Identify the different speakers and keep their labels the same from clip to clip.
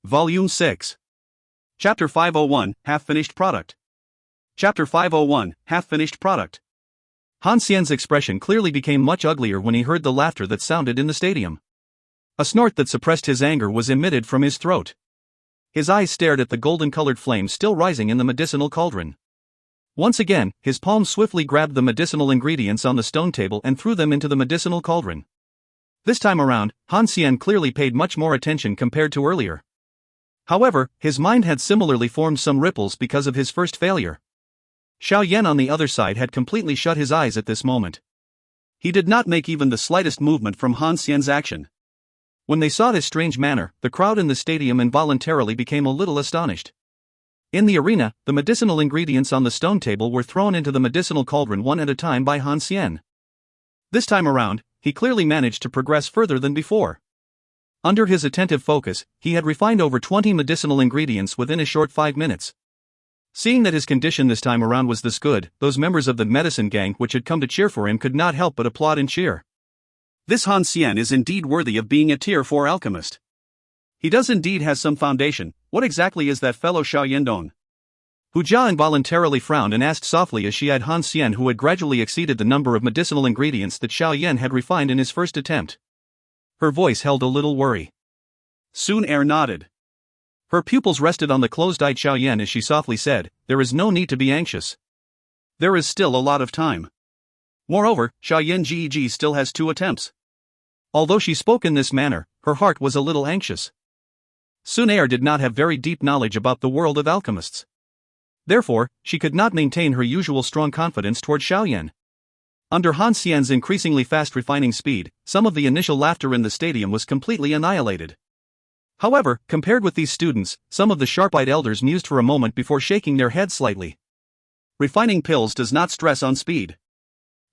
Speaker 1: Volume 6. Chapter 501, Half-Finished Product. Chapter 501, Half-Finished Product. Han Xian's expression clearly became much uglier when he heard the laughter that sounded in the stadium. A snort that suppressed his anger was emitted from his throat. His eyes stared at the golden-colored flame still rising in the medicinal cauldron. Once again, his palm swiftly grabbed the medicinal ingredients on the stone table and threw them into the medicinal cauldron. This time around, Han Xian clearly paid much more attention compared to earlier. However, his mind had similarly formed some ripples because of his first failure. Xiao Yan on the other side had completely shut his eyes at this moment. He did not make even the slightest movement from Han Xian's action. When they saw this strange manner, the crowd in the stadium involuntarily became a little astonished. In the arena, the medicinal ingredients on the stone table were thrown into the medicinal cauldron one at a time by Han Xian. This time around, he clearly managed to progress further than before. Under his attentive focus, he had refined over 20 medicinal ingredients within a short 5 minutes. Seeing that his condition this time around was this good, those members of the medicine gang which had come to cheer for him could not help but applaud and cheer. This Han Xian is indeed worthy of being a tier 4 alchemist. He does indeed has some foundation. What exactly is that fellow Xiao Yan doing? Hu Jia involuntarily frowned and asked softly as she eyed Han Xian, who had gradually exceeded the number of medicinal ingredients that Xiao Yan had refined in his first attempt. Her voice held a little worry. Xun Er nodded. Her pupils rested on the closed-eyed Xiao Yan as she softly said, "There is no need to be anxious. There is still a lot of time. Moreover, Xiao Yan Geg still has 2 attempts." Although she spoke in this manner, her heart was a little anxious. Xun Er did not have very deep knowledge about the world of alchemists. Therefore, she could not maintain her usual strong confidence toward Xiao Yan. Under Han Xian's increasingly fast refining speed, some of the initial laughter in the stadium was completely annihilated. However, compared with these students, some of the sharp-eyed elders mused for a moment before shaking their heads slightly. Refining pills does not stress on speed.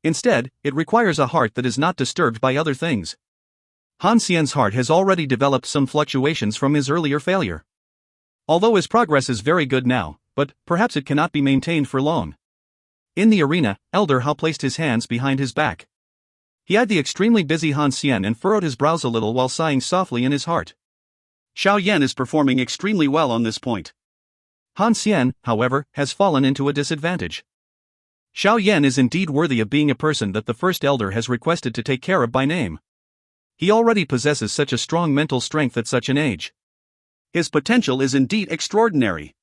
Speaker 1: Instead, it requires a heart that is not disturbed by other things. Han Xian's heart has already developed some fluctuations from his earlier failure. Although his progress is very good now, but perhaps it cannot be maintained for long. In the arena, Elder Hao placed his hands behind his back. He eyed the extremely busy Han Xian and furrowed his brows a little while sighing softly in his heart. Xiao Yan is performing extremely well on this point. Han Xian, however, has fallen into a disadvantage. Xiao Yan is indeed worthy of being a person that the first elder has requested to take care of by name. He already possesses such a strong mental strength at such an age. His potential is indeed extraordinary.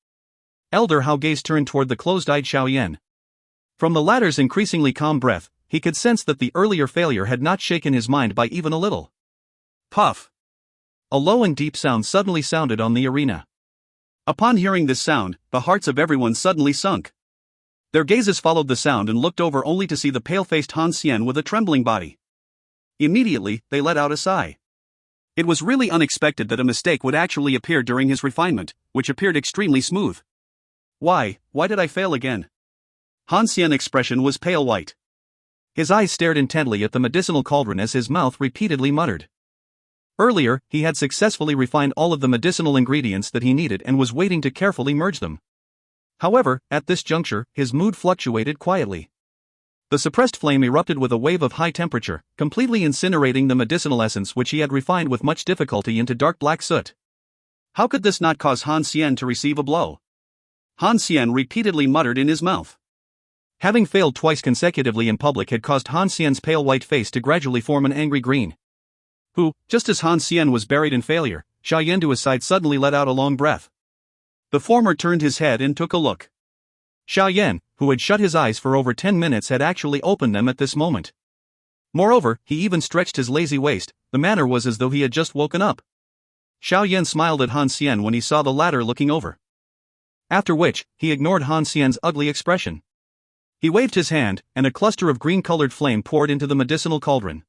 Speaker 1: Elder Hao gazed turned toward the closed-eyed Xiao Yan. From the latter's increasingly calm breath, he could sense that the earlier failure had not shaken his mind by even a little. Puff! A low and deep sound suddenly sounded on the arena. Upon hearing this sound, the hearts of everyone suddenly sunk. Their gazes followed the sound and looked over only to see the pale-faced Han Xian with a trembling body. Immediately, they let out a sigh. It was really unexpected that a mistake would actually appear during his refinement, which appeared extremely smooth. Why did I fail again? Han Xian's expression was pale white. His eyes stared intently at the medicinal cauldron as his mouth repeatedly muttered. Earlier, he had successfully refined all of the medicinal ingredients that he needed and was waiting to carefully merge them. However, at this juncture, his mood fluctuated quietly. The suppressed flame erupted with a wave of high temperature, completely incinerating the medicinal essence which he had refined with much difficulty into dark black soot. How could this not cause Han Xian to receive a blow? Han Xian repeatedly muttered in his mouth. Having failed twice consecutively in public had caused Han Xian's pale white face to gradually form an angry green. Just as Han Xian was buried in failure, Xiao Yan to his side suddenly let out a long breath. The former turned his head and took a look. Xiao Yan, who had shut his eyes for over 10 minutes, had actually opened them at this moment. Moreover, he even stretched his lazy waist. The manner was as though he had just woken up. Xiao Yan smiled at Han Xian when he saw the latter looking over. After which, he ignored Han Xian's ugly expression. He waved his hand, and a cluster of green-colored flame poured into the medicinal cauldron.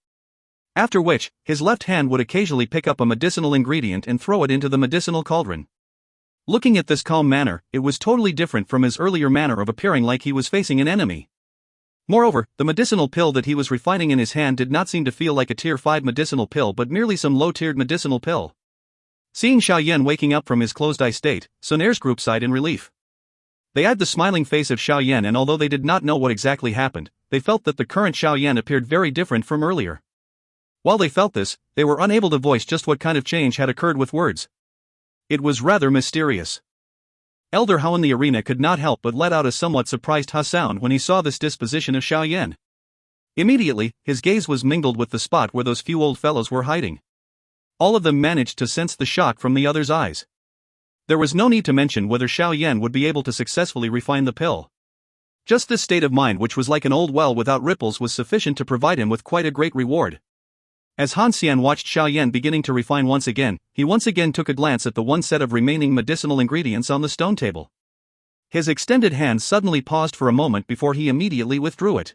Speaker 1: After which, his left hand would occasionally pick up a medicinal ingredient and throw it into the medicinal cauldron. Looking at this calm manner, it was totally different from his earlier manner of appearing like he was facing an enemy. Moreover, the medicinal pill that he was refining in his hand did not seem to feel like a tier 5 medicinal pill but merely some low-tiered medicinal pill. Seeing Xiao Yan waking up from his closed-eye state, Xun Er's group sighed in relief. They eyed the smiling face of Xiao Yan, and although they did not know what exactly happened, they felt that the current Xiao Yan appeared very different from earlier. While they felt this, they were unable to voice just what kind of change had occurred with words. It was rather mysterious. Elder Hao in the arena could not help but let out a somewhat surprised "huh" sound when he saw this disposition of Xiao Yan. Immediately, his gaze was mingled with the spot where those few old fellows were hiding. All of them managed to sense the shock from the other's eyes. There was no need to mention whether Xiao Yan would be able to successfully refine the pill. Just this state of mind, which was like an old well without ripples, was sufficient to provide him with quite a great reward. As Han Xian watched Xiao Yan beginning to refine once again, he once again took a glance at the one set of remaining medicinal ingredients on the stone table. His extended hand suddenly paused for a moment before he immediately withdrew it.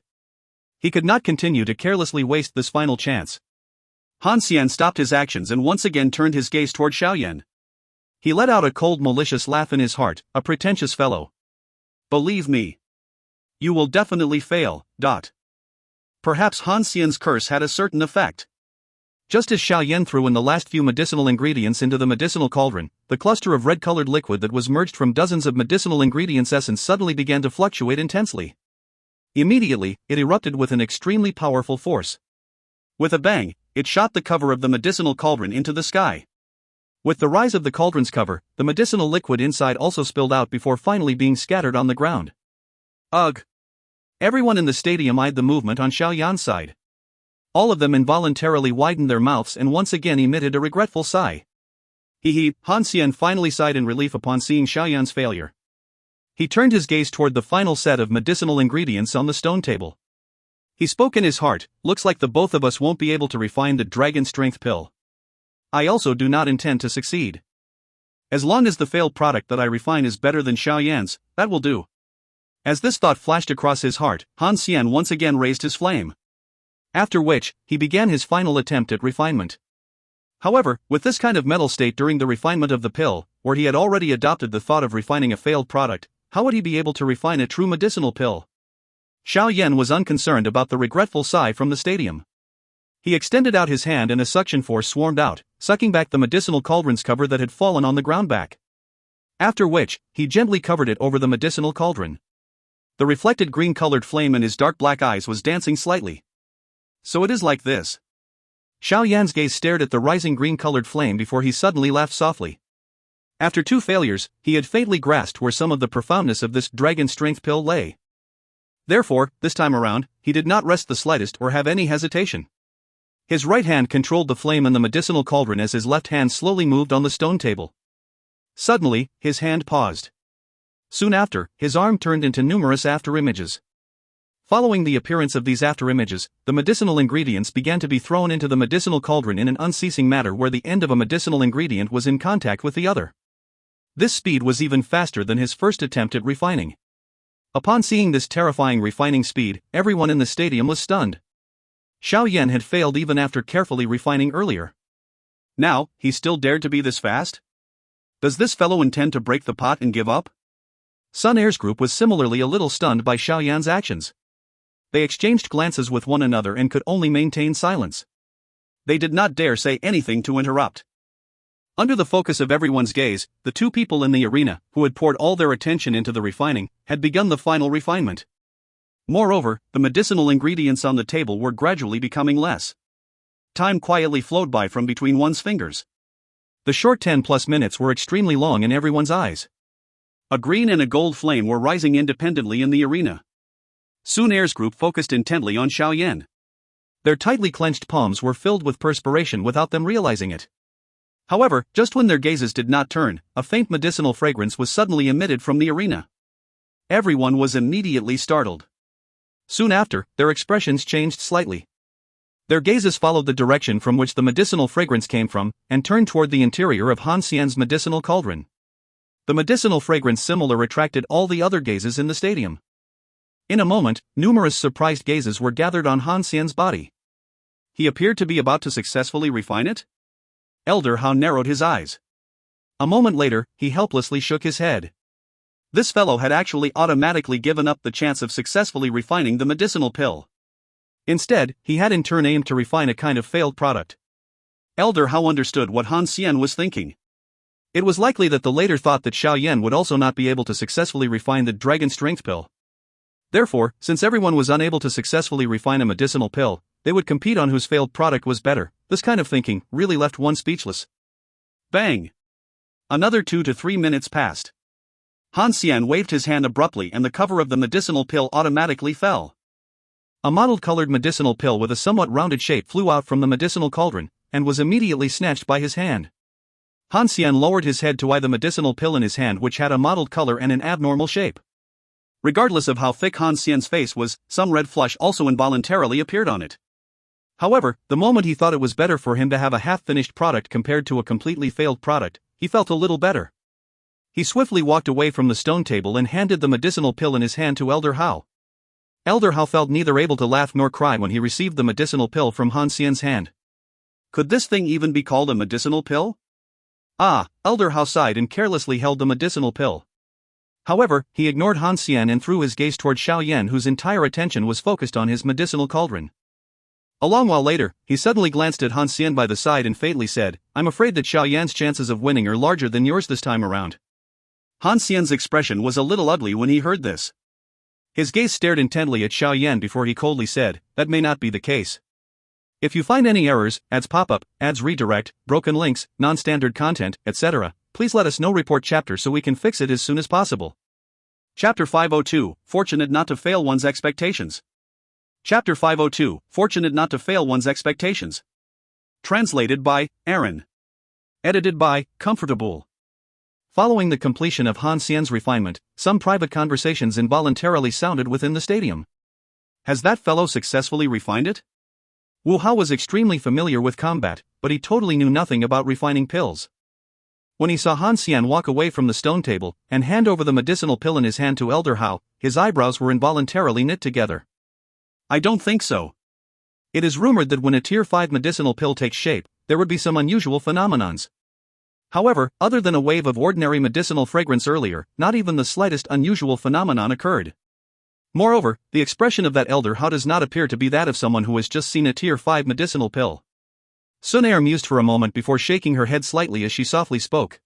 Speaker 1: He could not continue to carelessly waste this final chance. Han Xian stopped his actions and once again turned his gaze toward Xiao Yan. He let out a cold, malicious laugh in his heart, a pretentious fellow. Believe me, you will definitely fail. Perhaps Han Xian's curse had a certain effect. Just as Xiao Yan threw in the last few medicinal ingredients into the medicinal cauldron, the cluster of red-colored liquid that was merged from dozens of medicinal ingredients' essence suddenly began to fluctuate intensely. Immediately, it erupted with an extremely powerful force. With a bang, it shot the cover of the medicinal cauldron into the sky. With the rise of the cauldron's cover, the medicinal liquid inside also spilled out before finally being scattered on the ground. Ugh! Everyone in the stadium eyed the movement on Xiao Yan's side. All of them involuntarily widened their mouths and once again emitted a regretful sigh. Hee. Han Xian finally sighed in relief upon seeing Xiao Yan's failure. He turned his gaze toward the final set of medicinal ingredients on the stone table. He spoke in his heart, "Looks like the both of us won't be able to refine the dragon strength pill. I also do not intend to succeed. As long as the failed product that I refine is better than Xiao Yan's, that will do." As this thought flashed across his heart, Han Xian once again raised his flame. After which, he began his final attempt at refinement. However, with this kind of mental state during the refinement of the pill, where he had already adopted the thought of refining a failed product, how would he be able to refine a true medicinal pill? Xiao Yan was unconcerned about the regretful sigh from the stadium. He extended out his hand and a suction force swarmed out, sucking back the medicinal cauldron's cover that had fallen on the ground back. After which, he gently covered it over the medicinal cauldron. The reflected green-colored flame in his dark black eyes was dancing slightly. So it is like this. Xiao Yan's gaze stared at the rising green-colored flame before he suddenly laughed softly. After 2 failures, he had fatally grasped where some of the profoundness of this dragon strength pill lay. Therefore, this time around, he did not rest the slightest or have any hesitation. His right hand controlled the flame in the medicinal cauldron as his left hand slowly moved on the stone table. Suddenly, his hand paused. Soon after, his arm turned into numerous afterimages. Following the appearance of these afterimages, the medicinal ingredients began to be thrown into the medicinal cauldron in an unceasing manner where the end of a medicinal ingredient was in contact with the other. This speed was even faster than his first attempt at refining. Upon seeing this terrifying refining speed, everyone in the stadium was stunned. Xiao Yan had failed even after carefully refining earlier. Now, he still dared to be this fast? Does this fellow intend to break the pot and give up? Xun Er's group was similarly a little stunned by Xiao Yan's actions. They exchanged glances with one another and could only maintain silence. They did not dare say anything to interrupt. Under the focus of everyone's gaze, the 2 people in the arena, who had poured all their attention into the refining, had begun the final refinement. Moreover, the medicinal ingredients on the table were gradually becoming less. Time quietly flowed by from between one's fingers. The short 10+ minutes were extremely long in everyone's eyes. A green and a gold flame were rising independently in the arena. Xun Er's group focused intently on Xiao Yan. Their tightly clenched palms were filled with perspiration without them realizing it. However, just when their gazes did not turn, a faint medicinal fragrance was suddenly emitted from the arena. Everyone was immediately startled. Soon after, their expressions changed slightly. Their gazes followed the direction from which the medicinal fragrance came from, and turned toward the interior of Han Xian's medicinal cauldron. The medicinal fragrance similar attracted all the other gazes in the stadium. In a moment, numerous surprised gazes were gathered on Han Xian's body. He appeared to be about to successfully refine it? Elder Hao narrowed his eyes. A moment later, he helplessly shook his head. This fellow had actually automatically given up the chance of successfully refining the medicinal pill. Instead, he had in turn aimed to refine a kind of failed product. Elder Hao understood what Han Xian was thinking. It was likely that the later thought that Xiao Yan would also not be able to successfully refine the dragon strength pill. Therefore, since everyone was unable to successfully refine a medicinal pill, they would compete on whose failed product was better. This kind of thinking really left one speechless. Bang! Another 2 to 3 minutes passed. Han Xian waved his hand abruptly and the cover of the medicinal pill automatically fell. A mottled-colored medicinal pill with a somewhat rounded shape flew out from the medicinal cauldron, and was immediately snatched by his hand. Han Xian lowered his head to eye the medicinal pill in his hand, which had a mottled color and an abnormal shape. Regardless of how thick Han Xian's face was, some red flush also involuntarily appeared on it. However, the moment he thought it was better for him to have a half-finished product compared to a completely failed product, he felt a little better. He swiftly walked away from the stone table and handed the medicinal pill in his hand to Elder Hao. Elder Hao felt neither able to laugh nor cry when he received the medicinal pill from Han Xian's hand. Could this thing even be called a medicinal pill? Ah, Elder Hao sighed and carelessly held the medicinal pill. However, he ignored Han Xian and threw his gaze toward Xiao Yan, whose entire attention was focused on his medicinal cauldron. A long while later, he suddenly glanced at Han Xian by the side and faintly said, "I'm afraid that Xiao Yan's chances of winning are larger than yours this time around." Han Xian's expression was a little ugly when he heard this. His gaze stared intently at Xiao Yan before he coldly said, "That may not be the case. If you find any errors, ads pop-up, ads redirect, broken links, non-standard content, etc., please let us know. Report chapter so we can fix it as soon as possible." Chapter 502, Fortunate not to fail one's expectations. Chapter 502, Fortunate not to fail one's expectations. Translated by Aaron. Edited by Comfortable. Following the completion of Han Xian's refinement, some private conversations involuntarily sounded within the stadium. Has that fellow successfully refined it? Wu Hao was extremely familiar with combat, but he totally knew nothing about refining pills. When he saw Han Xian walk away from the stone table and hand over the medicinal pill in his hand to Elder Hao, his eyebrows were involuntarily knit together. I don't think so. It is rumored that when a Tier 5 medicinal pill takes shape, there would be some unusual phenomenons. However, other than a wave of ordinary medicinal fragrance earlier, not even the slightest unusual phenomenon occurred. Moreover, the expression of that Elder Hao does not appear to be that of someone who has just seen a Tier 5 medicinal pill. Xun Er mused for a moment before shaking her head slightly as she softly spoke.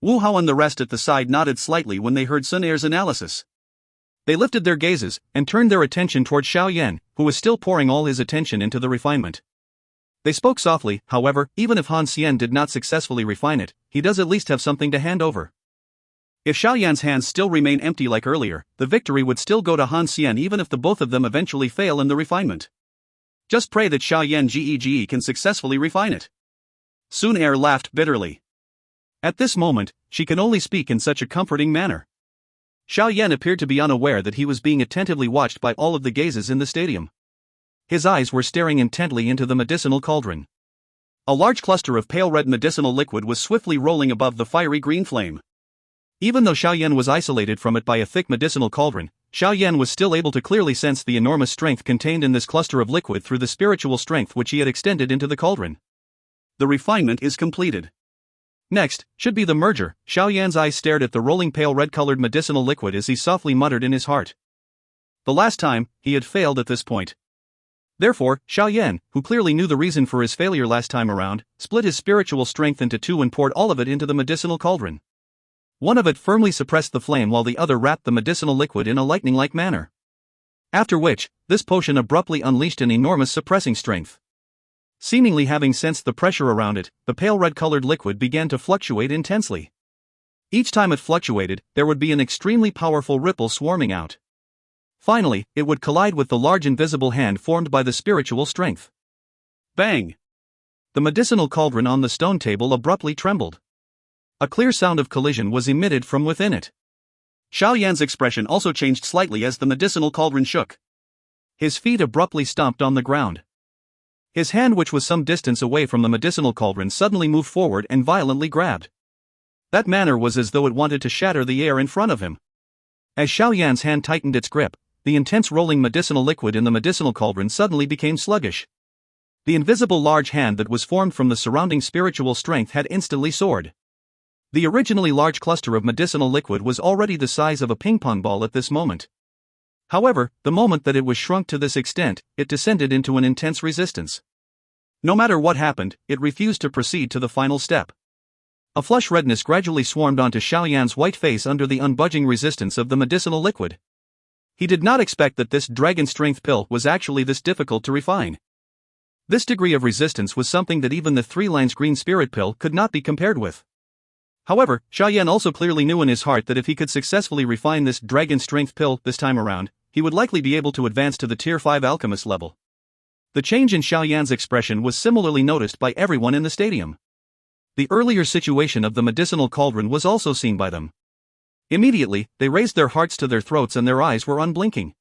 Speaker 1: Wu Hao and the rest at the side nodded slightly when they heard Xun Er's analysis. They lifted their gazes and turned their attention toward Xiao Yan, who was still pouring all his attention into the refinement. They spoke softly. However, even if Han Xian did not successfully refine it, he does at least have something to hand over. If Xiao Yan's hands still remain empty like earlier, the victory would still go to Han Xian even if the both of them eventually fail in the refinement. Just pray that Xiao Yan Gege can successfully refine it. Xun Er laughed bitterly. At this moment, she can only speak in such a comforting manner. Xiao Yan appeared to be unaware that he was being attentively watched by all of the gazes in the stadium. His eyes were staring intently into the medicinal cauldron. A large cluster of pale red medicinal liquid was swiftly rolling above the fiery green flame. Even though Xiao Yan was isolated from it by a thick medicinal cauldron, Xiao Yan was still able to clearly sense the enormous strength contained in this cluster of liquid through the spiritual strength which he had extended into the cauldron. The refinement is completed. Next, should be the merger. Xiao Yan's eyes stared at the rolling pale red-colored medicinal liquid as he softly muttered in his heart. The last time, he had failed at this point. Therefore, Xiao Yan, who clearly knew the reason for his failure last time around, split his spiritual strength into two and poured all of it into the medicinal cauldron. One of it firmly suppressed the flame while the other wrapped the medicinal liquid in a lightning-like manner. After which, this potion abruptly unleashed an enormous suppressing strength. Seemingly having sensed the pressure around it, the pale red-colored liquid began to fluctuate intensely. Each time it fluctuated, there would be an extremely powerful ripple swarming out. Finally, it would collide with the large invisible hand formed by the spiritual strength. Bang! The medicinal cauldron on the stone table abruptly trembled. A clear sound of collision was emitted from within it. Xiao Yan's expression also changed slightly as the medicinal cauldron shook. His feet abruptly stomped on the ground. His hand, which was some distance away from the medicinal cauldron, suddenly moved forward and violently grabbed. That manner was as though it wanted to shatter the air in front of him. As Xiao Yan's hand tightened its grip, the intense rolling medicinal liquid in the medicinal cauldron suddenly became sluggish. The invisible large hand that was formed from the surrounding spiritual strength had instantly soared. The originally large cluster of medicinal liquid was already the size of a ping-pong ball at this moment. However, the moment that it was shrunk to this extent, it descended into an intense resistance. No matter what happened, it refused to proceed to the final step. A flush redness gradually swarmed onto Xiao Yan's white face under the unbudging resistance of the medicinal liquid. He did not expect that this dragon strength pill was actually this difficult to refine. This degree of resistance was something that even the 3 lines green spirit pill could not be compared with. However, Xiao Yan also clearly knew in his heart that if he could successfully refine this dragon strength pill this time around, he would likely be able to advance to the tier 5 alchemist level. The change in Xiao Yan's expression was similarly noticed by everyone in the stadium. The earlier situation of the medicinal cauldron was also seen by them. Immediately, they raised their hearts to their throats and their eyes were unblinking.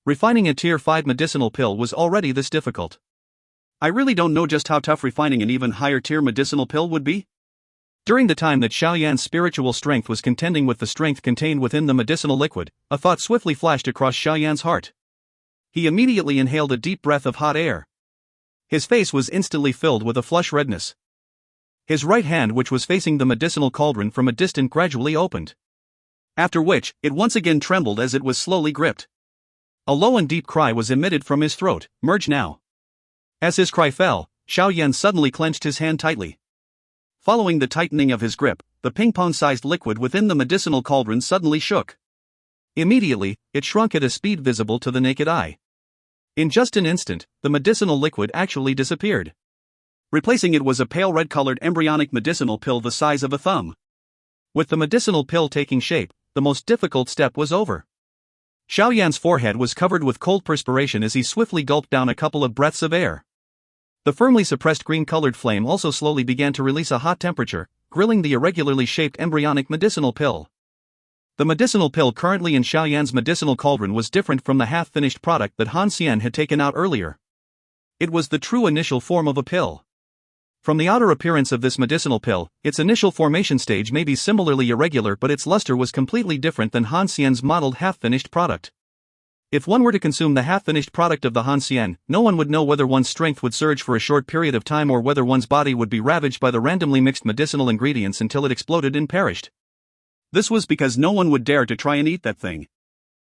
Speaker 1: Refining a tier 5 medicinal pill was already this difficult. I really don't know just how tough refining an even higher tier medicinal pill would be. During the time that Xiao Yan's spiritual strength was contending with the strength contained within the medicinal liquid, a thought swiftly flashed across Xiao Yan's heart. He immediately inhaled a deep breath of hot air. His face was instantly filled with a flush redness. His right hand, which was facing the medicinal cauldron from a distance, gradually opened. After which, it once again trembled as it was slowly gripped. A low and deep cry was emitted from his throat, "Merge now." As his cry fell, Xiao Yan suddenly clenched his hand tightly. Following the tightening of his grip, the ping-pong-sized liquid within the medicinal cauldron suddenly shook. Immediately, it shrunk at a speed visible to the naked eye. In just an instant, the medicinal liquid actually disappeared. Replacing it was a pale red-colored embryonic medicinal pill the size of a thumb. With the medicinal pill taking shape, the most difficult step was over. Xiao Yan's forehead was covered with cold perspiration as he swiftly gulped down a couple of breaths of air. The firmly suppressed green-colored flame also slowly began to release a hot temperature, grilling the irregularly shaped embryonic medicinal pill. The medicinal pill currently in Xiao Yan's medicinal cauldron was different from the half-finished product that Han Xian had taken out earlier. It was the true initial form of a pill. From the outer appearance of this medicinal pill, its initial formation stage may be similarly irregular, but its luster was completely different than Han Xian's modeled half-finished product. If one were to consume the half-finished product of the Han Xian, no one would know whether one's strength would surge for a short period of time or whether one's body would be ravaged by the randomly mixed medicinal ingredients until it exploded and perished. This was because no one would dare to try and eat that thing.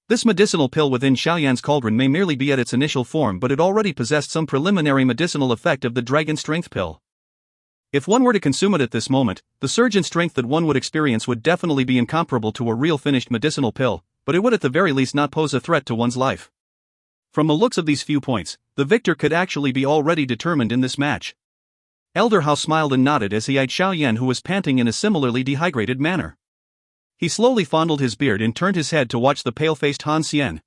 Speaker 1: This medicinal pill within Xiao Yan's cauldron may merely be at its initial form, but it already possessed some preliminary medicinal effect of the dragon strength pill. If one were to consume it at this moment, the surge in strength that one would experience would definitely be incomparable to a real finished medicinal pill, but it would at the very least not pose a threat to one's life. From the looks of these few points, the victor could actually be already determined in this match. Elder Hao smiled and nodded as he eyed Xiao Yan, who was panting in a similarly dehydrated manner. He slowly fondled his beard and turned his head to watch the pale-faced Han Xian.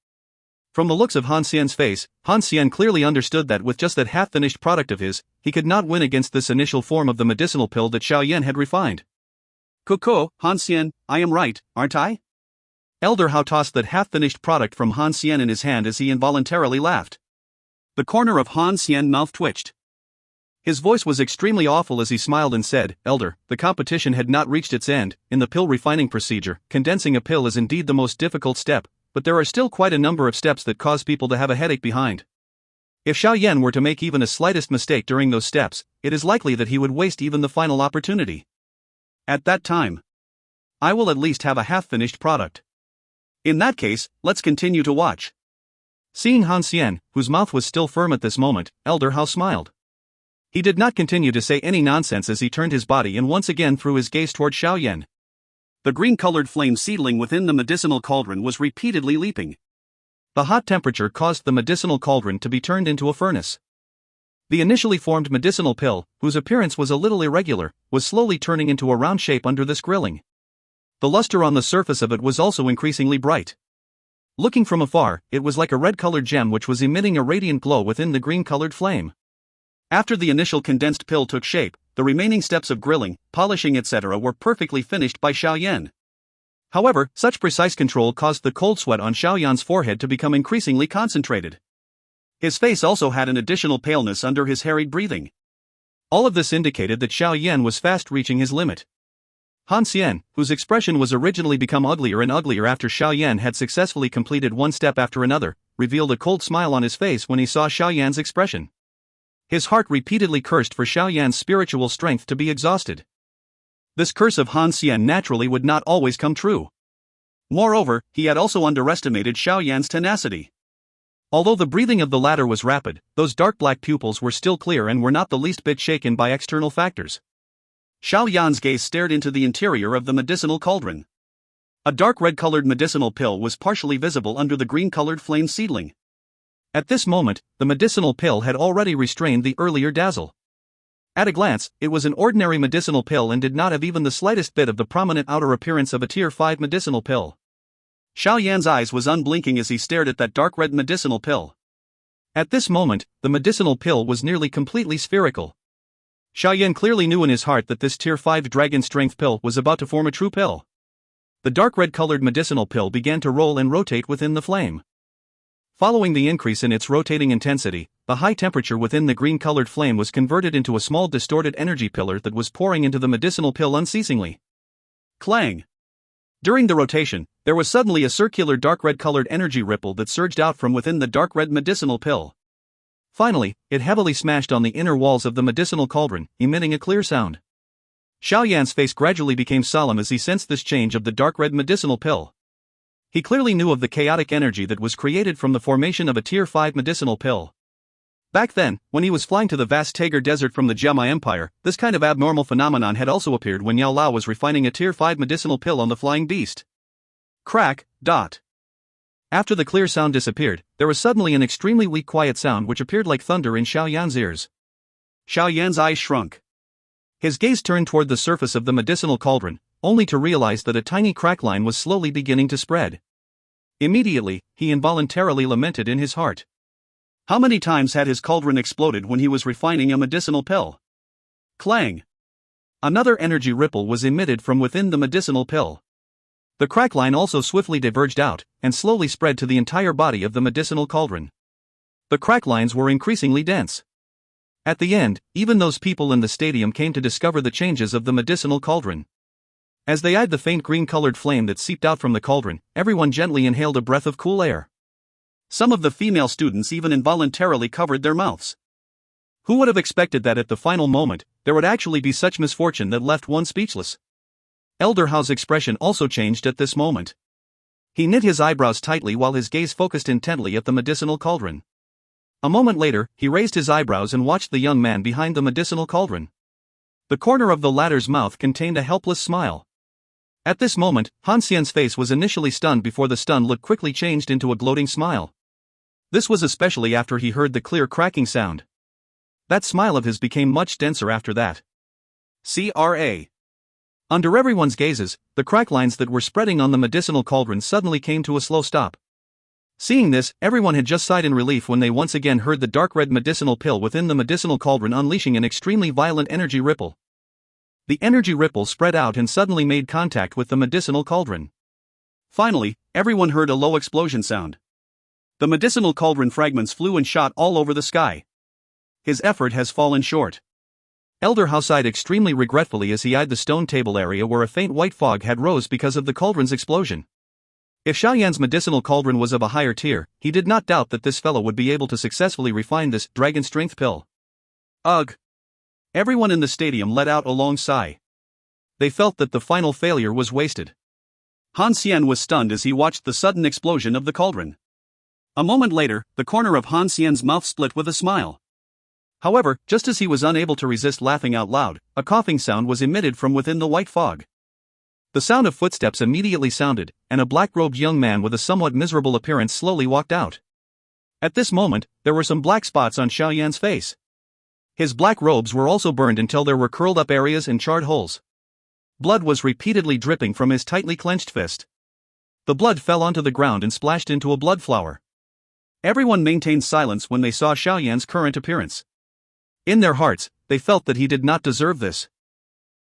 Speaker 1: From the looks of Han Xian's face, Han Xian clearly understood that with just that half-finished product of his, he could not win against this initial form of the medicinal pill that Xiao Yan had refined. "Coco, Han Xian, I am right, aren't I?" Elder Hao tossed that half-finished product from Han Xian in his hand as he involuntarily laughed. The corner of Han Xian's mouth twitched. His voice was extremely awful as he smiled and said, "Elder, the competition had not reached its end. In the pill refining procedure, condensing a pill is indeed the most difficult step, but there are still quite a number of steps that cause people to have a headache behind. If Xiao Yan were to make even a slightest mistake during those steps, it is likely that he would waste even the final opportunity. At that time, I will at least have a half-finished product. In that case, let's continue to watch." Seeing Han Xian, whose mouth was still firm at this moment, Elder Hao smiled. He did not continue to say any nonsense as he turned his body and once again threw his gaze toward Xiao Yan. The green-colored flame seedling within the medicinal cauldron was repeatedly leaping. The hot temperature caused the medicinal cauldron to be turned into a furnace. The initially formed medicinal pill, whose appearance was a little irregular, was slowly turning into a round shape under this grilling. The luster on the surface of it was also increasingly bright. Looking from afar, it was like a red-colored gem which was emitting a radiant glow within the green-colored flame. After the initial condensed pill took shape, the remaining steps of grilling, polishing etc. were perfectly finished by Xiao Yan. However, such precise control caused the cold sweat on Xiao Yan's forehead to become increasingly concentrated. His face also had an additional paleness under his harried breathing. All of this indicated that Xiao Yan was fast reaching his limit. Han Xian, whose expression was originally become uglier and uglier after Xiao Yan had successfully completed one step after another, revealed a cold smile on his face when he saw Xiao Yan's expression. His heart repeatedly cursed for Xiao Yan's spiritual strength to be exhausted. This curse of Han Xian naturally would not always come true. Moreover, he had also underestimated Xiao Yan's tenacity. Although the breathing of the latter was rapid, those dark black pupils were still clear and were not the least bit shaken by external factors. Xiao Yan's gaze stared into the interior of the medicinal cauldron. A dark red-colored medicinal pill was partially visible under the green-colored flame seedling. At this moment, the medicinal pill had already restrained the earlier dazzle. At a glance, it was an ordinary medicinal pill and did not have even the slightest bit of the prominent outer appearance of a Tier 5 medicinal pill. Xiao Yan's eyes was unblinking as he stared at that dark red medicinal pill. At this moment, the medicinal pill was nearly completely spherical. Xiao Yan clearly knew in his heart that this Tier 5 dragon strength pill was about to form a true pill. The dark red colored medicinal pill began to roll and rotate within the flame. Following the increase in its rotating intensity, the high temperature within the green-colored flame was converted into a small distorted energy pillar that was pouring into the medicinal pill unceasingly. Clang! During the rotation, there was suddenly a circular dark red-colored energy ripple that surged out from within the dark red medicinal pill. Finally, it heavily smashed on the inner walls of the medicinal cauldron, emitting a clear sound. Xiao Yan's face gradually became solemn as he sensed this change of the dark red medicinal pill. He clearly knew of the chaotic energy that was created from the formation of a Tier 5 medicinal pill. Back then, when he was flying to the vast Tager Desert from the Jiamai Empire, this kind of abnormal phenomenon had also appeared when Yao Lao was refining a Tier 5 medicinal pill on the flying beast. Crack, dot. After the clear sound disappeared, there was suddenly an extremely weak quiet sound which appeared like thunder in Xiao Yan's ears. Xiao Yan's eyes shrunk. His gaze turned toward the surface of the medicinal cauldron, only to realize that a tiny crack line was slowly beginning to spread. Immediately, he involuntarily lamented in his heart. How many times had his cauldron exploded when he was refining a medicinal pill? Clang! Another energy ripple was emitted from within the medicinal pill. The crack line also swiftly diverged out, and slowly spread to the entire body of the medicinal cauldron. The crack lines were increasingly dense. At the end, even those people in the stadium came to discover the changes of the medicinal cauldron. As they eyed the faint green-colored flame that seeped out from the cauldron, everyone gently inhaled a breath of cool air. Some of the female students even involuntarily covered their mouths. Who would have expected that at the final moment, there would actually be such misfortune that left one speechless? Elder Hao's expression also changed at this moment. He knit his eyebrows tightly while his gaze focused intently at the medicinal cauldron. A moment later, he raised his eyebrows and watched the young man behind the medicinal cauldron. The corner of the latter's mouth contained a helpless smile. At this moment, Han Xian's face was initially stunned before the stunned look quickly changed into a gloating smile. This was especially after he heard the clear cracking sound. That smile of his became much denser after that. CRA. Under everyone's gazes, the crack lines that were spreading on the medicinal cauldron suddenly came to a slow stop. Seeing this, everyone had just sighed in relief when they once again heard the dark red medicinal pill within the medicinal cauldron unleashing an extremely violent energy ripple. The energy ripple spread out and suddenly made contact with the medicinal cauldron. Finally, everyone heard a low explosion sound. The medicinal cauldron fragments flew and shot all over the sky. His effort has fallen short. Elder Hao sighed extremely regretfully as he eyed the stone table area where a faint white fog had rose because of the cauldron's explosion. If Xiao Yan's medicinal cauldron was of a higher tier, he did not doubt that this fellow would be able to successfully refine this dragon strength pill. Ugh! Everyone in the stadium let out a long sigh. They felt that the final failure was wasted. Han Xian was stunned as he watched the sudden explosion of the cauldron. A moment later, the corner of Han Xian's mouth split with a smile. However, just as he was unable to resist laughing out loud, a coughing sound was emitted from within the white fog. The sound of footsteps immediately sounded, and a black-robed young man with a somewhat miserable appearance slowly walked out. At this moment, there were some black spots on Xiao Yan's face. His black robes were also burned until there were curled-up areas and charred holes. Blood was repeatedly dripping from his tightly clenched fist. The blood fell onto the ground and splashed into a blood flower. Everyone maintained silence when they saw Xiao Yan's current appearance. In their hearts, they felt that he did not deserve this.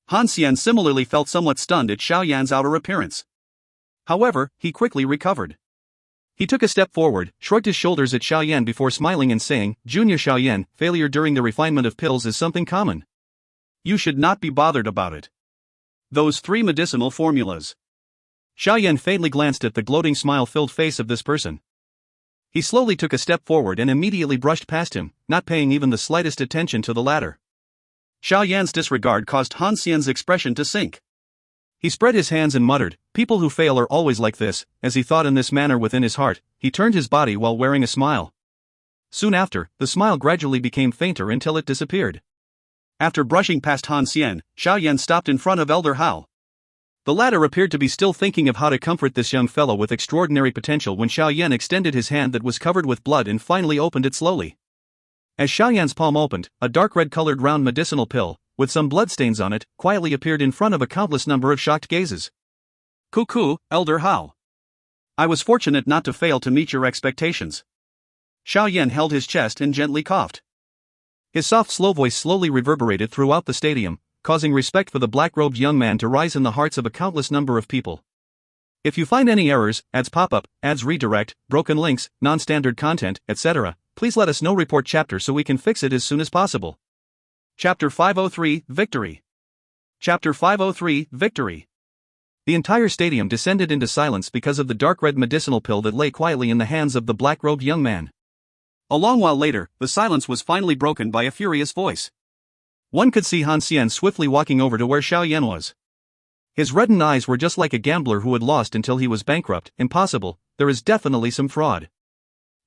Speaker 1: Han Xian similarly felt somewhat stunned at Xiao Yan's outer appearance. However, he quickly recovered. He took a step forward, shrugged his shoulders at Xiao Yan before smiling and saying, "Junior Xiao Yan, failure during the refinement of pills is something common. You should not be bothered about it. Those 3 medicinal formulas." Xiao Yan faintly glanced at the gloating smile-filled face of this person. He slowly took a step forward and immediately brushed past him, not paying even the slightest attention to the latter. Xiao Yan's disregard caused Han Xian's expression to sink. He spread his hands and muttered, "People who fail are always like this." As he thought in this manner within his heart, he turned his body while wearing a smile. Soon after, the smile gradually became fainter until it disappeared. After brushing past Han Xian, Xiao Yan stopped in front of Elder Hao. The latter appeared to be still thinking of how to comfort this young fellow with extraordinary potential when Xiao Yan extended his hand that was covered with blood and finally opened it slowly. As Xiao Yan's palm opened, a dark red-colored round medicinal pill, with some bloodstains on it, quietly appeared in front of a countless number of shocked gazes. Cuckoo, Elder Hao. I was fortunate not to fail to meet your expectations. Xiao Yan held his chest and gently coughed. His soft, slow voice slowly reverberated throughout the stadium, causing respect for the black-robed young man to rise in the hearts of a countless number of people. If you find any errors, ads pop up, ads redirect, broken links, non-standard content, etc., please let us know. Report chapter so we can fix it as soon as possible. Chapter 503, Victory. Chapter 503, Victory. The entire stadium descended into silence because of the dark red medicinal pill that lay quietly in the hands of the black-robed young man. A long while later, the silence was finally broken by a furious voice. One could see Han Xian swiftly walking over to where Xiao Yan was. His reddened eyes were just like a gambler who had lost until he was bankrupt. Impossible, there is definitely some fraud.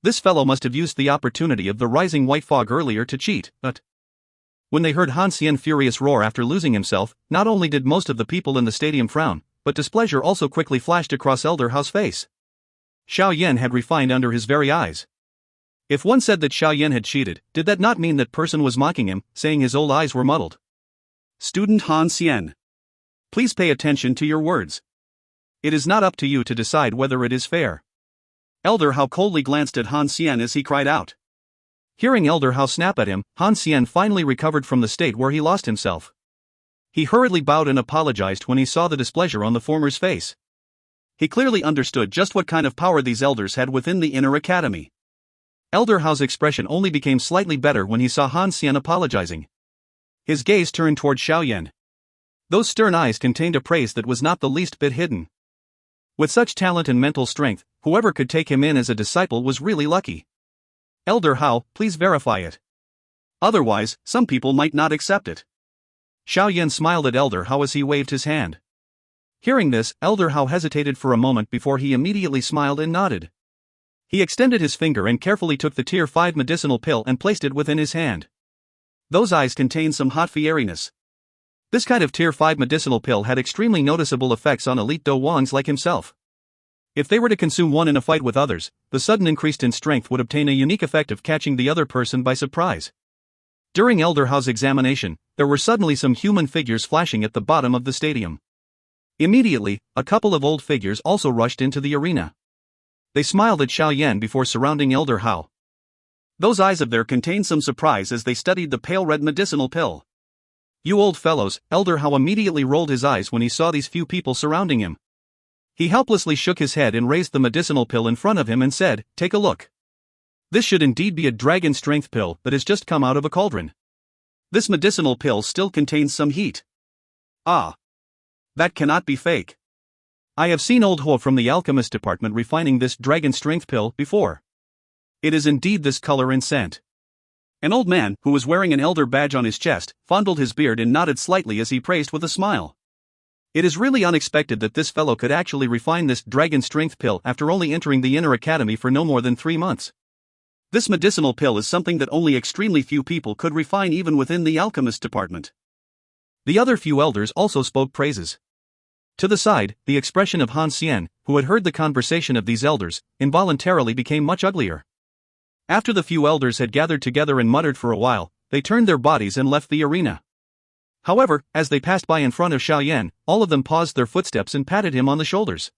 Speaker 1: This fellow must have used the opportunity of the rising white fog earlier to cheat, but... When they heard Han Xian furious roar after losing himself, not only did most of the people in the stadium frown, but displeasure also quickly flashed across Elder Hao's face. Xiao Yan had refined under his very eyes. If one said that Xiao Yan had cheated, did that not mean that person was mocking him, saying his old eyes were muddled? Student Han Xian. Please pay attention to your words. It is not up to you to decide whether it is fair. Elder Hao coldly glanced at Han Xian as he cried out. Hearing Elder Hao snap at him, Han Xian finally recovered from the state where he lost himself. He hurriedly bowed and apologized when he saw the displeasure on the former's face. He clearly understood just what kind of power these elders had within the inner academy. Elder Hao's expression only became slightly better when he saw Han Xian apologizing. His gaze turned toward Xiao Yan. Those stern eyes contained a praise that was not the least bit hidden. With such talent and mental strength, whoever could take him in as a disciple was really lucky. Elder Hao, please verify it. Otherwise, some people might not accept it. Xiao Yan smiled at Elder Hao as he waved his hand. Hearing this, Elder Hao hesitated for a moment before he immediately smiled and nodded. He extended his finger and carefully took the Tier 5 medicinal pill and placed it within his hand. Those eyes contained some hot fieriness. This kind of Tier 5 medicinal pill had extremely noticeable effects on elite Dou Wangs like himself. If they were to consume one in a fight with others, the sudden increase in strength would obtain a unique effect of catching the other person by surprise. During Elder Hao's examination, there were suddenly some human figures flashing at the bottom of the stadium. Immediately, a couple of old figures also rushed into the arena. They smiled at Xiao Yan before surrounding Elder Hao. Those eyes of theirs contained some surprise as they studied the pale red medicinal pill. You old fellows, Elder Hao immediately rolled his eyes when he saw these few people surrounding him. He helplessly shook his head and raised the medicinal pill in front of him and said, "Take a look. This should indeed be a dragon strength pill that has just come out of a cauldron. This medicinal pill still contains some heat. Ah. That cannot be fake. I have seen old Ho from the alchemist department refining this dragon strength pill before. It is indeed this color and scent." An old man, who was wearing an elder badge on his chest, fondled his beard and nodded slightly as he praised with a smile. It is really unexpected that this fellow could actually refine this dragon strength pill after only entering the inner academy for no more than 3 months. This medicinal pill is something that only extremely few people could refine even within the alchemist department. The other few elders also spoke praises. To the side, the expression of Han Xian, who had heard the conversation of these elders, involuntarily became much uglier. After the few elders had gathered together and muttered for a while, they turned their bodies and left the arena. However, as they passed by in front of Xiao Yan, all of them paused their footsteps and patted him on the shoulders.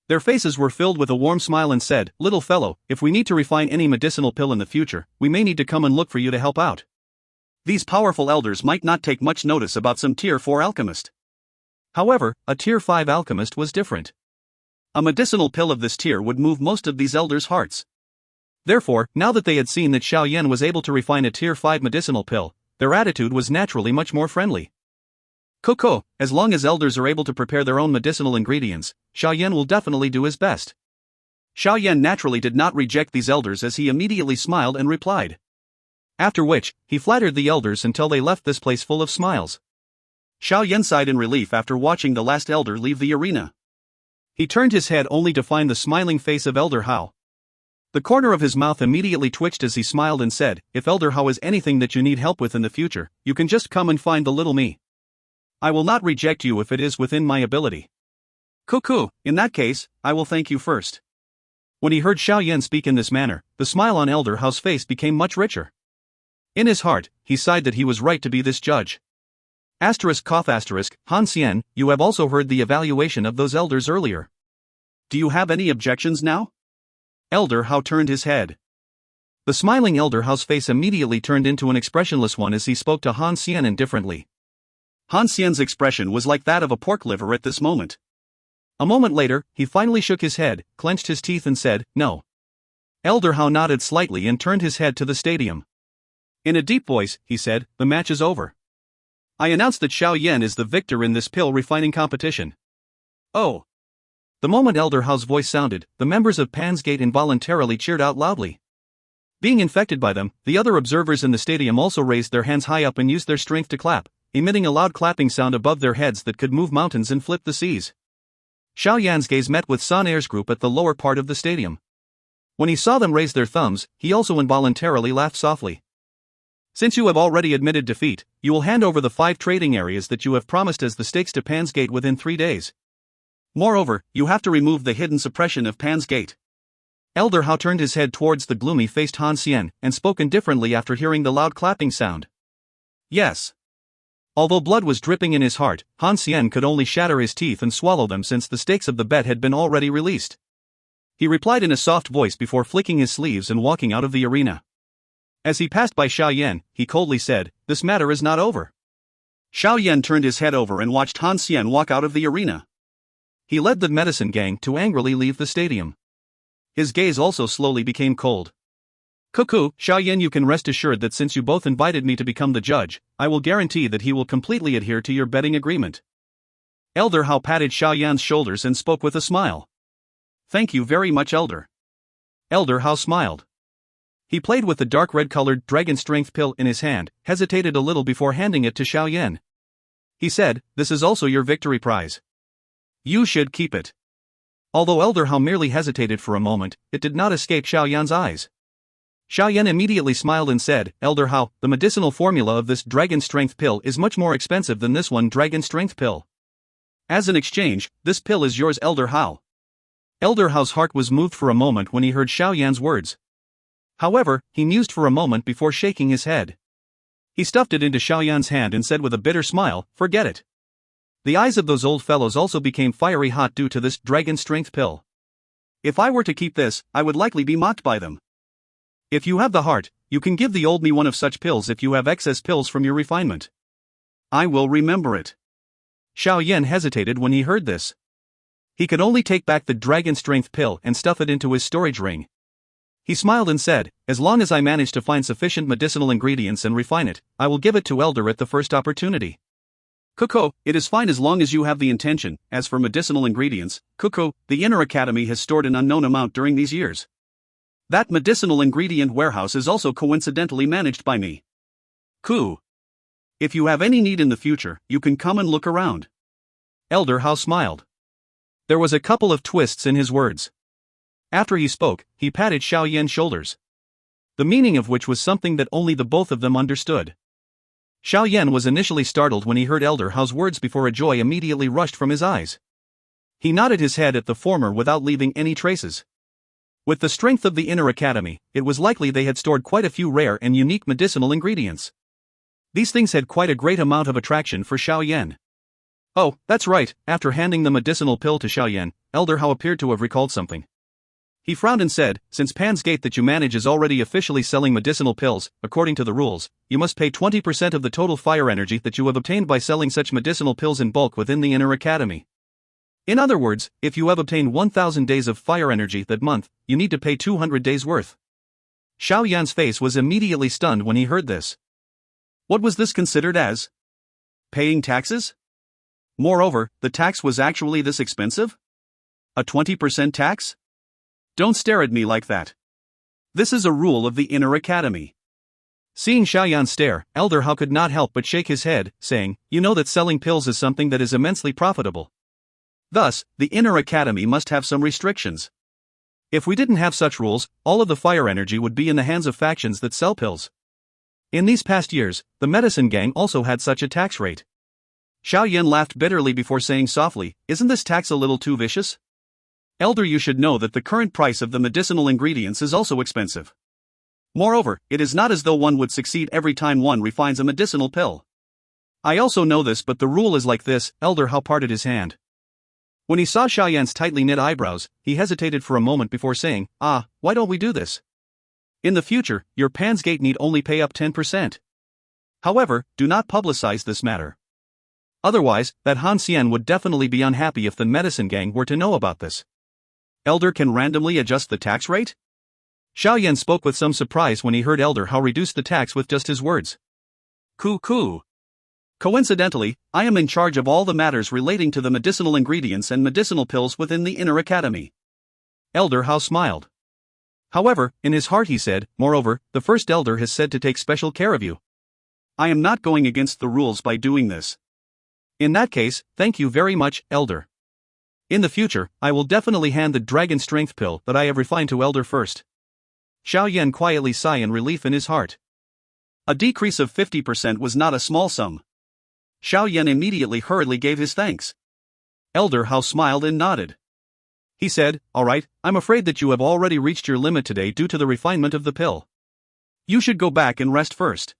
Speaker 1: Their faces were filled with a warm smile and said, "Little fellow, if we need to refine any medicinal pill in the future, we may need to come and look for you to help out." These powerful elders might not take much notice about some Tier 4 alchemist. However, a Tier 5 alchemist was different. A medicinal pill of this tier would move most of these elders' hearts. Therefore, now that they had seen that Xiao Yan was able to refine a Tier 5 medicinal pill, their attitude was naturally much more friendly. Coco, as long as elders are able to prepare their own medicinal ingredients, Xiao Yan will definitely do his best. Xiao Yan naturally did not reject these elders as he immediately smiled and replied. After which, he flattered the elders until they left this place full of smiles. Xiao Yan sighed in relief after watching the last elder leave the arena. He turned his head only to find the smiling face of Elder Hao. The corner of his mouth immediately twitched as he smiled and said, "If Elder Hao is anything that you need help with in the future, you can just come and find the little me. I will not reject you if it is within my ability." "Cuckoo, in that case, I will thank you first." When he heard Xiao Yan speak in this manner, the smile on Elder Hao's face became much richer. In his heart, he sighed that he was right to be this judge. Asterisk cough asterisk, Han Xian, you have also heard the evaluation of those elders earlier. Do you have any objections now? Elder Hao turned his head. The smiling Elder Hao's face immediately turned into an expressionless one as he spoke to Han Xian indifferently. Han Xian's expression was like that of a pork liver at this moment. A moment later, he finally shook his head, clenched his teeth and said, no. Elder Hao nodded slightly and turned his head to the stadium. In a deep voice, he said, the match is over. I announce that Xiao Yan is the victor in this pill refining competition. Oh. The moment Elder Hao's voice sounded, the members of Pan's Gate involuntarily cheered out loudly. Being infected by them, the other observers in the stadium also raised their hands high up and used their strength to clap, emitting a loud clapping sound above their heads that could move mountains and flip the seas. Xiao Yan's gaze met with Xun Er's group at the lower part of the stadium. When he saw them raise their thumbs, he also involuntarily laughed softly. Since you have already admitted defeat, you will hand over the 5 trading areas that you have promised as the stakes to Pan's Gate within 3 days. Moreover, you have to remove the hidden suppression of Pan's Gate. Elder Hao turned his head towards the gloomy-faced Han Xian and spoke indifferently after hearing the loud clapping sound. Yes. Although blood was dripping in his heart, Han Xian could only shatter his teeth and swallow them since the stakes of the bet had been already released. He replied in a soft voice before flicking his sleeves and walking out of the arena. As he passed by Xiao Yan, he coldly said, this matter is not over. Xiao Yan turned his head over and watched Han Xian walk out of the arena. He led the medicine gang to angrily leave the stadium. His gaze also slowly became cold. Cuckoo, Xiao Yan, you can rest assured that since you both invited me to become the judge, I will guarantee that he will completely adhere to your betting agreement. Elder Hao patted Xiao Yan's shoulders and spoke with a smile. Thank you very much, Elder. Elder Hao smiled. He played with the dark red-colored dragon strength pill in his hand, hesitated a little before handing it to Xiao Yan. He said, this is also your victory prize. You should keep it. Although Elder Hao merely hesitated for a moment, it did not escape Xiao Yan's eyes. Xiao Yan immediately smiled and said, Elder Hao, the medicinal formula of this dragon strength pill is much more expensive than this one dragon strength pill. As an exchange, this pill is yours, Elder Hao. Elder Hao's heart was moved for a moment when he heard Xiao Yan's words. However, he mused for a moment before shaking his head. He stuffed it into Xiao Yan's hand and said with a bitter smile, forget it. The eyes of those old fellows also became fiery hot due to this dragon strength pill. If I were to keep this, I would likely be mocked by them. If you have the heart, you can give the old me one of such pills if you have excess pills from your refinement. I will remember it. Xiao Yan hesitated when he heard this. He could only take back the dragon strength pill and stuff it into his storage ring. He smiled and said, as long as I manage to find sufficient medicinal ingredients and refine it, I will give it to Elder at the first opportunity. Cuckoo, it is fine as long as you have the intention. As for medicinal ingredients, Cuckoo, the Inner Academy has stored an unknown amount during these years. That medicinal ingredient warehouse is also coincidentally managed by me. Coo. If you have any need in the future, you can come and look around. Elder Hao smiled. There was a couple of twists in his words. After he spoke, he patted Xiao Yan's shoulders. The meaning of which was something that only the both of them understood. Xiao Yan was initially startled when he heard Elder Hao's words before a joy immediately rushed from his eyes. He nodded his head at the former without leaving any traces. With the strength of the Inner Academy, it was likely they had stored quite a few rare and unique medicinal ingredients. These things had quite a great amount of attraction for Xiao Yan. Oh, that's right, after handing the medicinal pill to Xiao Yan, Elder Hao appeared to have recalled something. He frowned and said, since Pan's Gate that you manage is already officially selling medicinal pills, according to the rules, you must pay 20% of the total fire energy that you have obtained by selling such medicinal pills in bulk within the Inner Academy. In other words, if you have obtained 1,000 days of fire energy that month, you need to pay 200 days worth. Xiao Yan's face was immediately stunned when he heard this. What was this considered as? Paying taxes? Moreover, the tax was actually this expensive? A 20% tax? Don't stare at me like that. This is a rule of the Inner Academy. Seeing Xiao Yan stare, Elder Hao could not help but shake his head, saying, you know that selling pills is something that is immensely profitable. Thus, the Inner Academy must have some restrictions. If we didn't have such rules, all of the fire energy would be in the hands of factions that sell pills. In these past years, the medicine gang also had such a tax rate. Xiao Yan laughed bitterly before saying softly, isn't this tax a little too vicious? Elder, you should know that the current price of the medicinal ingredients is also expensive. Moreover, it is not as though one would succeed every time one refines a medicinal pill. I also know this, but the rule is like this. Elder Hao parted his hand. When he saw Xiao Yan's tightly knit eyebrows, he hesitated for a moment before saying, why don't we do this? In the future, your Pan's Gate need only pay up 10%. However, do not publicize this matter. Otherwise, that Han Xian would definitely be unhappy if the medicine gang were to know about this. Elder can randomly adjust the tax rate? Xiao Yan spoke with some surprise when he heard Elder Hao reduce the tax with just his words. Cool. Coincidentally, I am in charge of all the matters relating to the medicinal ingredients and medicinal pills within the Inner Academy. Elder Hao smiled. However, in his heart he said, moreover, the first elder has said to take special care of you. I am not going against the rules by doing this. In that case, thank you very much, Elder. In the future, I will definitely hand the dragon strength pill that I have refined to Elder first. Xiao Yan quietly sighed in relief in his heart. A decrease of 50% was not a small sum. Xiao Yan immediately hurriedly gave his thanks. Elder Hao smiled and nodded. He said, alright, I'm afraid that you have already reached your limit today due to the refinement of the pill. You should go back and rest first.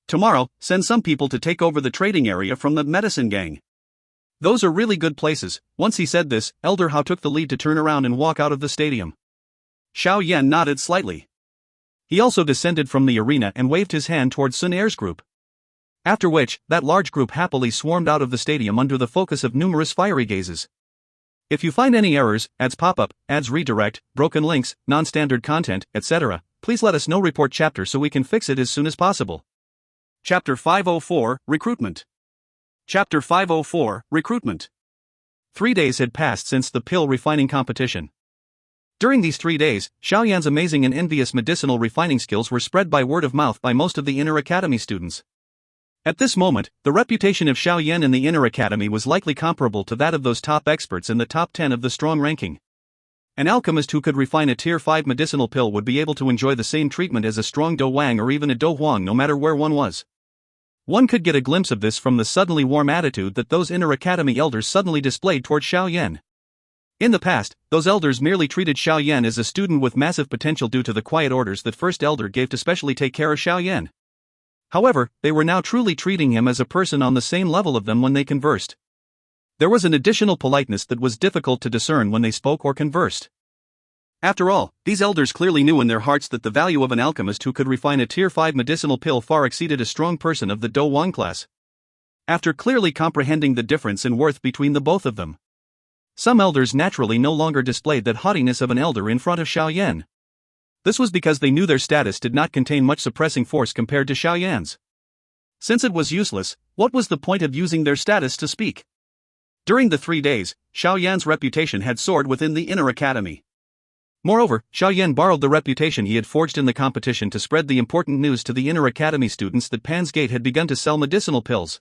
Speaker 1: Tomorrow, send some people to take over the trading area from the medicine gang. Those are really good places. Once he said this, Elder Hao took the lead to turn around and walk out of the stadium. Xiao Yan nodded slightly. He also descended from the arena and waved his hand towards Xun Er's group. After which, that large group happily swarmed out of the stadium under the focus of numerous fiery gazes. If you find any errors, ads pop-up, ads redirect, broken links, non-standard content, etc., please let us know. Report chapter so we can fix it as soon as possible. Chapter 504, Recruitment. Chapter 504, Recruitment. 3 days had passed since the pill refining competition. During these 3 days, Xiao Yan's amazing and envious medicinal refining skills were spread by word of mouth by most of the Inner Academy students. At this moment, the reputation of Xiao Yan in the Inner Academy was likely comparable to that of those top experts in the top 10 of the strong ranking. An alchemist who could refine a tier 5 medicinal pill would be able to enjoy the same treatment as a strong Dou Wang or even a Dou Huang no matter where one was. One could get a glimpse of this from the suddenly warm attitude that those Inner Academy elders suddenly displayed toward Xiao Yan. In the past, those elders merely treated Xiao Yan as a student with massive potential due to the quiet orders that first elder gave to specially take care of Xiao Yan. However, they were now truly treating him as a person on the same level of them when they conversed. There was an additional politeness that was difficult to discern when they spoke or conversed. After all, these elders clearly knew in their hearts that the value of an alchemist who could refine a tier 5 medicinal pill far exceeded a strong person of the Dou Wang class. After clearly comprehending the difference in worth between the both of them, some elders naturally no longer displayed that haughtiness of an elder in front of Xiao Yan. This was because they knew their status did not contain much suppressing force compared to Xiao Yan's. Since it was useless, what was the point of using their status to speak? During the 3 days, Xiao Yan's reputation had soared within the Inner Academy. Moreover, Xiao Yan borrowed the reputation he had forged in the competition to spread the important news to the Inner Academy students that Pan's Gate had begun to sell medicinal pills.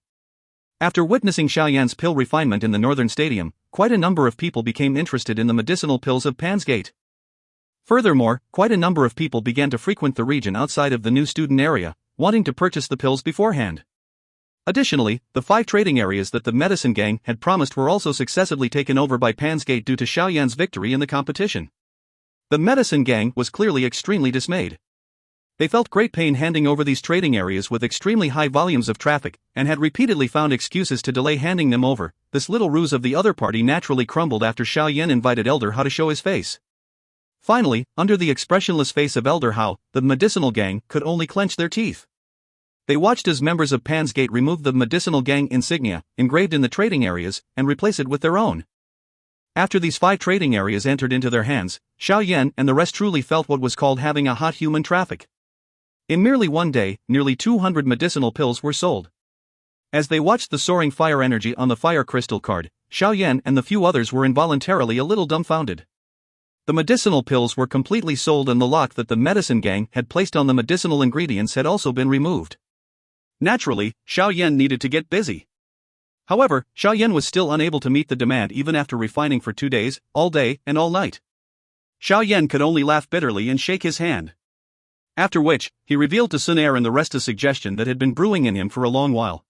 Speaker 1: After witnessing Xiao Yan's pill refinement in the Northern Stadium, quite a number of people became interested in the medicinal pills of Pan's Gate. Furthermore, quite a number of people began to frequent the region outside of the new student area, wanting to purchase the pills beforehand. Additionally, the 5 trading areas that the medicine gang had promised were also successively taken over by Pan's Gate due to Xiao Yan's victory in the competition. The medicine gang was clearly extremely dismayed. They felt great pain handing over these trading areas with extremely high volumes of traffic, and had repeatedly found excuses to delay handing them over. This little ruse of the other party naturally crumbled after Xiao Yan invited Elder Hao to show his face. Finally, under the expressionless face of Elder Hao, the medicinal gang could only clench their teeth. They watched as members of Pan's Gate removed the medicinal gang insignia, engraved in the trading areas, and replace it with their own. After these 5 trading areas entered into their hands, Xiao Yan and the rest truly felt what was called having a hot human traffic. In merely 1 day, nearly 200 medicinal pills were sold. As they watched the soaring fire energy on the fire crystal card, Xiao Yan and the few others were involuntarily a little dumbfounded. The medicinal pills were completely sold and the lock that the medicine gang had placed on the medicinal ingredients had also been removed. Naturally, Xiao Yan needed to get busy. However, Xiao Yan was still unable to meet the demand even after refining for 2 days, all day and all night. Xiao Yan could only laugh bitterly and shake his hand. After which, he revealed to Xun Er and the rest a suggestion that had been brewing in him for a long while.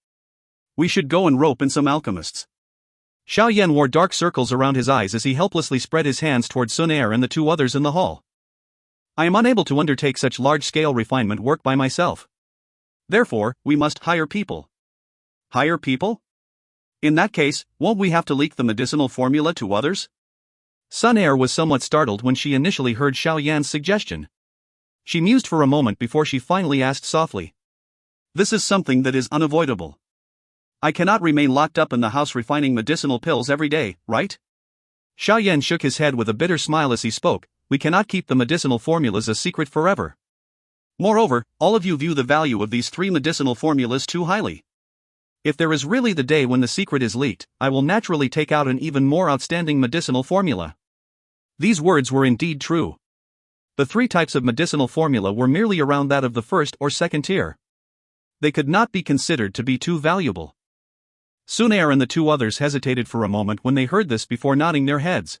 Speaker 1: We should go and rope in some alchemists. Xiao Yan wore dark circles around his eyes as he helplessly spread his hands towards Xun Er and the 2 others in the hall. I am unable to undertake such large-scale refinement work by myself. Therefore, we must hire people. Hire people? In that case, won't we have to leak the medicinal formula to others? Xun Er was somewhat startled when she initially heard Xiao Yan's suggestion. She mused for a moment before she finally asked softly. This is something that is unavoidable. I cannot remain locked up in the house refining medicinal pills every day, right? Xiao Yan shook his head with a bitter smile as he spoke. We cannot keep the medicinal formulas a secret forever. Moreover, all of you view the value of these 3 medicinal formulas too highly. If there is really the day when the secret is leaked, I will naturally take out an even more outstanding medicinal formula. These words were indeed true. The 3 types of medicinal formula were merely around that of the first or second tier. They could not be considered to be too valuable. Xun Er and the 2 others hesitated for a moment when they heard this before nodding their heads.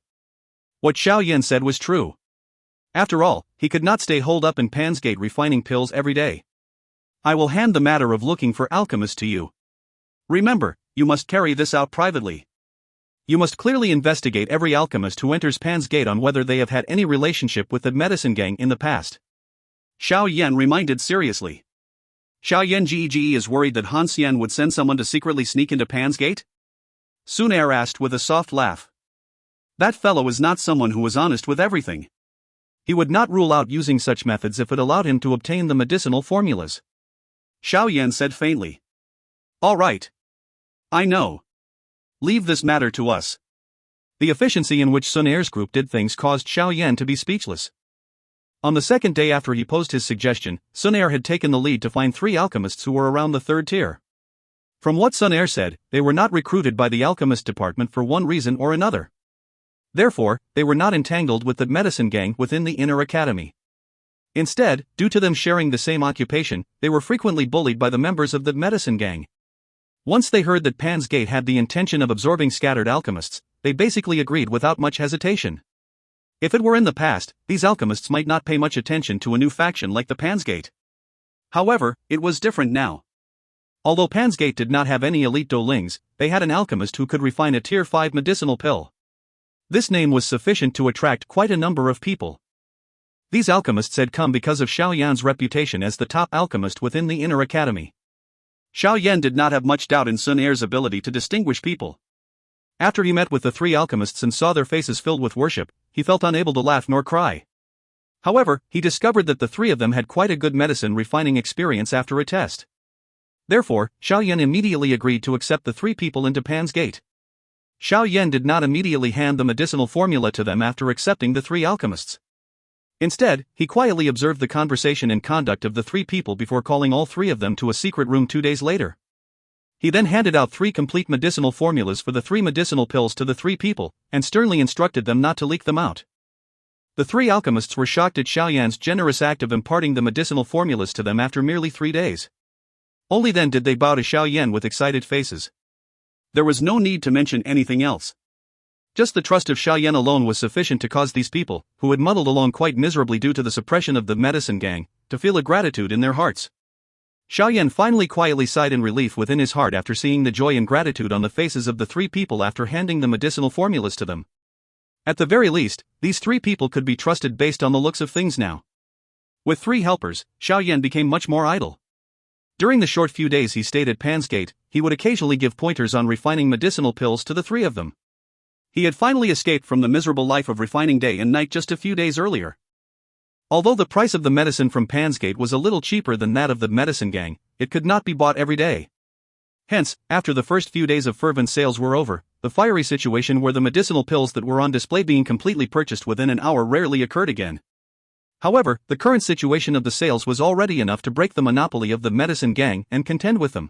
Speaker 1: What Xiao Yan said was true. After all, he could not stay holed up in Pansgate refining pills every day. I will hand the matter of looking for alchemists to you. Remember, you must carry this out privately. You must clearly investigate every alchemist who enters Pansgate on whether they have had any relationship with the medicine gang in the past. Xiao Yan reminded seriously. Xiao Yan Ge is worried that Han Xian would send someone to secretly sneak into Pansgate? Xun Er asked with a soft laugh. That fellow is not someone who is honest with everything. He would not rule out using such methods if it allowed him to obtain the medicinal formulas. Xiao Yan said faintly. All right. I know. Leave this matter to us. The efficiency in which Xun Er's group did things caused Xiao Yan to be speechless. On the second day after he posed his suggestion, Xun Er had taken the lead to find 3 alchemists who were around the 3rd tier. From what Xun Er said, they were not recruited by the alchemist department for one reason or another. Therefore, they were not entangled with the medicine gang within the inner academy. Instead, due to them sharing the same occupation, they were frequently bullied by the members of the medicine gang. Once they heard that Pansgate had the intention of absorbing scattered alchemists, they basically agreed without much hesitation. If it were in the past, these alchemists might not pay much attention to a new faction like the Pansgate. However, it was different now. Although Pansgate did not have any elite Doulings, they had an alchemist who could refine a tier 5 medicinal pill. This name was sufficient to attract quite a number of people. These alchemists had come because of Xiao Yan's reputation as the top alchemist within the inner academy. Xiao Yan did not have much doubt in Xun Er's ability to distinguish people. After he met with the 3 alchemists and saw their faces filled with worship, he felt unable to laugh nor cry. However, he discovered that the 3 of them had quite a good medicine refining experience after a test. Therefore, Xiao Yan immediately agreed to accept the 3 people into Pansgate. Xiao Yan did not immediately hand the medicinal formula to them after accepting the 3 alchemists. Instead, he quietly observed the conversation and conduct of the 3 people before calling all 3 of them to a secret room 2 days later. He then handed out 3 complete medicinal formulas for the 3 medicinal pills to the 3 people, and sternly instructed them not to leak them out. The 3 alchemists were shocked at Xiao Yan's generous act of imparting the medicinal formulas to them after merely 3 days. Only then did they bow to Xiao Yan with excited faces. There was no need to mention anything else. Just the trust of Xiao Yan alone was sufficient to cause these people, who had muddled along quite miserably due to the suppression of the medicine gang, to feel a gratitude in their hearts. Xiao Yan finally quietly sighed in relief within his heart after seeing the joy and gratitude on the faces of the 3 people after handing the medicinal formulas to them. At the very least, these 3 people could be trusted based on the looks of things now. With 3 helpers, Xiao Yan became much more idle. During the short few days he stayed at Pansgate, he would occasionally give pointers on refining medicinal pills to the 3 of them. He had finally escaped from the miserable life of refining day and night just a few days earlier. Although the price of the medicine from Pansgate was a little cheaper than that of the medicine gang, it could not be bought every day. Hence, after the first few days of fervent sales were over, the fiery situation where the medicinal pills that were on display being completely purchased within an hour rarely occurred again. However, the current situation of the sales was already enough to break the monopoly of the medicine gang and contend with them.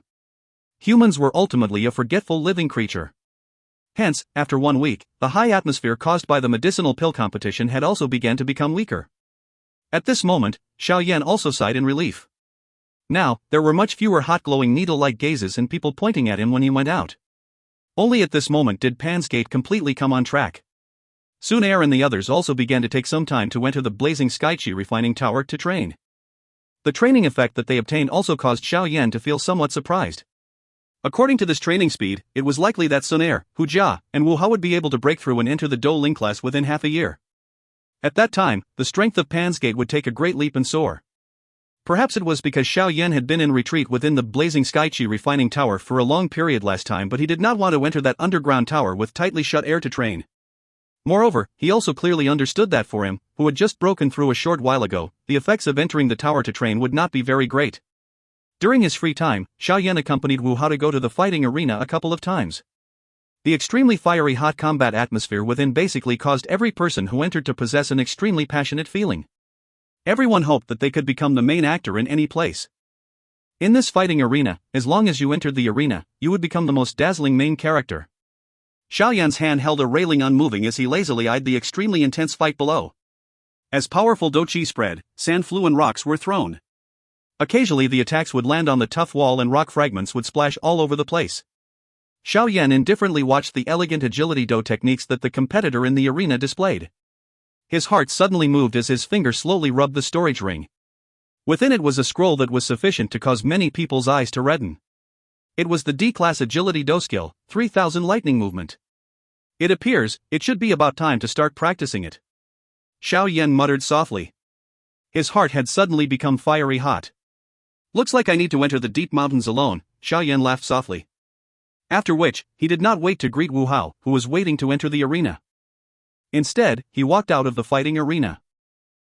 Speaker 1: Humans were ultimately a forgetful living creature. Hence, after 1 week, the high atmosphere caused by the medicinal pill competition had also begun to become weaker. At this moment, Xiao Yan also sighed in relief. Now, there were much fewer hot glowing needle-like gazes and people pointing at him when he went out. Only at this moment did Pansgate completely come on track. Xun Er and the others also began to take some time to enter the blazing Skychi refining tower to train. The training effect that they obtained also caused Xiao Yan to feel somewhat surprised. According to this training speed, it was likely that Xun Er, Hu Jia, and Wu Hao would be able to break through and enter the Dou Ling class within half a year. At that time, the strength of Pan's gate would take a great leap and soar. Perhaps it was because Xiao Yan had been in retreat within the blazing Skychi refining tower for a long period last time, but he did not want to enter that underground tower with tightly shut air to train. Moreover, he also clearly understood that for him, who had just broken through a short while ago, the effects of entering the tower to train would not be very great. During his free time, Xiao Yan accompanied Wu Hao to go to the fighting arena a couple of times. The extremely fiery hot combat atmosphere within basically caused every person who entered to possess an extremely passionate feeling. Everyone hoped that they could become the main actor in any place. In this fighting arena, as long as you entered the arena, you would become the most dazzling main character. Xiao Yan's hand held a railing unmoving as he lazily eyed the extremely intense fight below. As powerful Dou Qi spread, sand flew and rocks were thrown. Occasionally the attacks would land on the tough wall and rock fragments would splash all over the place. Xiao Yan indifferently watched the elegant agility Do techniques that the competitor in the arena displayed. His heart suddenly moved as his finger slowly rubbed the storage ring. Within it was a scroll that was sufficient to cause many people's eyes to redden. It was the D-class agility Do skill, 3000 lightning movement. It appears, it should be about time to start practicing it. Xiao Yan muttered softly. His heart had suddenly become fiery hot. Looks like I need to enter the deep mountains alone, Xiao Yan laughed softly. After which, he did not wait to greet Wu Hao, who was waiting to enter the arena. Instead, he walked out of the fighting arena.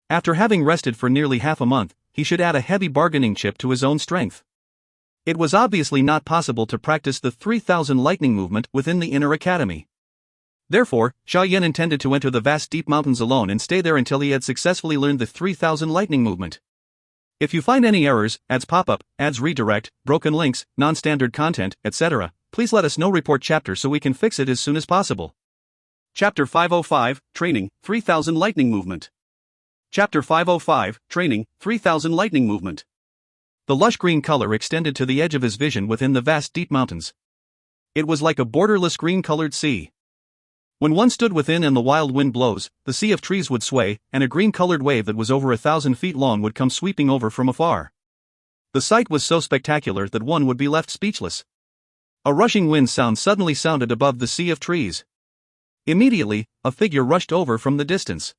Speaker 1: After having rested for nearly half a month, he should add a heavy bargaining chip to his own strength. It was obviously not possible to practice the 3000 lightning movement within the inner academy. Therefore, Xiao Yan intended to enter the vast deep mountains alone and stay there until he had successfully learned the 3000 lightning movement. If you find any errors, ads pop-up, ads redirect, broken links, non-standard content, etc., please let us know. Report chapter so we can fix it as soon as possible. Chapter 505, Training, 3000 Lightning Movement. Chapter 505, Training, 3000 Lightning Movement. The lush green color extended to the edge of his vision within the vast deep mountains. It was like a borderless green-colored sea. When one stood within and the wild wind blows, the sea of trees would sway, and a green-colored wave that was over 1,000 feet long would come sweeping over from afar. The sight was so spectacular that one would be left speechless. A rushing wind sound suddenly sounded above the sea of trees. Immediately, a figure rushed over from the distance.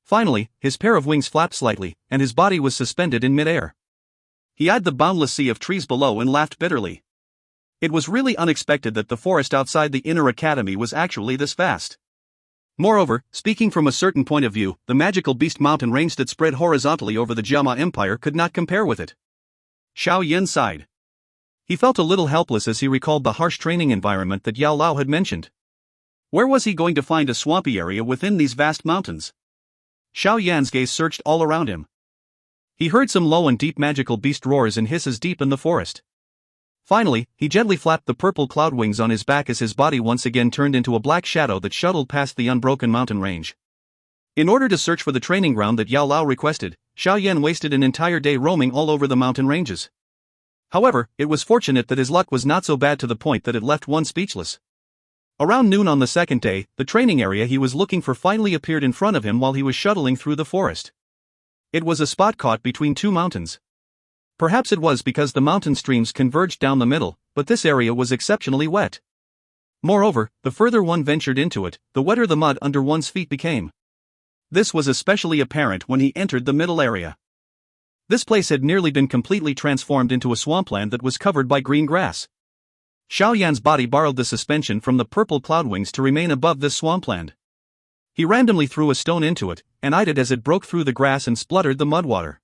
Speaker 1: Finally, his pair of wings flapped slightly, and his body was suspended in midair. He eyed the boundless sea of trees below and laughed bitterly. It was really unexpected that the forest outside the inner academy was actually this vast. Moreover, speaking from a certain point of view, the magical beast mountain range that spread horizontally over the Jiama Empire could not compare with it. Xiao Yan sighed. He felt a little helpless as he recalled the harsh training environment that Yao Lao had mentioned. Where was he going to find a swampy area within these vast mountains? Xiao Yan's gaze searched all around him. He heard some low and deep magical beast roars and hisses deep in the forest. Finally, he gently flapped the purple cloud wings on his back as his body once again turned into a black shadow that shuttled past the unbroken mountain range. In order to search for the training ground that Yao Lao requested, Xiao Yan wasted an entire day roaming all over the mountain ranges. However, it was fortunate that his luck was not so bad to the point that it left one speechless. Around noon on the second day, the training area he was looking for finally appeared in front of him while he was shuttling through the forest. It was a spot caught between two mountains. Perhaps it was because the mountain streams converged down the middle, but this area was exceptionally wet. Moreover, the further one ventured into it, the wetter the mud under one's feet became. This was especially apparent when he entered the middle area. This place had nearly been completely transformed into a swampland that was covered by green grass. Xiao Yan's body borrowed the suspension from the purple cloud wings to remain above this swampland. He randomly threw a stone into it, and eyed it as it broke through the grass and spluttered the mudwater.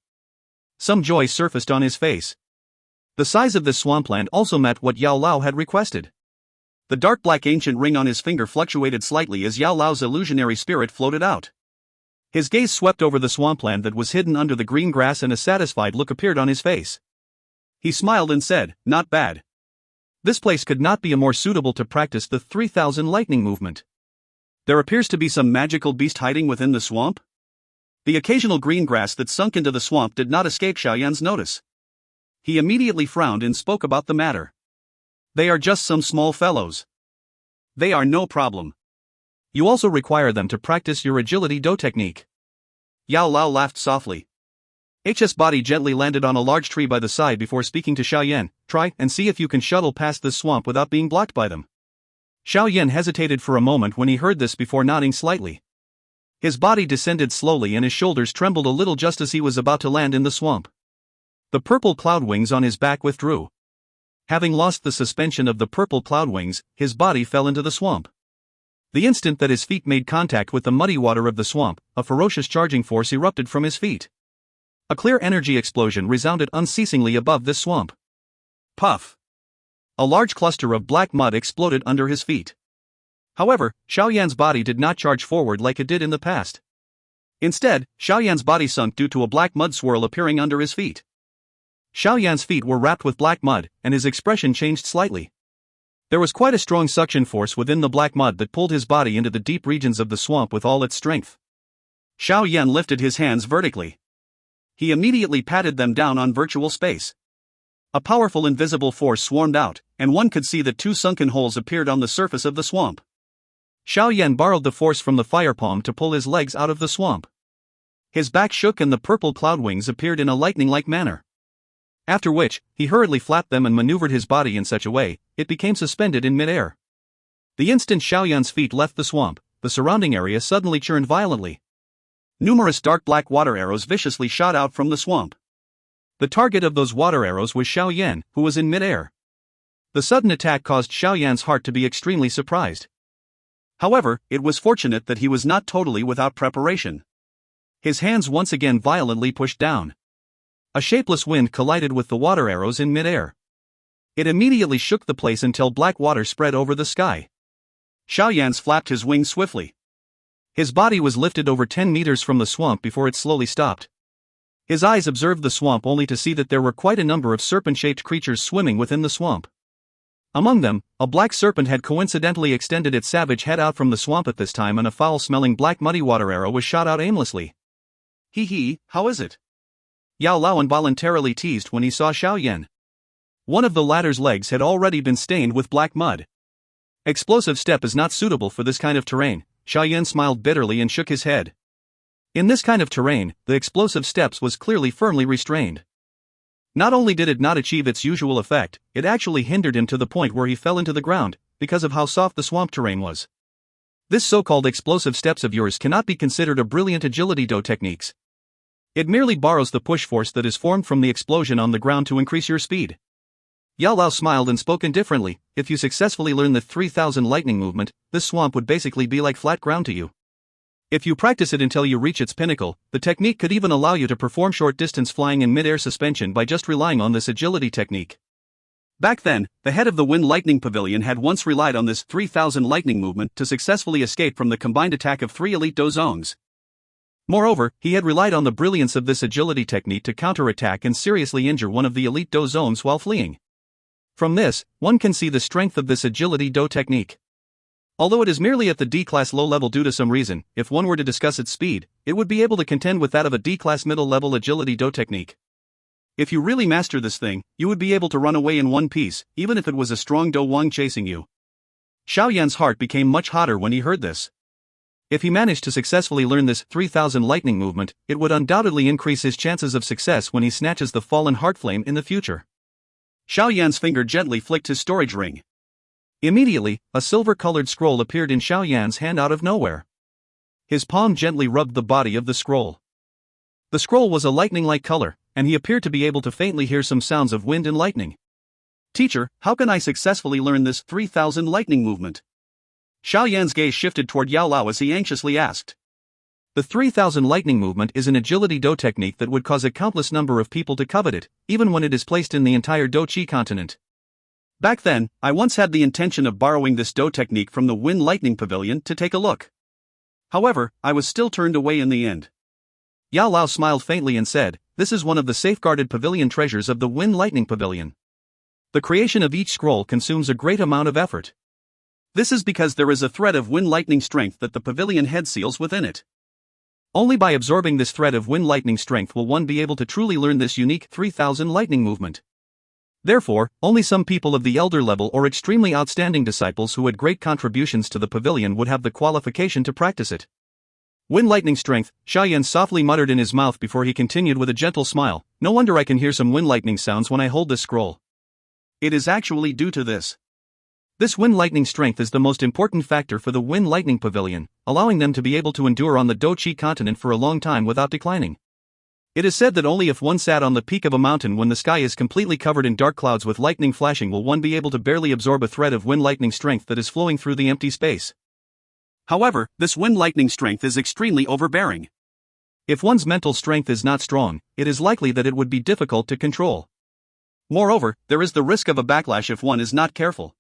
Speaker 1: Some joy surfaced on his face. The size of this swampland also met what Yao Lao had requested. The dark black ancient ring on his finger fluctuated slightly as Yao Lao's illusionary spirit floated out. His gaze swept over the swampland that was hidden under the green grass and a satisfied look appeared on his face. He smiled and said, "Not bad. This place could not be a more suitable to practice the 3000 lightning movement. There appears to be some magical beast hiding within the swamp?" The occasional green grass that sunk into the swamp did not escape Xiao Yan's notice. He immediately frowned and spoke about the matter. "They are just some small fellows. They are no problem. You also require them to practice your agility Do technique." Yao Lao laughed softly. His body gently landed on a large tree by the side before speaking to Xiao Yan. "Try and see if you can shuttle past this swamp without being blocked by them." Xiao Yan hesitated for a moment when he heard this before nodding slightly. His body descended slowly and his shoulders trembled a little just as he was about to land in the swamp. The purple cloud wings on his back withdrew. Having lost the suspension of the purple cloud wings, his body fell into the swamp. The instant that his feet made contact with the muddy water of the swamp, a ferocious charging force erupted from his feet. A clear energy explosion resounded unceasingly above this swamp. Puff! A large cluster of black mud exploded under his feet. However, Xiao Yan's body did not charge forward like it did in the past. Instead, Xiao Yan's body sunk due to a black mud swirl appearing under his feet. Xiao Yan's feet were wrapped with black mud, and his expression changed slightly. There was quite a strong suction force within the black mud that pulled his body into the deep regions of the swamp with all its strength. Xiao Yan lifted his hands vertically. He immediately patted them down on virtual space. A powerful invisible force swarmed out, and one could see that two sunken holes appeared on the surface of the swamp. Xiao Yan borrowed the force from the fire palm to pull his legs out of the swamp. His back shook and the purple cloud wings appeared in a lightning-like manner. After which, he hurriedly flapped them and maneuvered his body in such a way, it became suspended in mid-air. The instant Xiao Yan's feet left the swamp, the surrounding area suddenly churned violently. Numerous dark black water arrows viciously shot out from the swamp. The target of those water arrows was Xiao Yan, who was in mid-air. The sudden attack caused Xiao Yan's heart to be extremely surprised. However, it was fortunate that he was not totally without preparation. His hands once again violently pushed down. A shapeless wind collided with the water arrows in mid-air. It immediately shook the place until black water spread over the sky. Xiao Yan's flapped his wings swiftly. His body was lifted over 10 meters from the swamp before it slowly stopped. His eyes observed the swamp only to see that there were quite a number of serpent-shaped creatures swimming within the swamp. Among them, a black serpent had coincidentally extended its savage head out from the swamp at this time, and a foul-smelling black muddy water arrow was shot out aimlessly. Hee, how is it? Yao Lao involuntarily teased when he saw Xiao Yan. One of the latter's legs had already been stained with black mud. Explosive step is not suitable for this kind of terrain. Xiao Yan smiled bitterly and shook his head. In this kind of terrain, the explosive steps was clearly firmly restrained. Not only did it not achieve its usual effect, it actually hindered him to the point where he fell into the ground, because of how soft the swamp terrain was. This so-called explosive steps of yours cannot be considered a brilliant agility Dou techniques. It merely borrows the push force that is formed from the explosion on the ground to increase your speed. Yao Lao smiled and spoke indifferently. If you successfully learn the 3000 lightning movement, this swamp would basically be like flat ground to you. If you practice it until you reach its pinnacle, the technique could even allow you to perform short-distance flying in mid-air suspension by just relying on this agility technique. Back then, the head of the Wind Lightning Pavilion had once relied on this 3000 lightning movement to successfully escape from the combined attack of 3 elite Dou Zongs. Moreover, he had relied on the brilliance of this agility technique to counterattack and seriously injure one of the elite Dou Zongs while fleeing. From this, one can see the strength of this agility Dou technique. Although it is merely at the D-class low level due to some reason, if one were to discuss its speed, it would be able to contend with that of a D-class middle level agility Dou technique. If you really master this thing, you would be able to run away in one piece, even if it was a strong Dou Wang chasing you. Xiao Yan's heart became much hotter when he heard this. If he managed to successfully learn this 3000 lightning movement, it would undoubtedly increase his chances of success when he snatches the fallen heart flame in the future. Xiao Yan's finger gently flicked his storage ring. Immediately, a silver-colored scroll appeared in Xiao Yan's hand out of nowhere. His palm gently rubbed the body of the scroll. The scroll was a lightning-like color, and he appeared to be able to faintly hear some sounds of wind and lightning. Teacher, how can I successfully learn this 3000 lightning movement? Xiao Yan's gaze shifted toward Yao Lao as he anxiously asked. The 3000 lightning movement is an agility Dou technique that would cause a countless number of people to covet it, even when it is placed in the entire Dou Qi continent. Back then, I once had the intention of borrowing this Dou technique from the Wind Lightning Pavilion to take a look. However, I was still turned away in the end. Yao Lao smiled faintly and said, this is one of the safeguarded pavilion treasures of the Wind Lightning Pavilion. The creation of each scroll consumes a great amount of effort. This is because there is a thread of wind lightning strength that the pavilion head seals within it. Only by absorbing this thread of wind lightning strength will one be able to truly learn this unique 3000 lightning movement. Therefore, only some people of the elder level or extremely outstanding disciples who had great contributions to the pavilion would have the qualification to practice it. Wind lightning strength, Xiao Yan softly muttered in his mouth before he continued with a gentle smile. No wonder I can hear some wind lightning sounds when I hold this scroll. It is actually due to this. This wind lightning strength is the most important factor for the wind lightning pavilion, allowing them to be able to endure on the Dou Qi continent for a long time without declining. It is said that only if one sat on the peak of a mountain when the sky is completely covered in dark clouds with lightning flashing will one be able to barely absorb a thread of wind lightning strength that is flowing through the empty space. However, this wind lightning strength is extremely overbearing. If one's mental strength is not strong, it is likely that it would be difficult to control. Moreover, there is the risk of a backlash if one is not careful.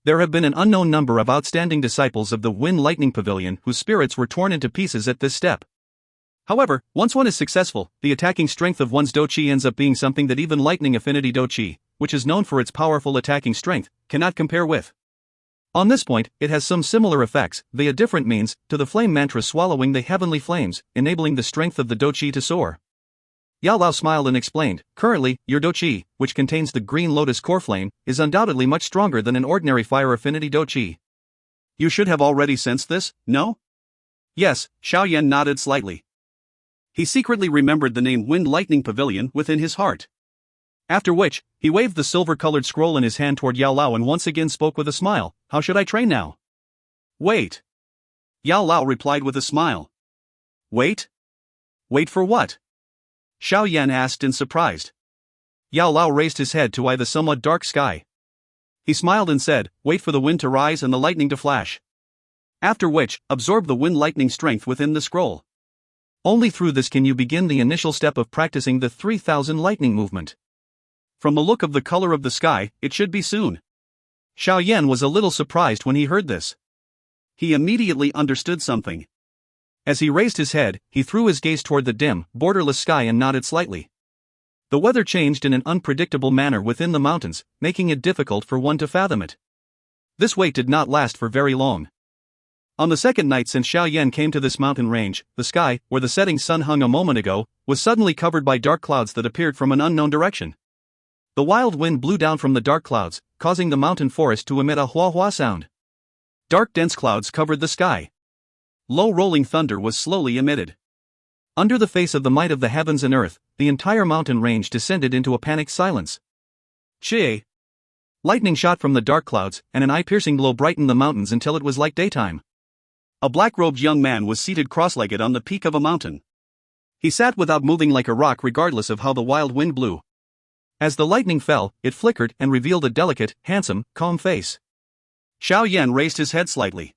Speaker 1: There have been an unknown number of outstanding disciples of the Wind Lightning Pavilion whose spirits were torn into pieces at this step. However, once one is successful, the attacking strength of one's Dou Qi ends up being something that even Lightning Affinity Dou Qi, which is known for its powerful attacking strength, cannot compare with. On this point, it has some similar effects, via different means, to the flame mantra swallowing the heavenly flames, enabling the strength of the Dou Qi to soar. Yao Lao smiled and explained, currently, your Dou Qi, which contains the green lotus core flame, is undoubtedly much stronger than an ordinary fire affinity Dou Qi. You should have already sensed this, no? Yes, Xiao Yan nodded slightly. He secretly remembered the name Wind Lightning Pavilion within his heart. After which, he waved the silver-colored scroll in his hand toward Yao Lao and once again spoke with a smile, how should I train now? Wait. Yao Lao replied with a smile. Wait? Wait for what? Xiao Yan asked in surprise. Yao Lao raised his head to eye the somewhat dark sky. He smiled and said, wait for the wind to rise and the lightning to flash. After which, absorb the wind lightning strength within the scroll. Only through this can you begin the initial step of practicing the 3000 lightning movement. From the look of the color of the sky, it should be soon. Xiao Yan was a little surprised when he heard this. He immediately understood something. As he raised his head, he threw his gaze toward the dim, borderless sky and nodded slightly. The weather changed in an unpredictable manner within the mountains, making it difficult for one to fathom it. This wait did not last for very long. On the second night since Xiao Yan came to this mountain range, the sky, where the setting sun hung a moment ago, was suddenly covered by dark clouds that appeared from an unknown direction. The wild wind blew down from the dark clouds, causing the mountain forest to emit a hua-hua sound. Dark dense clouds covered the sky. Low rolling thunder was slowly emitted. Under the face of the might of the heavens and earth, the entire mountain range descended into a panicked silence. Chie! Lightning shot from the dark clouds, and an eye-piercing glow brightened the mountains until it was like daytime. A black-robed young man was seated cross-legged on the peak of a mountain. He sat without moving like a rock regardless of how the wild wind blew. As the lightning fell, it flickered and revealed a delicate, handsome, calm face. Xiao Yan raised his head slightly.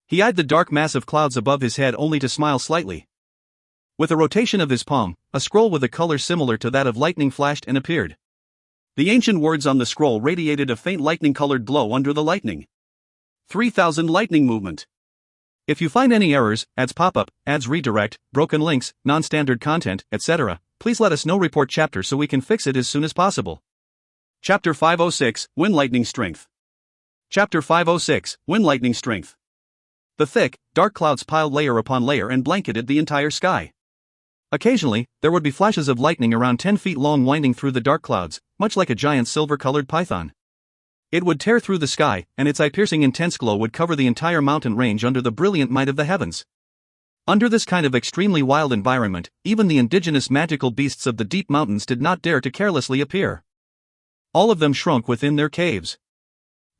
Speaker 1: He eyed the dark mass of clouds above his head only to smile slightly. With a rotation of his palm, a scroll with a color similar to that of lightning flashed and appeared. The ancient words on the scroll radiated a faint lightning-colored glow under the lightning. 3000 lightning movement. If you find any errors, ads pop-up, ads redirect, broken links, non-standard content, etc., please let us know. Report chapter so we can fix it as soon as possible. Chapter 506, Wind Lightning Strength. Chapter 506, Wind Lightning Strength. The thick, dark clouds piled layer upon layer and blanketed the entire sky. Occasionally, there would be flashes of lightning around 10 feet long winding through the dark clouds, much like a giant silver-colored python. It would tear through the sky, and its eye-piercing intense glow would cover the entire mountain range under the brilliant might of the heavens. Under this kind of extremely wild environment, even the indigenous magical beasts of the deep mountains did not dare to carelessly appear. All of them shrunk within their caves.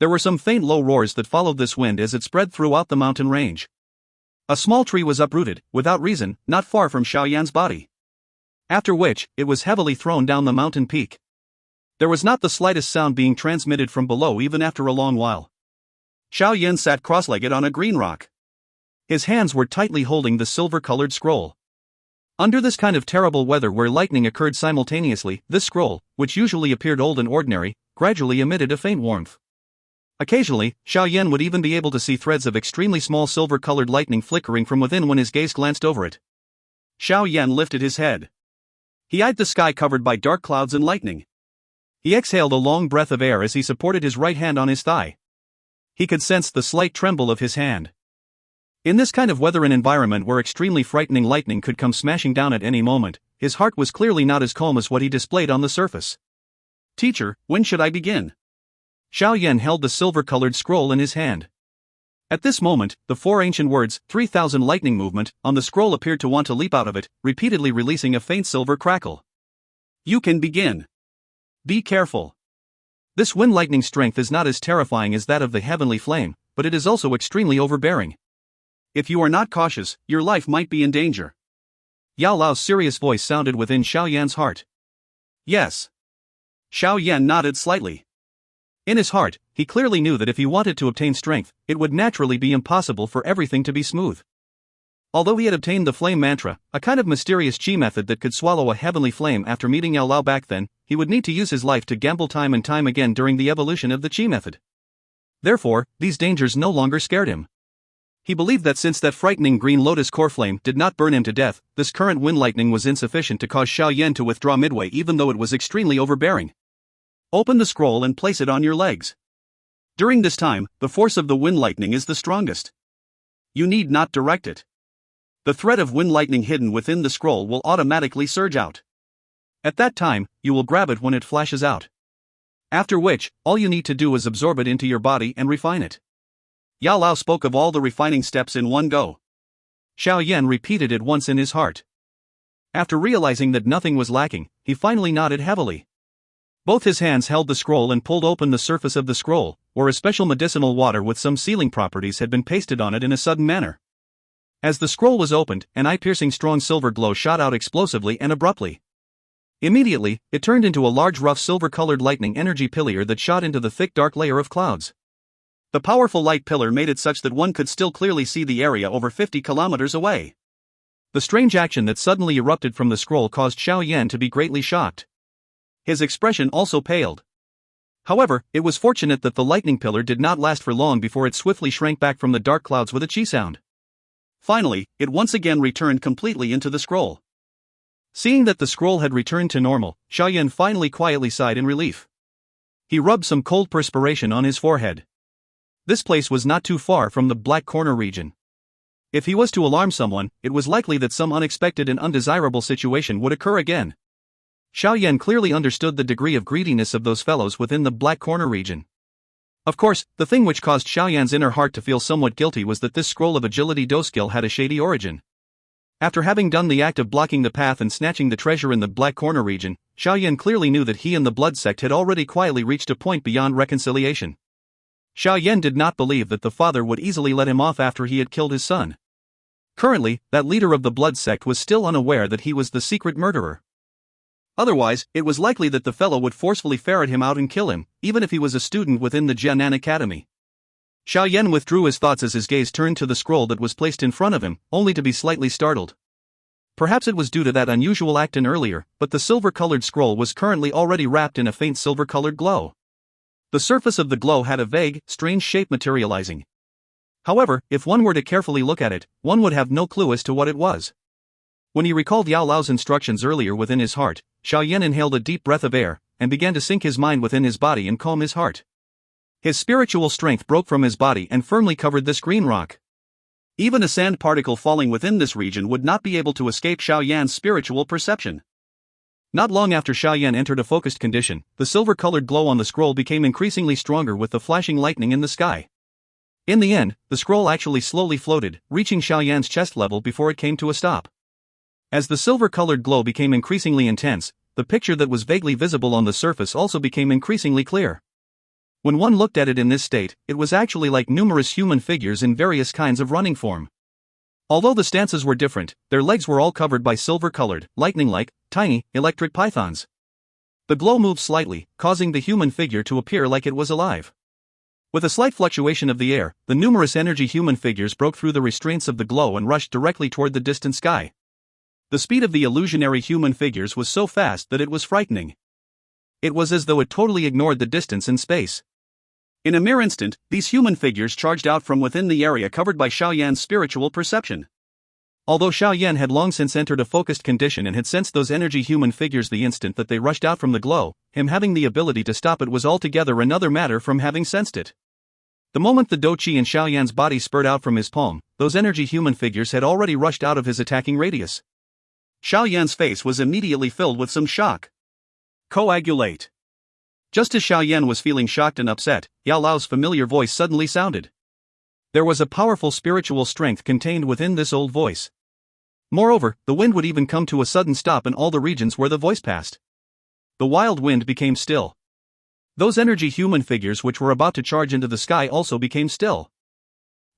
Speaker 1: There were some faint low roars that followed this wind as it spread throughout the mountain range. A small tree was uprooted, without reason, not far from Xiao Yan's body. After which, it was heavily thrown down the mountain peak. There was not the slightest sound being transmitted from below even after a long while. Xiao Yan sat cross-legged on a green rock. His hands were tightly holding the silver-colored scroll. Under this kind of terrible weather where lightning occurred simultaneously, this scroll, which usually appeared old and ordinary, gradually emitted a faint warmth. Occasionally, Xiao Yan would even be able to see threads of extremely small silver-colored lightning flickering from within when his gaze glanced over it. Xiao Yan lifted his head. He eyed the sky covered by dark clouds and lightning. He exhaled a long breath of air as he supported his right hand on his thigh. He could sense the slight tremble of his hand. In this kind of weather and environment where extremely frightening lightning could come smashing down at any moment, his heart was clearly not as calm as what he displayed on the surface. Teacher, when should I begin? Xiao Yan held the silver-colored scroll in his hand. At this moment, the four ancient words, 3000 lightning movement, on the scroll appeared to want to leap out of it, repeatedly releasing a faint silver crackle. You can begin. Be careful. This wind lightning strength is not as terrifying as that of the heavenly flame, but it is also extremely overbearing. If you are not cautious, your life might be in danger. Yao Lao's serious voice sounded within Xiao Yan's heart. Yes. Xiao Yan nodded slightly. In his heart, he clearly knew that if he wanted to obtain strength, it would naturally be impossible for everything to be smooth. Although he had obtained the flame mantra, a kind of mysterious qi method that could swallow a heavenly flame after meeting Yao Lao back then, he would need to use his life to gamble time and time again during the evolution of the qi method. Therefore, these dangers no longer scared him. He believed that since that frightening green lotus core flame did not burn him to death, this current wind lightning was insufficient to cause Xiao Yan to withdraw midway even though it was extremely overbearing. Open the scroll and place it on your legs. During this time, the force of the wind lightning is the strongest. You need not direct it. The thread of wind lightning hidden within the scroll will automatically surge out. At that time, you will grab it when it flashes out. After which, all you need to do is absorb it into your body and refine it. Yao Lao spoke of all the refining steps in one go. Xiao Yan repeated it once in his heart. After realizing that nothing was lacking, he finally nodded heavily. Both his hands held the scroll and pulled open the surface of the scroll, where a special medicinal water with some sealing properties had been pasted on it in a sudden manner. As the scroll was opened, an eye-piercing strong silver glow shot out explosively and abruptly. Immediately, it turned into a large rough silver-colored lightning energy pillar that shot into the thick dark layer of clouds. The powerful light pillar made it such that one could still clearly see the area over 50 kilometers away. The strange action that suddenly erupted from the scroll caused Xiao Yan to be greatly shocked. His expression also paled. However, it was fortunate that the lightning pillar did not last for long before it swiftly shrank back from the dark clouds with a chi sound. Finally, it once again returned completely into the scroll. Seeing that the scroll had returned to normal, Xiao Yan finally quietly sighed in relief. He rubbed some cold perspiration on his forehead. This place was not too far from the Black Corner region. If he was to alarm someone, it was likely that some unexpected and undesirable situation would occur again. Xiao Yan clearly understood the degree of greediness of those fellows within the Black Corner region. Of course, the thing which caused Xiao Yan's inner heart to feel somewhat guilty was that this scroll of agility Do skill had a shady origin. After having done the act of blocking the path and snatching the treasure in the Black Corner region, Xiao Yan clearly knew that he and the blood sect had already quietly reached a point beyond reconciliation. Xiao Yan did not believe that the father would easily let him off after he had killed his son. Currently, that leader of the blood sect was still unaware that he was the secret murderer. Otherwise, it was likely that the fellow would forcefully ferret him out and kill him, even if he was a student within the Jianan Academy. Xiao Yan withdrew his thoughts as his gaze turned to the scroll that was placed in front of him, only to be slightly startled. Perhaps it was due to that unusual act earlier, but the silver-colored scroll was currently already wrapped in a faint silver-colored glow. The surface of the glow had a vague, strange shape materializing. However, if one were to carefully look at it, one would have no clue as to what it was. When he recalled Yao Lao's instructions earlier within his heart, Xiao Yan inhaled a deep breath of air, and began to sink his mind within his body and calm his heart. His spiritual strength broke from his body and firmly covered this green rock. Even a sand particle falling within this region would not be able to escape Xiao Yan's spiritual perception. Not long after Xiao Yan entered a focused condition, the silver-colored glow on the scroll became increasingly stronger with the flashing lightning in the sky. In the end, the scroll actually slowly floated, reaching Xiao Yan's chest level before it came to a stop. As the silver-colored glow became increasingly intense, the picture that was vaguely visible on the surface also became increasingly clear. When one looked at it in this state, it was actually like numerous human figures in various kinds of running form. Although the stances were different, their legs were all covered by silver-colored, lightning-like, tiny, electric pythons. The glow moved slightly, causing the human figure to appear like it was alive. With a slight fluctuation of the air, the numerous energy human figures broke through the restraints of the glow and rushed directly toward the distant sky. The speed of the illusionary human figures was so fast that it was frightening. It was as though it totally ignored the distance and space. In a mere instant, these human figures charged out from within the area covered by Xiao Yan's spiritual perception. Although Xiao Yan had long since entered a focused condition and had sensed those energy human figures the instant that they rushed out from the glow, him having the ability to stop it was altogether another matter from having sensed it. The moment the Dou Qi in Xiao Yan's body spurred out from his palm, those energy human figures had already rushed out of his attacking radius. Xiao Yan's face was immediately filled with some shock. Coagulate. Just as Xiao Yan was feeling shocked and upset, Yao Lao's familiar voice suddenly sounded. There was a powerful spiritual strength contained within this old voice. Moreover, the wind would even come to a sudden stop in all the regions where the voice passed. The wild wind became still. Those energy human figures which were about to charge into the sky also became still.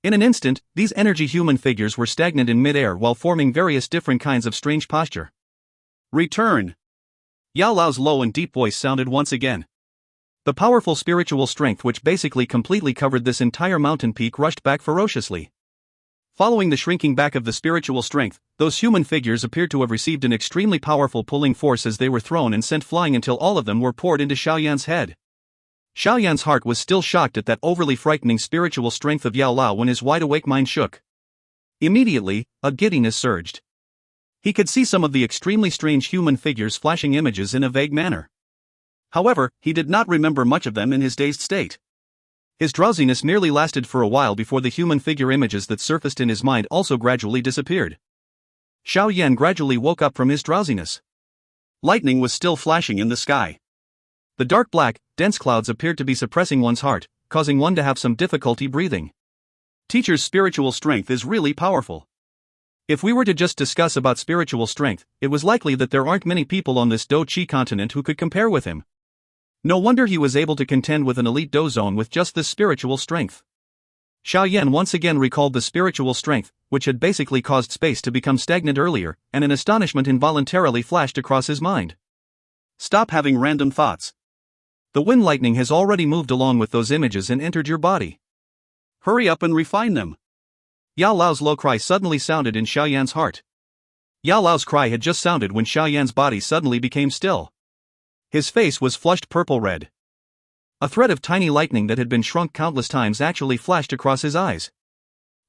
Speaker 1: In an instant, these energy human figures were stagnant in mid-air while forming various different kinds of strange posture. Return! Yao Lao's low and deep voice sounded once again. The powerful spiritual strength which basically completely covered this entire mountain peak rushed back ferociously. Following the shrinking back of the spiritual strength, those human figures appeared to have received an extremely powerful pulling force as they were thrown and sent flying until all of them were poured into Xiao Yan's head. Xiao Yan's heart was still shocked at that overly frightening spiritual strength of Yao Lao when his wide-awake mind shook. Immediately, a giddiness surged. He could see some of the extremely strange human figures flashing images in a vague manner. However, he did not remember much of them in his dazed state. His drowsiness merely lasted for a while before the human figure images that surfaced in his mind also gradually disappeared. Xiao Yan gradually woke up from his drowsiness. Lightning was still flashing in the sky. The dark black, dense clouds appeared to be suppressing one's heart, causing one to have some difficulty breathing. Teacher's spiritual strength is really powerful. If we were to just discuss about spiritual strength, it was likely that there aren't many people on this Dou Qi continent who could compare with him. No wonder he was able to contend with an elite Dou zone with just this spiritual strength. Xiao Yan once again recalled the spiritual strength, which had basically caused space to become stagnant earlier, and an astonishment involuntarily flashed across his mind. Stop having random thoughts. The wind lightning has already moved along with those images and entered your body. Hurry up and refine them. Yao Lao's low cry suddenly sounded in Xiao Yan's heart. Yao Lao's cry had just sounded when Xiao Yan's body suddenly became still. His face was flushed purple-red. A thread of tiny lightning that had been shrunk countless times actually flashed across his eyes.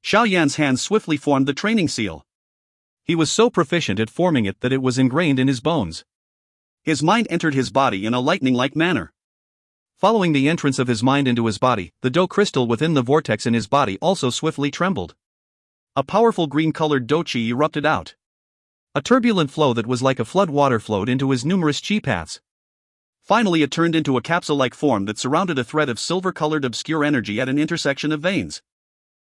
Speaker 1: Xiao Yan's hands swiftly formed the training seal. He was so proficient at forming it that it was ingrained in his bones. His mind entered his body in a lightning-like manner. Following the entrance of his mind into his body, the Dou crystal within the vortex in his body also swiftly trembled. A powerful green-colored Dou Qi erupted out. A turbulent flow that was like a flood water flowed into his numerous Qi paths. Finally it turned into a capsule-like form that surrounded a thread of silver-colored obscure energy at an intersection of veins.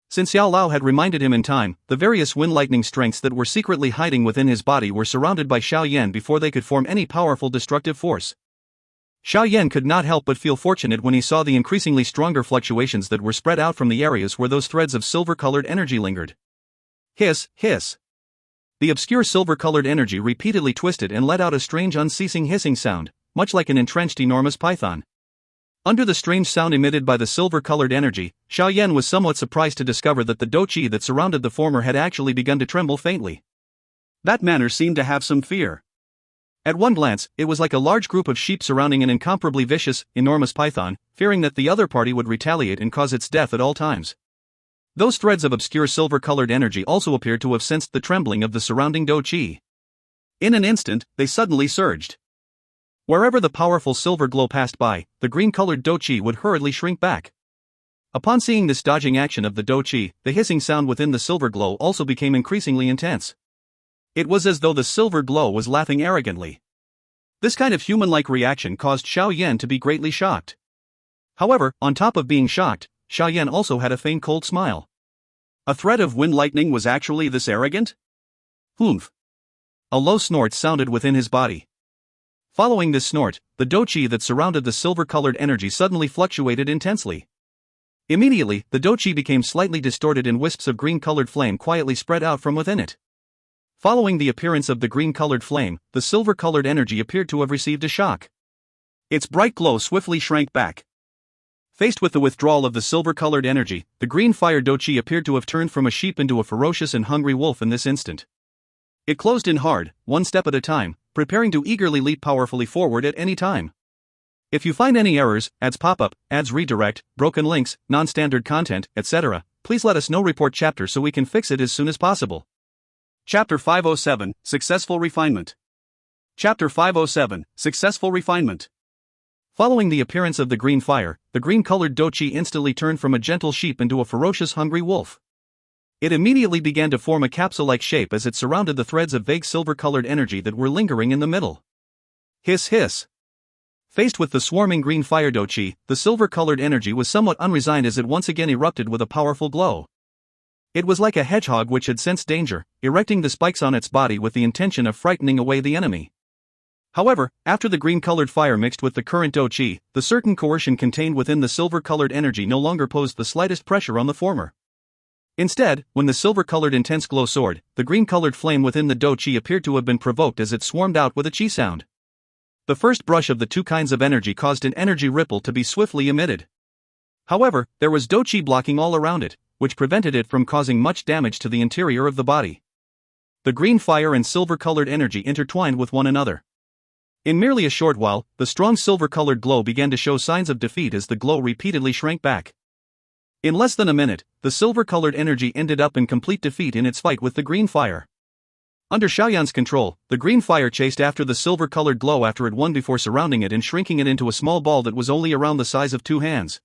Speaker 1: Since Yao Lao had reminded him in time, the various wind lightning strengths that were secretly hiding within his body were surrounded by Xiao Yan before they could form any powerful destructive force. Xiao Yan could not help but feel fortunate when he saw the increasingly stronger fluctuations that were spread out from the areas where those threads of silver-colored energy lingered. Hiss, hiss. The obscure silver-colored energy repeatedly twisted and let out a strange unceasing hissing sound, much like an entrenched enormous python. Under the strange sound emitted by the silver-colored energy, Xiao Yan was somewhat surprised to discover that the Dou Qi that surrounded the former had actually begun to tremble faintly. That manner seemed to have some fear. At one glance, it was like a large group of sheep surrounding an incomparably vicious, enormous python, fearing that the other party would retaliate and cause its death at all times. Those threads of obscure silver-colored energy also appeared to have sensed the trembling of the surrounding Dou Qi. In an instant, they suddenly surged. Wherever the powerful silver glow passed by, the green-colored Dou Qi would hurriedly shrink back. Upon seeing this dodging action of the Dou Qi, the hissing sound within the silver glow also became increasingly intense. It was as though the silver glow was laughing arrogantly. This kind of human-like reaction caused Xiao Yan to be greatly shocked. However, on top of being shocked, Xiao Yan also had a faint cold smile. A thread of wind lightning was actually this arrogant? Humph. A low snort sounded within his body. Following this snort, the Dou Qi that surrounded the silver-colored energy suddenly fluctuated intensely. Immediately, the Dou Qi became slightly distorted and wisps of green-colored flame quietly spread out from within it. Following the appearance of the green-colored flame, the silver-colored energy appeared to have received a shock. Its bright glow swiftly shrank back. Faced with the withdrawal of the silver-colored energy, the green fire Dou Qi appeared to have turned from a sheep into a ferocious and hungry wolf in this instant. It closed in hard, one step at a time, preparing to eagerly leap powerfully forward at any time. If you find any errors, ads pop up, ads redirect, broken links, non-standard content, etc., please let us know. Report chapter so we can fix it as soon as possible. Chapter 507, Successful Refinement. Chapter 507, Successful Refinement. Following the appearance of the green fire, the green-colored Dou Qi instantly turned from a gentle sheep into a ferocious hungry wolf. It immediately began to form a capsule-like shape as it surrounded the threads of vague silver-colored energy that were lingering in the middle. Hiss hiss. Faced with the swarming green fire Dou Qi, the silver-colored energy was somewhat unresigned as it once again erupted with a powerful glow. It was like a hedgehog which had sensed danger, erecting the spikes on its body with the intention of frightening away the enemy. However, after the green-colored fire mixed with the current Dou Qi, the certain coercion contained within the silver-colored energy no longer posed the slightest pressure on the former. Instead, when the silver-colored intense glow soared, the green-colored flame within the Dou Qi appeared to have been provoked as it swarmed out with a Qi sound. The first brush of the two kinds of energy caused an energy ripple to be swiftly emitted. However, there was Dou Qi blocking all around it, which prevented it from causing much damage to the interior of the body. The green fire and silver-colored energy intertwined with one another. In merely a short while, the strong silver-colored glow began to show signs of defeat as the glow repeatedly shrank back. In less than a minute, the silver-colored energy ended up in complete defeat in its fight with the green fire. Under Xiao Yan's control, the green fire chased after the silver-colored glow after it won before surrounding it and shrinking it into a small ball that was only around the size of 2 hands.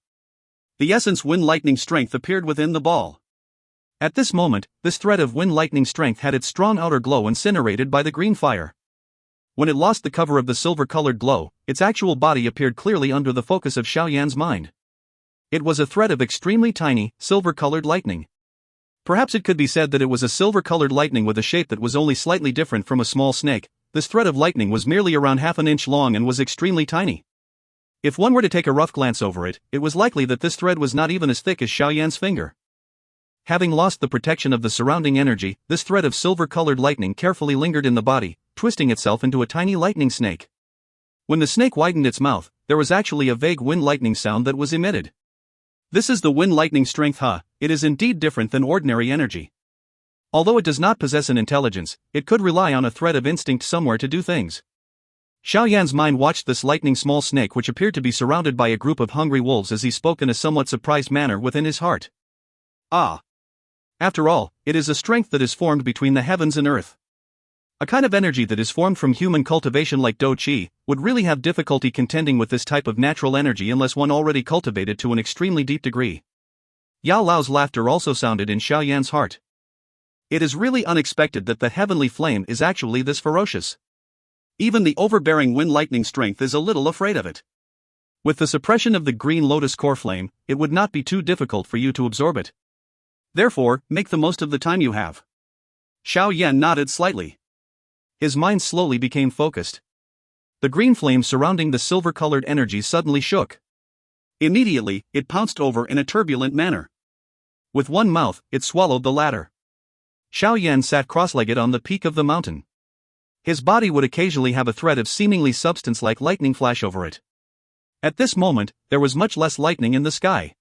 Speaker 1: The essence Wind Lightning Strength appeared within the ball. At this moment, this thread of Wind Lightning Strength had its strong outer glow incinerated by the green fire. When it lost the cover of the silver-colored glow, its actual body appeared clearly under the focus of Xiao Yan's mind. It was a thread of extremely tiny, silver-colored lightning. Perhaps it could be said that it was a silver-colored lightning with a shape that was only slightly different from a small snake. This thread of lightning was merely around half an inch long and was extremely tiny. If one were to take a rough glance over it, it was likely that this thread was not even as thick as Xiao Yan's finger. Having lost the protection of the surrounding energy, this thread of silver-colored lightning carefully lingered in the body, twisting itself into a tiny lightning snake. When the snake widened its mouth, there was actually a vague wind lightning sound that was emitted. This is the Wind Lightning Strength it is indeed different than ordinary energy. Although it does not possess an intelligence, it could rely on a thread of instinct somewhere to do things. Xiao Yan's mind watched this lightning small snake which appeared to be surrounded by a group of hungry wolves as he spoke in a somewhat surprised manner within his heart. Ah! After all, it is a strength that is formed between the heavens and earth. A kind of energy that is formed from human cultivation like Dou Qi would really have difficulty contending with this type of natural energy unless one already cultivated to an extremely deep degree. Yao Lao's laughter also sounded in Xiao Yan's heart. It is really unexpected that the heavenly flame is actually this ferocious. Even the overbearing Wind Lightning Strength is a little afraid of it. With the suppression of the green lotus core flame, it would not be too difficult for you to absorb it. Therefore, make the most of the time you have. Xiao Yan nodded slightly. His mind slowly became focused. The green flame surrounding the silver-colored energy suddenly shook. Immediately, it pounced over in a turbulent manner. With one mouth, it swallowed the latter. Xiao Yan sat cross-legged on the peak of the mountain. His body would occasionally have a thread of seemingly substance-like lightning flash over it. At this moment, there was much less lightning in the sky.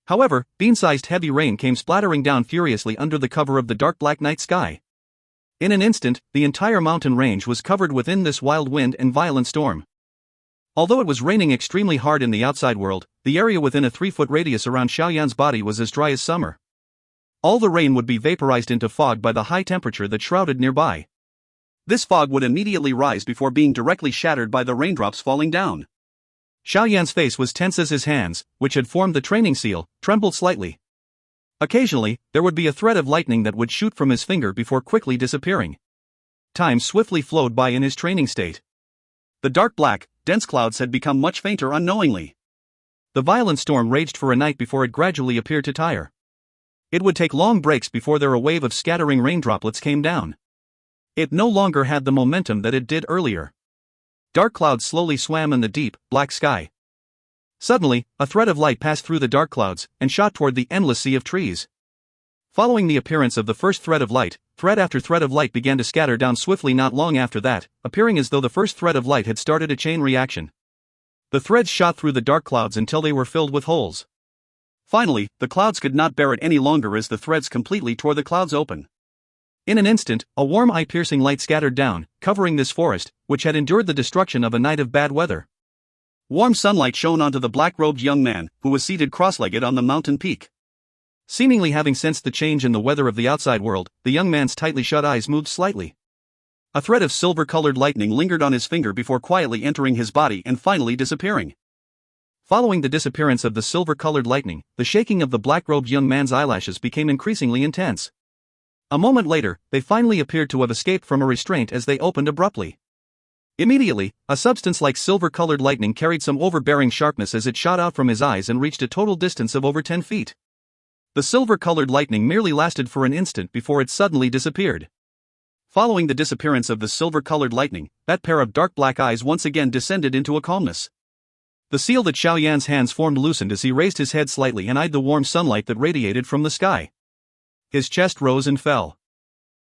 Speaker 1: However, bean-sized heavy rain came splattering down furiously under the cover of the dark black night sky. In an instant, the entire mountain range was covered within this wild wind and violent storm. Although it was raining extremely hard in the outside world, the area within a 3-foot radius around Xiao Yan's body was as dry as summer. All the rain would be vaporized into fog by the high temperature that shrouded nearby. This fog would immediately rise before being directly shattered by the raindrops falling down. Xiao Yan's face was tense as his hands, which had formed the training seal, trembled slightly. Occasionally, there would be a thread of lightning that would shoot from his finger before quickly disappearing. Time swiftly flowed by in his training state. The dark black, dense clouds had become much fainter unknowingly. The violent storm raged for a night before it gradually appeared to tire. It would take long breaks before there a wave of scattering rain droplets came down. It no longer had the momentum that it did earlier. Dark clouds slowly swam in the deep, black sky. Suddenly, a thread of light passed through the dark clouds and shot toward the endless sea of trees. Following the appearance of the first thread of light, thread after thread of light began to scatter down swiftly not long after that, appearing as though the first thread of light had started a chain reaction. The threads shot through the dark clouds until they were filled with holes. Finally, the clouds could not bear it any longer as the threads completely tore the clouds open. In an instant, a warm eye-piercing light scattered down, covering this forest, which had endured the destruction of a night of bad weather. Warm sunlight shone onto the black-robed young man, who was seated cross-legged on the mountain peak. Seemingly having sensed the change in the weather of the outside world, the young man's tightly shut eyes moved slightly. A thread of silver-colored lightning lingered on his finger before quietly entering his body and finally disappearing. Following the disappearance of the silver-colored lightning, the shaking of the black-robed young man's eyelashes became increasingly intense. A moment later, they finally appeared to have escaped from a restraint as they opened abruptly. Immediately, a substance like silver-colored lightning carried some overbearing sharpness as it shot out from his eyes and reached a total distance of over 10 feet. The silver-colored lightning merely lasted for an instant before it suddenly disappeared. Following the disappearance of the silver-colored lightning, that pair of dark black eyes once again descended into a calmness. The seal that Xiao Yan's hands formed loosened as he raised his head slightly and eyed the warm sunlight that radiated from the sky. His chest rose and fell.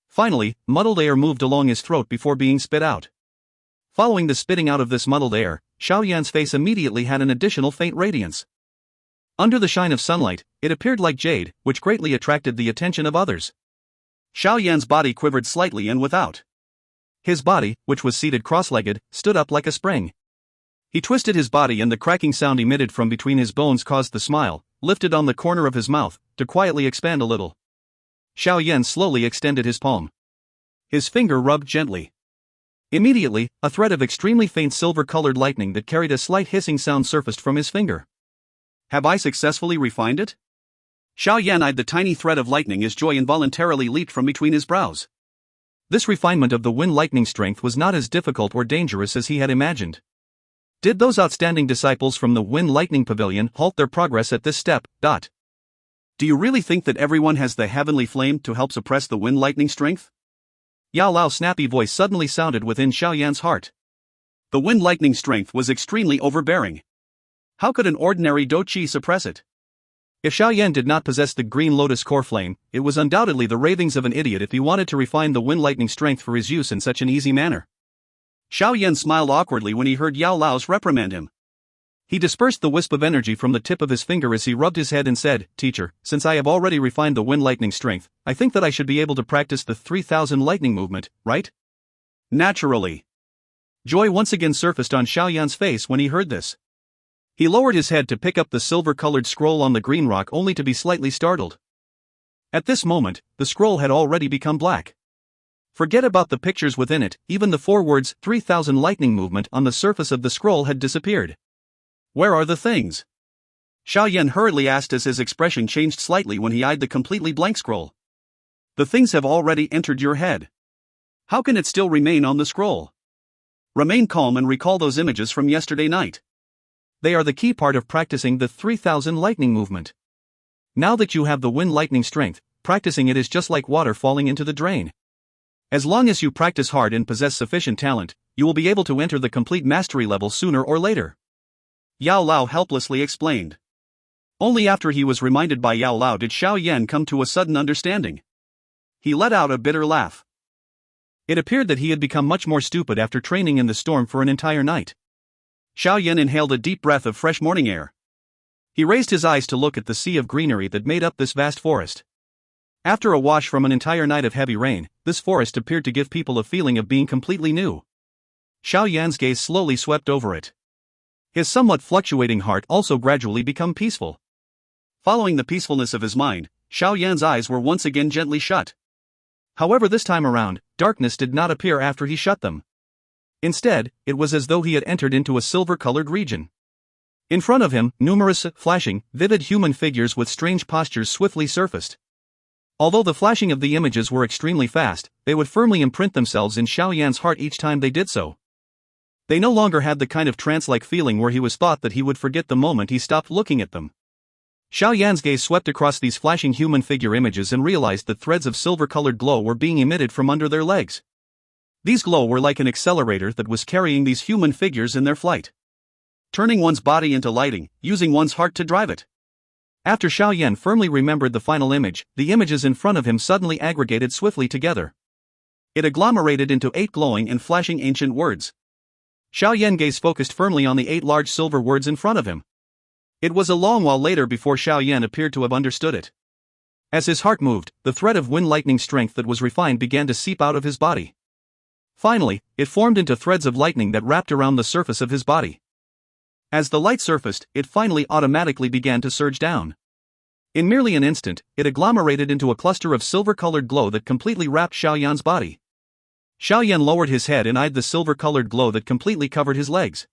Speaker 1: Finally, muddled air moved along his throat before being spit out. Following the spitting out of this muddled air, Xiao Yan's face immediately had an additional faint radiance. Under the shine of sunlight, it appeared like jade, which greatly attracted the attention of others. Xiao Yan's body quivered slightly and without. His body, which was seated cross-legged, stood up like a spring. He twisted his body and the cracking sound emitted from between his bones caused the smile, lifted on the corner of his mouth, to quietly expand a little. Xiao Yan slowly extended his palm. His finger rubbed gently. Immediately, a thread of extremely faint silver-colored lightning that carried a slight hissing sound surfaced from his finger. Have I successfully refined it? Xiao Yan eyed the tiny thread of lightning as joy involuntarily leaped from between his brows. This refinement of the wind lightning strength was not as difficult or dangerous as he had imagined. Did those outstanding disciples from the Wind Lightning Pavilion halt their progress at this step? Do you really think that everyone has the heavenly flame to help suppress the wind lightning strength? Yao Lao's snappy voice suddenly sounded within Xiao Yan's heart. The wind lightning strength was extremely overbearing. How could an ordinary Dou Qi suppress it? If Xiao Yan did not possess the green lotus core flame, it was undoubtedly the ravings of an idiot if he wanted to refine the wind lightning strength for his use in such an easy manner. Xiao Yan smiled awkwardly when he heard Yao Lao's reprimand him. He dispersed the wisp of energy from the tip of his finger as he rubbed his head and said, "Teacher, since I have already refined the wind lightning strength, I think that I should be able to practice the 3000 lightning movement, right?" Naturally. Joy once again surfaced on Xiao Yan's face when he heard this. He lowered his head to pick up the silver-colored scroll on the green rock only to be slightly startled. At this moment, the scroll had already become black. Forget about the pictures within it, even the 4 words 3000 lightning movement on the surface of the scroll had disappeared. Where are the things? Xiao Yan hurriedly asked as his expression changed slightly when he eyed the completely blank scroll. The things have already entered your head. How can it still remain on the scroll? Remain calm and recall those images from yesterday night. They are the key part of practicing the 3000 lightning movement. Now that you have the wind lightning strength, practicing it is just like water falling into the drain. As long as you practice hard and possess sufficient talent, you will be able to enter the complete mastery level sooner or later. Yao Lao helplessly explained. Only after he was reminded by Yao Lao did Xiao Yan come to a sudden understanding. He let out a bitter laugh. It appeared that he had become much more stupid after training in the storm for an entire night. Xiao Yan inhaled a deep breath of fresh morning air. He raised his eyes to look at the sea of greenery that made up this vast forest. After a wash from an entire night of heavy rain, this forest appeared to give people a feeling of being completely new. Xiao Yan's gaze slowly swept over it. His somewhat fluctuating heart also gradually became peaceful. Following the peacefulness of his mind, Xiao Yan's eyes were once again gently shut. However, this time around, darkness did not appear after he shut them. Instead, it was as though he had entered into a silver-colored region. In front of him, numerous, flashing, vivid human figures with strange postures swiftly surfaced. Although the flashing of the images were extremely fast, they would firmly imprint themselves in Xiao Yan's heart each time they did so. They no longer had the kind of trance-like feeling where he was thought that he would forget the moment he stopped looking at them. Xiao Yan's gaze swept across these flashing human figure images and realized that threads of silver-colored glow were being emitted from under their legs. These glow were like an accelerator that was carrying these human figures in their flight. Turning one's body into lighting, using one's heart to drive it. After Xiao Yan firmly remembered the final image, the images in front of him suddenly aggregated swiftly together. It agglomerated into 8 glowing and flashing ancient words. Xiao Yan's gaze focused firmly on the 8 large silver words in front of him. It was a long while later before Xiao Yan appeared to have understood it. As his heart moved, the thread of wind lightning strength that was refined began to seep out of his body. Finally, it formed into threads of lightning that wrapped around the surface of his body. As the light surfaced, it finally automatically began to surge down. In merely an instant, it agglomerated into a cluster of silver-colored glow that completely wrapped Xiao Yan's body. Xiao Yan lowered his head and eyed the silver-colored glow that completely covered his legs.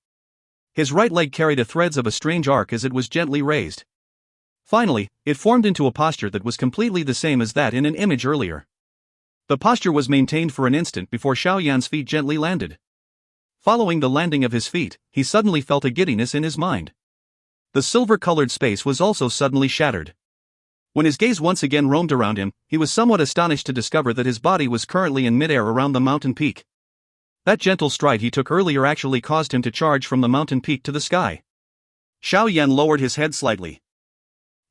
Speaker 1: His right leg carried a threads of a strange arc as it was gently raised. Finally, it formed into a posture that was completely the same as that in an image earlier. The posture was maintained for an instant before Xiao Yan's feet gently landed. Following the landing of his feet, he suddenly felt a giddiness in his mind. The silver-colored space was also suddenly shattered. When his gaze once again roamed around him, he was somewhat astonished to discover that his body was currently in midair around the mountain peak. That gentle stride he took earlier actually caused him to charge from the mountain peak to the sky. Xiao Yan lowered his head slightly.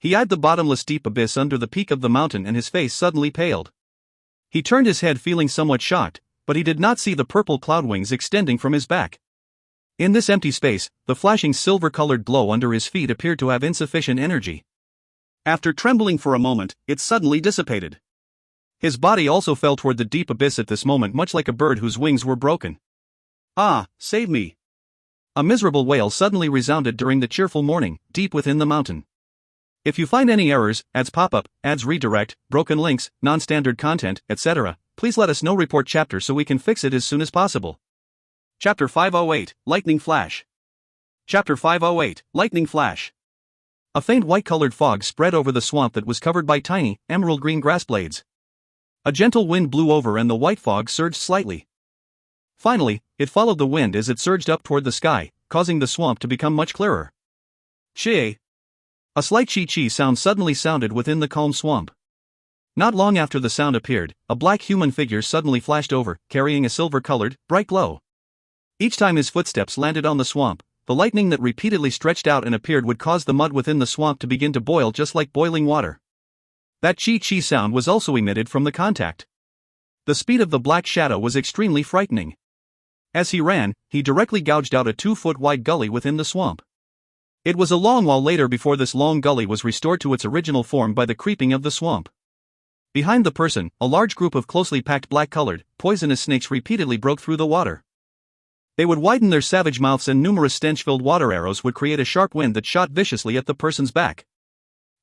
Speaker 1: He eyed the bottomless deep abyss under the peak of the mountain and his face suddenly paled. He turned his head feeling somewhat shocked, but he did not see the purple cloud wings extending from his back. In this empty space, the flashing silver-colored glow under his feet appeared to have insufficient energy. After trembling for a moment, it suddenly dissipated. His body also fell toward the deep abyss at this moment, much like a bird whose wings were broken. "Ah, save me!" A miserable wail suddenly resounded during the cheerful morning, deep within the mountain. If you find any errors, ads pop up, ads redirect, broken links, non-standard content, etc., please let us know. Report chapter so we can fix it as soon as possible. Chapter 508, Lightning Flash. Chapter 508, Lightning Flash. A faint white-colored fog spread over the swamp that was covered by tiny, emerald-green grass blades. A gentle wind blew over and the white fog surged slightly. Finally, it followed the wind as it surged up toward the sky, causing the swamp to become much clearer. Chi. A slight chi-chi sound suddenly sounded within the calm swamp. Not long after the sound appeared, a black human figure suddenly flashed over, carrying a silver-colored, bright glow. Each time his footsteps landed on the swamp, the lightning that repeatedly stretched out and appeared would cause the mud within the swamp to begin to boil just like boiling water. That chi-chi sound was also emitted from the contact. The speed of the black shadow was extremely frightening. As he ran, he directly gouged out a 2-foot-wide gully within the swamp. It was a long while later before this long gully was restored to its original form by the creeping of the swamp. Behind the person, a large group of closely packed black-colored, poisonous snakes repeatedly broke through the water. They would widen their savage mouths and numerous stench-filled water arrows would create a sharp wind that shot viciously at the person's back.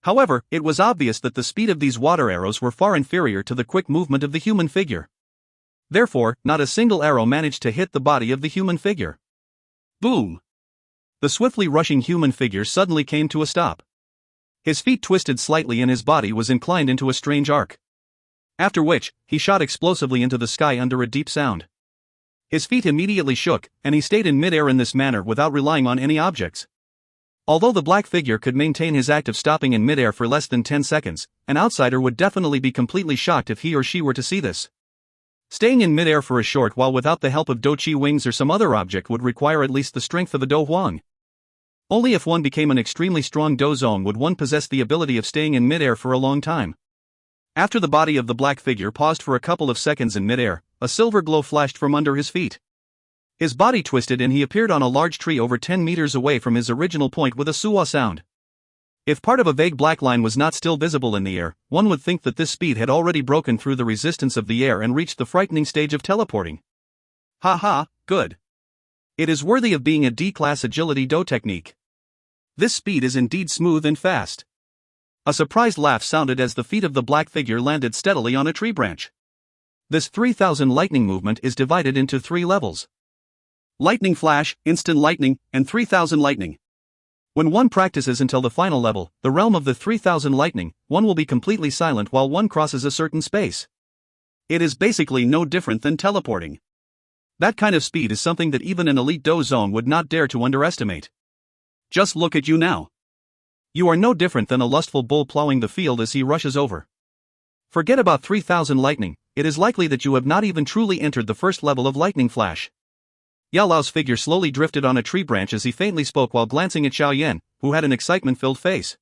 Speaker 1: However, it was obvious that the speed of these water arrows were far inferior to the quick movement of the human figure. Therefore, not a single arrow managed to hit the body of the human figure. Boom! The swiftly rushing human figure suddenly came to a stop. His feet twisted slightly and his body was inclined into a strange arc. After which, he shot explosively into the sky under a deep sound. His feet immediately shook, and he stayed in midair in this manner without relying on any objects. Although the black figure could maintain his act of stopping in midair for less than 10 seconds, an outsider would definitely be completely shocked if he or she were to see this. Staying in midair for a short while without the help of Dou Qi wings or some other object would require at least the strength of a Dou Huang. Only if one became an extremely strong Dou Zong would one possess the ability of staying in midair for a long time. After the body of the black figure paused for a couple of seconds in midair, a silver glow flashed from under his feet. His body twisted and he appeared on a large tree over 10 meters away from his original point with a suwa sound. If part of a vague black line was not still visible in the air, one would think that this speed had already broken through the resistance of the air and reached the frightening stage of teleporting. Haha, good. It is worthy of being a D-class agility Dou technique. This speed is indeed smooth and fast. A surprised laugh sounded as the feet of the black figure landed steadily on a tree branch. This 3000 lightning movement is divided into 3 levels. Lightning Flash, Instant Lightning, and 3000 Lightning. When one practices until the final level, the realm of the 3000 Lightning, one will be completely silent while one crosses a certain space. It is basically no different than teleporting. That kind of speed is something that even an elite Dou Zong would not dare to underestimate. Just look at you now. You are no different than a lustful bull plowing the field as he rushes over. Forget about 3000 Lightning, it is likely that you have not even truly entered the first level of Lightning Flash. Yao Lao's figure slowly drifted on a tree branch as he faintly spoke while glancing at Xiao Yan, who had an excitement-filled face.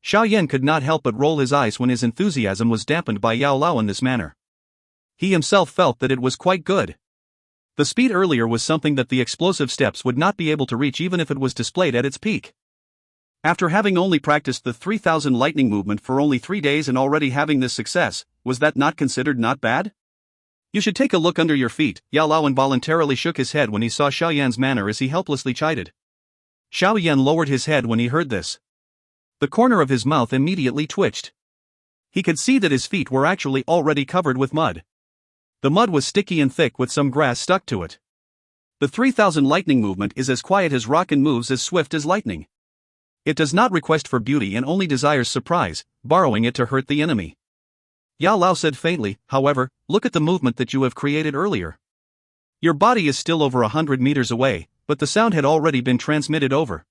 Speaker 1: Xiao Yan could not help but roll his eyes when his enthusiasm was dampened by Yao Lao in this manner. He himself felt that it was quite good. The speed earlier was something that the explosive steps would not be able to reach even if it was displayed at its peak. After having only practiced the 3000 lightning movement for only 3 days and already having this success, was that not considered not bad? You should take a look under your feet. Yao Lao involuntarily shook his head when he saw Xiao Yan's manner as he helplessly chided. Xiao Yan lowered his head when he heard this. The corner of his mouth immediately twitched. He could see that his feet were actually already covered with mud. The mud was sticky and thick with some grass stuck to it. The 3000 lightning movement is as quiet as rock and moves as swift as lightning. It does not request for beauty and only desires surprise, borrowing it to hurt the enemy. Yao Lao said faintly, however, look at the movement that you have created earlier. Your body is still over 100 meters away, but the sound had already been transmitted over.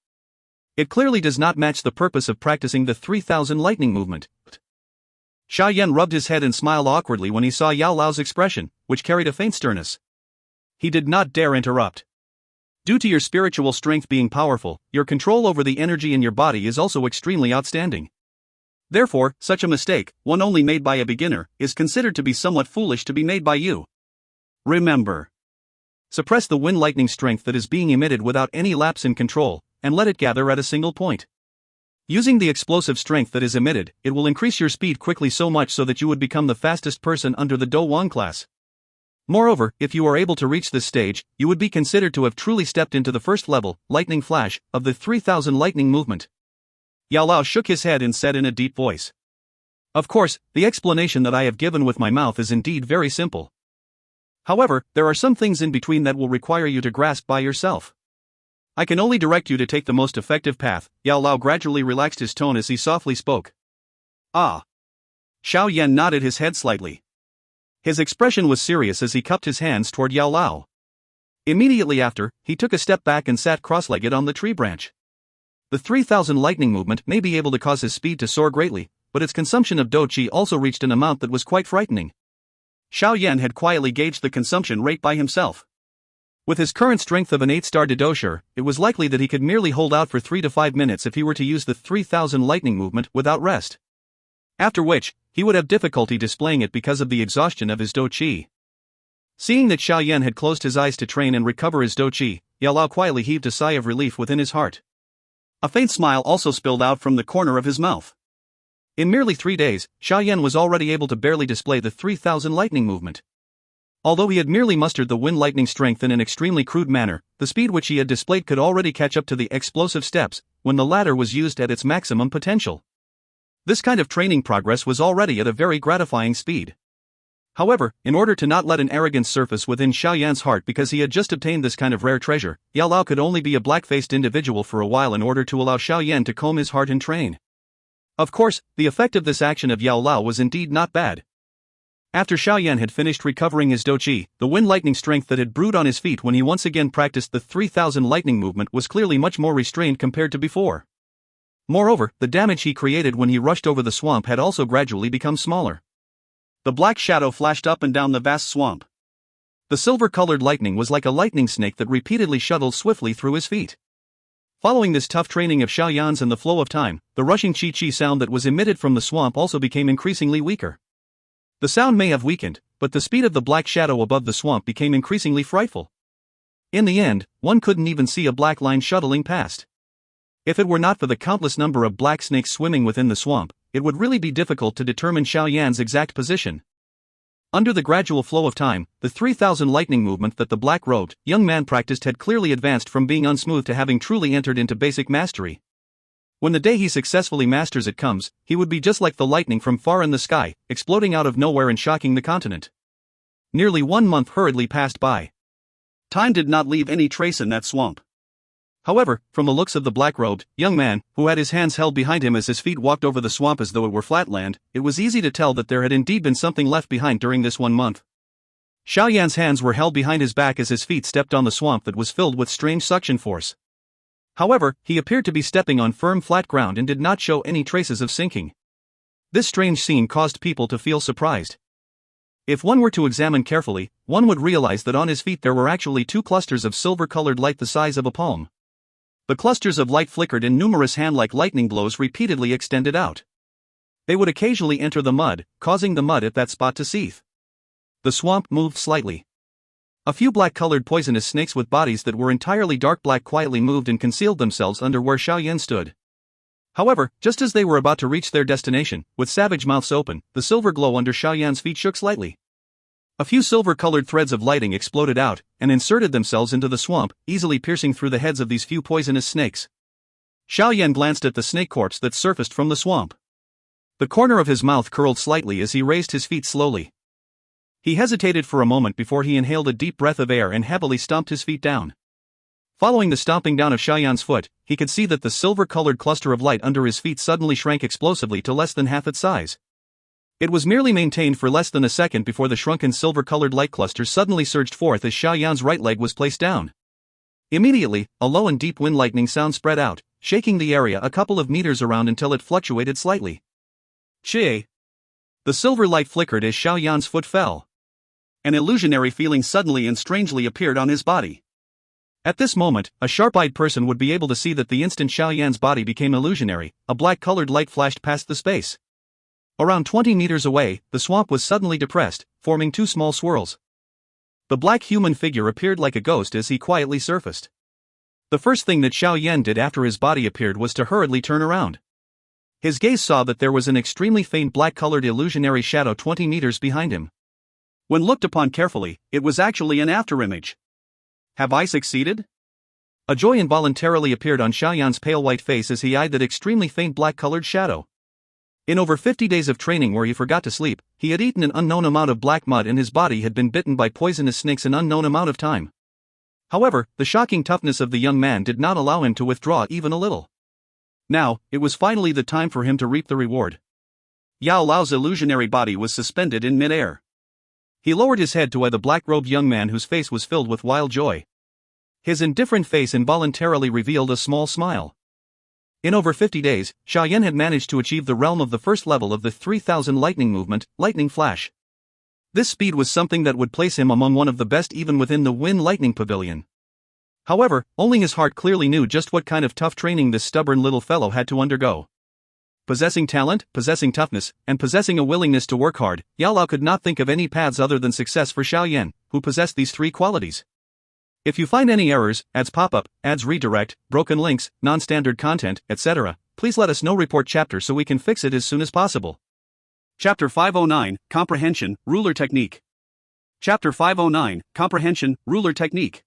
Speaker 1: It clearly does not match the purpose of practicing the 3000 lightning movement. Xiao Yan rubbed his head and smiled awkwardly when he saw Yao Lao's expression, which carried a faint sternness. He did not dare interrupt. Due to your spiritual strength being powerful, your control over the energy in your body is also extremely outstanding. Therefore, such a mistake, one only made by a beginner, is considered to be somewhat foolish to be made by you. Remember. Suppress the wind lightning strength that is being emitted without any lapse in control, and let it gather at a single point. Using the explosive strength that is emitted, it will increase your speed quickly so much so that you would become the fastest person under the Dou Wang class. Moreover, if you are able to reach this stage, you would be considered to have truly stepped into the first level, lightning flash, of the 3000 lightning movement. Yao Lao shook his head and said in a deep voice. Of course, the explanation that I have given with my mouth is indeed very simple. However, there are some things in between that will require you to grasp by yourself. I can only direct you to take the most effective path. Yao Lao gradually relaxed his tone as he softly spoke. Ah. Xiao Yan nodded his head slightly. His expression was serious as he cupped his hands toward Yao Lao. Immediately after, he took a step back and sat cross-legged on the tree branch. The 3000 lightning movement may be able to cause his speed to soar greatly, but its consumption of Dou Qi also reached an amount that was quite frightening. Xiao Yan had quietly gauged the consumption rate by himself. With his current strength of an 8-star Didoucher, it was likely that he could merely hold out for 3 to 5 minutes if he were to use the 3000 lightning movement without rest. After which, he would have difficulty displaying it because of the exhaustion of his Dou Qi. Seeing that Xiao Yan had closed his eyes to train and recover his Dou Qi, Yao Lao quietly heaved a sigh of relief within his heart. A faint smile also spilled out from the corner of his mouth. In merely 3 days, Xiao Yan was already able to barely display the 3000 lightning movement. Although he had merely mustered the wind lightning strength in an extremely crude manner, the speed which he had displayed could already catch up to the explosive steps, when the latter was used at its maximum potential. This kind of training progress was already at a very gratifying speed. However, in order to not let an arrogance surface within Xiao Yan's heart because he had just obtained this kind of rare treasure, Yao Lao could only be a black-faced individual for a while in order to allow Xiao Yan to comb his heart and train. Of course, the effect of this action of Yao Lao was indeed not bad. After Xiao Yan had finished recovering his Dou Qi, the wind lightning strength that had brewed on his feet when he once again practiced the 3000 lightning movement was clearly much more restrained compared to before. Moreover, the damage he created when he rushed over the swamp had also gradually become smaller. The black shadow flashed up and down the vast swamp. The silver-colored lightning was like a lightning snake that repeatedly shuttled swiftly through his feet. Following this tough training of Xiao Yan's and the flow of time, the rushing chi-chi sound that was emitted from the swamp also became increasingly weaker. The sound may have weakened, but the speed of the black shadow above the swamp became increasingly frightful. In the end, one couldn't even see a black line shuttling past. If it were not for the countless number of black snakes swimming within the swamp, it would really be difficult to determine Xiao Yan's exact position. Under the gradual flow of time, the 3000 lightning movement that the black-robed young man practiced had clearly advanced from being unsmooth to having truly entered into basic mastery. When the day he successfully masters it comes, he would be just like the lightning from far in the sky, exploding out of nowhere and shocking the continent. Nearly 1 month hurriedly passed by. Time did not leave any trace in that swamp. However, from the looks of the black-robed young man, who had his hands held behind him as his feet walked over the swamp as though it were flat land, it was easy to tell that there had indeed been something left behind during this 1 month. Xiao Yan's hands were held behind his back as his feet stepped on the swamp that was filled with strange suction force. However, he appeared to be stepping on firm flat ground and did not show any traces of sinking. This strange scene caused people to feel surprised. If one were to examine carefully, one would realize that on his feet there were actually 2 clusters of silver-colored light the size of a palm. The clusters of light flickered and numerous hand-like lightning blows repeatedly extended out. They would occasionally enter the mud, causing the mud at that spot to seethe. The swamp moved slightly. A few black-colored poisonous snakes with bodies that were entirely dark black quietly moved and concealed themselves under where Xiao Yan stood. However, just as they were about to reach their destination, with savage mouths open, the silver glow under Xiao Yan's feet shook slightly. A few silver-colored threads of lighting exploded out, and inserted themselves into the swamp, easily piercing through the heads of these few poisonous snakes. Xiao Yan glanced at the snake corpse that surfaced from the swamp. The corner of his mouth curled slightly as he raised his feet slowly. He hesitated for a moment before he inhaled a deep breath of air and heavily stomped his feet down. Following the stomping down of Xiao Yan's foot, he could see that the silver-colored cluster of light under his feet suddenly shrank explosively to less than half its size. It was merely maintained for less than a second before the shrunken silver-colored light cluster suddenly surged forth as Xiao Yan's right leg was placed down. Immediately, a low and deep wind lightning sound spread out, shaking the area a couple of meters around until it fluctuated slightly. Che! The silver light flickered as Xiao Yan's foot fell. An illusionary feeling suddenly and strangely appeared on his body. At this moment, a sharp-eyed person would be able to see that the instant Xiao Yan's body became illusionary, a black-colored light flashed past the space. Around 20 meters away, the swamp was suddenly depressed, forming two small swirls. The black human figure appeared like a ghost as he quietly surfaced. The first thing that Xiao Yan did after his body appeared was to hurriedly turn around. His gaze saw that there was an extremely faint black-colored illusionary shadow 20 meters behind him. When looked upon carefully, it was actually an afterimage. Have I succeeded? A joy involuntarily appeared on Xiao Yan's pale white face as he eyed that extremely faint black-colored shadow. In over 50 days of training where he forgot to sleep, he had eaten an unknown amount of black mud and his body had been bitten by poisonous snakes an unknown amount of time. However, the shocking toughness of the young man did not allow him to withdraw even a little. Now, it was finally the time for him to reap the reward. Yao Lao's illusionary body was suspended in mid-air. He lowered his head to eye the black-robed young man whose face was filled with wild joy. His indifferent face involuntarily revealed a small smile. In over 50 days, Xiao Yan had managed to achieve the realm of the first level of the 3000 lightning movement, lightning flash. This speed was something that would place him among one of the best even within the Wind Lightning Pavilion. However, only his heart clearly knew just what kind of tough training this stubborn little fellow had to undergo. Possessing talent, possessing toughness, and possessing a willingness to work hard, Yao Lao could not think of any paths other than success for Xiao Yan, who possessed these three qualities. If you find any errors, ads pop up, ads redirect, broken links, non-standard content, etc., please let us know. Report chapter so we can fix it as soon as possible. Chapter 509, Comprehension, Ruler Technique. Chapter 509, Comprehension, Ruler Technique.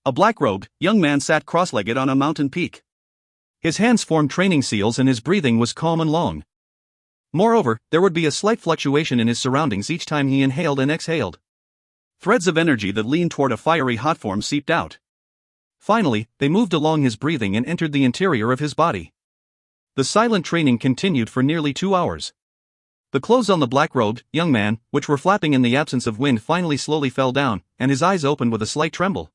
Speaker 1: A black-robed, young man sat cross-legged on a mountain peak. His hands formed training seals and his breathing was calm and long. Moreover, there would be a slight fluctuation in his surroundings each time he inhaled and exhaled. Threads of energy that leaned toward a fiery hot form seeped out. Finally, they moved along his breathing and entered the interior of his body. The silent training continued for nearly 2 hours. The clothes on the black-robed, young man, which were flapping in the absence of wind, finally slowly fell down, and his eyes opened with a slight tremble.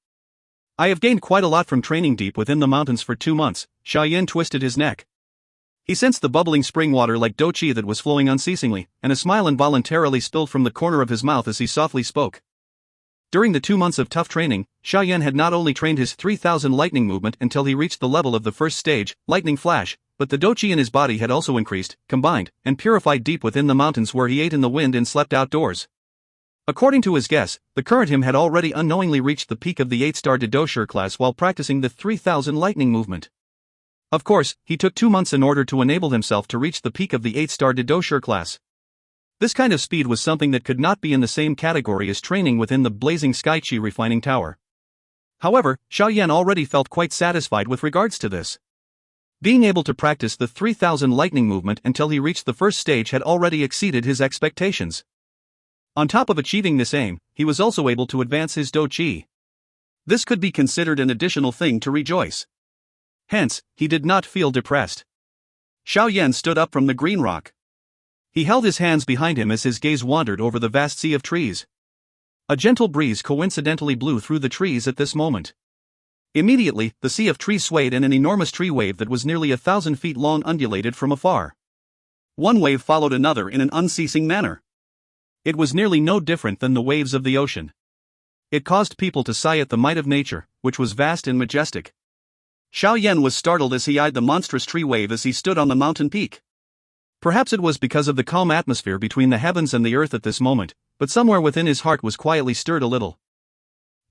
Speaker 1: I have gained quite a lot from training deep within the mountains for 2 months, Xiao Yan twisted his neck. He sensed the bubbling spring water like Dou Qi that was flowing unceasingly, and a smile involuntarily spilled from the corner of his mouth as he softly spoke. During the 2 months of tough training, Xiao Yan had not only trained his 3000 lightning movement until he reached the level of the first stage, lightning flash, but the Dou Qi in his body had also increased, combined, and purified deep within the mountains where he ate in the wind and slept outdoors. According to his guess, the current him had already unknowingly reached the peak of the 8-star Dou Qi class while practicing the 3000 lightning movement. Of course, he took 2 months in order to enable himself to reach the peak of the 8-star Dou Qi class. This kind of speed was something that could not be in the same category as training within the blazing Sky Qi refining tower. However, Xiao Yan already felt quite satisfied with regards to this. Being able to practice the 3000 lightning movement until he reached the first stage had already exceeded his expectations. On top of achieving this aim, he was also able to advance his Dou Qi. This could be considered an additional thing to rejoice. Hence, he did not feel depressed. Xiao Yan stood up from the green rock. He held his hands behind him as his gaze wandered over the vast sea of trees. A gentle breeze coincidentally blew through the trees at this moment. Immediately, the sea of trees swayed and an enormous tree wave that was nearly 1,000 feet long undulated from afar. One wave followed another in an unceasing manner. It was nearly no different than the waves of the ocean. It caused people to sigh at the might of nature, which was vast and majestic. Xiao Yan was startled as he eyed the monstrous tree wave as he stood on the mountain peak. Perhaps it was because of the calm atmosphere between the heavens and the earth at this moment, but somewhere within his heart was quietly stirred a little.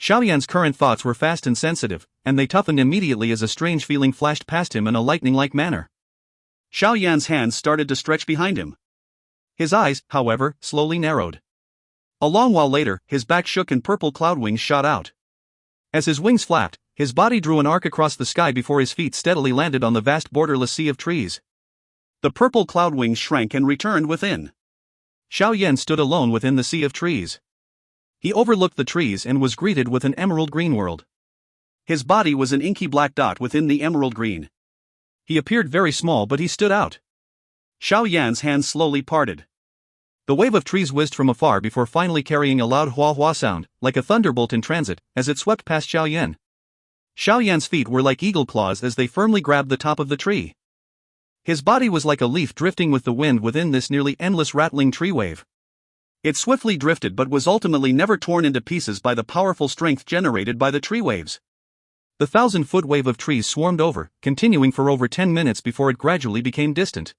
Speaker 1: Xiao Yan's current thoughts were fast and sensitive, and they toughened immediately as a strange feeling flashed past him in a lightning-like manner. Xiao Yan's hands started to stretch behind him. His eyes, however, slowly narrowed. A long while later, his back shook and purple cloud wings shot out. As his wings flapped, his body drew an arc across the sky before his feet steadily landed on the vast borderless sea of trees. The purple cloud wings shrank and returned within. Xiao Yan stood alone within the sea of trees. He overlooked the trees and was greeted with an emerald green world. His body was an inky black dot within the emerald green. He appeared very small, but he stood out. Xiao Yan's hands slowly parted. The wave of trees whizzed from afar before finally carrying a loud hua hua sound, like a thunderbolt in transit, as it swept past Xiao Yan. Xiao Yan's feet were like eagle claws as they firmly grabbed the top of the tree. His body was like a leaf drifting with the wind within this nearly endless rattling tree wave. It swiftly drifted but was ultimately never torn into pieces by the powerful strength generated by the tree waves. The 1,000-foot wave of trees swarmed over, continuing for over 10 minutes before it gradually became distant.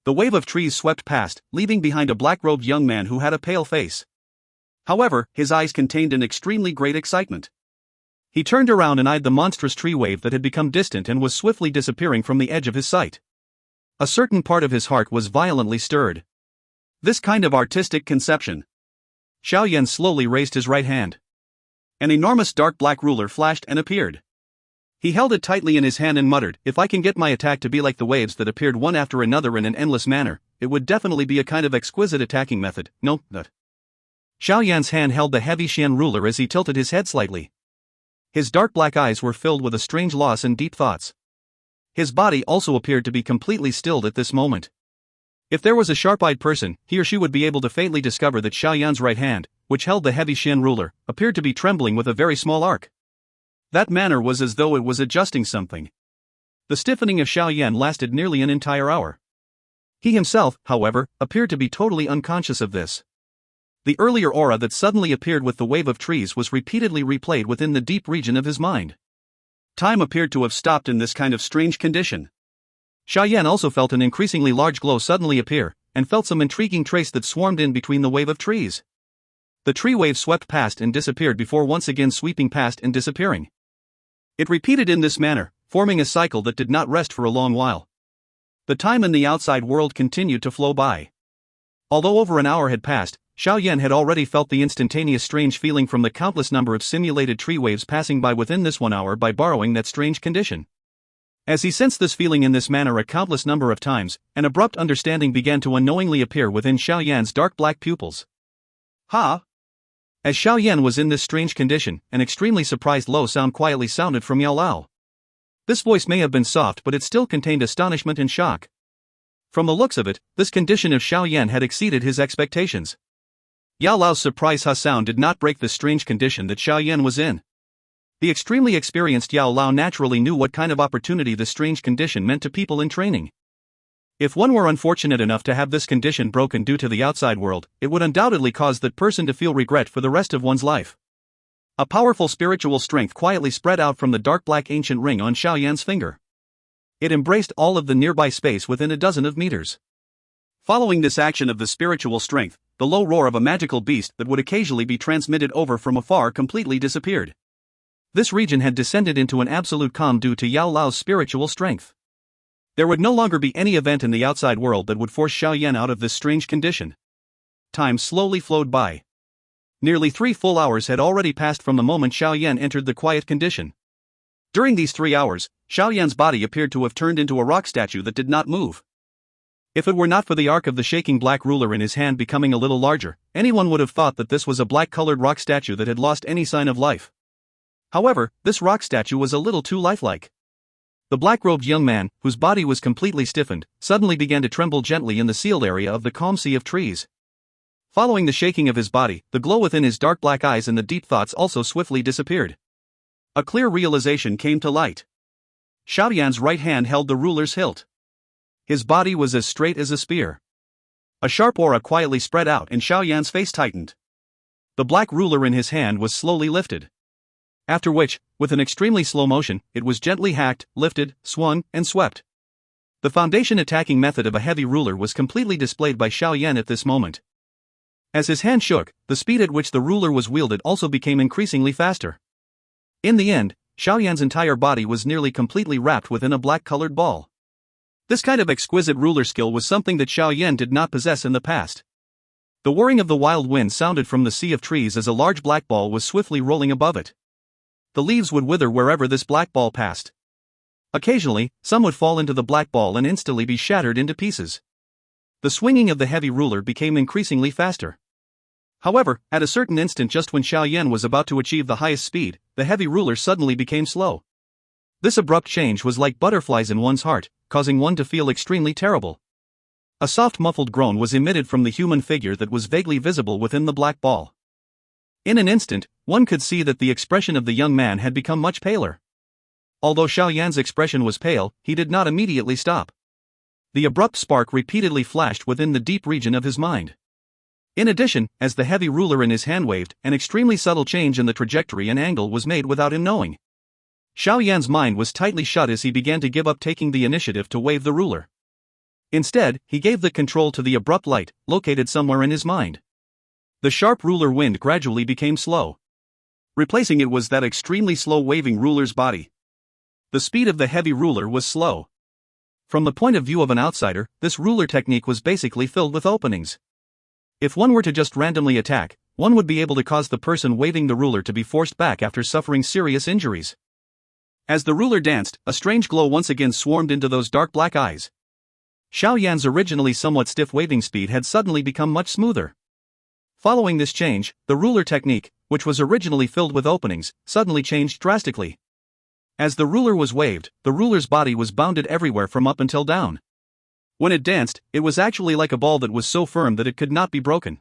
Speaker 1: The wave of trees swept past, leaving behind a black-robed young man who had a pale face. However, his eyes contained an extremely great excitement. He turned around and eyed the monstrous tree wave that had become distant and was swiftly disappearing from the edge of his sight. A certain part of his heart was violently stirred. This kind of artistic conception. Xiao Yan slowly raised his right hand. An enormous dark black ruler flashed and appeared. He held it tightly in his hand and muttered, "If I can get my attack to be like the waves that appeared one after another in an endless manner, it would definitely be a kind of exquisite attacking method, no, that." Xiao Yan's hand held the heavy Xian ruler as he tilted his head slightly. His dark black eyes were filled with a strange loss and deep thoughts. His body also appeared to be completely stilled at this moment. If there was a sharp-eyed person, he or she would be able to faintly discover that Xiao Yan's right hand, which held the heavy Xian ruler, appeared to be trembling with a very small arc. That manner was as though it was adjusting something. The stiffening of Xiao Yan lasted nearly an entire hour. He himself, however, appeared to be totally unconscious of this. The earlier aura that suddenly appeared with the wave of trees was repeatedly replayed within the deep region of his mind. Time appeared to have stopped in this kind of strange condition. Xiao Yan also felt an increasingly large glow suddenly appear, and felt some intriguing trace that swarmed in between the wave of trees. The tree wave swept past and disappeared before once again sweeping past and disappearing. It repeated in this manner, forming a cycle that did not rest for a long while. The time in the outside world continued to flow by. Although over an hour had passed, Xiao Yan had already felt the instantaneous strange feeling from the countless number of simulated tree waves passing by within this 1 hour by borrowing that strange condition. As he sensed this feeling in this manner a countless number of times, an abrupt understanding began to unknowingly appear within Xiao Yan's dark black pupils. Ha! As Xiao Yan was in this strange condition, an extremely surprised low sound quietly sounded from Yao Lao. This voice may have been soft, but it still contained astonishment and shock. From the looks of it, this condition of Xiao Yan had exceeded his expectations. Yao Lao's surprise ha sound did not break the strange condition that Xiao Yan was in. The extremely experienced Yao Lao naturally knew what kind of opportunity this strange condition meant to people in training. If one were unfortunate enough to have this condition broken due to the outside world, it would undoubtedly cause that person to feel regret for the rest of one's life. A powerful spiritual strength quietly spread out from the dark black ancient ring on Xiao Yan's finger. It embraced all of the nearby space within a dozen of meters. Following this action of the spiritual strength, the low roar of a magical beast that would occasionally be transmitted over from afar completely disappeared. This region had descended into an absolute calm due to Yao Lao's spiritual strength. There would no longer be any event in the outside world that would force Xiao Yan out of this strange condition. Time slowly flowed by. Nearly 3 full hours had already passed from the moment Xiao Yan entered the quiet condition. During these 3 hours, Xiao Yan's body appeared to have turned into a rock statue that did not move. If it were not for the arc of the shaking black ruler in his hand becoming a little larger, anyone would have thought that this was a black-colored rock statue that had lost any sign of life. However, this rock statue was a little too lifelike. The black-robed young man, whose body was completely stiffened, suddenly began to tremble gently in the sealed area of the calm sea of trees. Following the shaking of his body, the glow within his dark black eyes and the deep thoughts also swiftly disappeared. A clear realization came to light. Xiao Yan's right hand held the ruler's hilt. His body was as straight as a spear. A sharp aura quietly spread out and Xiao Yan's face tightened. The black ruler in his hand was slowly lifted. After which, with an extremely slow motion, it was gently hacked, lifted, swung, and swept. The foundation attacking method of a heavy ruler was completely displayed by Xiao Yan at this moment. As his hand shook, the speed at which the ruler was wielded also became increasingly faster. In the end, Xiao Yan's entire body was nearly completely wrapped within a black-colored ball. This kind of exquisite ruler skill was something that Xiao Yan did not possess in the past. The whirring of the wild wind sounded from the sea of trees as a large black ball was swiftly rolling above it. The leaves would wither wherever this black ball passed. Occasionally, some would fall into the black ball and instantly be shattered into pieces. The swinging of the heavy ruler became increasingly faster. However, at a certain instant just when Xiao Yan was about to achieve the highest speed, the heavy ruler suddenly became slow. This abrupt change was like butterflies in one's heart, causing one to feel extremely terrible. A soft muffled groan was emitted from the human figure that was vaguely visible within the black ball. In an instant, one could see that the expression of the young man had become much paler. Although Xiao Yan's expression was pale, he did not immediately stop. The abrupt spark repeatedly flashed within the deep region of his mind. In addition, as the heavy ruler in his hand waved, an extremely subtle change in the trajectory and angle was made without him knowing. Xiao Yan's mind was tightly shut as he began to give up taking the initiative to wave the ruler. Instead, he gave the control to the abrupt light, located somewhere in his mind. The sharp ruler wind gradually became slow. Replacing it was that extremely slow waving ruler's body. The speed of the heavy ruler was slow. From the point of view of an outsider, this ruler technique was basically filled with openings. If one were to just randomly attack, one would be able to cause the person waving the ruler to be forced back after suffering serious injuries. As the ruler danced, a strange glow once again swarmed into those dark black eyes. Xiao Yan's originally somewhat stiff waving speed had suddenly become much smoother. Following this change, the ruler technique, which was originally filled with openings, suddenly changed drastically. As the ruler was waved, the ruler's body was bounded everywhere from up until down. When it danced, it was actually like a ball that was so firm that it could not be broken.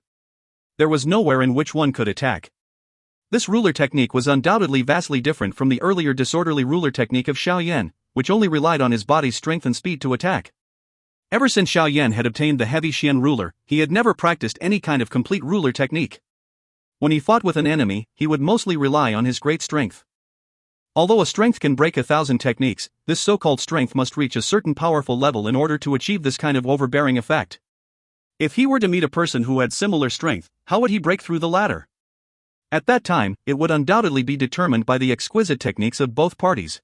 Speaker 1: There was nowhere in which one could attack. This ruler technique was undoubtedly vastly different from the earlier disorderly ruler technique of Xiao Yan, which only relied on his body's strength and speed to attack. Ever since Xiao Yan had obtained the heavy Xian ruler, he had never practiced any kind of complete ruler technique. When he fought with an enemy, he would mostly rely on his great strength. Although a strength can break 1,000 techniques, this so-called strength must reach a certain powerful level in order to achieve this kind of overbearing effect. If he were to meet a person who had similar strength, how would he break through the latter? At that time, it would undoubtedly be determined by the exquisite techniques of both parties.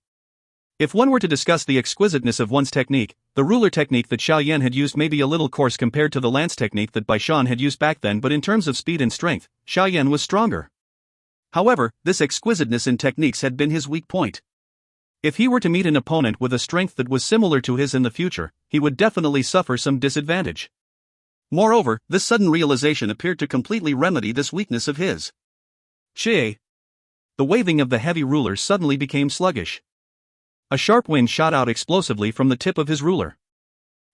Speaker 1: If one were to discuss the exquisiteness of one's technique, the ruler technique that Xiao Yan had used may be a little coarse compared to the lance technique that Bai Shan had used back then, but in terms of speed and strength, Xiao Yan was stronger. However, this exquisiteness in techniques had been his weak point. If he were to meet an opponent with a strength that was similar to his in the future, he would definitely suffer some disadvantage. Moreover, this sudden realization appeared to completely remedy this weakness of his. Che! The waving of the heavy ruler suddenly became sluggish. A sharp wind shot out explosively from the tip of his ruler.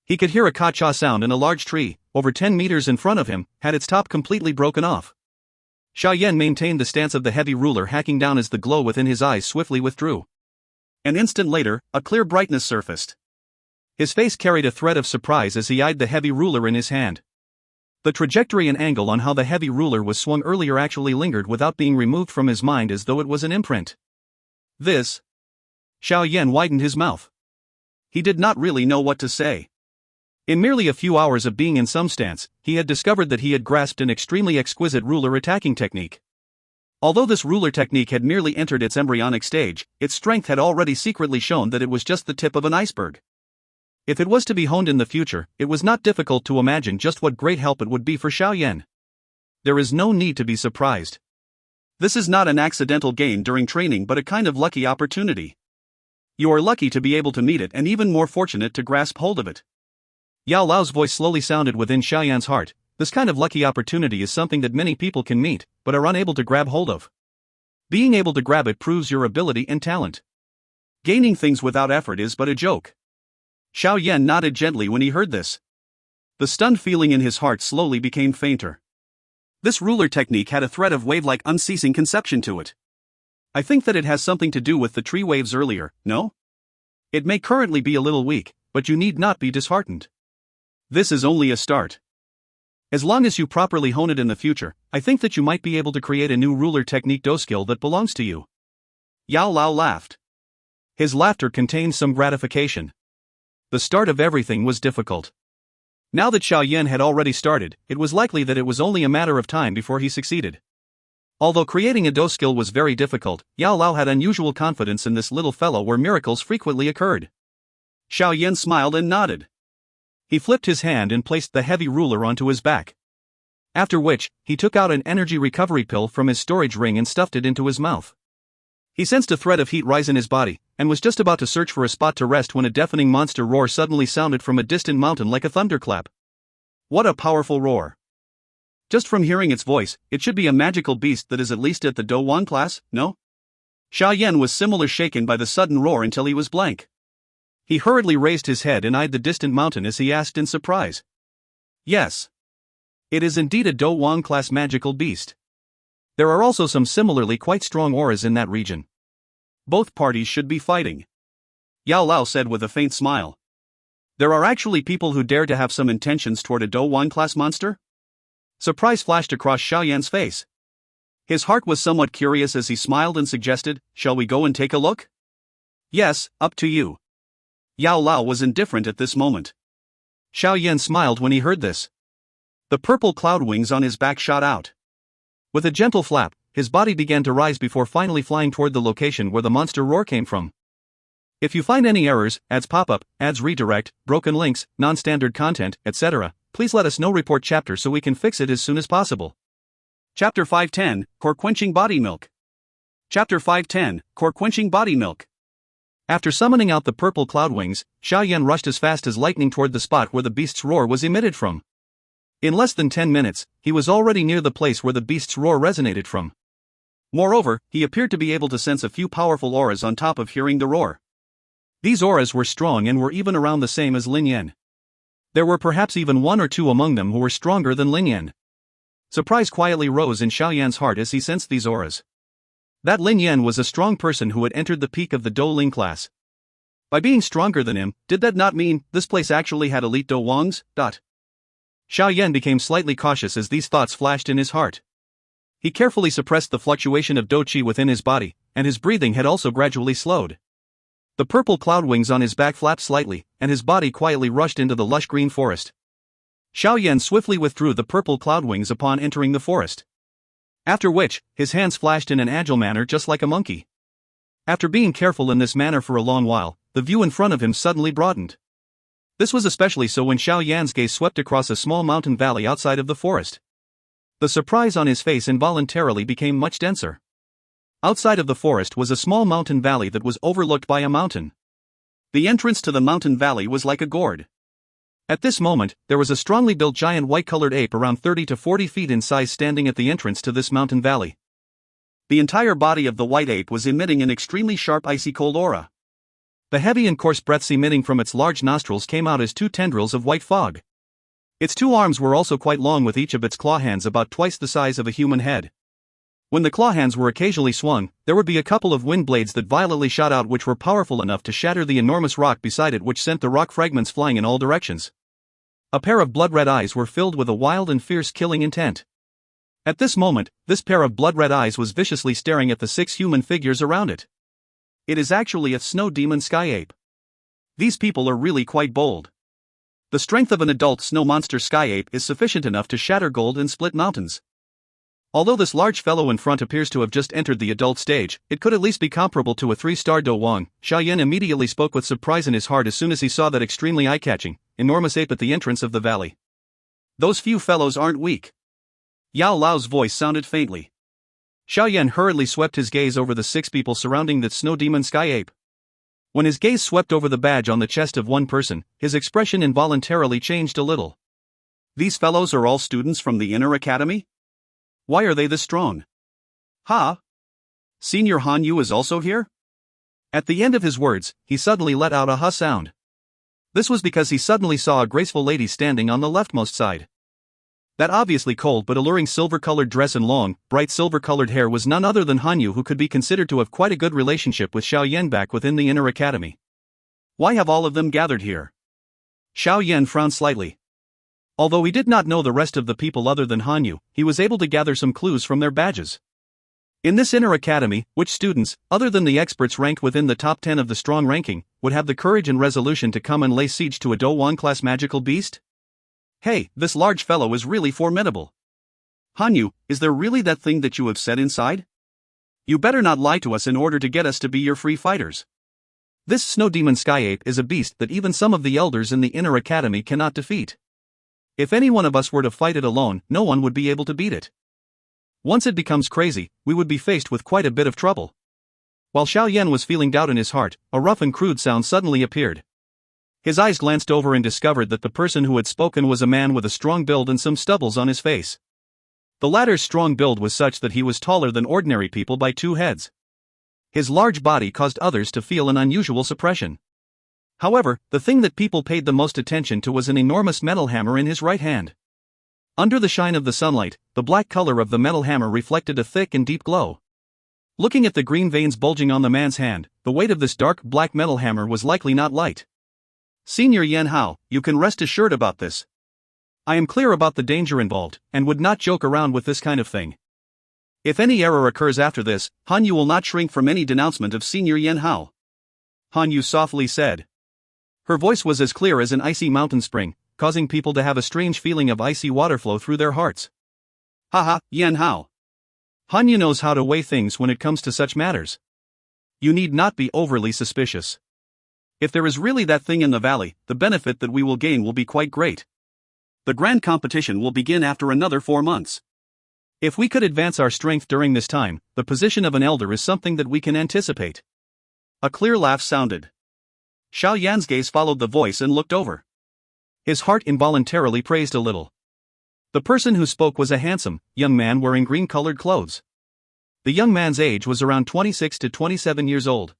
Speaker 1: He could hear a ka-cha sound, and a large tree, over 10 meters in front of him, had its top completely broken off. Xiao Yan maintained the stance of the heavy ruler, hacking down as the glow within his eyes swiftly withdrew. An instant later, a clear brightness surfaced. His face carried a thread of surprise as he eyed the heavy ruler in his hand. The trajectory and angle on how the heavy ruler was swung earlier actually lingered without being removed from his mind, as though it was an imprint. This. Xiao Yan widened his mouth. He did not really know what to say. In merely a few hours of being in some stance, he had discovered that he had grasped an extremely exquisite ruler attacking technique. Although this ruler technique had merely entered its embryonic stage, its strength had already secretly shown that it was just the tip of an iceberg. If it was to be honed in the future, it was not difficult to imagine just what great help it would be for Xiao Yan. There is no need to be surprised. This is not an accidental gain during training, but a kind of lucky opportunity. You are lucky to be able to meet it, and even more fortunate to grasp hold of it. Yao Lao's voice slowly sounded within Xiao Yan's heart. This kind of lucky opportunity is something that many people can meet, but are unable to grab hold of. Being able to grab it proves your ability and talent. Gaining things without effort is but a joke. Xiao Yan nodded gently when he heard this. The stunned feeling in his heart slowly became fainter. This ruler technique had a thread of wave-like unceasing conception to it. I think that it has something to do with the tree waves earlier, no? It may currently be a little weak, but you need not be disheartened. This is only a start. As long as you properly hone it in the future, I think that you might be able to create a new ruler technique Dou skill that belongs to you. Yao Lao laughed. His laughter contained some gratification. The start of everything was difficult. Now that Xiao Yan had already started, it was likely that it was only a matter of time before he succeeded. Although creating a Dou skill was very difficult, Yao Lao had unusual confidence in this little fellow where miracles frequently occurred. Xiao Yan smiled and nodded. He flipped his hand and placed the heavy ruler onto his back. After which, he took out an energy recovery pill from his storage ring and stuffed it into his mouth. He sensed a thread of heat rise in his body, and was just about to search for a spot to rest when a deafening monster roar suddenly sounded from a distant mountain like a thunderclap. What a powerful roar! Just from hearing its voice, it should be a magical beast that is at least at the Dou Wan class, no? Xiao Yan was similarly shaken by the sudden roar until he was blank. He hurriedly raised his head and eyed the distant mountain as he asked in surprise. Yes. It is indeed a Dou Wan class magical beast. There are also some similarly quite strong auras in that region. Both parties should be fighting. Yao Lao said with a faint smile. There are actually people who dare to have some intentions toward a Dou class monster? Surprise flashed across Xiao Yan's face. His heart was somewhat curious as he smiled and suggested, shall we go and take a look? Yes, up to you. Yao Lao was indifferent at this moment. Xiao Yan smiled when he heard this. The purple cloud wings on his back shot out. With a gentle flap, his body began to rise before finally flying toward the location where the monster roar came from. If you find any errors, ads pop-up, ads redirect, broken links, non-standard content, etc., please let us know. Report chapter so we can fix it as soon as possible. Chapter 510, Core Quenching Body Milk. Chapter 510, Core Quenching Body Milk. After summoning out the purple cloud wings, Xiao Yan rushed as fast as lightning toward the spot where the beast's roar was emitted from. In less than 10 minutes, he was already near the place where the beast's roar resonated from. Moreover, he appeared to be able to sense a few powerful auras on top of hearing the roar. These auras were strong and were even around the same as Lin Yan. There were perhaps even one or two among them who were stronger than Lin Yan. Surprise quietly rose in Xiao Yan's heart as he sensed these auras. That Lin Yan was a strong person who had entered the peak of the Dou Ling class. By being stronger than him, did that not mean this place actually had elite Dou Wangs? Xiao Yan became slightly cautious as these thoughts flashed in his heart. He carefully suppressed the fluctuation of Dou Qi within his body, and his breathing had also gradually slowed. The purple cloud wings on his back flapped slightly, and his body quietly rushed into the lush green forest. Xiao Yan swiftly withdrew the purple cloud wings upon entering the forest. After which, his hands flashed in an agile manner just like a monkey. After being careful in this manner for a long while, the view in front of him suddenly broadened. This was especially so when Xiao Yan's gaze swept across a small mountain valley outside of the forest. The surprise on his face involuntarily became much denser. Outside of the forest was a small mountain valley that was overlooked by a mountain. The entrance to the mountain valley was like a gourd. At this moment, there was a strongly built giant white-colored ape around 30 to 40 feet in size standing at the entrance to this mountain valley. The entire body of the white ape was emitting an extremely sharp icy cold aura. The heavy and coarse breaths emitting from its large nostrils came out as two tendrils of white fog. Its two arms were also quite long with each of its claw hands about twice the size of a human head. When the claw hands were occasionally swung, there would be a couple of wind blades that violently shot out which were powerful enough to shatter the enormous rock beside it, which sent the rock fragments flying in all directions. A pair of blood-red eyes were filled with a wild and fierce killing intent. At this moment, this pair of blood-red eyes was viciously staring at the 6 human figures around it. It is actually a snow demon sky ape. These people are really quite bold. The strength of an adult snow monster sky ape is sufficient enough to shatter gold and split mountains. Although this large fellow in front appears to have just entered the adult stage, it could at least be comparable to a 3-star Dou Wang. Xiao Yan immediately spoke with surprise in his heart as soon as he saw that extremely eye-catching, enormous ape at the entrance of the valley. Those few fellows aren't weak. Yao Lao's voice sounded faintly. Xiao Yan hurriedly swept his gaze over the 6 people surrounding that snow demon sky ape. When his gaze swept over the badge on the chest of one person, his expression involuntarily changed a little. These fellows are all students from the inner academy? Why are they this strong? Ha! Senior Han Yu is also here? At the end of his words, he suddenly let out a huh sound. This was because he suddenly saw a graceful lady standing on the leftmost side. That obviously cold but alluring silver-colored dress and long, bright silver-colored hair was none other than Han Yu, who could be considered to have quite a good relationship with Xiao Yan back within the inner academy. Why have all of them gathered here? Xiao Yan frowned slightly. Although he did not know the rest of the people other than Han Yu, he was able to gather some clues from their badges. In this inner academy, which students, other than the experts ranked within the top 10 of the strong ranking, would have the courage and resolution to come and lay siege to a Dou Wan class magical beast? Hey, this large fellow is really formidable. Han Yu, is there really that thing that you have said inside? You better not lie to us in order to get us to be your free fighters. This snow demon sky ape is a beast that even some of the elders in the inner academy cannot defeat. If any one of us were to fight it alone, no one would be able to beat it. Once it becomes crazy, we would be faced with quite a bit of trouble. While Xiao Yan was feeling doubt in his heart, a rough and crude sound suddenly appeared. His eyes glanced over and discovered that the person who had spoken was a man with a strong build and some stubbles on his face. The latter's strong build was such that he was taller than ordinary people by 2 heads. His large body caused others to feel an unusual suppression. However, the thing that people paid the most attention to was an enormous metal hammer in his right hand. Under the shine of the sunlight, the black color of the metal hammer reflected a thick and deep glow. Looking at the green veins bulging on the man's hand, the weight of this dark black metal hammer was likely not light. Senior Yan Hao, you can rest assured about this. I am clear about the danger involved, and would not joke around with this kind of thing. If any error occurs after this, Han Yu will not shrink from any denouncement of Senior Yan Hao. Han Yu softly said. Her voice was as clear as an icy mountain spring, causing people to have a strange feeling of icy water flow through their hearts. Haha, Yan Hao. Han Yu knows how to weigh things when it comes to such matters. You need not be overly suspicious. If there is really that thing in the valley, the benefit that we will gain will be quite great. The grand competition will begin after another 4 months. If we could advance our strength during this time, the position of an elder is something that we can anticipate. A clear laugh sounded. Xiao Yan's gaze followed the voice and looked over. His heart involuntarily praised a little. The person who spoke was a handsome, young man wearing green-colored clothes. The young man's age was around 26 to 27 years old.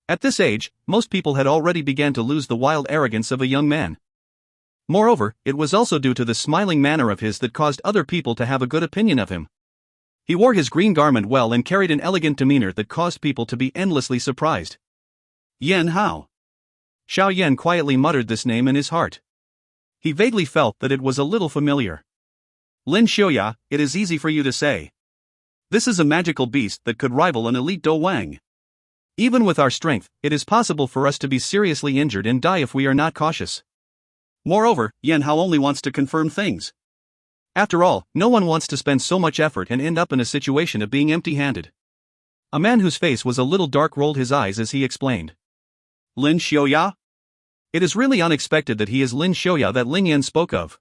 Speaker 1: At this age, most people had already begun to lose the wild arrogance of a young man. Moreover, it was also due to the smiling manner of his that caused other people to have a good opinion of him. He wore his green garment well and carried an elegant demeanor that caused people to be endlessly surprised. Yan Hao. Xiao Yan quietly muttered this name in his heart. He vaguely felt that it was a little familiar. Lin Xiaoya, it is easy for you to say. This is a magical beast that could rival an elite Dou Wang. Even with our strength, it is possible for us to be seriously injured and die if we are not cautious. Moreover, Yan Hao only wants to confirm things. After all, no one wants to spend so much effort and end up in a situation of being empty-handed. A man whose face was a little dark rolled his eyes as he explained. Lin Xiaoya? It is really unexpected that he is Lin Xiaoya that Ling Yan spoke of.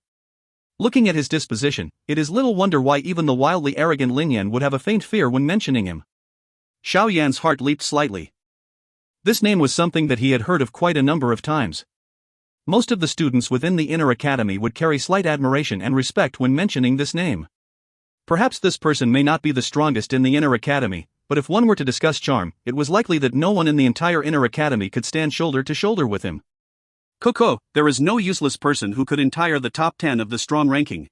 Speaker 1: Looking at his disposition, it is little wonder why even the wildly arrogant Ling Yan would have a faint fear when mentioning him. Xiao Yan's heart leaped slightly. This name was something that he had heard of quite a number of times. Most of the students within the inner academy would carry slight admiration and respect when mentioning this name. Perhaps this person may not be the strongest in the inner academy, but if one were to discuss charm, it was likely that no one in the entire inner academy could stand shoulder to shoulder with him. Coco, there is no useless person who could entire the top 10 of the strong ranking.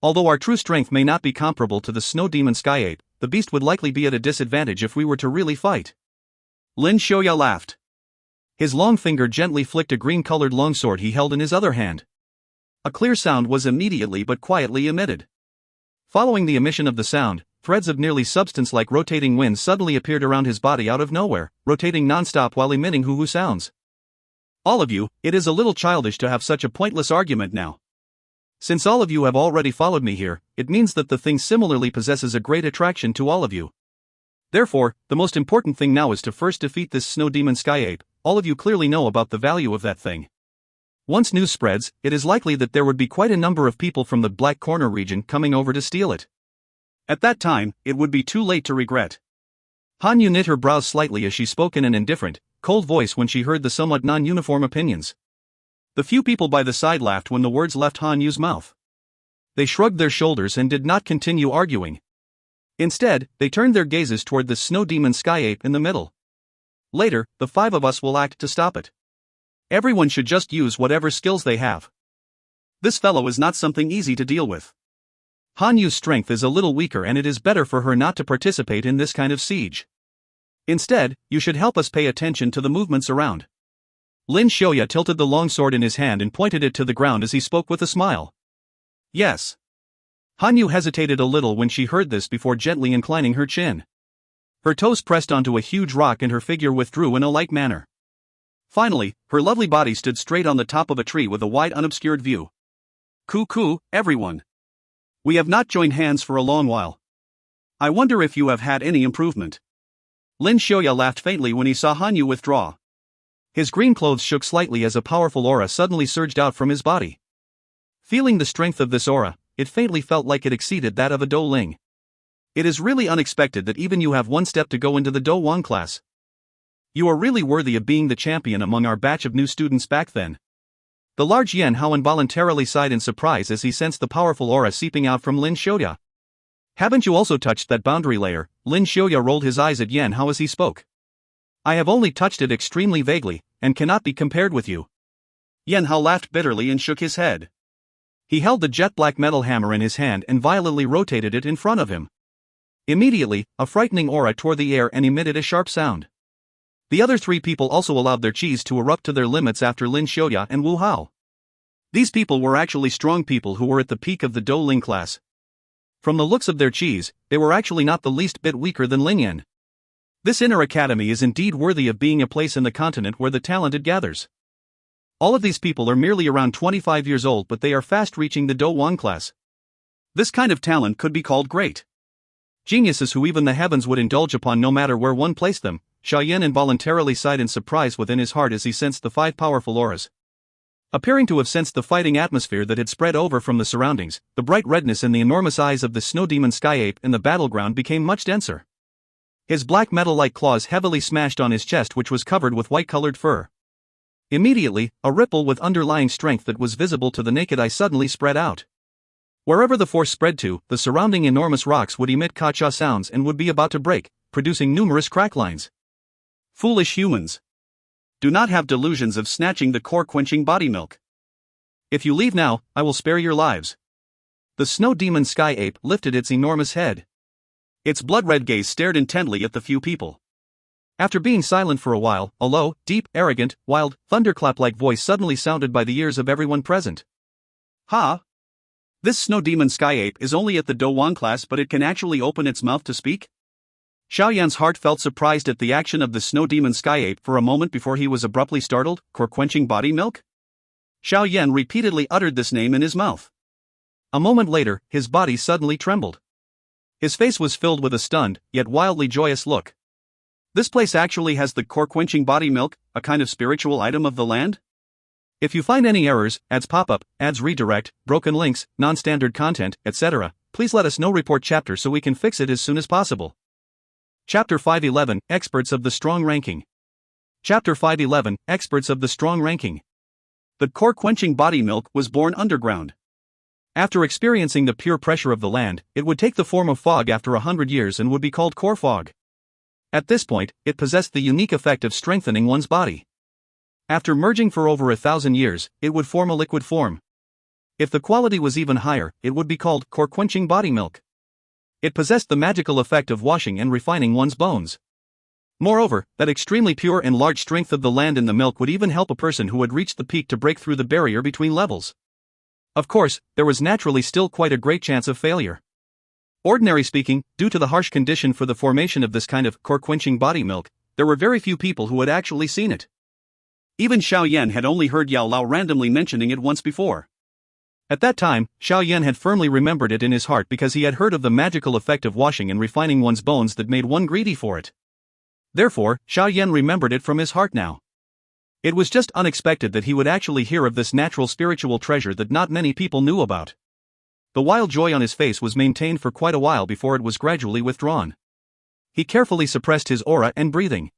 Speaker 1: Although our true strength may not be comparable to the snow demon Sky Ape, the beast would likely be at a disadvantage if we were to really fight. Lin Xiaoya laughed. His long finger gently flicked a green-colored longsword he held in his other hand. A clear sound was immediately but quietly emitted. Following the emission of the sound, threads of nearly substance-like rotating wind suddenly appeared around his body out of nowhere, rotating non-stop while emitting hoo-hoo sounds. All of you, it is a little childish to have such a pointless argument now. Since all of you have already followed me here, it means that the thing similarly possesses a great attraction to all of you. Therefore, the most important thing now is to first defeat this snow demon Sky Ape. All of you clearly know about the value of that thing. Once news spreads, it is likely that there would be quite a number of people from the Black Corner region coming over to steal it. At that time, it would be too late to regret. Han Yu knit her brows slightly as she spoke in an indifferent, cold voice when she heard the somewhat non-uniform opinions. The few people by the side laughed when the words left Han Yu's mouth. They shrugged their shoulders and did not continue arguing. Instead, they turned their gazes toward the snow demon Sky Ape in the middle. Later, the 5 of us will act to stop it. Everyone should just use whatever skills they have. This fellow is not something easy to deal with. Han Yu's strength is a little weaker and it is better for her not to participate in this kind of siege. Instead, you should help us pay attention to the movements around. Lin Xiaoya tilted the longsword in his hand and pointed it to the ground as he spoke with a smile. Yes. Han Yu hesitated a little when she heard this before gently inclining her chin. Her toes pressed onto a huge rock and her figure withdrew in a like manner. Finally, her lovely body stood straight on the top of a tree with a wide unobscured view. Coo, everyone. We have not joined hands for a long while. I wonder if you have had any improvement. Lin Xiaoya laughed faintly when he saw Han Yu withdraw. His green clothes shook slightly as a powerful aura suddenly surged out from his body. Feeling the strength of this aura, it faintly felt like it exceeded that of a Dou Ling. It is really unexpected that even you have one step to go into the Dou Wang class. You are really worthy of being the champion among our batch of new students back then. The large Yan Hao involuntarily sighed in surprise as he sensed the powerful aura seeping out from Lin Xiaoya. Haven't you also touched that boundary layer? Lin Xiaoya rolled his eyes at Yan Hao as he spoke. I have only touched it extremely vaguely, and cannot be compared with you. Yan Hao laughed bitterly and shook his head. He held the jet black metal hammer in his hand and violently rotated it in front of him. Immediately, a frightening aura tore the air and emitted a sharp sound. The other three people also allowed their qis to erupt to their limits after Lin Xiaoya and Wu Hao. These people were actually strong people who were at the peak of the Dou Ling class. From the looks of their qis, they were actually not the least bit weaker than Lin Yan. This inner academy is indeed worthy of being a place in the continent where the talented gathers. All of these people are merely around 25 years old, but they are fast reaching the Dou Wan class. This kind of talent could be called great. Geniuses who even the heavens would indulge upon no matter where one placed them. Xiao Yan involuntarily sighed in surprise within his heart as he sensed the 5 powerful auras. Appearing to have sensed the fighting atmosphere that had spread over from the surroundings, the bright redness in the enormous eyes of the snow demon sky ape in the battleground became much denser. His black metal-like claws heavily smashed on his chest, which was covered with white-colored fur. Immediately, a ripple with underlying strength that was visible to the naked eye suddenly spread out. Wherever the force spread to, the surrounding enormous rocks would emit ka-cha sounds and would be about to break, producing numerous crack lines. Foolish humans. Do not have delusions of snatching the core-quenching body milk. If you leave now, I will spare your lives. The snow demon sky ape lifted its enormous head. Its blood-red gaze stared intently at the few people. After being silent for a while, a low, deep, arrogant, wild, thunderclap-like voice suddenly sounded by the ears of everyone present. Ha! This snow demon sky ape is only at the Dou Wan class, but it can actually open its mouth to speak? Xiao Yan's heart felt surprised at the action of the snow demon sky ape for a moment before he was abruptly startled. Core-quenching body milk? Xiao Yan repeatedly uttered this name in his mouth. A moment later, his body suddenly trembled. His face was filled with a stunned, yet wildly joyous look. This place actually has the core-quenching body milk, a kind of spiritual item of the land? If you find any errors, ads pop up, ads redirect, broken links, non-standard content, etc., please let us know. Report chapter so we can fix it as soon as possible. Chapter 511, Experts of the Strong Ranking. Chapter 511, Experts of the Strong Ranking. The core-quenching body milk was born underground. After experiencing the pure pressure of the land, it would take the form of fog after 100 years and would be called core fog. At this point, it possessed the unique effect of strengthening one's body. After merging for over 1,000 years, it would form a liquid form. If the quality was even higher, it would be called core-quenching body milk. It possessed the magical effect of washing and refining one's bones. Moreover, that extremely pure and large strength of the land in the milk would even help a person who had reached the peak to break through the barrier between levels. Of course, there was naturally still quite a great chance of failure. Ordinarily speaking, due to the harsh condition for the formation of this kind of core-quenching body milk, there were very few people who had actually seen it. Even Xiao Yan had only heard Yao Lao randomly mentioning it once before. At that time, Xiao Yan had firmly remembered it in his heart because he had heard of the magical effect of washing and refining one's bones that made one greedy for it. Therefore, Xiao Yan remembered it from his heart now. It was just unexpected that he would actually hear of this natural spiritual treasure that not many people knew about. The wild joy on his face was maintained for quite a while before it was gradually withdrawn. He carefully suppressed his aura and breathing.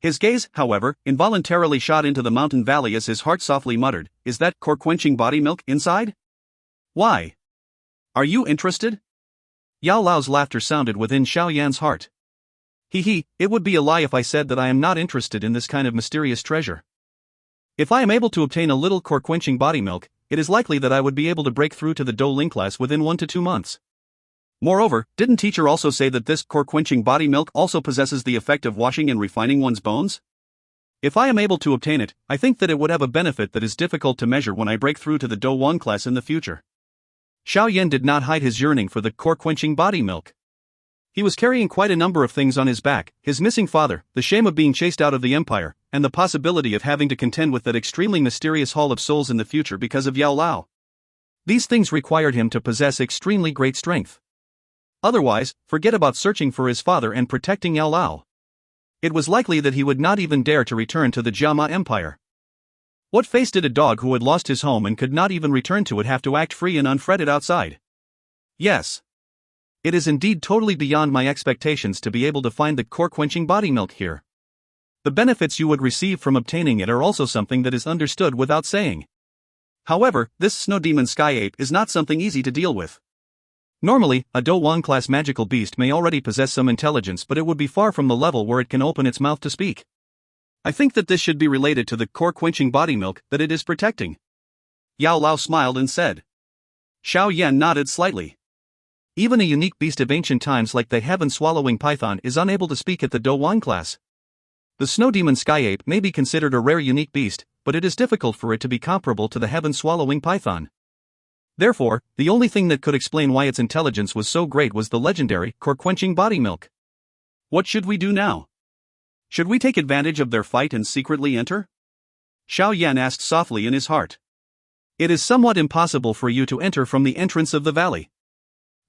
Speaker 1: His gaze, however, involuntarily shot into the mountain valley as his heart softly muttered, "Is that core-quenching body milk inside? Why? Are you interested?" Yao Lao's laughter sounded within Xiao Yan's heart. It would be a lie if I said that I am not interested in this kind of mysterious treasure. If I am able to obtain a little core-quenching body milk, it is likely that I would be able to break through to the Dou Ling class within 1 to 2 months. Moreover, didn't teacher also say that this core-quenching body milk also possesses the effect of washing and refining one's bones? If I am able to obtain it, I think that it would have a benefit that is difficult to measure when I break through to the Dou Wan class in the future. Xiao Yan did not hide his yearning for the core-quenching body milk. He was carrying quite a number of things on his back: his missing father, the shame of being chased out of the empire, and the possibility of having to contend with that extremely mysterious Hall of Souls in the future because of Yao Lao. These things required him to possess extremely great strength. Otherwise, forget about searching for his father and protecting Yao Lao. It was likely that he would not even dare to return to the Jiama Empire. What face did a dog who had lost his home and could not even return to it have to act free and unfretted outside? Yes. It is indeed totally beyond my expectations to be able to find the core-quenching body milk here. The benefits you would receive from obtaining it are also something that is understood without saying. However, this snow demon sky ape is not something easy to deal with. Normally, a Dou Wan class magical beast may already possess some intelligence, but it would be far from the level where it can open its mouth to speak. I think that this should be related to the core-quenching body milk that it is protecting. Yao Lao smiled and said. Xiao Yan nodded slightly. Even a unique beast of ancient times like the heaven-swallowing python is unable to speak at the Dou Qi class. The snow demon sky ape may be considered a rare unique beast, but it is difficult for it to be comparable to the heaven-swallowing python. Therefore, the only thing that could explain why its intelligence was so great was the legendary, core-quenching body milk. What should we do now? Should we take advantage of their fight and secretly enter? Xiao Yan asked softly in his heart. It is somewhat impossible for you to enter from the entrance of the valley.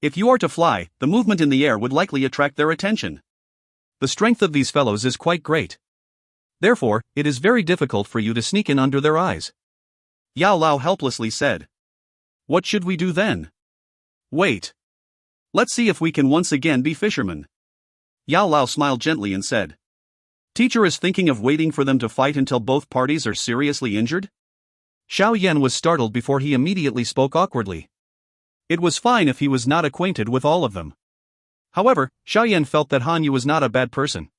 Speaker 1: If you are to fly, the movement in the air would likely attract their attention. The strength of these fellows is quite great. Therefore, it is very difficult for you to sneak in under their eyes. Yao Lao helplessly said. What should we do then? Wait. Let's see if we can once again be fishermen. Yao Lao smiled gently and said. Teacher is thinking of waiting for them to fight until both parties are seriously injured? Xiao Yan was startled before he immediately spoke awkwardly. It was fine if he was not acquainted with all of them. However, Xiao Yan felt that Han Yu was not a bad person.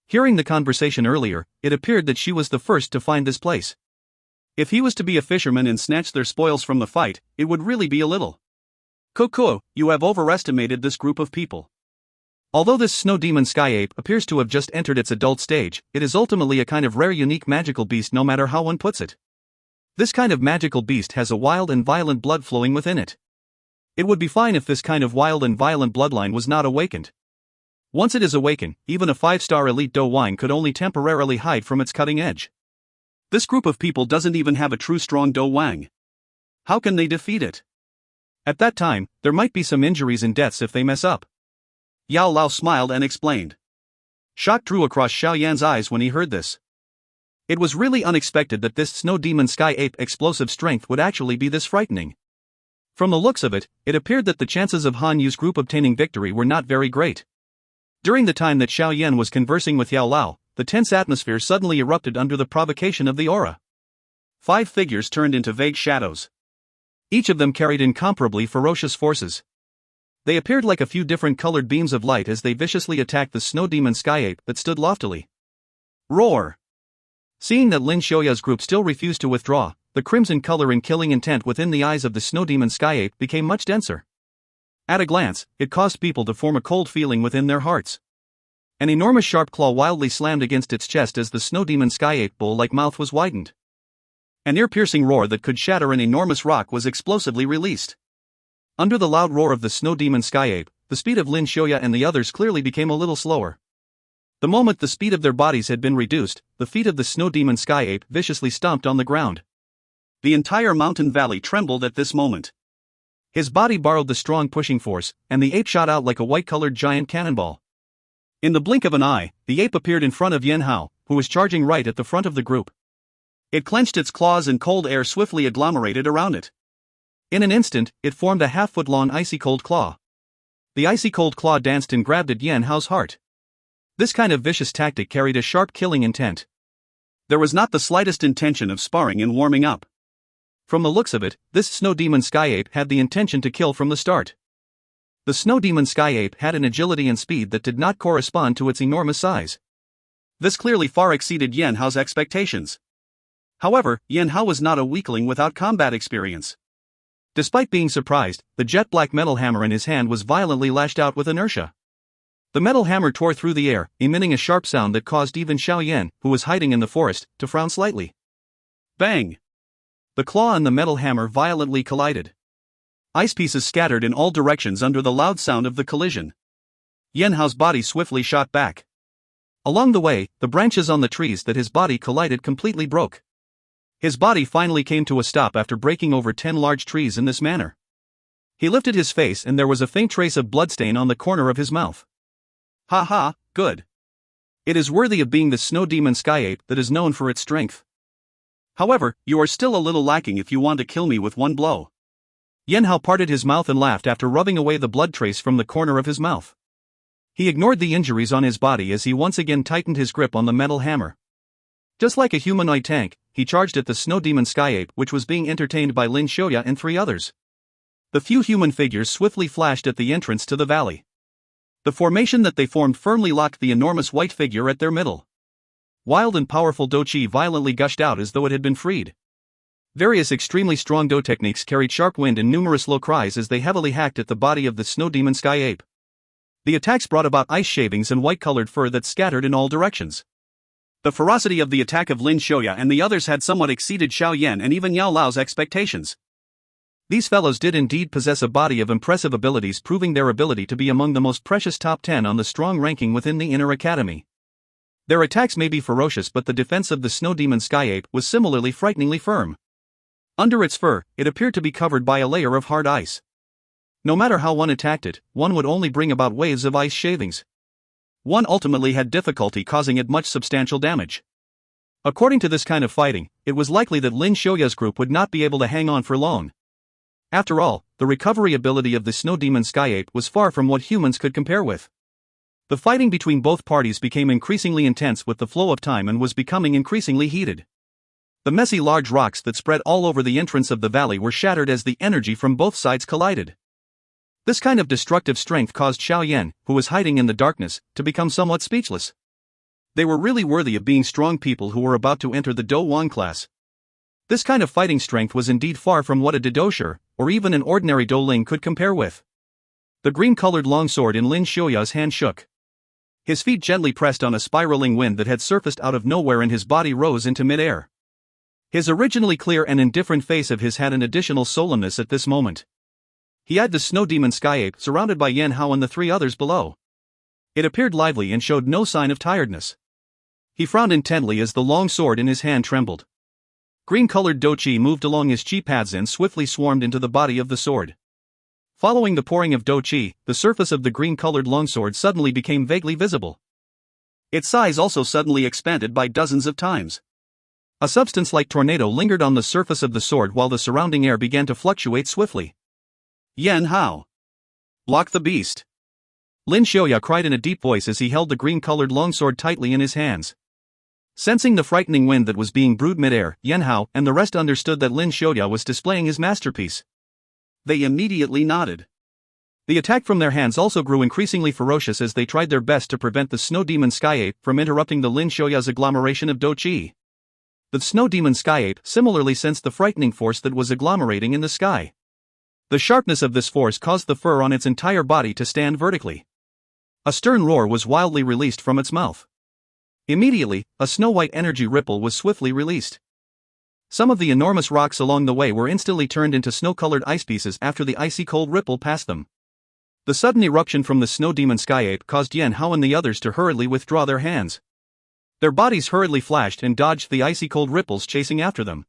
Speaker 1: Hearing the conversation earlier, it appeared that she was the first to find this place. If he was to be a fisherman and snatch their spoils from the fight, it would really be a little. Kuku, you have overestimated this group of people. Although this snow demon sky ape appears to have just entered its adult stage, it is ultimately a kind of rare unique magical beast no matter how one puts it. This kind of magical beast has a wild and violent blood flowing within it. It would be fine if this kind of wild and violent bloodline was not awakened. Once it is awakened, even a 5-star elite Dou Qi could only temporarily hide from its cutting edge. This group of people doesn't even have a true strong Dou Qi. How can they defeat it? At that time, there might be some injuries and deaths if they mess up. Yao Lao smiled and explained. Shock drew across Xiao Yan's eyes when he heard this. It was really unexpected that this snow demon sky ape explosive strength would actually be this frightening. From the looks of it, it appeared that the chances of Han Yu's group obtaining victory were not very great. During the time that Xiao Yan was conversing with Yao Lao, the tense atmosphere suddenly erupted under the provocation of the aura. 5 figures turned into vague shadows. Each of them carried incomparably ferocious forces. They appeared like a few different colored beams of light as they viciously attacked the snow demon sky ape that stood loftily. Roar! Seeing that Lin Xiaoya's group still refused to withdraw, the crimson color and killing intent within the eyes of the snow demon sky ape became much denser. At a glance, it caused people to form a cold feeling within their hearts. An enormous sharp claw wildly slammed against its chest as the snow demon sky ape bull-like mouth was widened. An ear-piercing roar that could shatter an enormous rock was explosively released. Under the loud roar of the snow demon sky ape, the speed of Lin Xiaoya and the others clearly became a little slower. The moment the speed of their bodies had been reduced, the feet of the snow demon sky ape viciously stomped on the ground. The entire mountain valley trembled at this moment. His body borrowed the strong pushing force, and the ape shot out like a white-colored giant cannonball. In the blink of an eye, the ape appeared in front of Yan Hao, who was charging right at the front of the group. It clenched its claws and cold air swiftly agglomerated around it. In an instant, it formed a half-foot-long icy-cold claw. The icy-cold claw danced and grabbed at Yan Hao's heart. This kind of vicious tactic carried a sharp killing intent. There was not the slightest intention of sparring and warming up. From the looks of it, this snow demon sky ape had the intention to kill from the start. The snow demon sky ape had an agility and speed that did not correspond to its enormous size. This clearly far exceeded Yan Hao's expectations. However, Yan Hao was not a weakling without combat experience. Despite being surprised, the jet-black metal hammer in his hand was violently lashed out with inertia. The metal hammer tore through the air, emitting a sharp sound that caused even Xiao Yan, who was hiding in the forest, to frown slightly. Bang! The claw and the metal hammer violently collided. Ice pieces scattered in all directions under the loud sound of the collision. Yan Hao's body swiftly shot back. Along the way, the branches on the trees that his body collided completely broke. His body finally came to a stop after breaking over 10 large trees in this manner. He lifted his face and there was a faint trace of bloodstain on the corner of his mouth. Ha ha, good. It is worthy of being the snow demon sky ape that is known for its strength. However, you are still a little lacking if you want to kill me with one blow. Yan Hao parted his mouth and laughed after rubbing away the blood trace from the corner of his mouth. He ignored the injuries on his body as he once again tightened his grip on the metal hammer. Just like a humanoid tank, he charged at the snow demon sky ape which was being entertained by Lin Xiaoya and 3 others. The few human figures swiftly flashed at the entrance to the valley. The formation that they formed firmly locked the enormous white figure at their middle. Wild and powerful Dou Qi violently gushed out as though it had been freed. Various extremely strong Dou techniques carried sharp wind and numerous low cries as they heavily hacked at the body of the snow demon sky ape. The attacks brought about ice shavings and white-colored fur that scattered in all directions. The ferocity of the attack of Lin Xiaoya and the others had somewhat exceeded Xiao Yan and even Yao Lao's expectations. These fellows did indeed possess a body of impressive abilities, proving their ability to be among the most precious top 10 on the strong ranking within the inner academy. Their attacks may be ferocious, but the defense of the snow demon sky ape was similarly frighteningly firm. Under its fur, it appeared to be covered by a layer of hard ice. No matter how one attacked it, one would only bring about waves of ice shavings. One ultimately had difficulty causing it much substantial damage. According to this kind of fighting, it was likely that Lin Xiaoya's group would not be able to hang on for long. After all, the recovery ability of the snow demon sky ape was far from what humans could compare with. The fighting between both parties became increasingly intense with the flow of time and was becoming increasingly heated. The messy large rocks that spread all over the entrance of the valley were shattered as the energy from both sides collided. This kind of destructive strength caused Xiao Yan, who was hiding in the darkness, to become somewhat speechless. They were really worthy of being strong people who were about to enter the Dou Wang class. This kind of fighting strength was indeed far from what a Dou Shi, or even an ordinary Dou Ling could compare with. The green-colored longsword in Lin Xiaoya's hand shook. His feet gently pressed on a spiraling wind that had surfaced out of nowhere and his body rose into mid-air. His originally clear and indifferent face of his had an additional solemnness at this moment. He had the snow demon sky ape surrounded by Yan Hao and the three others below. It appeared lively and showed no sign of tiredness. He frowned intently as the long sword in his hand trembled. Green-colored Dou Qi moved along his Qi paths and swiftly swarmed into the body of the sword. Following the pouring of Dou Qi, the surface of the green-colored longsword suddenly became vaguely visible. Its size also suddenly expanded by dozens of times. A substance like tornado lingered on the surface of the sword while the surrounding air began to fluctuate swiftly. Yan Hao! Block the beast! Lin Xiaoya cried in a deep voice as he held the green-colored longsword tightly in his hands. Sensing the frightening wind that was being brewed mid-air, Yan Hao and the rest understood that Lin Xiaoya was displaying his masterpiece. They immediately nodded. The attack from their hands also grew increasingly ferocious as they tried their best to prevent the snow demon sky ape from interrupting the Lin Xiaoya's agglomeration of Dou Qi. The snow demon sky ape similarly sensed the frightening force that was agglomerating in the sky. The sharpness of this force caused the fur on its entire body to stand vertically. A stern roar was wildly released from its mouth. Immediately, a snow-white energy ripple was swiftly released. Some of the enormous rocks along the way were instantly turned into snow-colored ice pieces after the icy cold ripple passed them. The sudden eruption from the snow demon sky ape caused Yan Hao and the others to hurriedly withdraw their hands. Their bodies hurriedly flashed and dodged the icy cold ripples chasing after them.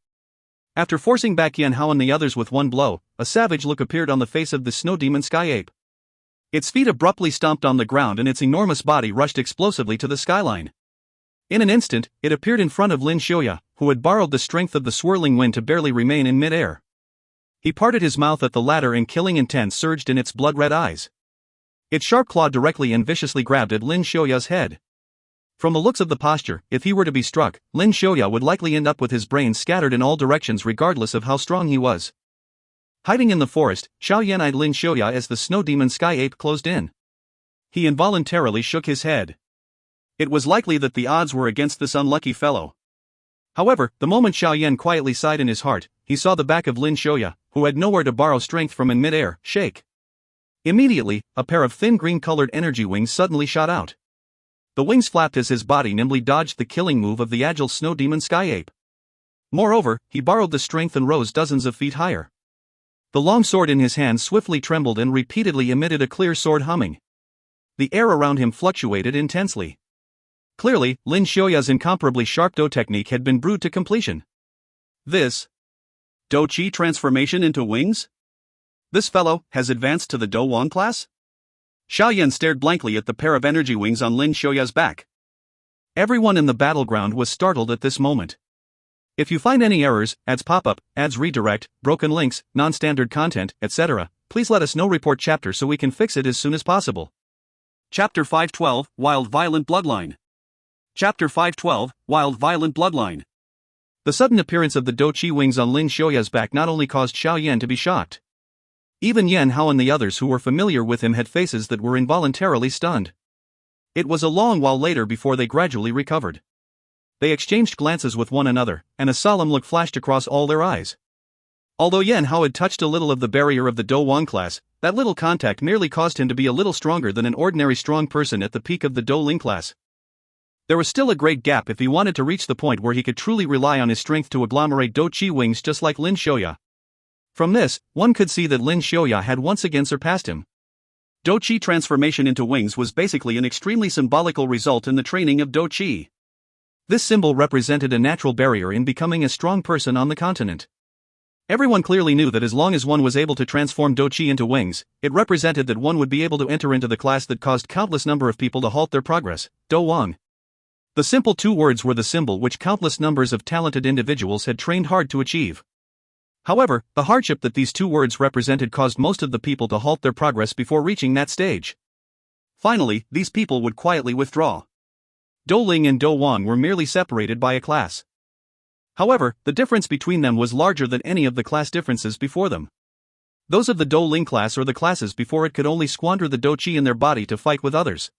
Speaker 1: After forcing back Yan Hao and the others with one blow, a savage look appeared on the face of the snow demon sky ape. Its feet abruptly stomped on the ground and its enormous body rushed explosively to the skyline. In an instant, it appeared in front of Lin Xiaoya, who had borrowed the strength of the swirling wind to barely remain in mid-air. He parted his mouth at the latter and killing intent surged in its blood-red eyes. Its sharp claw directly and viciously grabbed at Lin Xiaoya's head. From the looks of the posture, if he were to be struck, Lin Xiaoya would likely end up with his brains scattered in all directions regardless of how strong he was. Hiding in the forest, Xiao Yan eyed Lin Xiaoya as the snow demon sky ape closed in. He involuntarily shook his head. It was likely that the odds were against this unlucky fellow. However, the moment Xiao Yan quietly sighed in his heart, he saw the back of Lin Xiaoya, who had nowhere to borrow strength from in mid-air, shake. Immediately, a pair of thin green-colored energy wings suddenly shot out. The wings flapped as his body nimbly dodged the killing move of the agile snow demon sky ape. Moreover, he borrowed the strength and rose dozens of feet higher. The long sword in his hand swiftly trembled and repeatedly emitted a clear sword humming. The air around him fluctuated intensely. Clearly, Lin Xiaoya's incomparably sharp Dou technique had been brewed to completion. This Dou Qi transformation into wings? This fellow has advanced to the Dou Wang class? Xiao Yan stared blankly at the pair of energy wings on Lin Xiaoya's back. Everyone in the battleground was startled at this moment. If you find any errors, ads pop-up, ads redirect, broken links, non-standard content, etc., please let us know. Report chapter so we can fix it as soon as possible. Chapter 512, Wild Violent Bloodline. Chapter 512, Wild Violent Bloodline. The sudden appearance of the Dou Qi wings on Lin Xiaoya's back not only caused Xiao Yan to be shocked. Even Yan Hao and the others who were familiar with him had faces that were involuntarily stunned. It was a long while later before they gradually recovered. they exchanged glances with one another, and a solemn look flashed across all their eyes. Although Yan Hao had touched a little of the barrier of the Dou Wang class, that little contact merely caused him to be a little stronger than an ordinary strong person at the peak of the Dou Ling class. There was still a great gap if he wanted to reach the point where he could truly rely on his strength to agglomerate Dou Qi wings just like Lin Xiaoya. From this, one could see that Lin Xiaoya had once again surpassed him. Dou Qi transformation into wings was basically an extremely symbolical result in the training of Dou Qi. This symbol represented a natural barrier in becoming a strong person on the continent. Everyone clearly knew that as long as one was able to transform Dou Qi into wings, it represented that one would be able to enter into the class that caused countless number of people to halt their progress, Dou Wang. The simple two words were the symbol which countless numbers of talented individuals had trained hard to achieve. However, the hardship that these two words represented caused most of the people to halt their progress before reaching that stage. Finally, these people would quietly withdraw. Dou Ling and Dou Wang were merely separated by a class. However, the difference between them was larger than any of the class differences before them. Those of the Dou Ling class or the classes before it could only squander the Dou Qi in their body to fight with others.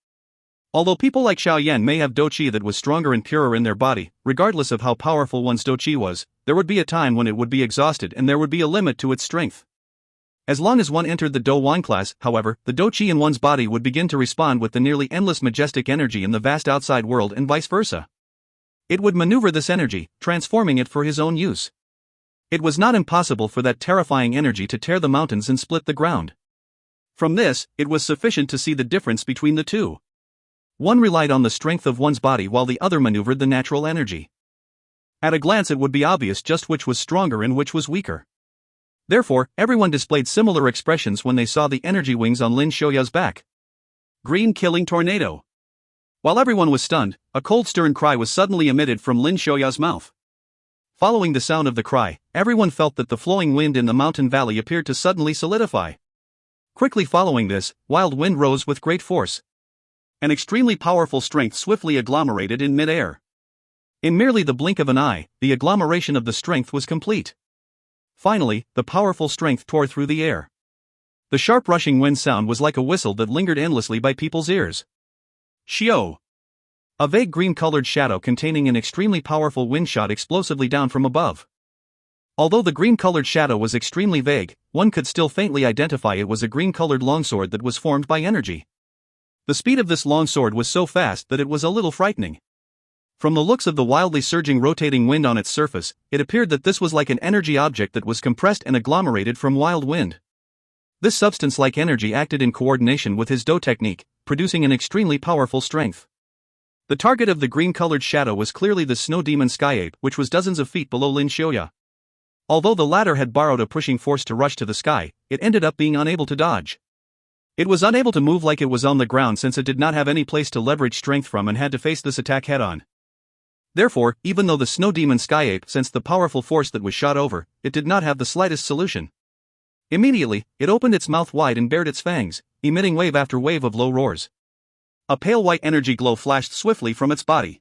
Speaker 1: Although people like Xiao Yan may have Dou Qi that was stronger and purer in their body, regardless of how powerful one's Dou Qi was, there would be a time when it would be exhausted and there would be a limit to its strength. As long as one entered the Dou Wang class, however, the Dou Qi in one's body would begin to respond with the nearly endless majestic energy in the vast outside world and vice versa. It would maneuver this energy, transforming it for his own use. It was not impossible for that terrifying energy to tear the mountains and split the ground. From this, it was sufficient to see the difference between the two. One relied on the strength of one's body while the other maneuvered the natural energy. At a glance it would be obvious just which was stronger and which was weaker. Therefore, everyone displayed similar expressions when they saw the energy wings on Lin Xiaoya's back. Green killing tornado. While everyone was stunned, a cold stern cry was suddenly emitted from Lin Xiaoya's mouth. Following the sound of the cry, everyone felt that the flowing wind in the mountain valley appeared to suddenly solidify. Quickly following this, wild wind rose with great force. An extremely powerful strength swiftly agglomerated in mid-air. In merely the blink of an eye, the agglomeration of the strength was complete. Finally, the powerful strength tore through the air. The sharp rushing wind sound was like a whistle that lingered endlessly by people's ears. Xiao! A vague green-colored shadow containing an extremely powerful wind shot explosively down from above. Although the green-colored shadow was extremely vague, one could still faintly identify it was a green-colored longsword that was formed by energy. The speed of this long sword was so fast that it was a little frightening. From the looks of the wildly surging rotating wind on its surface, it appeared that this was like an energy object that was compressed and agglomerated from wild wind. This substance-like energy acted in coordination with his Dou technique, producing an extremely powerful strength. The target of the green-colored shadow was clearly the snow demon sky ape, which was dozens of feet below Lin Xiaoya. Although the latter had borrowed a pushing force to rush to the sky, it ended up being unable to dodge. It was unable to move like it was on the ground since it did not have any place to leverage strength from and had to face this attack head-on. Therefore, even though the snow demon sky ape sensed the powerful force that was shot over, it did not have the slightest solution. Immediately, it opened its mouth wide and bared its fangs, emitting wave after wave of low roars. A pale white energy glow flashed swiftly from its body.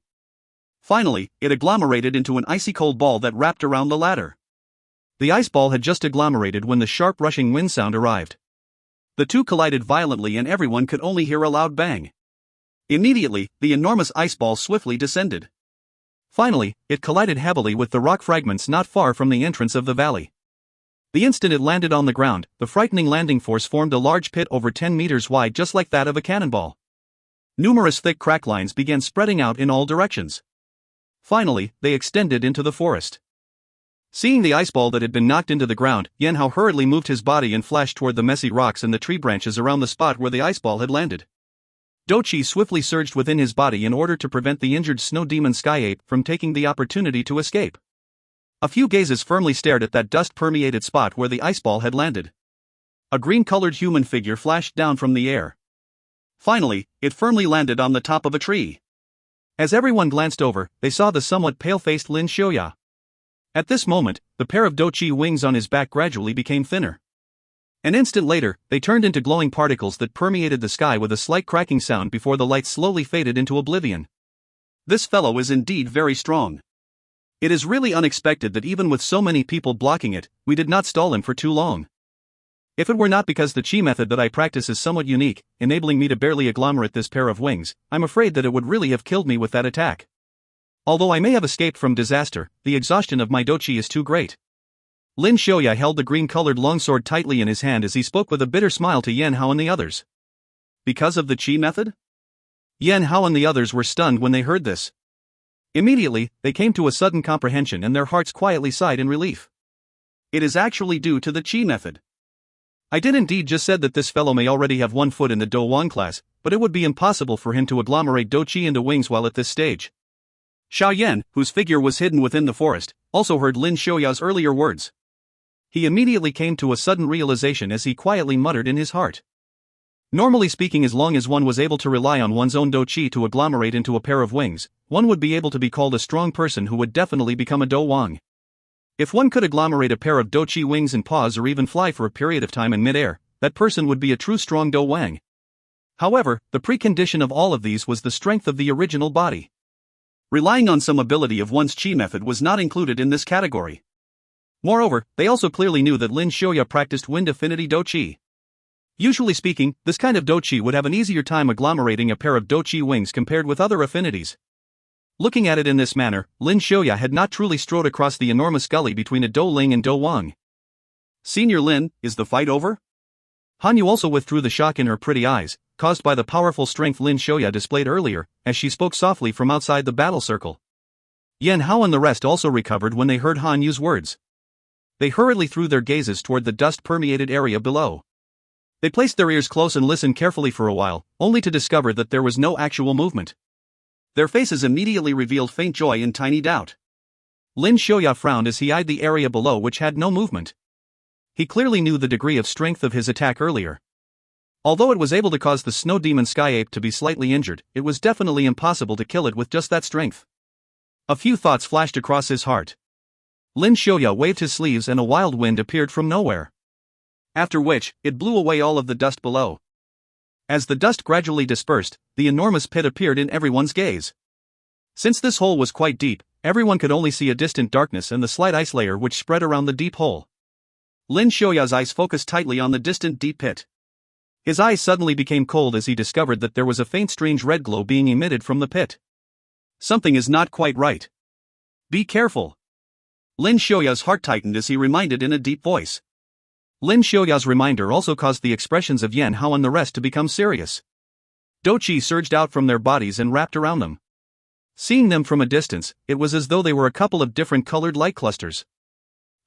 Speaker 1: Finally, it agglomerated into an icy cold ball that wrapped around the latter. The ice ball had just agglomerated when the sharp rushing wind sound arrived. The two collided violently and everyone could only hear a loud bang. Immediately, the enormous ice ball swiftly descended. Finally, it collided heavily with the rock fragments not far from the entrance of the valley. The instant it landed on the ground, the frightening landing force formed a large pit over 10 meters wide just like that of a cannonball. Numerous thick crack lines began spreading out in all directions. Finally, they extended into the forest. Seeing the ice ball that had been knocked into the ground, Yan Hao hurriedly moved his body and flashed toward the messy rocks and the tree branches around the spot where the ice ball had landed. Dou Qi swiftly surged within his body in order to prevent the injured snow demon sky ape from taking the opportunity to escape. A few gazes firmly stared at that dust-permeated spot where the ice ball had landed. A green-colored human figure flashed down from the air. Finally, it firmly landed on the top of a tree. As everyone glanced over, they saw the somewhat pale-faced Lin Xiaoya. At this moment, the pair of Dou Qi wings on his back gradually became thinner. An instant later, they turned into glowing particles that permeated the sky with a slight cracking sound before the light slowly faded into oblivion. This fellow is indeed very strong. It is really unexpected that even with so many people blocking it, we did not stall him for too long. If it were not because the Qi method that I practice is somewhat unique, enabling me to barely agglomerate this pair of wings, I'm afraid that it would really have killed me with that attack. Although I may have escaped from disaster, the exhaustion of my Dou Qi is too great. Lin Xiaoya held the green-colored longsword tightly in his hand as he spoke with a bitter smile to Yan Hao and the others. Because of the Qi method? Yan Hao and the others were stunned when they heard this. Immediately, they came to a sudden comprehension and their hearts quietly sighed in relief. It is actually due to the Qi method. I did indeed just said that this fellow may already have 1 foot in the Dou Wang class, but it would be impossible for him to agglomerate Dou Qi into wings while at this stage. Xiao Yan, whose figure was hidden within the forest, also heard Lin Xiaoya's earlier words. He immediately came to a sudden realization as he quietly muttered in his heart. Normally speaking, as long as one was able to rely on one's own Dou Qi to agglomerate into a pair of wings, one would be able to be called a strong person who would definitely become a Dou Wang. If one could agglomerate a pair of Dou Qi wings and paws or even fly for a period of time in midair, that person would be a true strong Dou Wang. However, the precondition of all of these was the strength of the original body. Relying on some ability of one's Qi method was not included in this category. Moreover, they also clearly knew that Lin Xiaoya practiced wind affinity Dou Qi. Usually speaking, this kind of Dou Qi would have an easier time agglomerating a pair of Dou Qi wings compared with other affinities. Looking at it in this manner, Lin Xiaoya had not truly strode across the enormous gully between a Dou Ling and Dou Wang. Senior Lin, is the fight over? Han Yu also withdrew the shock in her pretty eyes, caused by the powerful strength Lin Xiaoya displayed earlier, as she spoke softly from outside the battle circle. Yan Hao and the rest also recovered when they heard Han Yu's words. They hurriedly threw their gazes toward the dust-permeated area below. They placed their ears close and listened carefully for a while, only to discover that there was no actual movement. Their faces immediately revealed faint joy and tiny doubt. Lin Xiaoya frowned as he eyed the area below, which had no movement. He clearly knew the degree of strength of his attack earlier. Although it was able to cause the snow demon sky ape to be slightly injured, it was definitely impossible to kill it with just that strength. A few thoughts flashed across his heart. Lin Xiaoya waved his sleeves and a wild wind appeared from nowhere. After which, it blew away all of the dust below. As the dust gradually dispersed, the enormous pit appeared in everyone's gaze. Since this hole was quite deep, everyone could only see a distant darkness and the slight ice layer which spread around the deep hole. Lin Xiaoya's eyes focused tightly on the distant deep pit. His eyes suddenly became cold as he discovered that there was a faint strange red glow being emitted from the pit. Something is not quite right. Be careful. Lin Xiaoya's heart tightened as he reminded in a deep voice. Lin Xiaoya's reminder also caused the expressions of Yan Hao and the rest to become serious. Dou Qi surged out from their bodies and wrapped around them. Seeing them from a distance, it was as though they were a couple of different colored light clusters.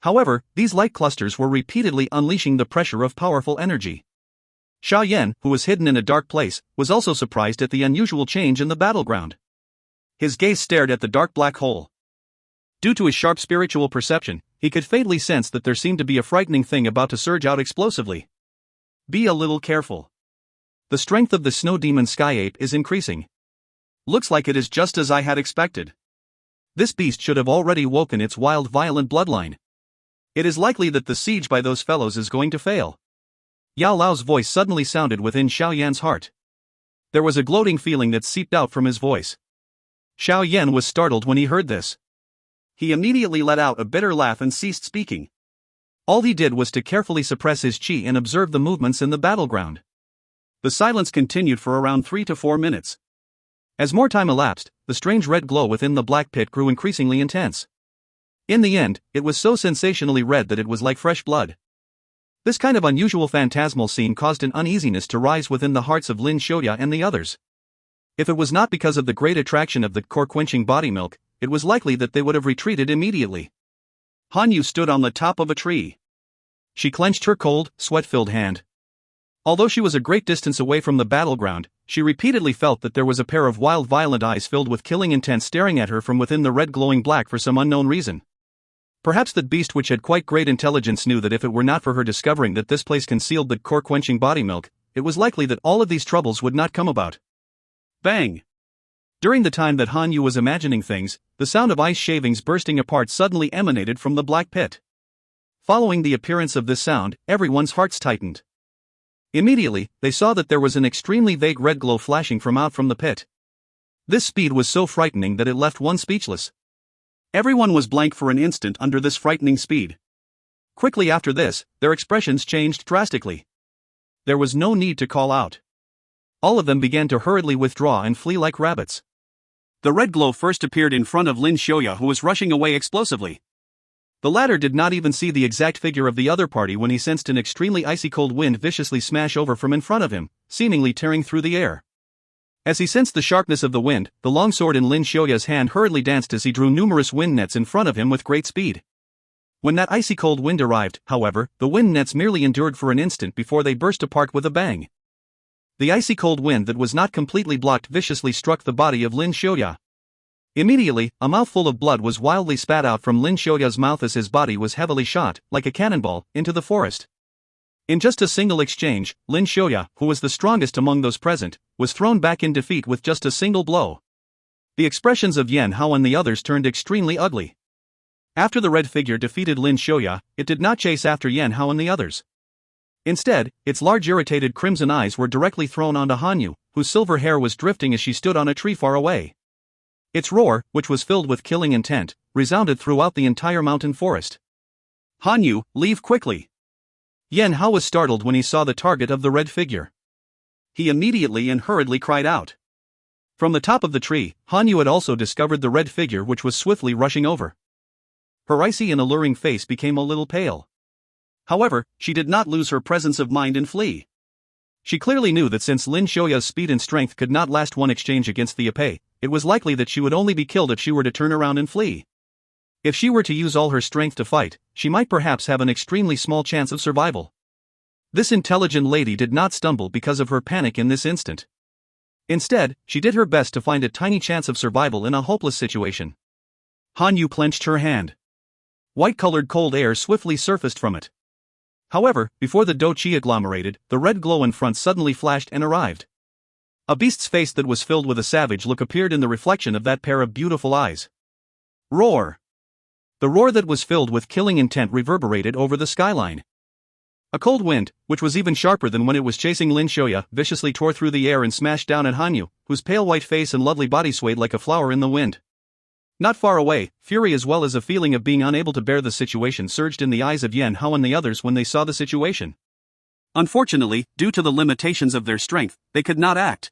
Speaker 1: However, these light clusters were repeatedly unleashing the pressure of powerful energy. Xiao Yan, who was hidden in a dark place, was also surprised at the unusual change in the battleground. His gaze stared at the dark black hole. Due to his sharp spiritual perception, he could faintly sense that there seemed to be a frightening thing about to surge out explosively. Be a little careful. The strength of the snow demon sky ape is increasing. Looks like it is just as I had expected. This beast should have already woken its wild, violent bloodline. It is likely that the siege by those fellows is going to fail. Yao Lao's voice suddenly sounded within Xiao Yan's heart. There was a gloating feeling that seeped out from his voice. Xiao Yan was startled when he heard this. He immediately let out a bitter laugh and ceased speaking. All he did was to carefully suppress his qi and observe the movements in the battleground. The silence continued for around 3 to 4 minutes. As more time elapsed, the strange red glow within the black pit grew increasingly intense. In the end, it was so sensationally red that it was like fresh blood. This kind of unusual phantasmal scene caused an uneasiness to rise within the hearts of Lin Xiaoya and the others. If it was not because of the great attraction of the core-quenching body milk, it was likely that they would have retreated immediately. Han Yu stood on the top of a tree. She clenched her cold, sweat-filled hand. Although she was a great distance away from the battleground, she repeatedly felt that there was a pair of wild, violent eyes filled with killing intent staring at her from within the red glowing black for some unknown reason. Perhaps that beast which had quite great intelligence knew that if it were not for her discovering that this place concealed the core-quenching body milk, it was likely that all of these troubles would not come about. Bang! During the time that Han Yu was imagining things, the sound of ice shavings bursting apart suddenly emanated from the black pit. Following the appearance of this sound, everyone's hearts tightened. Immediately, they saw that there was an extremely vague red glow flashing from out from the pit. This speed was so frightening that it left one speechless. Everyone was blank for an instant under this frightening speed. Quickly after this, their expressions changed drastically. There was no need to call out. All of them began to hurriedly withdraw and flee like rabbits. The red glow first appeared in front of Lin Xiaoya, who was rushing away explosively. The latter did not even see the exact figure of the other party when he sensed an extremely icy cold wind viciously smash over from in front of him, seemingly tearing through the air. As he sensed the sharpness of the wind, the longsword in Lin Xiaoya's hand hurriedly danced as he drew numerous wind nets in front of him with great speed. When that icy cold wind arrived, however, the wind nets merely endured for an instant before they burst apart with a bang. The icy cold wind that was not completely blocked viciously struck the body of Lin Xiaoya. Immediately, a mouthful of blood was wildly spat out from Lin Xiaoya's mouth as his body was heavily shot, like a cannonball, into the forest. In just a single exchange, Lin Xiaoya, who was the strongest among those present, was thrown back in defeat with just a single blow. The expressions of Yan Hao and the others turned extremely ugly. After the red figure defeated Lin Xiaoya, it did not chase after Yan Hao and the others. Instead, its large irritated crimson eyes were directly thrown onto Hanyu, whose silver hair was drifting as she stood on a tree far away. Its roar, which was filled with killing intent, resounded throughout the entire mountain forest. "Hanyu, leave quickly!" Yan Hao was startled when he saw the target of the red figure. He immediately and hurriedly cried out. From the top of the tree, Hanyu had also discovered the red figure, which was swiftly rushing over. Her icy and alluring face became a little pale. However, she did not lose her presence of mind and flee. She clearly knew that since Lin Xiaoya's speed and strength could not last one exchange against the épée, it was likely that she would only be killed if she were to turn around and flee. If she were to use all her strength to fight, she might perhaps have an extremely small chance of survival. This intelligent lady did not stumble because of her panic in this instant. Instead, she did her best to find a tiny chance of survival in a hopeless situation. Hanyu clenched her hand. White-colored cold air swiftly surfaced from it. However, before the Dou Qi agglomerated, the red glow in front suddenly flashed and arrived. A beast's face that was filled with a savage look appeared in the reflection of that pair of beautiful eyes. Roar! The roar that was filled with killing intent reverberated over the skyline. A cold wind, which was even sharper than when it was chasing Lin Xiaoya, viciously tore through the air and smashed down at Hanyu, whose pale white face and lovely body swayed like a flower in the wind. Not far away, fury as well as a feeling of being unable to bear the situation surged in the eyes of Yan Hao and the others when they saw the situation. Unfortunately, due to the limitations of their strength, they could not act.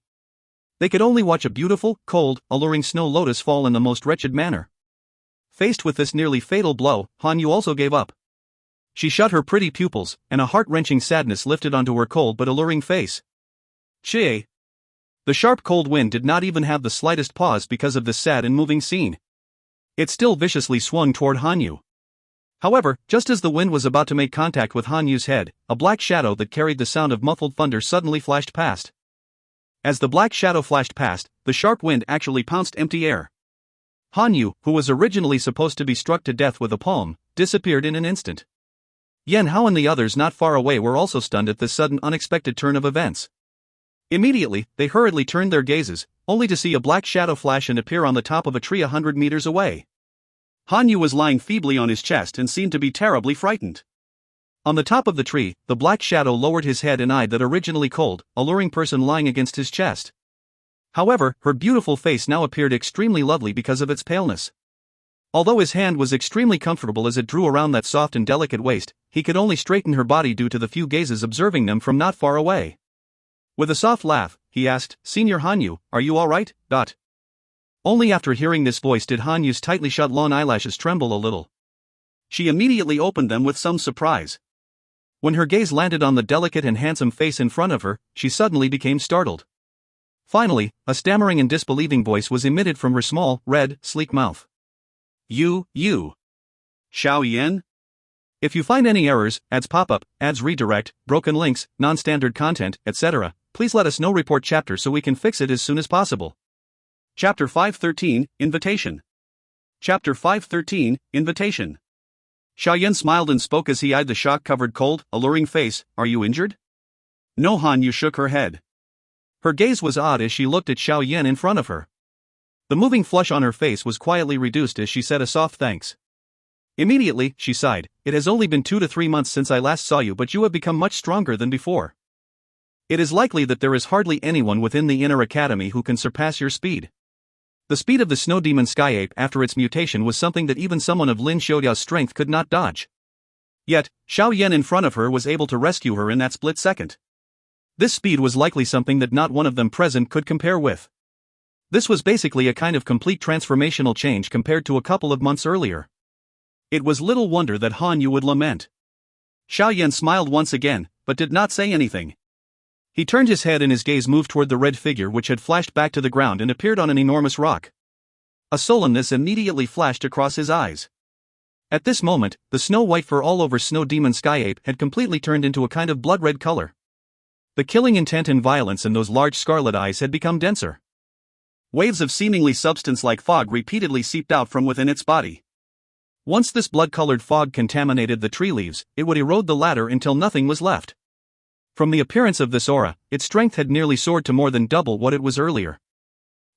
Speaker 1: They could only watch a beautiful, cold, alluring snow lotus fall in the most wretched manner. Faced with this nearly fatal blow, Hanyu also gave up. She shut her pretty pupils, and a heart-wrenching sadness lifted onto her cold but alluring face. Chie! The sharp cold wind did not even have the slightest pause because of this sad and moving scene. It still viciously swung toward Hanyu. However, just as the wind was about to make contact with Hanyu's head, a black shadow that carried the sound of muffled thunder suddenly flashed past. As the black shadow flashed past, the sharp wind actually pounced empty air. Hanyu, who was originally supposed to be struck to death with a palm, disappeared in an instant. Yan Hao and the others not far away were also stunned at this sudden unexpected turn of events. Immediately, they hurriedly turned their gazes, only to see a black shadow flash and appear on the top of a tree 100 meters away. Hanyu was lying feebly on his chest and seemed to be terribly frightened. On the top of the tree, the black shadow lowered his head and eyed that originally cold, alluring person lying against his chest. However, her beautiful face now appeared extremely lovely because of its paleness. Although his hand was extremely comfortable as it drew around that soft and delicate waist, he could only straighten her body due to the few gazes observing them from not far away. With a soft laugh, he asked, "Senior Hanyu, are you alright?" Only after hearing this voice did Hanyu's tightly shut long eyelashes tremble a little. She immediately opened them with some surprise. When her gaze landed on the delicate and handsome face in front of her, she suddenly became startled. Finally, a stammering and disbelieving voice was emitted from her small, red, sleek mouth. You. Xiao Yan? If you find any errors, ads pop-up, ads redirect, broken links, non-standard content, etc., please let us know. Report chapter so we can fix it as soon as possible. Chapter 513, Invitation. Chapter 513, Invitation. Xiao Yan smiled and spoke as he eyed the shock-covered cold, alluring face. "Are you injured?" No. Hanyu shook her head. Her gaze was odd as she looked at Xiao Yan in front of her. The moving flush on her face was quietly reduced as she said a soft thanks. Immediately, she sighed. "It has only been 2 to 3 months since I last saw you, but you have become much stronger than before. It is likely that there is hardly anyone within the inner academy who can surpass your speed." The speed of the snow demon sky ape after its mutation was something that even someone of Lin Xiaoya's strength could not dodge. Yet, Xiao Yan in front of her was able to rescue her in that split second. This speed was likely something that not one of them present could compare with. This was basically a kind of complete transformational change compared to a couple of months earlier. It was little wonder that Han Yu would lament. Xiao Yan smiled once again, but did not say anything. He turned his head and his gaze moved toward the red figure which had flashed back to the ground and appeared on an enormous rock. A sullenness immediately flashed across his eyes. At this moment, the snow-white fur all over Snow Demon Sky Ape had completely turned into a kind of blood-red color. The killing intent and violence in those large scarlet eyes had become denser. Waves of seemingly substance like fog repeatedly seeped out from within its body. Once this blood-colored fog contaminated the tree leaves, it would erode the latter until nothing was left. From the appearance of this aura, its strength had nearly soared to more than double what it was earlier.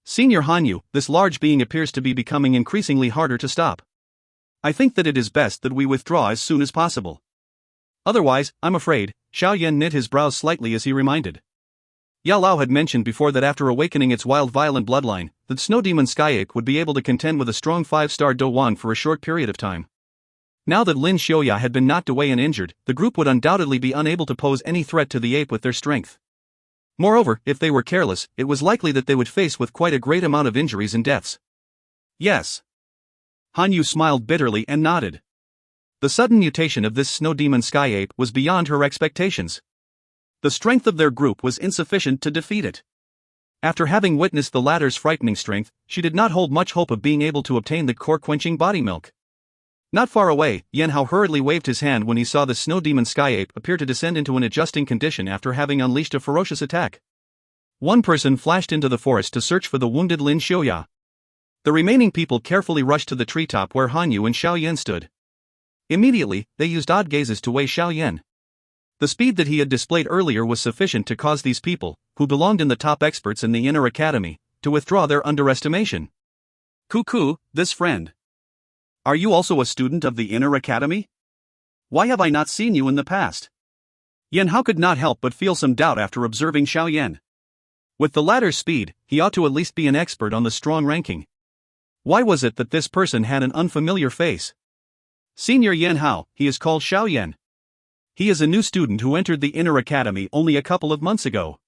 Speaker 1: Senior Han Yu, this large being appears to be becoming increasingly harder to stop. I think that it is best that we withdraw as soon as possible. Otherwise, I'm afraid, Xiao Yan knit his brows slightly as he reminded. Yao Lao had mentioned before that after awakening its wild violent bloodline, the Snow Demon Sky Ape would be able to contend with a strong 5-star Dou Wang for a short period of time. Now that Lin Xiaoya had been knocked away and injured, the group would undoubtedly be unable to pose any threat to the ape with their strength. Moreover, if they were careless, it was likely that they would face with quite a great amount of injuries and deaths. Yes. Han Yu smiled bitterly and nodded. The sudden mutation of this Snow Demon Sky Ape was beyond her expectations. The strength of their group was insufficient to defeat it. After having witnessed the latter's frightening strength, she did not hold much hope of being able to obtain the core-quenching body milk. Not far away, Yan Hao hurriedly waved his hand when he saw the Snow Demon Sky Ape appear to descend into an adjusting condition after having unleashed a ferocious attack. One person flashed into the forest to search for the wounded Lin Xiaoya. The remaining people carefully rushed to the treetop where Han Yu and Xiao Yan stood. Immediately, they used odd gazes to weigh Xiao Yan. The speed that he had displayed earlier was sufficient to cause these people, who belonged in the top experts in the inner academy, to withdraw their underestimation. Cuckoo, this friend. Are you also a student of the inner academy? Why have I not seen you in the past? Yan Hao could not help but feel some doubt after observing Xiao Yan. With the latter's speed, he ought to at least be an expert on the strong ranking. Why was it that this person had an unfamiliar face? Senior Yan Hao, he is called Xiao Yan. He is a new student who entered the inner academy only a couple of months ago.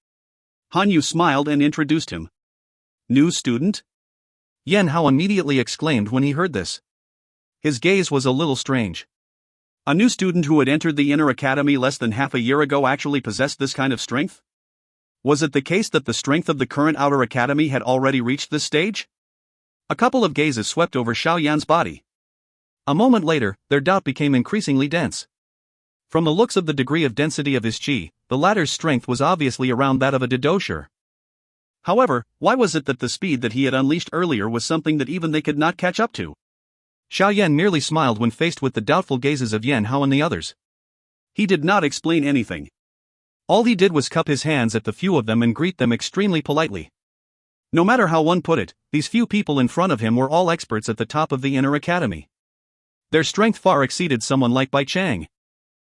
Speaker 1: Han Yu smiled and introduced him. New student? Yan Hao immediately exclaimed when he heard this. His gaze was a little strange. A new student who had entered the inner academy less than half a year ago actually possessed this kind of strength? Was it the case that the strength of the current outer academy had already reached this stage? A couple of gazes swept over Xiao Yan's body. A moment later, their doubt became increasingly dense. From the looks of the degree of density of his qi, the latter's strength was obviously around that of a Dou Qi. However, why was it that the speed that he had unleashed earlier was something that even they could not catch up to? Xiao Yan merely smiled when faced with the doubtful gazes of Yan Hao and the others. He did not explain anything. All he did was cup his hands at the few of them and greet them extremely politely. No matter how one put it, these few people in front of him were all experts at the top of the inner academy. Their strength far exceeded someone like Bai Chang.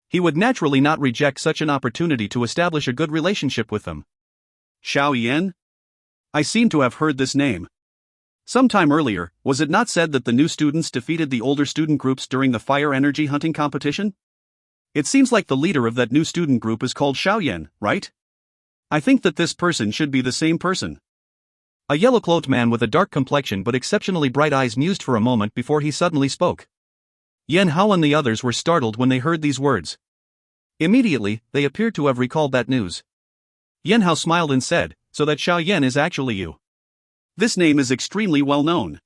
Speaker 1: He would naturally not reject such an opportunity to establish a good relationship with them. Xiao Yan? I seem to have heard this name. Sometime earlier, was it not said that the new students defeated the older student groups during the fire energy hunting competition? It seems like the leader of that new student group is called Xiao Yan, right? I think that this person should be the same person. A yellow-clothed man with a dark complexion but exceptionally bright eyes mused for a moment before he suddenly spoke. Yan Hao and the others were startled when they heard these words. Immediately, they appeared to have recalled that news. Yan Hao smiled and said, "So that Xiao Yan is actually you. This name is extremely well known.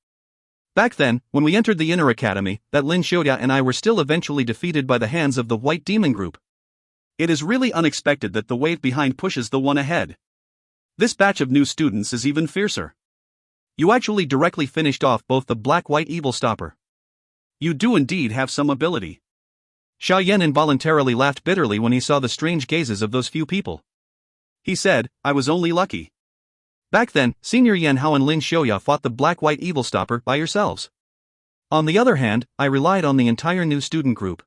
Speaker 1: Back then, when we entered the inner academy, that Lin Xiaoya and I were still eventually defeated by the hands of the White Demon Group. It is really unexpected that the wave behind pushes the one ahead. This batch of new students is even fiercer. You actually directly finished off both the Black-White Evil Stopper. You do indeed have some ability." Xiao Yan involuntarily laughed bitterly when he saw the strange gazes of those few people. He said, "I was only lucky. Back then, Senior Yan Hao and Lin Xiaoya fought the Black-White Evil Stopper by yourselves. On the other hand, I relied on the entire new student group.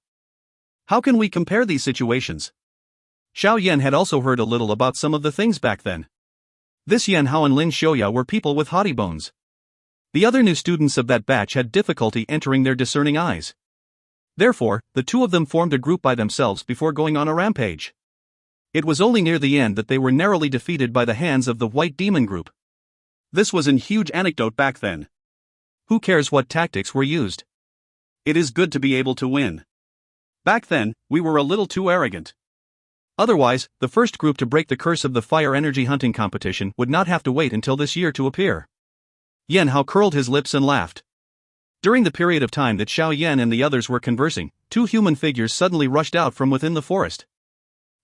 Speaker 1: How can we compare these situations?" Xiao Yan had also heard a little about some of the things back then. This Yan Hao and Lin Xiaoya were people with haughty bones. The other new students of that batch had difficulty entering their discerning eyes. Therefore, the two of them formed a group by themselves before going on a rampage. It was only near the end that they were narrowly defeated by the hands of the White Demon Group. This was a huge anecdote back then. Who cares what tactics were used? It is good to be able to win. Back then, we were a little too arrogant. Otherwise, the first group to break the curse of the fire energy hunting competition would not have to wait until this year to appear. Yan Hao curled his lips and laughed. During the period of time that Xiao Yan and the others were conversing, two human figures suddenly rushed out from within the forest.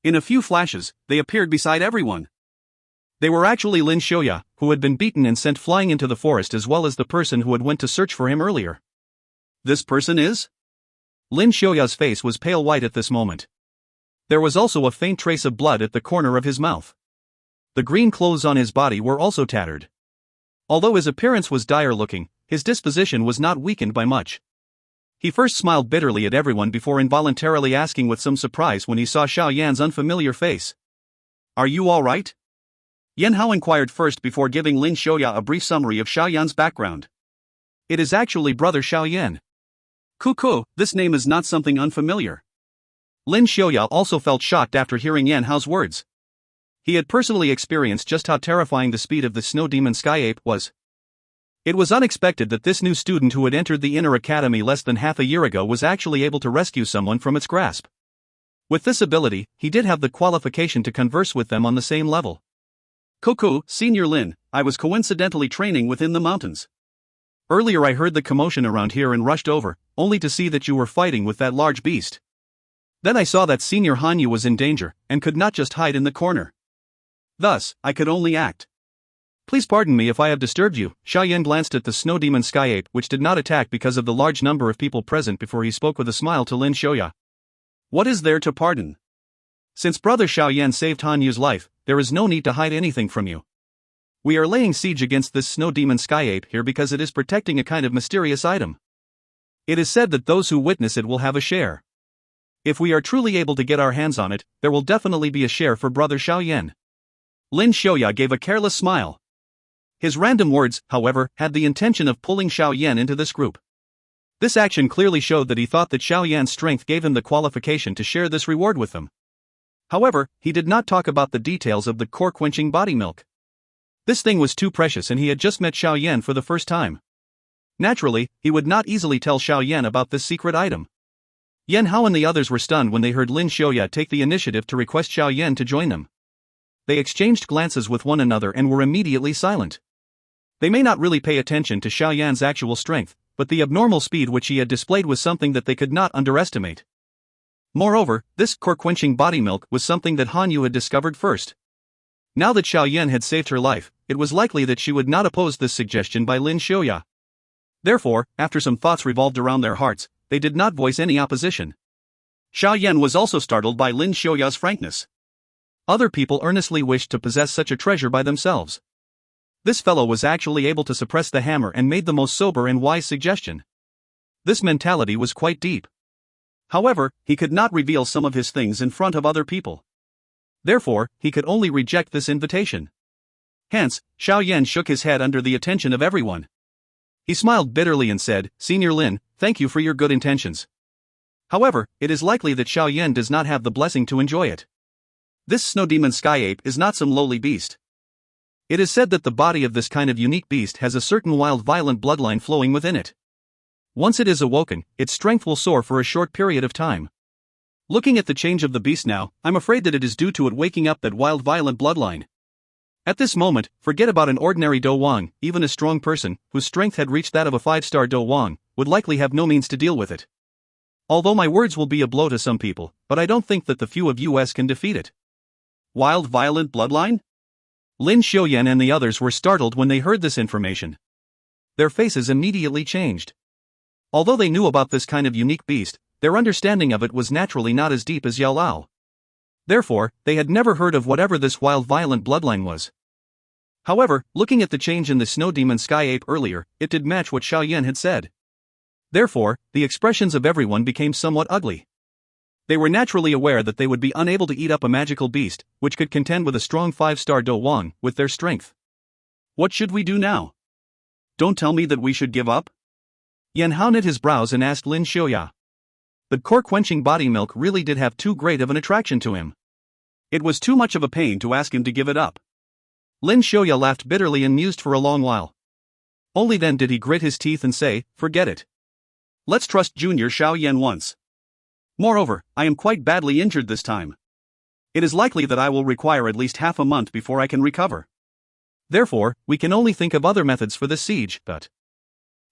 Speaker 1: In a few flashes, they appeared beside everyone. They were actually Lin Xiaoya, who had been beaten and sent flying into the forest, as well as the person who had went to search for him earlier. This person is? Lin Xiaoya's face was pale white at this moment. There was also a faint trace of blood at the corner of his mouth. The green clothes on his body were also tattered. Although his appearance was dire-looking, his disposition was not weakened by much. He first smiled bitterly at everyone before involuntarily asking with some surprise when he saw Xiao Yan's unfamiliar face. "Are you all right?" Yan Hao inquired first before giving Lin Xiaoya a brief summary of Xiao Yan's background. "It is actually brother Xiao Yan." "Cuckoo, this name is not something unfamiliar." Lin Xiaoya also felt shocked after hearing Yan Hao's words. He had personally experienced just how terrifying the speed of the snow demon sky ape was. It was unexpected that this new student who had entered the inner academy less than half a year ago was actually able to rescue someone from its grasp. With this ability, he did have the qualification to converse with them on the same level. "Cuckoo, Senior Lin, I was coincidentally training within the mountains. Earlier I heard the commotion around here and rushed over, only to see that you were fighting with that large beast. Then I saw that Senior Hanyu was in danger, and could not just hide in the corner. Thus, I could only act. Please pardon me if I have disturbed you." Xiao Yan glanced at the snow demon sky ape, which did not attack because of the large number of people present, before he spoke with a smile to Lin Xiaoya. "What is there to pardon? Since brother Xiao Yan saved Hanyu's life, there is no need to hide anything from you. We are laying siege against this snow demon sky ape here because it is protecting a kind of mysterious item. It is said that those who witness it will have a share. If we are truly able to get our hands on it, there will definitely be a share for brother Xiao Yan." Lin Xiaoya gave a careless smile. His random words, however, had the intention of pulling Xiao Yan into this group. This action clearly showed that he thought that Xiao Yan's strength gave him the qualification to share this reward with them. However, he did not talk about the details of the core-quenching body milk. This thing was too precious, and he had just met Xiao Yan for the first time. Naturally, he would not easily tell Xiao Yan about this secret item. Yan Hao and the others were stunned when they heard Lin Xiaoya take the initiative to request Xiao Yan to join them. They exchanged glances with one another and were immediately silent. They may not really pay attention to Xiao Yan's actual strength, but the abnormal speed which he had displayed was something that they could not underestimate. Moreover, this core-quenching body milk was something that Hanyu had discovered first. Now that Xiao Yan had saved her life, it was likely that she would not oppose this suggestion by Lin Xiaoya. Therefore, after some thoughts revolved around their hearts, they did not voice any opposition. Xiao Yan was also startled by Lin Xiaoya's frankness. Other people earnestly wished to possess such a treasure by themselves. This fellow was actually able to suppress the hammer and made the most sober and wise suggestion. This mentality was quite deep. However, he could not reveal some of his things in front of other people. Therefore, he could only reject this invitation. Hence, Xiao Yan shook his head under the attention of everyone. He smiled bitterly and said, "Senior Lin, thank you for your good intentions. However, it is likely that Xiao Yan does not have the blessing to enjoy it. This snow demon sky ape is not some lowly beast. It is said that the body of this kind of unique beast has a certain wild, violent bloodline flowing within it. Once it is awoken, its strength will soar for a short period of time. Looking at the change of the beast now, I'm afraid that it is due to it waking up that wild, violent bloodline. At this moment, forget about an ordinary Dou Wang. Even a strong person, whose strength had reached that of a 5-star Dou Wang, would likely have no means to deal with it. Although my words will be a blow to some people, but I don't think that the few of us can defeat it." Wild, violent bloodline? Lin Xiaoyan and the others were startled when they heard this information. Their faces immediately changed. Although they knew about this kind of unique beast, their understanding of it was naturally not as deep as Yao Lao. Therefore, they had never heard of whatever this wild, violent bloodline was. However, looking at the change in the snow demon sky ape earlier, it did match what Xiao Yan had said. Therefore, the expressions of everyone became somewhat ugly. They were naturally aware that they would be unable to eat up a magical beast, which could contend with a strong 5-star Dou Wang, with their strength. What should we do now? Don't tell me that we should give up? Yan Hao knit his brows and asked Lin Xiaoya. The core-quenching body milk really did have too great of an attraction to him. It was too much of a pain to ask him to give it up. Lin Xiaoya laughed bitterly and mused for a long while. Only then did he grit his teeth and say, "Forget it. Let's trust Junior Xiao Yan once. Moreover, I am quite badly injured this time. It is likely that I will require at least half a month before I can recover. Therefore, we can only think of other methods for this siege." But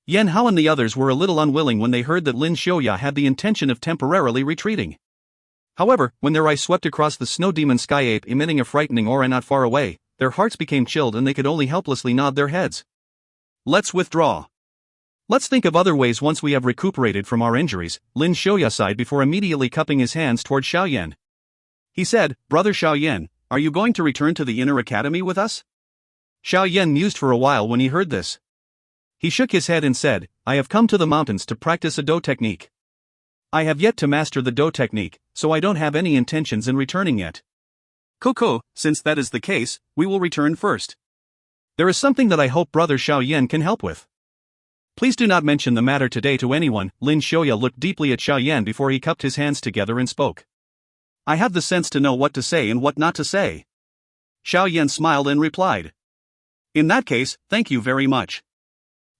Speaker 1: Yan Hao and the others were a little unwilling when they heard that Lin Xiaoya had the intention of temporarily retreating. However, when their eyes swept across the snow demon sky ape emitting a frightening aura not far away, their hearts became chilled and they could only helplessly nod their heads. "Let's withdraw. Let's think of other ways once we have recuperated from our injuries," Lin Xiaoya sighed before immediately cupping his hands toward Xiao Yan. He said, "Brother Xiao Yan, are you going to return to the inner academy with us?" Xiao Yan mused for a while when he heard this. He shook his head and said, "I have come to the mountains to practice a Dou technique. I have yet to master the Dou technique, so I don't have any intentions in returning yet." "Coco, since that is the case, we will return first. There is something that I hope Brother Xiao Yan can help with. Please do not mention the matter today to anyone." Lin Xiaoya looked deeply at Xiao Yan before he cupped his hands together and spoke. "I have the sense to know what to say and what not to say." Xiao Yan smiled and replied, "In that case, thank you very much.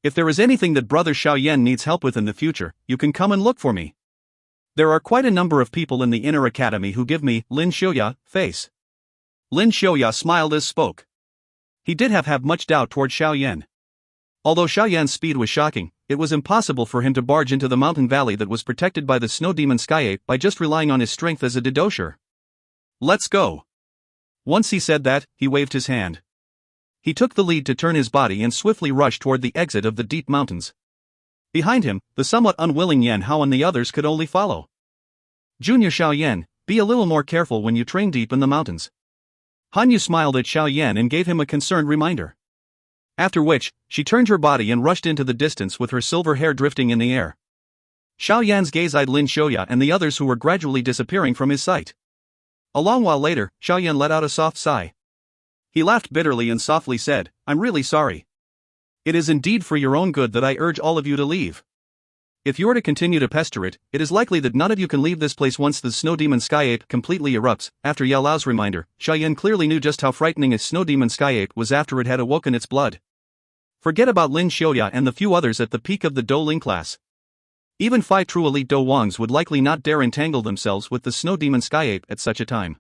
Speaker 1: If there is anything that Brother Xiao Yan needs help with in the future, you can come and look for me. There are quite a number of people in the inner academy who give me, Lin Xiaoya, face." Lin Xiaoya smiled as spoke. He did have much doubt toward Xiao Yan. Although Xiao Yan's speed was shocking, it was impossible for him to barge into the mountain valley that was protected by the snow demon sky ape by just relying on his strength as a didosher. "Let's go." Once he said that, he waved his hand. He took the lead to turn his body and swiftly rush toward the exit of the deep mountains. Behind him, the somewhat unwilling Yan Hao and the others could only follow. "Junior Xiao Yan, be a little more careful when you train deep in the mountains." Han Yu smiled at Xiao Yan and gave him a concerned reminder. After which, she turned her body and rushed into the distance with her silver hair drifting in the air. Xiao Yan's gaze eyed Lin Xiaoya and the others who were gradually disappearing from his sight. A long while later, Xiao Yan let out a soft sigh. He laughed bitterly and softly said, "I'm really sorry. It is indeed for your own good that I urge all of you to leave. If you are to continue to pester it, it is likely that none of you can leave this place once the snow demon sky ape completely erupts." After Yao Lao's reminder, Xiao Yan clearly knew just how frightening a snow demon sky ape was after it had awoken its blood. Forget about Lin Xiaoya and the few others at the peak of the Dou Ling class. Even 5 true elite Dou Wangs would likely not dare entangle themselves with the snow demon sky ape at such a time.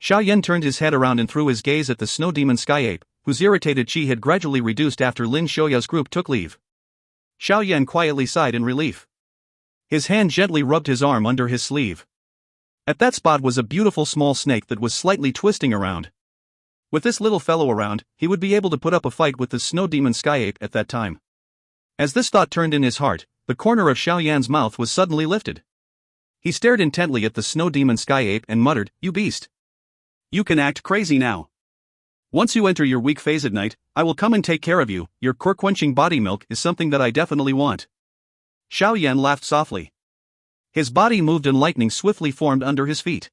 Speaker 1: Xiao Yan turned his head around and threw his gaze at the snow demon sky ape, whose irritated chi had gradually reduced after Lin Xiaoya's group took leave. Xiao Yan quietly sighed in relief. His hand gently rubbed his arm under his sleeve. At that spot was a beautiful small snake that was slightly twisting around. With this little fellow around, he would be able to put up a fight with the snow demon sky ape at that time. As this thought turned in his heart, the corner of Xiao Yan's mouth was suddenly lifted. He stared intently at the snow demon sky ape and muttered, "You beast. You can act crazy now. Once you enter your weak phase at night, I will come and take care of you. Your core-quenching body milk is something that I definitely want." Xiao Yan laughed softly. His body moved and lightning swiftly formed under his feet.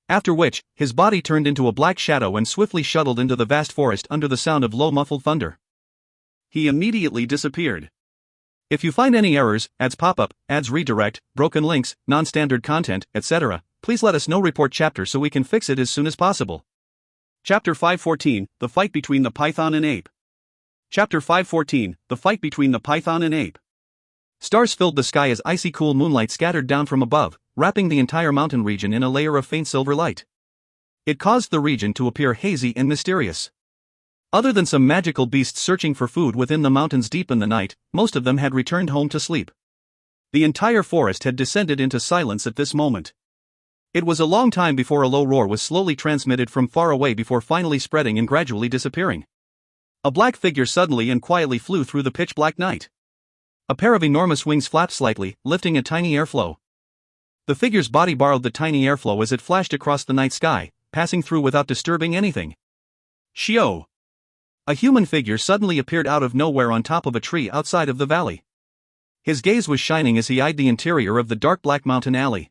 Speaker 1: After which, his body turned into a black shadow and swiftly shuttled into the vast forest under the sound of low muffled thunder. He immediately disappeared. If you find any errors, ads pop up, ads redirect, broken links, non-standard content, etc., please let us know. Report chapter so we can fix it as soon as possible. Chapter 514, The Fight Between the Python and Ape. Chapter 514, The Fight Between the Python and Ape. Stars filled the sky as icy cool moonlight scattered down from above, wrapping the entire mountain region in a layer of faint silver light. It caused the region to appear hazy and mysterious. Other than some magical beasts searching for food within the mountains deep in the night, most of them had returned home to sleep. The entire forest had descended into silence at this moment. It was a long time before a low roar was slowly transmitted from far away before finally spreading and gradually disappearing. A black figure suddenly and quietly flew through the pitch-black night. A pair of enormous wings flapped slightly, lifting a tiny airflow. The figure's body borrowed the tiny airflow as it flashed across the night sky, passing through without disturbing anything. Xiao! A human figure suddenly appeared out of nowhere on top of a tree outside of the valley. His gaze was shining as he eyed the interior of the dark black mountain alley.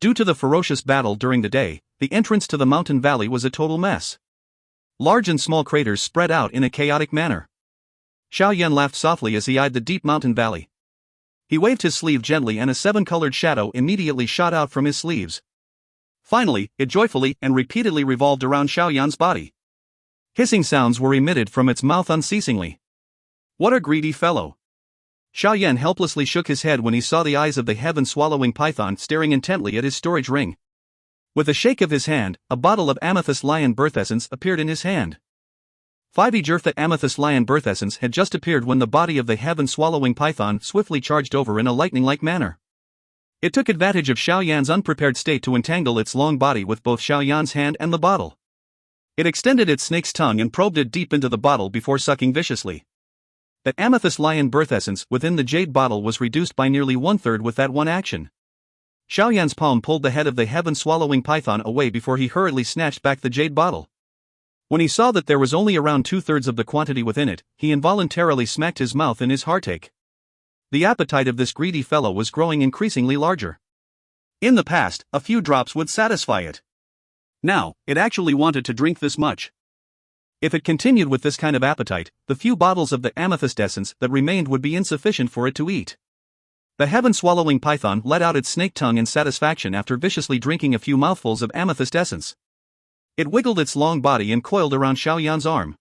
Speaker 1: Due to the ferocious battle during the day, the entrance to the mountain valley was a total mess. Large and small craters spread out in a chaotic manner. Xiao Yan laughed softly as he eyed the deep mountain valley. He waved his sleeve gently and a 7-colored shadow immediately shot out from his sleeves. Finally, it joyfully and repeatedly revolved around Xiao Yan's body. Hissing sounds were emitted from its mouth unceasingly. What a greedy fellow! Xiao Yan helplessly shook his head when he saw the eyes of the heaven-swallowing python staring intently at his storage ring. With a shake of his hand, a bottle of amethyst lion birth essence appeared in his hand. 5 That amethyst lion birth essence had just appeared when the body of the heaven-swallowing python swiftly charged over in a lightning-like manner. It took advantage of Xiao Yan's unprepared state to entangle its long body with both Xiao Yan's hand and the bottle. It extended its snake's tongue and probed it deep into the bottle before sucking viciously. That amethyst lion birth essence within the jade bottle was reduced by nearly 1/3 with that one action. Xiao Yan's palm pulled the head of the heaven-swallowing python away before he hurriedly snatched back the jade bottle. When he saw that there was only around 2/3 of the quantity within it, he involuntarily smacked his mouth in his heartache. The appetite of this greedy fellow was growing increasingly larger. In the past, a few drops would satisfy it. Now, it actually wanted to drink this much. If it continued with this kind of appetite, the few bottles of the amethyst essence that remained would be insufficient for it to eat. The heaven-swallowing python let out its snake tongue in satisfaction after viciously drinking a few mouthfuls of amethyst essence. It wiggled its long body and coiled around Xiao Yan's arm.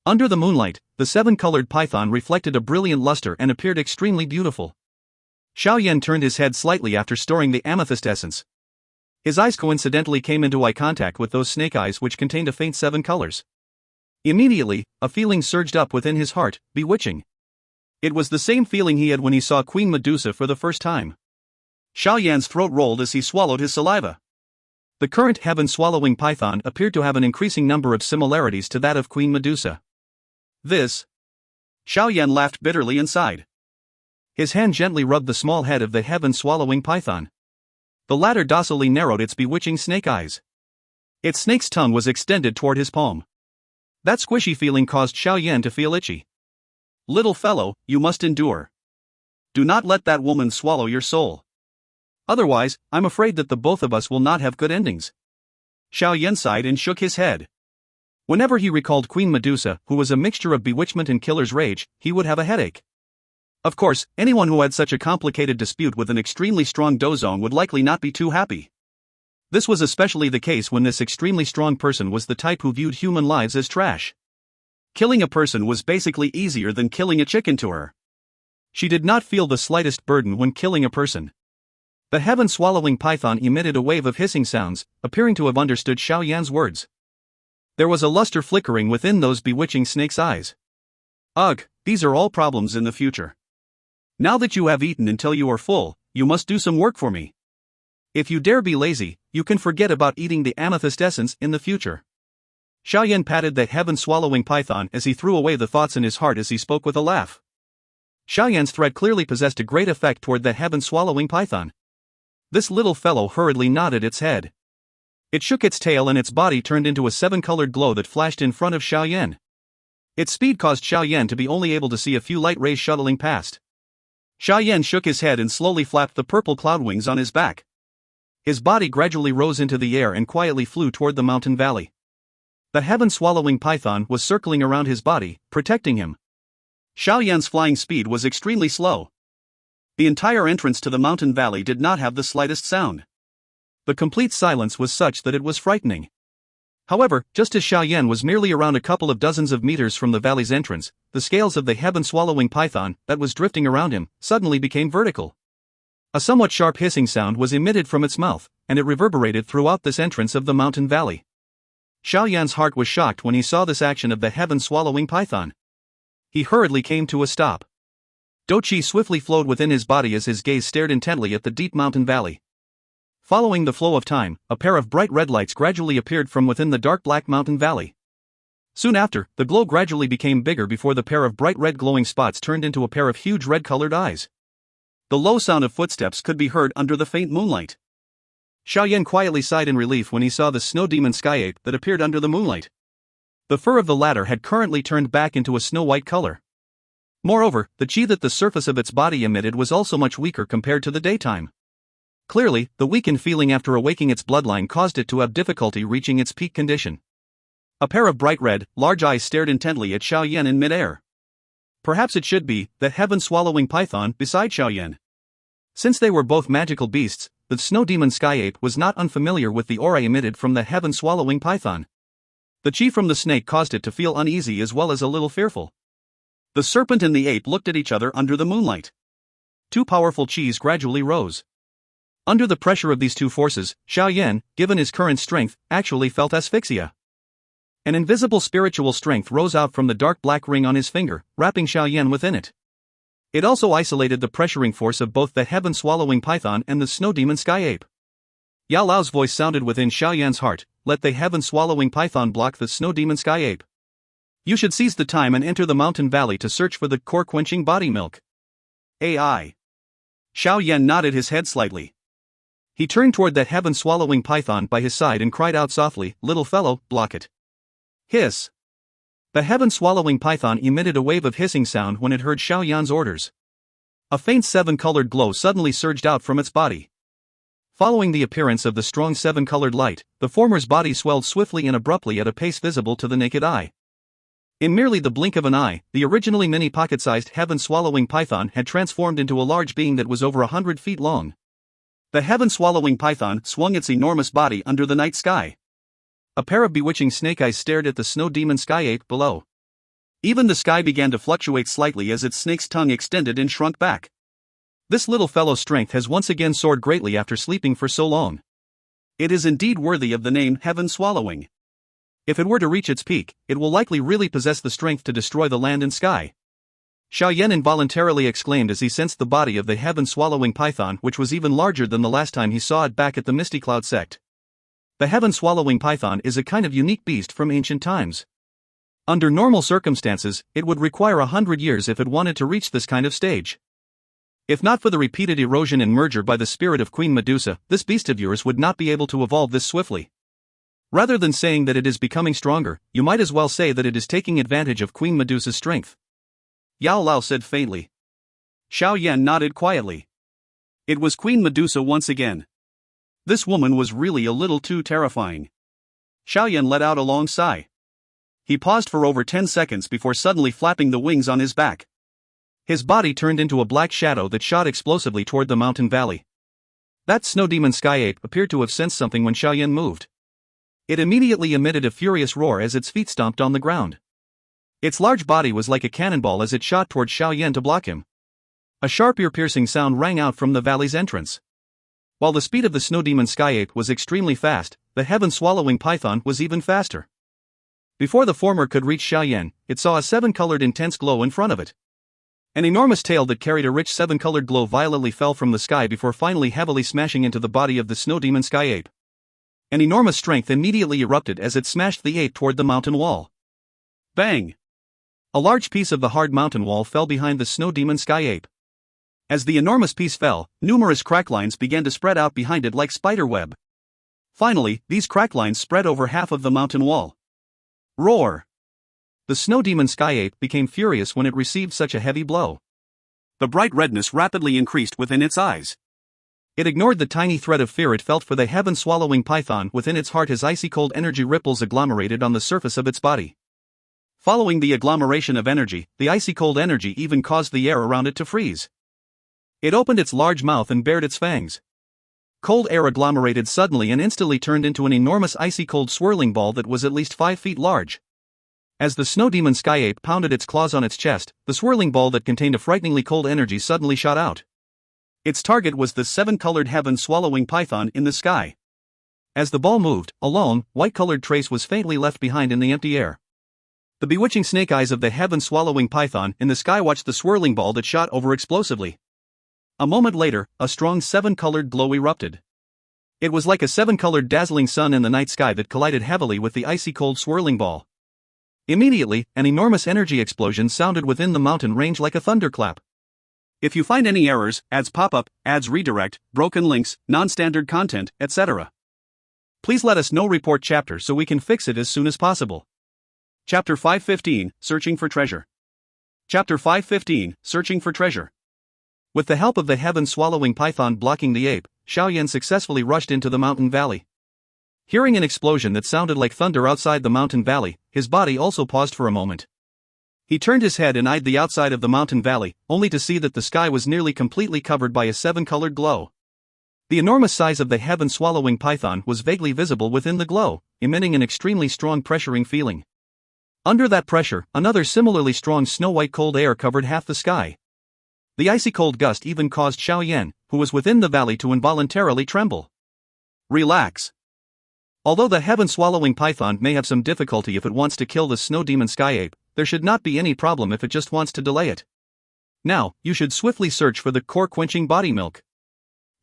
Speaker 1: Under the moonlight, the 7-colored python reflected a brilliant luster and appeared extremely beautiful. Xiao Yan turned his head slightly after storing the amethyst essence. His eyes coincidentally came into eye contact with those snake eyes which contained a faint 7 colors. Immediately, a feeling surged up within his heart, bewitching. It was the same feeling he had when he saw Queen Medusa for the first time. Xiao Yan's throat rolled as he swallowed his saliva. The current heaven-swallowing python appeared to have an increasing number of similarities to that of Queen Medusa. This? Xiao Yan laughed bitterly and sighed. His hand gently rubbed the small head of the heaven-swallowing python. The latter docilely narrowed its bewitching snake eyes. Its snake's tongue was extended toward his palm. That squishy feeling caused Xiao Yan to feel itchy. Little fellow, you must endure. Do not let that woman swallow your soul. Otherwise, I'm afraid that the both of us will not have good endings. Xiao Yan sighed and shook his head. Whenever he recalled Queen Medusa, who was a mixture of bewitchment and killer's rage, he would have a headache. Of course, anyone who had such a complicated dispute with an extremely strong dozong would likely not be too happy. This was especially the case when this extremely strong person was the type who viewed human lives as trash. Killing a person was basically easier than killing a chicken to her. She did not feel the slightest burden when killing a person. The heaven-swallowing python emitted a wave of hissing sounds, appearing to have understood Xiao Yan's words. There was a luster flickering within those bewitching snake's eyes. Ugh, these are all problems in the future. Now that you have eaten until you are full, you must do some work for me. If you dare be lazy, you can forget about eating the amethyst essence in the future. Xiao Yan patted the heaven-swallowing python as he threw away the thoughts in his heart as he spoke with a laugh. Xiao Yan's threat clearly possessed a great effect toward the heaven-swallowing python. This little fellow hurriedly nodded its head. It shook its tail and its body turned into a 7-colored glow that flashed in front of Xiao Yan. Its speed caused Xiao Yan to be only able to see a few light rays shuttling past. Xiao Yan shook his head and slowly flapped the purple cloud wings on his back. His body gradually rose into the air and quietly flew toward the mountain valley. The heaven-swallowing python was circling around his body, protecting him. Xiao Yan's flying speed was extremely slow. The entire entrance to the mountain valley did not have the slightest sound. The complete silence was such that it was frightening. However, just as Xiao Yan was merely around a couple of dozens of meters from the valley's entrance, the scales of the heaven-swallowing python that was drifting around him suddenly became vertical. A somewhat sharp hissing sound was emitted from its mouth, and it reverberated throughout this entrance of the mountain valley. Xiao Yan's heart was shocked when he saw this action of the heaven-swallowing python. He hurriedly came to a stop. Dou Qi swiftly flowed within his body as his gaze stared intently at the deep mountain valley. Following the flow of time, a pair of bright red lights gradually appeared from within the dark black mountain valley. Soon after, the glow gradually became bigger before the pair of bright red glowing spots turned into a pair of huge red-colored eyes. The low sound of footsteps could be heard under the faint moonlight. Xiao Yan quietly sighed in relief when he saw the snow demon sky ape that appeared under the moonlight. The fur of the latter had currently turned back into a snow-white color. Moreover, the qi that the surface of its body emitted was also much weaker compared to the daytime. Clearly, the weakened feeling after awaking its bloodline caused it to have difficulty reaching its peak condition. A pair of bright red, large eyes stared intently at Xiao Yan in midair. Perhaps it should be the heaven-swallowing python beside Xiao Yan. Since they were both magical beasts, the snow demon sky ape was not unfamiliar with the aura emitted from the heaven-swallowing python. The qi from the snake caused it to feel uneasy as well as a little fearful. The serpent and the ape looked at each other under the moonlight. Two powerful qis gradually rose. Under the pressure of these two forces, Xiao Yan, given his current strength, actually felt asphyxia. An invisible spiritual strength rose out from the dark black ring on his finger, wrapping Xiao Yan within it. It also isolated the pressuring force of both the heaven-swallowing python and the snow demon sky ape. Yao Lao's voice sounded within Xiao Yan's heart, "Let the heaven-swallowing python block the snow demon sky ape. You should seize the time and enter the mountain valley to search for the core-quenching body milk." AI. Xiao Yan nodded his head slightly. He turned toward that heaven-swallowing python by his side and cried out softly, "Little fellow, block it." Hiss. The heaven-swallowing python emitted a wave of hissing sound when it heard Xiao Yan's orders. A faint seven-colored glow suddenly surged out from its body. Following the appearance of the strong seven-colored light, the former's body swelled swiftly and abruptly at a pace visible to the naked eye. In merely the blink of an eye, the originally mini pocket-sized heaven-swallowing python had transformed into a large being that was over 100 feet long. The heaven-swallowing python swung its enormous body under the night sky. A pair of bewitching snake eyes stared at the snow demon sky ape below. Even the sky began to fluctuate slightly as its snake's tongue extended and shrunk back. This little fellow's strength has once again soared greatly after sleeping for so long. It is indeed worthy of the name heaven-swallowing. If it were to reach its peak, it will likely really possess the strength to destroy the land and sky. Xiao Yan involuntarily exclaimed as he sensed the body of the heaven-swallowing python, which was even larger than the last time he saw it back at the Misty Cloud sect. The heaven-swallowing python is a kind of unique beast from ancient times. Under normal circumstances, it would require 100 years if it wanted to reach this kind of stage. If not for the repeated erosion and merger by the spirit of Queen Medusa, this beast of yours would not be able to evolve this swiftly. Rather than saying that it is becoming stronger, you might as well say that it is taking advantage of Queen Medusa's strength. Yao Lao said faintly. Xiao Yan nodded quietly. It was Queen Medusa once again. This woman was really a little too terrifying. Xiao Yan let out a long sigh. He paused for over 10 seconds before suddenly flapping the wings on his back. His body turned into a black shadow that shot explosively toward the mountain valley. That snow demon sky ape appeared to have sensed something when Xiao Yan moved. It immediately emitted a furious roar as its feet stomped on the ground. Its large body was like a cannonball as it shot toward Xiao Yan to block him. A sharp ear-piercing sound rang out from the valley's entrance. While the speed of the snow demon sky ape was extremely fast, the heaven-swallowing python was even faster. Before the former could reach Xiao Yan, it saw a seven-colored intense glow in front of it. An enormous tail that carried a rich seven-colored glow violently fell from the sky before finally heavily smashing into the body of the snow demon sky ape. An enormous strength immediately erupted as it smashed the ape toward the mountain wall. Bang! A large piece of the hard mountain wall fell behind the snow demon sky ape. As the enormous piece fell, numerous crack lines began to spread out behind it like spider web. Finally, these crack lines spread over half of the mountain wall. Roar! The snow demon sky ape became furious when it received such a heavy blow. The bright redness rapidly increased within its eyes. It ignored the tiny thread of fear it felt for the heaven-swallowing python within its heart as icy-cold energy ripples agglomerated on the surface of its body. Following the agglomeration of energy, the icy-cold energy even caused the air around it to freeze. It opened its large mouth and bared its fangs. Cold air agglomerated suddenly and instantly turned into an enormous icy-cold swirling ball that was at least 5 feet large. As the snow demon sky ape pounded its claws on its chest, the swirling ball that contained a frighteningly cold energy suddenly shot out. Its target was the seven-colored heaven-swallowing python in the sky. As the ball moved, a long, white-colored trace was faintly left behind in the empty air. The bewitching snake eyes of the heaven-swallowing python in the sky watched the swirling ball that shot over explosively. A moment later, a strong seven-colored glow erupted. It was like a seven-colored dazzling sun in the night sky that collided heavily with the icy-cold swirling ball. Immediately, an enormous energy explosion sounded within the mountain range like a thunderclap. If you find any errors, ads pop up, ads redirect, broken links, non-standard content, etc., please let us know. Report chapter so we can fix it as soon as possible. Chapter 515, Searching for Treasure. Chapter 515, Searching for Treasure. With the help of the heaven-swallowing python blocking the ape, Xiao Yan successfully rushed into the mountain valley. Hearing an explosion that sounded like thunder outside the mountain valley, his body also paused for a moment. He turned his head and eyed the outside of the mountain valley, only to see that the sky was nearly completely covered by a seven-colored glow. The enormous size of the heaven-swallowing python was vaguely visible within the glow, emitting an extremely strong pressuring feeling. Under that pressure, another similarly strong snow-white cold air covered half the sky. The icy cold gust even caused Xiao Yan, who was within the valley, to involuntarily tremble. Relax. Although the heaven-swallowing python may have some difficulty if it wants to kill the snow demon sky ape, there should not be any problem if it just wants to delay it. Now, you should swiftly search for the core-quenching body milk.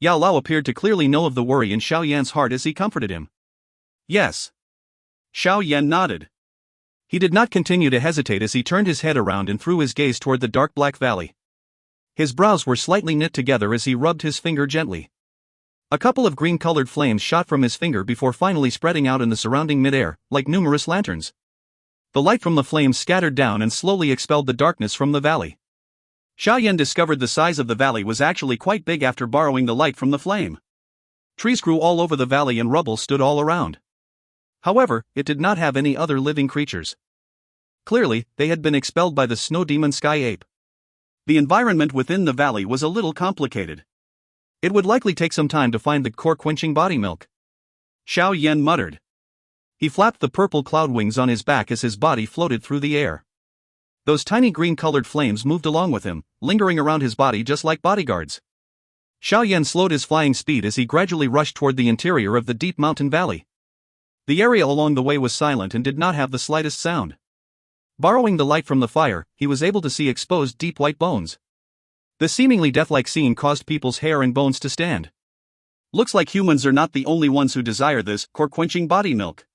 Speaker 1: Yao Lao appeared to clearly know of the worry in Xiao Yan's heart as he comforted him. Yes. Xiao Yan nodded. He did not continue to hesitate as he turned his head around and threw his gaze toward the dark black valley. His brows were slightly knit together as he rubbed his finger gently. A couple of green-colored flames shot from his finger before finally spreading out in the surrounding mid-air, like numerous lanterns. The light from the flames scattered down and slowly expelled the darkness from the valley. Xiao Yan discovered the size of the valley was actually quite big after borrowing the light from the flame. Trees grew all over the valley and rubble stood all around. However, it did not have any other living creatures. Clearly, they had been expelled by the snow demon sky ape. The environment within the valley was a little complicated. It would likely take some time to find the core-quenching body milk. Xiao Yan muttered. He flapped the purple cloud wings on his back as his body floated through the air. Those tiny green-colored flames moved along with him, lingering around his body just like bodyguards. Xiao Yan slowed his flying speed as he gradually rushed toward the interior of the deep mountain valley. The area along the way was silent and did not have the slightest sound. Borrowing the light from the fire, he was able to see exposed deep white bones. The seemingly death-like scene caused people's hair and bones to stand. Looks like humans are not the only ones who desire this core-quenching body milk.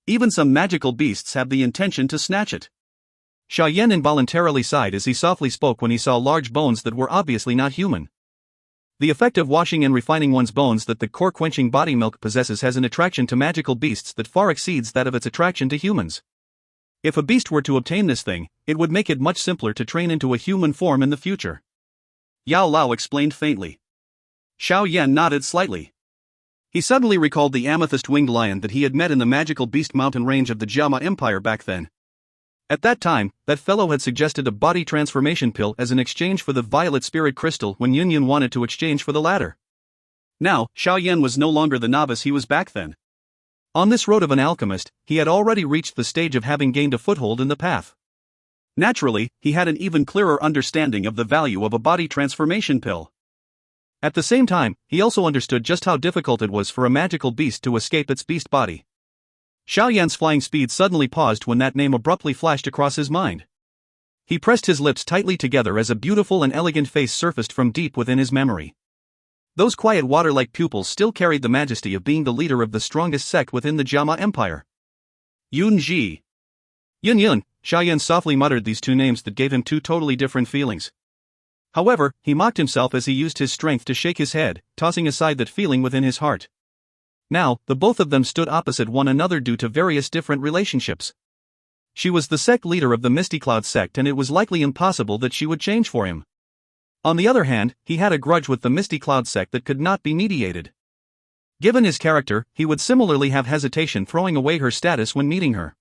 Speaker 1: Even some magical beasts have the intention to snatch it. Xiao Yan involuntarily sighed as he softly spoke when he saw large bones that were obviously not human. The effect of washing and refining one's bones that the core-quenching body milk possesses has an attraction to magical beasts that far exceeds that of its attraction to humans. If a beast were to obtain this thing, it would make it much simpler to train into a human form in the future. Yao Lao explained faintly. Xiao Yan nodded slightly. He suddenly recalled the amethyst-winged lion that he had met in the magical beast mountain range of the Jiama Empire back then. At that time, that fellow had suggested a body transformation pill as an exchange for the violet spirit crystal when Yun wanted to exchange for the latter. Now, Xiao Yan was no longer the novice he was back then. On this road of an alchemist, he had already reached the stage of having gained a foothold in the path. Naturally, he had an even clearer understanding of the value of a body transformation pill. At the same time, he also understood just how difficult it was for a magical beast to escape its beast body. Xiao Yan's flying speed suddenly paused when that name abruptly flashed across his mind. He pressed his lips tightly together as a beautiful and elegant face surfaced from deep within his memory. Those quiet water-like pupils still carried the majesty of being the leader of the strongest sect within the Jiama Empire. Yun Ji. Yun. Xiao Yan softly muttered these two names that gave him two totally different feelings. However, he mocked himself as he used his strength to shake his head, tossing aside that feeling within his heart. Now, the both of them stood opposite one another due to various different relationships. She was the sect leader of the Misty Cloud sect and it was likely impossible that she would change for him. On the other hand, he had a grudge with the Misty Cloud sect that could not be mediated. Given his character, he would similarly have hesitation throwing away her status when meeting her.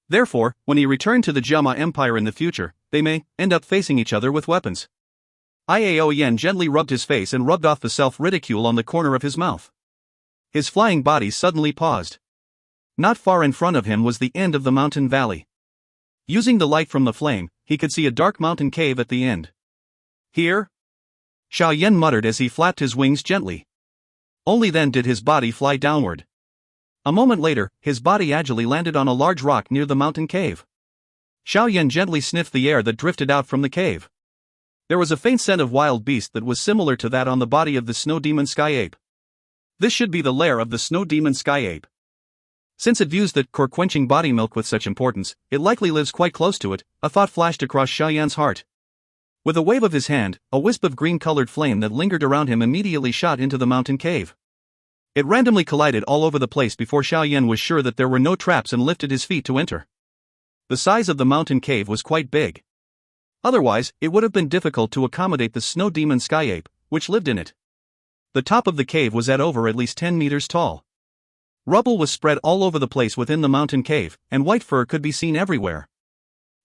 Speaker 1: Therefore, when he returned to the Jiama Empire in the future, they may end up facing each other with weapons. Iao Yan gently rubbed his face and rubbed off the self-ridicule on the corner of his mouth. His flying body suddenly paused. Not far in front of him was the end of the mountain valley. Using the light from the flame, he could see a dark mountain cave at the end. Here? Xiao Yan muttered as he flapped his wings gently. Only then did his body fly downward. A moment later, his body agilely landed on a large rock near the mountain cave. Xiao Yan gently sniffed the air that drifted out from the cave. There was a faint scent of wild beast that was similar to that on the body of the snow demon sky ape. This should be the lair of the snow demon sky ape. Since it views the core-quenching body milk with such importance, it likely lives quite close to it, a thought flashed across Xiao Yan's heart. With a wave of his hand, a wisp of green-colored flame that lingered around him immediately shot into the mountain cave. It randomly collided all over the place before Xiao Yan was sure that there were no traps and lifted his feet to enter. The size of the mountain cave was quite big. Otherwise, it would have been difficult to accommodate the snow demon sky ape, which lived in it. The top of the cave was at least 10 meters tall. Rubble was spread all over the place within the mountain cave, and white fur could be seen everywhere.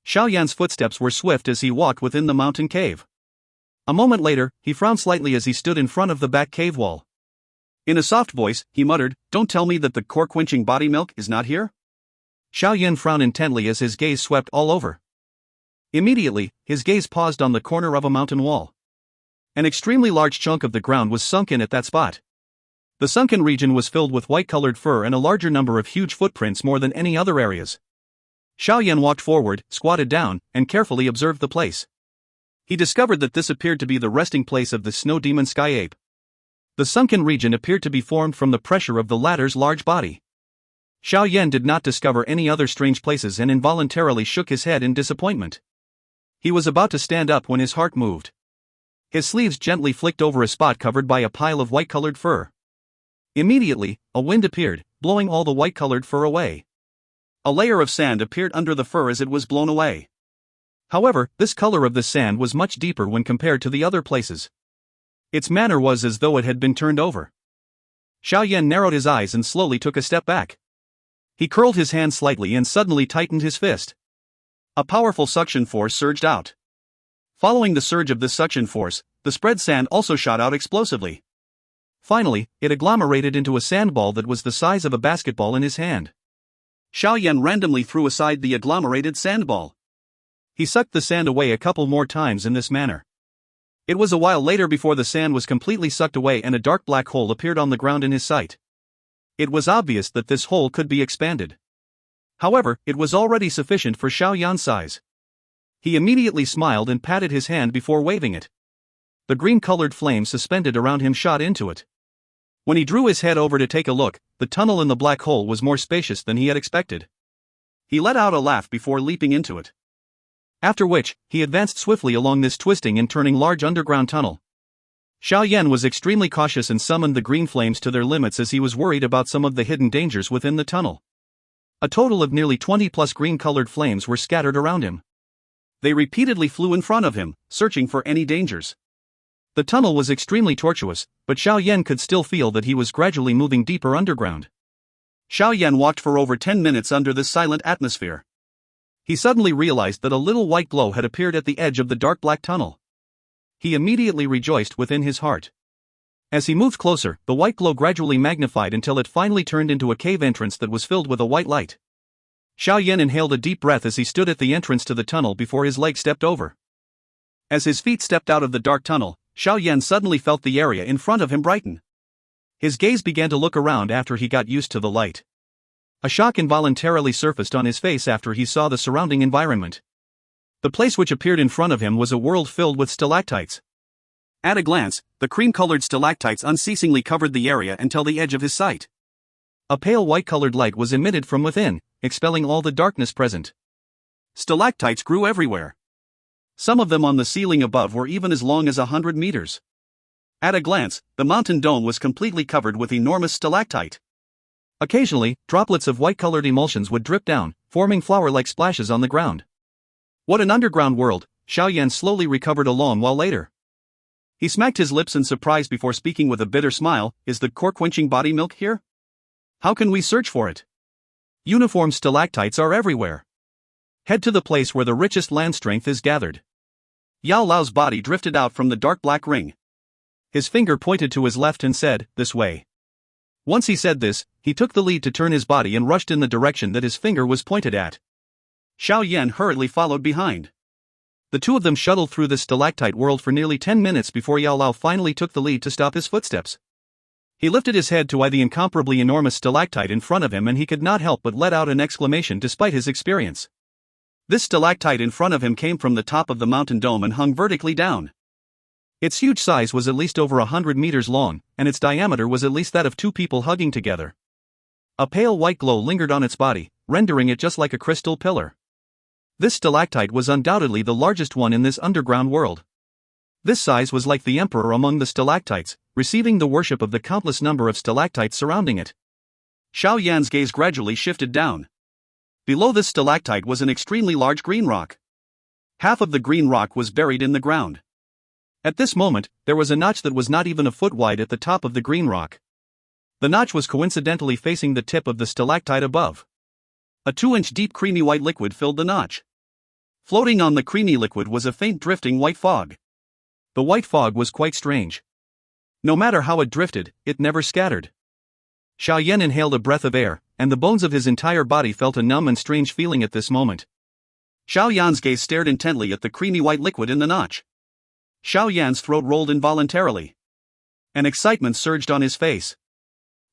Speaker 1: Xiao Yan's footsteps were swift as he walked within the mountain cave. A moment later, he frowned slightly as he stood in front of the back cave wall. In a soft voice, he muttered, "Don't tell me that the core-quenching body milk is not here?" Xiao Yan frowned intently as his gaze swept all over. Immediately, his gaze paused on the corner of a mountain wall. An extremely large chunk of the ground was sunk in at that spot. The sunken region was filled with white-colored fur and a larger number of huge footprints more than any other areas. Xiao Yan walked forward, squatted down, and carefully observed the place. He discovered that this appeared to be the resting place of the snow demon sky ape. The sunken region appeared to be formed from the pressure of the latter's large body. Xiao Yan did not discover any other strange places and involuntarily shook his head in disappointment. He was about to stand up when his heart moved. His sleeves gently flicked over a spot covered by a pile of white-colored fur. Immediately, a wind appeared, blowing all the white-colored fur away. A layer of sand appeared under the fur as it was blown away. However, this color of the sand was much deeper when compared to the other places. Its manner was as though it had been turned over. Xiao Yan narrowed his eyes and slowly took a step back. He curled his hand slightly and suddenly tightened his fist. A powerful suction force surged out. Following the surge of this suction force, the spread sand also shot out explosively. Finally, it agglomerated into a sandball that was the size of a basketball in his hand. Xiao Yan randomly threw aside the agglomerated sandball. He sucked the sand away a couple more times in this manner. It was a while later before the sand was completely sucked away and a dark black hole appeared on the ground in his sight. It was obvious that this hole could be expanded. However, it was already sufficient for Xiao Yan's size. He immediately smiled and patted his hand before waving it. The green-colored flame suspended around him shot into it. When he drew his head over to take a look, the tunnel in the black hole was more spacious than he had expected. He let out a laugh before leaping into it. After which, he advanced swiftly along this twisting and turning large underground tunnel. Xiao Yan was extremely cautious and summoned the green flames to their limits as he was worried about some of the hidden dangers within the tunnel. A total of nearly 20+ green-colored flames were scattered around him. They repeatedly flew in front of him, searching for any dangers. The tunnel was extremely tortuous, but Xiao Yan could still feel that he was gradually moving deeper underground. Xiao Yan walked for over 10 minutes under this silent atmosphere. He suddenly realized that a little white glow had appeared at the edge of the dark black tunnel. He immediately rejoiced within his heart. As he moved closer, the white glow gradually magnified until it finally turned into a cave entrance that was filled with a white light. Xiao Yan inhaled a deep breath as he stood at the entrance to the tunnel before his leg stepped over. As his feet stepped out of the dark tunnel, Xiao Yan suddenly felt the area in front of him brighten. His gaze began to look around after he got used to the light. A shock involuntarily surfaced on his face after he saw the surrounding environment. The place which appeared in front of him was a world filled with stalactites. At a glance, the cream-colored stalactites unceasingly covered the area until the edge of his sight. A pale white-colored light was emitted from within, expelling all the darkness present. Stalactites grew everywhere. Some of them on the ceiling above were even as long as 100 meters. At a glance, the mountain dome was completely covered with enormous stalactite. Occasionally, droplets of white-colored emulsions would drip down, forming flower-like splashes on the ground. What an underground world, Xiao Yan slowly recovered a long while later. He smacked his lips in surprise before speaking with a bitter smile, "Is the core-quenching body milk here? How can we search for it? Uniform stalactites are everywhere. Head to the place where the richest land strength is gathered." Yao Lao's body drifted out from the dark black ring. His finger pointed to his left and said, "This way." Once he said this, he took the lead to turn his body and rushed in the direction that his finger was pointed at. Xiao Yan hurriedly followed behind. The two of them shuttled through the stalactite world for nearly 10 minutes before Yao Lao finally took the lead to stop his footsteps. He lifted his head to eye the incomparably enormous stalactite in front of him and he could not help but let out an exclamation despite his experience. This stalactite in front of him came from the top of the mountain dome and hung vertically down. Its huge size was at least over 100 meters long, and its diameter was at least that of two people hugging together. A pale white glow lingered on its body, rendering it just like a crystal pillar. This stalactite was undoubtedly the largest one in this underground world. This size was like the emperor among the stalactites, receiving the worship of the countless number of stalactites surrounding it. Xiao Yan's gaze gradually shifted down. Below this stalactite was an extremely large green rock. Half of the green rock was buried in the ground. At this moment, there was a notch that was not even a foot wide at the top of the green rock. The notch was coincidentally facing the tip of the stalactite above. A 2-inch deep creamy white liquid filled the notch. Floating on the creamy liquid was a faint drifting white fog. The white fog was quite strange. No matter how it drifted, it never scattered. Xiao Yan inhaled a breath of air, and the bones of his entire body felt a numb and strange feeling at this moment. Xiao Yan's gaze stared intently at the creamy white liquid in the notch. Xiao Yan's throat rolled involuntarily. An excitement surged on his face.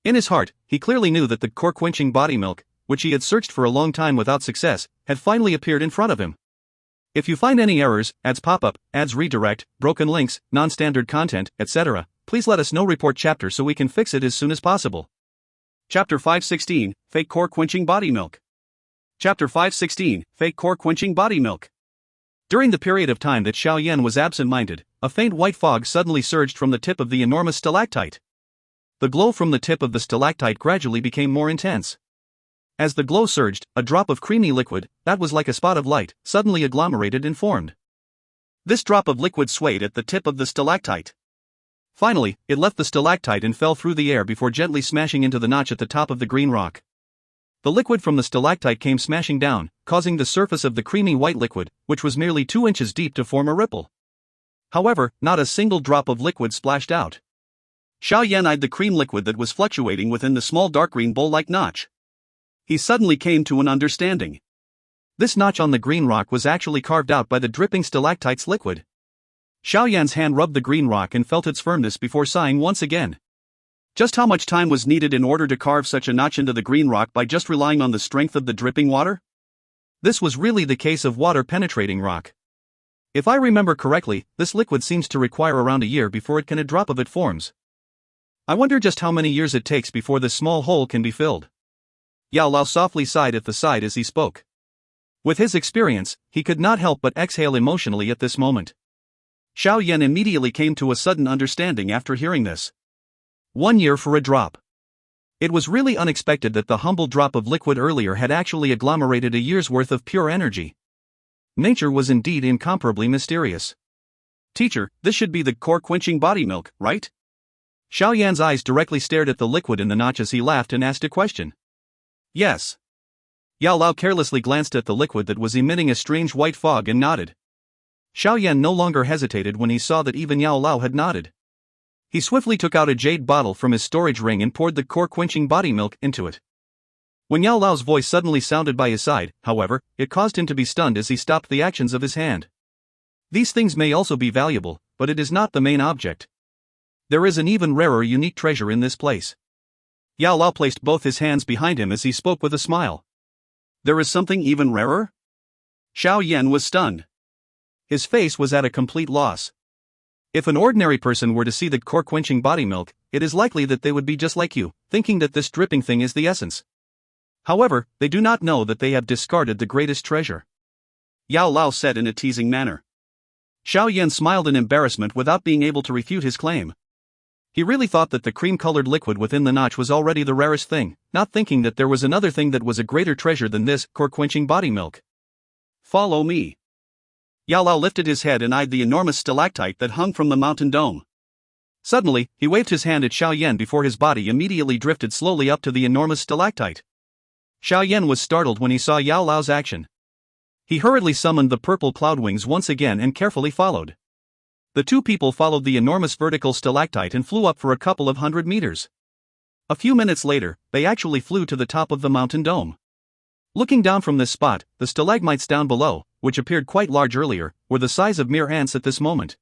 Speaker 1: In his heart, he clearly knew that the core-quenching body milk, which he had searched for a long time without success, had finally appeared in front of him. If you find any errors, ads pop-up, ads redirect, broken links, non-standard content, etc., please let us know. Report chapter so we can fix it as soon as possible. Chapter 516, Fake Core Quenching Body Milk. Chapter 516, Fake Core Quenching Body Milk. During the period of time that Xiao Yan was absent-minded, a faint white fog suddenly surged from the tip of the enormous stalactite. The glow from the tip of the stalactite gradually became more intense. As the glow surged, a drop of creamy liquid, that was like a spot of light, suddenly agglomerated and formed. This drop of liquid swayed at the tip of the stalactite. Finally, it left the stalactite and fell through the air before gently smashing into the notch at the top of the green rock. The liquid from the stalactite came smashing down, causing the surface of the creamy white liquid, which was merely 2 inches deep, to form a ripple. However, not a single drop of liquid splashed out. Xiao Yan eyed the cream liquid that was fluctuating within the small dark green bowl-like notch. He suddenly came to an understanding. This notch on the green rock was actually carved out by the dripping stalactite's liquid. Xiao Yan's hand rubbed the green rock and felt its firmness before sighing once again. Just how much time was needed in order to carve such a notch into the green rock by just relying on the strength of the dripping water? This was really the case of water-penetrating rock. If I remember correctly, this liquid seems to require around a year before a drop of it forms. I wonder just how many years it takes before this small hole can be filled. Yao Lao softly sighed at the side as he spoke. With his experience, he could not help but exhale emotionally at this moment. Xiao Yan immediately came to a sudden understanding after hearing this. 1 year for a drop. It was really unexpected that the humble drop of liquid earlier had actually agglomerated a year's worth of pure energy. Nature was indeed incomparably mysterious. Teacher, this should be the core-quenching body milk, right? Xiao Yan's eyes directly stared at the liquid in the notch as he laughed and asked a question. Yes. Yao Lao carelessly glanced at the liquid that was emitting a strange white fog and nodded. Xiao Yan no longer hesitated when he saw that even Yao Lao had nodded. He swiftly took out a jade bottle from his storage ring and poured the core-quenching body milk into it. When Yao Lao's voice suddenly sounded by his side, however, it caused him to be stunned as he stopped the actions of his hand. These things may also be valuable, but it is not the main object. There is an even rarer unique treasure in this place. Yao Lao placed both his hands behind him as he spoke with a smile. There is something even rarer? Xiao Yan was stunned. His face was at a complete loss. If an ordinary person were to see the core-quenching body milk, it is likely that they would be just like you, thinking that this dripping thing is the essence. However, they do not know that they have discarded the greatest treasure. Yao Lao said in a teasing manner. Xiao Yan smiled in embarrassment without being able to refute his claim. He really thought that the cream-colored liquid within the notch was already the rarest thing, not thinking that there was another thing that was a greater treasure than this core-quenching body milk. Follow me. Yao Lao lifted his head and eyed the enormous stalactite that hung from the mountain dome. Suddenly, he waved his hand at Xiao Yan before his body immediately drifted slowly up to the enormous stalactite. Xiao Yan was startled when he saw Yao Lao's action. He hurriedly summoned the purple cloud wings once again and carefully followed. The two people followed the enormous vertical stalactite and flew up for a couple of 100 meters. A few minutes later, they actually flew to the top of the mountain dome. Looking down from this spot, the stalagmites down below, which appeared quite large earlier, were the size of mere ants at this moment.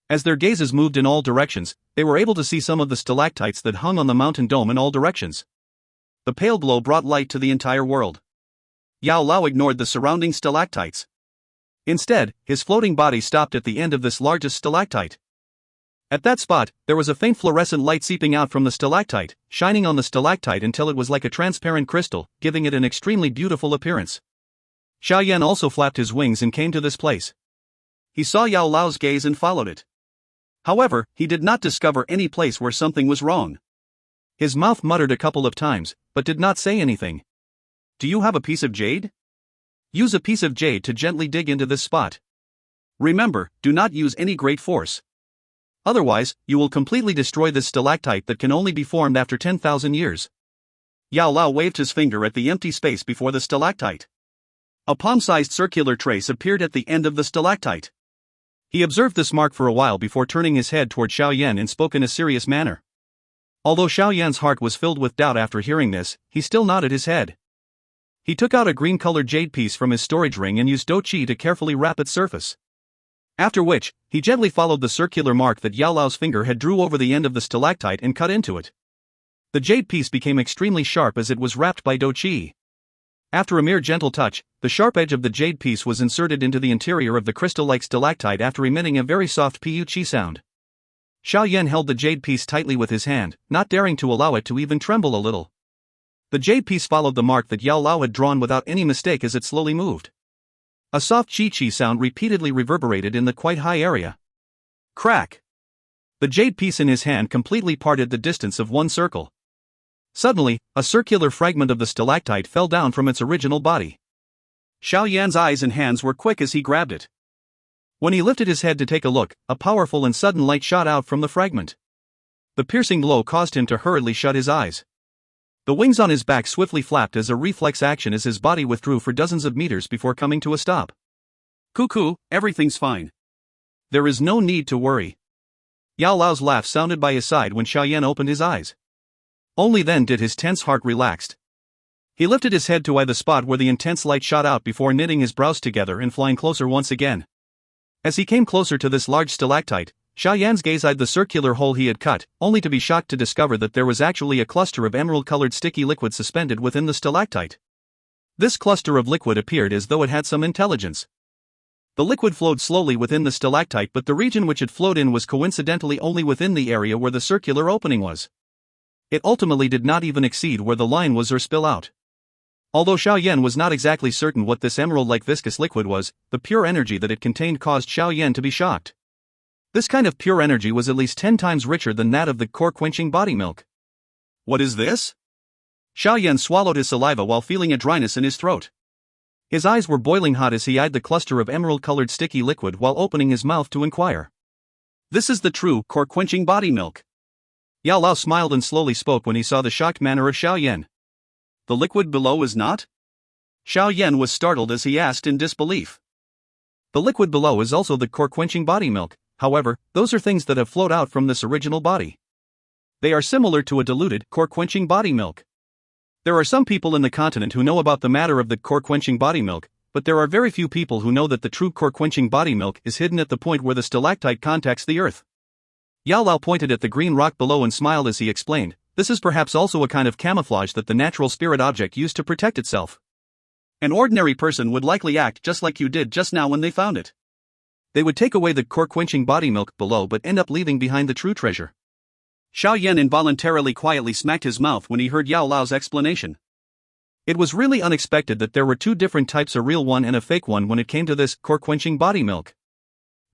Speaker 1: As their gazes moved in all directions, they were able to see some of the stalactites that hung on the mountain dome in all directions. The pale glow brought light to the entire world. Yao Lao ignored the surrounding stalactites. Instead, his floating body stopped at the end of this largest stalactite. At that spot, there was a faint fluorescent light seeping out from the stalactite, shining on the stalactite until it was like a transparent crystal, giving it an extremely beautiful appearance. Xiao Yan also flapped his wings and came to this place. He saw Yao Lao's gaze and followed it. However, he did not discover any place where something was wrong. His mouth muttered a couple of times, but did not say anything. Do you have a piece of jade? Use a piece of jade to gently dig into this spot. Remember, do not use any great force. Otherwise, you will completely destroy this stalactite that can only be formed after 10,000 years. Yao Lao waved his finger at the empty space before the stalactite. A palm-sized circular trace appeared at the end of the stalactite. He observed this mark for a while before turning his head toward Xiao Yan and spoke in a serious manner. Although Xiao Yan's heart was filled with doubt after hearing this, he still nodded his head. He took out a green-colored jade piece from his storage ring and used Dou Qi to carefully wrap its surface. After which, he gently followed the circular mark that Yao Lao's finger had drew over the end of the stalactite and cut into it. The jade piece became extremely sharp as it was wrapped by Dou Qi. After a mere gentle touch, the sharp edge of the jade piece was inserted into the interior of the crystal-like stalactite after emitting a very soft pu-chi sound. Xiao Yan held the jade piece tightly with his hand, not daring to allow it to even tremble a little. The jade piece followed the mark that Yao Lao had drawn without any mistake as it slowly moved. A soft chi-chi sound repeatedly reverberated in the quite high area. Crack! The jade piece in his hand completely parted the distance of one circle. Suddenly, a circular fragment of the stalactite fell down from its original body. Xiao Yan's eyes and hands were quick as he grabbed it. When he lifted his head to take a look, a powerful and sudden light shot out from the fragment. The piercing glow caused him to hurriedly shut his eyes. The wings on his back swiftly flapped as a reflex action as his body withdrew for dozens of meters before coming to a stop. Cuckoo, everything's fine. There is no need to worry. Yao Lao's laugh sounded by his side when Xiao Yan opened his eyes. Only then did his tense heart relax. He lifted his head to eye the spot where the intense light shot out before knitting his brows together and flying closer once again. As he came closer to this large stalactite, Xiao Yan's gaze eyed the circular hole he had cut, only to be shocked to discover that there was actually a cluster of emerald-colored sticky liquid suspended within the stalactite. This cluster of liquid appeared as though it had some intelligence. The liquid flowed slowly within the stalactite, but the region which it flowed in was coincidentally only within the area where the circular opening was. It ultimately did not even exceed where the line was or spill out. Although Xiao Yan was not exactly certain what this emerald-like viscous liquid was, the pure energy that it contained caused Xiao Yan to be shocked. This kind of pure energy was at least 10 times richer than that of the core-quenching body milk. What is this? Xiao Yan swallowed his saliva while feeling a dryness in his throat. His eyes were boiling hot as he eyed the cluster of emerald-colored sticky liquid while opening his mouth to inquire. This is the true core-quenching body milk. Yao Lao smiled and slowly spoke when he saw the shocked manner of Xiao Yan. The liquid below is not? Xiao Yan was startled as he asked in disbelief. The liquid below is also the core-quenching body milk. However, those are things that have flowed out from this original body. They are similar to a diluted, core-quenching body milk. There are some people in the continent who know about the matter of the core-quenching body milk, but there are very few people who know that the true core-quenching body milk is hidden at the point where the stalactite contacts the earth. Yao Lao pointed at the green rock below and smiled as he explained, this is perhaps also a kind of camouflage that the natural spirit object used to protect itself. An ordinary person would likely act just like you did just now when they found it. They would take away the core-quenching body milk below but end up leaving behind the true treasure. Xiao Yan involuntarily quietly smacked his mouth when he heard Yao Lao's explanation. It was really unexpected that there were two different types, a real one and a fake one, when it came to this core-quenching body milk.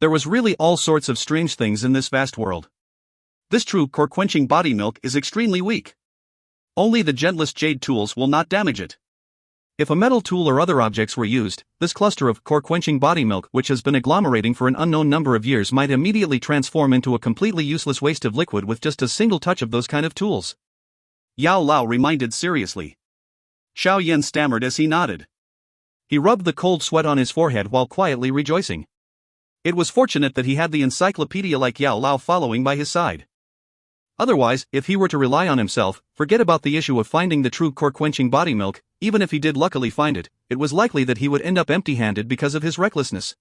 Speaker 1: There was really all sorts of strange things in this vast world. This true core-quenching body milk is extremely weak. Only the gentlest jade tools will not damage it. If a metal tool or other objects were used, this cluster of core-quenching body milk, which has been agglomerating for an unknown number of years, might immediately transform into a completely useless waste of liquid with just a single touch of those kind of tools. Yao Lao reminded seriously. Xiao Yan stammered as he nodded. He rubbed the cold sweat on his forehead while quietly rejoicing. It was fortunate that he had the encyclopedia like Yao Lao following by his side. Otherwise, if he were to rely on himself, forget about the issue of finding the true core-quenching body milk. Even if he did luckily find it, it was likely that he would end up empty-handed because of his recklessness.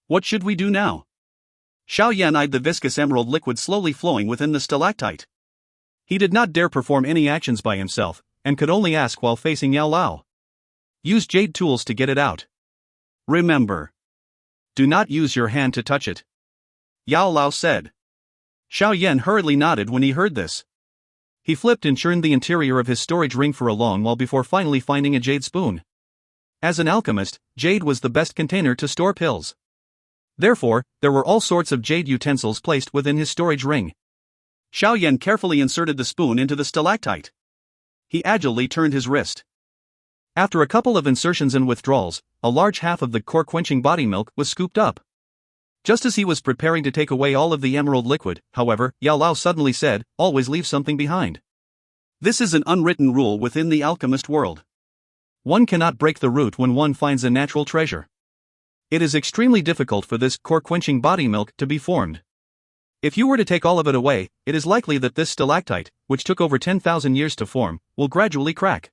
Speaker 1: What should we do now? Xiao Yan eyed the viscous emerald liquid slowly flowing within the stalactite. He did not dare perform any actions by himself, and could only ask while facing Yao Lao. Use jade tools to get it out. Remember. Do not use your hand to touch it. Yao Lao said. Xiao Yan hurriedly nodded when he heard this. He flipped and churned the interior of his storage ring for a long while before finally finding a jade spoon. As an alchemist, jade was the best container to store pills. Therefore, there were all sorts of jade utensils placed within his storage ring. Xiao Yan carefully inserted the spoon into the stalactite. He agilely turned his wrist. After a couple of insertions and withdrawals, a large half of the core-quenching body milk was scooped up. Just as he was preparing to take away all of the emerald liquid, however, Yao Lao suddenly said, always leave something behind. This is an unwritten rule within the alchemist world. One cannot break the root when one finds a natural treasure. It is extremely difficult for this core-quenching body milk to be formed. If you were to take all of it away, it is likely that this stalactite, which took over 10,000 years to form, will gradually crack.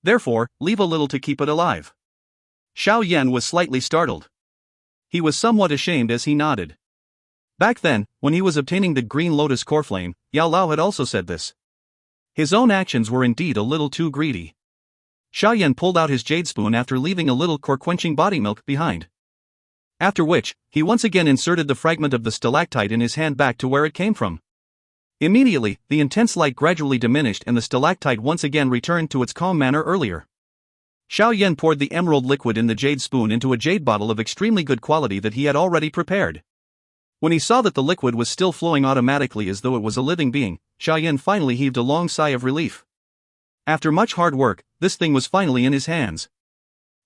Speaker 1: Therefore, leave a little to keep it alive. Xiao Yan was slightly startled. He was somewhat ashamed as he nodded. Back then, when he was obtaining the green lotus core flame, Yao Lao had also said this. His own actions were indeed a little too greedy. Xiao Yan pulled out his jade spoon after leaving a little core-quenching body milk behind. After which, he once again inserted the fragment of the stalactite in his hand back to where it came from. Immediately, the intense light gradually diminished and the stalactite once again returned to its calm manner earlier. Xiao Yan poured the emerald liquid in the jade spoon into a jade bottle of extremely good quality that he had already prepared. When he saw that the liquid was still flowing automatically as though it was a living being, Xiao Yan finally heaved a long sigh of relief. After much hard work, this thing was finally in his hands.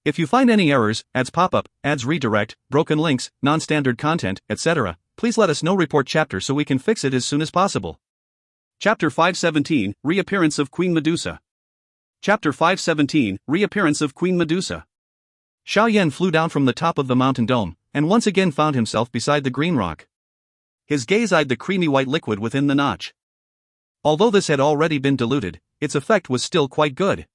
Speaker 1: If you find any errors, ads pop up, ads redirect, broken links, non-standard content, etc., please let us know. Report chapter so we can fix it as soon as possible. Chapter 517, Reappearance of Queen Medusa. Chapter 517, Reappearance of Queen Medusa. Xiao Yan flew down from the top of the mountain dome, and once again found himself beside the green rock. His gaze eyed the creamy white liquid within the notch. Although this had already been diluted, its effect was still quite good.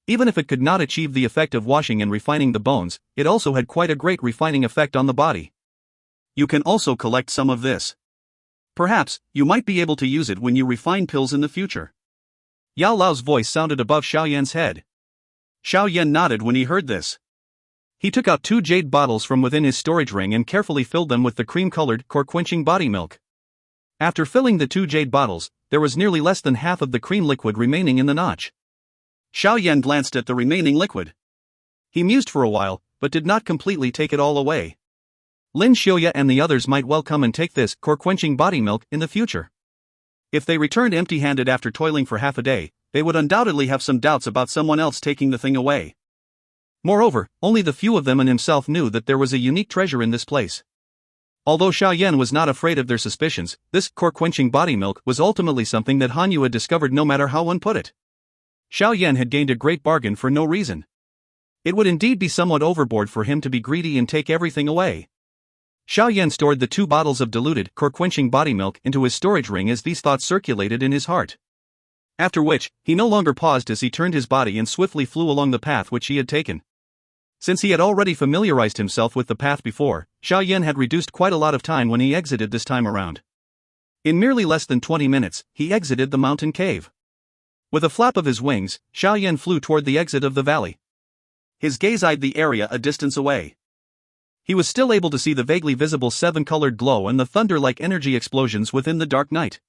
Speaker 1: Even if it could not achieve the effect of washing and refining the bones, it also had quite a great refining effect on the body. You can also collect some of this. Perhaps, you might be able to use it when you refine pills in the future. Yao Lao's voice sounded above Xiao Yan's head. Xiao Yan nodded when he heard this. He took out 2 jade bottles from within his storage ring and carefully filled them with the cream-colored, core-quenching body milk. After filling the 2 jade bottles, there was nearly less than half of the cream liquid remaining in the notch. Xiao Yan glanced at the remaining liquid. He mused for a while, but did not completely take it all away. Lin Xiuya and the others might well come and take this core-quenching body milk in the future. If they returned empty-handed after toiling for half a day, they would undoubtedly have some doubts about someone else taking the thing away. Moreover, only the few of them and himself knew that there was a unique treasure in this place. Although Xiao Yan was not afraid of their suspicions, this core-quenching body milk was ultimately something that Han Yu had discovered no matter how one put it. Xiao Yan had gained a great bargain for no reason. It would indeed be somewhat overboard for him to be greedy and take everything away. Xiao Yan stored the 2 bottles of diluted, core-quenching body milk into his storage ring as these thoughts circulated in his heart. After which, he no longer paused as he turned his body and swiftly flew along the path which he had taken. Since he had already familiarized himself with the path before, Xiao Yan had reduced quite a lot of time when he exited this time around. In merely less than 20 minutes, he exited the mountain cave. With a flap of his wings, Xiao Yan flew toward the exit of the valley. His gaze eyed the area a distance away. He was still able to see the vaguely visible 7-colored glow and the thunder-like energy explosions within the dark night.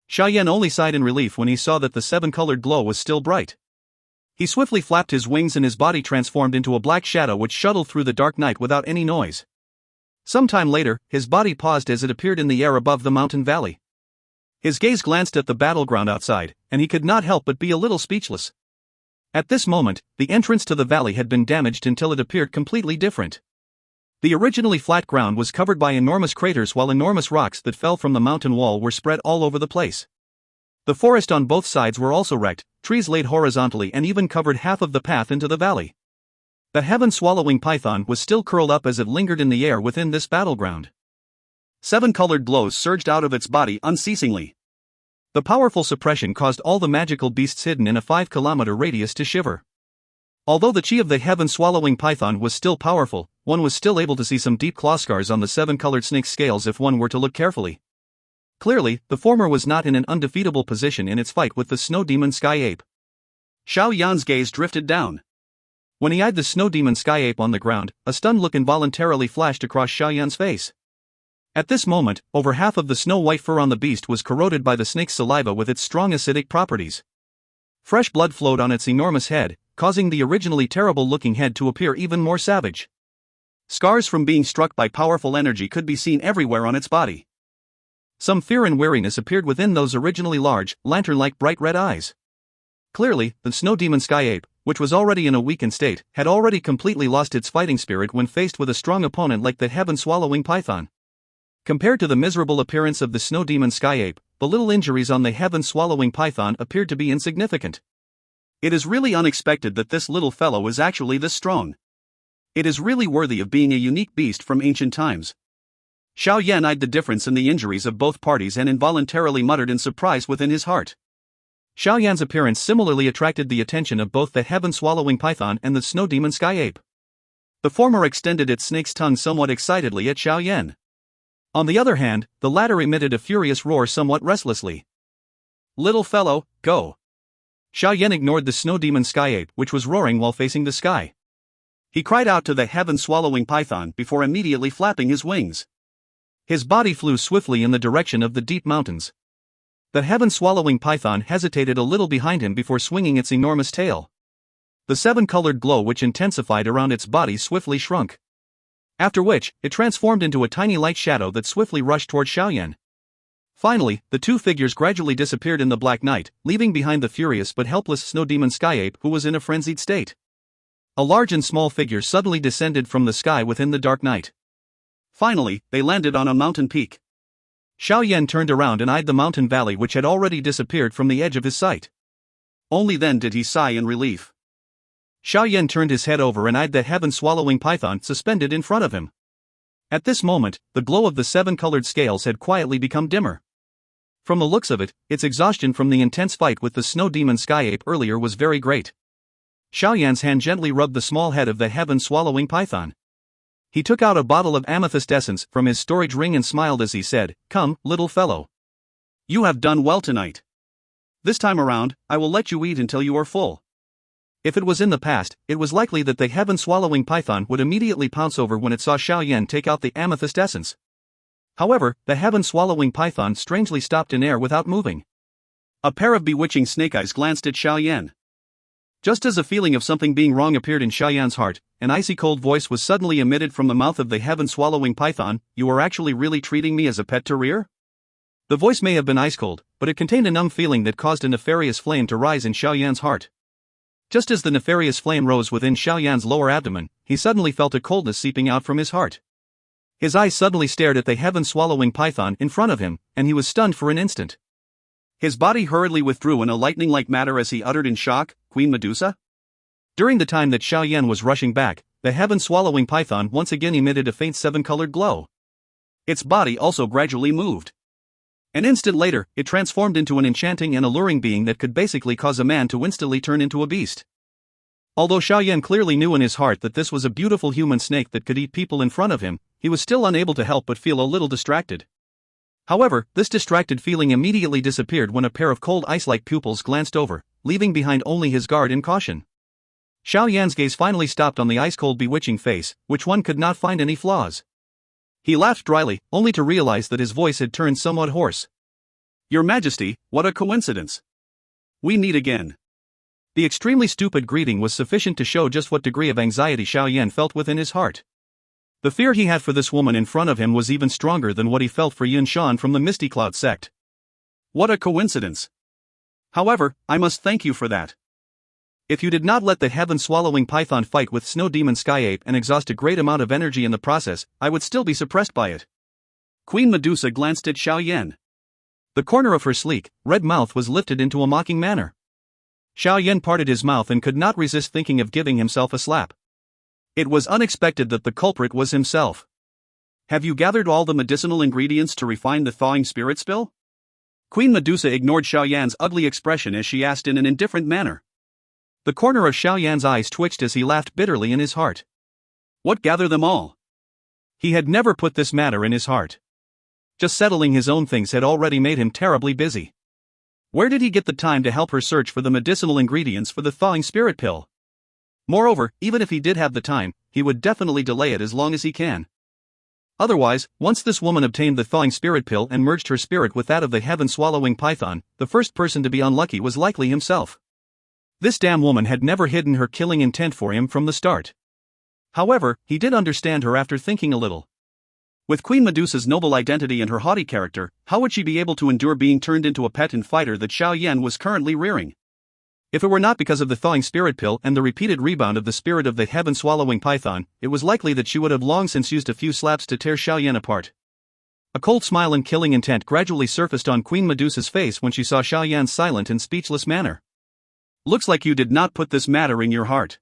Speaker 1: Xiao Yan only sighed in relief when he saw that the 7-colored glow was still bright. He swiftly flapped his wings and his body transformed into a black shadow which shuttled through the dark night without any noise. Some time later, his body paused as it appeared in the air above the mountain valley. His gaze glanced at the battleground outside, and he could not help but be a little speechless. At this moment, the entrance to the valley had been damaged until it appeared completely different. The originally flat ground was covered by enormous craters while enormous rocks that fell from the mountain wall were spread all over the place. The forest on both sides were also wrecked, trees laid horizontally and even covered half of the path into the valley. The heaven-swallowing python was still curled up as it lingered in the air within this battleground. 7-colored glows surged out of its body unceasingly. The powerful suppression caused all the magical beasts hidden in a 5-kilometer radius to shiver. Although the chi of the heaven-swallowing python was still powerful, one was still able to see some deep claw scars on the 7-colored snake's scales if one were to look carefully. Clearly, the former was not in an undefeatable position in its fight with the snow demon sky ape. Xiao Yan's gaze drifted down. When he eyed the snow demon sky ape on the ground, a stunned look involuntarily flashed across Xiao Yan's face. At this moment, over half of the snow-white fur on the beast was corroded by the snake's saliva with its strong acidic properties. Fresh blood flowed on its enormous head, causing the originally terrible-looking head to appear even more savage. Scars from being struck by powerful energy could be seen everywhere on its body. Some fear and weariness appeared within those originally large, lantern-like bright red eyes. Clearly, the snow demon sky ape, which was already in a weakened state, had already completely lost its fighting spirit when faced with a strong opponent like the heaven-swallowing python. Compared to the miserable appearance of the snow demon sky ape, the little injuries on the heaven-swallowing python appeared to be insignificant. It is really unexpected that this little fellow is actually this strong. It is really worthy of being a unique beast from ancient times. Xiao Yan eyed the difference in the injuries of both parties and involuntarily muttered in surprise within his heart. Xiao Yan's appearance similarly attracted the attention of both the heaven-swallowing python and the snow demon sky ape. The former extended its snake's tongue somewhat excitedly at Xiao Yan. On the other hand, the latter emitted a furious roar somewhat restlessly. "Little fellow, go!" Xiao Yan ignored the snow demon sky ape, which was roaring while facing the sky. He cried out to the heaven-swallowing python before immediately flapping his wings. His body flew swiftly in the direction of the deep mountains. The heaven-swallowing python hesitated a little behind him before swinging its enormous tail. The seven-colored glow which intensified around its body swiftly shrunk. After which, it transformed into a tiny light shadow that swiftly rushed toward Xiao Yan. Finally, the two figures gradually disappeared in the black night, leaving behind the furious but helpless snow demon sky ape who was in a frenzied state. A large and small figure suddenly descended from the sky within the dark night. Finally, they landed on a mountain peak. Xiao Yan turned around and eyed the mountain valley which had already disappeared from the edge of his sight. Only then did he sigh in relief. Xiao Yan turned his head over and eyed the heaven-swallowing python suspended in front of him. At this moment, the glow of the seven-colored scales had quietly become dimmer. From the looks of it, its exhaustion from the intense fight with the snow demon sky ape earlier was very great. Xiao Yan's hand gently rubbed the small head of the heaven-swallowing python. He took out a bottle of amethyst essence from his storage ring and smiled as he said, "Come, little fellow. You have done well tonight. This time around, I will let you eat until you are full." If it was in the past, it was likely that the heaven-swallowing python would immediately pounce over when it saw Xiao Yan take out the amethyst essence. However, the heaven-swallowing python strangely stopped in air without moving. A pair of bewitching snake eyes glanced at Xiao Yan. Just as a feeling of something being wrong appeared in Xiao Yan's heart, an icy-cold voice was suddenly emitted from the mouth of the heaven-swallowing python. "You are actually really treating me as a pet to rear?" The voice may have been ice-cold, but it contained a numb feeling that caused a nefarious flame to rise in Xiao Yan's heart. Just as the nefarious flame rose within Xiao Yan's lower abdomen, he suddenly felt a coldness seeping out from his heart. His eyes suddenly stared at the heaven-swallowing python in front of him, and he was stunned for an instant. His body hurriedly withdrew in a lightning-like manner as he uttered in shock, "Queen Medusa?" During the time that Xiao Yan was rushing back, the heaven-swallowing python once again emitted a faint seven-colored glow. Its body also gradually moved. An instant later, it transformed into an enchanting and alluring being that could basically cause a man to instantly turn into a beast. Although Xiao Yan clearly knew in his heart that this was a beautiful human snake that could eat people in front of him, he was still unable to help but feel a little distracted. However, this distracted feeling immediately disappeared when a pair of cold ice-like pupils glanced over, leaving behind only his guard and caution. Xiao Yan's gaze finally stopped on the ice-cold bewitching face, which one could not find any flaws. He laughed dryly, only to realize that his voice had turned somewhat hoarse. "Your Majesty, what a coincidence. We meet again." The extremely stupid greeting was sufficient to show just what degree of anxiety Xiao Yan felt within his heart. The fear he had for this woman in front of him was even stronger than what he felt for Yun Shan from the Misty Cloud sect. What a coincidence. However, I must thank you for that. If you did not let the heaven-swallowing python fight with snow demon sky ape and exhaust a great amount of energy in the process, I would still be suppressed by it. Queen Medusa glanced at Xiao Yan. The corner of her sleek, red mouth was lifted into a mocking manner. Xiao Yan parted his mouth and could not resist thinking of giving himself a slap. It was unexpected that the culprit was himself. "Have you gathered all the medicinal ingredients to refine the thawing spirit spill?" Queen Medusa ignored Xiao Yan's ugly expression as she asked in an indifferent manner. The corner of Xiao Yan's eyes twitched as he laughed bitterly in his heart. What gather them all? He had never put this matter in his heart. Just settling his own things had already made him terribly busy. Where did he get the time to help her search for the medicinal ingredients for the thawing spirit pill? Moreover, even if he did have the time, he would definitely delay it as long as he can. Otherwise, once this woman obtained the thawing spirit pill and merged her spirit with that of the heaven-swallowing python, the first person to be unlucky was likely himself. This damn woman had never hidden her killing intent for him from the start. However, he did understand her after thinking a little. With Queen Medusa's noble identity and her haughty character, how would she be able to endure being turned into a pet and fighter that Xiao Yan was currently rearing? If it were not because of the thawing spirit pill and the repeated rebound of the spirit of the heaven-swallowing python, it was likely that she would have long since used a few slaps to tear Xiao Yan apart. A cold smile and killing intent gradually surfaced on Queen Medusa's face when she saw Xiao Yan's silent and speechless manner. Looks like you did not put this matter in your heart.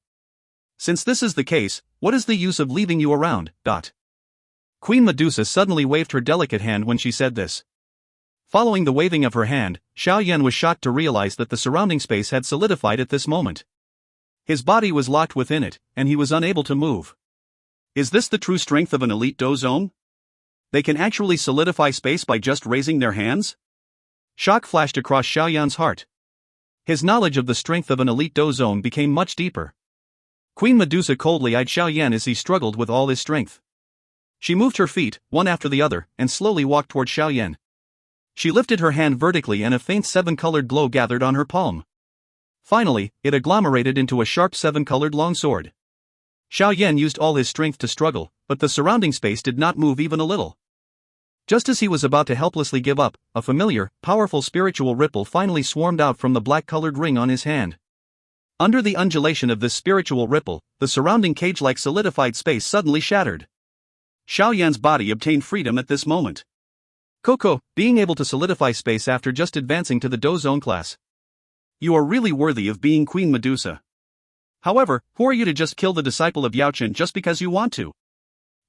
Speaker 1: Since this is the case, what is the use of leaving you around? Queen Medusa suddenly waved her delicate hand when she said this. Following the waving of her hand, Xiao Yan was shocked to realize that the surrounding space had solidified at this moment. His body was locked within it, and he was unable to move. Is this the true strength of an elite Dou zone? They can actually solidify space by just raising their hands? Shock flashed across Xiao Yan's heart. His knowledge of the strength of an elite Dou zone became much deeper. Queen Medusa coldly eyed Xiao Yan as he struggled with all his strength. She moved her feet, one after the other, and slowly walked toward Xiao Yan. She lifted her hand vertically and a faint seven-colored glow gathered on her palm. Finally, it agglomerated into a sharp seven-colored longsword. Xiao Yan used all his strength to struggle, but the surrounding space did not move even a little. Just as he was about to helplessly give up, a familiar, powerful spiritual ripple finally swarmed out from the black-colored ring on his hand. Under the undulation of this spiritual ripple, the surrounding cage-like solidified space suddenly shattered. Xiao Yan's body obtained freedom at this moment. Coco, being able to solidify space after just advancing to the Dou zone class. You are really worthy of being Queen Medusa. However, who are you to just kill the disciple of Yaochen just because you want to?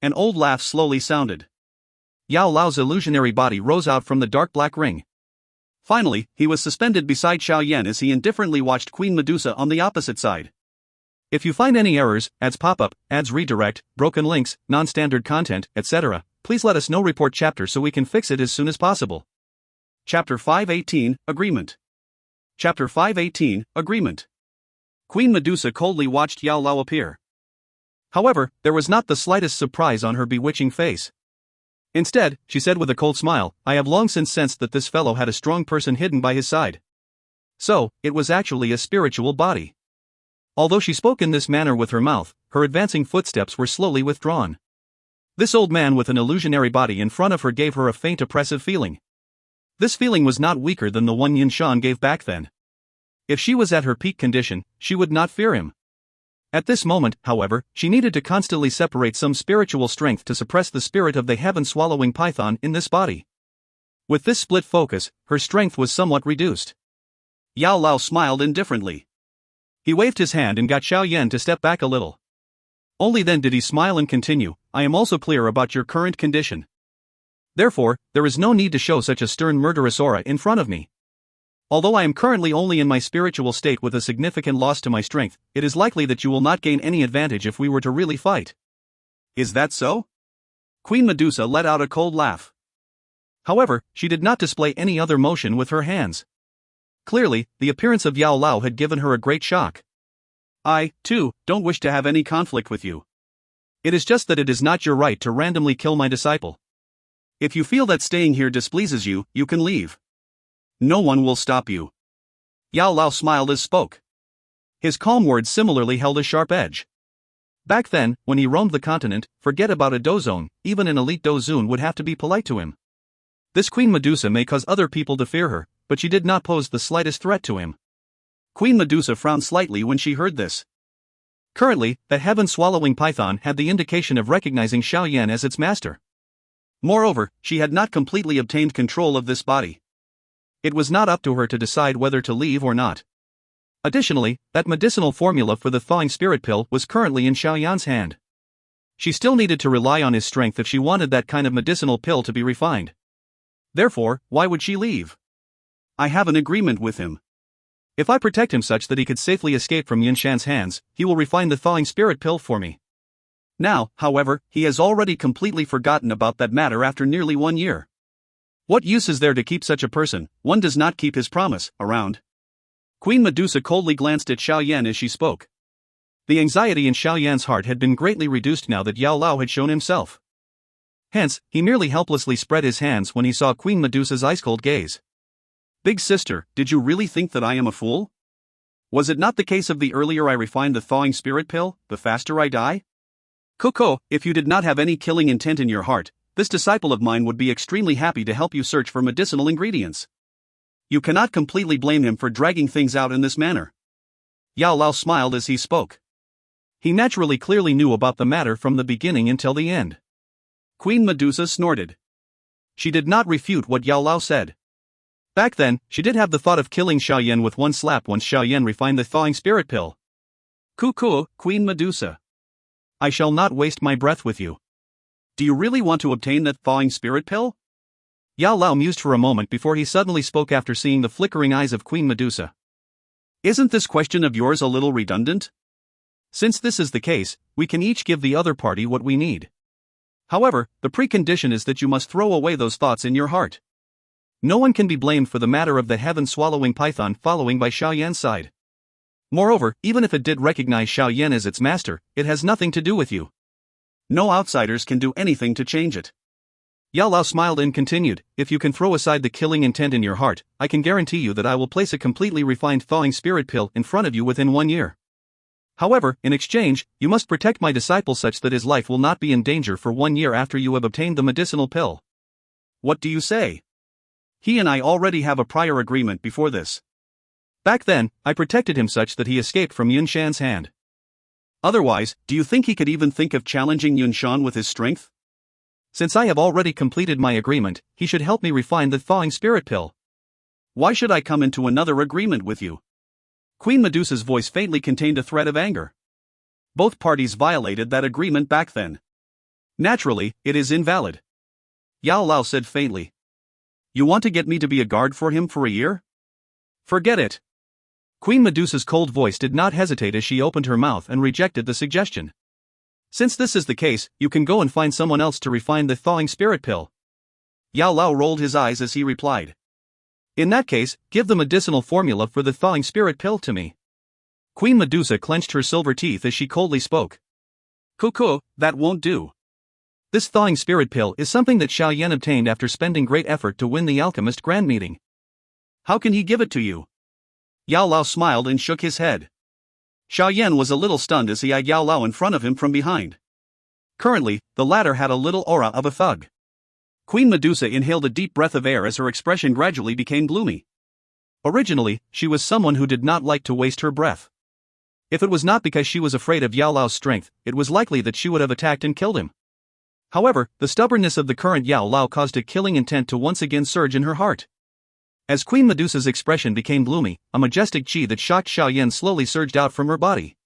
Speaker 1: An old laugh slowly sounded. Yao Lao's illusionary body rose out from the dark black ring. Finally, he was suspended beside Xiao Yan as he indifferently watched Queen Medusa on the opposite side. If you find any errors, ads pop up, ads redirect, broken links, non-standard content, etc., please let us know. Report chapter so we can fix it as soon as possible. Chapter 518, Agreement. Chapter 518, Agreement. Queen Medusa coldly watched Yao Lao appear. However, there was not the slightest surprise on her bewitching face. Instead, she said with a cold smile, I have long since sensed that this fellow had a strong person hidden by his side. So, it was actually a spiritual body. Although she spoke in this manner with her mouth, her advancing footsteps were slowly withdrawn. This old man with an illusionary body in front of her gave her a faint oppressive feeling. This feeling was not weaker than the one Yin Shan gave back then. If she was at her peak condition, she would not fear him. At this moment, however, she needed to constantly separate some spiritual strength to suppress the spirit of the heaven-swallowing python in this body. With this split focus, her strength was somewhat reduced. Yao Lao smiled indifferently. He waved his hand and got Xiao Yan to step back a little. Only then did he smile and continue, I am also clear about your current condition. Therefore, there is no need to show such a stern murderous aura in front of me. Although I am currently only in my spiritual state with a significant loss to my strength, it is likely that you will not gain any advantage if we were to really fight. Is that so? Queen Medusa let out a cold laugh. However, she did not display any other motion with her hands. Clearly, the appearance of Yao Lao had given her a great shock. I, too, don't wish to have any conflict with you. It is just that it is not your right to randomly kill my disciple. If you feel that staying here displeases you, you can leave. No one will stop you. Yao Lao smiled as spoke. His calm words similarly held a sharp edge. Back then, when he roamed the continent, forget about a Dou zone, even an elite Dou zone would have to be polite to him. This Queen Medusa may cause other people to fear her, but she did not pose the slightest threat to him. Queen Medusa frowned slightly when she heard this. Currently, the heaven-swallowing python had the indication of recognizing Xiao Yan as its master. Moreover, she had not completely obtained control of this body. It was not up to her to decide whether to leave or not. Additionally, that medicinal formula for the thawing spirit pill was currently in Xiao Yan's hand. She still needed to rely on his strength if she wanted that kind of medicinal pill to be refined. Therefore, why would she leave? I have an agreement with him. If I protect him such that he could safely escape from Yin Shan's hands, he will refine the thawing spirit pill for me. Now, however, he has already completely forgotten about that matter after nearly 1 year. What use is there to keep such a person? One does not keep his promise, around. Queen Medusa coldly glanced at Xiao Yan as she spoke. The anxiety in Xiao Yan's heart had been greatly reduced now that Yao Lao had shown himself. Hence, he merely helplessly spread his hands when he saw Queen Medusa's ice-cold gaze. Big sister, did you really think that I am a fool? Was it not the case of the earlier I refined the thawing spirit pill, the faster I die? Coco, if you did not have any killing intent in your heart, this disciple of mine would be extremely happy to help you search for medicinal ingredients. You cannot completely blame him for dragging things out in this manner. Yao Lao smiled as he spoke. He naturally clearly knew about the matter from the beginning until the end. Queen Medusa snorted. She did not refute what Yao Lao said. Back then, she did have the thought of killing Xiao Yan with one slap once Xiao Yan refined the thawing spirit pill. Cuckoo, Queen Medusa. I shall not waste my breath with you. Do you really want to obtain that thawing spirit pill? Yao Lao mused for a moment before he suddenly spoke after seeing the flickering eyes of Queen Medusa. Isn't this question of yours a little redundant? Since this is the case, we can each give the other party what we need. However, the precondition is that you must throw away those thoughts in your heart. No one can be blamed for the matter of the heaven-swallowing python following by Xiao Yan's side. Moreover, even if it did recognize Xiao Yan as its master, it has nothing to do with you. No outsiders can do anything to change it. Yao Lao smiled and continued, if you can throw aside the killing intent in your heart, I can guarantee you that I will place a completely refined thawing spirit pill in front of you within 1 year. However, in exchange, you must protect my disciple such that his life will not be in danger for 1 year after you have obtained the medicinal pill. What do you say? He and I already have a prior agreement before this. Back then, I protected him such that he escaped from Yun Shan's hand. Otherwise, do you think he could even think of challenging Yun Shan with his strength? Since I have already completed my agreement, he should help me refine the thawing spirit pill. Why should I come into another agreement with you? Queen Medusa's voice faintly contained a threat of anger. Both parties violated that agreement back then. Naturally, it is invalid. Yao Lao said faintly. You want to get me to be a guard for him for a year? Forget it. Queen Medusa's cold voice did not hesitate as she opened her mouth and rejected the suggestion. Since this is the case, you can go and find someone else to refine the thawing spirit pill. Yao Lao rolled his eyes as he replied. In that case, give the medicinal formula for the thawing spirit pill to me. Queen Medusa clenched her silver teeth as she coldly spoke. Cuckoo, that won't do. This thawing spirit pill is something that Xiao Yan obtained after spending great effort to win the alchemist grand meeting. How can he give it to you? Yao Lao smiled and shook his head. Xiao Yan was a little stunned as he eyed Yao Lao in front of him from behind. Currently, the latter had a little aura of a thug. Queen Medusa inhaled a deep breath of air as her expression gradually became gloomy. Originally, she was someone who did not like to waste her breath. If it was not because she was afraid of Yao Lao's strength, it was likely that she would have attacked and killed him. However, the stubbornness of the current Yao Lao caused a killing intent to once again surge in her heart. As Queen Medusa's expression became gloomy, a majestic qi that shocked Xiao Yan slowly surged out from her body.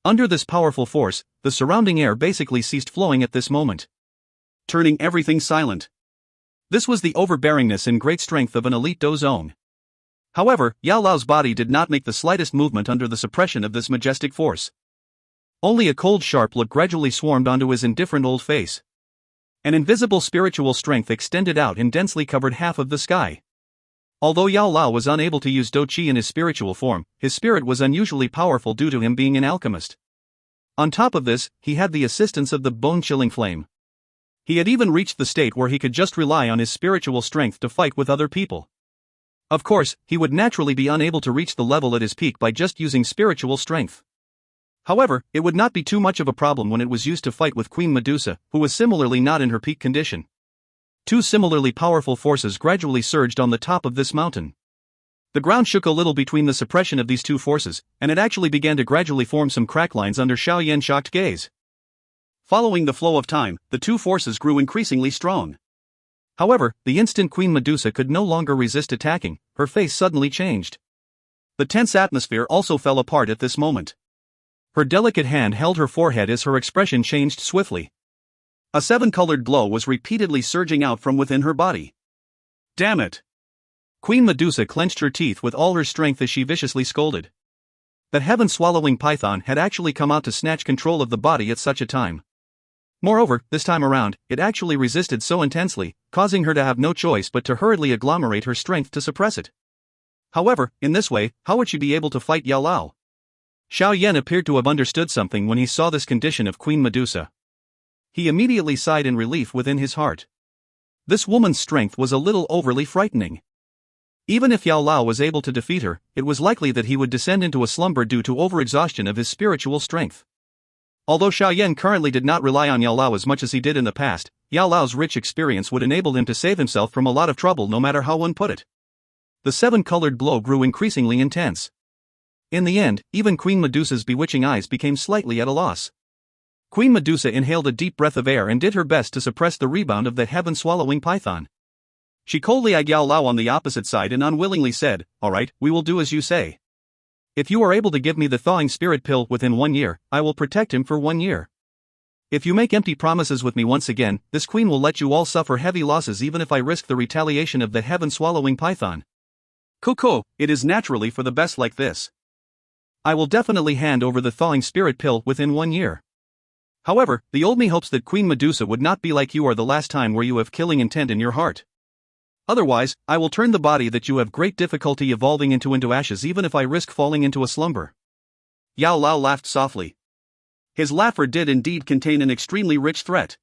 Speaker 1: Under this powerful force, the surrounding air basically ceased flowing at this moment, turning everything silent. This was the overbearingness and great strength of an elite Dou Zone. However, Yao Lao's body did not make the slightest movement under the suppression of this majestic force. Only a cold sharp look gradually swarmed onto his indifferent old face. An invisible spiritual strength extended out and densely covered half of the sky. Although Yao Lao was unable to use Dou Qi in his spiritual form, his spirit was unusually powerful due to him being an alchemist. On top of this, he had the assistance of the bone-chilling flame. He had even reached the state where he could just rely on his spiritual strength to fight with other people. Of course, he would naturally be unable to reach the level at his peak by just using spiritual strength. However, it would not be too much of a problem when it was used to fight with Queen Medusa, who was similarly not in her peak condition. Two similarly powerful forces gradually surged on the top of this mountain. The ground shook a little between the suppression of these two forces, and it actually began to gradually form some crack lines under Xiao Yan's shocked gaze. Following the flow of time, the two forces grew increasingly strong. However, the instant Queen Medusa could no longer resist attacking, her face suddenly changed. The tense atmosphere also fell apart at this moment. Her delicate hand held her forehead as her expression changed swiftly. A seven-colored glow was repeatedly surging out from within her body. Damn it! Queen Medusa clenched her teeth with all her strength as she viciously scolded. That heaven-swallowing python had actually come out to snatch control of the body at such a time. Moreover, this time around, it actually resisted so intensely, causing her to have no choice but to hurriedly agglomerate her strength to suppress it. However, in this way, how would she be able to fight Yao Lao? Xiao Yan appeared to have understood something when he saw this condition of Queen Medusa. He immediately sighed in relief within his heart. This woman's strength was a little overly frightening. Even if Yao Lao was able to defeat her, it was likely that he would descend into a slumber due to overexhaustion of his spiritual strength. Although Xiao Yan currently did not rely on Yao Lao as much as he did in the past, Yao Lao's rich experience would enable him to save himself from a lot of trouble no matter how one put it. The seven-colored glow grew increasingly intense. In the end, even Queen Medusa's bewitching eyes became slightly at a loss. Queen Medusa inhaled a deep breath of air and did her best to suppress the rebound of the heaven-swallowing python. She coldly eyed Yao Lao on the opposite side and unwillingly said, "All right, we will do as you say." If you are able to give me the thawing spirit pill within 1 year, I will protect him for 1 year. If you make empty promises with me once again, this queen will let you all suffer heavy losses even if I risk the retaliation of the heaven-swallowing python. Coco, it is naturally for the best like this. I will definitely hand over the thawing spirit pill within 1 year. However, the old me hopes that Queen Medusa would not be like you are the last time where you have killing intent in your heart. Otherwise, I will turn the body that you have great difficulty evolving into ashes even if I risk falling into a slumber. Yao Lao laughed softly. His laughter did indeed contain an extremely rich threat.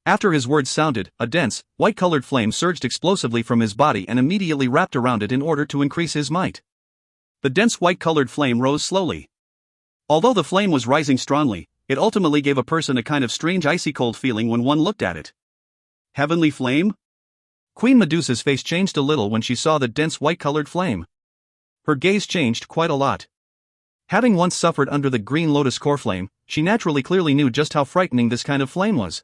Speaker 1: After his words sounded, a dense, white-colored flame surged explosively from his body and immediately wrapped around it in order to increase his might. The dense white-colored flame rose slowly. Although the flame was rising strongly, it ultimately gave a person a kind of strange icy-cold feeling when one looked at it. Heavenly flame? Queen Medusa's face changed a little when she saw the dense white-colored flame. Her gaze changed quite a lot. Having once suffered under the green lotus core flame, she naturally clearly knew just how frightening this kind of flame was.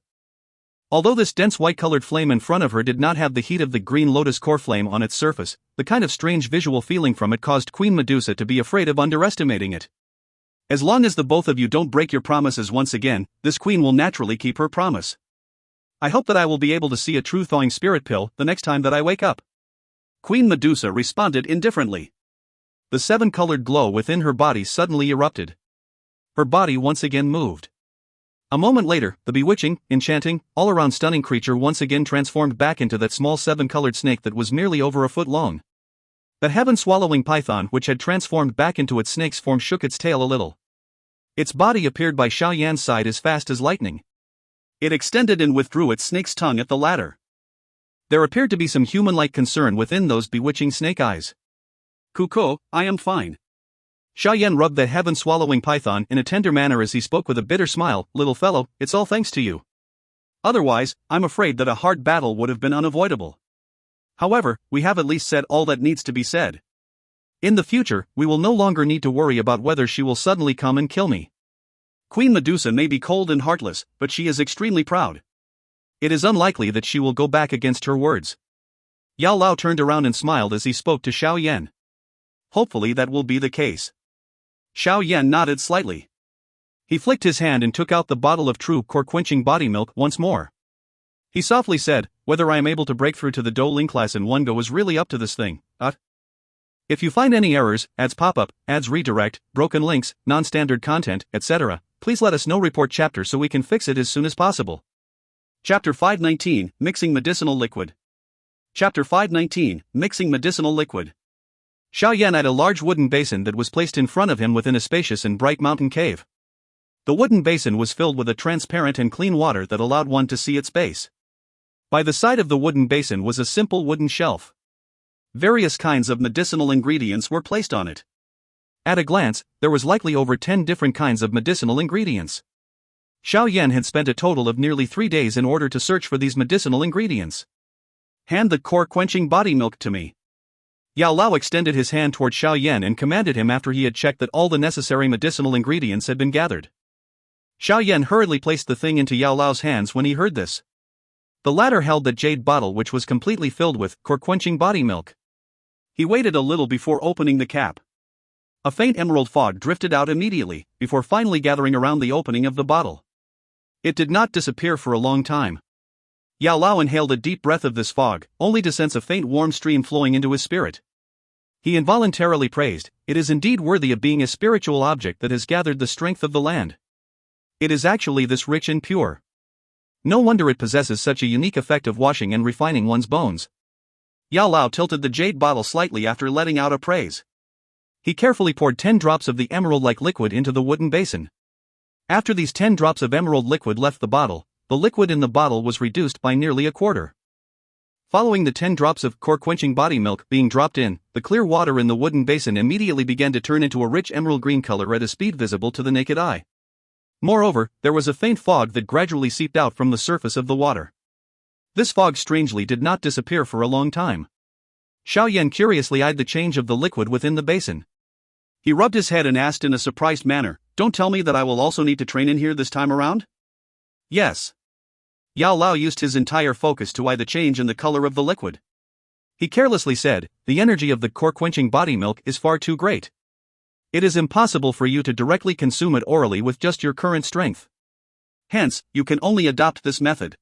Speaker 1: Although this dense white-colored flame in front of her did not have the heat of the green lotus core flame on its surface, the kind of strange visual feeling from it caused Queen Medusa to be afraid of underestimating it. As long as the both of you don't break your promises once again, this queen will naturally keep her promise. I hope that I will be able to see a true thawing spirit pill the next time that I wake up. Queen Medusa responded indifferently. The seven-colored glow within her body suddenly erupted. Her body once again moved. A moment later, the bewitching, enchanting, all-around stunning creature once again transformed back into that small seven-colored snake that was merely over a foot long. The heaven-swallowing python which had transformed back into its snake's form shook its tail a little. Its body appeared by Xiao Yan's side as fast as lightning. It extended and withdrew its snake's tongue at the latter. There appeared to be some human-like concern within those bewitching snake eyes. Kuko, I am fine. Xiao Yan rubbed the heaven-swallowing python in a tender manner as he spoke with a bitter smile. Little fellow, it's all thanks to you. Otherwise, I'm afraid that a hard battle would have been unavoidable. However, we have at least said all that needs to be said. In the future, we will no longer need to worry about whether she will suddenly come and kill me. Queen Medusa may be cold and heartless, but she is extremely proud. It is unlikely that she will go back against her words. Yao Lao turned around and smiled as he spoke to Xiao Yan. Hopefully that will be the case. Xiao Yan nodded slightly. He flicked his hand and took out the bottle of true core-quenching body milk once more. He softly said, whether I am able to break through to the Dou Ling class in one go is really up to this thing. If you find any errors, ads pop-up, ads redirect, broken links, non-standard content, etc., please let us know. Report chapter so we can fix it as soon as possible. Chapter 519, Mixing Medicinal Liquid. Chapter 519, Mixing Medicinal Liquid. Xiao Yan had a large wooden basin that was placed in front of him within a spacious and bright mountain cave. The wooden basin was filled with a transparent and clean water that allowed one to see its base. By the side of the wooden basin was a simple wooden shelf. Various kinds of medicinal ingredients were placed on it. At a glance, there was likely over 10 different kinds of medicinal ingredients. Xiao Yan had spent a total of nearly 3 days in order to search for these medicinal ingredients. Hand the core-quenching body milk to me. Yao Lao extended his hand toward Xiao Yan and commanded him after he had checked that all the necessary medicinal ingredients had been gathered. Xiao Yan hurriedly placed the thing into Yao Lao's hands when he heard this. The latter held the jade bottle which was completely filled with core-quenching body milk. He waited a little before opening the cap. A faint emerald fog drifted out immediately, before finally gathering around the opening of the bottle. It did not disappear for a long time. Yao Lao inhaled a deep breath of this fog, only to sense a faint warm stream flowing into his spirit. He involuntarily praised, "It is indeed worthy of being a spiritual object that has gathered the strength of the land. It is actually this rich and pure. No wonder it possesses such a unique effect of washing and refining one's bones." Yao Lao tilted the jade bottle slightly after letting out a praise. He carefully poured 10 drops of the emerald-like liquid into the wooden basin. After these 10 drops of emerald liquid left the bottle, the liquid in the bottle was reduced by nearly a quarter. Following the 10 drops of core-quenching body milk being dropped in, the clear water in the wooden basin immediately began to turn into a rich emerald green color at a speed visible to the naked eye. Moreover, there was a faint fog that gradually seeped out from the surface of the water. This fog strangely did not disappear for a long time. Xiao Yan curiously eyed the change of the liquid within the basin. He rubbed his head and asked in a surprised manner, "Don't tell me that I will also need to train in here this time around?" "Yes." Yao Lao used his entire focus to eye the change in the color of the liquid. He carelessly said, "The energy of the core-quenching body milk is far too great. It is impossible for you to directly consume it orally with just your current strength. Hence, you can only adopt this method.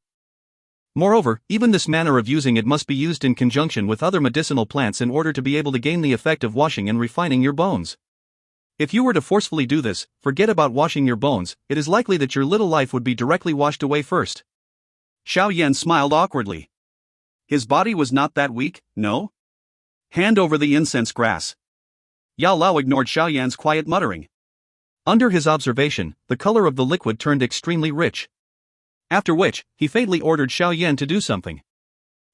Speaker 1: Moreover, even this manner of using it must be used in conjunction with other medicinal plants in order to be able to gain the effect of washing and refining your bones. If you were to forcefully do this, forget about washing your bones, it is likely that your little life would be directly washed away first. Xiao Yan smiled awkwardly. His body was not that weak, no? Hand over the incense grass. Yao Lao ignored Xiao Yan's quiet muttering. Under his observation, the color of the liquid turned extremely rich. After which, he faintly ordered Xiao Yan to do something.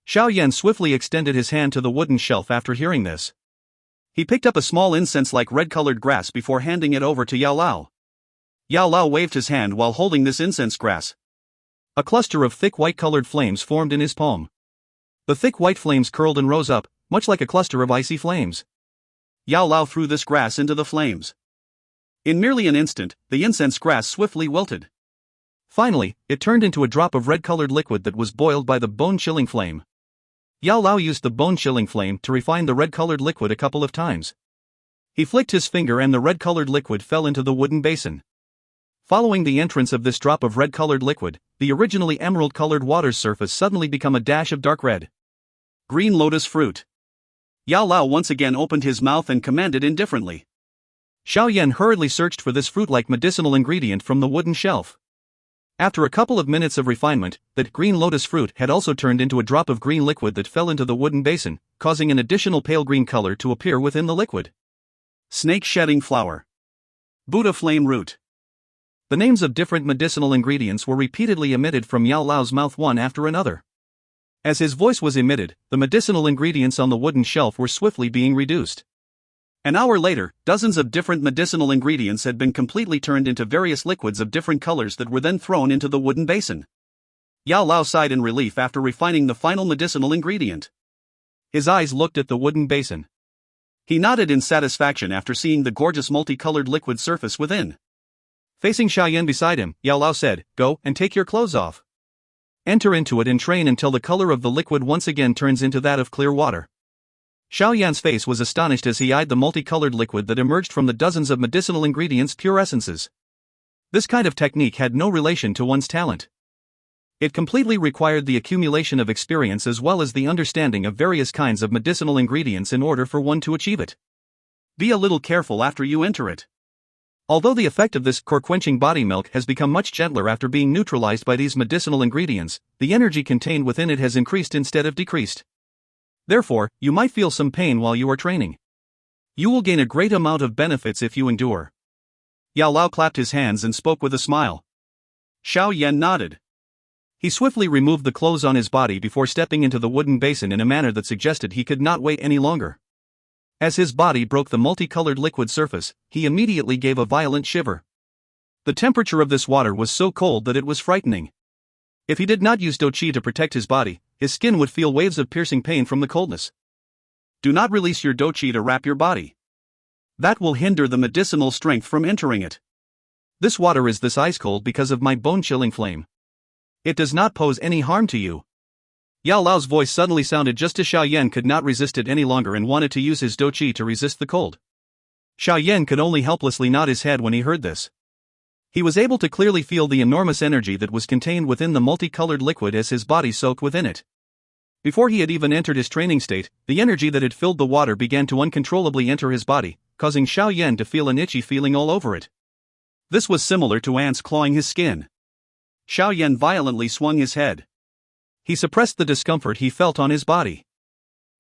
Speaker 1: Xiao Yan swiftly extended his hand to the wooden shelf after hearing this. He picked up a small incense-like red-colored grass before handing it over to Yao Lao. Yao Lao waved his hand while holding this incense grass. A cluster of thick white-colored flames formed in his palm. The thick white flames curled and rose up, much like a cluster of icy flames. Yao Lao threw this grass into the flames. In merely an instant, the incense grass swiftly wilted. Finally, it turned into a drop of red-colored liquid that was boiled by the bone-chilling flame. Yao Lao used the bone-chilling flame to refine the red-colored liquid a couple of times. He flicked his finger and the red-colored liquid fell into the wooden basin. Following the entrance of this drop of red-colored liquid, the originally emerald-colored water's surface suddenly became a dash of dark red. Green lotus fruit. Yao Lao once again opened his mouth and commanded indifferently. Xiao Yan hurriedly searched for this fruit-like medicinal ingredient from the wooden shelf. After a couple of minutes of refinement, that green lotus fruit had also turned into a drop of green liquid that fell into the wooden basin, causing an additional pale green color to appear within the liquid. Snake shedding flower. Buddha flame root. The names of different medicinal ingredients were repeatedly emitted from Yao Lao's mouth one after another. As his voice was emitted, the medicinal ingredients on the wooden shelf were swiftly being reduced. An hour later, dozens of different medicinal ingredients had been completely turned into various liquids of different colors that were then thrown into the wooden basin. Yao Lao sighed in relief after refining the final medicinal ingredient. His eyes looked at the wooden basin. He nodded in satisfaction after seeing the gorgeous multicolored liquid surface within. Facing Xiao Yan beside him, Yao Lao said, "Go and take your clothes off. Enter into it and train until the color of the liquid once again turns into that of clear water." Xiao Yan's face was astonished as he eyed the multicolored liquid that emerged from the dozens of medicinal ingredients' pure essences. This kind of technique had no relation to one's talent. It completely required the accumulation of experience as well as the understanding of various kinds of medicinal ingredients in order for one to achieve it. Be a little careful after you enter it. Although the effect of this core-quenching body milk has become much gentler after being neutralized by these medicinal ingredients, the energy contained within it has increased instead of decreased. Therefore, you might feel some pain while you are training. You will gain a great amount of benefits if you endure. Yao Lao clapped his hands and spoke with a smile. Xiao Yan nodded. He swiftly removed the clothes on his body before stepping into the wooden basin in a manner that suggested he could not wait any longer. As his body broke the multicolored liquid surface, he immediately gave a violent shiver. The temperature of this water was so cold that it was frightening. If he did not use Dou Qi to protect his body, his skin would feel waves of piercing pain from the coldness. Do not release your Dou Qi to wrap your body. That will hinder the medicinal strength from entering it. This water is this ice cold because of my bone-chilling flame. It does not pose any harm to you. Yao Lao's voice suddenly sounded just as Xiao Yan could not resist it any longer and wanted to use his Dou Qi to resist the cold. Xiao Yan could only helplessly nod his head when he heard this. He was able to clearly feel the enormous energy that was contained within the multicolored liquid as his body soaked within it. Before he had even entered his training state, the energy that had filled the water began to uncontrollably enter his body, causing Xiao Yan to feel an itchy feeling all over it. This was similar to ants clawing his skin. Xiao Yan violently swung his head. He suppressed the discomfort he felt on his body.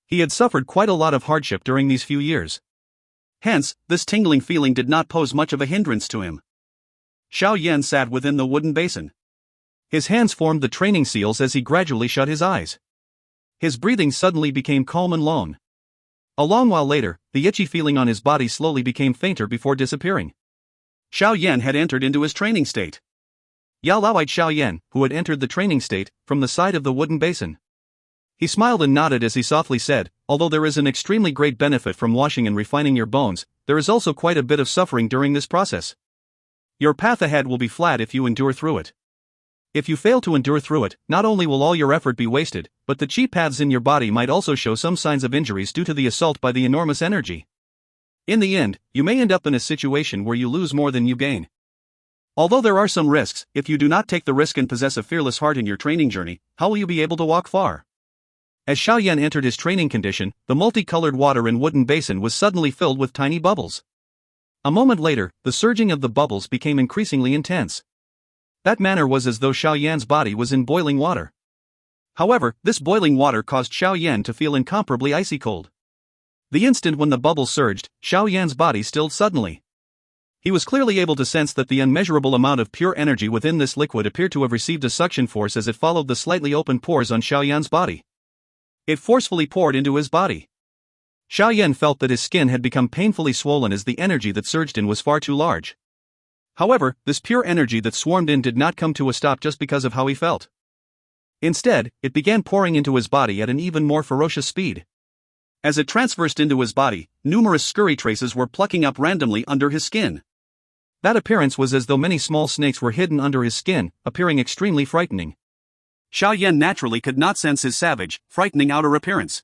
Speaker 1: He had suffered quite a lot of hardship during these few years. Hence, this tingling feeling did not pose much of a hindrance to him. Xiao Yan sat within the wooden basin. His hands formed the training seals as he gradually shut his eyes. His breathing suddenly became calm and long. A long while later, the itchy feeling on his body slowly became fainter before disappearing. Xiao Yan had entered into his training state. Yao Lao eyed Xiao Yan, who had entered the training state, from the side of the wooden basin. He smiled and nodded as he softly said, "Although there is an extremely great benefit from washing and refining your bones, there is also quite a bit of suffering during this process. Your path ahead will be flat if you endure through it. If you fail to endure through it, not only will all your effort be wasted, but the chi paths in your body might also show some signs of injuries due to the assault by the enormous energy. In the end, you may end up in a situation where you lose more than you gain. Although there are some risks, if you do not take the risk and possess a fearless heart in your training journey, how will you be able to walk far? As Xiao Yan entered his training condition, the multicolored water in wooden basin was suddenly filled with tiny bubbles. A moment later, the surging of the bubbles became increasingly intense. That manner was as though Xiao Yan's body was in boiling water. However, this boiling water caused Xiao Yan to feel incomparably icy cold. The instant when the bubbles surged, Xiao Yan's body stilled suddenly. He was clearly able to sense that the unmeasurable amount of pure energy within this liquid appeared to have received a suction force as it followed the slightly open pores on Xiao Yan's body. It forcefully poured into his body. Xiao Yan felt that his skin had become painfully swollen as the energy that surged in was far too large. However, this pure energy that swarmed in did not come to a stop just because of how he felt. Instead, it began pouring into his body at an even more ferocious speed. As it transversed into his body, numerous scurry traces were plucking up randomly under his skin. That appearance was as though many small snakes were hidden under his skin, appearing extremely frightening. Xiao Yan naturally could not sense his savage, frightening outer appearance.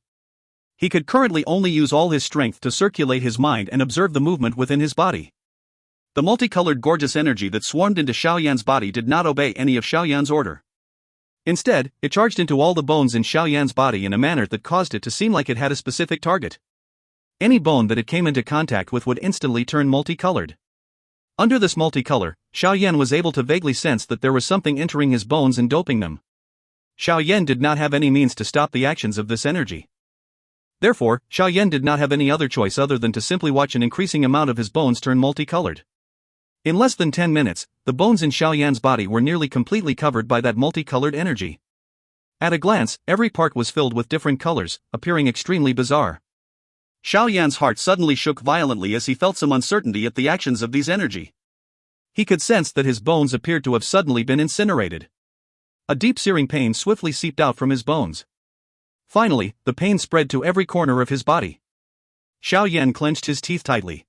Speaker 1: He could currently only use all his strength to circulate his mind and observe the movement within his body. The multicolored gorgeous energy that swarmed into Xiao Yan's body did not obey any of Xiao Yan's order. Instead, it charged into all the bones in Xiao Yan's body in a manner that caused it to seem like it had a specific target. Any bone that it came into contact with would instantly turn multicolored. Under this multicolor, Xiao Yan was able to vaguely sense that there was something entering his bones and doping them. Xiao Yan did not have any means to stop the actions of this energy. Therefore, Xiao Yan did not have any other choice other than to simply watch an increasing amount of his bones turn multicolored. In less than 10 minutes, the bones in Xiao Yan's body were nearly completely covered by that multicolored energy. At a glance, every part was filled with different colors, appearing extremely bizarre. Xiao Yan's heart suddenly shook violently as he felt some uncertainty at the actions of these energy. He could sense that his bones appeared to have suddenly been incinerated. A deep searing pain swiftly seeped out from his bones. Finally, the pain spread to every corner of his body. Xiao Yan clenched his teeth tightly.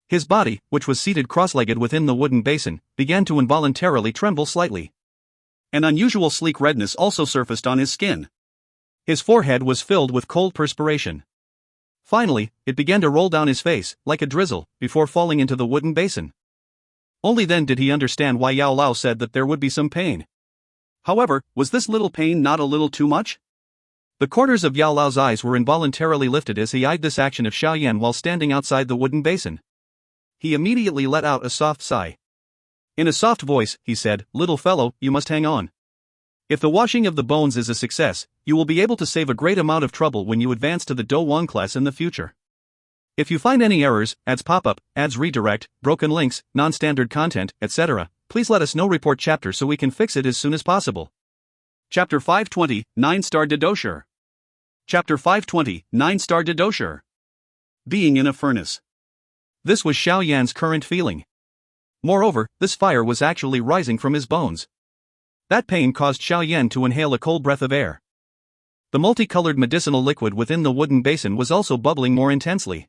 Speaker 1: His body, which was seated cross-legged within the wooden basin, began to involuntarily tremble slightly. An unusual sleek redness also surfaced on his skin. His forehead was filled with cold perspiration. Finally, it began to roll down his face, like a drizzle, before falling into the wooden basin. Only then did he understand why Yao Lao said that there would be some pain. However, was this little pain not a little too much? The corners of Yao Lao's eyes were involuntarily lifted as he eyed this action of Xiao Yan while standing outside the wooden basin. He immediately let out a soft sigh. In a soft voice, he said, "Little fellow, you must hang on. If the washing of the bones is a success, you will be able to save a great amount of trouble when you advance to the Dou Qi class in the future. If you find any errors, ads pop up, ads redirect, broken links, non-standard content, etc., please let us know. Report chapter so we can fix it as soon as possible." Chapter 520, 9-star Dou Qi. Chapter 520, 9-star Dou Qi. Being in a furnace. This was Xiao Yan's current feeling. Moreover, this fire was actually rising from his bones. That pain caused Xiao Yan to inhale a cold breath of air. The multicolored medicinal liquid within the wooden basin was also bubbling more intensely.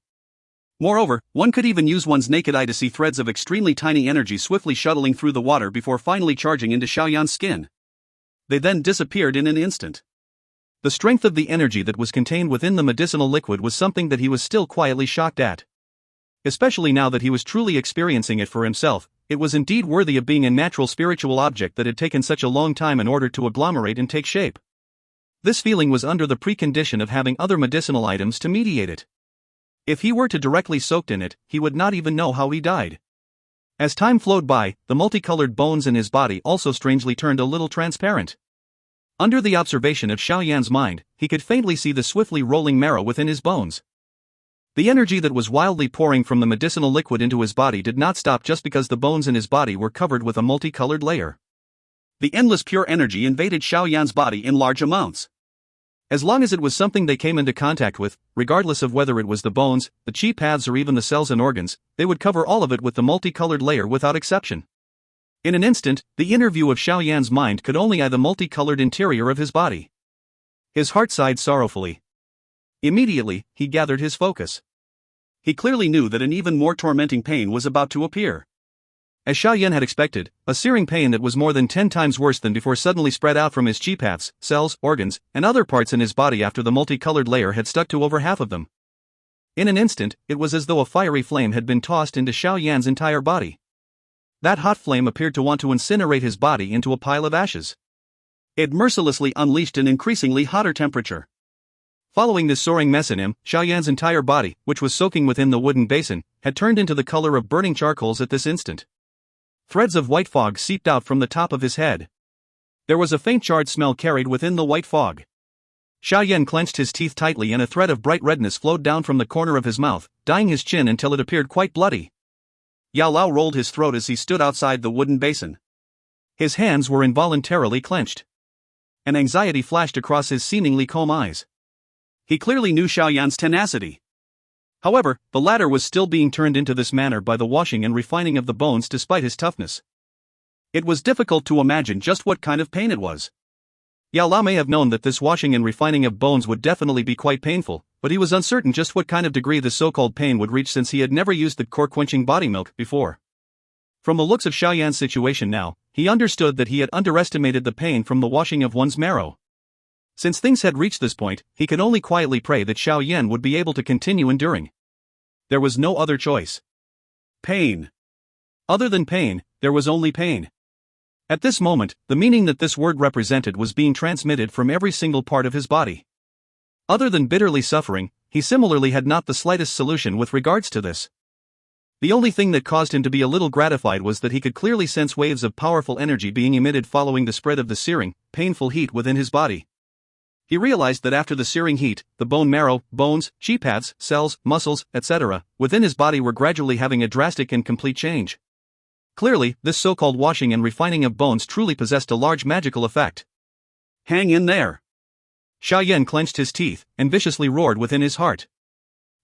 Speaker 1: Moreover, one could even use one's naked eye to see threads of extremely tiny energy swiftly shuttling through the water before finally charging into Xiao Yan's skin. They then disappeared in an instant. The strength of the energy that was contained within the medicinal liquid was something that he was still quietly shocked at. Especially now that he was truly experiencing it for himself, it was indeed worthy of being a natural spiritual object that had taken such a long time in order to agglomerate and take shape. This feeling was under the precondition of having other medicinal items to mediate it. If he were to directly soaked in it, he would not even know how he died. As time flowed by, the multicolored bones in his body also strangely turned a little transparent. Under the observation of Xiao Yan's mind, he could faintly see the swiftly rolling marrow within his bones. The energy that was wildly pouring from the medicinal liquid into his body did not stop just because the bones in his body were covered with a multicolored layer. The endless pure energy invaded Xiao Yan's body in large amounts. As long as it was something they came into contact with, regardless of whether it was the bones, the chi paths or even the cells and organs, they would cover all of it with the multicolored layer without exception. In an instant, the inner view of Xiao Yan's mind could only eye the multicolored interior of his body. His heart sighed sorrowfully. Immediately, he gathered his focus. He clearly knew that an even more tormenting pain was about to appear. As Xiao Yan had expected, a searing pain that was more than 10 times worse than before suddenly spread out from his chi paths, cells, organs, and other parts in his body after the multicolored layer had stuck to over half of them. In an instant, it was as though a fiery flame had been tossed into Xiao Yan's entire body. That hot flame appeared to want to incinerate his body into a pile of ashes. It mercilessly unleashed an increasingly hotter temperature. Following this soaring mess in him, Xiao Yan's entire body, which was soaking within the wooden basin, had turned into the color of burning charcoals at this instant. Threads of white fog seeped out from the top of his head. There was a faint charred smell carried within the white fog. Xiao Yan clenched his teeth tightly and a thread of bright redness flowed down from the corner of his mouth, dyeing his chin until it appeared quite bloody. Yao Lao rolled his throat as he stood outside the wooden basin. His hands were involuntarily clenched. An anxiety flashed across his seemingly calm eyes. He clearly knew Xiao Yan's tenacity. However, the latter was still being turned into this manner by the washing and refining of the bones despite his toughness. It was difficult to imagine just what kind of pain it was. Yao Lao may have known that this washing and refining of bones would definitely be quite painful, but he was uncertain just what kind of degree the so-called pain would reach since he had never used the core-quenching body milk before. From the looks of Xiao Yan's situation now, he understood that he had underestimated the pain from the washing of one's marrow. Since things had reached this point, he could only quietly pray that Xiao Yan would be able to continue enduring. There was no other choice. Pain. Other than pain, there was only pain. At this moment, the meaning that this word represented was being transmitted from every single part of his body. Other than bitterly suffering, he similarly had not the slightest solution with regards to this. The only thing that caused him to be a little gratified was that he could clearly sense waves of powerful energy being emitted following the spread of the searing, painful heat within his body. He realized that after the searing heat, the bone marrow, bones, chi pads, cells, muscles, etc., within his body were gradually having a drastic and complete change. Clearly, this so-called washing and refining of bones truly possessed a large magical effect. Hang in there! Xiao Yan clenched his teeth and viciously roared within his heart.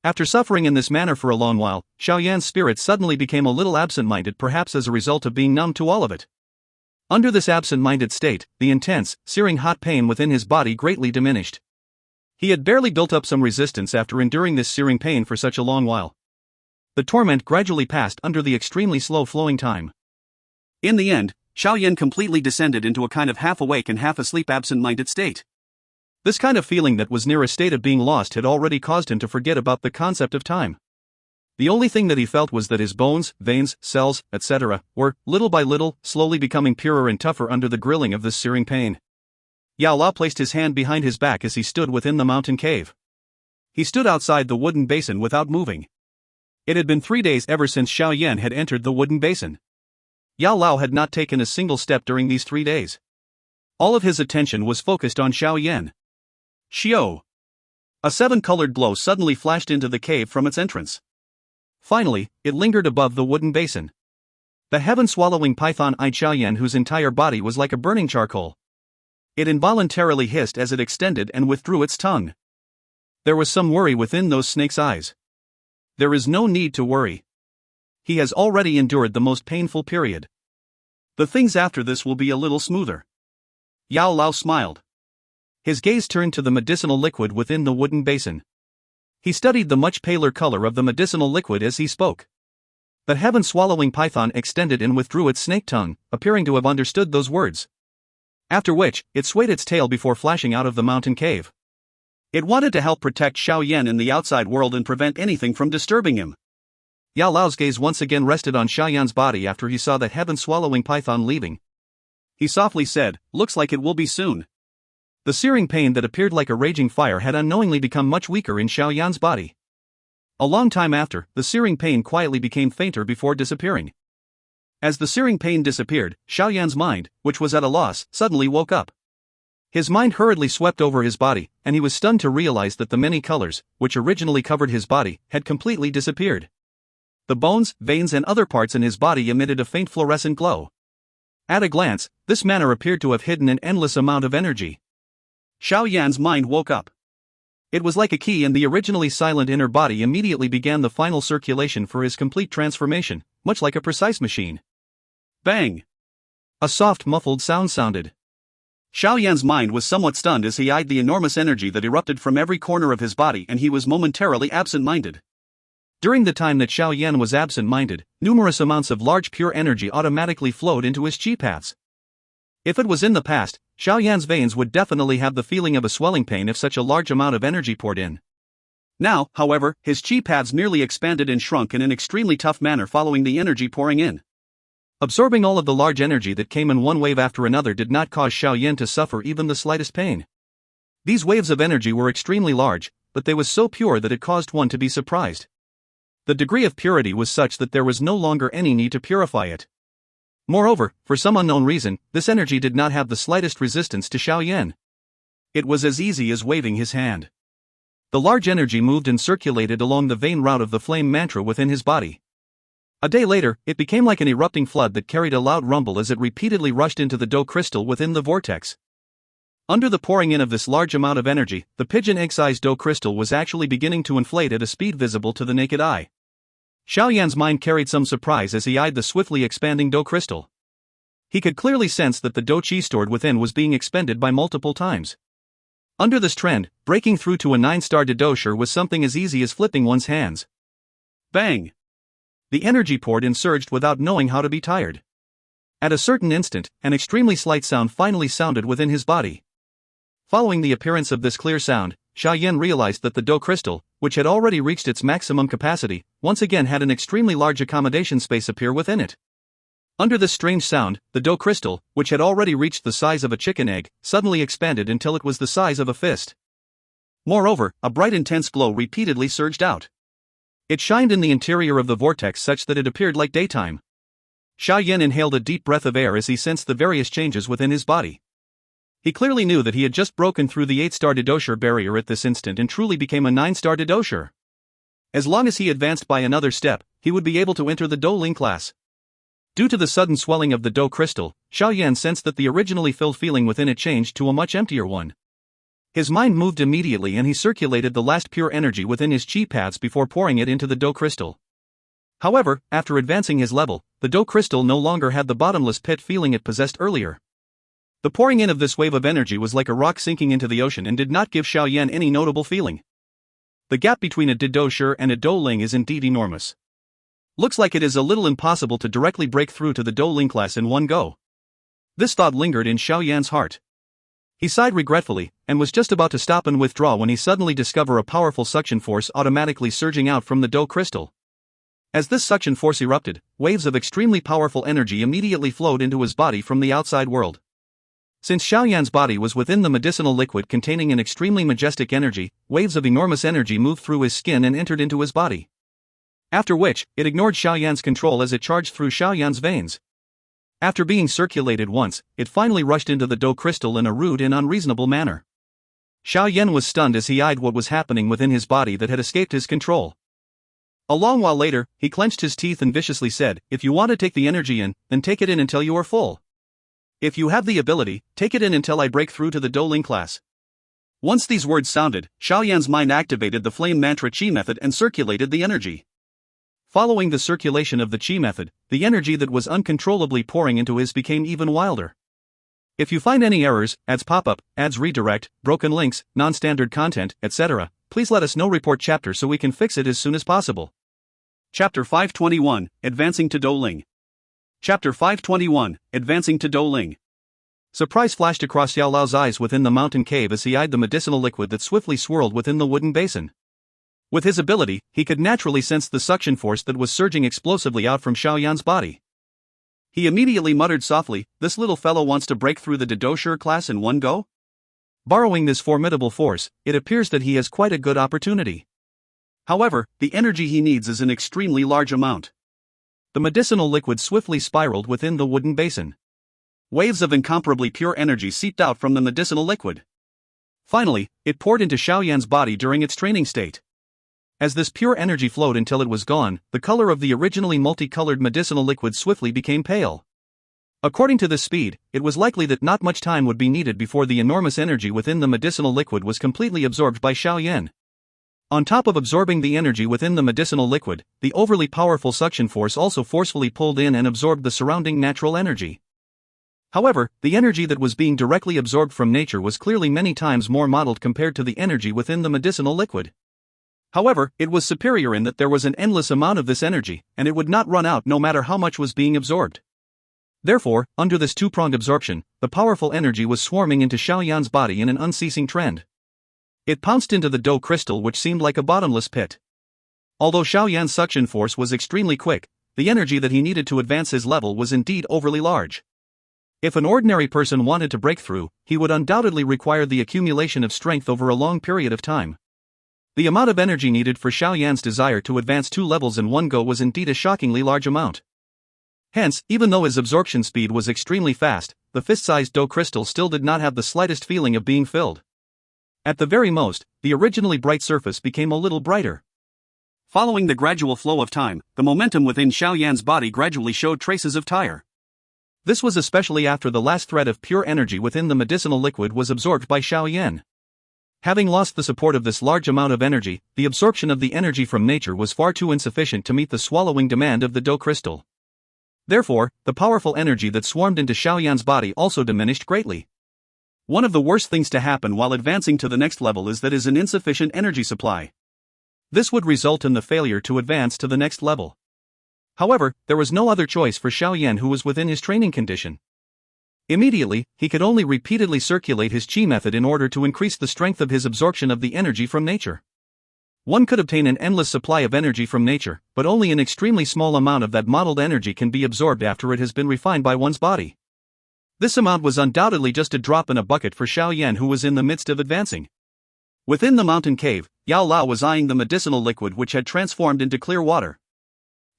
Speaker 1: After suffering in this manner for a long while, Xiao Yan's spirit suddenly became a little absent-minded, perhaps as a result of being numb to all of it. Under this absent-minded state, the intense, searing hot pain within his body greatly diminished. He had barely built up some resistance after enduring this searing pain for such a long while. The torment gradually passed under the extremely slow-flowing time. In the end, Xiao Yan completely descended into a kind of half-awake and half-asleep absent-minded state. This kind of feeling that was near a state of being lost had already caused him to forget about the concept of time. The only thing that he felt was that his bones, veins, cells, etc., were, little by little, slowly becoming purer and tougher under the grilling of this searing pain. Yao Lao placed his hand behind his back as he stood within the mountain cave. He stood outside the wooden basin without moving. It had been 3 days ever since Xiao Yan had entered the wooden basin. Yao Lao had not taken a single step during these 3 days. All of his attention was focused on Xiao Yan. Xiao! A 7-colored glow suddenly flashed into the cave from its entrance. Finally, it lingered above the wooden basin. The heaven-swallowing python-eyed Xiao Yan, whose entire body was like a burning charcoal. It involuntarily hissed as it extended and withdrew its tongue. There was some worry within those snake's eyes. There is no need to worry. He has already endured the most painful period. The things after this will be a little smoother. Yao Lao smiled. His gaze turned to the medicinal liquid within the wooden basin. He studied the much paler color of the medicinal liquid as he spoke. The heaven-swallowing python extended and withdrew its snake tongue, appearing to have understood those words. After which, it swayed its tail before flashing out of the mountain cave. It wanted to help protect Xiao Yan in the outside world and prevent anything from disturbing him. Yao Lao's gaze once again rested on Xiao Yan's body after he saw the heaven-swallowing python leaving. He softly said, "Looks like it will be soon." The searing pain that appeared like a raging fire had unknowingly become much weaker in Xiao Yan's body. A long time after, the searing pain quietly became fainter before disappearing. As the searing pain disappeared, Xiao Yan's mind, which was at a loss, suddenly woke up. His mind hurriedly swept over his body, and he was stunned to realize that the many colors, which originally covered his body, had completely disappeared. The bones, veins and other parts in his body emitted a faint fluorescent glow. At a glance, this manner appeared to have hidden an endless amount of energy. Xiao Yan's mind woke up. It was like a key, and the originally silent inner body immediately began the final circulation for his complete transformation, much like a precise machine. Bang! A soft muffled sound sounded. Xiao Yan's mind was somewhat stunned as he eyed the enormous energy that erupted from every corner of his body, and he was momentarily absent-minded. During the time that Xiao Yan was absent-minded, numerous amounts of large pure energy automatically flowed into his chi paths. If it was in the past, Xiao Yan's veins would definitely have the feeling of a swelling pain if such a large amount of energy poured in. Now, however, his chi paths merely expanded and shrunk in an extremely tough manner following the energy pouring in. Absorbing all of the large energy that came in one wave after another did not cause Xiao Yan to suffer even the slightest pain. These waves of energy were extremely large, but they was so pure that it caused one to be surprised. The degree of purity was such that there was no longer any need to purify it. Moreover, for some unknown reason, this energy did not have the slightest resistance to Xiao Yan. It was as easy as waving his hand. The large energy moved and circulated along the vein route of the flame mantra within his body. A day later, it became like an erupting flood that carried a loud rumble as it repeatedly rushed into the Dou crystal within the vortex. Under the pouring in of this large amount of energy, the pigeon egg-sized Dou crystal was actually beginning to inflate at a speed visible to the naked eye. Xiao Yan's mind carried some surprise as he eyed the swiftly expanding Dou crystal. He could clearly sense that the Dou Qi stored within was being expended by multiple times. Under this trend, breaking through to a 9-star Didosher was something as easy as flipping one's hands. Bang! The energy poured and surged without knowing how to be tired. At a certain instant, an extremely slight sound finally sounded within his body. Following the appearance of this clear sound, Xiao Yan realized that the Dou crystal, which had already reached its maximum capacity, once again had an extremely large accommodation space appear within it. Under this strange sound, the Dou crystal, which had already reached the size of a chicken egg, suddenly expanded until it was the size of a fist. Moreover, a bright intense glow repeatedly surged out. It shined in the interior of the vortex such that it appeared like daytime. Xiao Yan inhaled a deep breath of air as he sensed the various changes within his body. He clearly knew that he had just broken through the 8-star Didosher barrier at this instant and truly became a 9-star Didosher. As long as he advanced by another step, he would be able to enter the Dou Ling class. Due to the sudden swelling of the Dou crystal, Xiao Yan sensed that the originally filled feeling within it changed to a much emptier one. His mind moved immediately and he circulated the last pure energy within his chi paths before pouring it into the Dou crystal. However, after advancing his level, the Dou crystal no longer had the bottomless pit feeling it possessed earlier. The pouring in of this wave of energy was like a rock sinking into the ocean and did not give Xiao Yan any notable feeling. The gap between a Didosher and a Dou Ling is indeed enormous. Looks like it is a little impossible to directly break through to the Dou Ling class in one go. This thought lingered in Xiao Yan's heart. He sighed regretfully, and was just about to stop and withdraw when he suddenly discovered a powerful suction force automatically surging out from the Dou crystal. As this suction force erupted, waves of extremely powerful energy immediately flowed into his body from the outside world. Since Xiao Yan's body was within the medicinal liquid containing an extremely majestic energy, waves of enormous energy moved through his skin and entered into his body. After which, it ignored Xiao Yan's control as it charged through Xiao Yan's veins. After being circulated once, it finally rushed into the Dou crystal in a rude and unreasonable manner. Xiao Yan was stunned as he eyed what was happening within his body that had escaped his control. A long while later, he clenched his teeth and viciously said, "If you want to take the energy in, then take it in until you are full. If you have the ability, take it in until I break through to the Dou Ling class." Once these words sounded, Xiao Yan's mind activated the flame mantra chi method and circulated the energy. Following the circulation of the chi method, the energy that was uncontrollably pouring into his became even wilder. If you find any errors, ads pop up, ads redirect, broken links, non-standard content, etc., please let us know. Report chapter so we can fix it as soon as possible. Chapter 521, Advancing to Dou Ling. Chapter 521, Advancing to Dou Ling. Surprise flashed across Xiao Lao's eyes within the mountain cave as he eyed the medicinal liquid that swiftly swirled within the wooden basin. With his ability, he could naturally sense the suction force that was surging explosively out from Xiao Yan's body. He immediately muttered softly, "This little fellow wants to break through the Didosher class in one go?" Borrowing this formidable force, it appears that he has quite a good opportunity. However, the energy he needs is an extremely large amount. The medicinal liquid swiftly spiraled within the wooden basin. Waves of incomparably pure energy seeped out from the medicinal liquid. Finally, it poured into Xiao Yan's body during its training state. As this pure energy flowed until it was gone, the color of the originally multicolored medicinal liquid swiftly became pale. According to this speed, it was likely that not much time would be needed before the enormous energy within the medicinal liquid was completely absorbed by Xiao Yan. On top of absorbing the energy within the medicinal liquid, the overly powerful suction force also forcefully pulled in and absorbed the surrounding natural energy. However, the energy that was being directly absorbed from nature was clearly many times more modeled compared to the energy within the medicinal liquid. However, it was superior in that there was an endless amount of this energy, and it would not run out no matter how much was being absorbed. Therefore, under this two-pronged absorption, the powerful energy was swarming into Xiao Yan's body in an unceasing trend. It pounced into the Dou crystal, which seemed like a bottomless pit. Although Xiao Yan's suction force was extremely quick, the energy that he needed to advance his level was indeed overly large. If an ordinary person wanted to break through, he would undoubtedly require the accumulation of strength over a long period of time. The amount of energy needed for Xiao Yan's desire to advance 2 levels in one go was indeed a shockingly large amount. Hence, even though his absorption speed was extremely fast, the fist-sized Dou crystal still did not have the slightest feeling of being filled. At the very most, the originally bright surface became a little brighter. Following the gradual flow of time, the momentum within Xiao Yan's body gradually showed traces of tire. This was especially after the last thread of pure energy within the medicinal liquid was absorbed by Xiao Yan. Having lost the support of this large amount of energy, the absorption of the energy from nature was far too insufficient to meet the swallowing demand of the Dou crystal. Therefore, the powerful energy that swarmed into Xiao Yan's body also diminished greatly. One of the worst things to happen while advancing to the next level is that is an insufficient energy supply. This would result in the failure to advance to the next level. However, there was no other choice for Xiao Yan, who was within his training condition. Immediately, he could only repeatedly circulate his qi method in order to increase the strength of his absorption of the energy from nature. One could obtain an endless supply of energy from nature, but only an extremely small amount of that modeled energy can be absorbed after it has been refined by one's body. This amount was undoubtedly just a drop in a bucket for Xiao Yan, who was in the midst of advancing. Within the mountain cave, Yao Lao was eyeing the medicinal liquid which had transformed into clear water.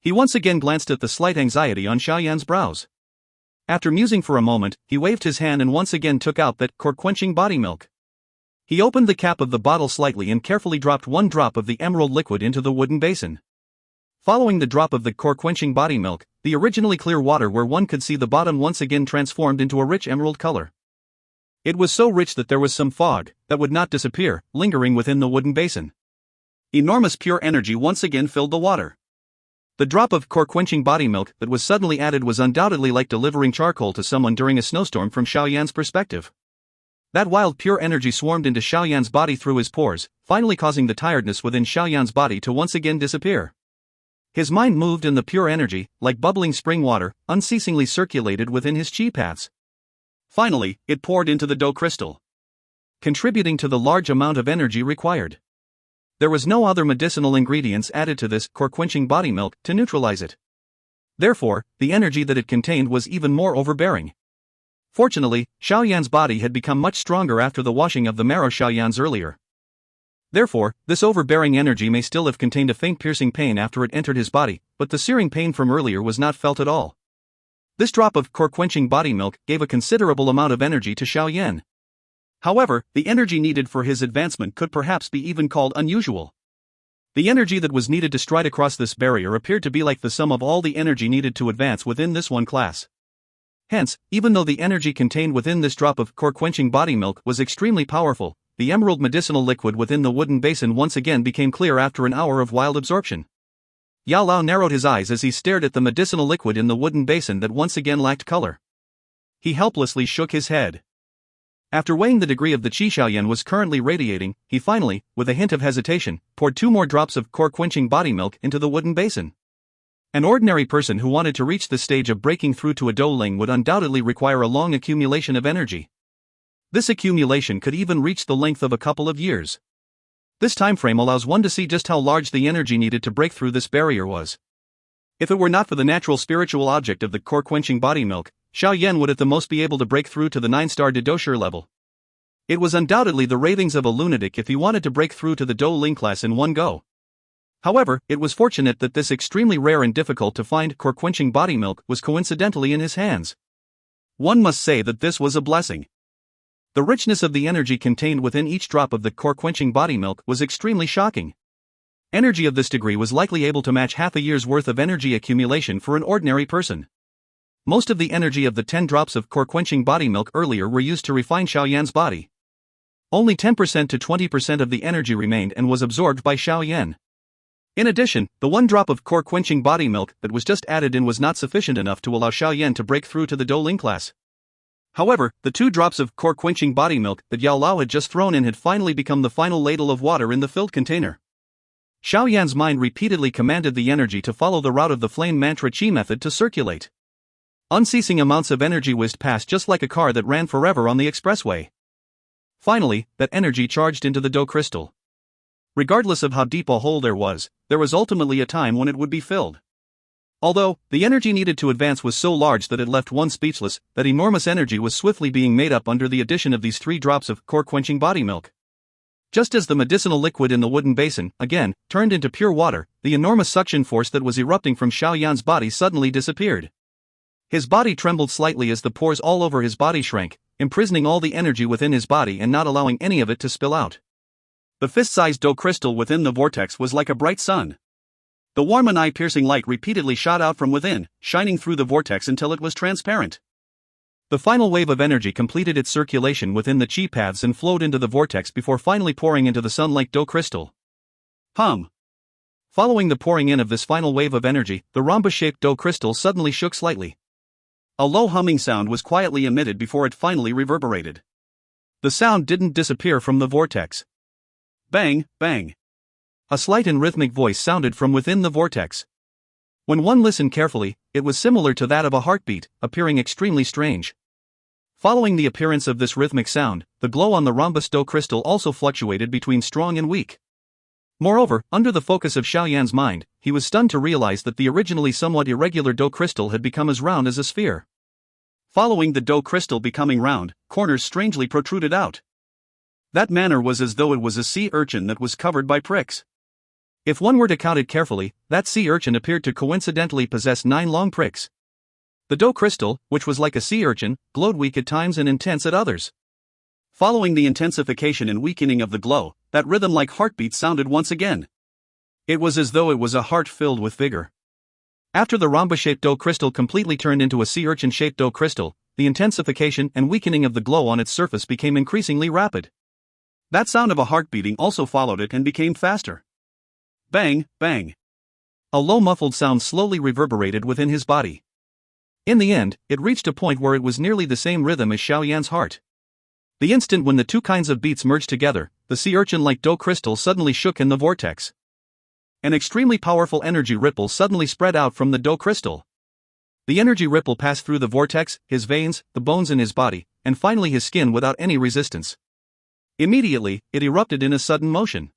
Speaker 1: He once again glanced at the slight anxiety on Xiao Yan's brows. After musing for a moment, he waved his hand and once again took out that core-quenching body milk. He opened the cap of the bottle slightly and carefully dropped 1 drop of the emerald liquid into the wooden basin. Following the drop of the core-quenching body milk, the originally clear water where one could see the bottom once again transformed into a rich emerald color. It was so rich that there was some fog, that would not disappear, lingering within the wooden basin. Enormous pure energy once again filled the water. The drop of core-quenching body milk that was suddenly added was undoubtedly like delivering charcoal to someone during a snowstorm from Xiao Yan's perspective. That wild pure energy swarmed into Xiao Yan's body through his pores, finally causing the tiredness within Xiao Yan's body to once again disappear. His mind moved in the pure energy, like bubbling spring water, unceasingly circulated within his qi paths. Finally, it poured into the Dou crystal, contributing to the large amount of energy required. There was no other medicinal ingredients added to this core-quenching body milk to neutralize it. Therefore, the energy that it contained was even more overbearing. Fortunately, Xiao Yan's body had become much stronger after the washing of the marrow Xiao Yan's earlier. Therefore, this overbearing energy may still have contained a faint piercing pain after it entered his body, but the searing pain from earlier was not felt at all. This drop of core-quenching body milk gave a considerable amount of energy to Xiao Yan. However, the energy needed for his advancement could perhaps be even called unusual. The energy that was needed to stride across this barrier appeared to be like the sum of all the energy needed to advance within this one class. Hence, even though the energy contained within this drop of core-quenching body milk was extremely powerful, the emerald medicinal liquid within the wooden basin once again became clear after an hour of wild absorption. Yao Lao narrowed his eyes as he stared at the medicinal liquid in the wooden basin that once again lacked color. He helplessly shook his head. After weighing the degree of the qi Xiao Yan was currently radiating, he finally, with a hint of hesitation, poured 2 more drops of core-quenching body milk into the wooden basin. An ordinary person who wanted to reach the stage of breaking through to a Dou Ling would undoubtedly require a long accumulation of energy. This accumulation could even reach the length of a couple of years. This time frame allows one to see just how large the energy needed to break through this barrier was. If it were not for the natural spiritual object of the core-quenching body milk, Xiao Yan would at the most be able to break through to the 9-star Dou Qi level. It was undoubtedly the ravings of a lunatic if he wanted to break through to the Dou Ling class in one go. However, it was fortunate that this extremely rare and difficult to find core-quenching body milk was coincidentally in his hands. One must say that this was a blessing. The richness of the energy contained within each drop of the core-quenching body milk was extremely shocking. Energy of this degree was likely able to match half a year's worth of energy accumulation for an ordinary person. Most of the energy of the 10 drops of core-quenching body milk earlier were used to refine Xiao Yan's body. Only 10% to 20% of the energy remained and was absorbed by Xiao Yan. In addition, the 1 drop of core-quenching body milk that was just added in was not sufficient enough to allow Xiao Yan to break through to the Dou Ling class. However, the 2 drops of core-quenching body milk that Yao Lao had just thrown in had finally become the final ladle of water in the filled container. Xiao Yan's mind repeatedly commanded the energy to follow the route of the flame mantra qi method to circulate. Unceasing amounts of energy whizzed past just like a car that ran forever on the expressway. Finally, that energy charged into the Dou crystal. Regardless of how deep a hole there was ultimately a time when it would be filled. Although, the energy needed to advance was so large that it left one speechless, that enormous energy was swiftly being made up under the addition of these 3 drops of core-quenching body milk. Just as the medicinal liquid in the wooden basin, again, turned into pure water, the enormous suction force that was erupting from Xiao Yan's body suddenly disappeared. His body trembled slightly as the pores all over his body shrank, imprisoning all the energy within his body and not allowing any of it to spill out. The fist-sized Dou crystal within the vortex was like a bright sun. The warm and eye-piercing light repeatedly shot out from within, shining through the vortex until it was transparent. The final wave of energy completed its circulation within the qi paths and flowed into the vortex before finally pouring into the sun-like Dou crystal. Following the pouring in of this final wave of energy, the rhombus-shaped Dou crystal suddenly shook slightly. A low humming sound was quietly emitted before it finally reverberated. The sound didn't disappear from the vortex. Bang, bang. A slight and rhythmic voice sounded from within the vortex. When one listened carefully, it was similar to that of a heartbeat, appearing extremely strange. Following the appearance of this rhythmic sound, the glow on the rhombus Dou crystal also fluctuated between strong and weak. Moreover, under the focus of Xiao Yan's mind, he was stunned to realize that the originally somewhat irregular Dou crystal had become as round as a sphere. Following the Dou crystal becoming round, corners strangely protruded out. That manner was as though it was a sea urchin that was covered by pricks. If one were to count it carefully, that sea urchin appeared to coincidentally possess 9 long pricks. The Dou crystal, which was like a sea urchin, glowed weak at times and intense at others. Following the intensification and weakening of the glow, that rhythm-like heartbeat sounded once again. It was as though it was a heart filled with vigor. After the rhombus-shaped Dou crystal completely turned into a sea urchin-shaped Dou crystal, the intensification and weakening of the glow on its surface became increasingly rapid. That sound of a heart beating also followed it and became faster. Bang, bang. A low muffled sound slowly reverberated within his body. In the end, it reached a point where it was nearly the same rhythm as Xiao Yan's heart. The instant when the 2 kinds of beats merged together, the sea urchin-like Dou crystal suddenly shook in the vortex. An extremely powerful energy ripple suddenly spread out from the Dou crystal. The energy ripple passed through the vortex, his veins, the bones in his body, and finally his skin without any resistance. Immediately, it erupted in a sudden motion.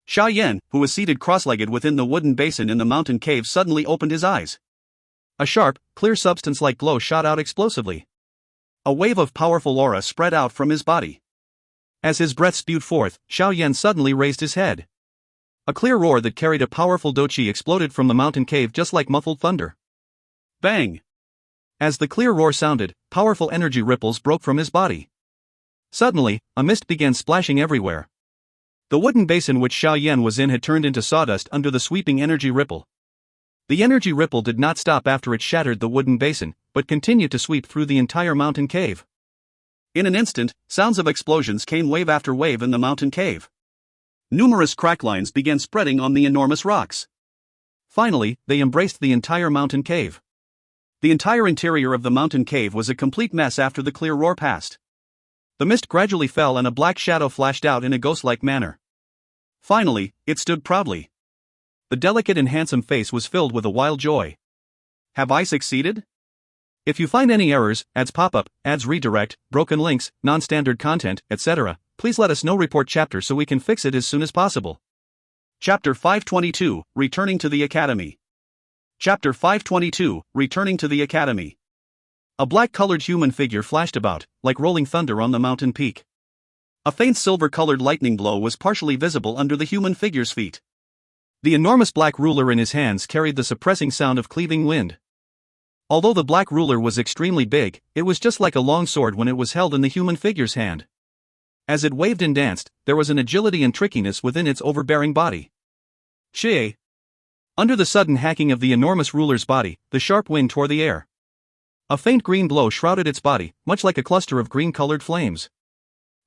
Speaker 1: Xiao Yan, who was seated cross-legged within the wooden basin in the mountain cave, suddenly opened his eyes. A sharp, clear substance-like glow shot out explosively. A wave of powerful aura spread out from his body. As his breath spewed forth, Xiao Yan suddenly raised his head. A clear roar that carried a powerful Dou Qi exploded from the mountain cave just like muffled thunder. Bang! As the clear roar sounded, powerful energy ripples broke from his body. Suddenly, a mist began splashing everywhere. The wooden basin which Xiao Yan was in had turned into sawdust under the sweeping energy ripple. The energy ripple did not stop after it shattered the wooden basin, but continued to sweep through the entire mountain cave. In an instant, sounds of explosions came wave after wave in the mountain cave. Numerous crack lines began spreading on the enormous rocks. Finally, they embraced the entire mountain cave. The entire interior of the mountain cave was a complete mess after the clear roar passed. The mist gradually fell and a black shadow flashed out in a ghost-like manner. Finally, it stood proudly. The delicate and handsome face was filled with a wild joy. Have I succeeded? If you find any errors, ads pop up, ads redirect, broken links, non-standard content, etc., please let us know. Report chapter so we can fix it as soon as possible. Chapter 522, Returning to the Academy. Chapter 522, Returning to the Academy. A black-colored human figure flashed about, like rolling thunder on the mountain peak. A faint silver-colored lightning glow was partially visible under the human figure's feet. The enormous black ruler in his hands carried the suppressing sound of cleaving wind. Although the black ruler was extremely big, it was just like a long sword when it was held in the human figure's hand. As it waved and danced, there was an agility and trickiness within its overbearing body. Xie. Under the sudden hacking of the enormous ruler's body, the sharp wind tore the air. A faint green glow shrouded its body, much like a cluster of green-colored flames.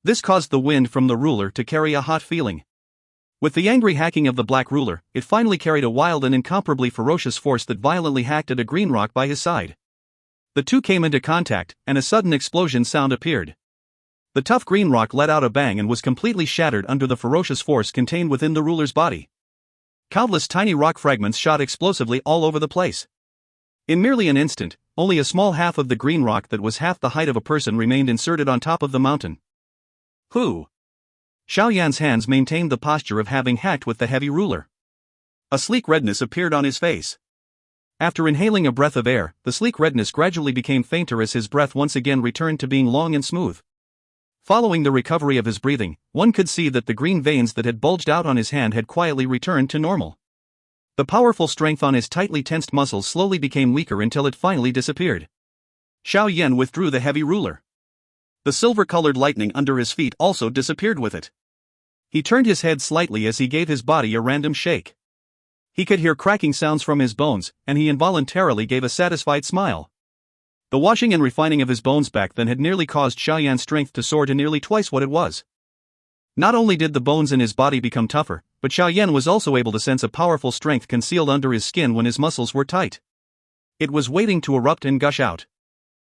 Speaker 1: This caused the wind from the ruler to carry a hot feeling. With the angry hacking of the black ruler, it finally carried a wild and incomparably ferocious force that violently hacked at a green rock by his side. The two came into contact, and a sudden explosion sound appeared. The tough green rock let out a bang and was completely shattered under the ferocious force contained within the ruler's body. Countless tiny rock fragments shot explosively all over the place. In merely an instant, only a small half of the green rock that was half the height of a person remained inserted on top of the mountain. Who? Xiao Yan's hands maintained the posture of having hacked with the heavy ruler. A sleek redness appeared on his face. After inhaling a breath of air, the sleek redness gradually became fainter as his breath once again returned to being long and smooth. Following the recovery of his breathing, one could see that the green veins that had bulged out on his hand had quietly returned to normal. The powerful strength on his tightly tensed muscles slowly became weaker until it finally disappeared. Xiao Yan withdrew the heavy ruler. The silver-colored lightning under his feet also disappeared with it. He turned his head slightly as he gave his body a random shake. He could hear cracking sounds from his bones, and he involuntarily gave a satisfied smile. The washing and refining of his bones back then had nearly caused Xiao Yan's strength to soar to nearly twice what it was. Not only did the bones in his body become tougher, but Xiao Yan was also able to sense a powerful strength concealed under his skin when his muscles were tight. It was waiting to erupt and gush out.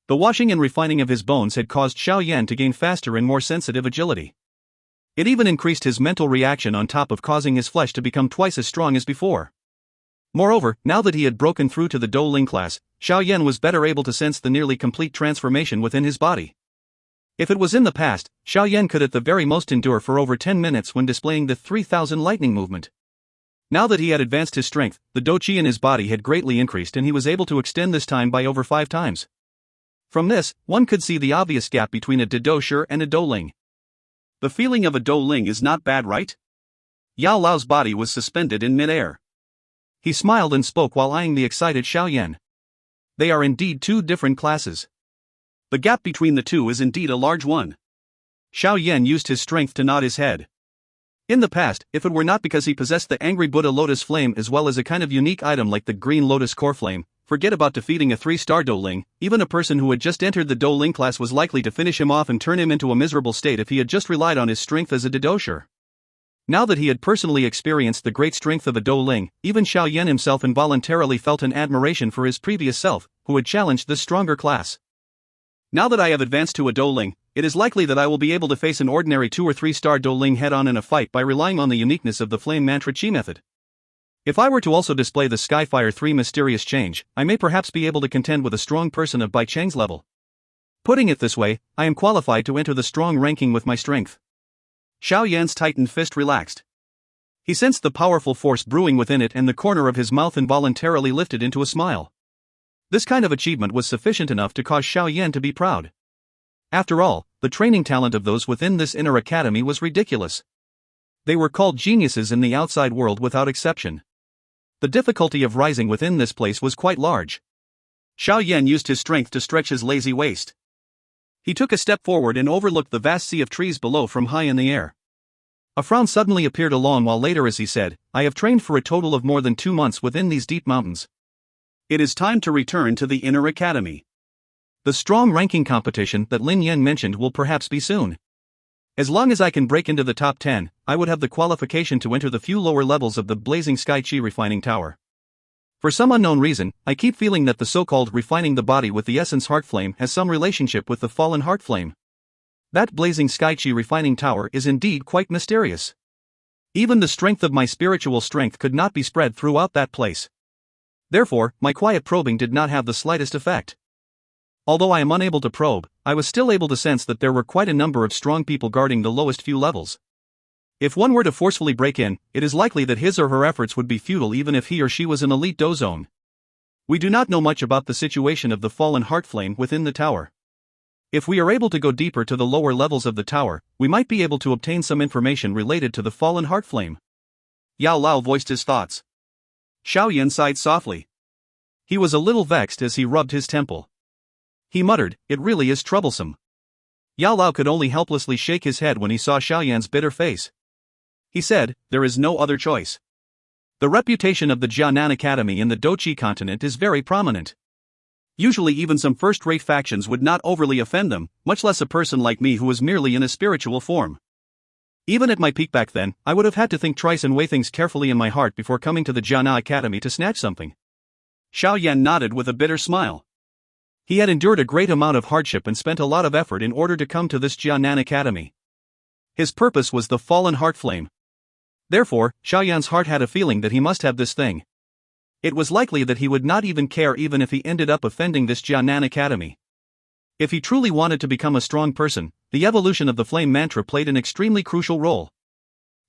Speaker 1: The washing and refining of his bones had caused Xiao Yan to gain faster and more sensitive agility. It even increased his mental reaction on top of causing his flesh to become twice as strong as before. Moreover, now that he had broken through to the Dou Ling class, Xiao Yan was better able to sense the nearly complete transformation within his body. If it was in the past, Xiao Yan could at the very most endure for over 10 minutes when displaying the 3000 lightning movement. Now that he had advanced his strength, the Dou Qi in his body had greatly increased and he was able to extend this time by over 5 times. From this, one could see the obvious gap between a Dou Shi and a Dou Ling. The feeling of a Dou Ling is not bad, right? Yao Lao's body was suspended in mid-air. He smiled and spoke while eyeing the excited Xiao Yan. They are indeed two different classes. The gap between the two is indeed a large one. Xiao Yan used his strength to nod his head. In the past, if it were not because he possessed the Angry Buddha Lotus Flame as well as a kind of unique item like the Green Lotus Core Flame, forget about defeating a 3-star Dou Ling. Even a person who had just entered the Dou Ling class was likely to finish him off and turn him into a miserable state if he had just relied on his strength as a Dou Shi. Now that he had personally experienced the great strength of a Dou Ling, even Xiao Yan himself involuntarily felt an admiration for his previous self, who had challenged this stronger class. Now that I have advanced to a Dou Ling, it is likely that I will be able to face an ordinary 2 or 3-star Dou Ling head-on in a fight by relying on the uniqueness of the Flame Mantra Qi method. If I were to also display the Skyfire 3 mysterious change, I may perhaps be able to contend with a strong person of Bai Cheng's level. Putting it this way, I am qualified to enter the strong ranking with my strength. Xiao Yan's tightened fist relaxed. He sensed the powerful force brewing within it and the corner of his mouth involuntarily lifted into a smile. This kind of achievement was sufficient enough to cause Xiao Yan to be proud. After all, the training talent of those within this inner academy was ridiculous. They were called geniuses in the outside world without exception. The difficulty of rising within this place was quite large. Xiao Yan used his strength to stretch his lazy waist. He took a step forward and overlooked the vast sea of trees below from high in the air. A frown suddenly appeared along while later as he said, I have trained for a total of more than 2 months within these deep mountains. It is time to return to the inner academy. The strong ranking competition that Lin Yan mentioned will perhaps be soon. As long as I can break into the top 10, I would have the qualification to enter the few lower levels of the Blazing Sky Qi Refining Tower. For some unknown reason, I keep feeling that the so-called refining the body with the essence heart flame has some relationship with the fallen heart flame. That Blazing Sky Qi Refining Tower is indeed quite mysterious. Even the strength of my spiritual strength could not be spread throughout that place. Therefore, my quiet probing did not have the slightest effect. Although I am unable to probe, I was still able to sense that there were quite a number of strong people guarding the lowest few levels. If one were to forcefully break in, it is likely that his or her efforts would be futile even if he or she was an elite Dou zone. We do not know much about the situation of the fallen heart flame within the tower. If we are able to go deeper to the lower levels of the tower, we might be able to obtain some information related to the fallen heart flame. Yao Lao voiced his thoughts. Xiao Yan sighed softly. He was a little vexed as he rubbed his temple. He muttered, it really is troublesome. Yao Lao could only helplessly shake his head when he saw Xiao Yan's bitter face. He said, there is no other choice. The reputation of the Jianan Academy in the Dou Qi continent is very prominent. Usually even some first-rate factions would not overly offend them, much less a person like me who is merely in a spiritual form. Even at my peak back then, I would have had to think twice and weigh things carefully in my heart before coming to the Jianan Academy to snatch something. Xiao Yan nodded with a bitter smile. He had endured a great amount of hardship and spent a lot of effort in order to come to this Jianan Academy. His purpose was the fallen heart flame. Therefore, Xiao Yan's heart had a feeling that he must have this thing. It was likely that he would not even care even if he ended up offending this Jianan Academy. If he truly wanted to become a strong person, the evolution of the flame mantra played an extremely crucial role.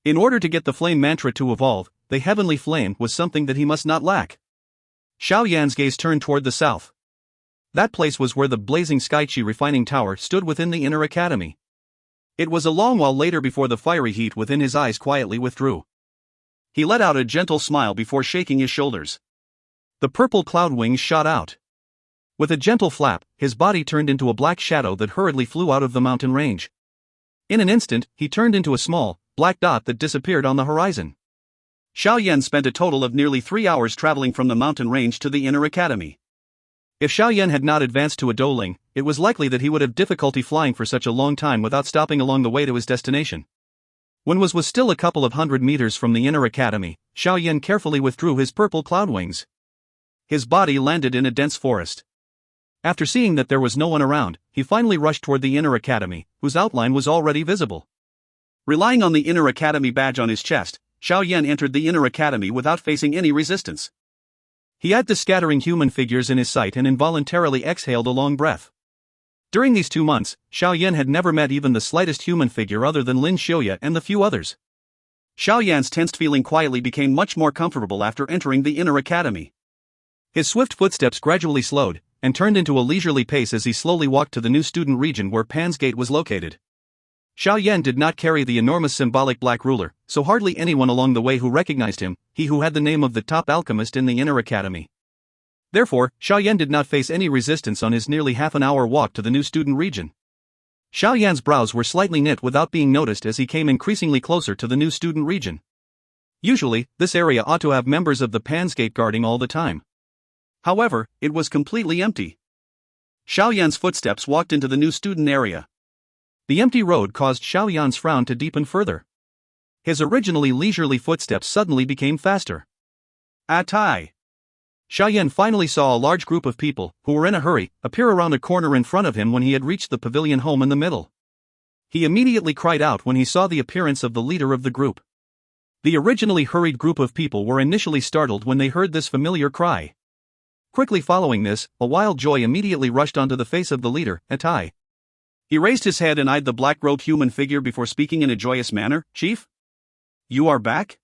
Speaker 1: In order to get the flame mantra to evolve, the heavenly flame was something that he must not lack. Xiao Yan's gaze turned toward the south. That place was where the blazing Dou Qi refining tower stood within the inner academy. It was a long while later before the fiery heat within his eyes quietly withdrew. He let out a gentle smile before shaking his shoulders. The purple cloud wings shot out. With a gentle flap, his body turned into a black shadow that hurriedly flew out of the mountain range. In an instant, he turned into a small, black dot that disappeared on the horizon. Xiao Yan spent a total of nearly 3 hours traveling from the mountain range to the inner academy. If Xiao Yan had not advanced to a Douling, it was likely that he would have difficulty flying for such a long time without stopping along the way to his destination. When was still a couple of 100 meters from the inner academy, Xiao Yan carefully withdrew his purple cloud wings. His body landed in a dense forest. After seeing that there was no one around, he finally rushed toward the inner academy, whose outline was already visible. Relying on the inner academy badge on his chest, Xiao Yan entered the inner academy without facing any resistance. He had the scattering human figures in his sight and involuntarily exhaled a long breath. During these 2 months, Xiao Yan had never met even the slightest human figure other than Lin Xiuya and the few others. Xiao Yan's tensed feeling quietly became much more comfortable after entering the inner academy. His swift footsteps gradually slowed, and turned into a leisurely pace as he slowly walked to the new student region where Pan's Gate was located. Xiao Yan did not carry the enormous symbolic black ruler, so hardly anyone along the way who recognized him, he who had the name of the top alchemist in the inner academy. Therefore, Xiao Yan did not face any resistance on his nearly half-an-hour walk to the new student region. Xiao Yan's brows were slightly knit without being noticed as he came increasingly closer to the new student region. Usually, this area ought to have members of the Pan's Gate guarding all the time. However, it was completely empty. Xiao Yan's footsteps walked into the new student area. The empty road caused Xiao Yan's frown to deepen further. His originally leisurely footsteps suddenly became faster. Atai! Xiao Yan finally saw a large group of people, who were in a hurry, appear around a corner in front of him when he had reached the pavilion home in the middle. He immediately cried out when he saw the appearance of the leader of the group. The originally hurried group of people were initially startled when they heard this familiar cry. Quickly following this, a wild joy immediately rushed onto the face of the leader, Atai. He raised his head and eyed the black-robed human figure before speaking in a joyous manner. Chief? You are back?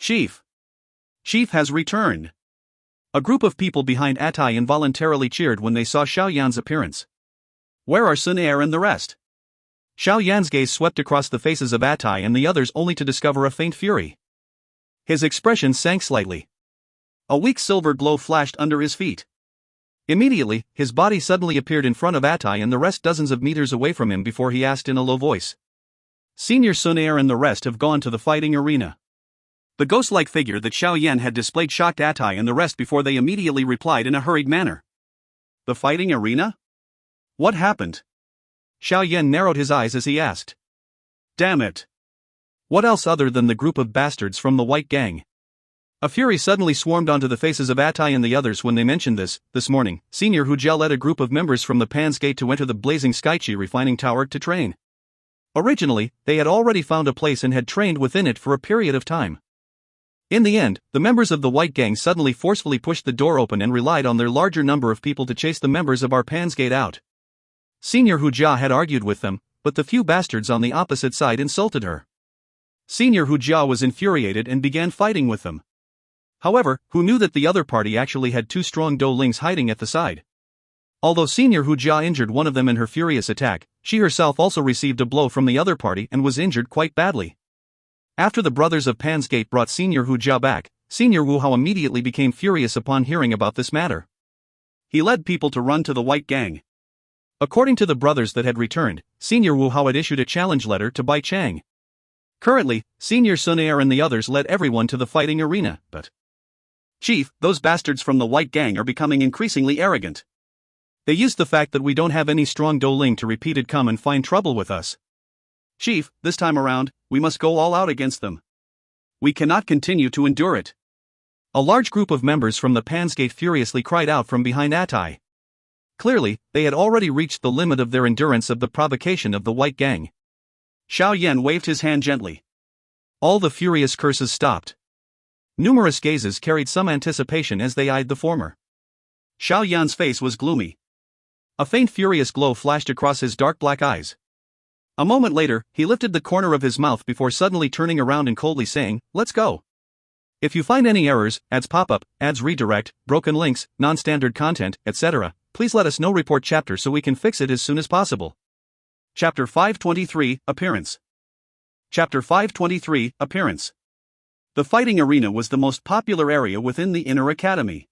Speaker 1: Chief! Chief has returned! A group of people behind Atai involuntarily cheered when they saw Xiao Yan's appearance. Where are Xun Er and the rest? Xiao Yan's gaze swept across the faces of Atai and the others only to discover a faint fury. His expression sank slightly. A weak silver glow flashed under his feet. Immediately, his body suddenly appeared in front of Atai and the rest dozens of meters away from him before he asked in a low voice. Senior Xun Er and the rest have gone to the fighting arena. The ghost-like figure that Xiao Yan had displayed shocked Atai and the rest before they immediately replied in a hurried manner. The fighting arena? What happened? Xiao Yan narrowed his eyes as he asked. Damn it! What else other than the group of bastards from the White Gang? A fury suddenly swarmed onto the faces of Atai and the others when they mentioned this morning. Senior Hujia led a group of members from the Pan's Gate to enter the blazing Dou Qi refining tower to train. Originally, they had already found a place and had trained within it for a period of time. In the end, the members of the White Gang suddenly forcefully pushed the door open and relied on their larger number of people to chase the members of our Pan's Gate out. Senior Hujia had argued with them, but the few bastards on the opposite side insulted her. Senior Hujia was infuriated and began fighting with them. However, who knew that the other party actually had 2 strong Doulings hiding at the side? Although Senior Hujia injured one of them in her furious attack, she herself also received a blow from the other party and was injured quite badly. After the brothers of Pan's Gate brought Senior Hujia back, Senior Wu Hao immediately became furious upon hearing about this matter. He led people to run to the White Gang. According to the brothers that had returned, Senior Wu Hao had issued a challenge letter to Bai Chang. Currently, Senior Xun Er and the others led everyone to the fighting arena, but Chief, those bastards from the White Gang are becoming increasingly arrogant. They used the fact that we don't have any strong Douling to repeated come and find trouble with us. Chief, this time around, we must go all out against them. We cannot continue to endure it. A large group of members from the Pan's Gate furiously cried out from behind Atai. Clearly, they had already reached the limit of their endurance of the provocation of the White Gang. Xiao Yan waved his hand gently. All the furious curses stopped. Numerous gazes carried some anticipation as they eyed the former. Xiao Yan's face was gloomy. A faint furious glow flashed across his dark black eyes. A moment later, he lifted the corner of his mouth before suddenly turning around and coldly saying, "Let's go. If you find any errors, ads pop-up, ads redirect, broken links, non-standard content, etc., please let us know. Report chapter so we can fix it as soon as possible." Chapter 523, Appearance. Chapter 523, Appearance. The fighting arena was the most popular area within the inner academy.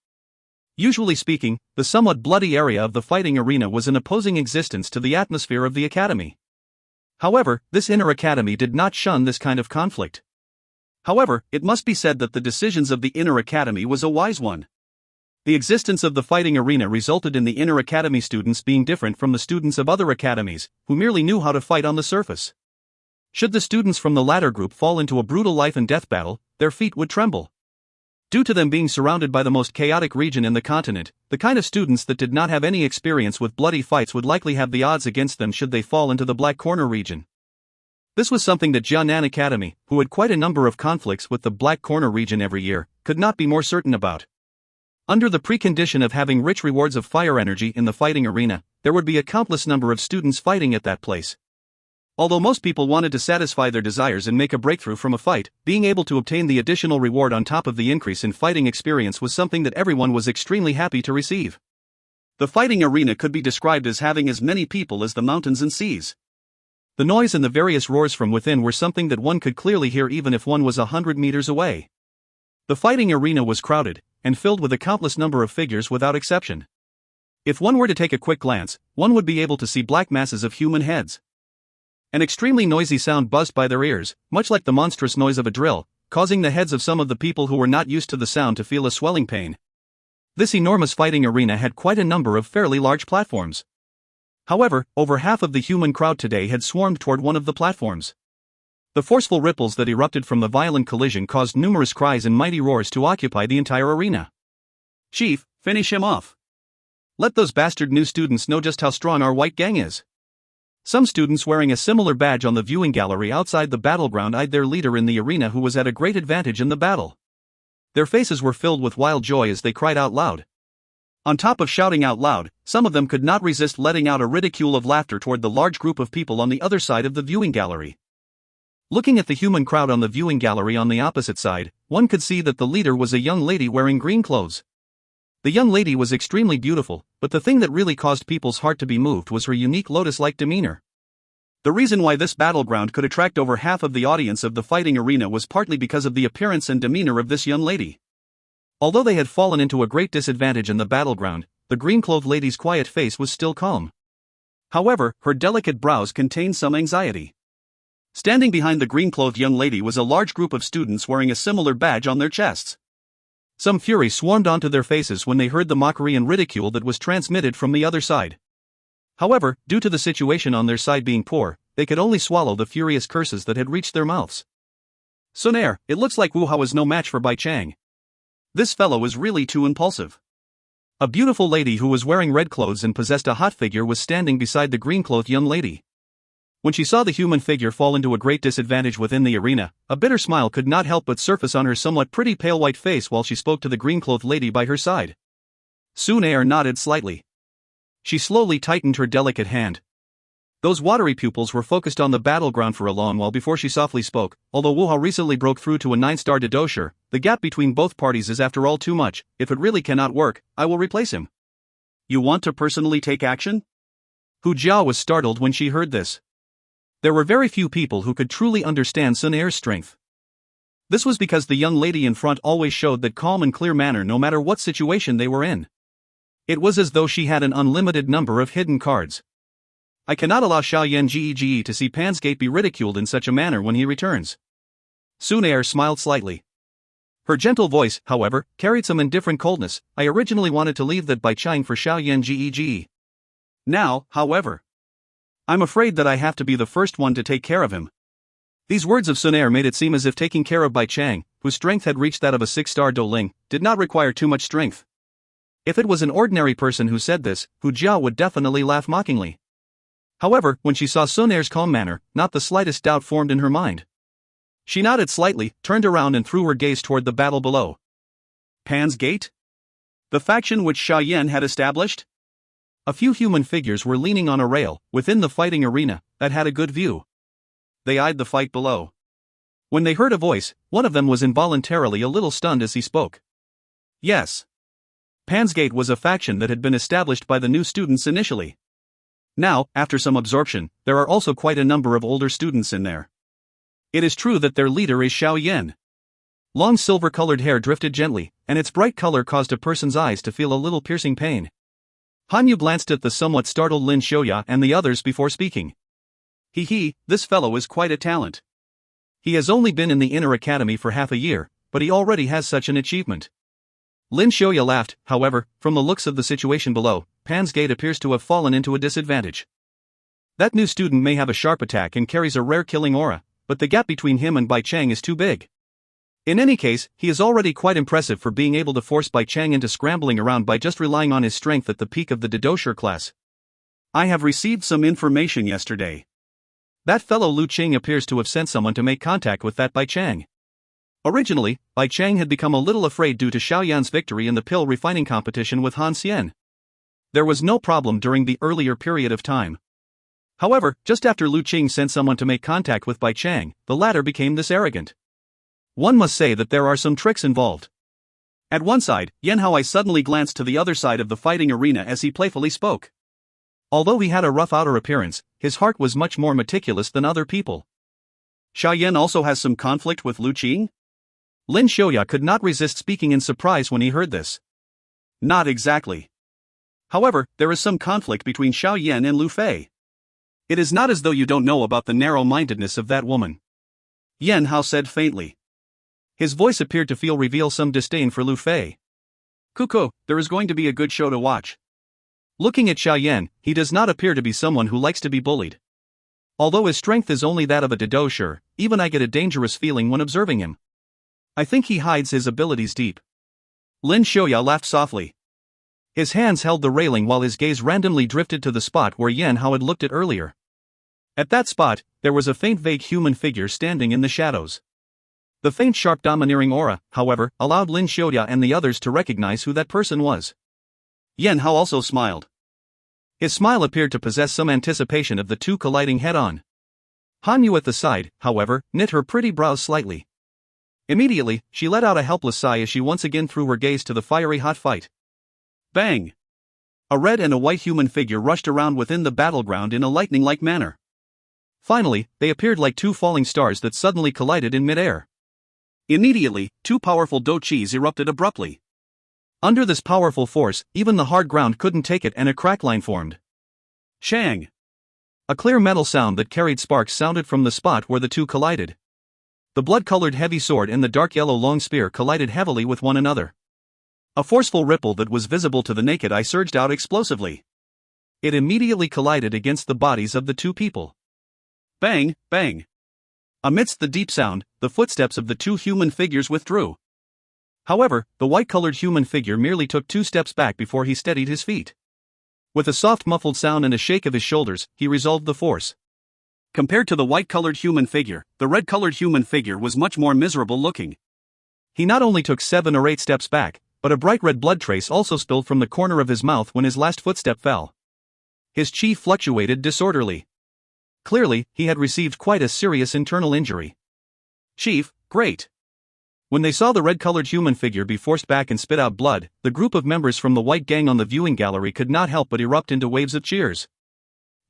Speaker 1: Usually speaking, the somewhat bloody area of the fighting arena was an opposing existence to the atmosphere of the academy. However, this inner academy did not shun this kind of conflict. However, it must be said that the decisions of the inner academy was a wise one. The existence of the fighting arena resulted in the inner academy students being different from the students of other academies, who merely knew how to fight on the surface. Should the students from the latter group fall into a brutal life and death battle, their feet would tremble. Due to them being surrounded by the most chaotic region in the continent, the kind of students that did not have any experience with bloody fights would likely have the odds against them should they fall into the Black Corner region. This was something that Xun Er Academy, who had quite a number of conflicts with the Black Corner region every year, could not be more certain about. Under the precondition of having rich rewards of fire energy in the fighting arena, there would be a countless number of students fighting at that place. Although most people wanted to satisfy their desires and make a breakthrough from a fight, being able to obtain the additional reward on top of the increase in fighting experience was something that everyone was extremely happy to receive. The fighting arena could be described as having as many people as the mountains and seas. The noise and the various roars from within were something that one could clearly hear even if one was 100 meters away. The fighting arena was crowded, and filled with a countless number of figures without exception. If one were to take a quick glance, one would be able to see black masses of human heads. An extremely noisy sound buzzed by their ears, much like the monstrous noise of a drill, causing the heads of some of the people who were not used to the sound to feel a swelling pain. This enormous fighting arena had quite a number of fairly large platforms. However, over half of the human crowd today had swarmed toward one of the platforms. The forceful ripples that erupted from the violent collision caused numerous cries and mighty roars to occupy the entire arena. "Chief, finish him off. Let those bastard new students know just how strong our white gang is." Some students wearing a similar badge on the viewing gallery outside the battleground eyed their leader in the arena, who was at a great advantage in the battle. Their faces were filled with wild joy as they cried out loud. On top of shouting out loud, some of them could not resist letting out a ridicule of laughter toward the large group of people on the other side of the viewing gallery. Looking at the human crowd on the viewing gallery on the opposite side, one could see that the leader was a young lady wearing green clothes. The young lady was extremely beautiful, but the thing that really caused people's heart to be moved was her unique lotus-like demeanor. The reason why this battleground could attract over half of the audience of the fighting arena was partly because of the appearance and demeanor of this young lady. Although they had fallen into a great disadvantage in the battleground, the green-clothed lady's quiet face was still calm. However, her delicate brows contained some anxiety. Standing behind the green-clothed young lady was a large group of students wearing a similar badge on their chests. Some fury swarmed onto their faces when they heard the mockery and ridicule that was transmitted from the other side. However, due to the situation on their side being poor, they could only swallow the furious curses that had reached their mouths. "Xun Er, it looks like Wu Hao is no match for Bai Chang. This fellow is really too impulsive." A beautiful lady who was wearing red clothes and possessed a hot figure was standing beside the green-clothed young lady. When she saw the human figure fall into a great disadvantage within the arena, a bitter smile could not help but surface on her somewhat pretty pale white face while she spoke to the green-clothed lady by her side. Xun Er nodded slightly. She slowly tightened her delicate hand. Those watery pupils were focused on the battleground for a long while before she softly spoke. "Although Wu Hao recently broke through to a 9-star Dou, the gap between both parties is after all too much. If it really cannot work, I will replace him." "You want to personally take action?" Hu Jiao was startled when she heard this. There were very few people who could truly understand Xun Er's strength. This was because the young lady in front always showed that calm and clear manner no matter what situation they were in. It was as though she had an unlimited number of hidden cards. "I cannot allow Xiao Yan Gege to see Pan's Gate be ridiculed in such a manner when he returns." Xun Er smiled slightly. Her gentle voice, however, carried some indifferent coldness. "I originally wanted to leave that Bai Chang for Xiao Yan Gege. Now, however, I'm afraid that I have to be the first one to take care of him." These words of Xun Er made it seem as if taking care of Bai Chang, whose strength had reached that of a 6-star Douling, did not require too much strength. If it was an ordinary person who said this, Hu Jiao would definitely laugh mockingly. However, when she saw Xun Er's calm manner, not the slightest doubt formed in her mind. She nodded slightly, turned around and threw her gaze toward the battle below. Pan's Gate? The faction which Xiao Yan had established? A few human figures were leaning on a rail, within the fighting arena, that had a good view. They eyed the fight below. When they heard a voice, one of them was involuntarily a little stunned as he spoke. Yes. Pan's Gate was a faction that had been established by the new students initially. Now, after some absorption, there are also quite a number of older students in there. It is true that their leader is Xiao Yan. Long silver-colored hair drifted gently, and its bright color caused a person's eyes to feel a little piercing pain. Han Yu glanced at the somewhat startled Lin Xiaoya and the others before speaking. This fellow is quite a talent. He has only been in the inner academy for half a year, but he already has such an achievement. Lin Xiaoya laughed. However, from the looks of the situation below, Pan's Gate appears to have fallen into a disadvantage. That new student may have a sharp attack and carries a rare killing aura, but the gap between him and Bai Chang is too big. In any case, he is already quite impressive for being able to force Bai Chang into scrambling around by just relying on his strength at the peak of the Dou Qi class. I have received some information yesterday. That fellow Lu Qing appears to have sent someone to make contact with that Bai Chang. Originally, Bai Chang had become a little afraid due to Xiao Yan's victory in the pill refining competition with Han Xian. There was no problem during the earlier period of time. However, just after Lu Qing sent someone to make contact with Bai Chang, the latter became this arrogant. One must say that there are some tricks involved. At one side, Yan Haoai suddenly glanced to the other side of the fighting arena as he playfully spoke. Although he had a rough outer appearance, his heart was much more meticulous than other people. Xiao Yan also has some conflict with Lu Qing? Lin Xiaoya could not resist speaking in surprise when he heard this. Not exactly. However, there is some conflict between Xiao Yan and Lu Fei. It is not as though you don't know about the narrow-mindedness of that woman. Yan Hao said faintly. His voice appeared to reveal some disdain for Lu Fei. Kuko, there is going to be a good show to watch. Looking at Xiao Yan, he does not appear to be someone who likes to be bullied. Although his strength is only that of a Dou Qi, even I get a dangerous feeling when observing him. I think he hides his abilities deep. Lin Xiaoya laughed softly. His hands held the railing while his gaze randomly drifted to the spot where Yan Hao had looked at earlier. At that spot, there was a faint vague human figure standing in the shadows. The faint sharp domineering aura, however, allowed Lin Xiaoya and the others to recognize who that person was. Yan Hao also smiled. His smile appeared to possess some anticipation of the two colliding head-on. Han Yu at the side, however, knit her pretty brows slightly. Immediately, she let out a helpless sigh as she once again threw her gaze to the fiery hot fight. Bang! A red and a white human figure rushed around within the battleground in a lightning-like manner. Finally, they appeared like two falling stars that suddenly collided in midair. Immediately, two powerful Dou Qis erupted abruptly. Under this powerful force, even the hard ground couldn't take it and a crack line formed. Shang! A clear metal sound that carried sparks sounded from the spot where the two collided. The blood-colored heavy sword and the dark yellow long spear collided heavily with one another. A forceful ripple that was visible to the naked eye surged out explosively. It immediately collided against the bodies of the two people. Bang, bang! Amidst the deep sound, the footsteps of the two human figures withdrew. However, the white-colored human figure merely took 2 steps back before he steadied his feet. With a soft muffled sound and a shake of his shoulders, he resolved the force. Compared to the white-colored human figure, the red-colored human figure was much more miserable looking. He not only took 7 or 8 steps back, but a bright red blood trace also spilled from the corner of his mouth when his last footstep fell. His chi fluctuated disorderly. Clearly, he had received quite a serious internal injury. Chief, great! When they saw the red-colored human figure be forced back and spit out blood, the group of members from the white gang on the viewing gallery could not help but erupt into waves of cheers.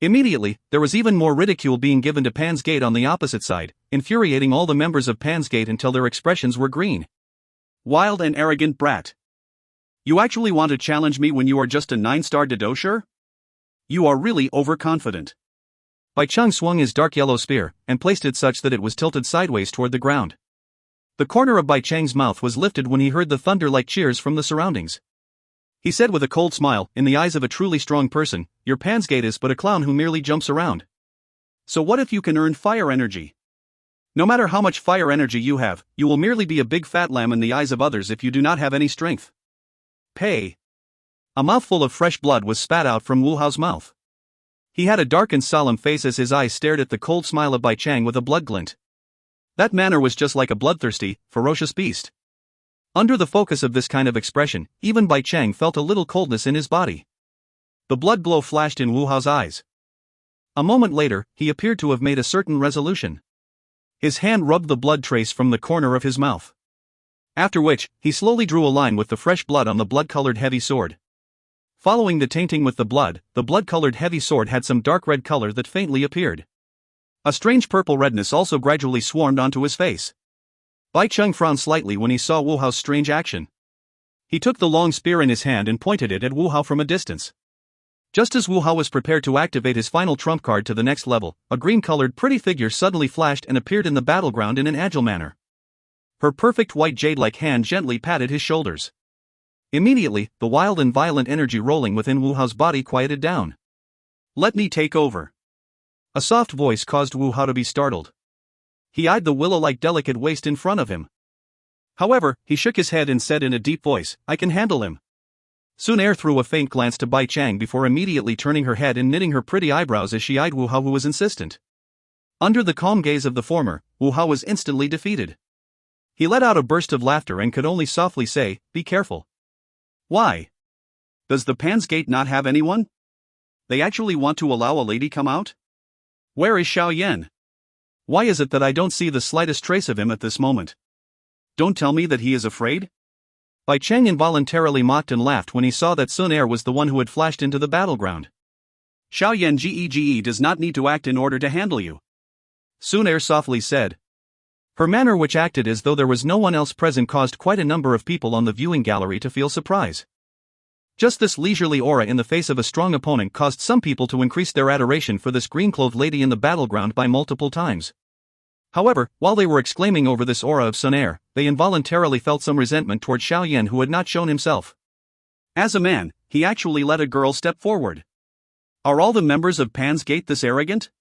Speaker 1: Immediately, there was even more ridicule being given to Pan's Gate on the opposite side, infuriating all the members of Pan's Gate until their expressions were green. Wild and arrogant brat. You actually want to challenge me when you are just a 9-star Dou Qi? You are really overconfident. Bai Chang swung his dark yellow spear, and placed it such that it was tilted sideways toward the ground. The corner of Bai Chang's mouth was lifted when he heard the thunder-like cheers from the surroundings. He said with a cold smile, in the eyes of a truly strong person, your Pan's Gate is but a clown who merely jumps around. So what if you can earn fire energy? No matter how much fire energy you have, you will merely be a big fat lamb in the eyes of others if you do not have any strength. Pay. A mouthful of fresh blood was spat out from Wu Hao's mouth. He had a dark and solemn face as his eyes stared at the cold smile of Bai Chang with a blood glint. That manner was just like a bloodthirsty, ferocious beast. Under the focus of this kind of expression, even Bai Chang felt a little coldness in his body. The blood glow flashed in Wu Hao's eyes. A moment later, he appeared to have made a certain resolution. His hand rubbed the blood trace from the corner of his mouth. After which, he slowly drew a line with the fresh blood on the blood-colored heavy sword. Following the tainting with the blood-colored heavy sword had some dark red color that faintly appeared. A strange purple redness also gradually swarmed onto his face. Bai Cheng frowned slightly when he saw Wu Hao's strange action. He took the long spear in his hand and pointed it at Wu Hao from a distance. Just as Wu Hao was prepared to activate his final trump card to the next level, a green-colored pretty figure suddenly flashed and appeared in the battleground in an agile manner. Her perfect white jade-like hand gently patted his shoulders. Immediately, the wild and violent energy rolling within Wu Hao's body quieted down. "Let me take over." A soft voice caused Wu Hao to be startled. He eyed the willow-like delicate waist in front of him. However, he shook his head and said in a deep voice, "I can handle him." Xun Er threw a faint glance to Bai Cheng before immediately turning her head and knitting her pretty eyebrows as she eyed Wu Hao, who was insistent. Under the calm gaze of the former, Wu Hao was instantly defeated. He let out a burst of laughter and could only softly say, "Be careful." "Why? Does the Pan's Gate not have anyone? They actually want to allow a lady come out? Where is Xiao Yan? Why is it that I don't see the slightest trace of him at this moment? Don't tell me that he is afraid?" Bai Cheng involuntarily mocked and laughed when he saw that Xun Er was the one who had flashed into the battleground. "Xiao Yan Gege does not need to act in order to handle you," Xun Er softly said. Her manner, which acted as though there was no one else present, caused quite a number of people on the viewing gallery to feel surprise. Just this leisurely aura in the face of a strong opponent caused some people to increase their adoration for this green-clothed lady in the battleground by multiple times. However, while they were exclaiming over this aura of Xun Er, they involuntarily felt some resentment toward Xiao Yan, who had not shown himself. As a man, he actually let a girl step forward. Are all the members of Pan's Gate this arrogant?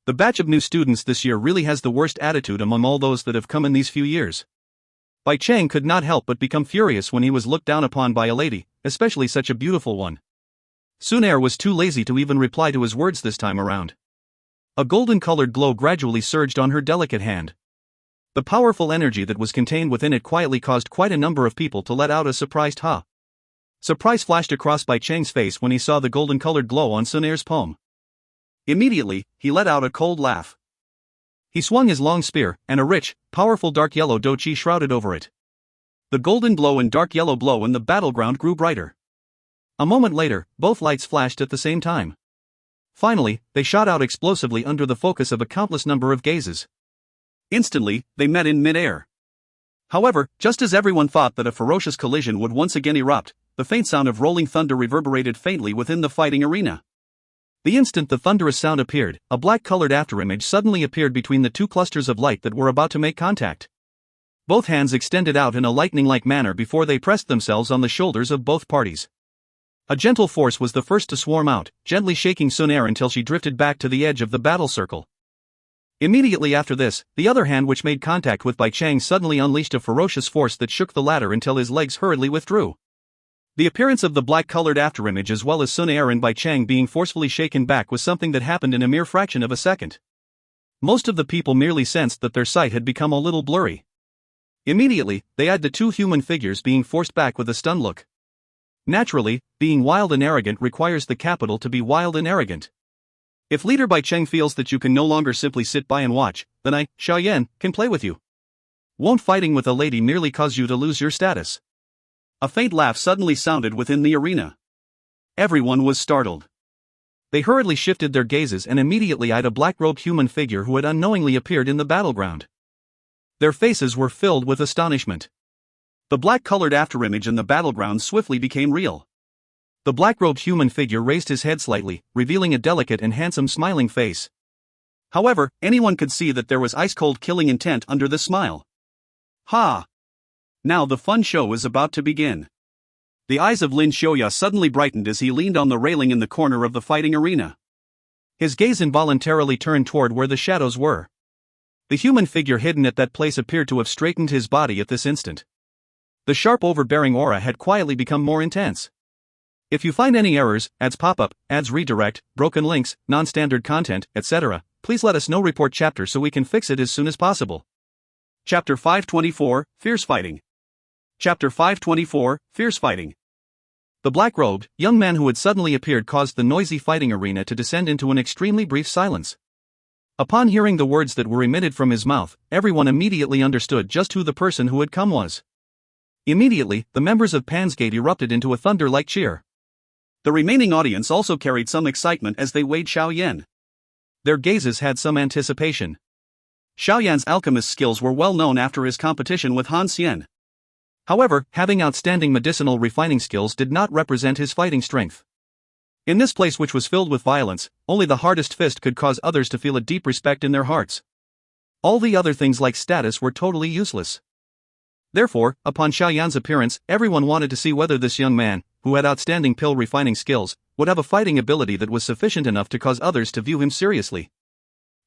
Speaker 1: The batch of new students this year really has the worst attitude among all those that have come in these few years. Bai Cheng could not help but become furious when he was looked down upon by a lady, especially such a beautiful one. Xun Er was too lazy to even reply to his words this time around. A golden-colored glow gradually surged on her delicate hand. The powerful energy that was contained within it quietly caused quite a number of people to let out a surprised "ha." Surprise flashed across Bai Cheng's face when he saw the golden-colored glow on Xun Er's palm. Immediately, he let out a cold laugh. He swung his long spear, and a rich, powerful dark yellow Dou Qi shrouded over it. The golden glow and dark yellow glow in the battleground grew brighter. A moment later, both lights flashed at the same time. Finally, they shot out explosively under the focus of a countless number of gazes. Instantly, they met in mid-air. However, just as everyone thought that a ferocious collision would once again erupt, the faint sound of rolling thunder reverberated faintly within the fighting arena. The instant the thunderous sound appeared, a black-colored afterimage suddenly appeared between the two clusters of light that were about to make contact. Both hands extended out in a lightning-like manner before they pressed themselves on the shoulders of both parties. A gentle force was the first to swarm out, gently shaking Xun Er until she drifted back to the edge of the battle circle. Immediately after this, the other hand, which made contact with Bai Cheng, suddenly unleashed a ferocious force that shook the latter until his legs hurriedly withdrew. The appearance of the black-colored afterimage as well as Xun Er and Bai Cheng being forcefully shaken back was something that happened in a mere fraction of a second. Most of the people merely sensed that their sight had become a little blurry. Immediately, they eyed the two human figures being forced back with a stunned look. Naturally, being wild and arrogant requires the capital to be wild and arrogant. If Leader Bai Cheng feels that you can no longer simply sit by and watch, then I, Xiao Yan, can play with you. Won't fighting with a lady merely cause you to lose your status? A faint laugh suddenly sounded within the arena. Everyone was startled. They hurriedly shifted their gazes and immediately eyed a black-robed human figure who had unknowingly appeared in the battleground. Their faces were filled with astonishment. The black-colored afterimage in the battleground swiftly became real. The black-robed human figure raised his head slightly, revealing a delicate and handsome smiling face. However, anyone could see that there was ice-cold killing intent under the smile. Ha! Now the fun show is about to begin. The eyes of Lin Xiaoya suddenly brightened as he leaned on the railing in the corner of the fighting arena. His gaze involuntarily turned toward where the shadows were. The human figure hidden at that place appeared to have straightened his body at this instant. The sharp overbearing aura had quietly become more intense. If you find any errors, ads pop-up, ads redirect, broken links, non-standard content, etc., please let us know. Report chapter so we can fix it as soon as possible. Chapter 524, Fierce Fighting. Chapter 524, Fierce Fighting. The black-robed, young man who had suddenly appeared caused the noisy fighting arena to descend into an extremely brief silence. Upon hearing the words that were emitted from his mouth, everyone immediately understood just who the person who had come was. Immediately, the members of Pan's Gate erupted into a thunder-like cheer. The remaining audience also carried some excitement as they weighed Xiao Yan. Their gazes had some anticipation. Xiao Yan's alchemist skills were well known after his competition with Han Xian. However, having outstanding medicinal refining skills did not represent his fighting strength. In this place which was filled with violence, only the hardest fist could cause others to feel a deep respect in their hearts. All the other things like status were totally useless. Therefore, upon Xiao Yan's appearance, everyone wanted to see whether this young man, who had outstanding pill refining skills, would have a fighting ability that was sufficient enough to cause others to view him seriously.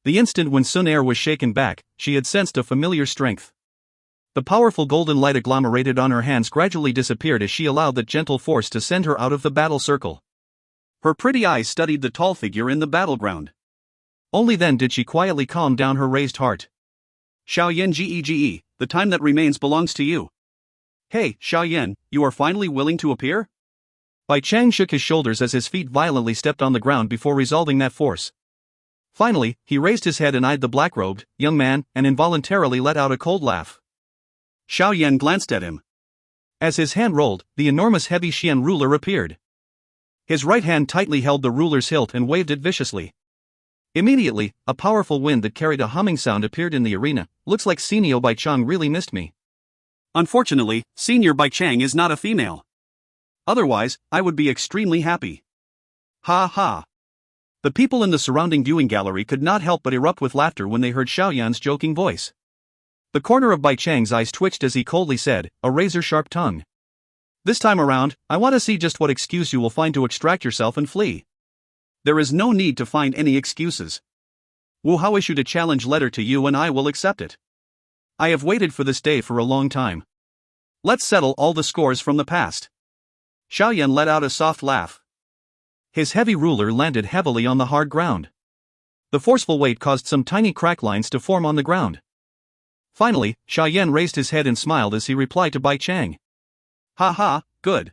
Speaker 1: The instant when Xun Er was shaken back, she had sensed a familiar strength. The powerful golden light agglomerated on her hands gradually disappeared as she allowed that gentle force to send her out of the battle circle. Her pretty eyes studied the tall figure in the battleground. Only then did she quietly calm down her raised heart. Xiao Yan Gege, the time that remains belongs to you. Hey, Xiao Yan, you are finally willing to appear? Bai Chang shook his shoulders as his feet violently stepped on the ground before resolving that force. Finally, he raised his head and eyed the black-robed, young man, and involuntarily let out a cold laugh. Xiao Yan glanced at him. As his hand rolled, the enormous heavy Xian ruler appeared. His right hand tightly held the ruler's hilt and waved it viciously. Immediately, a powerful wind that carried a humming sound appeared in the arena. Looks like Senior Bai Chang really missed me. Unfortunately, Senior Bai Chang is not a female. Otherwise, I would be extremely happy. Ha ha. The people in the surrounding viewing gallery could not help but erupt with laughter when they heard Xiao Yan's joking voice. The corner of Bai Chang's eyes twitched as he coldly said, a razor-sharp tongue. This time around, I want to see just what excuse you will find to extract yourself and flee. There is no need to find any excuses. Wu Hao issued a challenge letter to you and I will accept it. I have waited for this day for a long time. Let's settle all the scores from the past. Xiao Yan let out a soft laugh. His heavy ruler landed heavily on the hard ground. The forceful weight caused some tiny crack lines to form on the ground. Finally, Xiao Yan raised his head and smiled as he replied to Bai Chang. Ha ha, good.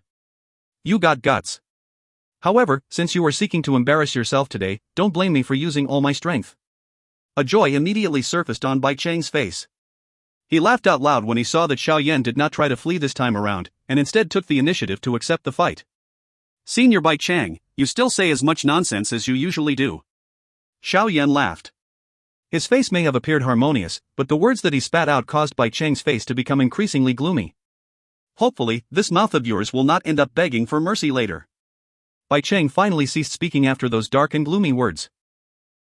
Speaker 1: You got guts. However, since you are seeking to embarrass yourself today, don't blame me for using all my strength. A joy immediately surfaced on Bai Chang's face. He laughed out loud when he saw that Xiao Yan did not try to flee this time around, and instead took the initiative to accept the fight. Senior Bai Chang, you still say as much nonsense as you usually do. Xiao Yan laughed. His face may have appeared harmonious, but the words that he spat out caused Bai Chang's face to become increasingly gloomy. Hopefully, this mouth of yours will not end up begging for mercy later. Bai Chang finally ceased speaking after those dark and gloomy words.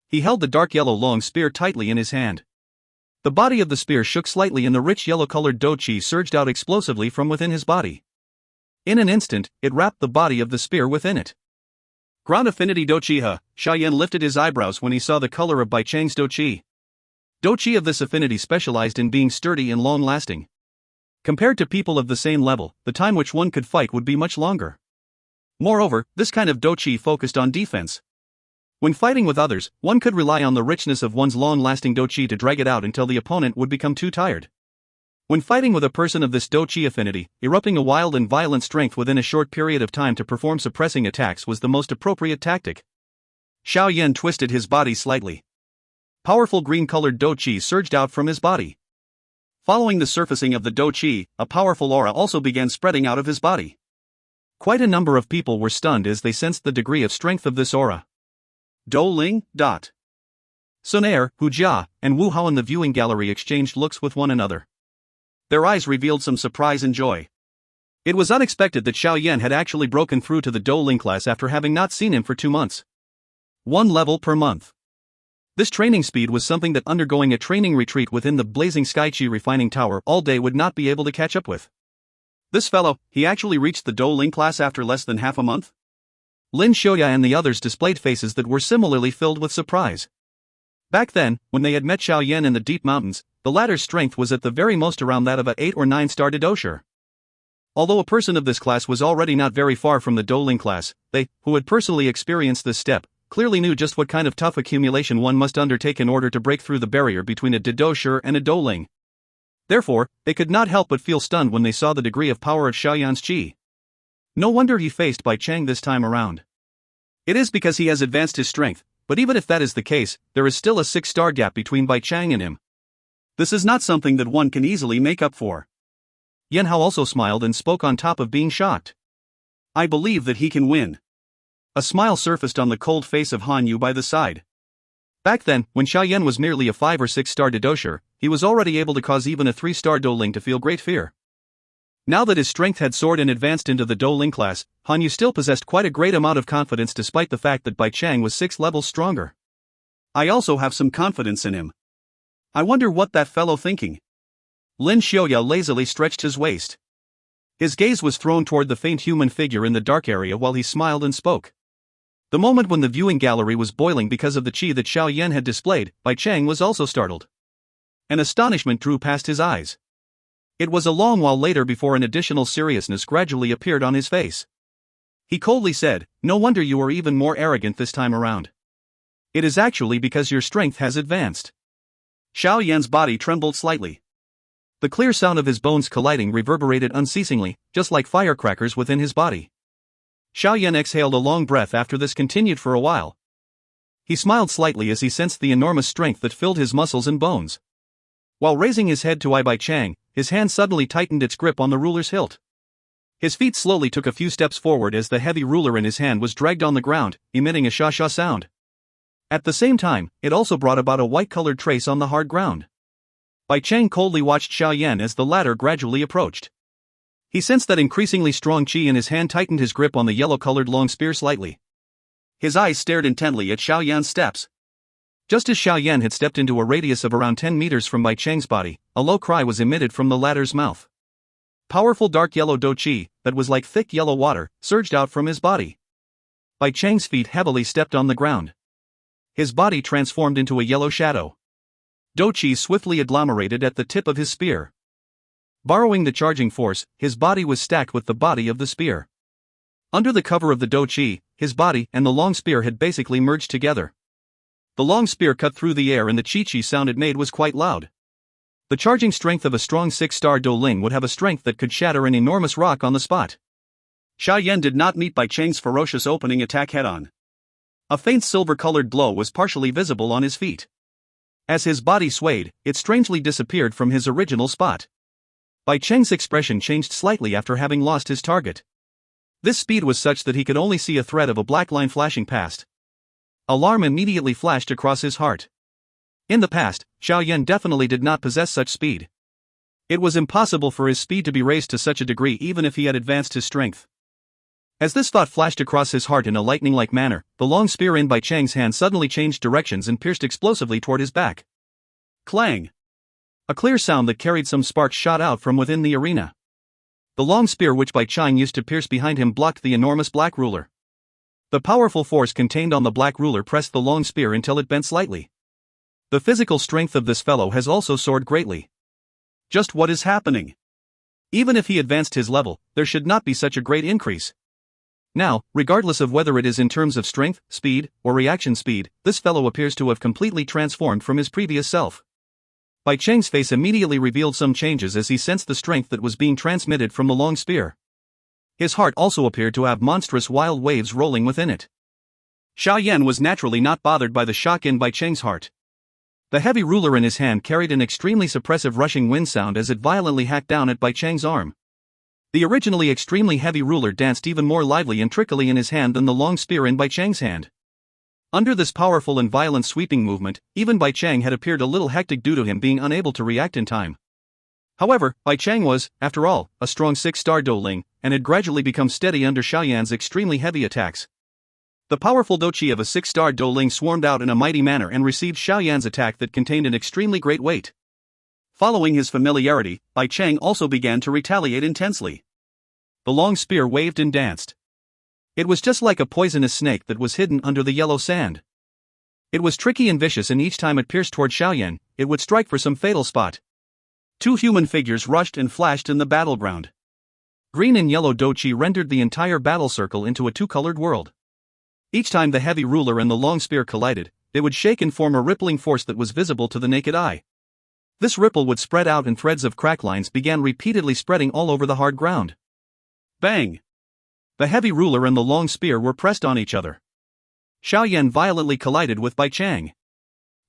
Speaker 1: He held the dark yellow long spear tightly in his hand. The body of the spear shook slightly and the rich yellow-colored Dou Qi surged out explosively from within his body. In an instant, it wrapped the body of the spear within it. Ground affinity Dou Qi ha, Xiao Yan lifted his eyebrows when he saw the color of Bai Chang's Dou Qi. Dou Qi of this affinity specialized in being sturdy and long-lasting. Compared to people of the same level, the time which one could fight would be much longer. Moreover, this kind of Dou Qi focused on defense. When fighting with others, one could rely on the richness of one's long-lasting Dou Qi to drag it out until the opponent would become too tired. When fighting with a person of this Dou Qi affinity, erupting a wild and violent strength within a short period of time to perform suppressing attacks was the most appropriate tactic. Xiao Yan twisted his body slightly. Powerful green-colored Dou Qi surged out from his body. Following the surfacing of the Dou Qi, a powerful aura also began spreading out of his body. Quite a number of people were stunned as they sensed the degree of strength of this aura. Dou Ling. Xun Er, Hu Jia, and Wu Hao in the viewing gallery exchanged looks with one another. Their eyes revealed some surprise and joy. It was unexpected that Xiao Yan had actually broken through to the Dou Ling class after having not seen him for 2 months. 1 level per month. This training speed was something that undergoing a training retreat within the blazing Skychi refining tower all day would not be able to catch up with. This fellow, he actually reached the Dou Ling class after less than half a month? Lin Xiaoya and the others displayed faces that were similarly filled with surprise. Back then, when they had met Xiao Yan in the deep mountains, the latter's strength was at the very most around that of a 8 or 9-star Didosher. Although a person of this class was already not very far from the Dou Ling class, they, who had personally experienced this step, clearly knew just what kind of tough accumulation one must undertake in order to break through the barrier between a Didosher and a Dou Ling. Therefore, they could not help but feel stunned when they saw the degree of power of Xiao Yan's qi. No wonder he faced Bai Chang this time around. It is because he has advanced his strength, but even if that is the case, there is still a 6-star gap between Bai Chang and him. This is not something that one can easily make up for. Yan Hao also smiled and spoke on top of being shocked. I believe that he can win. A smile surfaced on the cold face of Han Yu by the side. Back then, when Xiao Yan was merely a 5 or 6-star Didosher, he was already able to cause even a 3-star Douling to feel great fear. Now that his strength had soared and advanced into the Douling class, Han Yu still possessed quite a great amount of confidence despite the fact that Bai Chang was 6 levels stronger. I also have some confidence in him. I wonder what that fellow thinking. Lin Xiaoya lazily stretched his waist. His gaze was thrown toward the faint human figure in the dark area while he smiled and spoke. The moment when the viewing gallery was boiling because of the qi that Xiao Yan had displayed, Bai Chang was also startled. An astonishment drew past his eyes. It was a long while later before an additional seriousness gradually appeared on his face. He coldly said, "No wonder you are even more arrogant this time around. It is actually because your strength has advanced." Xiao Yan's body trembled slightly. The clear sound of his bones colliding reverberated unceasingly, just like firecrackers within his body. Xiao Yan exhaled a long breath after this continued for a while. He smiled slightly as he sensed the enormous strength that filled his muscles and bones. While raising his head to eye Bai Chang, his hand suddenly tightened its grip on the ruler's hilt. His feet slowly took a few steps forward as the heavy ruler in his hand was dragged on the ground, emitting a sha-sha sound. At the same time, it also brought about a white-colored trace on the hard ground. Bai Chang coldly watched Xiao Yan as the latter gradually approached. He sensed that increasingly strong qi in his hand tightened his grip on the yellow-colored long spear slightly. His eyes stared intently at Xiao Yan's steps. Just as Xiao Yan had stepped into a radius of around 10 meters from Bai Chang's body, a low cry was emitted from the latter's mouth. Powerful dark yellow Dou Qi, that was like thick yellow water, surged out from his body. Bai Chang's feet heavily stepped on the ground. His body transformed into a yellow shadow. Dou Qi swiftly agglomerated at the tip of his spear. Borrowing the charging force, his body was stacked with the body of the spear. Under the cover of the Dou Qi, his body and the long spear had basically merged together. The long spear cut through the air and the chi-chi sound it made was quite loud. The charging strength of a strong 6-star Douling would have a strength that could shatter an enormous rock on the spot. Xiao Yan did not meet Bai Chang's ferocious opening attack head-on. A faint silver-colored glow was partially visible on his feet. As his body swayed, it strangely disappeared from his original spot. Bai Chang's expression changed slightly after having lost his target. This speed was such that he could only see a thread of a black line flashing past. Alarm immediately flashed across his heart. In the past, Xiao Yan definitely did not possess such speed. It was impossible for his speed to be raised to such a degree even if he had advanced his strength. As this thought flashed across his heart in a lightning-like manner, the long spear in Bai Chang's hand suddenly changed directions and pierced explosively toward his back. Clang! A clear sound that carried some sparks shot out from within the arena. The long spear which Bai Chang used to pierce behind him blocked the enormous black ruler. The powerful force contained on the black ruler pressed the long spear until it bent slightly. The physical strength of this fellow has also soared greatly. Just what is happening? Even if he advanced his level, there should not be such a great increase. Now, regardless of whether it is in terms of strength, speed, or reaction speed, this fellow appears to have completely transformed from his previous self. Bai Chang's face immediately revealed some changes as he sensed the strength that was being transmitted from the long spear. His heart also appeared to have monstrous wild waves rolling within it. Xiao Yan was naturally not bothered by the shock in Bai Chang's heart. The heavy ruler in his hand carried an extremely suppressive rushing wind sound as it violently hacked down at Bai Chang's arm. The originally extremely heavy ruler danced even more lively and trickily in his hand than the long spear in Bai Chang's hand. Under this powerful and violent sweeping movement, even Bai Chang had appeared a little hectic due to him being unable to react in time. However, Bai Chang was, after all, a strong 6-star Douling, and had gradually become steady under Xiao Yan's extremely heavy attacks. The powerful Dou Qi of a 6-star Douling swarmed out in a mighty manner and received Xiao Yan's attack that contained an extremely great weight. Following his familiarity, Bai Chang also began to retaliate intensely. The long spear waved and danced. It was just like a poisonous snake that was hidden under the yellow sand. It was tricky and vicious, and each time it pierced toward Xiao Yan, it would strike for some fatal spot. Two human figures rushed and flashed in the battleground. Green and yellow Dou Qi rendered the entire battle circle into a two-colored world. Each time the heavy ruler and the long spear collided, they would shake and form a rippling force that was visible to the naked eye. This ripple would spread out and threads of crack lines began repeatedly spreading all over the hard ground. Bang! The heavy ruler and the long spear were pressed on each other. Xiao Yan violently collided with Bai Chang.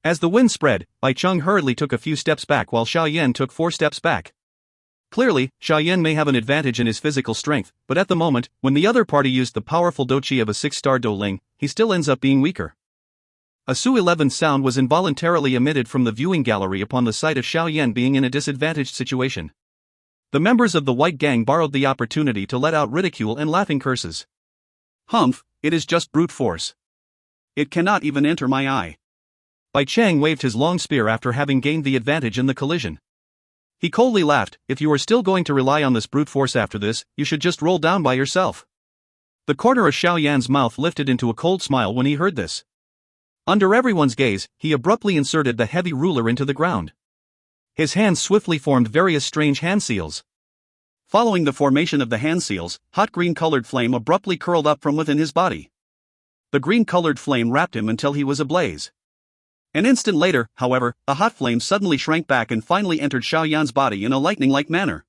Speaker 1: As the wind spread, Bai Chang hurriedly took a few steps back while Xiao Yan took 4 steps back. Clearly, Xiao Yan may have an advantage in his physical strength, but at the moment, when the other party used the powerful Dou Qi of a 6-star Dou Ling, he still ends up being weaker. A Su-11 sound was involuntarily emitted from the viewing gallery upon the sight of Xiao Yan being in a disadvantaged situation. The members of the White Gang borrowed the opportunity to let out ridicule and laughing curses. Humph, it is just brute force. It cannot even enter my eye. Bai Chang waved his long spear after having gained the advantage in the collision. He coldly laughed, if you are still going to rely on this brute force after this, you should just roll down by yourself. The corner of Xiao Yan's mouth lifted into a cold smile when he heard this. Under everyone's gaze, he abruptly inserted the heavy ruler into the ground. His hands swiftly formed various strange hand seals. Following the formation of the hand seals, hot green-colored flame abruptly curled up from within his body. The green-colored flame wrapped him until he was ablaze. An instant later, however, the hot flame suddenly shrank back and finally entered Xiao Yan's body in a lightning-like manner.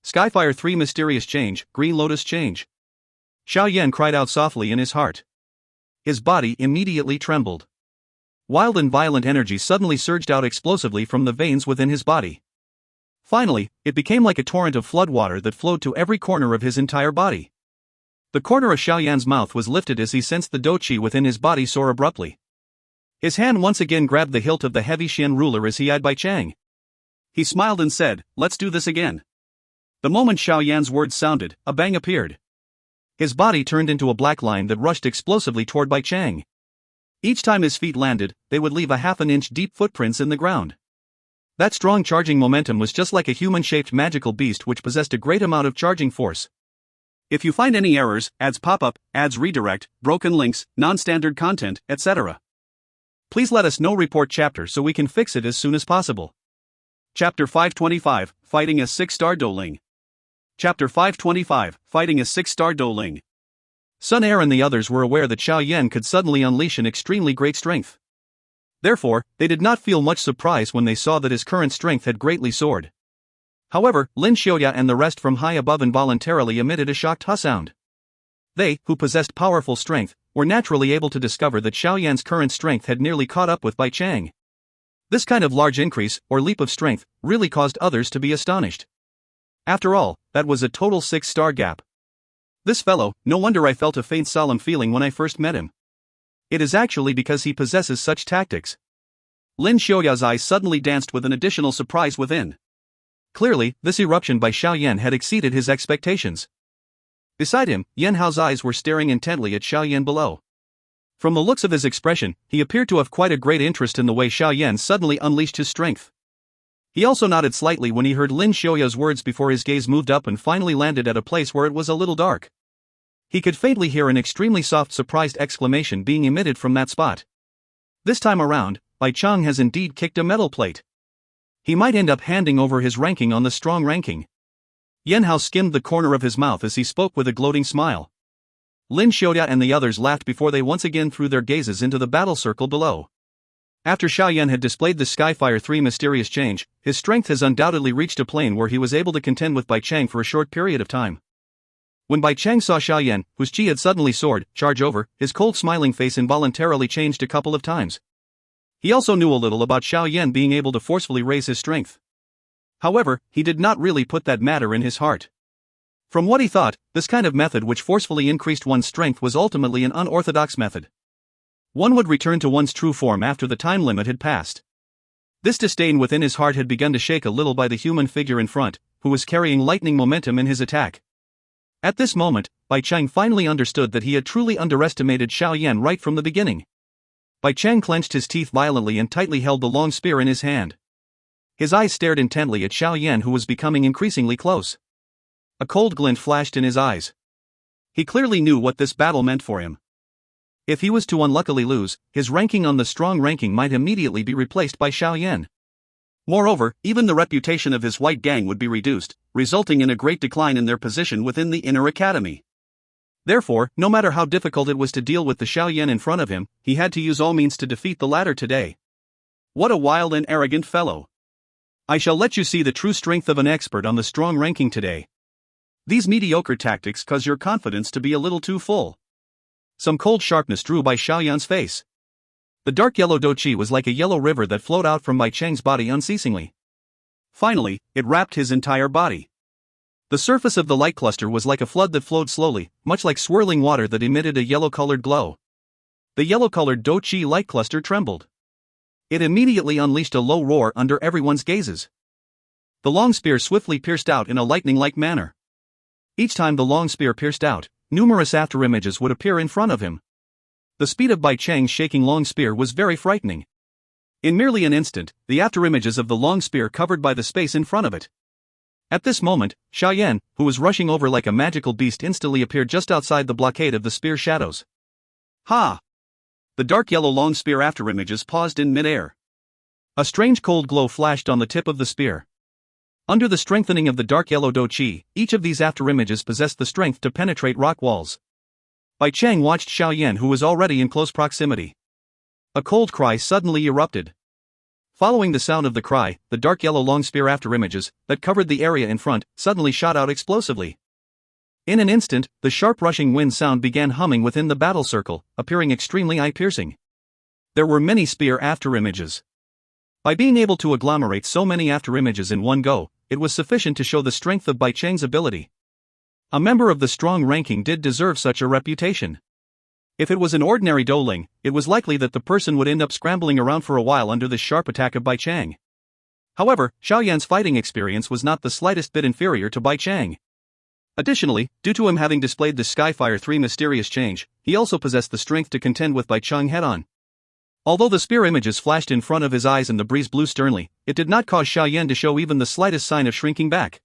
Speaker 1: Skyfire 3 Mysterious Change, Green Lotus Change. Xiao Yan cried out softly in his heart. His body immediately trembled. Wild and violent energy suddenly surged out explosively from the veins within his body. Finally, it became like a torrent of floodwater that flowed to every corner of his entire body. The corner of Xiao Yan's mouth was lifted as he sensed the Dou Qi within his body soar abruptly. His hand once again grabbed the hilt of the heavy Xian ruler as he eyed Bai Chang. He smiled and said, let's do this again. The moment Xiao Yan's words sounded, a bang appeared. His body turned into a black line that rushed explosively toward Bai Chang. Each time his feet landed, they would leave a half-an-inch deep footprints in the ground. That strong charging momentum was just like a human-shaped magical beast which possessed a great amount of charging force. If you find any errors, ads pop up, ads redirect, broken links, non-standard content, etc., please let us know. Report chapter so we can fix it as soon as possible. Chapter 525, Fighting a 6-star Dou Ling. Chapter 525, Fighting a 6-star Dou Ling. Xun Er and the others were aware that Xiao Yan could suddenly unleash an extremely great strength. Therefore, they did not feel much surprise when they saw that his current strength had greatly soared. However, Lin Xiaoya and the rest from high above involuntarily emitted a shocked huh sound. They, who possessed powerful strength, were naturally able to discover that Xiao Yan's current strength had nearly caught up with Bai Chang. This kind of large increase, or leap of strength, really caused others to be astonished. After all, that was a total 6-star gap. This fellow, no wonder I felt a faint solemn feeling when I first met him. It is actually because he possesses such tactics. Lin Xiaoya's eyes suddenly danced with an additional surprise within. Clearly, this eruption by Xiao Yan had exceeded his expectations. Beside him, Yan Hao's eyes were staring intently at Xiao Yan below. From the looks of his expression, he appeared to have quite a great interest in the way Xiao Yan suddenly unleashed his strength. He also nodded slightly when he heard Lin Xiaoya's words before his gaze moved up and finally landed at a place where it was a little dark. He could faintly hear an extremely soft surprised exclamation being emitted from that spot. This time around, Bai Chang has indeed kicked a metal plate. He might end up handing over his ranking on the strong ranking. Yan Hao skimmed the corner of his mouth as he spoke with a gloating smile. Lin Xiaoya and the others laughed before they once again threw their gazes into the battle circle below. After Xiao Yan had displayed the Skyfire 3 mysterious change, his strength has undoubtedly reached a plane where he was able to contend with Bai Chang for a short period of time. When Bai Chang saw Xiao Yan, whose chi had suddenly soared, charge over, his cold smiling face involuntarily changed a couple of times. He also knew a little about Xiao Yan being able to forcefully raise his strength. However, he did not really put that matter in his heart. From what he thought, this kind of method which forcefully increased one's strength was ultimately an unorthodox method. One would return to one's true form after the time limit had passed. This disdain within his heart had begun to shake a little by the human figure in front, who was carrying lightning momentum in his attack. At this moment, Bai Chang finally understood that he had truly underestimated Xiao Yan right from the beginning. Bai Chang clenched his teeth violently and tightly held the long spear in his hand. His eyes stared intently at Xiao Yan, who was becoming increasingly close. A cold glint flashed in his eyes. He clearly knew what this battle meant for him. If he was to unluckily lose, his ranking on the strong ranking might immediately be replaced by Xiao Yan. Moreover, even the reputation of his white gang would be reduced, resulting in a great decline in their position within the inner academy. Therefore, no matter how difficult it was to deal with the Xiao Yan in front of him, he had to use all means to defeat the latter today. What a wild and arrogant fellow! I shall let you see the true strength of an expert on the strong ranking today. These mediocre tactics cause your confidence to be a little too full. Some cold sharpness drew by Xiao Yan's face. The dark yellow Dou Qi was like a yellow river that flowed out from Bai Cheng's body unceasingly. Finally, it wrapped his entire body. The surface of the light cluster was like a flood that flowed slowly, much like swirling water that emitted a yellow-colored glow. The yellow-colored Dou Qi light cluster trembled. It immediately unleashed a low roar under everyone's gazes. The long spear swiftly pierced out in a lightning-like manner. Each time the long spear pierced out, numerous afterimages would appear in front of him. The speed of Bai Cheng's shaking long spear was very frightening. In merely an instant, the afterimages of the long spear covered by the space in front of it. At this moment, Xiao Yan, who was rushing over like a magical beast, instantly appeared just outside the blockade of the spear shadows. Ha! The dark yellow long spear afterimages paused in mid-air. A strange cold glow flashed on the tip of the spear. Under the strengthening of the dark yellow Dou Qi, each of these afterimages possessed the strength to penetrate rock walls. Bai Cheng watched Xiao Yan, who was already in close proximity. A cold cry suddenly erupted. Following the sound of the cry, the dark yellow long spear afterimages, that covered the area in front, suddenly shot out explosively. In an instant, the sharp rushing wind sound began humming within the battle circle, appearing extremely eye-piercing. There were many spear afterimages. By being able to agglomerate so many afterimages in one go, it was sufficient to show the strength of Bai Cheng's ability. A member of the strong ranking did deserve such a reputation. If it was an ordinary douling, it was likely that the person would end up scrambling around for a while under the sharp attack of Bai Cheng. However, Xiao Yan's fighting experience was not the slightest bit inferior to Bai Cheng. Additionally, due to him having displayed the Skyfire 3 mysterious change, he also possessed the strength to contend with Bai Cheng head-on. Although the spear images flashed in front of his eyes and the breeze blew sternly, it did not cause Xiao Yan to show even the slightest sign of shrinking back.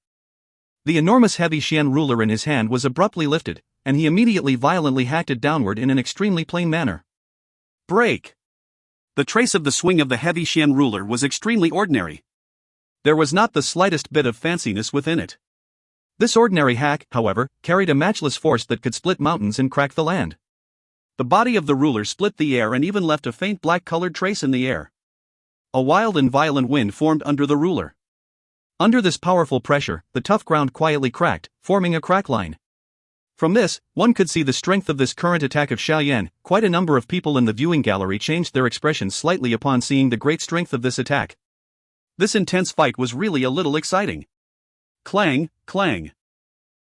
Speaker 1: The enormous heavy Xian ruler in his hand was abruptly lifted, and he immediately violently hacked it downward in an extremely plain manner. Break! The trace of the swing of the heavy Xian ruler was extremely ordinary. There was not the slightest bit of fanciness within it. This ordinary hack, however, carried a matchless force that could split mountains and crack the land. The body of the ruler split the air and even left a faint black-colored trace in the air. A wild and violent wind formed under the ruler. Under this powerful pressure, the tough ground quietly cracked, forming a crack line. From this, one could see the strength of this current attack of Xiao Yan. Quite a number of people in the viewing gallery changed their expressions slightly upon seeing the great strength of this attack. This intense fight was really a little exciting. Clang, clang.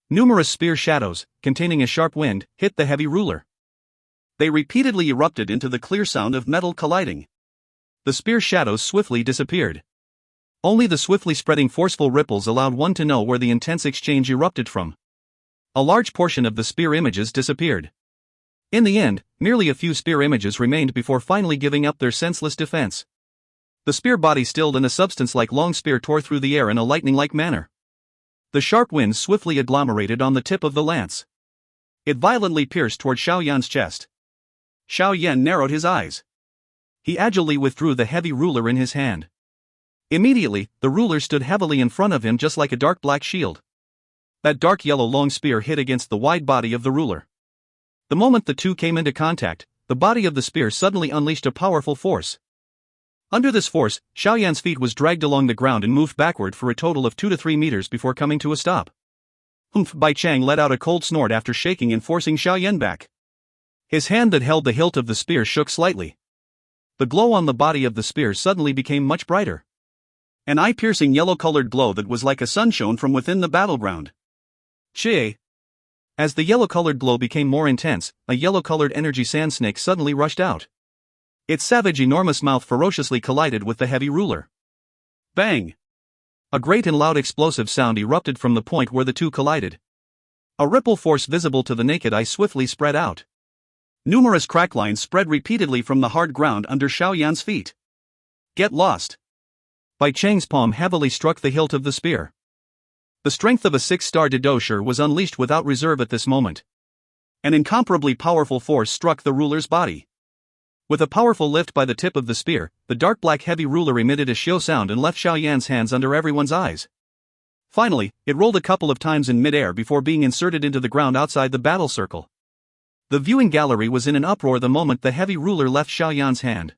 Speaker 1: Numerous spear shadows, containing a sharp wind, hit the heavy ruler. They repeatedly erupted into the clear sound of metal colliding. The spear shadows swiftly disappeared. Only the swiftly spreading forceful ripples allowed one to know where the intense exchange erupted from. A large portion of the spear images disappeared. In the end, merely a few spear images remained before finally giving up their senseless defense. The spear body stilled and a substance-like long spear tore through the air in a lightning-like manner. The sharp wind swiftly agglomerated on the tip of the lance. It violently pierced toward Xiao Yan's chest. Xiao Yan narrowed his eyes. He agilely withdrew the heavy ruler in his hand. Immediately, the ruler stood heavily in front of him just like a dark black shield. That dark yellow long spear hit against the wide body of the ruler. The moment the two came into contact, the body of the spear suddenly unleashed a powerful force. Under this force, Xiao Yan's feet was dragged along the ground and moved backward for a total of 2 to 3 meters before coming to a stop. Humph! Bai Cheng let out a cold snort after shaking and forcing Xiao Yan back. His hand that held the hilt of the spear shook slightly. The glow on the body of the spear suddenly became much brighter. An eye-piercing yellow-colored glow that was like a sun shone from within the battleground. Che! As the yellow-colored glow became more intense, a yellow-colored energy sand snake suddenly rushed out. Its savage enormous mouth ferociously collided with the heavy ruler. Bang! A great and loud explosive sound erupted from the point where the two collided. A ripple force visible to the naked eye swiftly spread out. Numerous crack lines spread repeatedly from the hard ground under Xiao Yan's feet. Get lost! Bai Cheng's palm heavily struck the hilt of the spear. The strength of a 6-star Didosher was unleashed without reserve at this moment. An incomparably powerful force struck the ruler's body. With a powerful lift by the tip of the spear, the dark black heavy ruler emitted a shrill sound and left Xiao Yan's hands under everyone's eyes. Finally, it rolled a couple of times in mid-air before being inserted into the ground outside the battle circle. The viewing gallery was in an uproar the moment the heavy ruler left Xiao Yan's hand.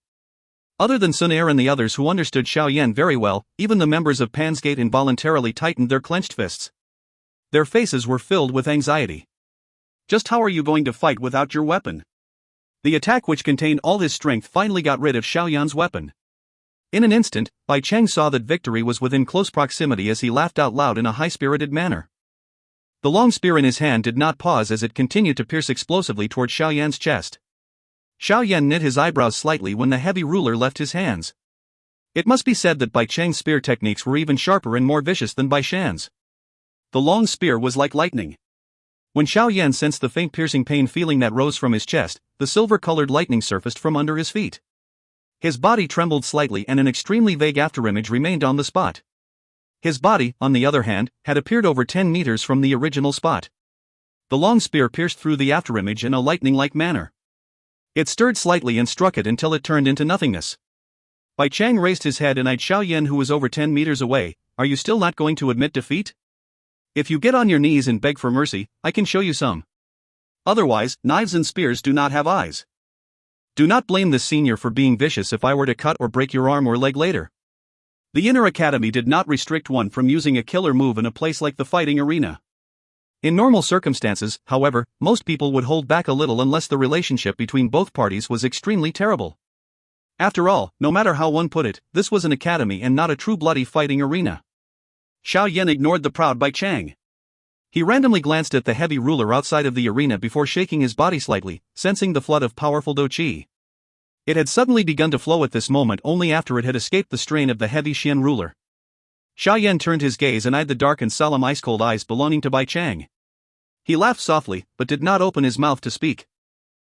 Speaker 1: Other than Xun Er and the others who understood Xiao Yan very well, even the members of Pan's Gate involuntarily tightened their clenched fists. Their faces were filled with anxiety. Just how are you going to fight without your weapon? The attack, which contained all his strength, finally got rid of Xiao Yan's weapon. In an instant, Bai Cheng saw that victory was within close proximity as he laughed out loud in a high-spirited manner. The long spear in his hand did not pause as it continued to pierce explosively toward Xiao Yan's chest. Xiao Yan knit his eyebrows slightly when the heavy ruler left his hands. It must be said that Bai Cheng's spear techniques were even sharper and more vicious than Bai Shan's. The long spear was like lightning. When Xiao Yan sensed the faint piercing pain feeling that rose from his chest, the silver-colored lightning surfaced from under his feet. His body trembled slightly and an extremely vague afterimage remained on the spot. His body, on the other hand, had appeared over 10 meters from the original spot. The long spear pierced through the afterimage in a lightning-like manner. It stirred slightly and struck it until it turned into nothingness. Bai Cheng raised his head and eyed Xiao Yan, who was over 10 meters away. Are you still not going to admit defeat? If you get on your knees and beg for mercy, I can show you some. Otherwise, knives and spears do not have eyes. Do not blame the senior for being vicious if I were to cut or break your arm or leg later. The inner academy did not restrict one from using a killer move in a place like the fighting arena. In normal circumstances, however, most people would hold back a little unless the relationship between both parties was extremely terrible. After all, no matter how one put it, this was an academy and not a true bloody fighting arena. Xiao Yan ignored the proud Bai Cheng. He randomly glanced at the heavy ruler outside of the arena before shaking his body slightly, sensing the flood of powerful Dou Qi. It had suddenly begun to flow at this moment only after it had escaped the strain of the heavy Xian ruler. Xiao Yan turned his gaze and eyed the dark and solemn ice-cold eyes belonging to Bai Cheng. He laughed softly, but did not open his mouth to speak.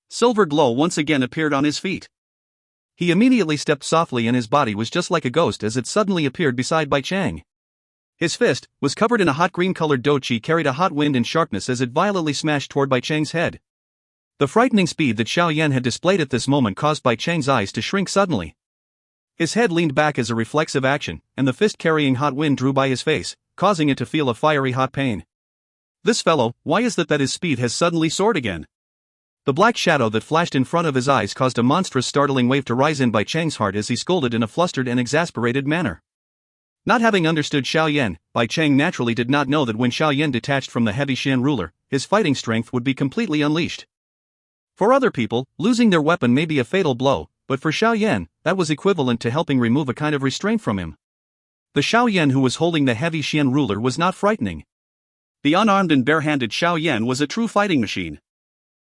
Speaker 1: Silver glow once again appeared on his feet. He immediately stepped softly and his body was just like a ghost as it suddenly appeared beside Bai Cheng. His fist was covered in a hot green-colored Dou Qi carried a hot wind and sharpness as it violently smashed toward Bai Cheng's head. The frightening speed that Xiao Yan had displayed at this moment caused Bai Cheng's eyes to shrink suddenly. His head leaned back as a reflexive action, and the fist carrying hot wind drew by his face, causing it to feel a fiery hot pain. This fellow, why is it that his speed has suddenly soared again? The black shadow that flashed in front of his eyes caused a monstrous startling wave to rise in Bai Cheng's heart as he scolded in a flustered and exasperated manner. Not having understood Xiao Yan, Bai Cheng naturally did not know that when Xiao Yan detached from the heavy Xian ruler, his fighting strength would be completely unleashed. For other people, losing their weapon may be a fatal blow, but for Xiao Yan, that was equivalent to helping remove a kind of restraint from him. The Xiao Yan who was holding the heavy Xian ruler was not frightening. The unarmed and barehanded Xiao Yan was a true fighting machine.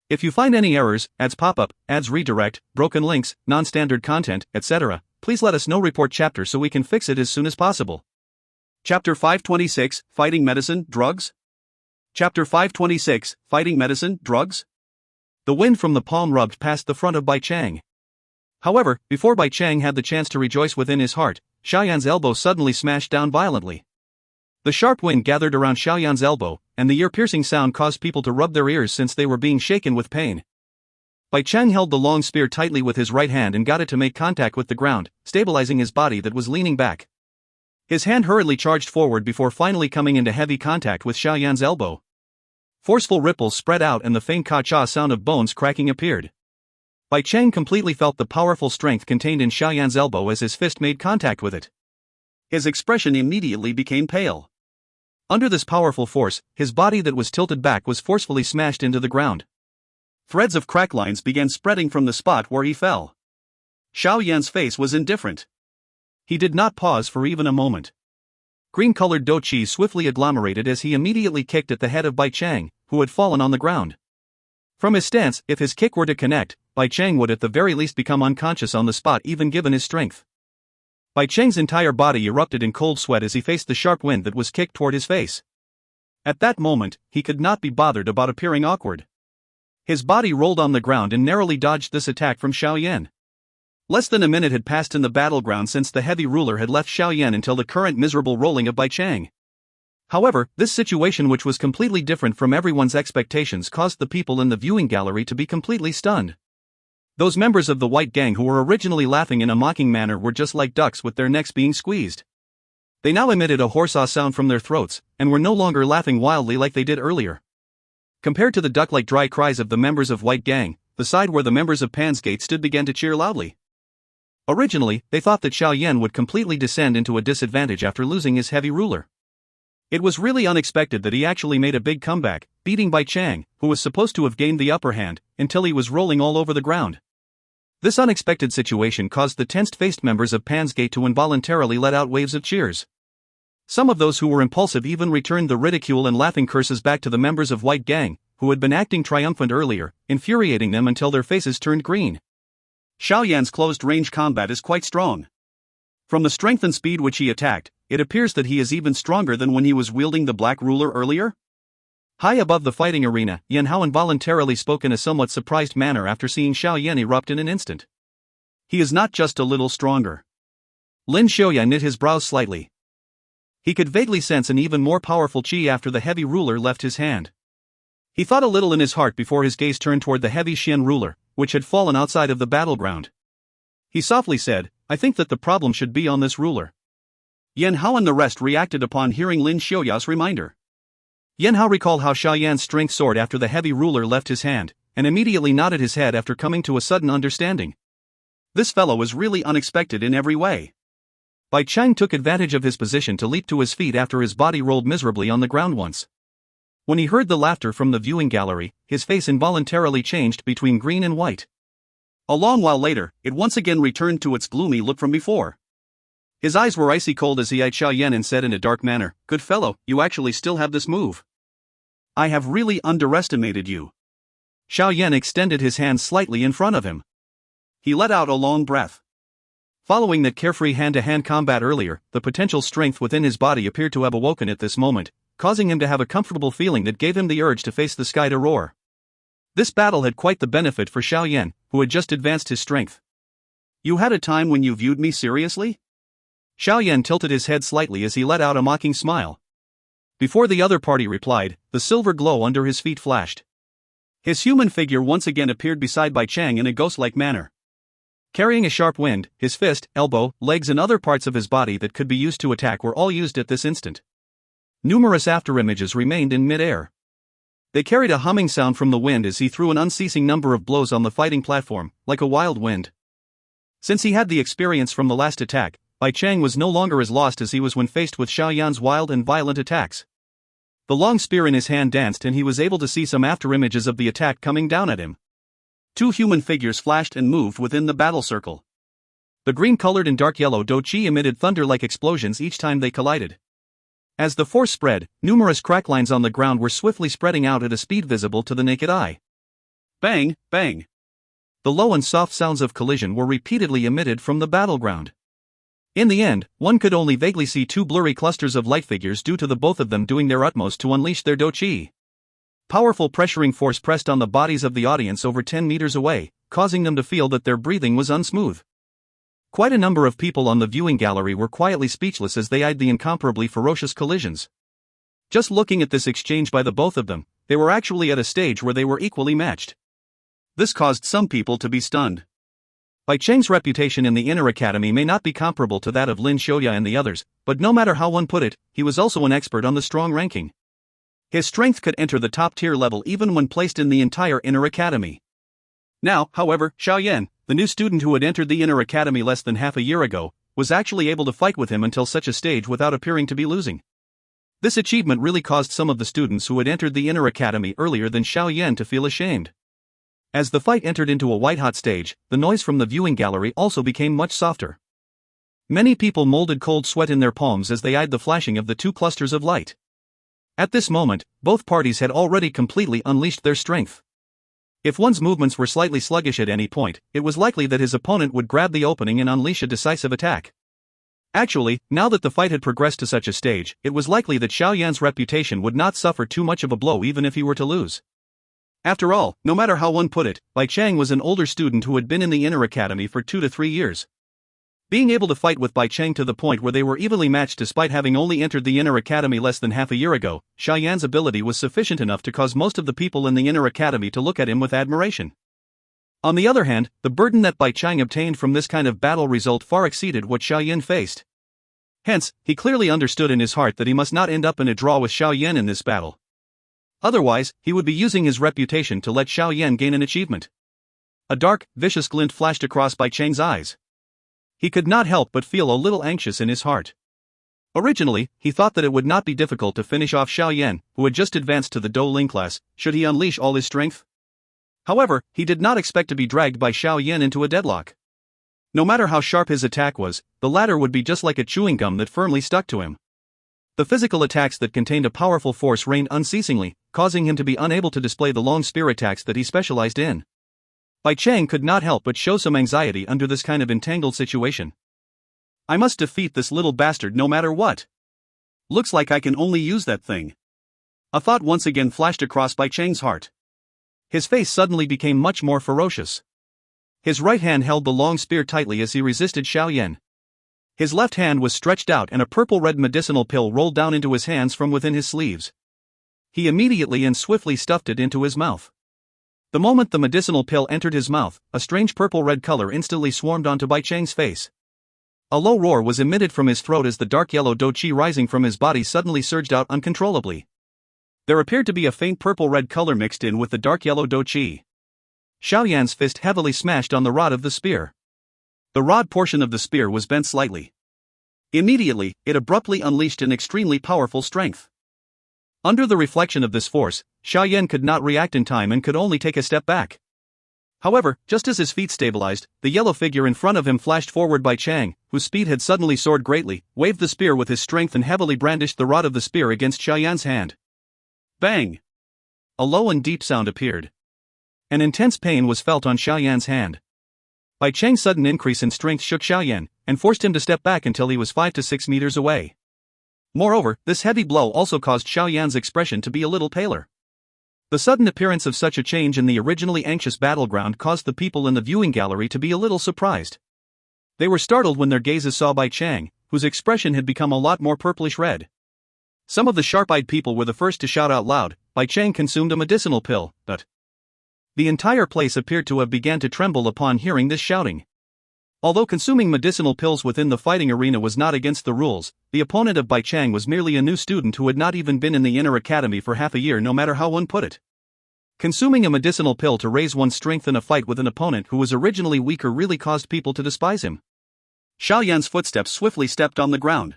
Speaker 1: If you find any errors, ads pop-up, ads redirect, broken links, non-standard content, etc., please let us know. Report chapter so we can fix it as soon as possible. Chapter 526, Fighting Medicine, Drugs? Chapter 526, Fighting Medicine, Drugs? The wind from the palm rubbed past the front of Bai Cheng. However, before Bai Cheng had the chance to rejoice within his heart, Xiao Yan's elbow suddenly smashed down violently. The sharp wind gathered around Xiao Yan's elbow, and the ear-piercing sound caused people to rub their ears since they were being shaken with pain. Bai Cheng held the long spear tightly with his right hand and got it to make contact with the ground, stabilizing his body that was leaning back. His hand hurriedly charged forward before finally coming into heavy contact with Xiao Yan's elbow. Forceful ripples spread out and the faint ka-cha sound of bones cracking appeared. Bai Cheng completely felt the powerful strength contained in Xiao Yan's elbow as his fist made contact with it. His expression immediately became pale. Under this powerful force, his body that was tilted back was forcefully smashed into the ground. Threads of crack lines began spreading from the spot where he fell. Xiao Yan's face was indifferent. He did not pause for even a moment. Green-colored Dou Qi swiftly agglomerated as he immediately kicked at the head of Bai Cheng, who had fallen on the ground. From his stance, if his kick were to connect, Bai Cheng would at the very least become unconscious on the spot even given his strength. Bai Cheng's entire body erupted in cold sweat as he faced the sharp wind that was kicked toward his face. At that moment, he could not be bothered about appearing awkward. His body rolled on the ground and narrowly dodged this attack from Xiao Yan. Less than a minute had passed in the battleground since the heavy ruler had left Xiao Yan until the current miserable rolling of Bai Cheng. However, this situation, which was completely different from everyone's expectations, caused the people in the viewing gallery to be completely stunned. Those members of the White Gang who were originally laughing in a mocking manner were just like ducks with their necks being squeezed. They now emitted a hoarse sound from their throats, and were no longer laughing wildly like they did earlier. Compared to the duck-like dry cries of the members of White Gang, the side where the members of Pan's Gate stood began to cheer loudly. Originally, they thought that Xiao Yan would completely descend into a disadvantage after losing his heavy ruler. It was really unexpected that he actually made a big comeback, beating Bai Chang, who was supposed to have gained the upper hand, until he was rolling all over the ground. This unexpected situation caused the tensed-faced members of Pan's Gate to involuntarily let out waves of cheers. Some of those who were impulsive even returned the ridicule and laughing curses back to the members of White Gang, who had been acting triumphant earlier, infuriating them until their faces turned green. Xiao Yan's closed-range combat is quite strong. From the strength and speed which he attacked, it appears that he is even stronger than when he was wielding the Black Ruler earlier. High above the fighting arena, Yan Hao involuntarily spoke in a somewhat surprised manner after seeing Xiao Yan erupt in an instant. He is not just a little stronger. Lin Xiaoyan knit his brows slightly. He could vaguely sense an even more powerful qi after the heavy ruler left his hand. He thought a little in his heart before his gaze turned toward the heavy Xian ruler, which had fallen outside of the battleground. He softly said, "I think that the problem should be on this ruler." Yan Hao and the rest reacted upon hearing Lin Xiaoyan's reminder. Yan Hao recalled how Xiao Yan's strength soared after the heavy ruler left his hand, and immediately nodded his head after coming to a sudden understanding. This fellow was really unexpected in every way. Bai Chang took advantage of his position to leap to his feet after his body rolled miserably on the ground once. When he heard the laughter from the viewing gallery, his face involuntarily changed between green and white. A long while later, it once again returned to its gloomy look from before. His eyes were icy cold as he eyed Xiao Yan and said in a dark manner, "Good fellow, you actually still have this move. I have really underestimated you." Xiao Yan extended his hand slightly in front of him. He let out a long breath. Following that carefree hand-to-hand combat earlier, the potential strength within his body appeared to have awoken at this moment, causing him to have a comfortable feeling that gave him the urge to face the sky to roar. This battle had quite the benefit for Xiao Yan, who had just advanced his strength. "You had a time when you viewed me seriously?" Xiao Yan tilted his head slightly as he let out a mocking smile. Before the other party replied, the silver glow under his feet flashed. His human figure once again appeared beside Bai Chang in a ghost-like manner. Carrying a sharp wind, his fist, elbow, legs and other parts of his body that could be used to attack were all used at this instant. Numerous afterimages remained in mid-air. They carried a humming sound from the wind as he threw an unceasing number of blows on the fighting platform, like a wild wind. Since he had the experience from the last attack, Bai Chang was no longer as lost as he was when faced with Xiao Yan's wild and violent attacks. The long spear in his hand danced and he was able to see some afterimages of the attack coming down at him. Two human figures flashed and moved within the battle circle. The green-colored and dark yellow Dou Qi emitted thunder-like explosions each time they collided. As the force spread, numerous crack lines on the ground were swiftly spreading out at a speed visible to the naked eye. Bang, bang. The low and soft sounds of collision were repeatedly emitted from the battleground. In the end, one could only vaguely see two blurry clusters of light figures due to the both of them doing their utmost to unleash their Dou Qi. Powerful pressuring force pressed on the bodies of the audience over 10 meters away, causing them to feel that their breathing was unsmooth. Quite a number of people on the viewing gallery were quietly speechless as they eyed the incomparably ferocious collisions. Just looking at this exchange by the both of them, they were actually at a stage where they were equally matched. This caused some people to be stunned. Bai Chang's reputation in the Inner Academy may not be comparable to that of Lin Xiaoyan and the others, but no matter how one put it, he was also an expert on the strong ranking. His strength could enter the top-tier level even when placed in the entire Inner Academy. Now, however, Xiao Yan, the new student who had entered the Inner Academy less than half a year ago, was actually able to fight with him until such a stage without appearing to be losing. This achievement really caused some of the students who had entered the Inner Academy earlier than Xiao Yan to feel ashamed. As the fight entered into a white-hot stage, the noise from the viewing gallery also became much softer. Many people molded cold sweat in their palms as they eyed the flashing of the two clusters of light. At this moment, both parties had already completely unleashed their strength. If one's movements were slightly sluggish at any point, it was likely that his opponent would grab the opening and unleash a decisive attack. Actually, now that the fight had progressed to such a stage, it was likely that Xiao Yan's reputation would not suffer too much of a blow even if he were to lose. After all, no matter how one put it, Bai Chang was an older student who had been in the Inner Academy for 2 to 3 years. Being able to fight with Bai Chang to the point where they were evenly matched despite having only entered the Inner Academy less than half a year ago, Xiao Yan's ability was sufficient enough to cause most of the people in the Inner Academy to look at him with admiration. On the other hand, the burden that Bai Chang obtained from this kind of battle result far exceeded what Xiao Yan faced. Hence, he clearly understood in his heart that he must not end up in a draw with Xiao Yan in this battle. Otherwise, he would be using his reputation to let Xiao Yan gain an achievement. A dark, vicious glint flashed across Bai Chang's eyes. He could not help but feel a little anxious in his heart. Originally, he thought that it would not be difficult to finish off Xiao Yan, who had just advanced to the Dou Ling class, should he unleash all his strength. However, he did not expect to be dragged by Xiao Yan into a deadlock. No matter how sharp his attack was, the latter would be just like a chewing gum that firmly stuck to him. The physical attacks that contained a powerful force rained unceasingly, causing him to be unable to display the long spear attacks that he specialized in. Bai Chang could not help but show some anxiety under this kind of entangled situation. I must defeat this little bastard no matter what. Looks like I can only use that thing. A thought once again flashed across Bai Chang's heart. His face suddenly became much more ferocious. His right hand held the long spear tightly as he resisted Xiao Yan. His left hand was stretched out and a purple-red medicinal pill rolled down into his hands from within his sleeves. He immediately and swiftly stuffed it into his mouth. The moment the medicinal pill entered his mouth, a strange purple-red color instantly swarmed onto Bai Chang's face. A low roar was emitted from his throat as the dark yellow Dou Qi rising from his body suddenly surged out uncontrollably. There appeared to be a faint purple-red color mixed in with the dark yellow Dou Qi. Xiao Yan's fist heavily smashed on the rod of the spear. The rod portion of the spear was bent slightly. Immediately, it abruptly unleashed an extremely powerful strength. Under the reflection of this force, Xiao Yan could not react in time and could only take a step back. However, just as his feet stabilized, the yellow figure in front of him flashed forward Bai Chang, whose speed had suddenly soared greatly, waved the spear with his strength and heavily brandished the rod of the spear against Xiao Yan's hand. Bang! A low and deep sound appeared. An intense pain was felt on Xiao Yan's hand. Bai Chang's sudden increase in strength shook Xiao Yan, and forced him to step back until he was 5 to 6 meters away. Moreover, this heavy blow also caused Xiao Yan's expression to be a little paler. The sudden appearance of such a change in the originally anxious battleground caused the people in the viewing gallery to be a little surprised. They were startled when their gazes saw Bai Chang, whose expression had become a lot more purplish red. Some of the sharp-eyed people were the first to shout out loud, "Bai Chang consumed a medicinal pill," but the entire place appeared to have begun to tremble upon hearing this shouting. Although consuming medicinal pills within the fighting arena was not against the rules, the opponent of Bai Chang was merely a new student who had not even been in the inner academy for half a year, no matter how one put it. Consuming a medicinal pill to raise one's strength in a fight with an opponent who was originally weaker really caused people to despise him. Xiao Yan's footsteps swiftly stepped on the ground.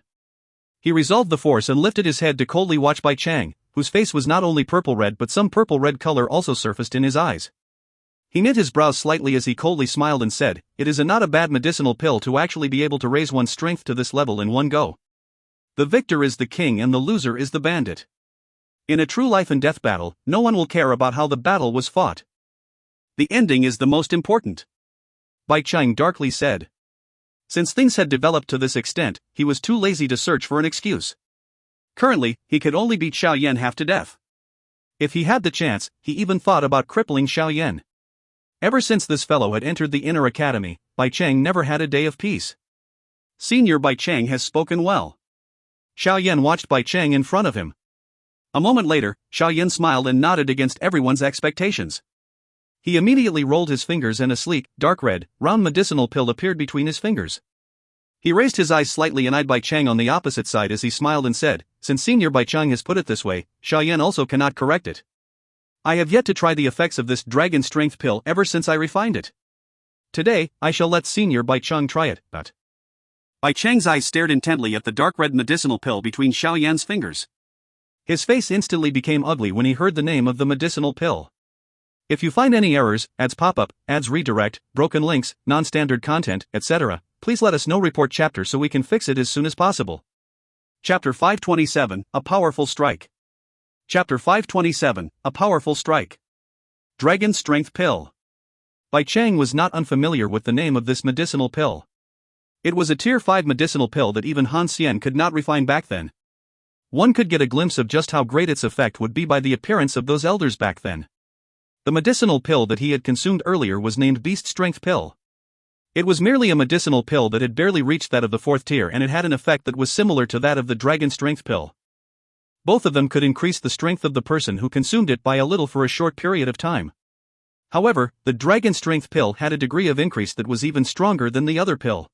Speaker 1: He resolved the force and lifted his head to coldly watch Bai Chang, whose face was not only purple-red but some purple-red color also surfaced in his eyes. He knit his brows slightly as he coldly smiled and said, "It is not a bad medicinal pill to actually be able to raise one's strength to this level in one go. The victor is the king and the loser is the bandit. In a true life and death battle, no one will care about how the battle was fought. The ending is the most important," Bai Chang darkly said. Since things had developed to this extent, he was too lazy to search for an excuse. Currently, he could only beat Xiao Yan half to death. If he had the chance, he even thought about crippling Xiao Yan. Ever since this fellow had entered the inner academy, Bai Chang never had a day of peace. Senior Bai Chang has spoken well. Xiao Yan watched Bai Chang in front of him. A moment later, Xiao Yan smiled and nodded against everyone's expectations. He immediately rolled his fingers and a sleek, dark red, round medicinal pill appeared between his fingers. He raised his eyes slightly and eyed Bai Chang on the opposite side as he smiled and said, "Since Senior Bai Chang has put it this way, Xiao Yan also cannot correct it. I have yet to try the effects of this dragon strength pill ever since I refined it. Today, I shall let Senior Bai Chang try it." But Bai Chang's eyes stared intently at the dark red medicinal pill between Xiao Yan's fingers. His face instantly became ugly when he heard the name of the medicinal pill. If you find any errors, ads pop up, ads redirect, broken links, non-standard content, etc., please let us know. Report chapter so we can fix it as soon as possible. Chapter 527, A Powerful Strike. Chapter 527, A Powerful Strike. Dragon Strength Pill. Bai Chang was not unfamiliar with the name of this medicinal pill. It was a Tier 5 medicinal pill that even Han Xian could not refine back then. One could get a glimpse of just how great its effect would be by the appearance of those elders back then. The medicinal pill that he had consumed earlier was named Beast Strength Pill. It was merely a medicinal pill that had barely reached that of the 4th tier, and it had an effect that was similar to that of the Dragon Strength Pill. Both of them could increase the strength of the person who consumed it by a little for a short period of time. However, the Dragon Strength Pill had a degree of increase that was even stronger than the other pill.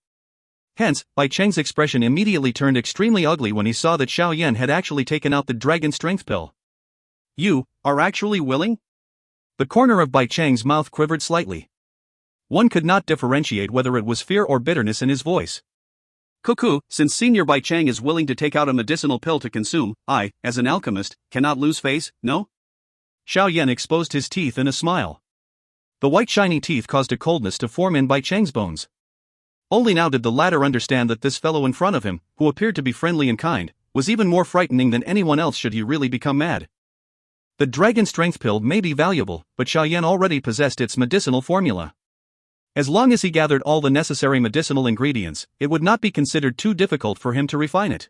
Speaker 1: Hence, Bai Chang's expression immediately turned extremely ugly when he saw that Xiao Yan had actually taken out the Dragon Strength Pill. "You are actually willing?" The corner of Bai Chang's mouth quivered slightly. One could not differentiate whether it was fear or bitterness in his voice. Cuckoo, since Senior Bai Chang is willing to take out a medicinal pill to consume, I, as an alchemist, cannot lose face, no? Xiao Yan exposed his teeth in a smile. The white shiny teeth caused a coldness to form in Bai Chang's bones. Only now did the latter understand that this fellow in front of him, who appeared to be friendly and kind, was even more frightening than anyone else should he really become mad. The dragon strength pill may be valuable, but Xiao Yan already possessed its medicinal formula. As long as he gathered all the necessary medicinal ingredients, it would not be considered too difficult for him to refine it.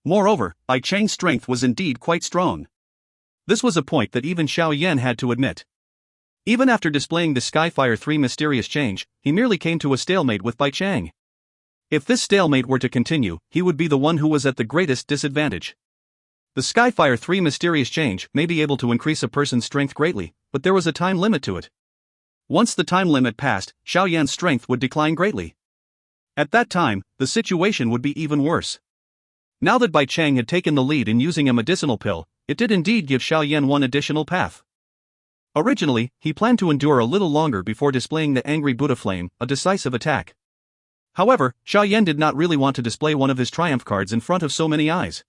Speaker 1: Moreover, Bai Chang's strength was indeed quite strong. This was a point that even Xiao Yan had to admit. Even after displaying the Skyfire 3 mysterious change, he merely came to a stalemate with Bai Chang. If this stalemate were to continue, he would be the one who was at the greatest disadvantage. The Skyfire 3 mysterious change may be able to increase a person's strength greatly, but there was a time limit to it. Once the time limit passed, Xiao Yan's strength would decline greatly. At that time, the situation would be even worse. Now that Bai Chang had taken the lead in using a medicinal pill, it did indeed give Xiao Yan one additional path. Originally, he planned to endure a little longer before displaying the angry Buddha flame, a decisive attack. However, Xiao Yan did not really want to display one of his triumph cards in front of so many eyes.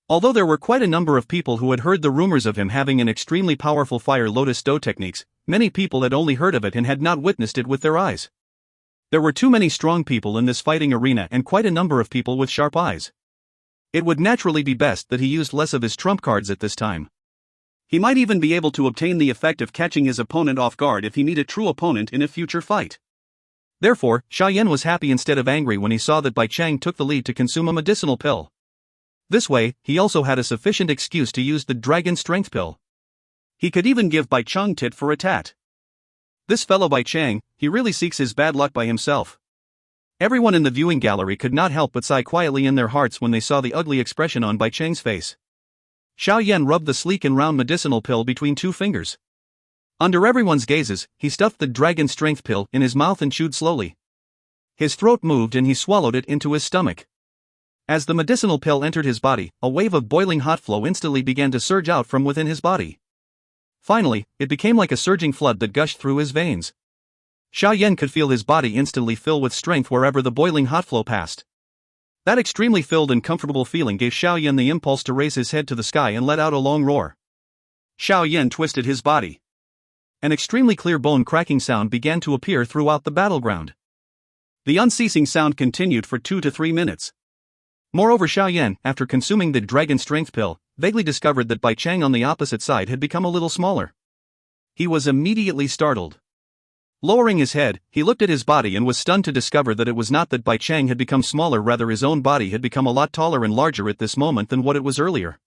Speaker 1: Although there were quite a number of people who had heard the rumors of him having an extremely powerful Fire Lotus Do techniques, many people had only heard of it and had not witnessed it with their eyes. There were too many strong people in this fighting arena and quite a number of people with sharp eyes. It would naturally be best that he used less of his trump cards at this time. He might even be able to obtain the effect of catching his opponent off guard if he meet a true opponent in a future fight. Therefore, Xiao Yan was happy instead of angry when he saw that Bai Chang took the lead to consume a medicinal pill. This way, he also had a sufficient excuse to use the dragon strength pill. He could even give Bai Chang tit for a tat. This fellow Bai Chang, he really seeks his bad luck by himself. Everyone in the viewing gallery could not help but sigh quietly in their hearts when they saw the ugly expression on Bai Chang's face. Xiao Yan rubbed the sleek and round medicinal pill between two fingers. Under everyone's gazes, he stuffed the dragon strength pill in his mouth and chewed slowly. His throat moved and he swallowed it into his stomach. As the medicinal pill entered his body, a wave of boiling hot flow instantly began to surge out from within his body. Finally, it became like a surging flood that gushed through his veins. Xiao Yan could feel his body instantly fill with strength wherever the boiling hot flow passed. That extremely filled and comfortable feeling gave Xiao Yan the impulse to raise his head to the sky and let out a long roar. Xiao Yan twisted his body. An extremely clear bone cracking sound began to appear throughout the battleground. The unceasing sound continued for 2 to 3 minutes. Moreover, Xiao Yan, after consuming the dragon strength pill, vaguely discovered that Bai Chang on the opposite side had become a little smaller. He was immediately startled. Lowering his head, he looked at his body and was stunned to discover that it was not that Bai Chang had become smaller, rather his own body had become a lot taller and larger at this moment than what it was earlier.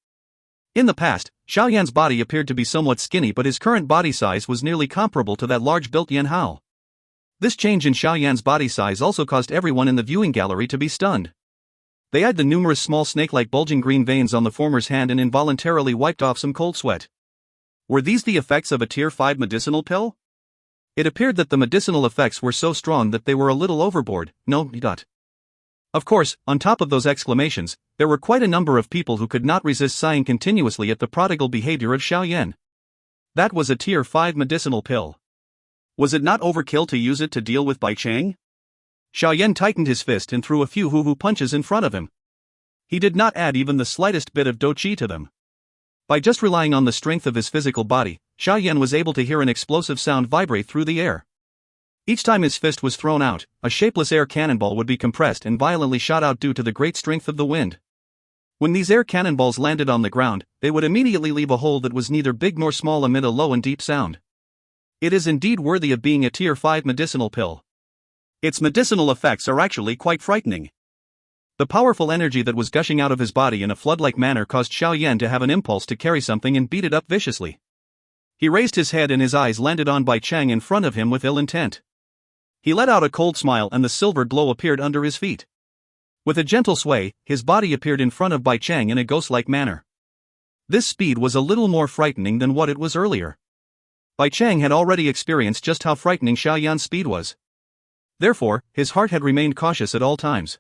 Speaker 1: In the past, Xiao Yan's body appeared to be somewhat skinny, but his current body size was nearly comparable to that large-built Yan Hao. This change in Xiao Yan's body size also caused everyone in the viewing gallery to be stunned. They eyed the numerous small snake-like bulging green veins on the former's hand and involuntarily wiped off some cold sweat. Were these the effects of a Tier 5 medicinal pill? It appeared that the medicinal effects were so strong that they were a little overboard, no. Of course, on top of those exclamations, there were quite a number of people who could not resist sighing continuously at the prodigal behavior of Xiao Yan. That was a Tier 5 medicinal pill. Was it not overkill to use it to deal with Bai Chang? Xiao Yan tightened his fist and threw a few hoo-hoo punches in front of him. He did not add even the slightest bit of Dou Qi to them. By just relying on the strength of his physical body, Xiao Yan was able to hear an explosive sound vibrate through the air. Each time his fist was thrown out, a shapeless air cannonball would be compressed and violently shot out due to the great strength of the wind. When these air cannonballs landed on the ground, they would immediately leave a hole that was neither big nor small amid a low and deep sound. It is indeed worthy of being a Tier 5 medicinal pill. Its medicinal effects are actually quite frightening. The powerful energy that was gushing out of his body in a flood-like manner caused Xiao Yan to have an impulse to carry something and beat it up viciously. He raised his head and his eyes landed on Bai Chang in front of him with ill intent. He let out a cold smile and the silvered glow appeared under his feet. With a gentle sway, his body appeared in front of Bai Chang in a ghost-like manner. This speed was a little more frightening than what it was earlier. Bai Chang had already experienced just how frightening Xiao Yan's speed was. Therefore, his heart had remained cautious at all times.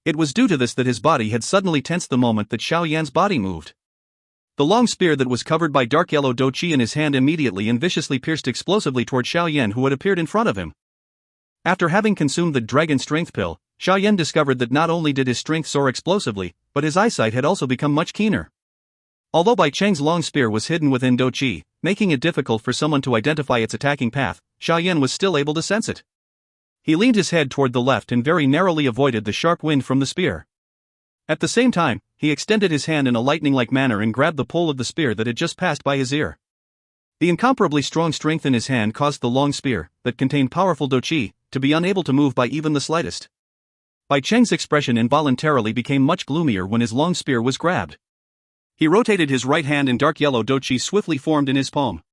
Speaker 1: It was due to this that his body had suddenly tensed the moment that Xiao Yan's body moved. The long spear that was covered by dark yellow Dou Qi in his hand immediately and viciously pierced explosively toward Xiao Yan, who had appeared in front of him. After having consumed the dragon strength pill, Xiao Yan discovered that not only did his strength soar explosively, but his eyesight had also become much keener. Although Bai Cheng's long spear was hidden within Dou Qi, making it difficult for someone to identify its attacking path, Xiao Yan was still able to sense it. He leaned his head toward the left and very narrowly avoided the sharp wind from the spear. At the same time, he extended his hand in a lightning-like manner and grabbed the pole of the spear that had just passed by his ear. The incomparably strong strength in his hand caused the long spear, that contained powerful Dou Qi, to be unable to move by even the slightest. Bai Cheng's expression involuntarily became much gloomier when his long spear was grabbed. He rotated his right hand and dark yellow Dou Qi swiftly formed in his palm.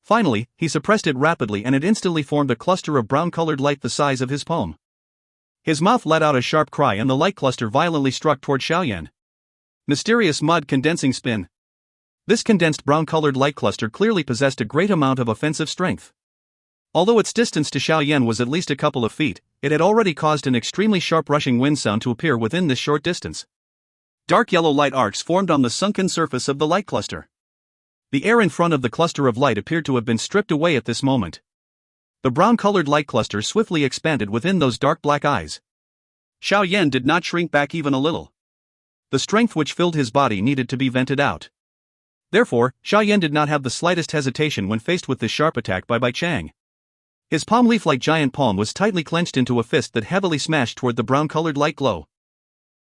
Speaker 1: Finally, he suppressed it rapidly and it instantly formed a cluster of brown-colored light the size of his palm. His mouth let out a sharp cry and the light cluster violently struck toward Xiao Yan. Mysterious mud condensing spin. This condensed brown-colored light cluster clearly possessed a great amount of offensive strength. Although its distance to Xiao Yan was at least a couple of feet, it had already caused an extremely sharp rushing wind sound to appear within this short distance. Dark yellow light arcs formed on the sunken surface of the light cluster. The air in front of the cluster of light appeared to have been stripped away at this moment. The brown-colored light cluster swiftly expanded within those dark black eyes. Xiao Yan did not shrink back even a little. The strength which filled his body needed to be vented out. Therefore, Xiao Yan did not have the slightest hesitation when faced with this sharp attack by Bai Cheng. His palm leaf-like giant palm was tightly clenched into a fist that heavily smashed toward the brown-colored light glow.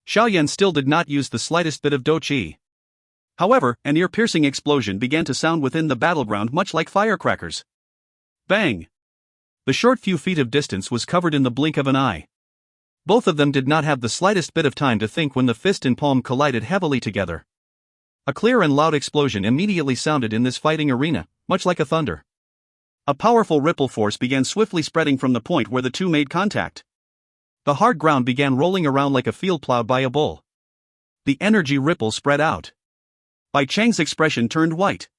Speaker 1: Xiao Yan still did not use the slightest bit of Dou Qi. However, an ear-piercing explosion began to sound within the battleground much like firecrackers. Bang! The short few feet of distance was covered in the blink of an eye. Both of them did not have the slightest bit of time to think when the fist and palm collided heavily together. A clear and loud explosion immediately sounded in this fighting arena, much like a thunder. A powerful ripple force began swiftly spreading from the point where the two made contact. The hard ground began rolling around like a field plowed by a bull. The energy ripple spread out. Bai Cheng's expression turned white.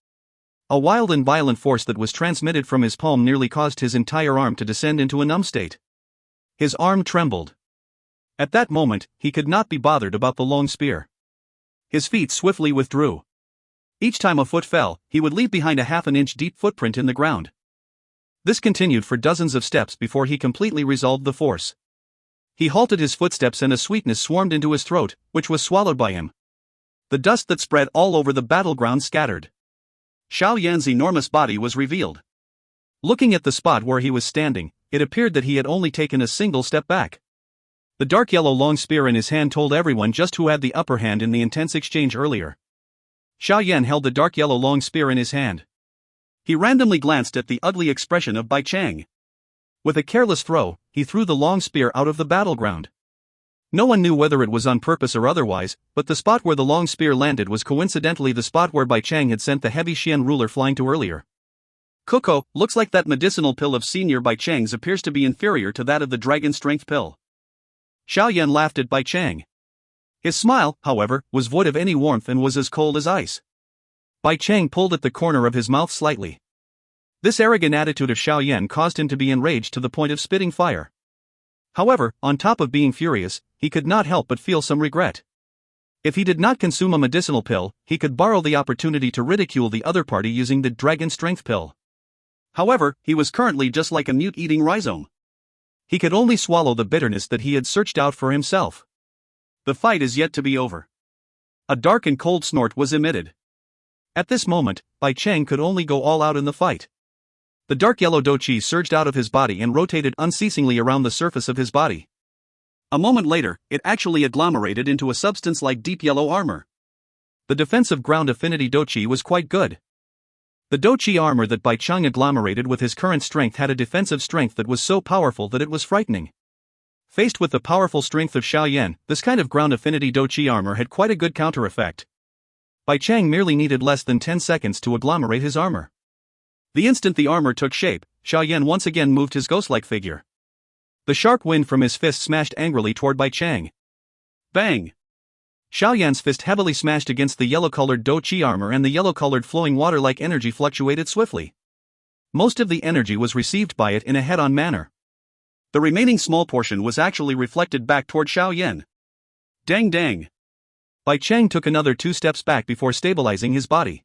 Speaker 1: A wild and violent force that was transmitted from his palm nearly caused his entire arm to descend into a numb state. His arm trembled. At that moment, he could not be bothered about the long spear. His feet swiftly withdrew. Each time a foot fell, he would leave behind a half-an-inch deep footprint in the ground. This continued for dozens of steps before he completely resolved the force. He halted his footsteps and a sweetness swarmed into his throat, which was swallowed by him. The dust that spread all over the battleground scattered. Xiao Yan's enormous body was revealed. Looking at the spot where he was standing, it appeared that he had only taken a single step back. The dark yellow long spear in his hand told everyone just who had the upper hand in the intense exchange earlier. Xiao Yan held the dark yellow long spear in his hand. He randomly glanced at the ugly expression of Bai Cheng. With a careless throw, he threw the long spear out of the battleground. No one knew whether it was on purpose or otherwise, but the spot where the long spear landed was coincidentally the spot where Bai Cheng had sent the heavy Xian ruler flying to earlier. Coco, looks like that medicinal pill of Senior Bai Cheng's appears to be inferior to that of the dragon strength pill. Xiao Yan laughed at Bai Cheng. His smile, however, was void of any warmth and was as cold as ice. Bai Cheng pulled at the corner of his mouth slightly. This arrogant attitude of Xiao Yan caused him to be enraged to the point of spitting fire. However, on top of being furious, he could not help but feel some regret. If he did not consume a medicinal pill, he could borrow the opportunity to ridicule the other party using the dragon strength pill. However, he was currently just like a mute eating rhizome. He could only swallow the bitterness that he had searched out for himself. The fight is yet to be over. A dark and cold snort was emitted. At this moment, Bai Cheng could only go all out in the fight. The dark yellow Dou Qi surged out of his body and rotated unceasingly around the surface of his body. A moment later, it actually agglomerated into a substance like deep yellow armor. The defensive ground affinity Dou Qi was quite good. The Dou Qi armor that Bai Cheng agglomerated with his current strength had a defensive strength that was so powerful that it was frightening. Faced with the powerful strength of Xiao Yan, this kind of ground affinity Dou Qi armor had quite a good counter effect. Bai Cheng merely needed less than 10 seconds to agglomerate his armor. The instant the armor took shape, Xiao Yan once again moved his ghost-like figure. The sharp wind from his fist smashed angrily toward Bai Cheng. Bang! Xiao Yan's fist heavily smashed against the yellow-colored Dou Qi armor and the yellow-colored flowing water-like energy fluctuated swiftly. Most of the energy was received by it in a head-on manner. The remaining small portion was actually reflected back toward Xiao Yan. Dang dang! Bai Cheng took another 2 steps back before stabilizing his body.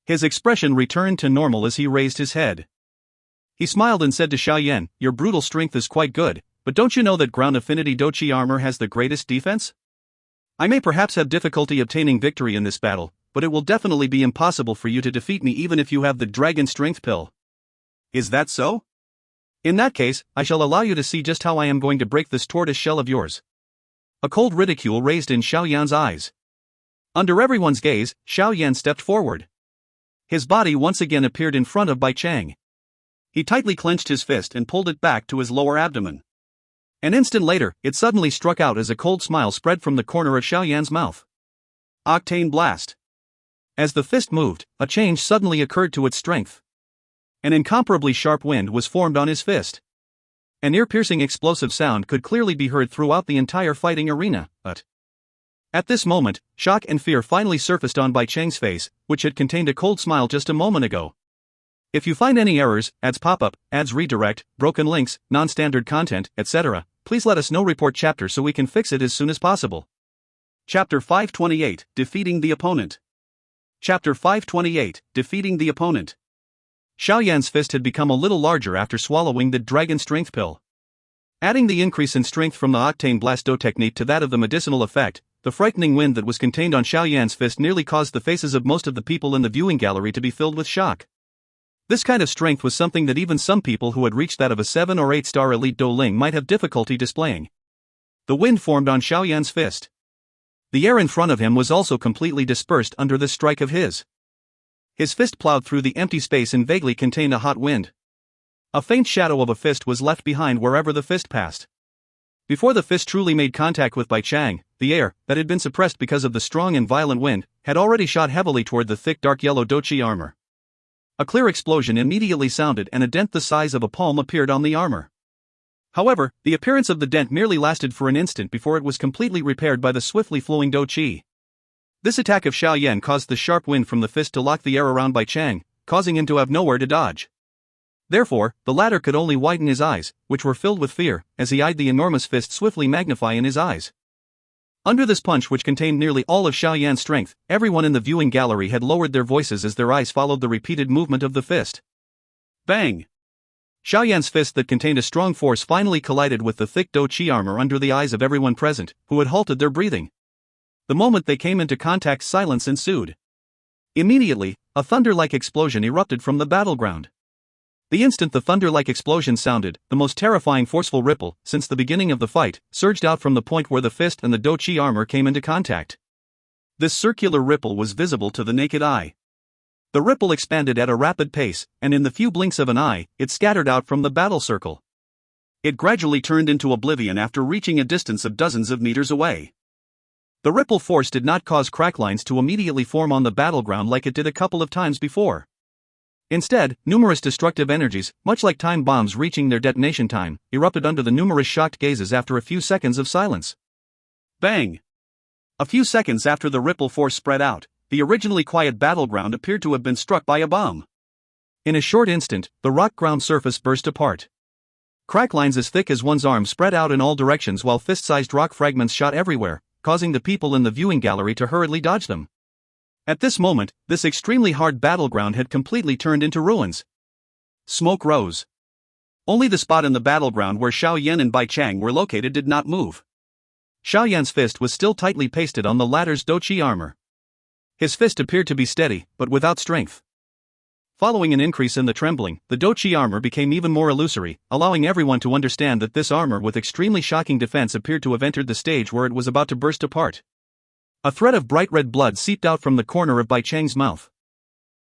Speaker 1: His expression returned to normal as he raised his head. He smiled and said to Xiao Yan, "Your brutal strength is quite good, but don't you know that ground affinity Dou Qi armor has the greatest defense? I may perhaps have difficulty obtaining victory in this battle, but it will definitely be impossible for you to defeat me even if you have the dragon strength pill. Is that so? In that case, I shall allow you to see just how I am going to break this tortoise shell of yours. A cold ridicule raised in Xiao Yan's eyes. Under everyone's gaze, Xiao Yan stepped forward. His body once again appeared in front of Bai Chang. He tightly clenched his fist and pulled it back to his lower abdomen. An instant later, it suddenly struck out as a cold smile spread from the corner of Xiao Yan's mouth. Octane Blast. As the fist moved, a change suddenly occurred to its strength. An incomparably sharp wind was formed on his fist. An ear-piercing explosive sound could clearly be heard throughout the entire fighting arena. At this moment, shock and fear finally surfaced on Bai Chang's face, which had contained a cold smile just a moment ago. If you find any errors, ads pop up, ads redirect, broken links, non-standard content, etc., please let us know. Report chapter so we can fix it as soon as possible. Chapter 528, Defeating the Opponent. Chapter 528, Defeating the Opponent. Xiao Yan's fist had become a little larger after swallowing the dragon strength pill. Adding the increase in strength from the Octane Blast Dou technique to that of the medicinal effect, the frightening wind that was contained on Xiao Yan's fist nearly caused the faces of most of the people in the viewing gallery to be filled with shock. This kind of strength was something that even some people who had reached that of a 7 or 8-star elite Dou Ling might have difficulty displaying. The wind formed on Xiao Yan's fist. The air in front of him was also completely dispersed under this strike of his. His fist plowed through the empty space and vaguely contained a hot wind. A faint shadow of a fist was left behind wherever the fist passed. Before the fist truly made contact with Bai Chang, the air, that had been suppressed because of the strong and violent wind, had already shot heavily toward the thick dark yellow Dou Qi armor. A clear explosion immediately sounded and a dent the size of a palm appeared on the armor. However, the appearance of the dent merely lasted for an instant before it was completely repaired by the swiftly flowing Dou Qi. This attack of Xiao Yan caused the sharp wind from the fist to lock the air around Bai Chang, causing him to have nowhere to dodge. Therefore, the latter could only widen his eyes, which were filled with fear, as he eyed the enormous fist swiftly magnify in his eyes. Under this punch, which contained nearly all of Xiao Yan's strength, everyone in the viewing gallery had lowered their voices as their eyes followed the repeated movement of the fist. Bang! Xiao Yan's fist that contained a strong force finally collided with the thick Dou Qi armor under the eyes of everyone present, who had halted their breathing. The moment they came into contact, silence ensued. Immediately, a thunder-like explosion erupted from the battleground. The instant the thunder-like explosion sounded, the most terrifying forceful ripple, since the beginning of the fight, surged out from the point where the fist and the Dou Qi armor came into contact. This circular ripple was visible to the naked eye. The ripple expanded at a rapid pace, and in the few blinks of an eye, it scattered out from the battle circle. It gradually turned into oblivion after reaching a distance of dozens of meters away. The ripple force did not cause crack lines to immediately form on the battleground like it did a couple of times before. Instead, numerous destructive energies, much like time bombs reaching their detonation time, erupted under the numerous shocked gazes after a few seconds of silence. Bang! A few seconds after the ripple force spread out, the originally quiet battleground appeared to have been struck by a bomb. In a short instant, the rock ground surface burst apart. Crack lines as thick as one's arm spread out in all directions while fist-sized rock fragments shot everywhere, causing the people in the viewing gallery to hurriedly dodge them. At this moment, this extremely hard battleground had completely turned into ruins. Smoke rose. Only the spot in the battleground where Xiao Yan and Bai Chang were located did not move. Xiao Yan's fist was still tightly pasted on the latter's Dou Qi armor. His fist appeared to be steady, but without strength. Following an increase in the trembling, the Dou Qi armor became even more illusory, allowing everyone to understand that this armor with extremely shocking defense appeared to have entered the stage where it was about to burst apart. A thread of bright red blood seeped out from the corner of Bai Chang's mouth.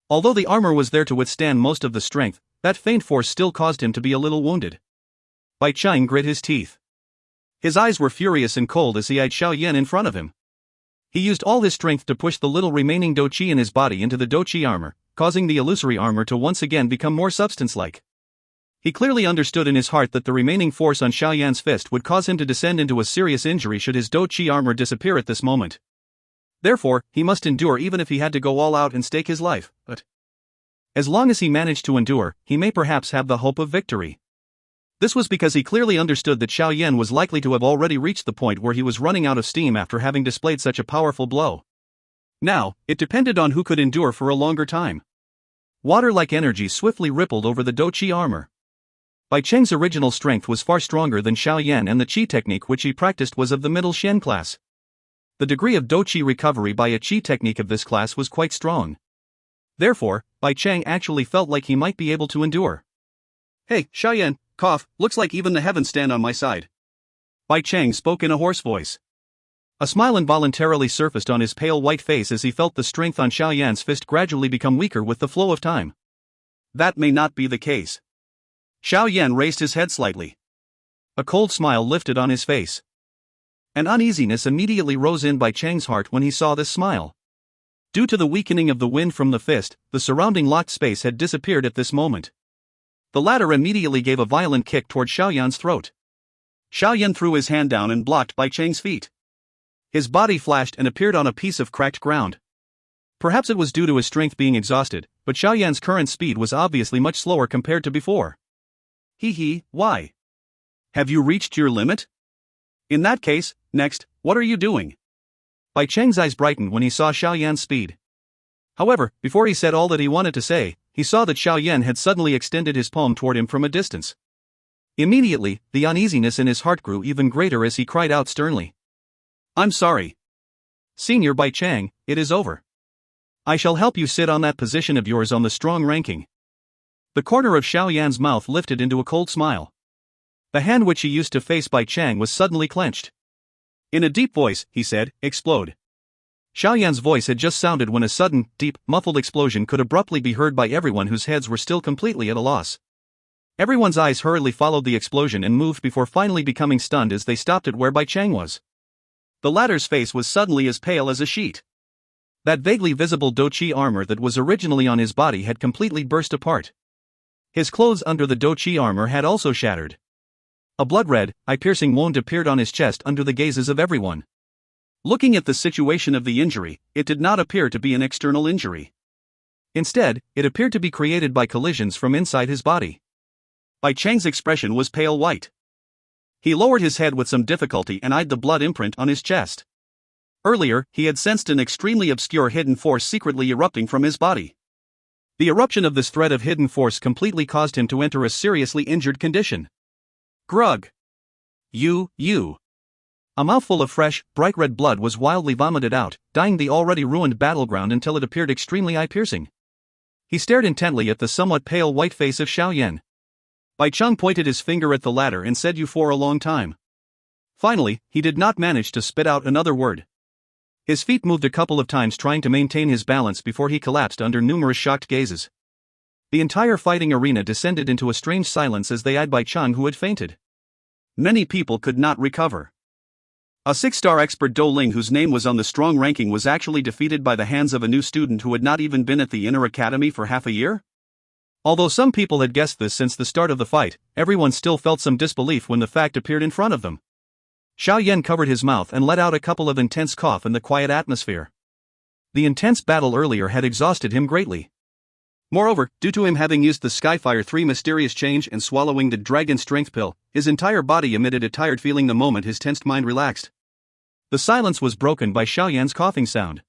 Speaker 1: Although the armor was there to withstand most of the strength, that faint force still caused him to be a little wounded. Bai Chang grit his teeth. His eyes were furious and cold as he eyed Xiao Yan in front of him. He used all his strength to push the little remaining Dou Qi in his body into the Dou Qi armor, causing the illusory armor to once again become more substance-like. He clearly understood in his heart that the remaining force on Xiao Yan's fist would cause him to descend into a serious injury should his Dou Qi armor disappear at this moment. Therefore, he must endure even if he had to go all out and stake his life, but as long as he managed to endure, he may perhaps have the hope of victory. This was because he clearly understood that Xiao Yan was likely to have already reached the point where he was running out of steam after having displayed such a powerful blow. Now, it depended on who could endure for a longer time. Water-like energy swiftly rippled over the Dou Qi armor. Bai Cheng's original strength was far stronger than Xiao Yan, and the Qi technique which he practiced was of the middle Xian class. The degree of Dou Qi recovery by a Qi technique of this class was quite strong. Therefore, Bai Cheng actually felt like he might be able to endure. "Hey, Xiao Yan, cough, looks like even the heavens stand on my side." Bai Cheng spoke in a hoarse voice. A smile involuntarily surfaced on his pale white face as he felt the strength on Xiao Yan's fist gradually become weaker with the flow of time. "That may not be the case." Xiao Yan raised his head slightly. A cold smile lifted on his face. An uneasiness immediately rose in Bai Cheng's heart when he saw this smile. Due to the weakening of the wind from the fist, the surrounding locked space had disappeared at this moment. The latter immediately gave a violent kick toward Xiao Yan's throat. Xiao Yan threw his hand down and blocked Bai Cheng's feet. His body flashed and appeared on a piece of cracked ground. Perhaps it was due to his strength being exhausted, but Xiao Yan's current speed was obviously much slower compared to before. Why? Have you reached your limit? In that case, next, what are you doing?" Bai Cheng's eyes brightened when he saw Xiao Yan's speed. However, before he said all that he wanted to say, he saw that Xiao Yan had suddenly extended his palm toward him from a distance. Immediately, the uneasiness in his heart grew even greater as he cried out sternly. "I'm sorry. Senior Bai Cheng, it is over. I shall help you sit on that position of yours on the strong ranking." The corner of Xiao Yan's mouth lifted into a cold smile. The hand which he used to face Bai Cheng was suddenly clenched. In a deep voice, he said, "Explode." Xiao Yan's voice had just sounded when a sudden, deep, muffled explosion could abruptly be heard by everyone whose heads were still completely at a loss. Everyone's eyes hurriedly followed the explosion and moved before finally becoming stunned as they stopped at where Bai Cheng was. The latter's face was suddenly as pale as a sheet. That vaguely visible Dou Qi armor that was originally on his body had completely burst apart. His clothes under the Dou Qi armor had also shattered. A blood-red, eye-piercing wound appeared on his chest under the gazes of everyone. Looking at the situation of the injury, it did not appear to be an external injury. Instead, it appeared to be created by collisions from inside his body. Bai Cheng's expression was pale white. He lowered his head with some difficulty and eyed the blood imprint on his chest. Earlier, he had sensed an extremely obscure hidden force secretly erupting from his body. The eruption of this thread of hidden force completely caused him to enter a seriously injured condition. Grug. You. A mouthful of fresh, bright red blood was wildly vomited out, dyeing the already ruined battleground until it appeared extremely eye-piercing. He stared intently at the somewhat pale white face of Xiao Yan. Bai Cheng pointed his finger at the latter and said "you" for a long time. Finally, he did not manage to spit out another word. His feet moved a couple of times trying to maintain his balance before he collapsed under numerous shocked gazes. The entire fighting arena descended into a strange silence as they eyed Bai Cheng, who had fainted. Many people could not recover. A 6-star expert Dou Ling, whose name was on the strong ranking, was actually defeated by the hands of a new student who had not even been at the inner academy for half a year? Although some people had guessed this since the start of the fight, everyone still felt some disbelief when the fact appeared in front of them. Xiao Yan covered his mouth and let out a couple of intense coughs in the quiet atmosphere. The intense battle earlier had exhausted him greatly. Moreover, due to him having used the Skyfire 3 mysterious change and swallowing the Dragon Strength pill, his entire body emitted a tired feeling the moment his tensed mind relaxed. The silence was broken by Xiao Yan's coughing sound.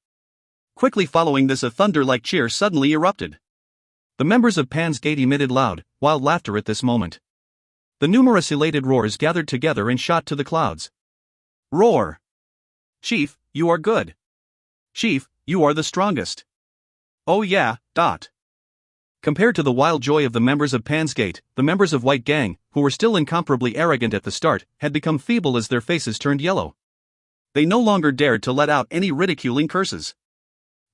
Speaker 1: Quickly following this, a thunder-like cheer suddenly erupted. The members of Pan's Gate emitted loud, wild laughter at this moment. The numerous elated roars gathered together and shot to the clouds. Roar! Chief, you are good. Chief, you are the strongest. Oh yeah. Compared to the wild joy of the members of Pan's Gate, the members of White Gang, who were still incomparably arrogant at the start, had become feeble as their faces turned yellow. They no longer dared to let out any ridiculing curses.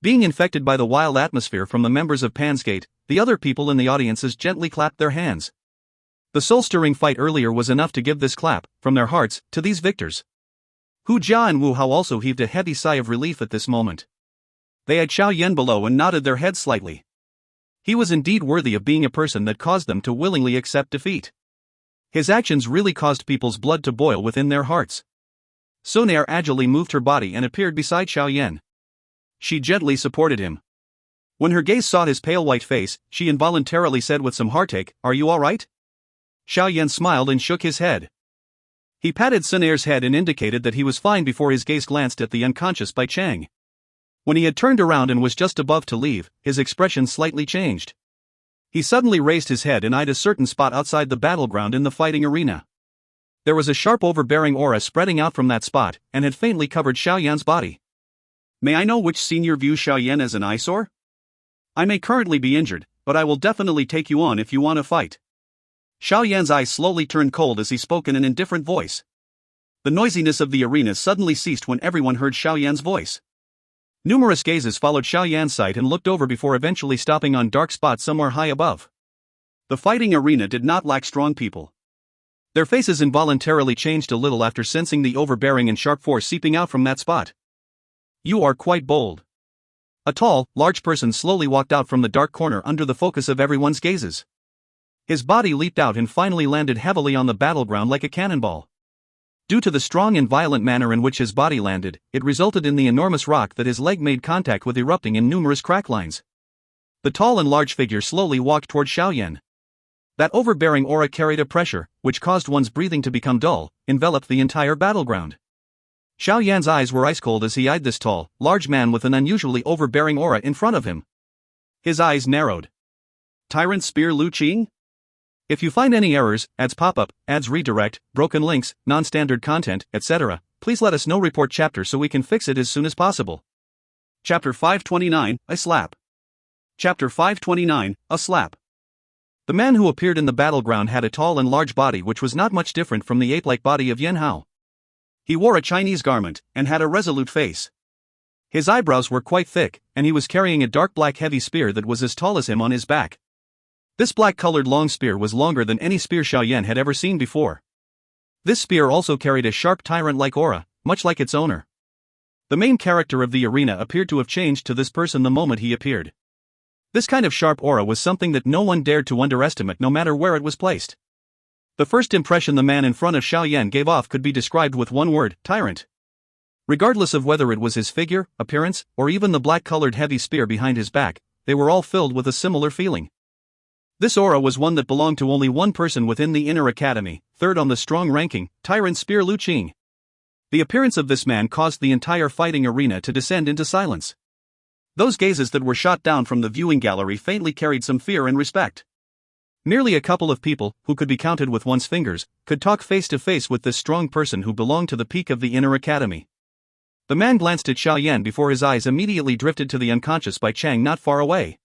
Speaker 1: Being infected by the wild atmosphere from the members of Pan's Gate, the other people in the audiences gently clapped their hands. The soul-stirring fight earlier was enough to give this clap, from their hearts, to these victors. Hu Jia and Wu Hao also heaved a heavy sigh of relief at this moment. They had Xiao Yan below and nodded their heads slightly. He was indeed worthy of being a person that caused them to willingly accept defeat. His actions really caused people's blood to boil within their hearts. Xun Er agilely moved her body and appeared beside Xiao Yan. She gently supported him. When her gaze sought his pale white face, she involuntarily said with some heartache, "Are you all right?" Xiao Yan smiled and shook his head. He patted Xun Er's head and indicated that he was fine before his gaze glanced at the unconscious Bai Cheng. When he had turned around and was just above to leave, his expression slightly changed. He suddenly raised his head and eyed a certain spot outside the battleground in the fighting arena. There was a sharp overbearing aura spreading out from that spot, and had faintly covered Xiao Yan's body. May I know which senior views Xiao Yan as an eyesore? I may currently be injured, but I will definitely take you on if you want to fight. Xiao Yan's eyes slowly turned cold as he spoke in an indifferent voice. The noisiness of the arena suddenly ceased when everyone heard Xiao Yan's voice. Numerous gazes followed Xiao Yan's sight and looked over before eventually stopping on dark spots somewhere high above. The fighting arena did not lack strong people. Their faces involuntarily changed a little after sensing the overbearing and sharp force seeping out from that spot. You are quite bold. A tall, large person slowly walked out from the dark corner under the focus of everyone's gazes. His body leaped out and finally landed heavily on the battleground like a cannonball. Due to the strong and violent manner in which his body landed, it resulted in the enormous rock that his leg made contact with erupting in numerous crack lines. The tall and large figure slowly walked toward Xiao Yan. That overbearing aura carried a pressure, which caused one's breathing to become dull, enveloped the entire battleground. Xiao Yan's eyes were ice cold as he eyed this tall, large man with an unusually overbearing aura in front of him. His eyes narrowed. Tyrant Spear Dou Qi? If you find any errors, ads pop up, ads redirect, broken links, non-standard content, etc., please let us know. Report chapter so we can fix it as soon as possible. Chapter 529, A Slap. Chapter 529, A Slap. The man who appeared in the battleground had a tall and large body which was not much different from the ape-like body of Yan Hao. He wore a Chinese garment, and had a resolute face. His eyebrows were quite thick, and he was carrying a dark black heavy spear that was as tall as him on his back. This black-colored long spear was longer than any spear Xiao Yan had ever seen before. This spear also carried a sharp tyrant-like aura, much like its owner. The main character of the arena appeared to have changed to this person the moment he appeared. This kind of sharp aura was something that no one dared to underestimate no matter where it was placed. The first impression the man in front of Xiao Yan gave off could be described with one word: tyrant. Regardless of whether it was his figure, appearance, or even the black-colored heavy spear behind his back, they were all filled with a similar feeling. This aura was one that belonged to only one person within the inner academy, third on the strong ranking, Tyrant Spear Dou Qi. The appearance of this man caused the entire fighting arena to descend into silence. Those gazes that were shot down from the viewing gallery faintly carried some fear and respect. Merely a couple of people, who could be counted with one's fingers, could talk face to face with this strong person who belonged to the peak of the inner academy. The man glanced at Xiao Yan before his eyes immediately drifted to the unconscious Bai Chang not far away.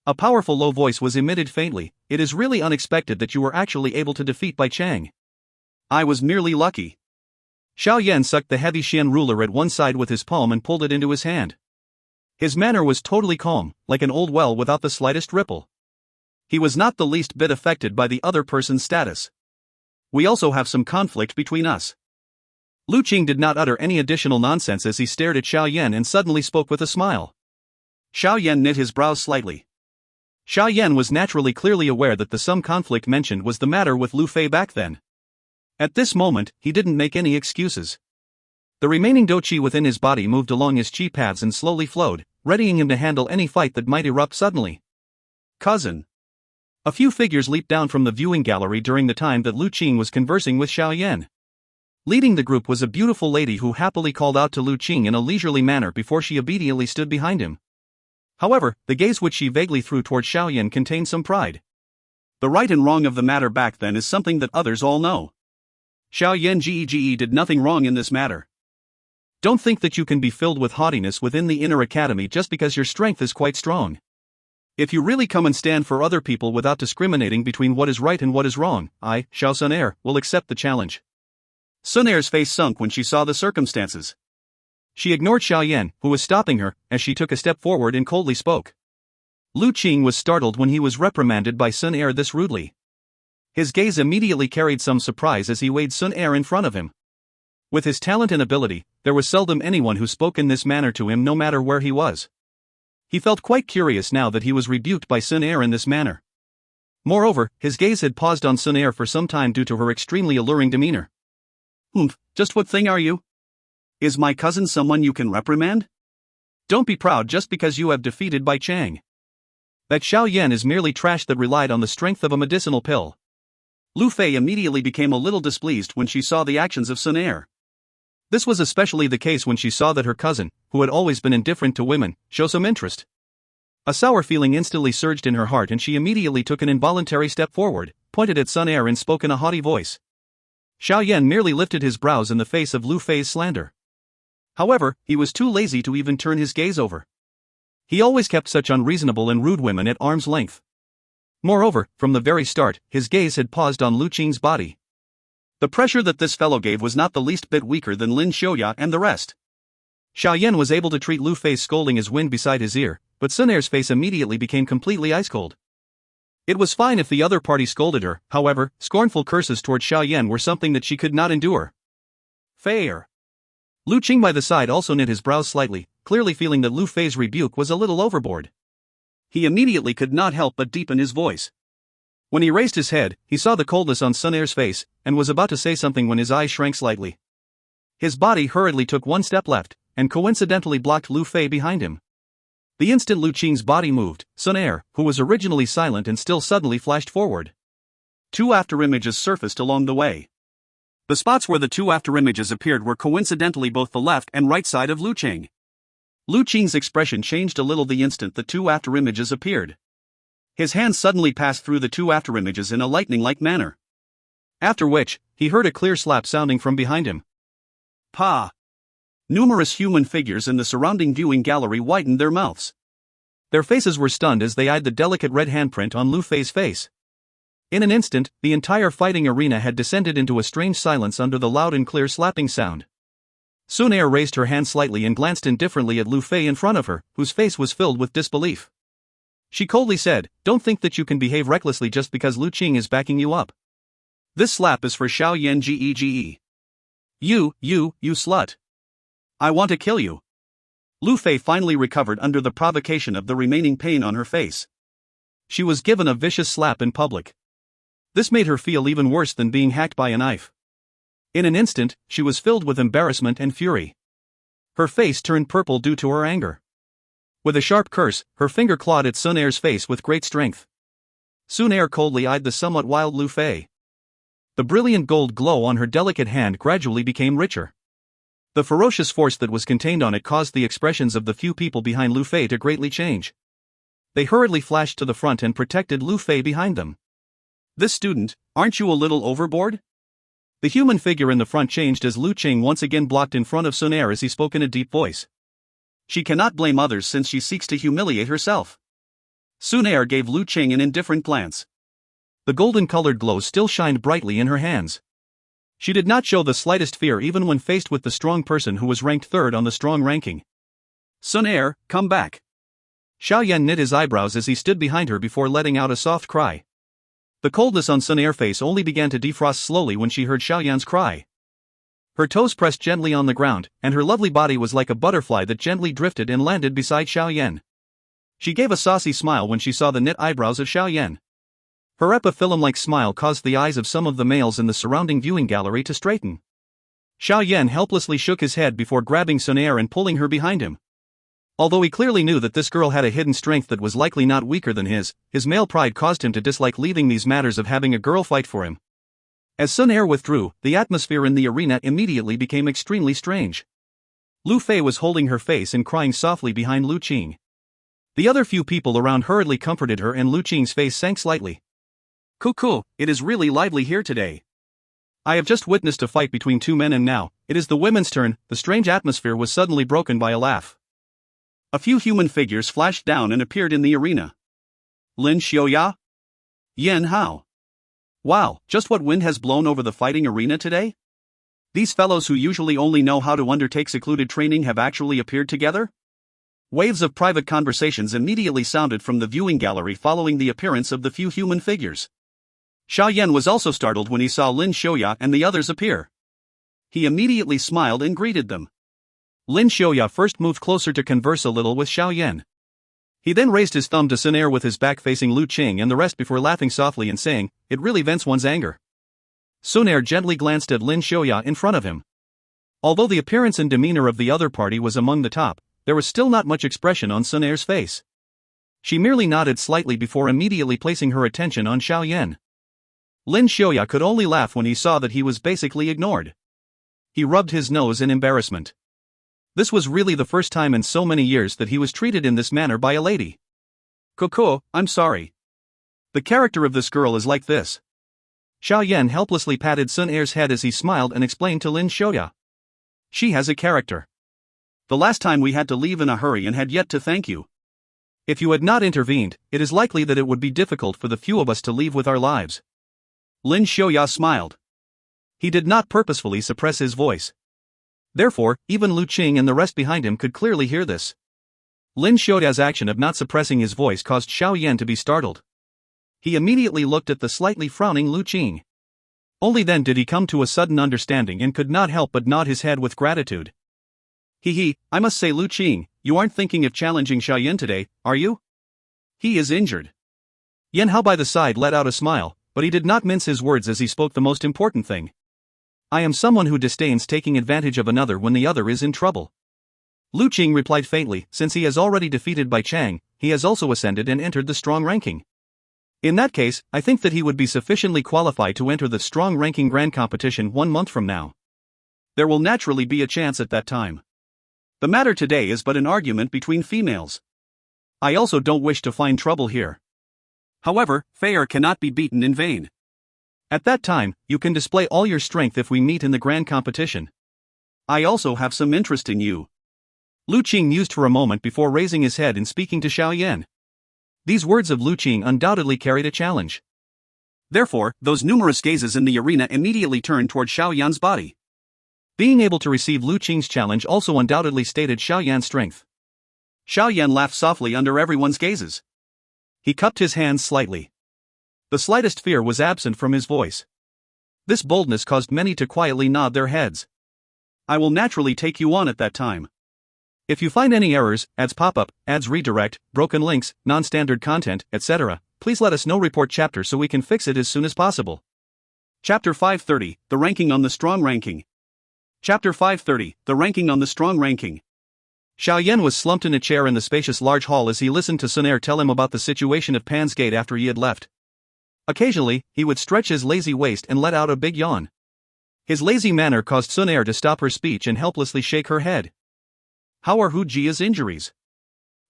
Speaker 1: A powerful low voice was emitted faintly. It is really unexpected that you were actually able to defeat Bai Chang. I was merely lucky. Xiao Yan sucked the heavy Xian ruler at one side with his palm and pulled it into his hand. His manner was totally calm, like an old well without the slightest ripple. He was not the least bit affected by the other person's status. We also have some conflict between us. Dou Qi did not utter any additional nonsense as he stared at Xiao Yan and suddenly spoke with a smile. Xiao Yan knit his brows slightly. Xiao Yan was naturally clearly aware that the some conflict mentioned was the matter with Lu Fei back then. At this moment, he didn't make any excuses. The remaining Dou Qi within his body moved along his qi paths and slowly flowed, readying him to handle any fight that might erupt suddenly. Cousin. A few figures leaped down from the viewing gallery during the time that Dou Qi was conversing with Xiao Yan. Leading the group was a beautiful lady who happily called out to Dou Qi in a leisurely manner before she obediently stood behind him. However, the gaze which she vaguely threw toward Xiao Yan contained some pride. The right and wrong of the matter back then is something that others all know. Xiao Yan Gege did nothing wrong in this matter. Don't think that you can be filled with haughtiness within the inner academy just because your strength is quite strong. If you really come and stand for other people without discriminating between what is right and what is wrong, I, Xun Er, will accept the challenge. Xun Er's face sunk when she saw the circumstances. She ignored Xiao Yan, who was stopping her, as she took a step forward and coldly spoke. Dou Qi was startled when he was reprimanded by Xun Er this rudely. His gaze immediately carried some surprise as he weighed Xun Er in front of him. With his talent and ability, there was seldom anyone who spoke in this manner to him no matter where he was. He felt quite curious now that he was rebuked by Xun Er in this manner. Moreover, his gaze had paused on Xun Er for some time due to her extremely alluring demeanor. Just what thing are you? Is my cousin someone you can reprimand? Don't be proud just because you have defeated Bai Chang. That Xiao Yan is merely trash that relied on the strength of a medicinal pill. Lu Fei immediately became a little displeased when she saw the actions of Xun Er. This was especially the case when she saw that her cousin, who had always been indifferent to women, show some interest. A sour feeling instantly surged in her heart and she immediately took an involuntary step forward, pointed at Xun Er and spoke in a haughty voice. Xiao Yan merely lifted his brows in the face of Lu Fei's slander. However, he was too lazy to even turn his gaze over. He always kept such unreasonable and rude women at arm's length. Moreover, from the very start, his gaze had paused on Lu Qing's body. The pressure that this fellow gave was not the least bit weaker than Lin Xiaoya and the rest. Xiao Yan was able to treat Lu Fei's scolding as wind beside his ear, but Xun Er's face immediately became completely ice-cold. It was fine if the other party scolded her, however, scornful curses toward Xiao Yan were something that she could not endure. Fair. Lu Qing by the side also knit his brows slightly, clearly feeling that Lu Fei's rebuke was a little overboard. He immediately could not help but deepen his voice. When he raised his head, he saw the coldness on Xun Er's face, and was about to say something when his eyes shrank slightly. His body hurriedly took one step left, and coincidentally blocked Lu Fei behind him. The instant Lu Qing's body moved, Xun Er, who was originally silent and still suddenly flashed forward. Two afterimages surfaced along the way. The spots where the two afterimages appeared were coincidentally both the left and right side of Lu Qing. Lu Qing's expression changed a little the instant the two afterimages appeared. His hand suddenly passed through the two afterimages in a lightning-like manner. After which, he heard a clear slap sounding from behind him. Pa! Numerous human figures in the surrounding viewing gallery widened their mouths. Their faces were stunned as they eyed the delicate red handprint on Lu Fei's face. In an instant, the entire fighting arena had descended into a strange silence under the loud and clear slapping sound. Xun Er raised her hand slightly and glanced indifferently at Lu Fei in front of her, whose face was filled with disbelief. She coldly said, "Don't think that you can behave recklessly just because Lu Qing is backing you up. This slap is for Xiao Yan Gege. You slut. I want to kill you." Lu Fei finally recovered under the provocation of the remaining pain on her face. She was given a vicious slap in public. This made her feel even worse than being hacked by a knife. In an instant, she was filled with embarrassment and fury. Her face turned purple due to her anger. With a sharp curse, her finger clawed at Xun Er's face with great strength. Xun Er coldly eyed the somewhat wild Lu Fei. The brilliant gold glow on her delicate hand gradually became richer. The ferocious force that was contained on it caused the expressions of the few people behind Lu Fei to greatly change. They hurriedly flashed to the front and protected Lu Fei behind them. "This student, aren't you a little overboard?" The human figure in the front changed as Lu Qing once again blocked in front of Xun Er as he spoke in a deep voice. "She cannot blame others since she seeks to humiliate herself." Xun Er gave Lu Qing an indifferent glance. The golden-colored glow still shined brightly in her hands. She did not show the slightest fear even when faced with the strong person who was ranked third on the strong ranking. "Xun Er, come back." Xiao Yan knit his eyebrows as he stood behind her before letting out a soft cry. The coldness on Xun Er's face only began to defrost slowly when she heard Xiao Yan's cry. Her toes pressed gently on the ground, and her lovely body was like a butterfly that gently drifted and landed beside Xiao Yan. She gave a saucy smile when she saw the knit eyebrows of Xiao Yan. Her epiphyllum-like smile caused the eyes of some of the males in the surrounding viewing gallery to straighten. Xiao Yan helplessly shook his head before grabbing Xun Er and pulling her behind him. Although he clearly knew that this girl had a hidden strength that was likely not weaker than his male pride caused him to dislike leaving these matters of having a girl fight for him. As Xun Er withdrew, the atmosphere in the arena immediately became extremely strange. Lu Fei was holding her face and crying softly behind Lu Qing. The other few people around hurriedly comforted her and Lu Qing's face sank slightly. "Cuckoo, it is really lively here today. I have just witnessed a fight between two men and now, it is the women's turn." The strange atmosphere was suddenly broken by a laugh. A few human figures flashed down and appeared in the arena. "Lin Xiaoya? Yan Hao? Wow, just what wind has blown over the fighting arena today? These fellows who usually only know how to undertake secluded training have actually appeared together?" Waves of private conversations immediately sounded from the viewing gallery following the appearance of the few human figures. Xiao Yan was also startled when he saw Lin Xiaoya and the others appear. He immediately smiled and greeted them. Lin Xiaoya first moved closer to converse a little with Xiao Yan. He then raised his thumb to Xun Er with his back facing Lu Qing and the rest before laughing softly and saying, "It really vents one's anger." Xun Er gently glanced at Lin Xiaoya in front of him. Although the appearance and demeanor of the other party was among the top, there was still not much expression on Xun Er's face. She merely nodded slightly before immediately placing her attention on Xiao Yan. Lin Xiaoya could only laugh when he saw that he was basically ignored. He rubbed his nose in embarrassment. This was really the first time in so many years that he was treated in this manner by a lady. Coco, I'm sorry. The character of this girl is like this. Xiao Yan helplessly patted Xun Er's head as he smiled and explained to Lin Xiaoya. She has a character. The last time we had to leave in a hurry and had yet to thank you. If you had not intervened, it is likely that it would be difficult for the few of us to leave with our lives. Lin Xiaoya smiled. He did not purposefully suppress his voice. Therefore, even Lu Qing and the rest behind him could clearly hear this. Lin Xiaoya's action of not suppressing his voice caused Xiao Yan to be startled. He immediately looked at the slightly frowning Lu Qing. Only then did he come to a sudden understanding and could not help but nod his head with gratitude. I must say, Lu Qing, you aren't thinking of challenging Xiao Yan today, are you? He is injured. Yan Hao by the side let out a smile, but he did not mince his words as he spoke the most important thing. I am someone who disdains taking advantage of another when the other is in trouble. Lu Qing replied faintly, since he has already defeated Bai Chang, he has also ascended and entered the strong ranking. In that case, I think that he would be sufficiently qualified to enter the strong ranking grand competition 1 month from now. There will naturally be a chance at that time. The matter today is but an argument between females. I also don't wish to find trouble here. However, fair cannot be beaten in vain. At that time, you can display all your strength if we meet in the grand competition. I also have some interest in you. Lu Qing mused for a moment before raising his head and speaking to Xiao Yan. These words of Lu Qing undoubtedly carried a challenge. Therefore, those numerous gazes in the arena immediately turned toward Xiao Yan's body. Being able to receive Lu Qing's challenge also undoubtedly stated Xiao Yan's strength. Xiao Yan laughed softly under everyone's gazes. He cupped his hands slightly. The slightest fear was absent from his voice. This boldness caused many to quietly nod their heads. I will naturally take you on at that time. If you find any errors, ads pop up, ads redirect, broken links, non-standard content, etc., please let us know. Report chapter so we can fix it as soon as possible. Chapter 530, The Ranking on the Strong Ranking. Chapter 530, The Ranking on the Strong Ranking. Xiao Yan was slumped in a chair in the spacious large hall as he listened to Xun Er tell him about the situation of Pan's Gate after he had left. Occasionally, he would stretch his lazy waist and let out a big yawn. His lazy manner caused Xun Er to stop her speech and helplessly shake her head. How are Hu Jia's injuries?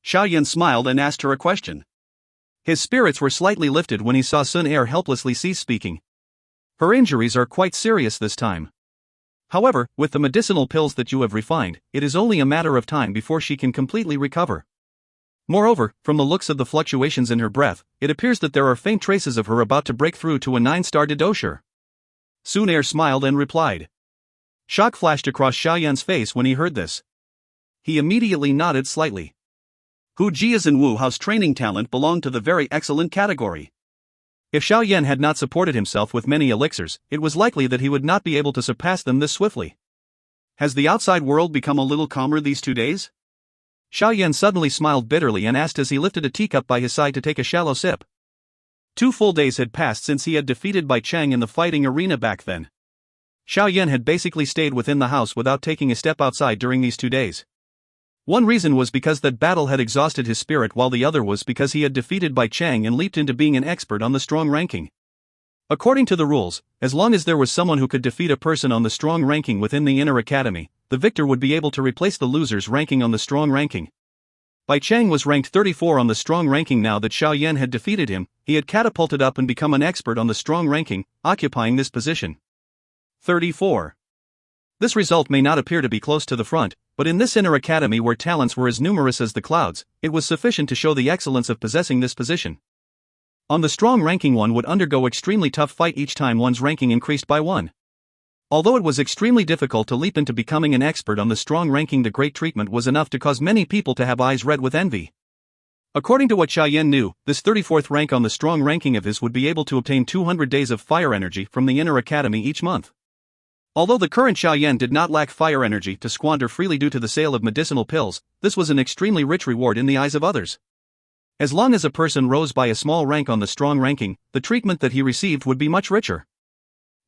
Speaker 1: Xiao Yan smiled and asked her a question. His spirits were slightly lifted when he saw Xun Er helplessly cease speaking. Her injuries are quite serious this time. However, with the medicinal pills that you have refined, it is only a matter of time before she can completely recover. Moreover, from the looks of the fluctuations in her breath, it appears that there are faint traces of her about to break through to a 9-star Didosher. Xun Er smiled and replied. Shock flashed across Xiao Yan's face when he heard this. He immediately nodded slightly. Hu Jia's and Wu Hao's training talent belonged to the very excellent category. If Xiao Yan had not supported himself with many elixirs, it was likely that he would not be able to surpass them this swiftly. Has the outside world become a little calmer these 2 days? Xiao Yan suddenly smiled bitterly and asked as he lifted a teacup by his side to take a shallow sip. 2 full days had passed since he had defeated Bai Chang in the fighting arena back then. Xiao Yan had basically stayed within the house without taking a step outside during these 2 days. One reason was because that battle had exhausted his spirit, while the other was because he had defeated Bai Chang and leaped into being an expert on the strong ranking. According to the rules, as long as there was someone who could defeat a person on the strong ranking within the inner academy, the victor would be able to replace the loser's ranking on the strong ranking. Bai Chang was ranked 34 on the strong ranking. Now that Xiao Yan had defeated him, he had catapulted up and become an expert on the strong ranking, occupying this position. 34. This result may not appear to be close to the front, but in this inner academy where talents were as numerous as the clouds, it was sufficient to show the excellence of possessing this position. On the strong ranking, one would undergo extremely tough fight each time one's ranking increased by 1. Although it was extremely difficult to leap into becoming an expert on the strong ranking, the great treatment was enough to cause many people to have eyes red with envy. According to what Xiao Yan knew, this 34th rank on the strong ranking of his would be able to obtain 200 days of fire energy from the inner academy each month. Although the current Xiao Yan did not lack fire energy to squander freely due to the sale of medicinal pills, this was an extremely rich reward in the eyes of others. As long as a person rose by a small rank on the strong ranking, the treatment that he received would be much richer.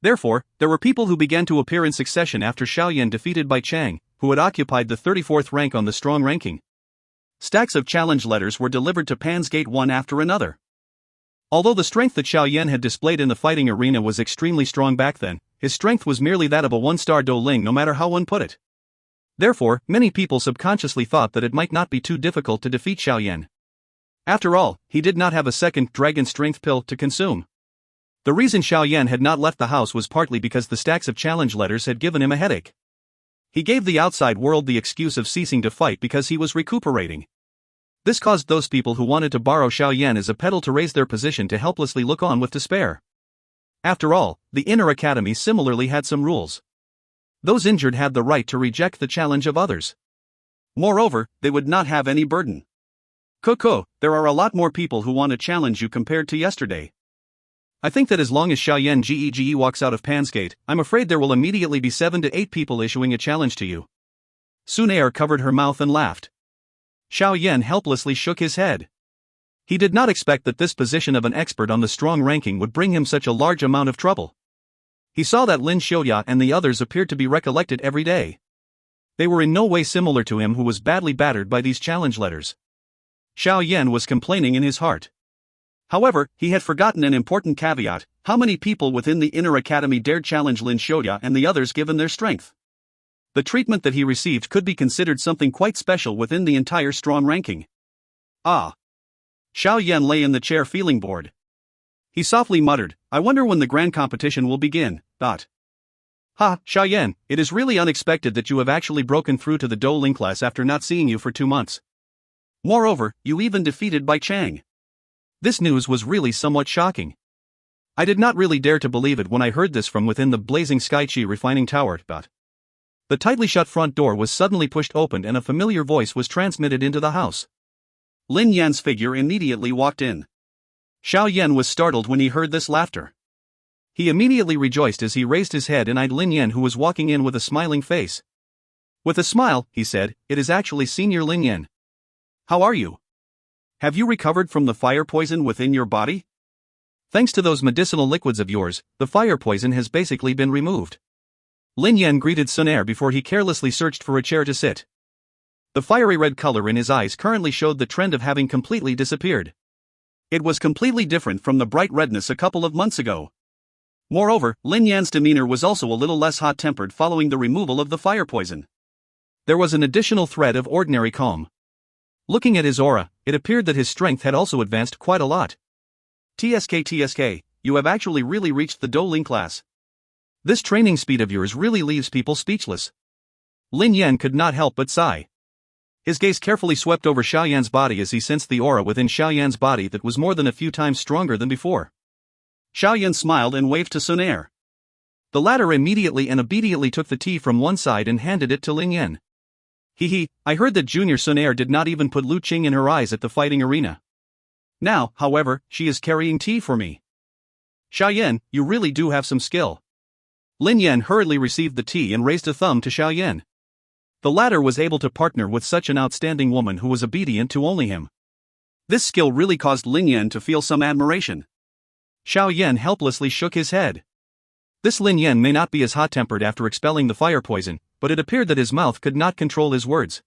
Speaker 1: Therefore, there were people who began to appear in succession after Xiao Yan defeated Bai Chang, who had occupied the 34th rank on the strong ranking. Stacks of challenge letters were delivered to Pan's Gate one after another. Although the strength that Xiao Yan had displayed in the fighting arena was extremely strong back then, his strength was merely that of a 1-star Dou Ling, no matter how one put it. Therefore, many people subconsciously thought that it might not be too difficult to defeat Xiao Yan. After all, he did not have a second dragon strength pill to consume. The reason Xiao Yan had not left the house was partly because the stacks of challenge letters had given him a headache. He gave the outside world the excuse of ceasing to fight because he was recuperating. This caused those people who wanted to borrow Xiao Yan as a pedal to raise their position to helplessly look on with despair. After all, the inner academy similarly had some rules. Those injured had the right to reject the challenge of others. Moreover, they would not have any burden. Coco, there are a lot more people who want to challenge you compared to yesterday. I think that as long as Xiao Yan Gege walks out of Pan's gate, I'm afraid there will immediately be 7 to 8 people issuing a challenge to you. Xun Er covered her mouth and laughed. Xiao Yan helplessly shook his head. He did not expect that this position of an expert on the strong ranking would bring him such a large amount of trouble. He saw that Lin Xiaoya and the others appeared to be recollected every day. They were in no way similar to him, who was badly battered by these challenge letters. Xiao Yan was complaining in his heart. However, he had forgotten an important caveat: how many people within the inner academy dared challenge Lin Xiaoya and the others given their strength. The treatment that he received could be considered something quite special within the entire strong ranking. Ah! Xiao Yan lay in the chair feeling bored. He softly muttered, I wonder when the grand competition will begin. Ha, Xiao Yan, it is really unexpected that you have actually broken through to the Dou Ling class after not seeing you for 2 months. Moreover, you even defeated Bai Chang. This news was really somewhat shocking. I did not really dare to believe it when I heard this from within the blazing Skychi refining tower. The tightly shut front door was suddenly pushed open and a familiar voice was transmitted into the house. Lin Yan's figure immediately walked in. Xiao Yan was startled when he heard this laughter. He immediately rejoiced as he raised his head and eyed Lin Yan, who was walking in with a smiling face. With a smile, he said, it is actually Senior Lin Yan. How are you? Have you recovered from the fire poison within your body? Thanks to those medicinal liquids of yours, the fire poison has basically been removed. Lin Yan greeted Xun Er before he carelessly searched for a chair to sit. The fiery red color in his eyes currently showed the trend of having completely disappeared. It was completely different from the bright redness a couple of months ago. Moreover, Lin Yan's demeanor was also a little less hot-tempered following the removal of the fire poison. There was an additional thread of ordinary calm. Looking at his aura, it appeared that his strength had also advanced quite a lot. TSK, you have actually really reached the Dou Ling class. This training speed of yours really leaves people speechless. Lin Yan could not help but sigh. His gaze carefully swept over Xiao Yan's body as he sensed the aura within Xiao Yan's body that was more than a few times stronger than before. Xiao Yan smiled and waved to Xun Er. The latter immediately and obediently took the tea from one side and handed it to Lin Yan. I heard that Junior Xun Er did not even put Lu Qing in her eyes at the fighting arena. Now, however, she is carrying tea for me. Xiao Yan, you really do have some skill. Lin Yan hurriedly received the tea and raised a thumb to Xiao Yan. The latter was able to partner with such an outstanding woman who was obedient to only him. This skill really caused Lin Yan to feel some admiration. Xiao Yan helplessly shook his head. This Lin Yan may not be as hot-tempered after expelling the fire poison, but it appeared that his mouth could not control his words.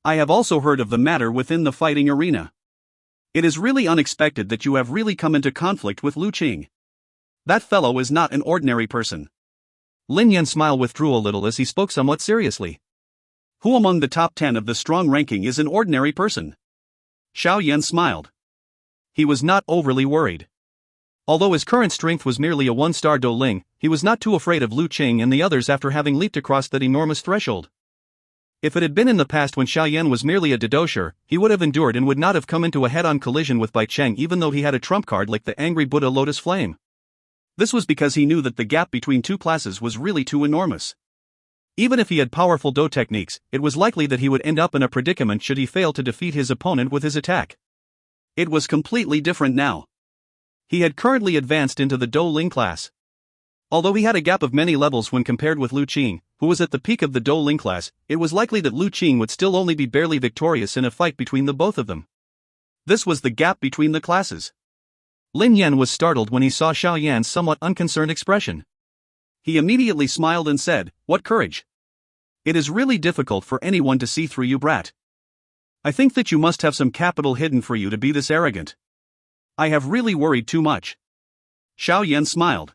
Speaker 1: I have also heard of the matter within the fighting arena. It is really unexpected that you have really come into conflict with Lu Qing. That fellow is not an ordinary person. Lin Yan's smile withdrew a little as he spoke somewhat seriously. Who among the top 10 of the strong ranking is an ordinary person? Xiao Yan smiled. He was not overly worried. Although his current strength was merely a 1-star Dou Ling, he was not too afraid of Lu Qing and the others after having leaped across that enormous threshold. If it had been in the past when Xiao Yan was merely a didosher, he would have endured and would not have come into a head-on collision with Bai Cheng even though he had a trump card like the angry Buddha Lotus Flame. This was because he knew that the gap between two classes was really too enormous. Even if he had powerful Dou techniques, it was likely that he would end up in a predicament should he fail to defeat his opponent with his attack. It was completely different now. He had currently advanced into the Dou Ling class. Although he had a gap of many levels when compared with Lu Qing, who was at the peak of the Dou Ling class, it was likely that Lu Qing would still only be barely victorious in a fight between the both of them. This was the gap between the classes. Lin Yan was startled when he saw Xiao Yan's somewhat unconcerned expression. He immediately smiled and said, "What courage! It is really difficult for anyone to see through you, brat. I think that you must have some capital hidden for you to be this arrogant. I have really worried too much." Xiao Yan smiled.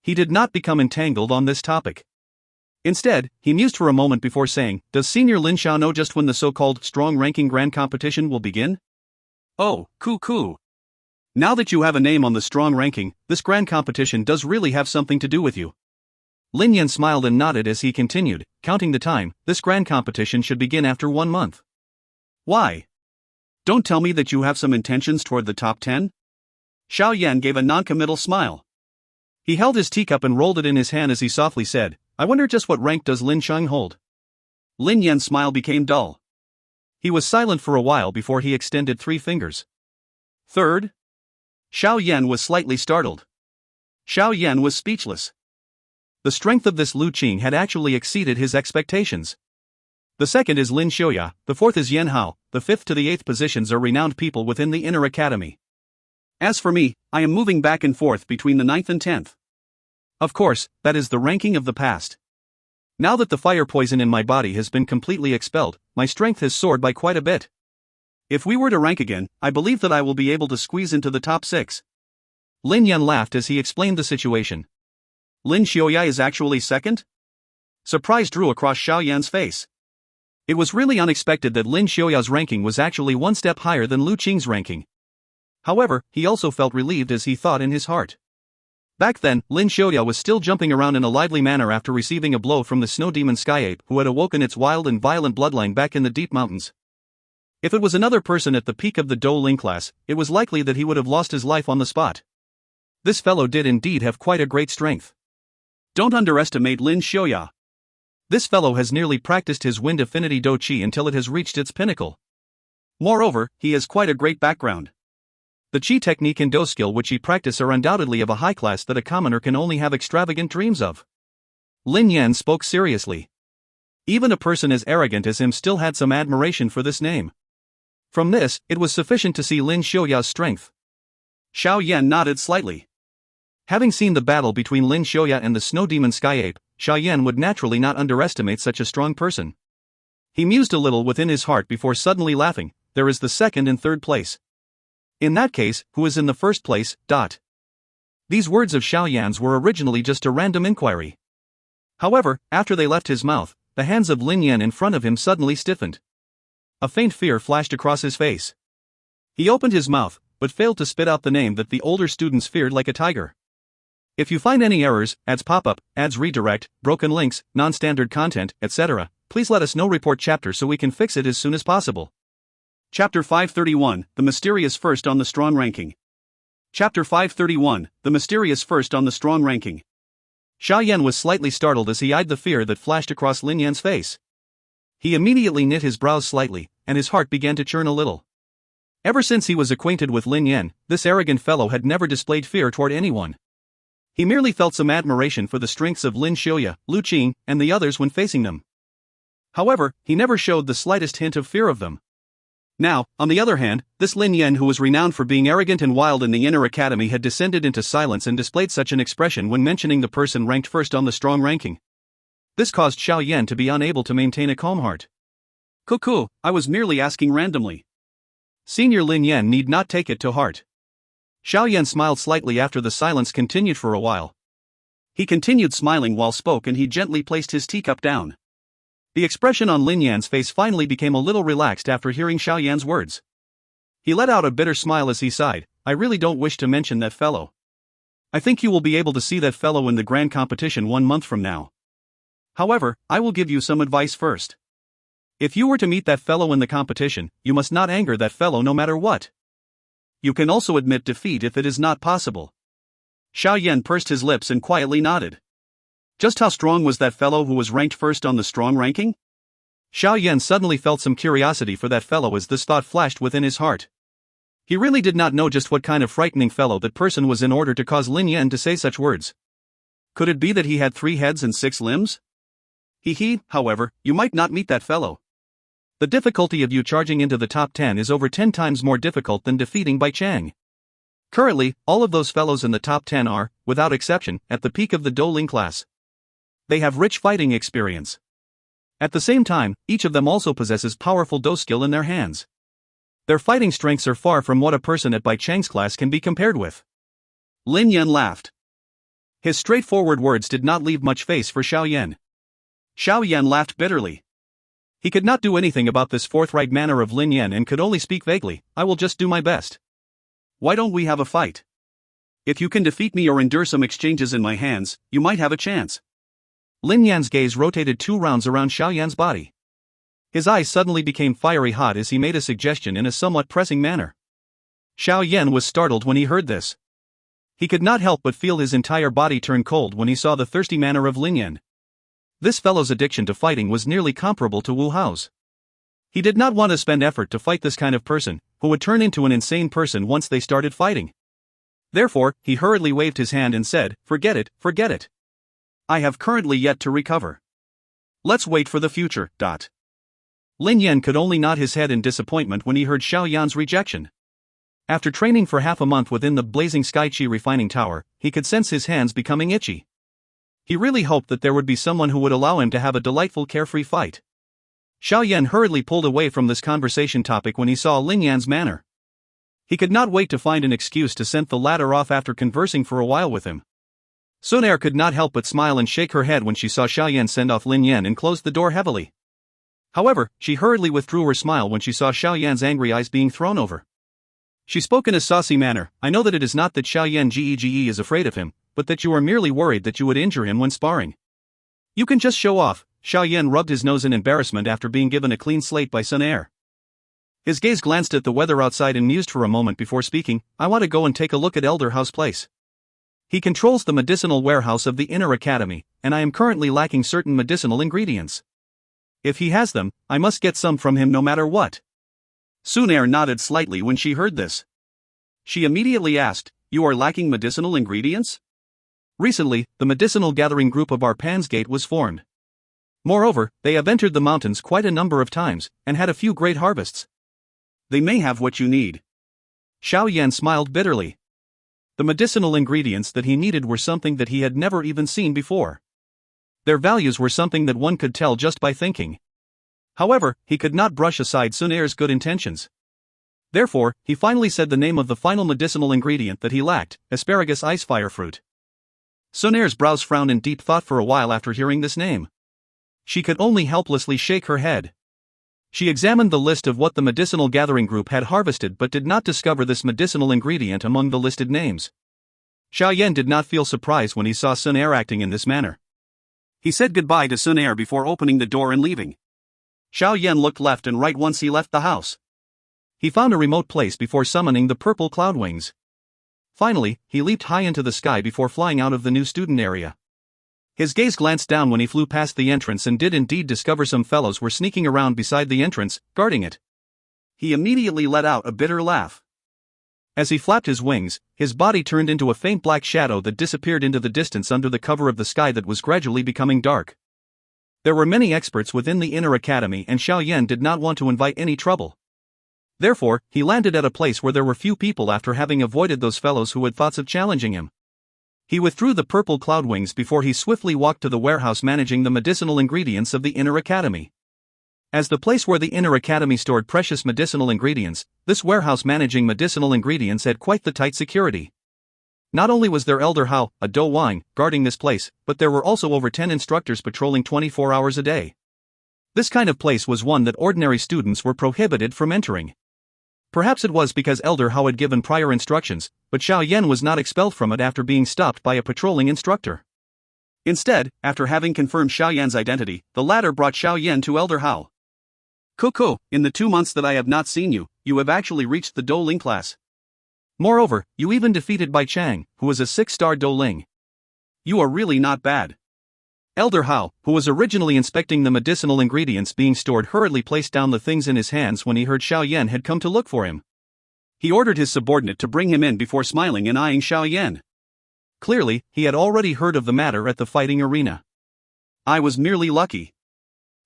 Speaker 1: He did not become entangled on this topic. Instead, he mused for a moment before saying, "Does Senior Lin Xiao know just when the so-called strong-ranking grand competition will begin?" Oh, cool. Now that you have a name on the strong ranking, this grand competition does really have something to do with you. Lin Yan smiled and nodded as he continued, counting the time. This grand competition should begin after 1 month. Why? Don't tell me that you have some intentions toward the top 10? Xiao Yan gave a non-committal smile. He held his teacup and rolled it in his hand as he softly said, I wonder just what rank does Lin Sheng hold? Lin Yan's smile became dull. He was silent for a while before he extended 3 fingers. Third? Xiao Yan was slightly startled. Xiao Yan was speechless. The strength of this Lu Qing had actually exceeded his expectations. The second is Lin Xiaoya, the fourth is Yan Hao, the fifth to the eighth positions are renowned people within the inner academy. As for me, I am moving back and forth between the 9th and 10th. Of course, that is the ranking of the past. Now that the fire poison in my body has been completely expelled, my strength has soared by quite a bit. If we were to rank again, I believe that I will be able to squeeze into the top 6. Lin Yan laughed as he explained the situation. Lin Xiaoya is actually second? Surprise drew across Xiao Yan's face. It was really unexpected that Lin Xiaoya's ranking was actually 1 step higher than Lu Qing's ranking. However, he also felt relieved as he thought in his heart. Back then, Lin Xiaoya was still jumping around in a lively manner after receiving a blow from the snow demon sky ape who had awoken its wild and violent bloodline back in the deep mountains. If it was another person at the peak of the Dou Ling class, it was likely that he would have lost his life on the spot. This fellow did indeed have quite a great strength. Don't underestimate Lin Xiaoya. This fellow has nearly practiced his wind affinity Dou Qi until it has reached its pinnacle. Moreover, he has quite a great background. The Qi technique and Dou skill which he practices are undoubtedly of a high class that a commoner can only have extravagant dreams of. Lin Yan spoke seriously. Even a person as arrogant as him still had some admiration for this name. From this, it was sufficient to see Lin Xiaoya's strength. Xiao Yan nodded slightly. Having seen the battle between Lin Xiaoya and the snow demon sky ape, Xiao Yan would naturally not underestimate such a strong person. He mused a little within his heart before suddenly laughing. There is the second and third place. In that case, who is in the first place? These words of Xiao Yan's were originally just a random inquiry. However, after they left his mouth, the hands of Lin Yan in front of him suddenly stiffened. A faint fear flashed across his face. He opened his mouth, but failed to spit out the name that the older students feared like a tiger. If you find any errors, ads pop up, ads redirect, broken links, non-standard content, etc., please let us know. Report chapter so we can fix it as soon as possible. Chapter 531, The Mysterious First on the Strong Ranking. Chapter 531, The Mysterious First on the Strong Ranking. Xiao Yan was slightly startled as he eyed the fear that flashed across Lin Yan's face. He immediately knit his brows slightly, and his heart began to churn a little. Ever since he was acquainted with Lin Yan, this arrogant fellow had never displayed fear toward anyone. He merely felt some admiration for the strengths of Lin Xiaoya, Lu Qing, and the others when facing them. However, he never showed the slightest hint of fear of them. Now, on the other hand, this Lin Yan who was renowned for being arrogant and wild in the inner academy had descended into silence and displayed such an expression when mentioning the person ranked first on the strong ranking. This caused Xiao Yan to be unable to maintain a calm heart. Cuckoo, I was merely asking randomly. Senior Lin Yan need not take it to heart. Xiao Yan smiled slightly after the silence continued for a while. He continued smiling while spoke and he gently placed his teacup down. The expression on Lin Yan's face finally became a little relaxed after hearing Xiao Yan's words. He let out a bitter smile as he sighed. I really don't wish to mention that fellow. I think you will be able to see that fellow in the grand competition 1 month from now. However, I will give you some advice first. If you were to meet that fellow in the competition, you must not anger that fellow no matter what. You can also admit defeat if it is not possible. Xiao Yan pursed his lips and quietly nodded. Just how strong was that fellow who was ranked first on the strong ranking? Xiao Yan suddenly felt some curiosity for that fellow as this thought flashed within his heart. He really did not know just what kind of frightening fellow that person was in order to cause Lin Yan to say such words. Could it be that he had 3 heads and 6 limbs? However, you might not meet that fellow. The difficulty of you charging into the top 10 is over 10 times more difficult than defeating Bai Chang. Currently, all of those fellows in the top 10 are, without exception, at the peak of the Dou Ling class. They have rich fighting experience. At the same time, each of them also possesses powerful Dou skill in their hands. Their fighting strengths are far from what a person at Bai Chang's class can be compared with. Lin Yan laughed. His straightforward words did not leave much face for Xiao Yan. Xiao Yan laughed bitterly. He could not do anything about this forthright manner of Lin Yan and could only speak vaguely. I will just do my best. Why don't we have a fight? If you can defeat me or endure some exchanges in my hands, you might have a chance. Lin Yan's gaze rotated 2 rounds around Xiao Yan's body. His eyes suddenly became fiery hot as he made a suggestion in a somewhat pressing manner. Xiao Yan was startled when he heard this. He could not help but feel his entire body turn cold when he saw the thirsty manner of Lin Yan. This fellow's addiction to fighting was nearly comparable to Wu Hao's. He did not want to spend effort to fight this kind of person, who would turn into an insane person once they started fighting. Therefore, he hurriedly waved his hand and said, forget it, forget it. I have currently yet to recover. Let's wait for the future. Lin Yan could only nod his head in disappointment when he heard Xiao Yan's rejection. After training for half a month within the blazing Sky Qi refining tower, he could sense his hands becoming itchy. He really hoped that there would be someone who would allow him to have a delightful carefree fight. Xiao Yan hurriedly pulled away from this conversation topic when he saw Lin Yan's manner. He could not wait to find an excuse to send the latter off after conversing for a while with him. Xun Er could not help but smile and shake her head when she saw Xiao Yan send off Lin Yan and closed the door heavily. However, she hurriedly withdrew her smile when she saw Xiao Yan's angry eyes being thrown over. She spoke in a saucy manner. I know that it is not that Xiao Yan Gege is afraid of him, but that you are merely worried that you would injure him when sparring. You can just show off. Xiao Yan rubbed his nose in embarrassment after being given a clean slate by Xun Er. His gaze glanced at the weather outside and mused for a moment before speaking. I want to go and take a look at Elder Hao's place. He controls the medicinal warehouse of the Inner Academy, and I am currently lacking certain medicinal ingredients. If he has them, I must get some from him no matter what. Xun Er nodded slightly when she heard this. She immediately asked, you are lacking medicinal ingredients? Recently, the medicinal gathering group of our Pansgate was formed. Moreover, they have entered the mountains quite a number of times, and had a few great harvests. They may have what you need. Xiao Yan smiled bitterly. The medicinal ingredients that he needed were something that he had never even seen before. Their values were something that one could tell just by thinking. However, he could not brush aside Xun Er's good intentions. Therefore, he finally said the name of the final medicinal ingredient that he lacked, asparagus ice fire fruit. Xun Er's brows frowned in deep thought for a while after hearing this name. She could only helplessly shake her head. She examined the list of what the medicinal gathering group had harvested but did not discover this medicinal ingredient among the listed names. Xiao Yan did not feel surprised when he saw Xun Er acting in this manner. He said goodbye to Xun Er before opening the door and leaving. Xiao Yan looked left and right once he left the house. He found a remote place before summoning the purple cloud wings. Finally, he leaped high into the sky before flying out of the new student area. His gaze glanced down when he flew past the entrance and did indeed discover some fellows were sneaking around beside the entrance, guarding it. He immediately let out a bitter laugh. As he flapped his wings, his body turned into a faint black shadow that disappeared into the distance under the cover of the sky that was gradually becoming dark. There were many experts within the Inner Academy and Xiao Yan did not want to invite any trouble. Therefore, he landed at a place where there were few people after having avoided those fellows who had thoughts of challenging him. He withdrew the purple cloud wings before he swiftly walked to the warehouse managing the medicinal ingredients of the Inner Academy. As the place where the Inner Academy stored precious medicinal ingredients, this warehouse managing medicinal ingredients had quite the tight security. Not only was there Elder Hao, a Dou Qi, guarding this place, but there were also over 10 instructors patrolling 24 hours a day. This kind of place was one that ordinary students were prohibited from entering. Perhaps it was because Elder Hao had given prior instructions, but Xiao Yan was not expelled from it after being stopped by a patrolling instructor. Instead, after having confirmed Xiao Yan's identity, the latter brought Xiao Yan to Elder Hao. Coco, in the 2 months that I have not seen you, you have actually reached the Dou Ling class. Moreover, you even defeated Bai Chang, who was a 6-star Dou Ling. You are really not bad. Elder Hao, who was originally inspecting the medicinal ingredients being stored, hurriedly placed down the things in his hands when he heard Xiao Yan had come to look for him. He ordered his subordinate to bring him in before smiling and eyeing Xiao Yan. Clearly, he had already heard of the matter at the fighting arena. I was merely lucky.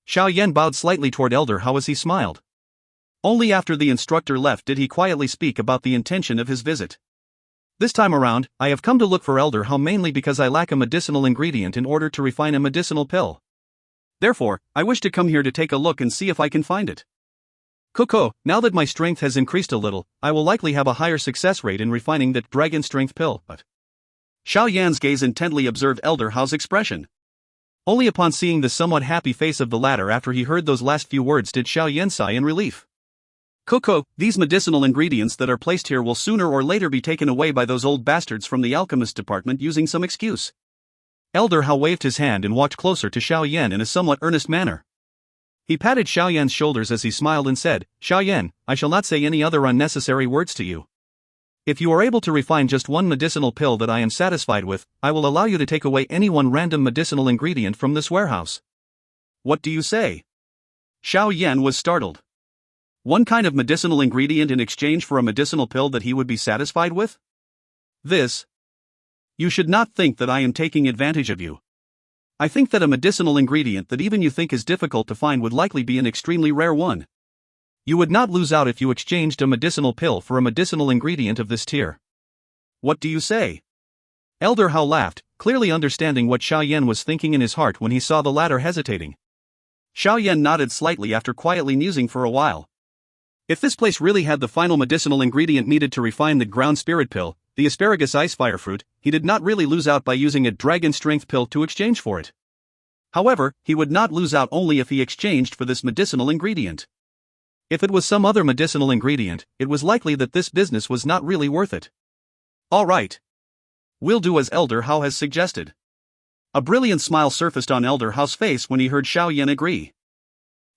Speaker 1: Xiao Yan bowed slightly toward Elder Hao as he smiled. Only after the instructor left did he quietly speak about the intention of his visit. This time around, I have come to look for Elder Hao mainly because I lack a medicinal ingredient in order to refine a medicinal pill. Therefore, I wish to come here to take a look and see if I can find it. Coco, now that my strength has increased a little, I will likely have a higher success rate in refining that dragon strength pill, but... Xiao Yan's gaze intently observed Elder Hao's expression. Only upon seeing the somewhat happy face of the latter after he heard those last few words did Xiao Yan sigh in relief. Coco, these medicinal ingredients that are placed here will sooner or later be taken away by those old bastards from the alchemist department using some excuse. Elder Hao waved his hand and walked closer to Xiao Yan in a somewhat earnest manner. He patted Xiao Yan's shoulders as he smiled and said, Xiao Yan, I shall not say any other unnecessary words to you. If you are able to refine just one medicinal pill that I am satisfied with, I will allow you to take away any one random medicinal ingredient from this warehouse. What do you say? Xiao Yan was startled. One kind of medicinal ingredient in exchange for a medicinal pill that he would be satisfied with? This. You should not think that I am taking advantage of you. I think that a medicinal ingredient that even you think is difficult to find would likely be an extremely rare one. You would not lose out if you exchanged a medicinal pill for a medicinal ingredient of this tier. What do you say? Elder Hao laughed, clearly understanding what Xiao Yan was thinking in his heart when he saw the latter hesitating. Xiao Yan nodded slightly after quietly musing for a while. If this place really had the final medicinal ingredient needed to refine the ground spirit pill, the asparagus ice fire fruit, he did not really lose out by using a dragon strength pill to exchange for it. However, he would not lose out only if he exchanged for this medicinal ingredient. If it was some other medicinal ingredient, it was likely that this business was not really worth it. All right. We'll do as Elder Hao has suggested. A brilliant smile surfaced on Elder Hao's face when he heard Xiao Yan agree.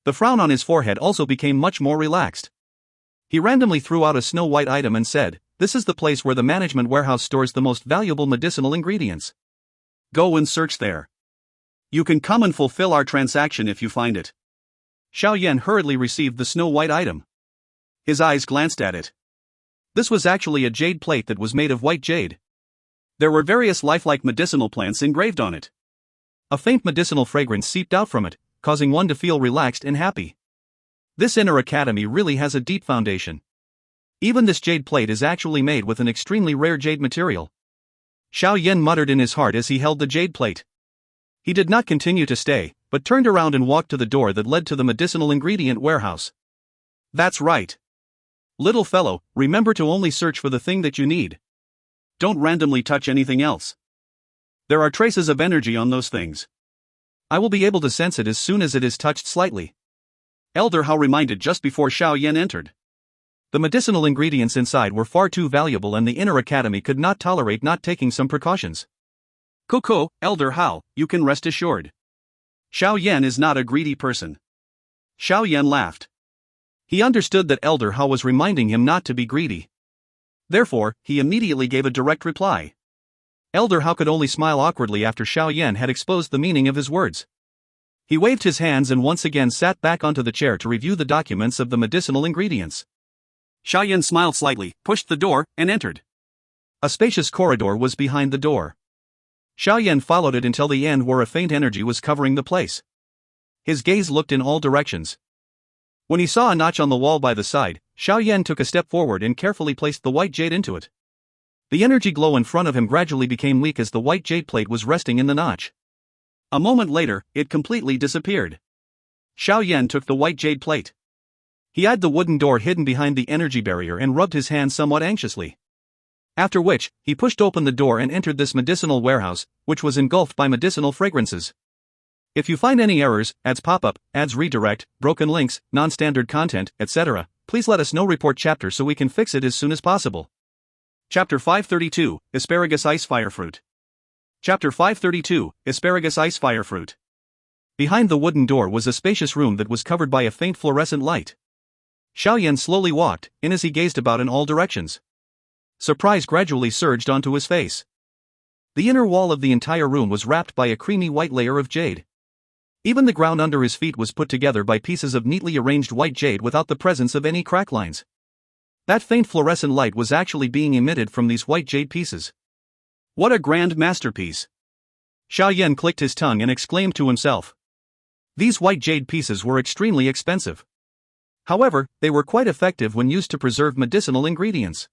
Speaker 1: The frown on his forehead also became much more relaxed. He randomly threw out a snow-white item and said, This is the place where the management warehouse stores the most valuable medicinal ingredients. Go and search there. You can come and fulfill our transaction if you find it. Xiao Yan hurriedly received the snow-white item. His eyes glanced at it. This was actually a jade plate that was made of white jade. There were various lifelike medicinal plants engraved on it. A faint medicinal fragrance seeped out from it, causing one to feel relaxed and happy. This inner academy really has a deep foundation. Even this jade plate is actually made with an extremely rare jade material. Xiao Yan muttered in his heart as he held the jade plate. He did not continue to stay, but turned around and walked to the door that led to the medicinal ingredient warehouse. That's right. Little fellow, remember to only search for the thing that you need. Don't randomly touch anything else. There are traces of energy on those things. I will be able to sense it as soon as it is touched slightly. Elder Hao reminded just before Xiao Yan entered. The medicinal ingredients inside were far too valuable and the inner academy could not tolerate not taking some precautions. Coco, Elder Hao, you can rest assured. Xiao Yan is not a greedy person. Xiao Yan laughed. He understood that Elder Hao was reminding him not to be greedy. Therefore, he immediately gave a direct reply. Elder Hao could only smile awkwardly after Xiao Yan had exposed the meaning of his words. He waved his hands and once again sat back onto the chair to review the documents of the medicinal ingredients. Xiao Yan smiled slightly, pushed the door, and entered. A spacious corridor was behind the door. Xiao Yan followed it until the end where a faint energy was covering the place. His gaze looked in all directions. When he saw a notch on the wall by the side, Xiao Yan took a step forward and carefully placed the white jade into it. The energy glow in front of him gradually became weak as the white jade plate was resting in the notch. A moment later, it completely disappeared. Xiao Yan took the white jade plate. He eyed the wooden door hidden behind the energy barrier and rubbed his hands somewhat anxiously. After which, he pushed open the door and entered this medicinal warehouse, which was engulfed by medicinal fragrances. If you find any errors, ads pop-up, ads redirect, broken links, non-standard content, etc., please let us know. Report chapter so we can fix it as soon as possible. Chapter 532, Asparagus Ice Fire Fruit. Chapter 532, Asparagus Ice Fire Fruit. Behind the wooden door was a spacious room that was covered by a faint fluorescent light. Xiao Yan slowly walked in as he gazed about in all directions. Surprise gradually surged onto his face. The inner wall of the entire room was wrapped by a creamy white layer of jade. Even the ground under his feet was put together by pieces of neatly arranged white jade without the presence of any crack lines. That faint fluorescent light was actually being emitted from these white jade pieces. What a grand masterpiece! Xiao Yan clicked his tongue and exclaimed to himself. These white jade pieces were extremely expensive. However, they were quite effective when used to preserve medicinal ingredients.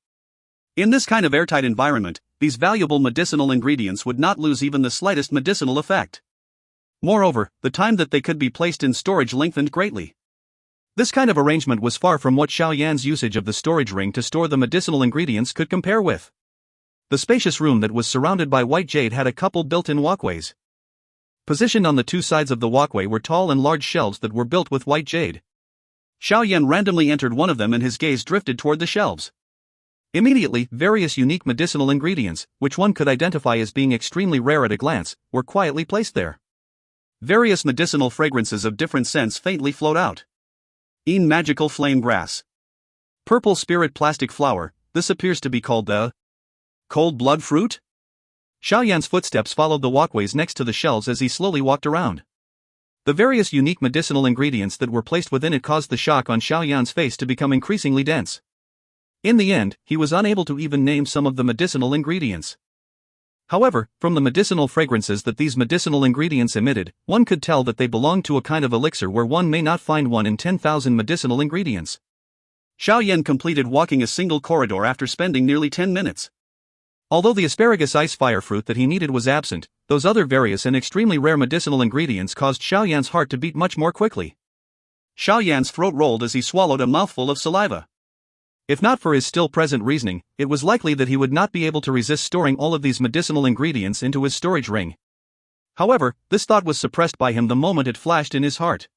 Speaker 1: In this kind of airtight environment, these valuable medicinal ingredients would not lose even the slightest medicinal effect. Moreover, the time that they could be placed in storage lengthened greatly. This kind of arrangement was far from what Xiao Yan's usage of the storage ring to store the medicinal ingredients could compare with. The spacious room that was surrounded by white jade had a couple built-in walkways. Positioned on the two sides of the walkway were tall and large shelves that were built with white jade. Xiao Yan randomly entered one of them and his gaze drifted toward the shelves. Immediately, various unique medicinal ingredients, which one could identify as being extremely rare at a glance, were quietly placed there. Various medicinal fragrances of different scents faintly float out. Magical flame grass. Purple spirit plastic flower, this appears to be called the cold blood fruit? Xiao Yan's footsteps followed the walkways next to the shelves as he slowly walked around. The various unique medicinal ingredients that were placed within it caused the shock on Xiao Yan's face to become increasingly dense. In the end, he was unable to even name some of the medicinal ingredients. However, from the medicinal fragrances that these medicinal ingredients emitted, one could tell that they belonged to a kind of elixir where one may not find one in 10,000 medicinal ingredients. Xiao Yan completed walking a single corridor after spending nearly 10 minutes. Although the asparagus ice fire fruit that he needed was absent, those other various and extremely rare medicinal ingredients caused Xiao Yan's heart to beat much more quickly. Xiao Yan's throat rolled as he swallowed a mouthful of saliva. If not for his still present reasoning, it was likely that he would not be able to resist storing all of these medicinal ingredients into his storage ring. However, this thought was suppressed by him the moment it flashed in his heart.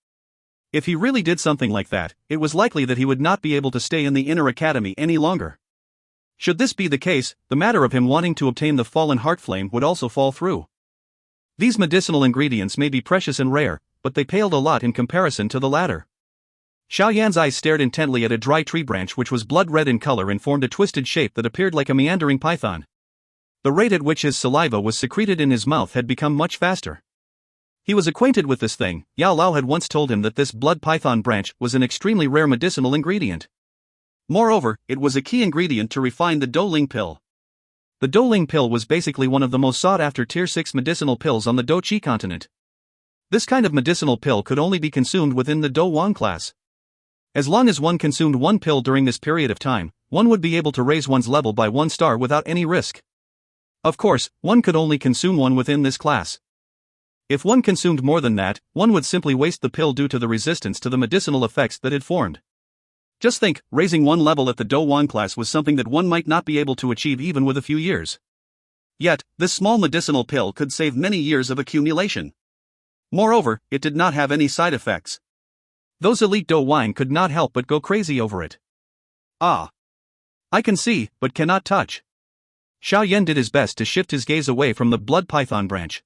Speaker 1: If he really did something like that, it was likely that he would not be able to stay in the inner academy any longer. Should this be the case, the matter of him wanting to obtain the fallen heart flame would also fall through. These medicinal ingredients may be precious and rare, but they paled a lot in comparison to the latter. Xiao Yan's eyes stared intently at a dry tree branch which was blood red in color and formed a twisted shape that appeared like a meandering python. The rate at which his saliva was secreted in his mouth had become much faster. He was acquainted with this thing. Yao Lao had once told him that this blood python branch was an extremely rare medicinal ingredient. Moreover, it was a key ingredient to refine the Dou Ling pill. The Dou Ling pill was basically one of the most sought-after Tier 6 medicinal pills on the Dou Qi continent. This kind of medicinal pill could only be consumed within the Dou Wang class. As long as one consumed one pill during this period of time, one would be able to raise one's level by 1 star without any risk. Of course, one could only consume one within this class. If one consumed more than that, one would simply waste the pill due to the resistance to the medicinal effects that it formed. Just think, raising one level at the Dou Wang class was something that one might not be able to achieve even with a few years. Yet, this small medicinal pill could save many years of accumulation. Moreover, it did not have any side effects. Those elite Dou Wang could not help but go crazy over it. Ah! I can see, but cannot touch. Xiao Yan did his best to shift his gaze away from the blood python branch.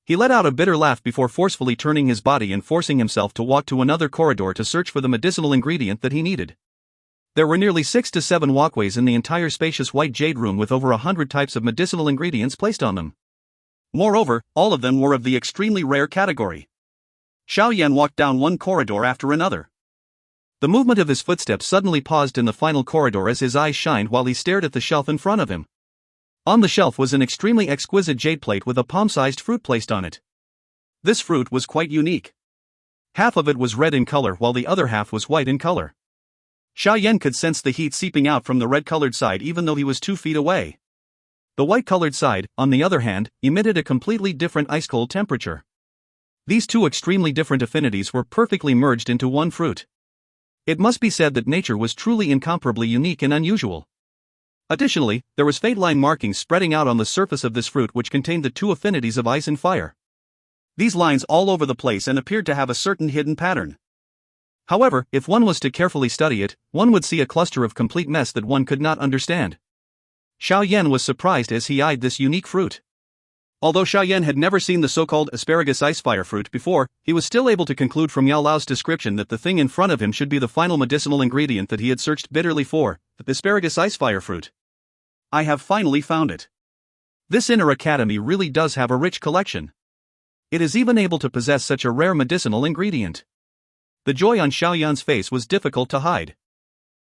Speaker 1: He let out a bitter laugh before forcefully turning his body and forcing himself to walk to another corridor to search for the medicinal ingredient that he needed. There were nearly 6 to 7 walkways in the entire spacious white jade room with over 100 types of medicinal ingredients placed on them. Moreover, all of them were of the extremely rare category. Xiao Yan walked down one corridor after another. The movement of his footsteps suddenly paused in the final corridor as his eyes shined while he stared at the shelf in front of him. On the shelf was an extremely exquisite jade plate with a palm-sized fruit placed on it. This fruit was quite unique. Half of it was red in color while the other half was white in color. Xiao Yan could sense the heat seeping out from the red-colored side even though he was 2 feet away. The white-colored side, on the other hand, emitted a completely different ice-cold temperature. These two extremely different affinities were perfectly merged into one fruit. It must be said that nature was truly incomparably unique and unusual. Additionally, there was fate line markings spreading out on the surface of this fruit which contained the two affinities of ice and fire. These lines all over the place and appeared to have a certain hidden pattern. However, if one was to carefully study it, one would see a cluster of complete mess that one could not understand. Xiao Yan was surprised as he eyed this unique fruit. Although Xiao Yan had never seen the so-called asparagus ice fire fruit before, he was still able to conclude from Yao Lao's description that the thing in front of him should be the final medicinal ingredient that he had searched bitterly for, the asparagus ice fire fruit. I have finally found it. This inner academy really does have a rich collection. It is even able to possess such a rare medicinal ingredient. The joy on Xiao Yan's face was difficult to hide.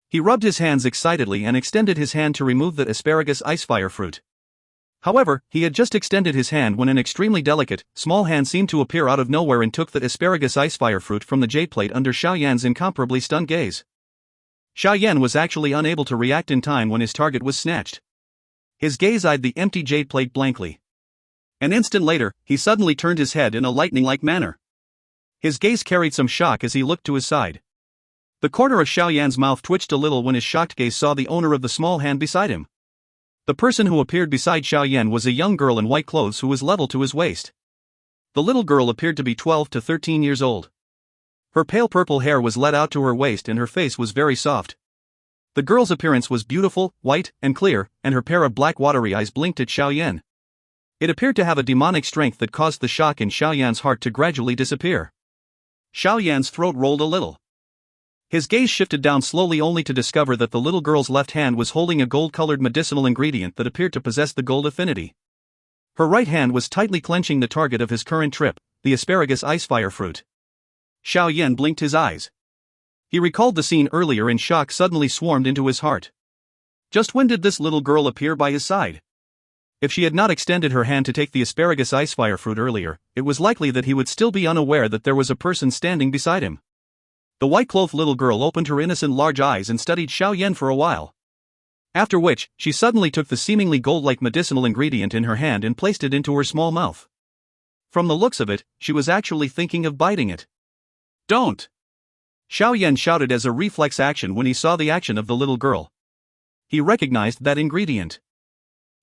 Speaker 1: He rubbed his hands excitedly and extended his hand to remove the asparagus ice fire fruit. However, he had just extended his hand when an extremely delicate, small hand seemed to appear out of nowhere and took the asparagus ice fire fruit from the jade plate under Xiao Yan's incomparably stunned gaze. Xiao Yan was actually unable to react in time when his target was snatched. His gaze eyed the empty jade plate blankly. An instant later, he suddenly turned his head in a lightning-like manner. His gaze carried some shock as he looked to his side. The corner of Xiao Yan's mouth twitched a little when his shocked gaze saw the owner of the small hand beside him. The person who appeared beside Xiao Yan was a young girl in white clothes who was level to his waist. The little girl appeared to be 12 to 13 years old. Her pale purple hair was let out to her waist and her face was very soft. The girl's appearance was beautiful, white, and clear, and her pair of black watery eyes blinked at Xiao Yan. It appeared to have a demonic strength that caused the shock in Xiao Yan's heart to gradually disappear. Xiao Yan's throat rolled a little. His gaze shifted down slowly only to discover that the little girl's left hand was holding a gold-colored medicinal ingredient that appeared to possess the gold affinity. Her right hand was tightly clenching the target of his current trip, the asparagus icefire fruit. Xiao Yan blinked his eyes. He recalled the scene earlier and shock suddenly swarmed into his heart. Just when did this little girl appear by his side? If she had not extended her hand to take the asparagus icefire fruit earlier, it was likely that he would still be unaware that there was a person standing beside him. The white-clothed little girl opened her innocent large eyes and studied Xiao Yan for a while. After which, she suddenly took the seemingly gold-like medicinal ingredient in her hand and placed it into her small mouth. From the looks of it, she was actually thinking of biting it. "Don't!" Xiao Yan shouted as a reflex action when he saw the action of the little girl. He recognized that ingredient.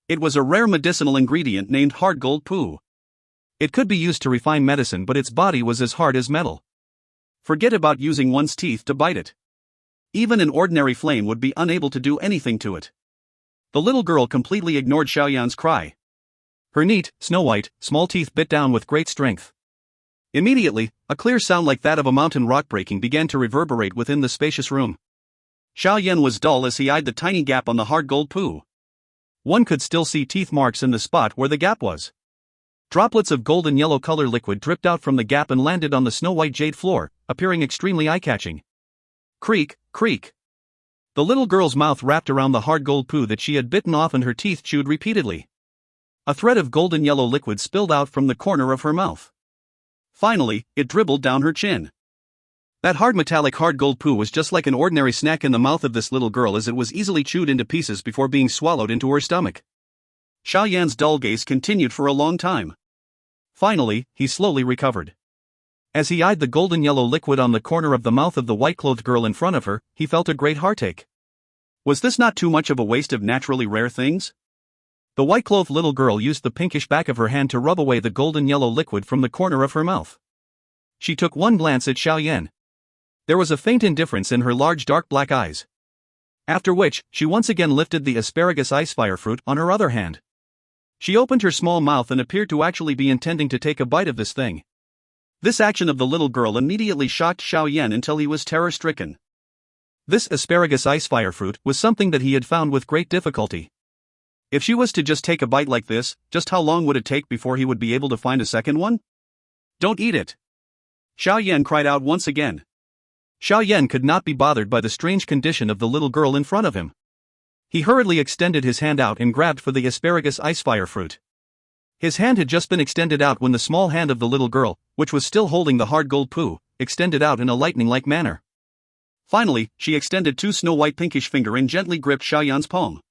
Speaker 1: It was a rare medicinal ingredient named hard gold poo. It could be used to refine medicine, but its body was as hard as metal. Forget about using one's teeth to bite it. Even an ordinary flame would be unable to do anything to it. The little girl completely ignored Xiao Yan's cry. Her neat, snow-white, small teeth bit down with great strength. Immediately, a clear sound like that of a mountain rock breaking began to reverberate within the spacious room. Xiao Yan was dull as he eyed the tiny gap on the hard gold poo. One could still see teeth marks in the spot where the gap was. Droplets of golden yellow color liquid dripped out from the gap and landed on the snow-white jade floor, appearing extremely eye-catching. Creak, creak. The little girl's mouth wrapped around the hard gold poo that she had bitten off and her teeth chewed repeatedly. A thread of golden yellow liquid spilled out from the corner of her mouth. Finally, it dribbled down her chin. That hard gold poo was just like an ordinary snack in the mouth of this little girl as it was easily chewed into pieces before being swallowed into her stomach. Xiao Yan's dull gaze continued for a long time. Finally, he slowly recovered. As he eyed the golden yellow liquid on the corner of the mouth of the white-clothed girl in front of her, he felt a great heartache. Was this not too much of a waste of naturally rare things? The white-clothed little girl used the pinkish back of her hand to rub away the golden yellow liquid from the corner of her mouth. She took one glance at Xiao Yan. There was a faint indifference in her large dark black eyes. After which, she once again lifted the asparagus icefire fruit on her other hand. She opened her small mouth and appeared to actually be intending to take a bite of this thing. This action of the little girl immediately shocked Xiao Yan until he was terror-stricken. This asparagus icefire fruit was something that he had found with great difficulty. If she was to just take a bite like this, just how long would it take before he would be able to find a second one? "Don't eat it!" Xiao Yan cried out once again. Xiao Yan could not be bothered by the strange condition of the little girl in front of him. He hurriedly extended his hand out and grabbed for the asparagus icefire fruit. His hand had just been extended out when the small hand of the little girl, which was still holding the hard gold poo, extended out in a lightning-like manner. Finally, she extended two snow-white pinkish fingers and gently gripped Xiao Yan's palm.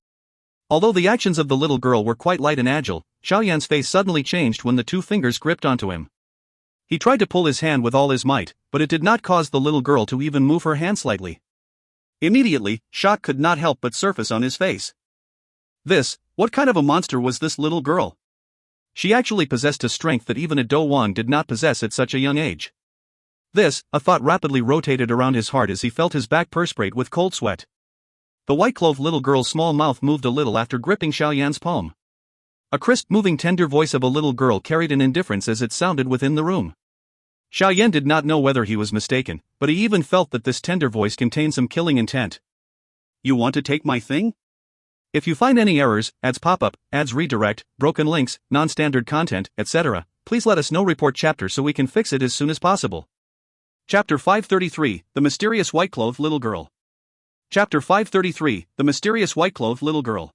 Speaker 1: Although the actions of the little girl were quite light and agile, Xiao Yan's face suddenly changed when the two fingers gripped onto him. He tried to pull his hand with all his might, but it did not cause the little girl to even move her hand slightly. Immediately, shock could not help but surface on his face. What kind of a monster was this little girl? She actually possessed a strength that even a Dou Wang did not possess at such a young age. A thought rapidly rotated around his heart as he felt his back perspirate with cold sweat. The white-clothed little girl's small mouth moved a little after gripping Xiao Yan's palm. A crisp, moving, tender voice of a little girl carried an indifference as it sounded within the room. Xiao Yan did not know whether he was mistaken, but he even felt that this tender voice contained some killing intent. "You want to take my thing? If you find any errors, ads pop up, ads redirect, broken links, non-standard content, etc., please let us know. Report chapter so we can fix it as soon as possible." Chapter 533, The Mysterious White-Clothed Little Girl. Chapter 533, The Mysterious White-Clothed Little Girl.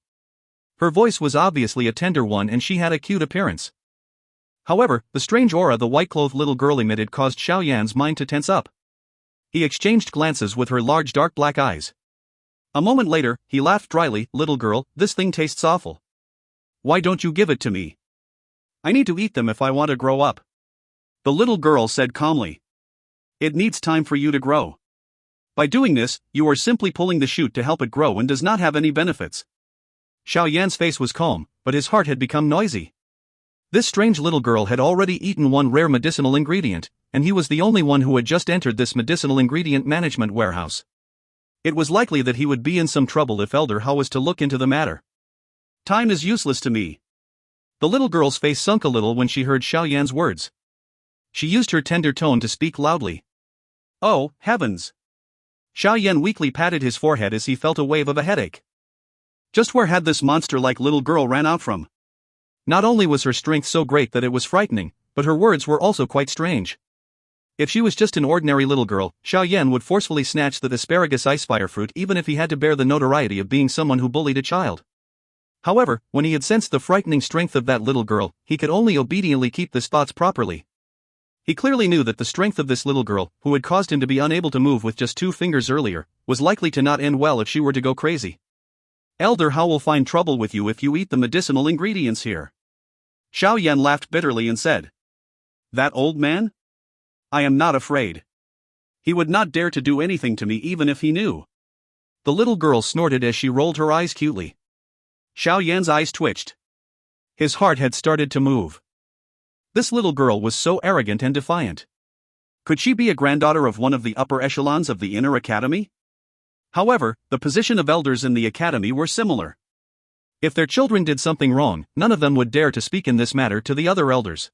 Speaker 1: Her voice was obviously a tender one and she had a cute appearance. However, the strange aura the white-clothed little girl emitted caused Xiao Yan's mind to tense up. He exchanged glances with her large dark black eyes. A moment later, he laughed dryly. "Little girl, this thing tastes awful. Why don't you give it to me? I need to eat them if I want to grow up." The little girl said calmly. "It needs time for you to grow. By doing this, you are simply pulling the shoot to help it grow and does not have any benefits." Xiao Yan's face was calm, but his heart had become noisy. This strange little girl had already eaten one rare medicinal ingredient, and he was the only one who had just entered this medicinal ingredient management warehouse. It was likely that he would be in some trouble if Elder Hao was to look into the matter. Time is useless to me. The little girl's face sunk a little when she heard Xiao Yan's words. She used her tender tone to speak loudly. Oh, heavens! Xiao Yan weakly patted his forehead as he felt a wave of a headache. Just where had this monster-like little girl ran out from? Not only was her strength so great that it was frightening, but her words were also quite strange. If she was just an ordinary little girl, Xiao Yan would forcefully snatch the asparagus ice fire fruit even if he had to bear the notoriety of being someone who bullied a child. However, when he had sensed the frightening strength of that little girl, he could only obediently keep his thoughts properly. He clearly knew that the strength of this little girl, who had caused him to be unable to move with just 2 fingers earlier, was likely to not end well if she were to go crazy. Elder Hao will find trouble with you if you eat the medicinal ingredients here. Xiao Yan laughed bitterly and said. That old man? I am not afraid. He would not dare to do anything to me even if he knew. The little girl snorted as she rolled her eyes cutely. Xiao Yan's eyes twitched. His heart had started to move. This little girl was so arrogant and defiant. Could she be a granddaughter of one of the upper echelons of the inner academy? However, the position of elders in the academy were similar. If their children did something wrong, none of them would dare to speak in this matter to the other elders.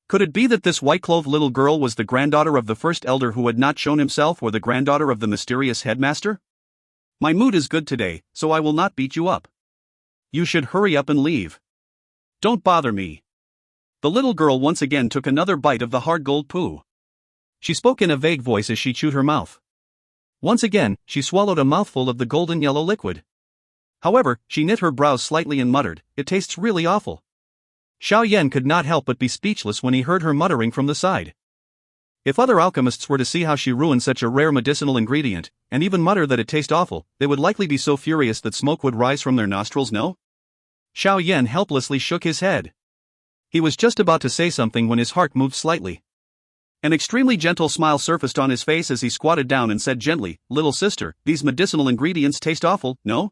Speaker 1: Could it be that this white-clothed little girl was the granddaughter of the first elder who had not shown himself or the granddaughter of the mysterious headmaster? My mood is good today, so I will not beat you up. You should hurry up and leave. Don't bother me. The little girl once again took another bite of the hard gold poo. She spoke in a vague voice as she chewed her mouth. Once again, she swallowed a mouthful of the golden yellow liquid. However, she knit her brows slightly and muttered, "It tastes really awful." Xiao Yan could not help but be speechless when he heard her muttering from the side. If other alchemists were to see how she ruined such a rare medicinal ingredient, and even mutter that it tastes awful, they would likely be so furious that smoke would rise from their nostrils, no? Xiao Yan helplessly shook his head. He was just about to say something when his heart moved slightly. An extremely gentle smile surfaced on his face as he squatted down and said gently, "Little sister, these medicinal ingredients taste awful, no?"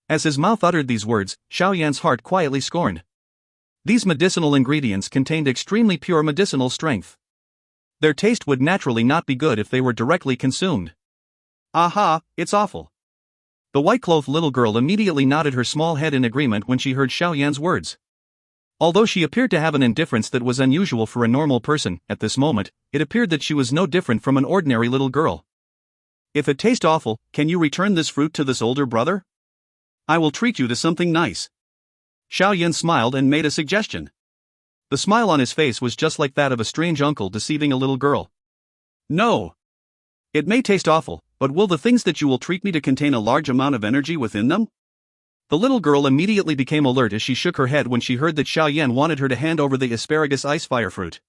Speaker 1: As his mouth uttered these words, Xiao Yan's heart quietly scorned. These medicinal ingredients contained extremely pure medicinal strength. Their taste would naturally not be good if they were directly consumed. Aha, it's awful. The white-clothed little girl immediately nodded her small head in agreement when she heard Xiao Yan's words. Although she appeared to have an indifference that was unusual for a normal person, at this moment, it appeared that she was no different from an ordinary little girl. If it tastes awful, can you return this fruit to this older brother? I will treat you to something nice. Xiao Yan smiled and made a suggestion. The smile on his face was just like that of a strange uncle deceiving a little girl. No. It may taste awful, but will the things that you will treat me to contain a large amount of energy within them? The little girl immediately became alert as she shook her head when she heard that Xiao Yan wanted her to hand over the asparagus ice fire fruit.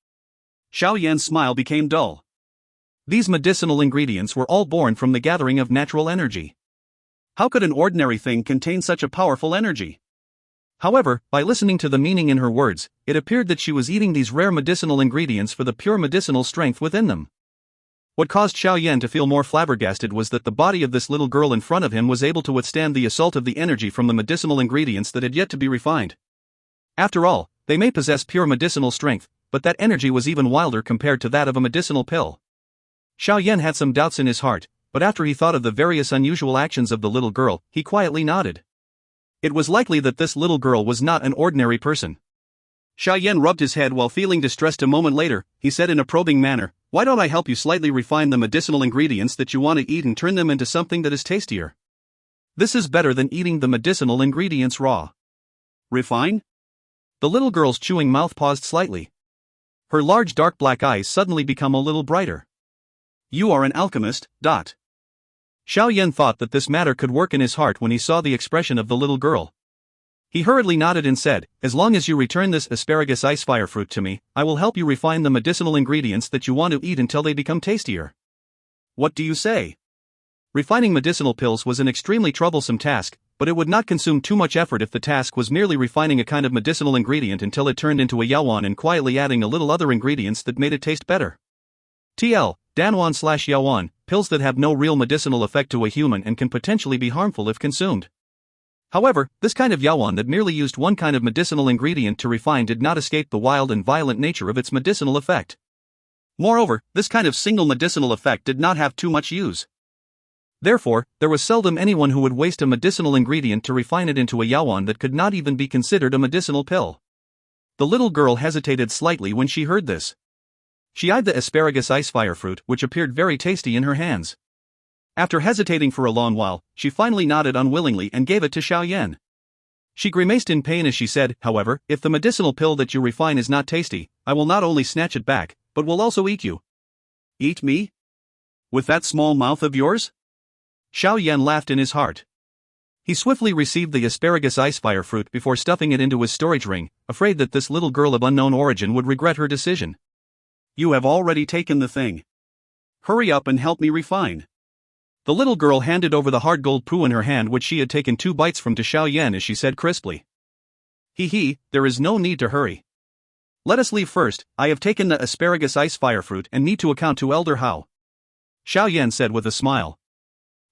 Speaker 1: Xiao Yan's smile became dull. These medicinal ingredients were all born from the gathering of natural energy. How could an ordinary thing contain such a powerful energy? However, by listening to the meaning in her words, it appeared that she was eating these rare medicinal ingredients for the pure medicinal strength within them. What caused Xiao Yan to feel more flabbergasted was that the body of this little girl in front of him was able to withstand the assault of the energy from the medicinal ingredients that had yet to be refined. After all, they may possess pure medicinal strength, but that energy was even wilder compared to that of a medicinal pill. Xiao Yan had some doubts in his heart, but after he thought of the various unusual actions of the little girl, he quietly nodded. It was likely that this little girl was not an ordinary person. Xiao Yan rubbed his head while feeling distressed. A moment later, he said in a probing manner, "Why don't I help you slightly refine the medicinal ingredients that you want to eat and turn them into something that is tastier? This is better than eating the medicinal ingredients raw." Refine? The little girl's chewing mouth paused slightly. Her large dark black eyes suddenly become a little brighter. You are an alchemist, dot. Xiao Yan thought that this matter could work in his heart when he saw the expression of the little girl. He hurriedly nodded and said, "As long as you return this asparagus ice fire fruit to me, I will help you refine the medicinal ingredients that you want to eat until they become tastier." What do you say? Refining medicinal pills was an extremely troublesome task, but it would not consume too much effort if the task was merely refining a kind of medicinal ingredient until it turned into a yaoan and quietly adding a little other ingredients that made it taste better. TL, Danwan/Yaoan, pills that have no real medicinal effect to a human and can potentially be harmful if consumed. However, this kind of yaoan that merely used one kind of medicinal ingredient to refine did not escape the wild and violent nature of its medicinal effect. Moreover, this kind of single medicinal effect did not have too much use. Therefore, there was seldom anyone who would waste a medicinal ingredient to refine it into a yaoan that could not even be considered a medicinal pill. The little girl hesitated slightly when she heard this. She eyed the asparagus ice fire fruit, which appeared very tasty in her hands. After hesitating for a long while, she finally nodded unwillingly and gave it to Xiao Yan. She grimaced in pain as she said, "However, if the medicinal pill that you refine is not tasty, I will not only snatch it back, but will also eat you." "Eat me? With that small mouth of yours?" Xiao Yan laughed in his heart. He swiftly received the asparagus ice fire fruit before stuffing it into his storage ring, afraid that this little girl of unknown origin would regret her decision. "You have already taken the thing. Hurry up and help me refine." The little girl handed over the hard gold poo in her hand, which she had taken 2 bites from, to Xiao Yan as she said crisply, "He, there is no need to hurry. Let us leave first. I have taken the asparagus ice fire fruit and need to account to Elder Hao," Xiao Yan said with a smile.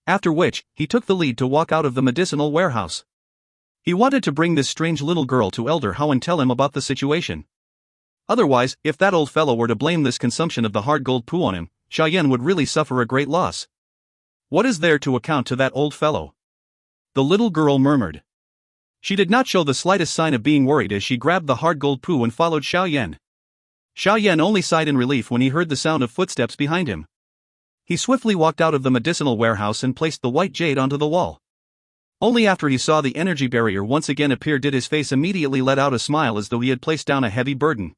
Speaker 1: After which, he took the lead to walk out of the medicinal warehouse. He wanted to bring this strange little girl to Elder Hao and tell him about the situation. Otherwise, if that old fellow were to blame this consumption of the hard gold poo on him, Xiao Yan would really suffer a great loss. "What is there to account to that old fellow?" the little girl murmured. She did not show the slightest sign of being worried as she grabbed the hard gold poo and followed Xiao Yan. Xiao Yan only sighed in relief when he heard the sound of footsteps behind him. He swiftly walked out of the medicinal warehouse and placed the white jade onto the wall. Only after he saw the energy barrier once again appear did his face immediately let out a smile, as though he had placed down a heavy burden.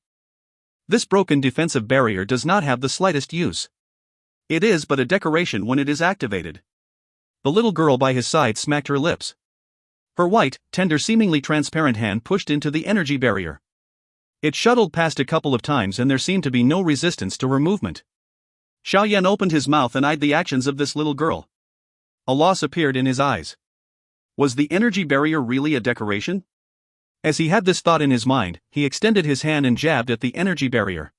Speaker 1: This broken defensive barrier does not have the slightest use. It is but a decoration when it is activated. The little girl by his side smacked her lips. Her white, tender, seemingly transparent hand pushed into the energy barrier. It shuttled past a couple of times and there seemed to be no resistance to her movement. Xiao Yan opened his mouth and eyed the actions of this little girl. A loss appeared in his eyes. Was the energy barrier really a decoration? As he had this thought in his mind, he extended his hand and jabbed at the energy barrier.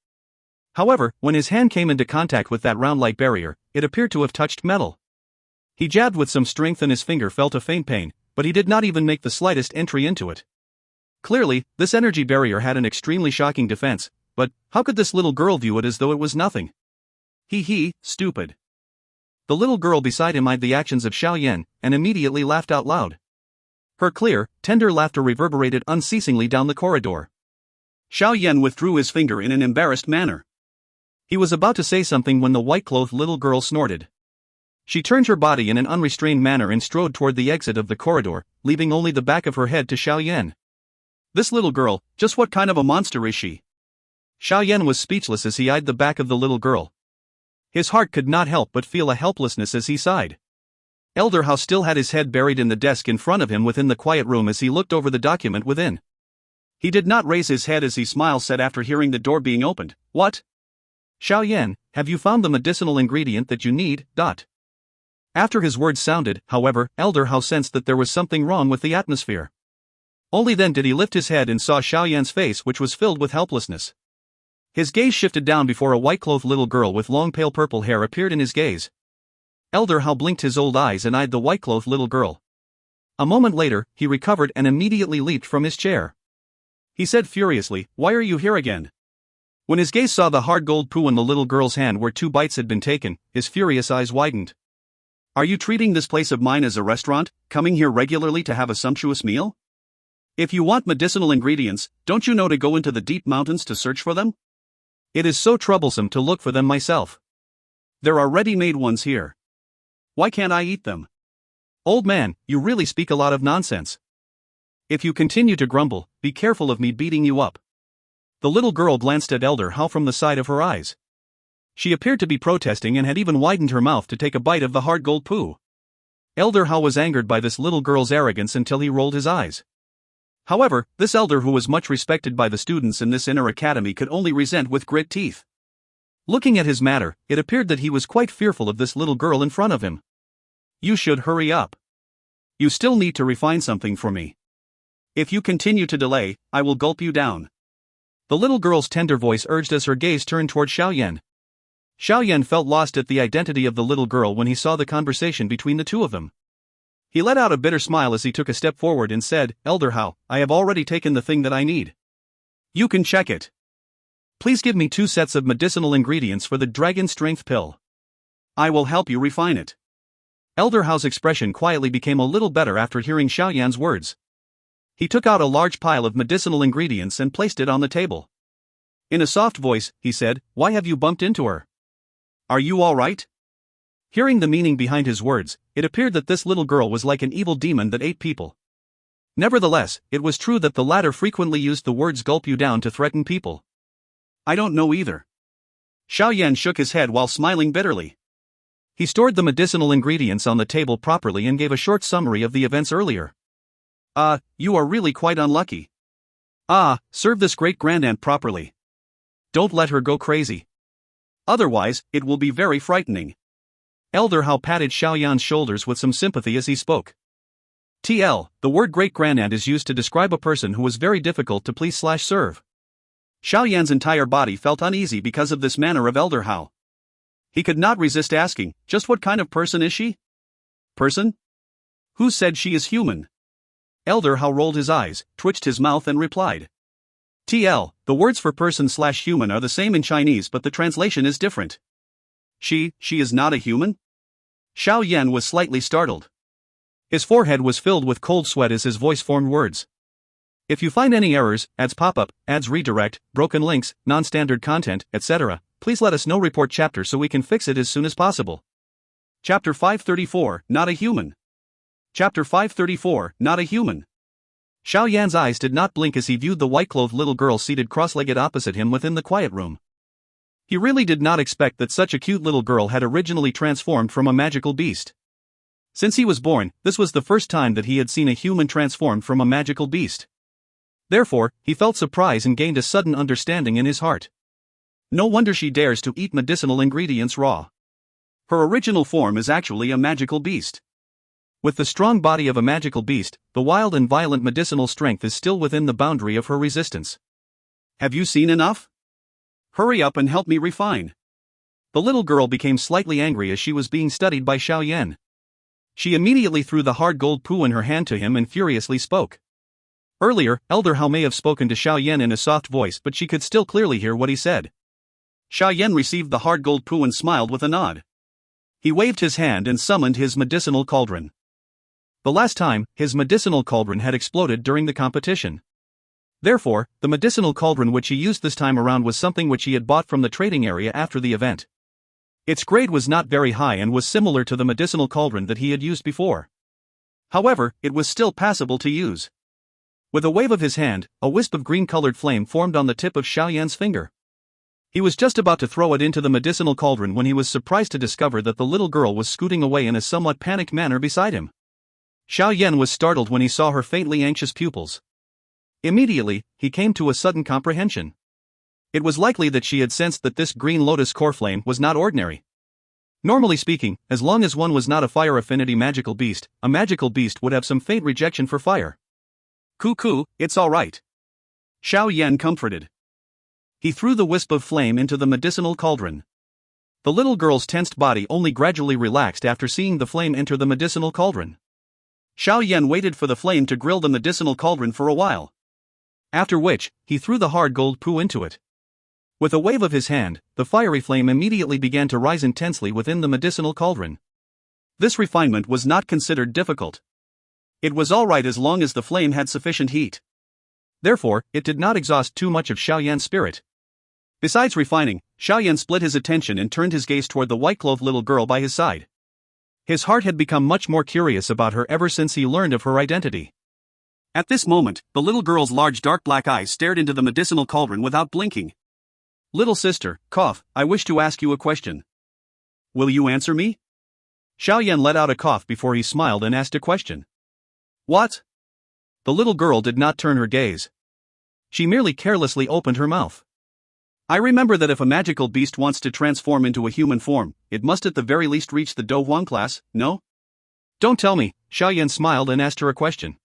Speaker 1: However, when his hand came into contact with that round-like barrier, it appeared to have touched metal. He jabbed with some strength and his finger felt a faint pain, but he did not even make the slightest entry into it. Clearly, this energy barrier had an extremely shocking defense, but how could this little girl view it as though it was nothing? Stupid. The little girl beside him eyed the actions of Xiao Yan, and immediately laughed out loud. Her clear, tender laughter reverberated unceasingly down the corridor. Xiao Yan withdrew his finger in an embarrassed manner. He was about to say something when the white-clothed little girl snorted. She turned her body in an unrestrained manner and strode toward the exit of the corridor, leaving only the back of her head to Xiao Yan. This little girl, just what kind of a monster is she? Xiao Yan was speechless as he eyed the back of the little girl. His heart could not help but feel a helplessness as he sighed. Elder Hao still had his head buried in the desk in front of him within the quiet room as he looked over the document within. He did not raise his head as he smiled said after hearing the door being opened, "What? Xiao Yan, have you found the medicinal ingredient that you need?" After his words sounded, however, Elder Hao sensed that there was something wrong with the atmosphere. Only then did he lift his head and saw Xiao Yan's face, which was filled with helplessness. His gaze shifted down before a white-clothed little girl with long pale purple hair appeared in his gaze. Elder Hao blinked his old eyes and eyed the white-clothed little girl. A moment later, he recovered and immediately leaped from his chair. He said furiously, "Why are you here again?" When his gaze saw the hard gold poo in the little girl's hand where 2 bites had been taken, his furious eyes widened. "Are you treating this place of mine as a restaurant, coming here regularly to have a sumptuous meal? If you want medicinal ingredients, don't you know to go into the deep mountains to search for them? It is so troublesome to look for them myself. There are ready-made ones here. Why can't I eat them? Old man, you really speak a lot of nonsense. If you continue to grumble, be careful of me beating you up." The little girl glanced at Elder Hao from the side of her eyes. She appeared to be protesting and had even widened her mouth to take a bite of the hard gold poo. Elder Hao was angered by this little girl's arrogance until he rolled his eyes. However, this elder, who was much respected by the students in this inner academy, could only resent with grit teeth. Looking at his matter, it appeared that he was quite fearful of this little girl in front of him. "You should hurry up. You still need to refine something for me. If you continue to delay, I will gulp you down." The little girl's tender voice urged as her gaze turned toward Xiao Yan. Xiao Yan felt lost at the identity of the little girl when he saw the conversation between the two of them. He let out a bitter smile as he took a step forward and said, Elder Hao, I have already taken the thing that I need. You can check it. Please give me 2 sets of medicinal ingredients for the dragon strength pill. I will help you refine it. Elder Hao's expression quietly became a little better after hearing Xiao Yan's words. He took out a large pile of medicinal ingredients and placed it on the table. In a soft voice, he said, Why have you bumped into her? Are you all right? Hearing the meaning behind his words, it appeared that this little girl was like an evil demon that ate people. Nevertheless, it was true that the latter frequently used the words gulp you down to threaten people. I don't know either. Xiao Yan shook his head while smiling bitterly. He stored the medicinal ingredients on the table properly and gave a short summary of the events earlier. You are really quite unlucky. Serve this great-grandaunt properly. Don't let her go crazy. Otherwise, it will be very frightening. Elder Hao patted Xiao Yan's shoulders with some sympathy as he spoke. TL, the word great-grandaunt is used to describe a person who was very difficult to please/serve. Xiao Yan's entire body felt uneasy because of this manner of Elder Hao. He could not resist asking, just what kind of person is she? Person? Who said she is human? Elder Hao rolled his eyes, twitched his mouth and replied. TL, the words for person/human are the same in Chinese but the translation is different. She is not a human? Xiao Yan was slightly startled. His forehead was filled with cold sweat as his voice formed words. If you find any errors, ads pop-up, ads redirect, broken links, non-standard content, etc., please let us know. Report chapter so we can fix it as soon as possible. Chapter 534, Not a Human. Chapter 534, Not a Human. Xiao Yan's eyes did not blink as he viewed the white-clothed little girl seated cross-legged opposite him within the quiet room. He really did not expect that such a cute little girl had originally transformed from a magical beast. Since he was born, this was the first time that he had seen a human transformed from a magical beast. Therefore, he felt surprise and gained a sudden understanding in his heart. No wonder she dares to eat medicinal ingredients raw. Her original form is actually a magical beast. With the strong body of a magical beast, the wild and violent medicinal strength is still within the boundary of her resistance. Have you seen enough? Hurry up and help me refine. The little girl became slightly angry as she was being studied by Xiao Yan. She immediately threw the hard gold poo in her hand to him and furiously spoke. Earlier, Elder Hao may have spoken to Xiao Yan in a soft voice but she could still clearly hear what he said. Xiao Yan received the hard gold poo and smiled with a nod. He waved his hand and summoned his medicinal cauldron. The last time, his medicinal cauldron had exploded during the competition. Therefore, the medicinal cauldron which he used this time around was something which he had bought from the trading area after the event. Its grade was not very high and was similar to the medicinal cauldron that he had used before. However, it was still passable to use. With a wave of his hand, a wisp of green-colored flame formed on the tip of Xiao Yan's finger. He was just about to throw it into the medicinal cauldron when he was surprised to discover that the little girl was scooting away in a somewhat panicked manner beside him. Xiao Yan was startled when he saw her faintly anxious pupils. Immediately, he came to a sudden comprehension. It was likely that she had sensed that this green lotus core flame was not ordinary. Normally speaking, as long as one was not a fire affinity magical beast, a magical beast would have some faint rejection for fire. Cuckoo, it's all right. Xiao Yan comforted. He threw the wisp of flame into the medicinal cauldron. The little girl's tensed body only gradually relaxed after seeing the flame enter the medicinal cauldron. Xiao Yan waited for the flame to grill the medicinal cauldron for a while. After which, he threw the hard gold poo into it. With a wave of his hand, the fiery flame immediately began to rise intensely within the medicinal cauldron. This refinement was not considered difficult. It was alright as long as the flame had sufficient heat. Therefore, it did not exhaust too much of Xiao Yan's spirit. Besides refining, Xiao Yan split his attention and turned his gaze toward the white-clothed little girl by his side. His heart had become much more curious about her ever since he learned of her identity. At this moment, the little girl's large dark black eyes stared into the medicinal cauldron without blinking. Little sister, cough, I wish to ask you a question. Will you answer me? Xiao Yan let out a cough before he smiled and asked a question. What? The little girl did not turn her gaze. She merely carelessly opened her mouth. I remember that if a magical beast wants to transform into a human form, it must at the very least reach the Dou Huang class, no? Don't tell me, Xiao Yan smiled and asked her a question.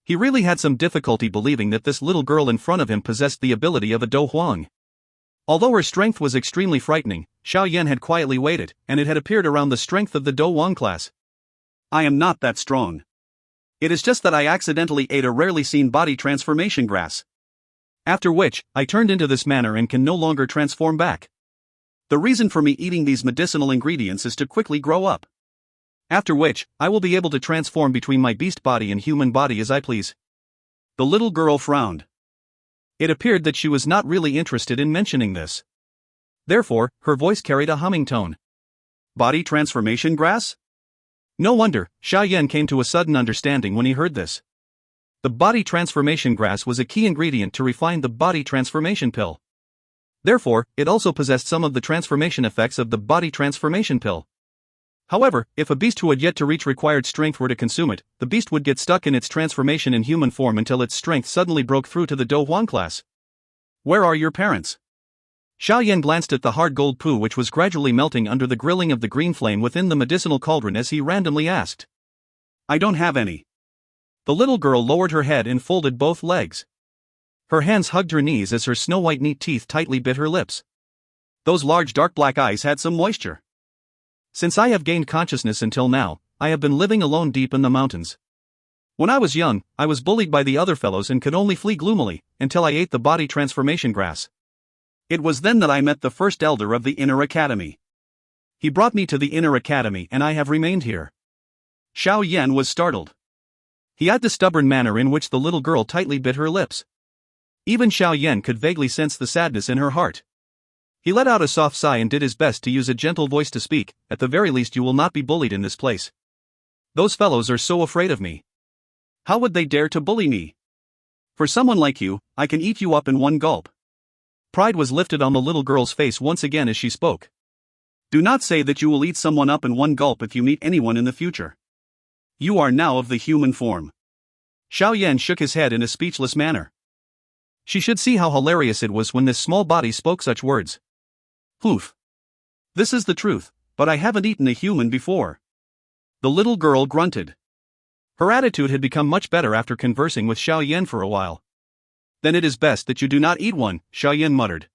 Speaker 1: He really had some difficulty believing that this little girl in front of him possessed the ability of a Dou Huang. Although her strength was extremely frightening, Xiao Yan had quietly waited, and it had appeared around the strength of the Dou Huang class. I am not that strong. It is just that I accidentally ate a rarely seen body transformation grass. After which, I turned into this manner and can no longer transform back. The reason for me eating these medicinal ingredients is to quickly grow up. After which, I will be able to transform between my beast body and human body as I please. The little girl frowned. It appeared that she was not really interested in mentioning this. Therefore, her voice carried a humming tone. Body transformation grass? No wonder, Xiao Yan came to a sudden understanding when he heard this. The body transformation grass was a key ingredient to refine the body transformation pill. Therefore, it also possessed some of the transformation effects of the body transformation pill. However, if a beast who had yet to reach required strength were to consume it, the beast would get stuck in its transformation in human form until its strength suddenly broke through to the Dou Huang class. Where are your parents? Xiao Yan glanced at the hard gold poo which was gradually melting under the grilling of the green flame within the medicinal cauldron as he randomly asked. I don't have any. The little girl lowered her head and folded both legs. Her hands hugged her knees as her snow-white neat teeth tightly bit her lips. Those large dark black eyes had some moisture. Since I have gained consciousness until now, I have been living alone deep in the mountains. When I was young, I was bullied by the other fellows and could only flee gloomily, until I ate the body transformation grass. It was then that I met the first elder of the Inner Academy. He brought me to the Inner Academy and I have remained here. Xiao Yan was startled. He had the stubborn manner in which the little girl tightly bit her lips. Even Xiao Yan could vaguely sense the sadness in her heart. He let out a soft sigh and did his best to use a gentle voice to speak. At the very least you will not be bullied in this place. Those fellows are so afraid of me. How would they dare to bully me? For someone like you, I can eat you up in one gulp. Pride was lifted on the little girl's face once again as she spoke. Do not say that you will eat someone up in one gulp if you meet anyone in the future. You are now of the human form. Xiao Yan shook his head in a speechless manner. She should see how hilarious it was when this small body spoke such words. Poof. This is the truth, but I haven't eaten a human before. The little girl grunted. Her attitude had become much better after conversing with Xiao Yan for a while. Then it is best that you do not eat one, Xiao Yan muttered.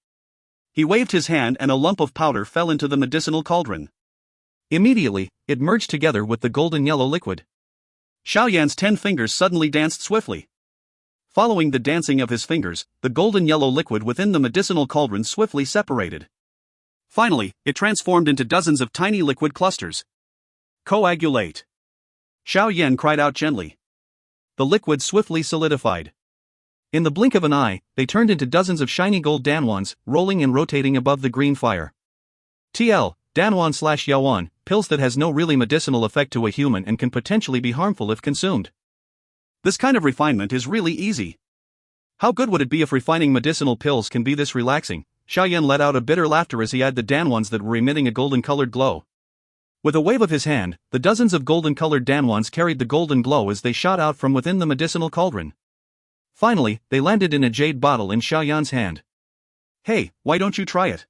Speaker 1: He waved his hand and a lump of powder fell into the medicinal cauldron. Immediately, it merged together with the golden yellow liquid. Xiao Yan's 10 fingers suddenly danced swiftly. Following the dancing of his fingers, the golden yellow liquid within the medicinal cauldron swiftly separated. Finally, it transformed into dozens of tiny liquid clusters. Coagulate. Xiao Yan cried out gently. The liquid swiftly solidified. In the blink of an eye, they turned into dozens of shiny gold danwans, rolling and rotating above the green fire. TL, danwan/yawan, pills that has no really medicinal effect to a human and can potentially be harmful if consumed. This kind of refinement is really easy. How good would it be if refining medicinal pills can be this relaxing? Xiao Yan let out a bitter laughter as he had the danwans that were emitting a golden-colored glow. With a wave of his hand, the dozens of golden-colored danwans carried the golden glow as they shot out from within the medicinal cauldron. Finally, they landed in a jade bottle in Xiao Yan's hand. Hey, why don't you try it?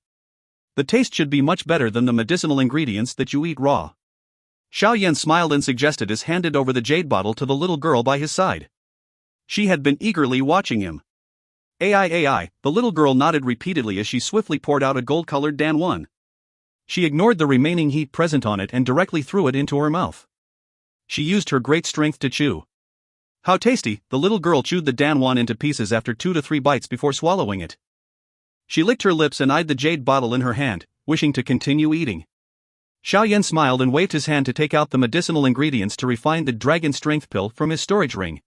Speaker 1: The taste should be much better than the medicinal ingredients that you eat raw. Xiao Yan smiled and suggested as handed over the jade bottle to the little girl by his side. She had been eagerly watching him. AI, the little girl nodded repeatedly as she swiftly poured out a gold-colored danwan. She ignored the remaining heat present on it and directly threw it into her mouth. She used her great strength to chew. How tasty! The little girl chewed the danwan into pieces after 2 to 3 bites before swallowing it. She licked her lips and eyed the jade bottle in her hand, wishing to continue eating. Xiao Yan smiled and waved his hand to take out the medicinal ingredients to refine the dragon strength pill from his storage ring.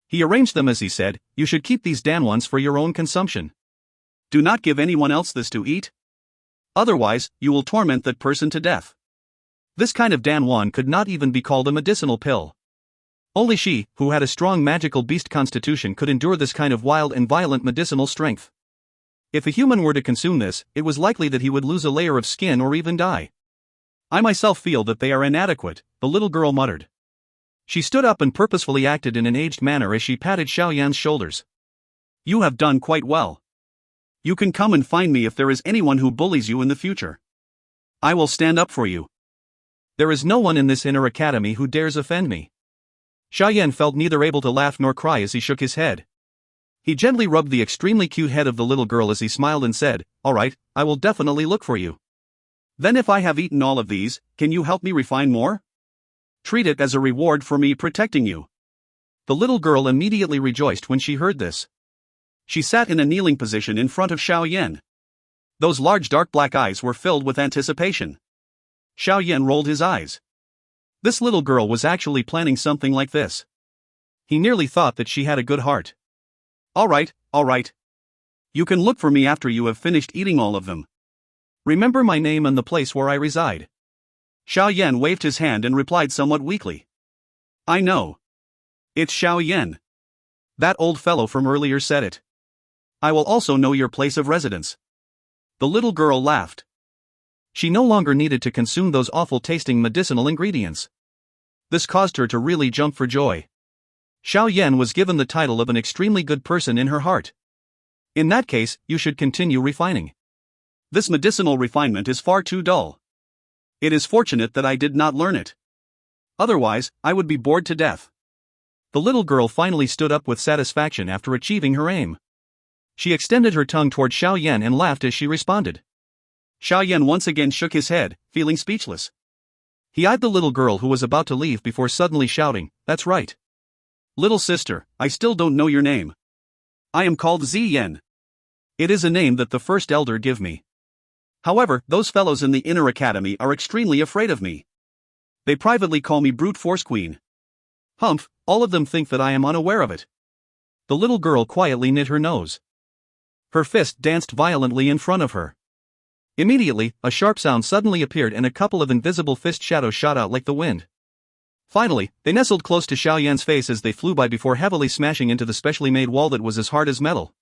Speaker 1: He arranged them as he said, you should keep these danwans for your own consumption. Do not give anyone else this to eat. Otherwise, you will torment that person to death. This kind of danwan could not even be called a medicinal pill. Only she, who had a strong magical beast constitution, could endure this kind of wild and violent medicinal strength. If a human were to consume this, it was likely that he would lose a layer of skin or even die. I myself feel that they are inadequate, the little girl muttered. She stood up and purposefully acted in an aged manner as she patted Xiao Yan's shoulders. You have done quite well. You can come and find me if there is anyone who bullies you in the future. I will stand up for you. There is no one in this inner academy who dares offend me. Xiao Yan felt neither able to laugh nor cry as he shook his head. He gently rubbed the extremely cute head of the little girl as he smiled and said, all right, I will definitely look for you. Then if I have eaten all of these, can you help me refine more? Treat it as a reward for me protecting you. The little girl immediately rejoiced when she heard this. She sat in a kneeling position in front of Xiao Yan. Those large dark black eyes were filled with anticipation. Xiao Yan rolled his eyes. This little girl was actually planning something like this. He nearly thought that she had a good heart. All right. You can look for me after you have finished eating all of them. Remember my name and the place where I reside. Xiao Yan waved his hand and replied somewhat weakly. I know. It's Xiao Yan. That old fellow from earlier said it. I will also know your place of residence. The little girl laughed. She no longer needed to consume those awful-tasting medicinal ingredients. This caused her to really jump for joy. Xiao Yan was given the title of an extremely good person in her heart. In that case, you should continue refining. This medicinal refinement is far too dull. It is fortunate that I did not learn it. Otherwise, I would be bored to death. The little girl finally stood up with satisfaction after achieving her aim. She extended her tongue toward Xiao Yan and laughed as she responded. Xiao Yan once again shook his head, feeling speechless. He eyed the little girl who was about to leave before suddenly shouting, "That's right. Little sister, I still don't know your name. I am called Zi Yan. It is a name that the first elder give me. However, those fellows in the inner academy are extremely afraid of me. They privately call me brute force queen. Humph, all of them think that I am unaware of it." The little girl quietly knit her nose. Her fist danced violently in front of her. Immediately, a sharp sound suddenly appeared and a couple of invisible fist shadows shot out like the wind. Finally, they nestled close to Xiao Yan's face as they flew by before heavily smashing into the specially made wall that was as hard as metal.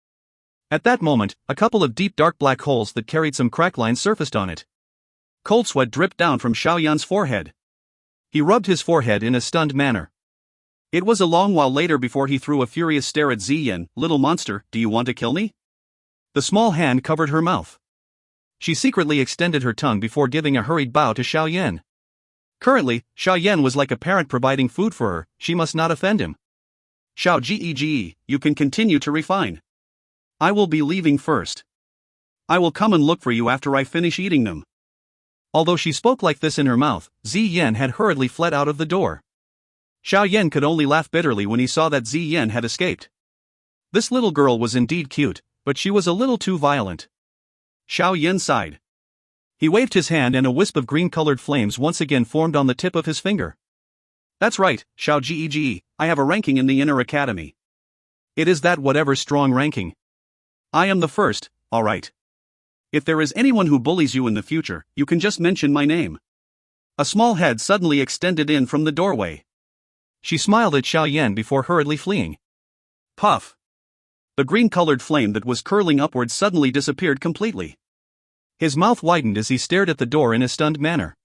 Speaker 1: At that moment, a couple of deep dark black holes that carried some crack lines surfaced on it. Cold sweat dripped down from Xiao Yan's forehead. He rubbed his forehead in a stunned manner. It was a long while later before he threw a furious stare at Zi Yan. "Little monster, do you want to kill me?" The small hand covered her mouth. She secretly extended her tongue before giving a hurried bow to Xiao Yan. Currently, Xiao Yan was like a parent providing food for her. She must not offend him. "Xiao Ge, you can continue to refine. I will be leaving first. I will come and look for you after I finish eating them." Although she spoke like this in her mouth, Zi Yan had hurriedly fled out of the door. Xiao Yan could only laugh bitterly when he saw that Zi Yan had escaped. This little girl was indeed cute, but she was a little too violent. Xiao Yan sighed. He waved his hand and a wisp of green-colored flames once again formed on the tip of his finger. "That's right, Xiao Ge, I have a ranking in the inner academy. It is that whatever strong ranking. I am the first, all right. If there is anyone who bullies you in the future, you can just mention my name." A small head suddenly extended in from the doorway. She smiled at Xiao Yan before hurriedly fleeing. Puff! The green-colored flame that was curling upward suddenly disappeared completely. His mouth widened as he stared at the door in a stunned manner.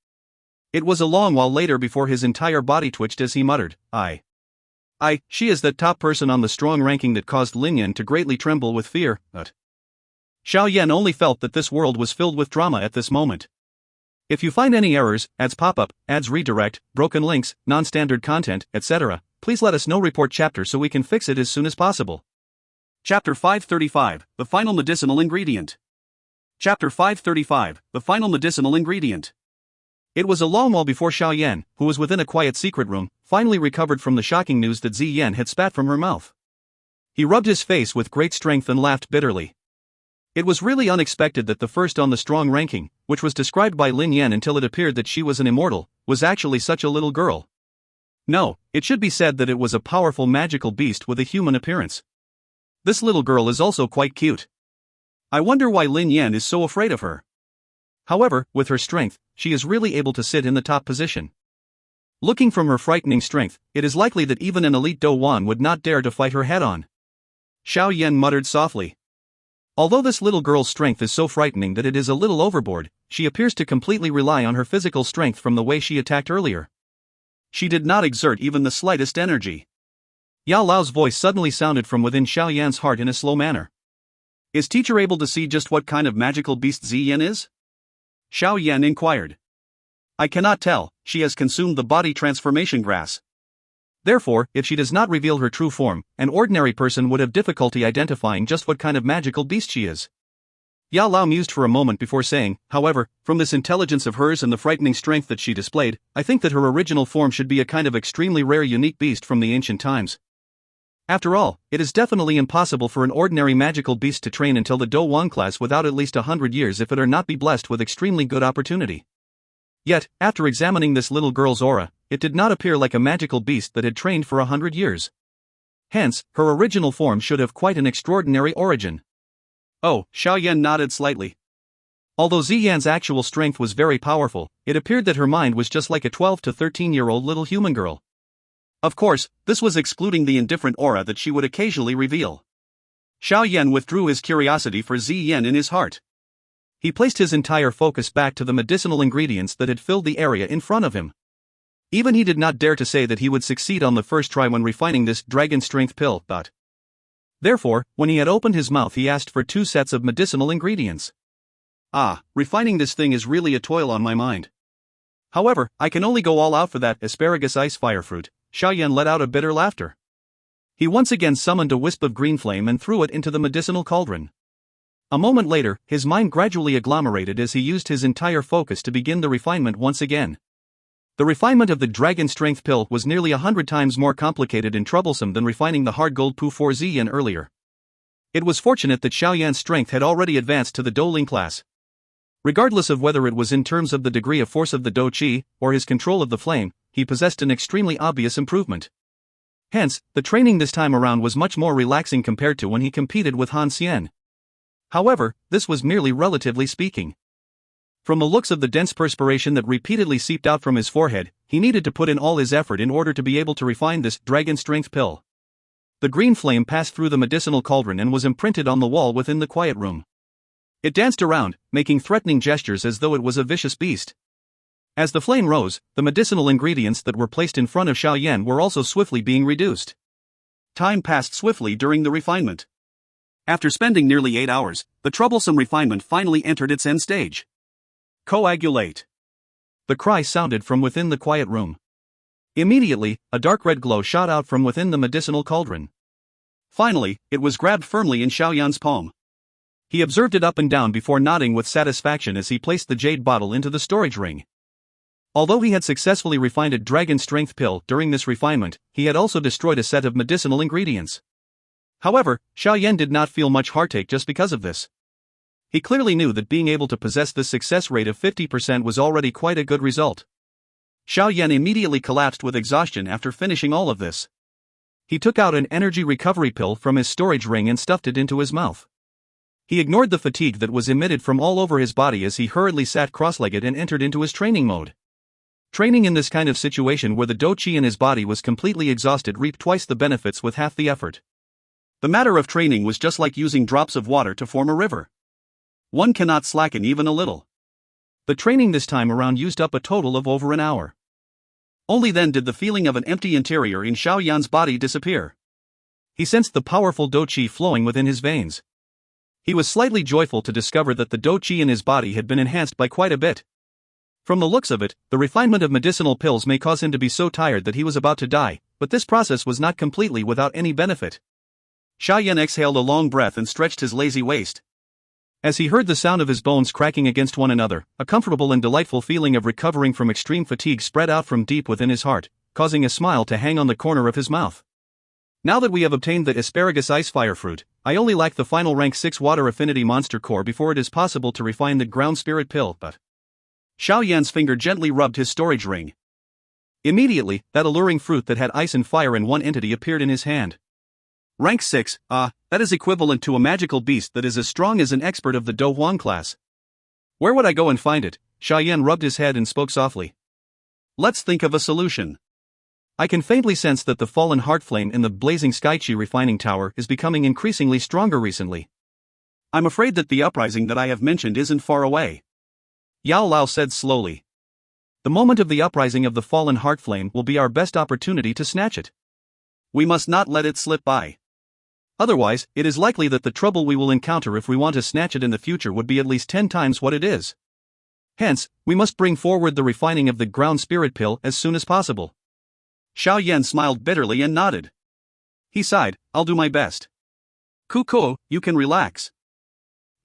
Speaker 1: It was a long while later before his entire body twitched as he muttered, She is that top person on the strong ranking that caused Lin Yan to greatly tremble with fear, but..." Xiao Yan only felt that this world was filled with drama at this moment. If you find any errors, ads pop up, ads redirect, broken links, non-standard content, etc., please let us know. Report chapter so we can fix it as soon as possible. Chapter 535, The Final Medicinal Ingredient. Chapter 535, The Final Medicinal Ingredient. It was a long while before Xiao Yan, who was within a quiet secret room, finally recovered from the shocking news that Zi Yan had spat from her mouth. He rubbed his face with great strength and laughed bitterly. It was really unexpected that the first on the strong ranking, which was described by Lin Yan until it appeared that she was an immortal, was actually such a little girl. No, it should be said that it was a powerful magical beast with a human appearance. This little girl is also quite cute. I wonder why Lin Yan is so afraid of her. However, with her strength, she is really able to sit in the top position. Looking from her frightening strength, it is likely that even an elite Dou Wan would not dare to fight her head-on. Xiao Yan muttered softly. Although this little girl's strength is so frightening that it is a little overboard, she appears to completely rely on her physical strength from the way she attacked earlier. She did not exert even the slightest energy. Yao Lao's voice suddenly sounded from within Xiao Yan's heart in a slow manner. Is teacher able to see just what kind of magical beast Zi Yan is? Xiao Yan inquired. I cannot tell, she has consumed the body transformation grass. Therefore, if she does not reveal her true form, an ordinary person would have difficulty identifying just what kind of magical beast she is. Yao Lao mused for a moment before saying, however, from this intelligence of hers and the frightening strength that she displayed, I think that her original form should be a kind of extremely rare unique beast from the ancient times. After all, it is definitely impossible for an ordinary magical beast to train until the Dou Wang class without at least 100 years if it are not be blessed with extremely good opportunity. Yet, after examining this little girl's aura, it did not appear like a magical beast that had trained for 100 years. Hence, her original form should have quite an extraordinary origin. Oh, Xiao Yan nodded slightly. Although Ziyan's actual strength was very powerful, it appeared that her mind was just like a 12 to 13-year-old little human girl. Of course, this was excluding the indifferent aura that she would occasionally reveal. Xiao Yan withdrew his curiosity for Ziyan in his heart. He placed his entire focus back to the medicinal ingredients that had filled the area in front of him. Even he did not dare to say that he would succeed on the first try when refining this dragon strength pill, but therefore, when he had opened his mouth he asked for 2 sets of medicinal ingredients. Refining this thing is really a toil on my mind. However, I can only go all out for that asparagus ice fire fruit. Xiao Yan let out a bitter laughter. He once again summoned a wisp of green flame and threw it into the medicinal cauldron. A moment later, his mind gradually agglomerated as he used his entire focus to begin the refinement once again. The refinement of the dragon strength pill was nearly 100 times more complicated and troublesome than refining the hard gold Pu 4 Ziyan earlier. It was fortunate that Xiao Yan's strength had already advanced to the Dou Ling class. Regardless of whether it was in terms of the degree of force of the Dou Qi, or his control of the flame, he possessed an extremely obvious improvement. Hence, the training this time around was much more relaxing compared to when he competed with Han Xian. However, this was merely relatively speaking. From the looks of the dense perspiration that repeatedly seeped out from his forehead, he needed to put in all his effort in order to be able to refine this dragon strength pill. The green flame passed through the medicinal cauldron and was imprinted on the wall within the quiet room. It danced around, making threatening gestures as though it was a vicious beast. As the flame rose, the medicinal ingredients that were placed in front of Xiao Yan were also swiftly being reduced. Time passed swiftly during the refinement. After spending nearly 8 hours, the troublesome refinement finally entered its end stage. Coagulate. The cry sounded from within the quiet room. Immediately, a dark red glow shot out from within the medicinal cauldron. Finally, it was grabbed firmly in Xiao Yan's palm. He observed it up and down before nodding with satisfaction as he placed the jade bottle into the storage ring. Although he had successfully refined a dragon strength pill during this refinement, he had also destroyed a set of medicinal ingredients. However, Xiao Yan did not feel much heartache just because of this. He clearly knew that being able to possess this success rate of 50% was already quite a good result. Xiao Yan immediately collapsed with exhaustion after finishing all of this. He took out an energy recovery pill from his storage ring and stuffed it into his mouth. He ignored the fatigue that was emitted from all over his body as he hurriedly sat cross-legged and entered into his training mode. Training in this kind of situation where the Dou Qi in his body was completely exhausted reaped twice the benefits with half the effort. The matter of training was just like using drops of water to form a river. One cannot slacken even a little. The training this time around used up a total of over an hour. Only then did the feeling of an empty interior in Xiao Yan's body disappear. He sensed the powerful Dou Qi flowing within his veins. He was slightly joyful to discover that the Dou Qi in his body had been enhanced by quite a bit. From the looks of it, the refinement of medicinal pills may cause him to be so tired that he was about to die, but this process was not completely without any benefit. Xiao Yan exhaled a long breath and stretched his lazy waist. As he heard the sound of his bones cracking against one another, a comfortable and delightful feeling of recovering from extreme fatigue spread out from deep within his heart, causing a smile to hang on the corner of his mouth. Now that we have obtained the asparagus ice fire fruit, I only lack the final rank 6 water affinity monster core before it is possible to refine the ground spirit pill, but Xiao Yan's finger gently rubbed his storage ring. Immediately, that alluring fruit that had ice and fire in one entity appeared in his hand. Rank 6, that is equivalent to a magical beast that is as strong as an expert of the Dou Huang class. Where would I go and find it? Xiao Yan rubbed his head and spoke softly. Let's think of a solution. I can faintly sense that the fallen heart flame in the blazing Skychi refining tower is becoming increasingly stronger recently. I'm afraid that the uprising that I have mentioned isn't far away. Yao Lao said slowly. The moment of the uprising of the fallen heart flame will be our best opportunity to snatch it. We must not let it slip by. Otherwise, it is likely that the trouble we will encounter if we want to snatch it in the future would be at least 10 times what it is. Hence, we must bring forward the refining of the ground spirit pill as soon as possible. Xiao Yan smiled bitterly and nodded. He sighed, I'll do my best. Kuko, you can relax.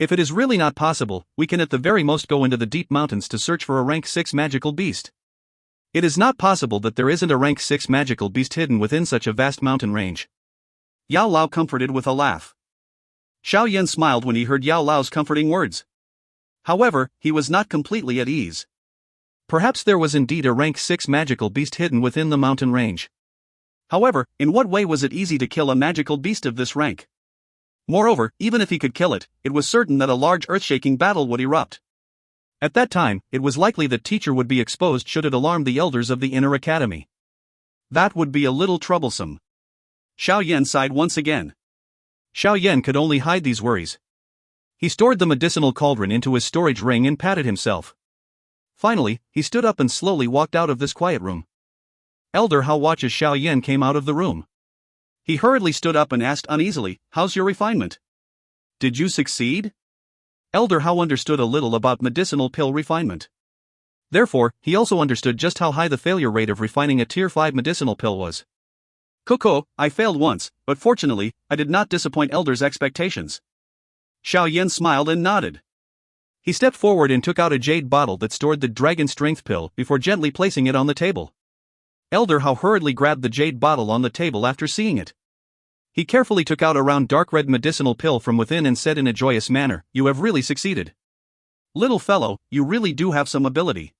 Speaker 1: If it is really not possible, we can at the very most go into the deep mountains to search for a rank 6 magical beast. It is not possible that there isn't a rank 6 magical beast hidden within such a vast mountain range. Yao Lao comforted with a laugh. Xiao Yan smiled when he heard Yao Lao's comforting words. However, he was not completely at ease. Perhaps there was indeed a rank 6 magical beast hidden within the mountain range. However, in what way was it easy to kill a magical beast of this rank? Moreover, even if he could kill it, it was certain that a large earth-shaking battle would erupt. At that time, it was likely that teacher would be exposed should it alarm the elders of the inner academy. That would be a little troublesome. Xiao Yan sighed once again. Xiao Yan could only hide these worries. He stored the medicinal cauldron into his storage ring and patted himself. Finally, he stood up and slowly walked out of this quiet room. Elder Hao watched as Xiao Yan came out of the room. He hurriedly stood up and asked uneasily, "How's your refinement? Did you succeed?" Elder Hao understood a little about medicinal pill refinement. Therefore, he also understood just how high the failure rate of refining a tier 5 medicinal pill was. "Coco, I failed once, but fortunately, I did not disappoint Elder's expectations." Xiao Yan smiled and nodded. He stepped forward and took out a jade bottle that stored the dragon strength pill before gently placing it on the table. Elder Hao hurriedly grabbed the jade bottle on the table after seeing it. He carefully took out a round dark red medicinal pill from within and said in a joyous manner, "You have really succeeded. Little fellow, you really do have some ability.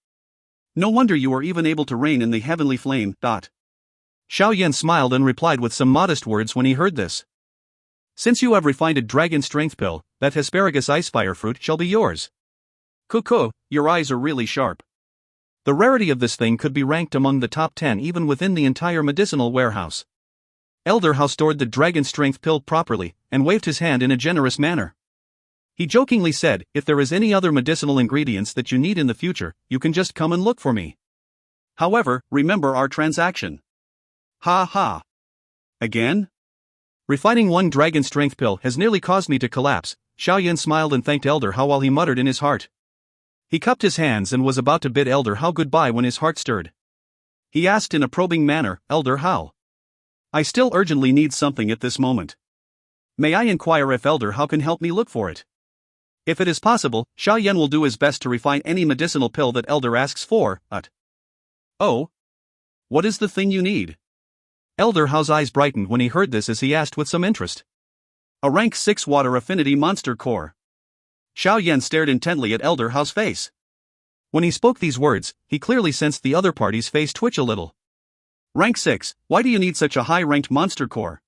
Speaker 1: No wonder you are even able to reign in the heavenly flame." Xiao Yan smiled and replied with some modest words when he heard this. "Since you have refined a dragon strength pill, that Hesperagus ice fire fruit shall be yours. Cuckoo, your eyes are really sharp." The rarity of this thing could be ranked among the top 10 even within the entire medicinal warehouse. Elder Hao stored the dragon strength pill properly, and waved his hand in a generous manner. He jokingly said, "If there is any other medicinal ingredients that you need in the future, you can just come and look for me. However, remember our transaction." Ha ha. Again? Refining one dragon strength pill has nearly caused me to collapse. Xiao Yan smiled and thanked Elder Hao while he muttered in his heart. He cupped his hands and was about to bid Elder Hao goodbye when his heart stirred. He asked in a probing manner, "Elder Hao, I still urgently need something at this moment. May I inquire if Elder Hao can help me look for it? If it is possible, Xiao Yan will do his best to refine any medicinal pill that Elder asks for, Oh? What is the thing you need?" Elder Hao's eyes brightened when he heard this as he asked with some interest. "A rank 6 water affinity monster core." Xiao Yan stared intently at Elder Hao's face. When he spoke these words, he clearly sensed the other party's face twitch a little. "Rank 6, why do you need such a high-ranked monster core?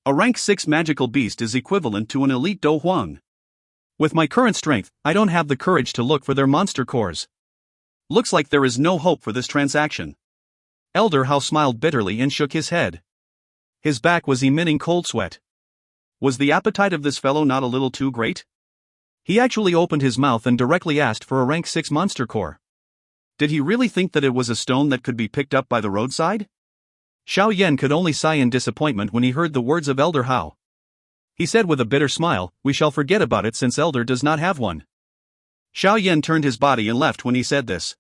Speaker 1: A rank 6 magical beast is equivalent to an elite Dou Huang. With my current strength, I don't have the courage to look for their monster cores. Looks like there is no hope for this transaction." Elder Hao smiled bitterly and shook his head. His back was emitting cold sweat. Was the appetite of this fellow not a little too great? He actually opened his mouth and directly asked for a rank 6 monster core. Did he really think that it was a stone that could be picked up by the roadside? Xiao Yan could only sigh in disappointment when he heard the words of Elder Hao. He said with a bitter smile, "We shall forget about it since Elder does not have one." Xiao Yan turned his body and left when he said this.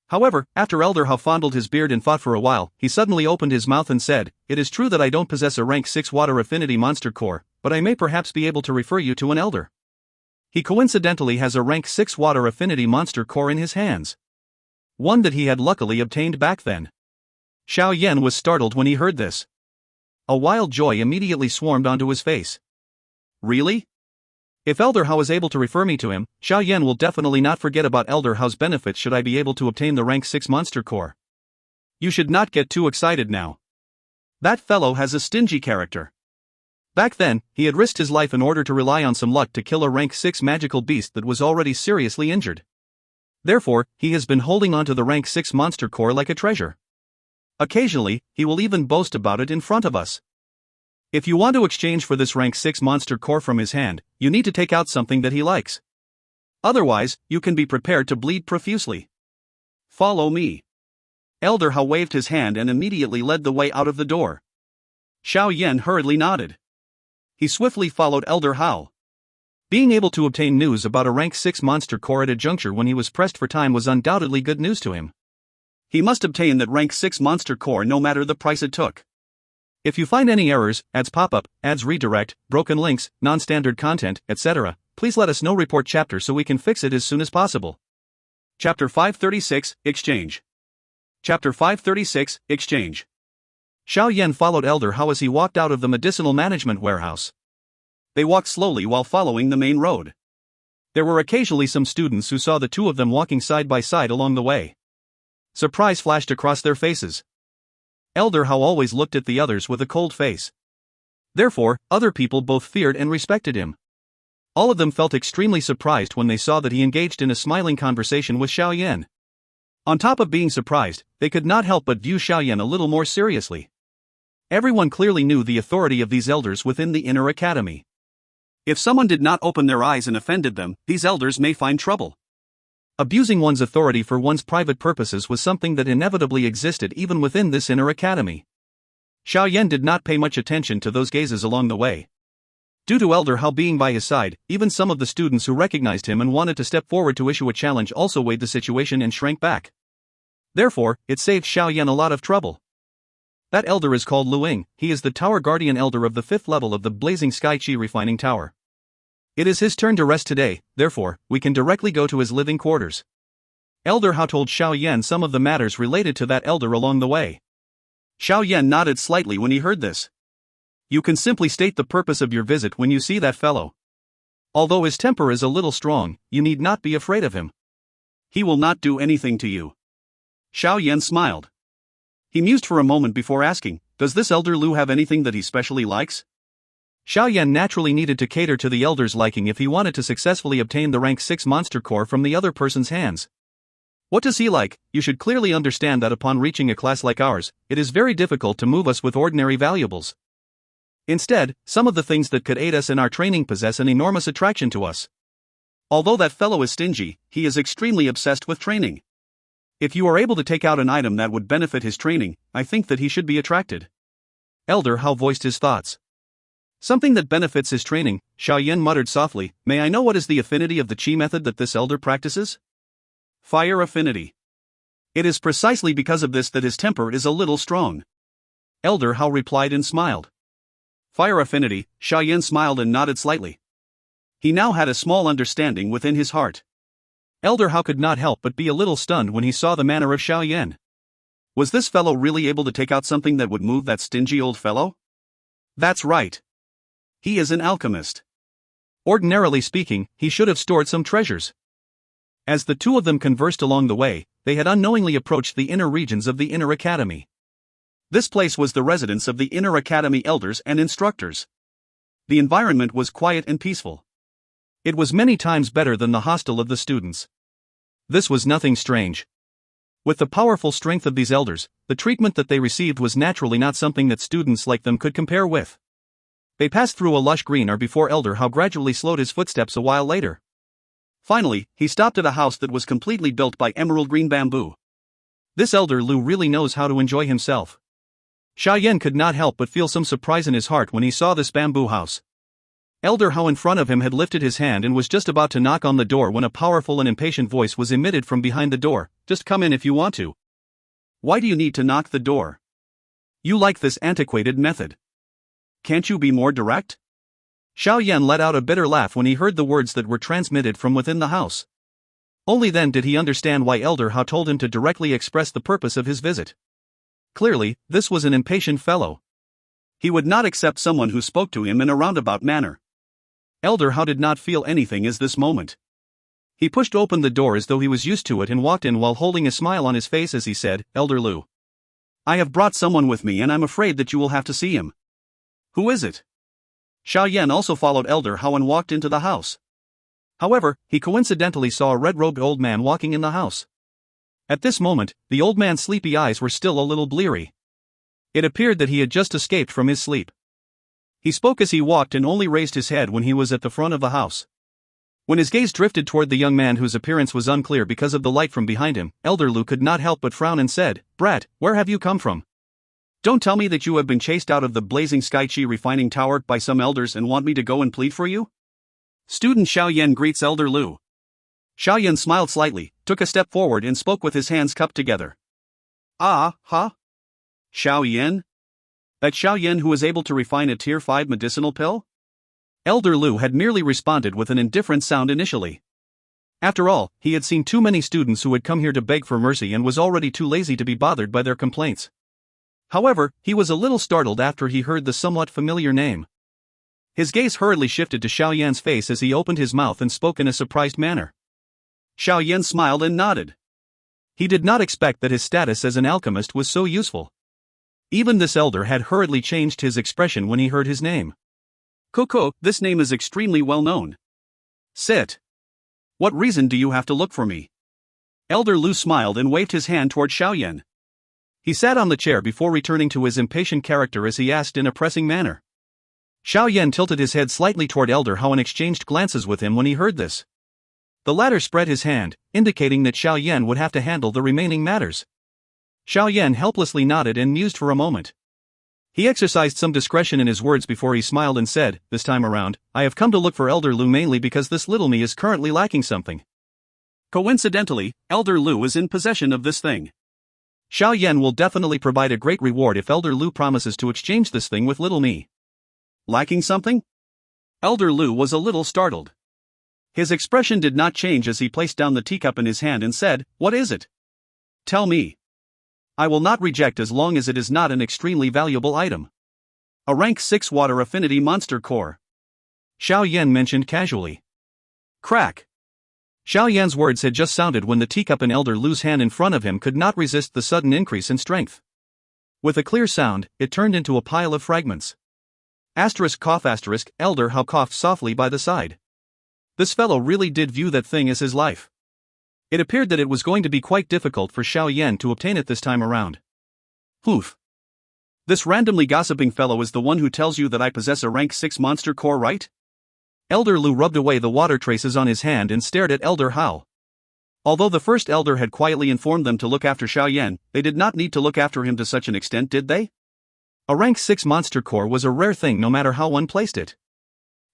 Speaker 1: However, after Elder Hao fondled his beard and thought for a while, he suddenly opened his mouth and said, "It is true that I don't possess a rank 6 water affinity monster core, but I may perhaps be able to refer you to an elder. He coincidentally has a rank 6 water affinity monster core in his hands. One that he had luckily obtained back then." Xiao Yan was startled when he heard this. A wild joy immediately swarmed onto his face. "Really? If Elder Hao is able to refer me to him, Xiao Yan will definitely not forget about Elder Hao's benefits should I be able to obtain the rank 6 monster core. You should not get too excited now. That fellow has a stingy character. Back then, he had risked his life in order to rely on some luck to kill a rank 6 magical beast that was already seriously injured. Therefore, he has been holding on to the rank 6 monster core like a treasure. Occasionally, he will even boast about it in front of us. If you want to exchange for this rank 6 monster core from his hand, you need to take out something that he likes. Otherwise, you can be prepared to bleed profusely. Follow me." Elder Hao waved his hand and immediately led the way out of the door. Xiao Yan hurriedly nodded. He swiftly followed Elder Hao. Being able to obtain news about a rank 6 monster core at a juncture when he was pressed for time was undoubtedly good news to him. He must obtain that rank 6 monster core no matter the price it took. If you find any errors, ads pop-up, ads redirect, broken links, non-standard content, etc., please let us know report chapter so we can fix it as soon as possible. Chapter 536, Exchange. Chapter 536, Exchange. Xiao Yan followed Elder Hao as he walked out of the medicinal management warehouse. They walked slowly while following the main road. There were occasionally some students who saw the two of them walking side by side along the way. Surprise flashed across their faces. Elder Hao always looked at the others with a cold face. Therefore, other people both feared and respected him. All of them felt extremely surprised when they saw that he engaged in a smiling conversation with Xiao Yan. On top of being surprised, they could not help but view Xiao Yan a little more seriously. Everyone clearly knew the authority of these elders within the inner academy. If someone did not open their eyes and offended them, these elders may find trouble. Abusing one's authority for one's private purposes was something that inevitably existed even within this inner academy. Xiao Yan did not pay much attention to those gazes along the way. Due to Elder Hao being by his side, even some of the students who recognized him and wanted to step forward to issue a challenge also weighed the situation and shrank back. Therefore, it saved Xiao Yan a lot of trouble. That elder is called Luing. He is the Tower Guardian Elder of the 5th level of the Blazing Sky Qi Refining Tower. It is his turn to rest today, therefore, we can directly go to his living quarters. Elder Hao told Xiao Yan some of the matters related to that elder along the way. Xiao Yan nodded slightly when he heard this. You can simply state the purpose of your visit when you see that fellow. Although his temper is a little strong, you need not be afraid of him. He will not do anything to you. Xiao Yan smiled. He mused for a moment before asking, does this elder Lu have anything that he specially likes? Xiao Yan naturally needed to cater to the elder's liking if he wanted to successfully obtain the rank 6 monster core from the other person's hands. What does he like? You should clearly understand that upon reaching a class like ours, it is very difficult to move us with ordinary valuables. Instead, some of the things that could aid us in our training possess an enormous attraction to us. Although that fellow is stingy, he is extremely obsessed with training. If you are able to take out an item that would benefit his training, I think that he should be attracted. Elder Hao voiced his thoughts. Something that benefits his training, Xiao Yan muttered softly, may I know what is the affinity of the Qi method that this elder practices? Fire affinity. It is precisely because of this that his temper is a little strong. Elder Hao replied and smiled. Fire affinity, Xiao Yan smiled and nodded slightly. He now had a small understanding within his heart. Elder Hao could not help but be a little stunned when he saw the manner of Xiao Yan. Was this fellow really able to take out something that would move that stingy old fellow? That's right. He is an alchemist. Ordinarily speaking, he should have stored some treasures. As the two of them conversed along the way, they had unknowingly approached the inner regions of the inner academy. This place was the residence of the inner academy elders and instructors. The environment was quiet and peaceful. It was many times better than the hostel of the students. This was nothing strange. With the powerful strength of these elders, the treatment that they received was naturally not something that students like them could compare with. They passed through a lush greener before Elder Hao gradually slowed his footsteps a while later. Finally, he stopped at a house that was completely built by emerald green bamboo. This elder Lu really knows how to enjoy himself. Xiao Yan could not help but feel some surprise in his heart when he saw this bamboo house. Elder Hao in front of him had lifted his hand and was just about to knock on the door when a powerful and impatient voice was emitted from behind the door, just come in if you want to. Why do you need to knock the door? You like this antiquated method. Can't you be more direct? Xiao Yan let out a bitter laugh when he heard the words that were transmitted from within the house. Only then did he understand why Elder Hao told him to directly express the purpose of his visit. Clearly, this was an impatient fellow. He would not accept someone who spoke to him in a roundabout manner. Elder Hao did not feel anything at this moment. He pushed open the door as though he was used to it and walked in while holding a smile on his face as he said, Elder Lu. I have brought someone with me and I'm afraid that you will have to see him. Who is it? Xiao Yan also followed Elder Hao and walked into the house. However, he coincidentally saw a red-robed old man walking in the house. At this moment, the old man's sleepy eyes were still a little bleary. It appeared that he had just escaped from his sleep. He spoke as he walked and only raised his head when he was at the front of the house. When his gaze drifted toward the young man whose appearance was unclear because of the light from behind him, Elder Lu could not help but frown and said, Brat, where have you come from? Don't tell me that you have been chased out of the Blazing Sky Qi Refining Tower by some elders and want me to go and plead for you? Student Xiao Yan greets Elder Lu. Xiao Yan smiled slightly, took a step forward and spoke with his hands cupped together. Ah, huh? Xiao Yan? That Xiao Yan who is able to refine a tier 5 medicinal pill? Elder Lu had merely responded with an indifferent sound initially. After all, he had seen too many students who had come here to beg for mercy and was already too lazy to be bothered by their complaints. However, he was a little startled after he heard the somewhat familiar name. His gaze hurriedly shifted to Xiao Yan's face as he opened his mouth and spoke in a surprised manner. Xiao Yan smiled and nodded. He did not expect that his status as an alchemist was so useful. Even this elder had hurriedly changed his expression when he heard his name. Coco, this name is extremely well known. Sit. What reason do you have to look for me? Elder Lu smiled and waved his hand toward Xiao Yan. He sat on the chair before returning to his impatient character as he asked in a pressing manner. Xiao Yan tilted his head slightly toward Elder Hao and exchanged glances with him when he heard this. The latter spread his hand, indicating that Xiao Yan would have to handle the remaining matters. Xiao Yan helplessly nodded and mused for a moment. He exercised some discretion in his words before he smiled and said, "This time around, I have come to look for Elder Lu mainly because this little me is currently lacking something." Coincidentally, Elder Lu is in possession of this thing. Xiao Yan will definitely provide a great reward if Elder Lu promises to exchange this thing with little me. Lacking something? Elder Lu was a little startled. His expression did not change as he placed down the teacup in his hand and said, "What is it? Tell me. I will not reject as long as it is not an extremely valuable item." A rank 6 water affinity monster core. Xiao Yan mentioned casually. Crack. Xiao Yan's words had just sounded when the teacup in Elder Lu's hand in front of him could not resist the sudden increase in strength. With a clear sound, it turned into a pile of fragments. Elder Hao coughed softly by the side. This fellow really did view that thing as his life. It appeared that it was going to be quite difficult for Xiao Yan to obtain it this time around. Poof. This randomly gossiping fellow is the one who tells you that I possess a rank 6 monster core, right? Elder Lu rubbed away the water traces on his hand and stared at Elder Hao. Although the first elder had quietly informed them to look after Xiao Yan, they did not need to look after him to such an extent, did they? A rank 6 monster core was a rare thing no matter how one placed it.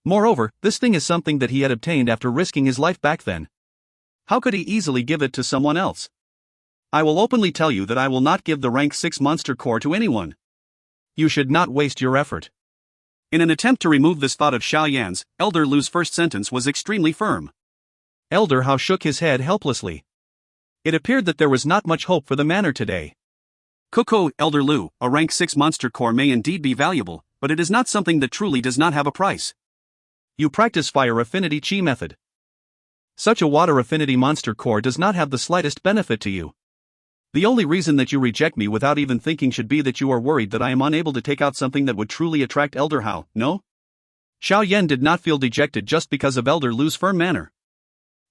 Speaker 1: Moreover, this thing is something that he had obtained after risking his life back then. How could he easily give it to someone else? I will openly tell you that I will not give the rank 6 monster core to anyone. You should not waste your effort. In an attempt to remove this thought of Xiao Yan's, Elder Lu's first sentence was extremely firm. Elder Hao shook his head helplessly. It appeared that there was not much hope for the manor today. Coco, Elder Lu, a rank 6 monster core may indeed be valuable, but it is not something that truly does not have a price. You practice fire affinity chi method. Such a water affinity monster core does not have the slightest benefit to you. The only reason that you reject me without even thinking should be that you are worried that I am unable to take out something that would truly attract Elder Hao, no? Xiao Yan did not feel dejected just because of Elder Lu's firm manner.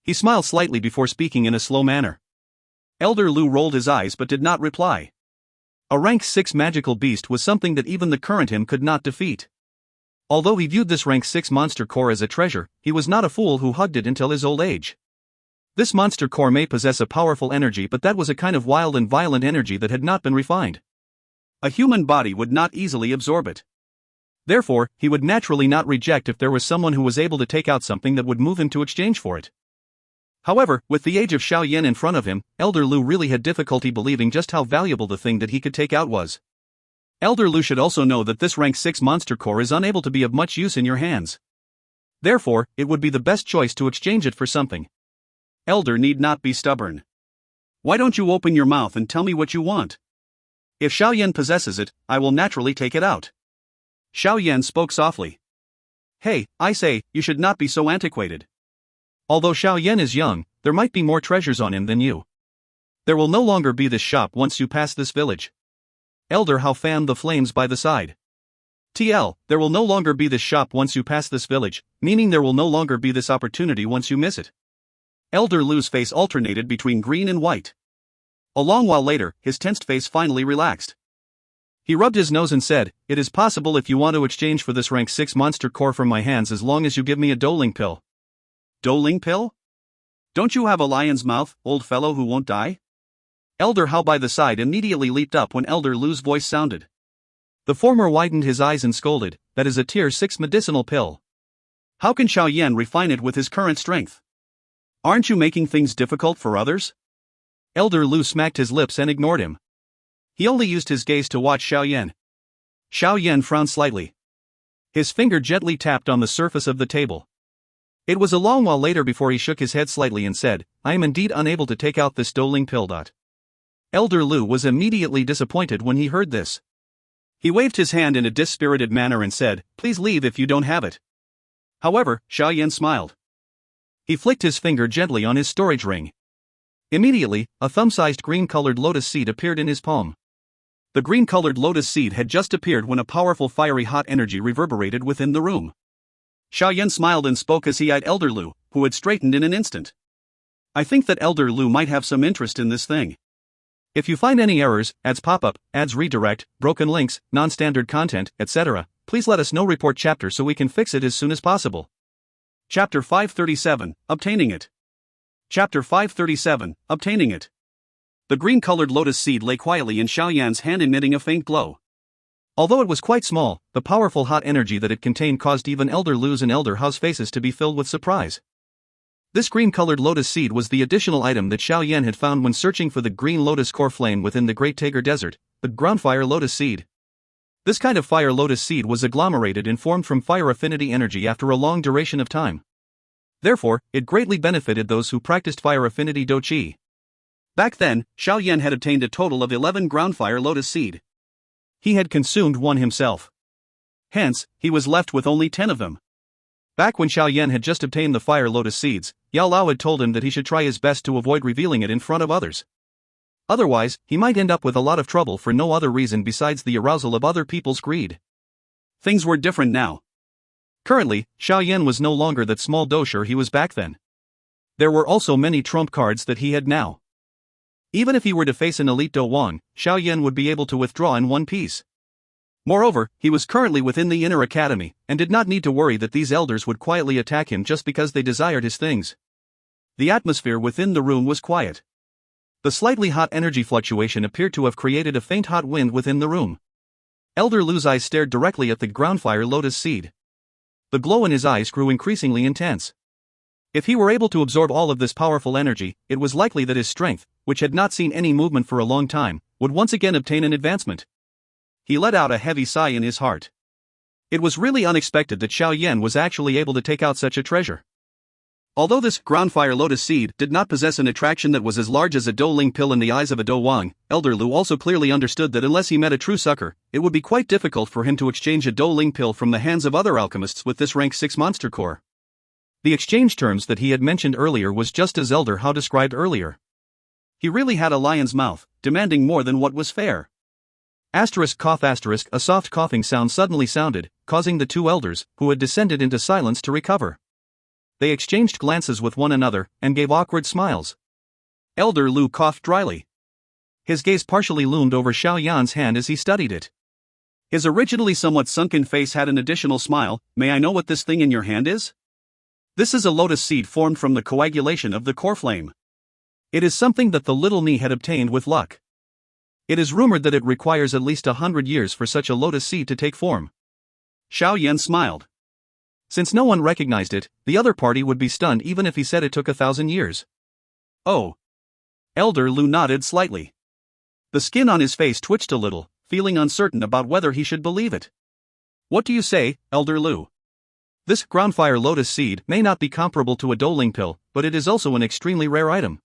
Speaker 1: He smiled slightly before speaking in a slow manner. Elder Lu rolled his eyes but did not reply. A rank 6 magical beast was something that even the current him could not defeat. Although he viewed this rank 6 monster core as a treasure, he was not a fool who hugged it until his old age. This monster core may possess a powerful energy, but that was a kind of wild and violent energy that had not been refined. A human body would not easily absorb it. Therefore, he would naturally not reject if there was someone who was able to take out something that would move him to exchange for it. However, with the age of Xiao Yan in front of him, Elder Lu really had difficulty believing just how valuable the thing that he could take out was. Elder Lu should also know that this rank 6 monster core is unable to be of much use in your hands. Therefore, it would be the best choice to exchange it for something. Elder need not be stubborn. Why don't you open your mouth and tell me what you want? If Xiao Yan possesses it, I will naturally take it out. Xiao Yan spoke softly. Hey, I say, you should not be so antiquated. Although Xiao Yan is young, there might be more treasures on him than you. There will no longer be this shop once you pass this village. Elder Hao fanned the flames by the side. There will no longer be this shop once you pass this village, meaning there will no longer be this opportunity once you miss it. Elder Lu's face alternated between green and white. A long while later, his tensed face finally relaxed. He rubbed his nose and said, "It is possible if you want to exchange for this rank 6 monster core from my hands as long as you give me a Douling pill." Douling pill? Don't you have a lion's mouth, old fellow who won't die? Elder Hao by the side immediately leaped up when Elder Lu's voice sounded. The former widened his eyes and scolded, "That is a tier 6 medicinal pill. How can Xiao Yan refine it with his current strength? Aren't you making things difficult for others?" Elder Lu smacked his lips and ignored him. He only used his gaze to watch Xiao Yan. Xiao Yan frowned slightly. His finger gently tapped on the surface of the table. It was a long while later before he shook his head slightly and said, "I am indeed unable to take out this Dou pill." Elder Lu was immediately disappointed when he heard this. He waved his hand in a dispirited manner and said, "Please leave if you don't have it." However, Xiao Yan smiled. He flicked his finger gently on his storage ring. Immediately, a thumb-sized green-colored lotus seed appeared in his palm. The green-colored lotus seed had just appeared when a powerful fiery hot energy reverberated within the room. Xiao Yan smiled and spoke as he eyed Elder Lu, who had straightened in an instant. "I think that Elder Lu might have some interest in this thing. If you find any errors, ads pop up, ads redirect, broken links, non-standard content, etc., please let us know. Report chapter so we can fix it as soon as possible." Chapter 537, Obtaining It. Chapter 537, Obtaining It. The green-colored lotus seed lay quietly in Xiao Yan's hand, emitting a faint glow. Although it was quite small, the powerful hot energy that it contained caused even Elder Lu's and Elder Hao's faces to be filled with surprise. This green-colored lotus seed was the additional item that Xiao Yan had found when searching for the green lotus core flame within the Great Tager Desert, the groundfire lotus seed. This kind of fire lotus seed was agglomerated and formed from fire affinity energy after a long duration of time. Therefore, it greatly benefited those who practiced fire affinity Dou Qi. Back then, Xiao Yan had obtained a total of 11 groundfire lotus seed. He had consumed one himself. Hence, he was left with only 10 of them. Back when Xiao Yan had just obtained the fire lotus seeds, Yao Lao had told him that he should try his best to avoid revealing it in front of others. Otherwise, he might end up with a lot of trouble for no other reason besides the arousal of other people's greed. Things were different now. Currently, Xiao Yan was no longer that small dosher he was back then. There were also many trump cards that he had now. Even if he were to face an elite Dou Wang, Xiao Yan would be able to withdraw in one piece. Moreover, he was currently within the inner academy, and did not need to worry that these elders would quietly attack him just because they desired his things. The atmosphere within the room was quiet. The slightly hot energy fluctuation appeared to have created a faint hot wind within the room. Elder Lu's eyes stared directly at the groundfire lotus seed. The glow in his eyes grew increasingly intense. If he were able to absorb all of this powerful energy, it was likely that his strength, which had not seen any movement for a long time, would once again obtain an advancement. He let out a heavy sigh in his heart. It was really unexpected that Xiao Yan was actually able to take out such a treasure. Although this groundfire lotus seed did not possess an attraction that was as large as a Dou Ling pill in the eyes of a Dou Wang, Elder Lu also clearly understood that unless he met a true sucker, it would be quite difficult for him to exchange a Dou Ling pill from the hands of other alchemists with this rank 6 monster core. The exchange terms that he had mentioned earlier was just as Elder Hao described earlier. He really had a lion's mouth, demanding more than what was fair. Cough asterisk, a soft coughing sound suddenly sounded, causing the two elders, who had descended into silence, to recover. They exchanged glances with one another, and gave awkward smiles. Elder Lu coughed dryly. His gaze partially loomed over Xiao Yan's hand as he studied it. His originally somewhat sunken face had an additional smile. "May I know what this thing in your hand is?" "This is a lotus seed formed from the coagulation of the core flame. It is something that the little Ni had obtained with luck. It is rumored that it requires at least 100 years for such a lotus seed to take form." Xiao Yan smiled. Since no one recognized it, the other party would be stunned even if he said it took 1,000 years. "Oh." Elder Lu nodded slightly. The skin on his face twitched a little, feeling uncertain about whether he should believe it. "What do you say, Elder Lu? This groundfire lotus seed may not be comparable to a Dou Ling pill, but it is also an extremely rare item.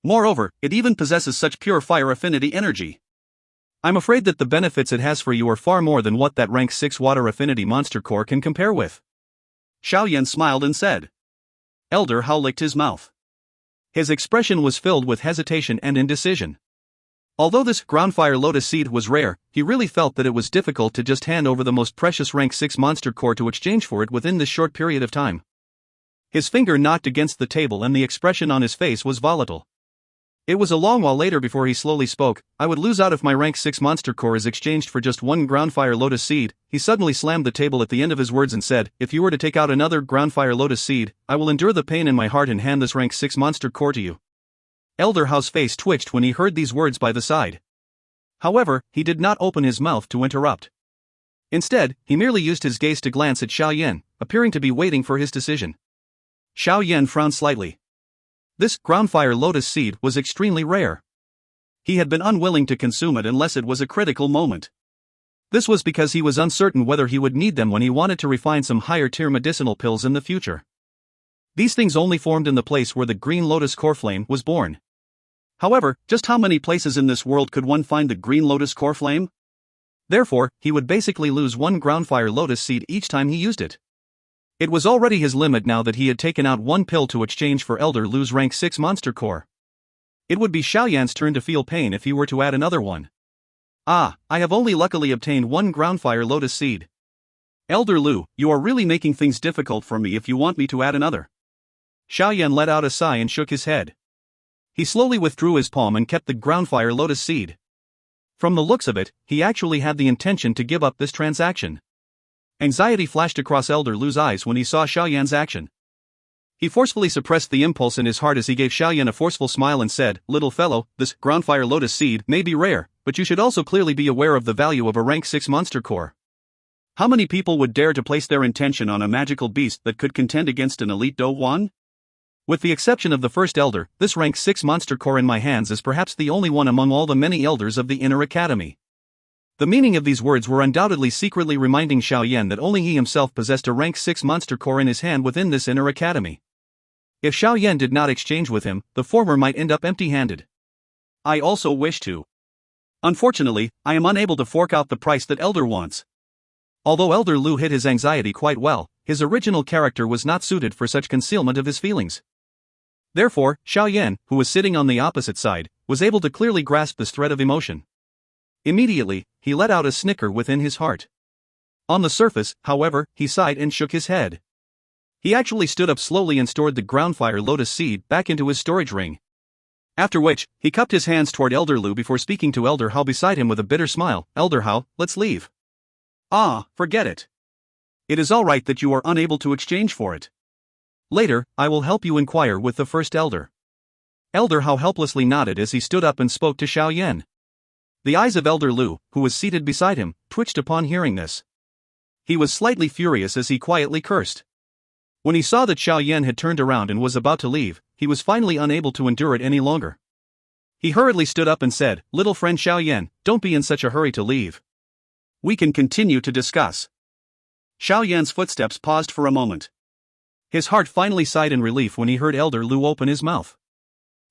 Speaker 1: Moreover, it even possesses such pure fire affinity energy. I'm afraid that the benefits it has for you are far more than what that rank 6 water affinity monster core can compare with." Xiao Yan smiled and said. Elder Hao licked his mouth. His expression was filled with hesitation and indecision. Although this groundfire lotus seed was rare, he really felt that it was difficult to just hand over the most precious rank 6 monster core to exchange for it within this short period of time. His finger knocked against the table and the expression on his face was volatile. It was a long while later before he slowly spoke. "I would lose out if my rank 6 monster core is exchanged for just one groundfire lotus seed." He suddenly slammed the table at the end of his words and said, "If you were to take out another groundfire lotus seed, I will endure the pain in my heart and hand this rank 6 monster core to you." Elder Hao's face twitched when he heard these words by the side. However, he did not open his mouth to interrupt. Instead, he merely used his gaze to glance at Xiao Yan, appearing to be waiting for his decision. Xiao Yan frowned slightly. This groundfire lotus seed was extremely rare. He had been unwilling to consume it unless it was a critical moment. This was because he was uncertain whether he would need them when he wanted to refine some higher-tier medicinal pills in the future. These things only formed in the place where the green lotus core flame was born. However, just how many places in this world could one find the green lotus core flame? Therefore, he would basically lose one groundfire lotus seed each time he used it. It was already his limit now that he had taken out one pill to exchange for Elder Lu's rank 6 monster core. It would be Xiao Yan's turn to feel pain if he were to add another one. I have only luckily obtained one groundfire lotus seed. Elder Lu, you are really making things difficult for me if you want me to add another. Xiao Yan let out a sigh and shook his head. He slowly withdrew his palm and kept the groundfire lotus seed. From the looks of it, he actually had the intention to give up this transaction. Anxiety flashed across Elder Lu's eyes when he saw Xiao Yan's action. He forcefully suppressed the impulse in his heart as he gave Xiao Yan a forceful smile and said, "Little fellow, this groundfire lotus seed may be rare, but you should also clearly be aware of the value of a rank 6 monster core. How many people would dare to place their intention on a magical beast that could contend against an elite Dou Qi? With the exception of the first elder, this rank 6 monster core in my hands is perhaps the only one among all the many elders of the Inner Academy." The meaning of these words were undoubtedly secretly reminding Xiao Yan that only he himself possessed a rank 6 monster core in his hand within this Inner Academy. If Xiao Yan did not exchange with him, the former might end up empty-handed. I also wish to. Unfortunately, I am unable to fork out the price that Elder wants. Although Elder Lu hid his anxiety quite well, his original character was not suited for such concealment of his feelings. Therefore, Xiao Yan, who was sitting on the opposite side, was able to clearly grasp this thread of emotion. Immediately, he let out a snicker within his heart. On the surface, however, he sighed and shook his head. He actually stood up slowly and stored the groundfire lotus seed back into his storage ring. After which, he cupped his hands toward Elder Lu before speaking to Elder Hao beside him with a bitter smile. "Elder Hao, let's leave." Forget it. It is all right that you are unable to exchange for it. Later, I will help you inquire with the first elder. Elder Hao helplessly nodded as he stood up and spoke to Xiao Yan. The eyes of Elder Lu, who was seated beside him, twitched upon hearing this. He was slightly furious as he quietly cursed. When he saw that Xiao Yan had turned around and was about to leave, he was finally unable to endure it any longer. He hurriedly stood up and said, "Little friend Xiao Yan, don't be in such a hurry to leave. We can continue to discuss." Xiao Yan's footsteps paused for a moment. His heart finally sighed in relief when he heard Elder Lu open his mouth.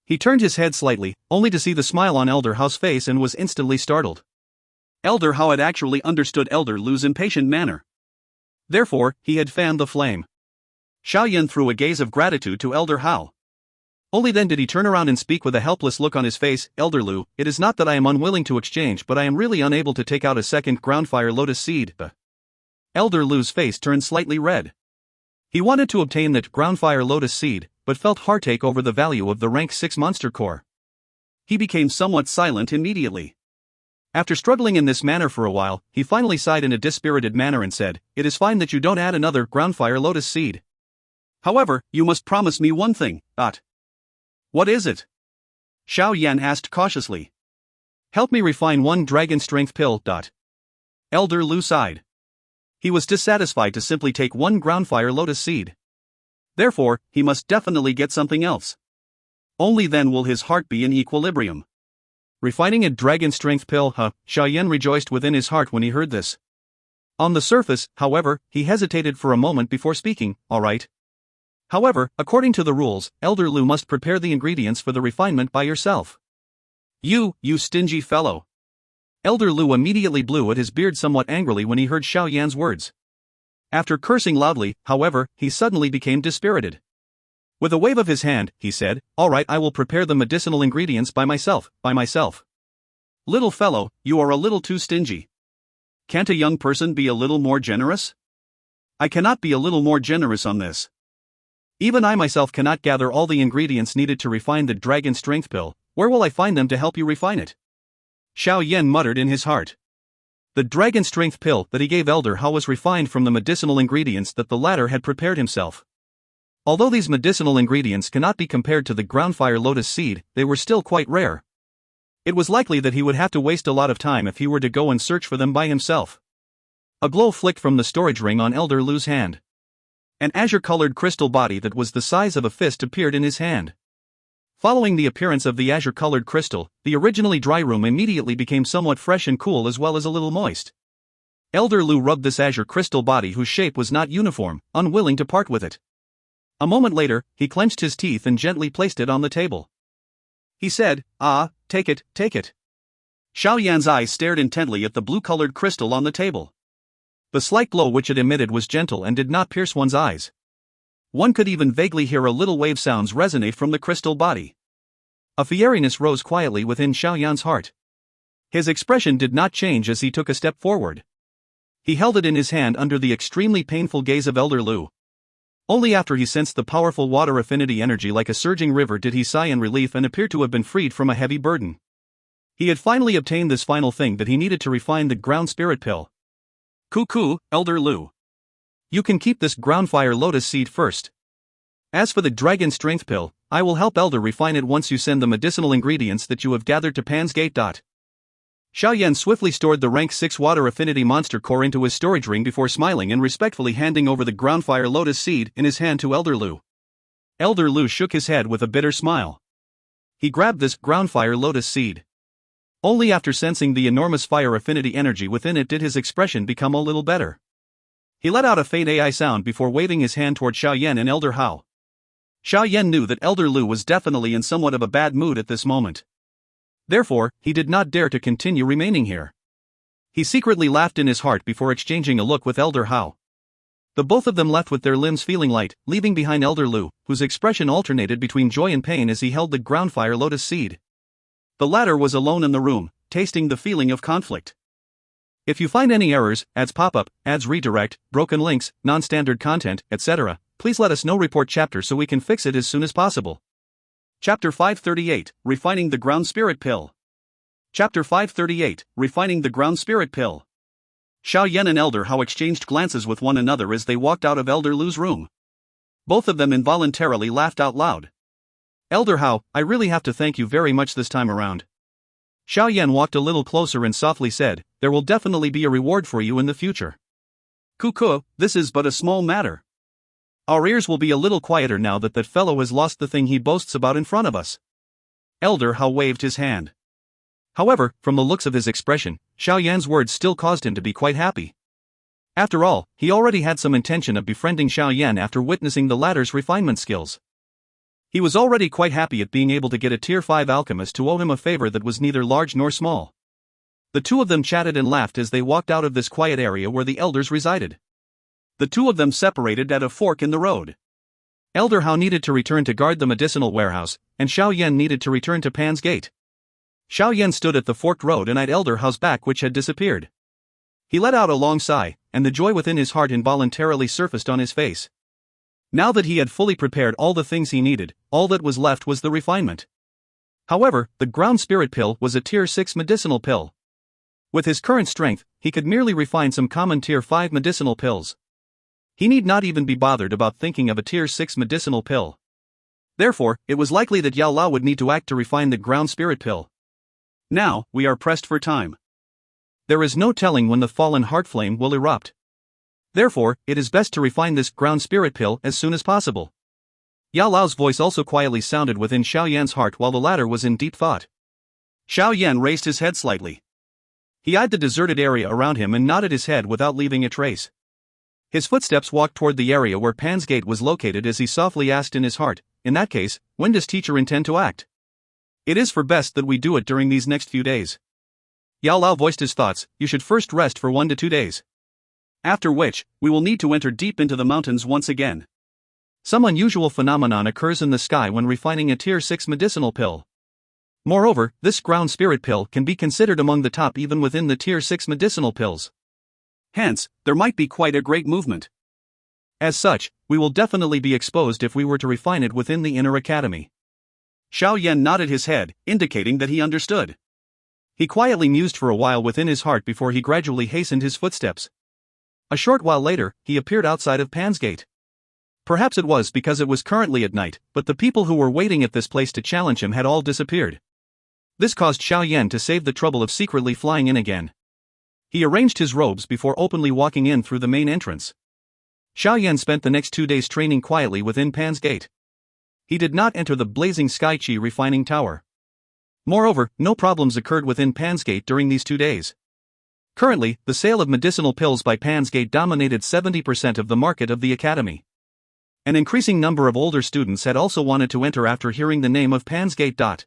Speaker 1: He turned his head slightly, only to see the smile on Elder Hao's face, and was instantly startled. Elder Hao had actually understood Elder Lu's impatient manner. Therefore, he had fanned the flame. Xiao Yan threw a gaze of gratitude to Elder Hao. Only then did he turn around and speak with a helpless look on his face. "Elder Lu, it is not that I am unwilling to exchange, but I am really unable to take out a second groundfire lotus seed." Elder Lu's face turned slightly red. He wanted to obtain that groundfire lotus seed, but felt heartache over the value of the rank 6 monster core. He became somewhat silent immediately. After struggling in this manner for a while, he finally sighed in a dispirited manner and said, "It is fine that you don't add another groundfire lotus seed. However, you must promise me one thing." "What is it?" Xiao Yan asked cautiously. "Help me refine one dragon strength pill." Elder Lu sighed. He was dissatisfied to simply take one groundfire lotus seed. Therefore, he must definitely get something else. Only then will his heart be in equilibrium. Refining a dragon strength pill, Xiao Yan rejoiced within his heart when he heard this. On the surface, however, he hesitated for a moment before speaking. "All right. However, according to the rules, Elder Lu must prepare the ingredients for the refinement by yourself." You stingy fellow." Elder Lu immediately blew at his beard somewhat angrily when he heard Xiao Yan's words. After cursing loudly, however, he suddenly became dispirited. With a wave of his hand, he said, "All right, I will prepare the medicinal ingredients by myself. Little fellow, you are a little too stingy. Can't a young person be a little more generous?" "I cannot be a little more generous on this. Even I myself cannot gather all the ingredients needed to refine the dragon strength pill. Where will I find them to help you refine it?" Xiao Yan muttered in his heart. The dragon strength pill that he gave Elder Hao was refined from the medicinal ingredients that the latter had prepared himself. Although these medicinal ingredients cannot be compared to the groundfire lotus seed, they were still quite rare. It was likely that he would have to waste a lot of time if he were to go and search for them by himself. A glow flicked from the storage ring on Elder Lu's hand. An azure-colored crystal body that was the size of a fist appeared in his hand. Following the appearance of the azure-colored crystal, the originally dry room immediately became somewhat fresh and cool as well as a little moist. Elder Lu rubbed this azure crystal body whose shape was not uniform, unwilling to part with it. A moment later, he clenched his teeth and gently placed it on the table. He said, "Ah, take it, take it." Xiao Yan's eyes stared intently at the blue-colored crystal on the table. The slight glow which it emitted was gentle and did not pierce one's eyes. One could even vaguely hear a little wave sounds resonate from the crystal body. A fieriness rose quietly within Xiao Yan's heart. His expression did not change as he took a step forward. He held it in his hand under the extremely painful gaze of Elder Lu. Only after he sensed the powerful water affinity energy like a surging river did he sigh in relief and appear to have been freed from a heavy burden. He had finally obtained this final thing that he needed to refine the ground spirit pill. Cuckoo, Elder Lu. You can keep this ground fire lotus seed first. As for the dragon strength pill, I will help Elder refine it once you send the medicinal ingredients that you have gathered to Pan's Gate. Xiao Yan swiftly stored the rank 6 water affinity monster core into his storage ring before smiling and respectfully handing over the groundfire lotus seed in his hand to Elder Lu. Elder Lu shook his head with a bitter smile. He grabbed this groundfire lotus seed. Only after sensing the enormous fire affinity energy within it did his expression become a little better. He let out a faint AI sound before waving his hand toward Xiao Yan and Elder Hao. Xiao Yan knew that Elder Lu was definitely in somewhat of a bad mood at this moment. Therefore, he did not dare to continue remaining here. He secretly laughed in his heart before exchanging a look with Elder Hao. The both of them left with their limbs feeling light, leaving behind Elder Lu, whose expression alternated between joy and pain as he held the groundfire lotus seed. The latter was alone in the room, tasting the feeling of conflict. If you find any errors, ads pop up, ads redirect, broken links, non-standard content, etc., please let us know. Report chapter so we can fix it as soon as possible. Chapter 538, Refining the Ground Spirit Pill. Chapter 538, Refining the Ground Spirit Pill. Xiao Yan and Elder Hao exchanged glances with one another as they walked out of Elder Lu's room. Both of them involuntarily laughed out loud. Elder Hao, I really have to thank you very much this time around. Xiao Yan walked a little closer and softly said, there will definitely be a reward for you in the future. Cuckoo, this is but a small matter. Our ears will be a little quieter now that that fellow has lost the thing he boasts about in front of us. Elder Hao waved his hand. However, from the looks of his expression, Xiao Yan's words still caused him to be quite happy. After all, he already had some intention of befriending Xiao Yan after witnessing the latter's refinement skills. He was already quite happy at being able to get a Tier 5 alchemist to owe him a favor that was neither large nor small. The two of them chatted and laughed as they walked out of this quiet area where the elders resided. The two of them separated at a fork in the road. Elder Hao needed to return to guard the medicinal warehouse, and Xiao Yan needed to return to Pan's Gate. Xiao Yan stood at the forked road and eyed Elder Hao's back, which had disappeared. He let out a long sigh, and the joy within his heart involuntarily surfaced on his face. Now that he had fully prepared all the things he needed, all that was left was the refinement. However, the ground spirit pill was a Tier 6 medicinal pill. With his current strength, he could merely refine some common Tier 5 medicinal pills. He need not even be bothered about thinking of a Tier 6 medicinal pill. Therefore, it was likely that Yao Lao would need to act to refine the ground spirit pill. Now, we are pressed for time. There is no telling when the fallen heart flame will erupt. Therefore, it is best to refine this ground spirit pill as soon as possible. Yao Lao's voice also quietly sounded within Xiao Yan's heart while the latter was in deep thought. Xiao Yan raised his head slightly. He eyed the deserted area around him and nodded his head without leaving a trace. His footsteps walked toward the area where Pan's Gate was located as he softly asked in his heart, in that case, when does teacher intend to act? It is for best that we do it during these next few days. Yao Lao voiced his thoughts, you should first rest for 1 to 2 days. After which, we will need to enter deep into the mountains once again. Some unusual phenomenon occurs in the sky when refining a Tier 6 medicinal pill. Moreover, this ground spirit pill can be considered among the top even within the Tier 6 medicinal pills. Hence, there might be quite a great movement. As such, we will definitely be exposed if we were to refine it within the inner academy. Xiao Yan nodded his head, indicating that he understood. He quietly mused for a while within his heart before he gradually hastened his footsteps. A short while later, he appeared outside of Pan's Gate. Perhaps it was because it was currently at night, but the people who were waiting at this place to challenge him had all disappeared. This caused Xiao Yan to save the trouble of secretly flying in again. He arranged his robes before openly walking in through the main entrance. Xiao Yan spent the next 2 days training quietly within Pan's Gate. He did not enter the blazing Sky Qi refining tower. Moreover, no problems occurred within Pan's Gate during these 2 days. Currently, the sale of medicinal pills by Pansgate dominated 70% of the market of the academy. An increasing number of older students had also wanted to enter after hearing the name of Pansgate.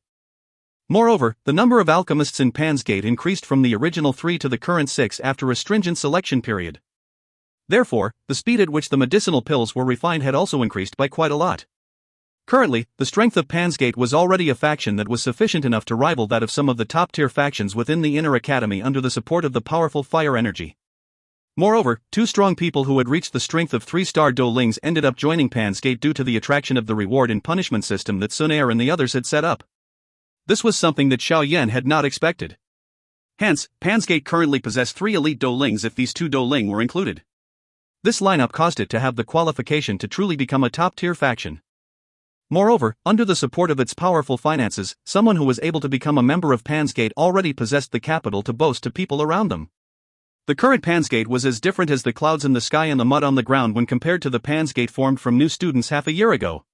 Speaker 1: Moreover, the number of alchemists in Pansgate increased from the original 3 to the current 6 after a stringent selection period. Therefore, the speed at which the medicinal pills were refined had also increased by quite a lot. Currently, the strength of Pansgate was already a faction that was sufficient enough to rival that of some of the top-tier factions within the Inner Academy under the support of the powerful fire energy. Moreover, 2 strong people who had reached the strength of 3-star Dou Lings ended up joining Pansgate due to the attraction of the reward and punishment system that Xun Er and the others had set up. This was something that Xiao Yan had not expected. Hence, Pansgate currently possessed 3 elite Dou Lings if these 2 Dou Ling were included. This lineup caused it to have the qualification to truly become a top-tier faction. Moreover, under the support of its powerful finances, someone who was able to become a member of Pansgate already possessed the capital to boast to people around them. The current Pansgate was as different as the clouds in the sky and the mud on the ground when compared to the Pansgate formed from new students half a year ago.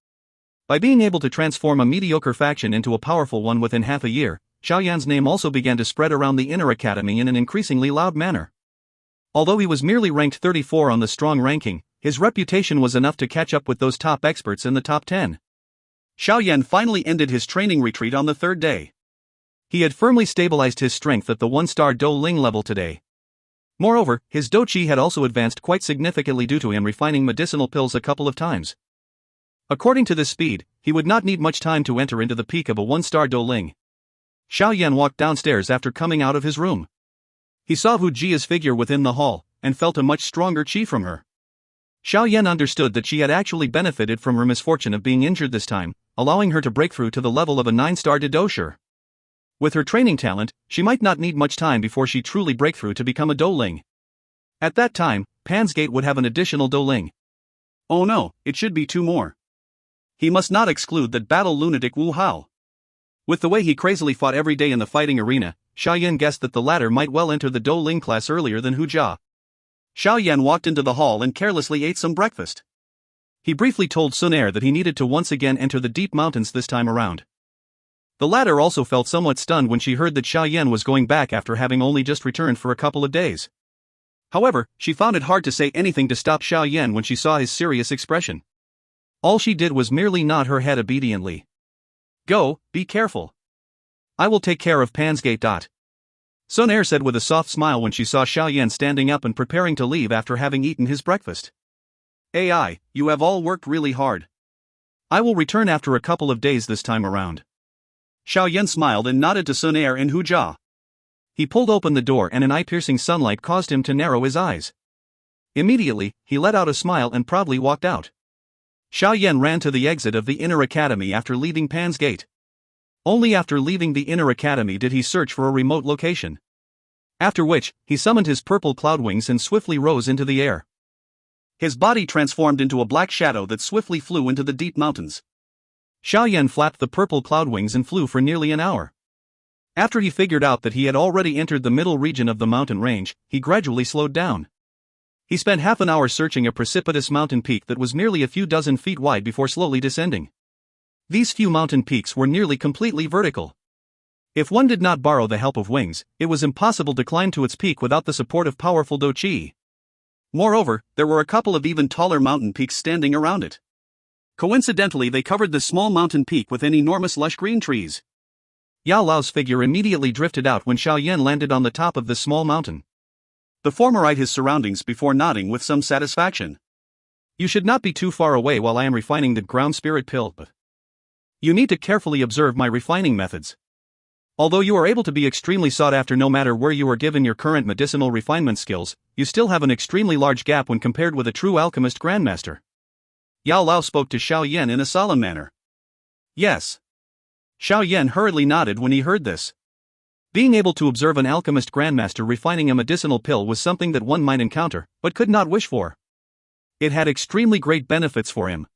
Speaker 1: By being able to transform a mediocre faction into a powerful one within half a year, Xiao Yan's name also began to spread around the Inner Academy in an increasingly loud manner. Although he was merely ranked 34 on the strong ranking, his reputation was enough to catch up with those top experts in the top 10. Xiao Yan finally ended his training retreat on the 3rd day. He had firmly stabilized his strength at the 1-star Dou Ling level today. Moreover, his Dou Qi had also advanced quite significantly due to him refining medicinal pills a couple of times. According to this speed, he would not need much time to enter into the peak of a 1-star Dou Ling. Xiao Yan walked downstairs after coming out of his room. He saw Hu Jia's figure within the hall, and felt a much stronger qi from her. Xiao Yan understood that she had actually benefited from her misfortune of being injured this time, allowing her to break through to the level of a 9-star Dou. With her training talent, she might not need much time before she truly break through to become a Dou Ling. At that time, Pansgate would have an additional Dou Ling. Oh no, it should be 2 more. He must not exclude that battle lunatic Wu Hao. With the way he crazily fought every day in the fighting arena, Xiao Yan guessed that the latter might well enter the Dou Ling class earlier than Hu Jia. Xiao Yan walked into the hall and carelessly ate some breakfast. He briefly told Xun Er that he needed to once again enter the deep mountains this time around. The latter also felt somewhat stunned when she heard that Xiao Yan was going back after having only just returned for a couple of days. However, she found it hard to say anything to stop Xiao Yan when she saw his serious expression. All she did was merely nod her head obediently. Go, be careful. I will take care of Pansgate. Xun Er said with a soft smile when she saw Xiao Yan standing up and preparing to leave after having eaten his breakfast. AI, you have all worked really hard. I will return after a couple of days this time around. Xiao Yan smiled and nodded to Xun Er and Hu Jia. He pulled open the door and an eye-piercing sunlight caused him to narrow his eyes. Immediately, he let out a smile and proudly walked out. Xiao Yan ran to the exit of the Inner Academy after leaving Pansgate. Only after leaving the Inner Academy did he search for a remote location. After which, he summoned his purple cloud wings and swiftly rose into the air. His body transformed into a black shadow that swiftly flew into the deep mountains. Xiao Yan flapped the purple cloud wings and flew for nearly an hour. After he figured out that he had already entered the middle region of the mountain range, he gradually slowed down. He spent half an hour searching a precipitous mountain peak that was merely a few dozen feet wide before slowly descending. These few mountain peaks were nearly completely vertical. If one did not borrow the help of wings, it was impossible to climb to its peak without the support of powerful Dou Qi. Moreover, there were a couple of even taller mountain peaks standing around it. Coincidentally, they covered the small mountain peak with enormous lush green trees. Yao Lao's figure immediately drifted out when Xiao Yan landed on the top of this small mountain. The former eyed his surroundings before nodding with some satisfaction. You should not be too far away while I am refining the ground spirit pill, but you need to carefully observe my refining methods. Although you are able to be extremely sought after no matter where you are given your current medicinal refinement skills, you still have an extremely large gap when compared with a true alchemist grandmaster. Yao Lao spoke to Xiao Yan in a solemn manner. Yes. Xiao Yan hurriedly nodded when he heard this. Being able to observe an alchemist grandmaster refining a medicinal pill was something that one might encounter, but could not wish for. It had extremely great benefits for him.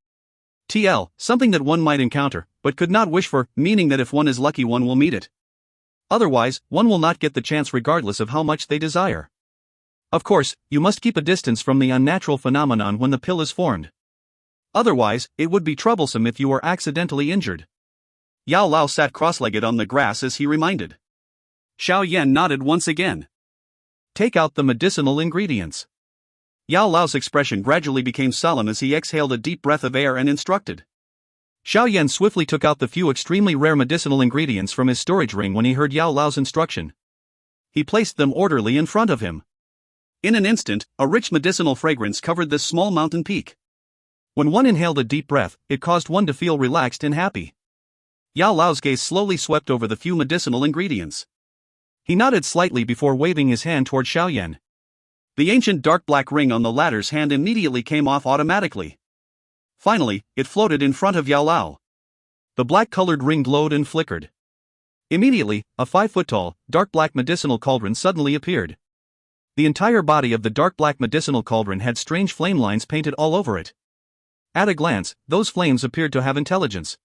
Speaker 1: Something that one might encounter, but could not wish for, meaning that if one is lucky one will meet it. Otherwise, one will not get the chance regardless of how much they desire. Of course, you must keep a distance from the unnatural phenomenon when the pill is formed. Otherwise, it would be troublesome if you were accidentally injured. Yao Lao sat cross-legged on the grass as he reminded. Xiao Yan nodded once again. Take out the medicinal ingredients. Yao Lao's expression gradually became solemn as he exhaled a deep breath of air and instructed. Xiao Yan swiftly took out the few extremely rare medicinal ingredients from his storage ring when he heard Yao Lao's instruction. He placed them orderly in front of him. In an instant, a rich medicinal fragrance covered this small mountain peak. When one inhaled a deep breath, it caused one to feel relaxed and happy. Yao Lao's gaze slowly swept over the few medicinal ingredients. He nodded slightly before waving his hand toward Xiao Yan. The ancient dark black ring on the latter's hand immediately came off automatically. Finally, it floated in front of Yao Lao. The black-colored ring glowed and flickered. Immediately, a 5-foot-tall, dark black medicinal cauldron suddenly appeared. The entire body of the dark black medicinal cauldron had strange flame lines painted all over it. At a glance, those flames appeared to have intelligence.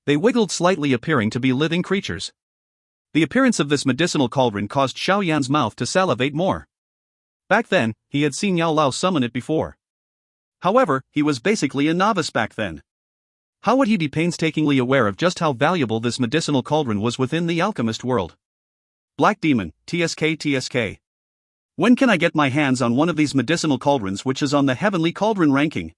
Speaker 1: They wiggled slightly, appearing to be living creatures. The appearance of this medicinal cauldron caused Xiao Yan's mouth to salivate more. Back then, he had seen Yao Lao summon it before. However, he was basically a novice back then. How would he be painstakingly aware of just how valuable this medicinal cauldron was within the alchemist world? Black Demon, TSK. When can I get my hands on one of these medicinal cauldrons which is on the heavenly cauldron ranking?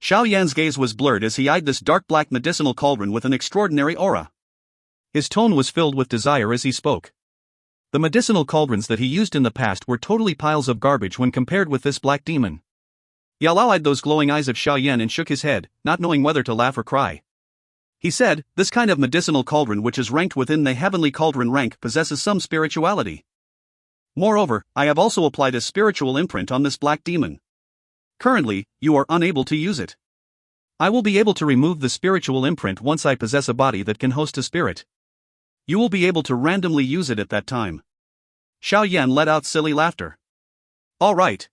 Speaker 1: Xiao Yan's gaze was blurred as he eyed this dark black medicinal cauldron with an extraordinary aura. His tone was filled with desire as he spoke. The medicinal cauldrons that he used in the past were totally piles of garbage when compared with this black demon. Yao Lao eyed those glowing eyes of Xiao Yan and shook his head, not knowing whether to laugh or cry. He said, "This kind of medicinal cauldron which is ranked within the heavenly cauldron rank possesses some spirituality. Moreover, I have also applied a spiritual imprint on this black demon. Currently, you are unable to use it. I will be able to remove the spiritual imprint once I possess a body that can host a spirit. You will be able to randomly use it at that time." Xiao Yan let out silly laughter. "All right.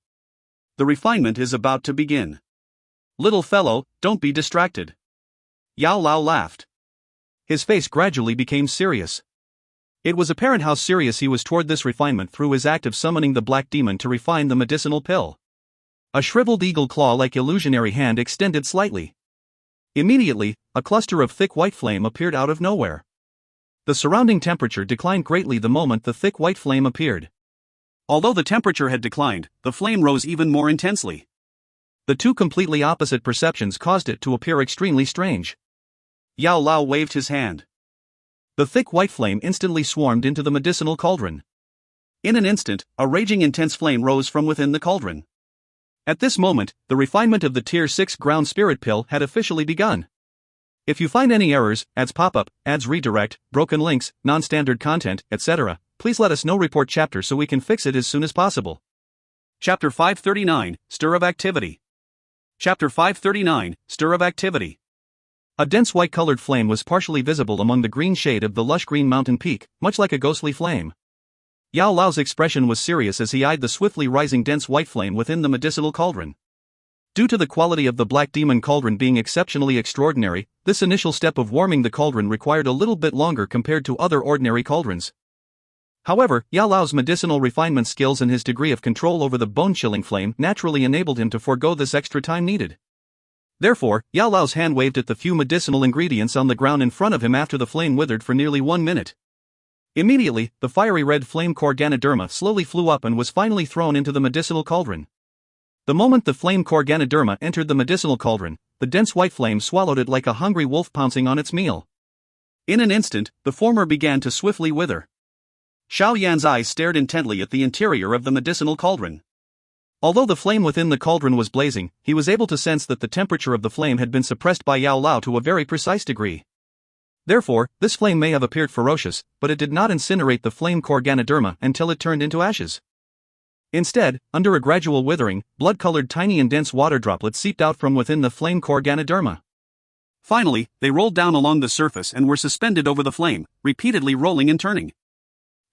Speaker 1: The refinement is about to begin. Little fellow, don't be distracted." Yao Lao laughed. His face gradually became serious. It was apparent how serious he was toward this refinement through his act of summoning the black demon to refine the medicinal pill. A shriveled eagle claw-like illusionary hand extended slightly. Immediately, a cluster of thick white flame appeared out of nowhere. The surrounding temperature declined greatly the moment the thick white flame appeared. Although the temperature had declined, the flame rose even more intensely. The two completely opposite perceptions caused it to appear extremely strange. Yao Lao waved his hand. The thick white flame instantly swarmed into the medicinal cauldron. In an instant, a raging intense flame rose from within the cauldron. At this moment, the refinement of the Tier 6 ground spirit pill had officially begun. If you find any errors, ads pop-up, ads redirect, broken links, non-standard content, etc., please let us know. Report chapter so we can fix it as soon as possible. Chapter 539, Stir of Activity. Chapter 539, Stir of Activity. A dense white-colored flame was partially visible among the green shade of the lush green mountain peak, much like a ghostly flame. Yao Lao's expression was serious as he eyed the swiftly rising dense white flame within the medicinal cauldron. Due to the quality of the black demon cauldron being exceptionally extraordinary, this initial step of warming the cauldron required a little bit longer compared to other ordinary cauldrons. However, Yao Lao's medicinal refinement skills and his degree of control over the bone-chilling flame naturally enabled him to forego this extra time needed. Therefore, Yao Lao's hand waved at the few medicinal ingredients on the ground in front of him after the flame withered for nearly 1 minute. Immediately, the fiery red flame Corganoderma slowly flew up and was finally thrown into the medicinal cauldron. The moment the flame Corganoderma entered the medicinal cauldron, the dense white flame swallowed it like a hungry wolf pouncing on its meal. In an instant, the former began to swiftly wither. Xiao Yan's eyes stared intently at the interior of the medicinal cauldron. Although the flame within the cauldron was blazing, he was able to sense that the temperature of the flame had been suppressed by Yao Lao to a very precise degree. Therefore, this flame may have appeared ferocious, but it did not incinerate the flame Corganoderma until it turned into ashes. Instead, under a gradual withering, blood-colored tiny and dense water droplets seeped out from within the flame Corganoderma. Finally, they rolled down along the surface and were suspended over the flame, repeatedly rolling and turning.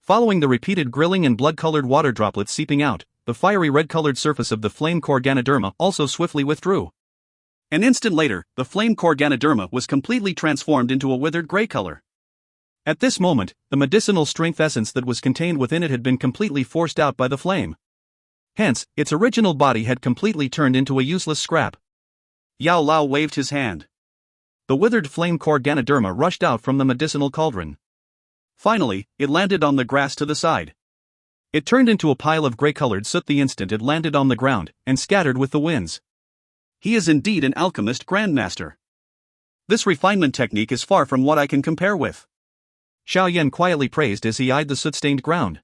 Speaker 1: Following the repeated grilling and blood-colored water droplets seeping out, the fiery red-colored surface of the flame Corganoderma also swiftly withdrew. An instant later, the flame Corganoderma was completely transformed into a withered gray color. At this moment, the medicinal strength essence that was contained within it had been completely forced out by the flame. Hence, its original body had completely turned into a useless scrap. Yao Lao waved his hand. The withered flame Corganoderma rushed out from the medicinal cauldron. Finally, it landed on the grass to the side. It turned into a pile of gray-colored soot the instant it landed on the ground, and scattered with the winds. He is indeed an alchemist grandmaster. This refinement technique is far from what I can compare with. Xiao Yan quietly praised as he eyed the soot-stained ground.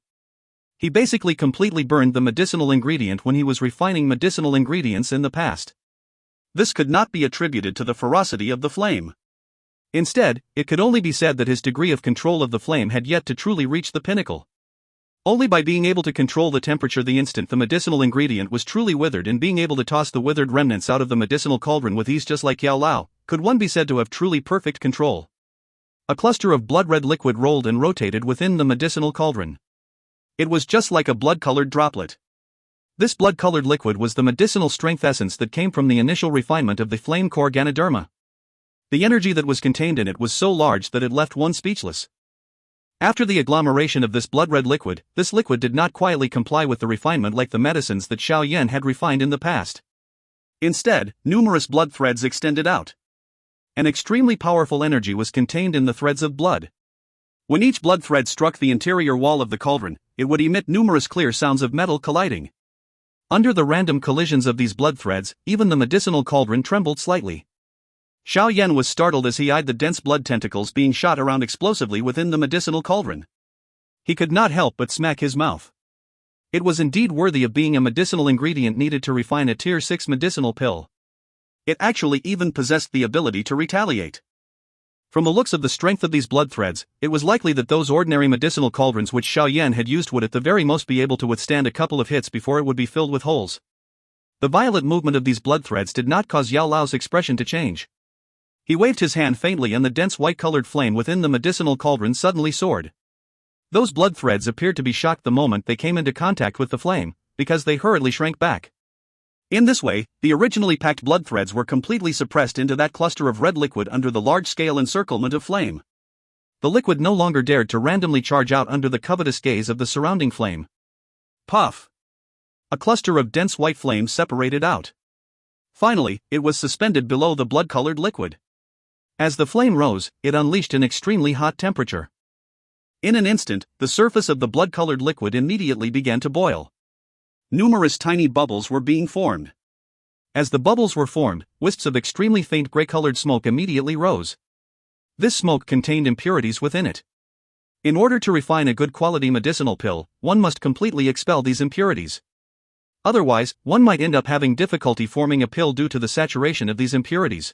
Speaker 1: He basically completely burned the medicinal ingredient when he was refining medicinal ingredients in the past. This could not be attributed to the ferocity of the flame. Instead, it could only be said that his degree of control of the flame had yet to truly reach the pinnacle. Only by being able to control the temperature the instant the medicinal ingredient was truly withered and being able to toss the withered remnants out of the medicinal cauldron with ease just like Yao Lao, could one be said to have truly perfect control. A cluster of blood-red liquid rolled and rotated within the medicinal cauldron. It was just like a blood-colored droplet. This blood-colored liquid was the medicinal strength essence that came from the initial refinement of the flame core Ganoderma. The energy that was contained in it was so large that it left one speechless. After the agglomeration of this blood-red liquid, this liquid did not quietly comply with the refinement like the medicines that Xiao Yan had refined in the past. Instead, numerous blood threads extended out. An extremely powerful energy was contained in the threads of blood. When each blood thread struck the interior wall of the cauldron, it would emit numerous clear sounds of metal colliding. Under the random collisions of these blood threads, even the medicinal cauldron trembled slightly. Xiao Yan was startled as he eyed the dense blood tentacles being shot around explosively within the medicinal cauldron. He could not help but smack his mouth. It was indeed worthy of being a medicinal ingredient needed to refine a Tier 6 medicinal pill. It actually even possessed the ability to retaliate. From the looks of the strength of these blood threads, it was likely that those ordinary medicinal cauldrons which Xiao Yan had used would at the very most be able to withstand a couple of hits before it would be filled with holes. The violent movement of these blood threads did not cause Yao Lao's expression to change. He waved his hand faintly and the dense white-colored flame within the medicinal cauldron suddenly soared. Those blood threads appeared to be shocked the moment they came into contact with the flame, because they hurriedly shrank back. In this way, the originally packed blood threads were completely suppressed into that cluster of red liquid under the large-scale encirclement of flame. The liquid no longer dared to randomly charge out under the covetous gaze of the surrounding flame. Puff! A cluster of dense white flames separated out. Finally, it was suspended below the blood-colored liquid. As the flame rose, it unleashed an extremely hot temperature. In an instant, the surface of the blood-colored liquid immediately began to boil. Numerous tiny bubbles were being formed. As the bubbles were formed, wisps of extremely faint gray-colored smoke immediately rose. This smoke contained impurities within it. In order to refine a good quality medicinal pill, one must completely expel these impurities. Otherwise, one might end up having difficulty forming a pill due to the saturation of these impurities.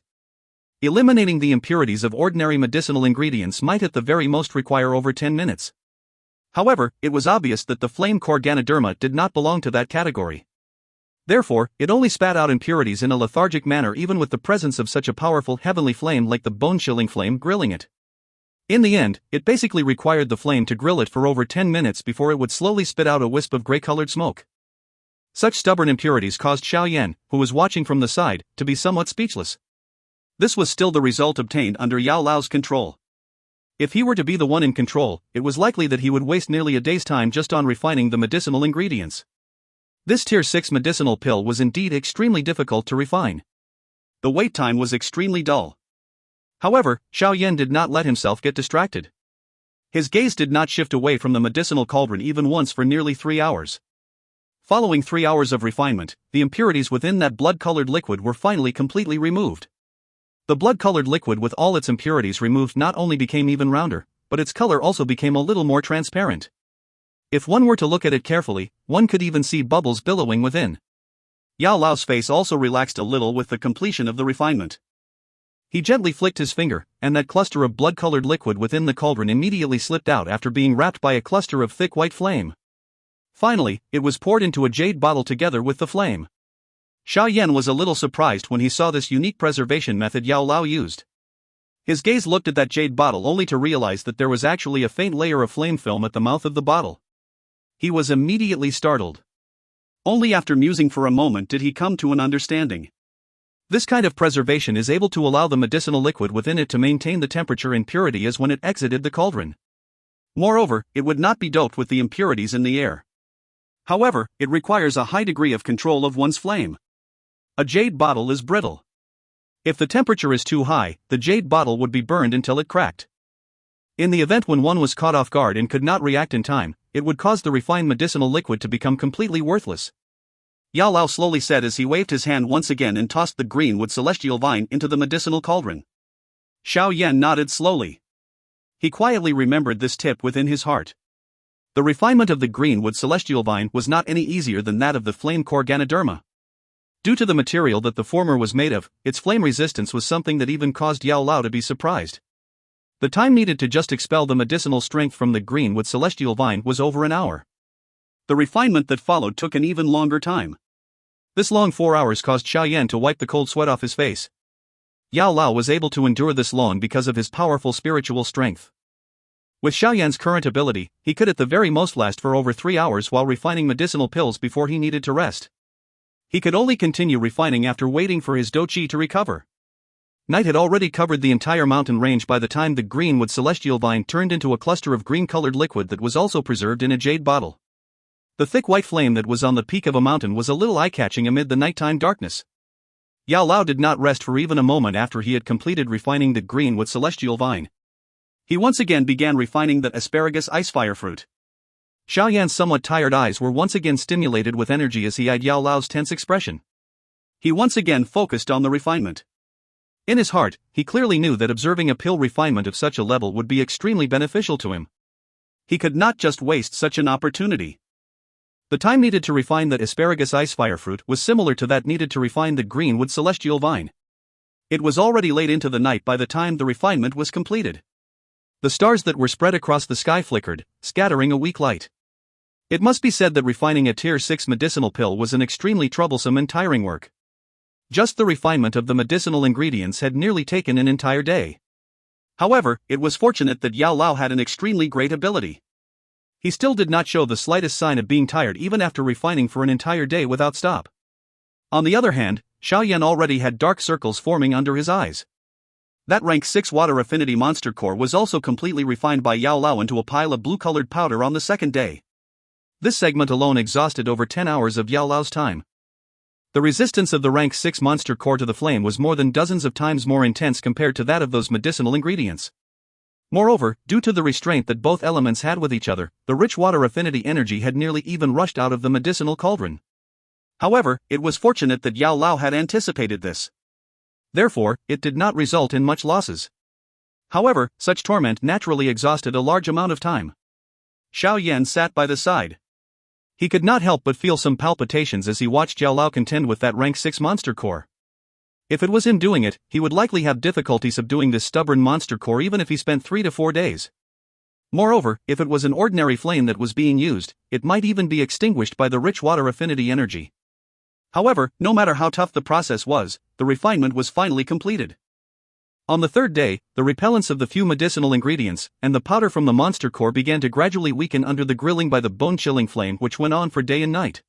Speaker 1: Eliminating the impurities of ordinary medicinal ingredients might at the very most require over 10 minutes. However, it was obvious that the flame core Ganoderma did not belong to that category. Therefore, it only spat out impurities in a lethargic manner even with the presence of such a powerful heavenly flame like the bone-chilling flame grilling it. In the end, it basically required the flame to grill it for over 10 minutes before it would slowly spit out a wisp of gray-colored smoke. Such stubborn impurities caused Xiao Yan, who was watching from the side, to be somewhat speechless. This was still the result obtained under Yao Lao's control. If he were to be the one in control, it was likely that he would waste nearly a day's time just on refining the medicinal ingredients. This Tier 6 medicinal pill was indeed extremely difficult to refine. The wait time was extremely dull. However, Xiao Yan did not let himself get distracted. His gaze did not shift away from the medicinal cauldron even once for nearly 3 hours. Following 3 hours of refinement, the impurities within that blood-colored liquid were finally completely removed. The blood-colored liquid with all its impurities removed not only became even rounder, but its color also became a little more transparent. If one were to look at it carefully, one could even see bubbles billowing within. Yao Lao's face also relaxed a little with the completion of the refinement. He gently flicked his finger, and that cluster of blood-colored liquid within the cauldron immediately slipped out after being wrapped by a cluster of thick white flame. Finally, it was poured into a jade bottle together with the flame. Xiao Yan was a little surprised when he saw this unique preservation method Yao Lao used. His gaze looked at that jade bottle only to realize that there was actually a faint layer of flame film at the mouth of the bottle. He was immediately startled. Only after musing for a moment did he come to an understanding. This kind of preservation is able to allow the medicinal liquid within it to maintain the temperature and purity as when it exited the cauldron. Moreover, it would not be doped with the impurities in the air. However, it requires a high degree of control of one's flame. A jade bottle is brittle. If the temperature is too high, the jade bottle would be burned until it cracked. In the event when one was caught off guard and could not react in time, it would cause the refined medicinal liquid to become completely worthless. Yao Lao slowly said as he waved his hand once again and tossed the greenwood celestial vine into the medicinal cauldron. Xiao Yan nodded slowly. He quietly remembered this tip within his heart. The refinement of the greenwood celestial vine was not any easier than that of the flame core Ganoderma. Due to the material that the former was made of, its flame resistance was something that even caused Yao Lao to be surprised. The time needed to just expel the medicinal strength from the greenwood celestial vine was over an hour. The refinement that followed took an even longer time. This long 4 hours caused Xiao Yan to wipe the cold sweat off his face. Yao Lao was able to endure this long because of his powerful spiritual strength. With Xiao Yan's current ability, he could at the very most last for over 3 hours while refining medicinal pills before he needed to rest. He could only continue refining after waiting for his Dou Qi to recover. Night had already covered the entire mountain range by the time the greenwood celestial vine turned into a cluster of green-colored liquid that was also preserved in a jade bottle. The thick white flame that was on the peak of a mountain was a little eye-catching amid the nighttime darkness. Yao Lao did not rest for even a moment after he had completed refining the greenwood celestial vine. He once again began refining the asparagus icefire fruit. Xiao Yan's somewhat tired eyes were once again stimulated with energy as he eyed Yao Lao's tense expression. He once again focused on the refinement. In his heart, he clearly knew that observing a pill refinement of such a level would be extremely beneficial to him. He could not just waste such an opportunity. The time needed to refine the asparagus icefire fruit was similar to that needed to refine the greenwood celestial vine. It was already late into the night by the time the refinement was completed. The stars that were spread across the sky flickered, scattering a weak light. It must be said that refining a Tier 6 medicinal pill was an extremely troublesome and tiring work. Just the refinement of the medicinal ingredients had nearly taken an entire day. However, it was fortunate that Yao Lao had an extremely great ability. He still did not show the slightest sign of being tired even after refining for an entire day without stop. On the other hand, Xiao Yan already had dark circles forming under his eyes. That rank 6 water affinity monster core was also completely refined by Yao Lao into a pile of blue-colored powder on the second day. This segment alone exhausted over 10 hours of Yao Lao's time. The resistance of the rank 6 monster core to the flame was more than dozens of times more intense compared to that of those medicinal ingredients. Moreover, due to the restraint that both elements had with each other, the rich water affinity energy had nearly even rushed out of the medicinal cauldron. However, it was fortunate that Yao Lao had anticipated this. Therefore, it did not result in much losses. However, such torment naturally exhausted a large amount of time. Xiao Yan sat by the side. He could not help but feel some palpitations as he watched Yao Lao contend with that rank 6 monster core. If it was him doing it, he would likely have difficulty subduing this stubborn monster core even if he spent 3 to 4 days. Moreover, if it was an ordinary flame that was being used, it might even be extinguished by the rich water affinity energy. However, no matter how tough the process was, the refinement was finally completed. On the third day, the repellence of the few medicinal ingredients and the powder from the monster core began to gradually weaken under the grilling by the bone-chilling flame which went on for day and night.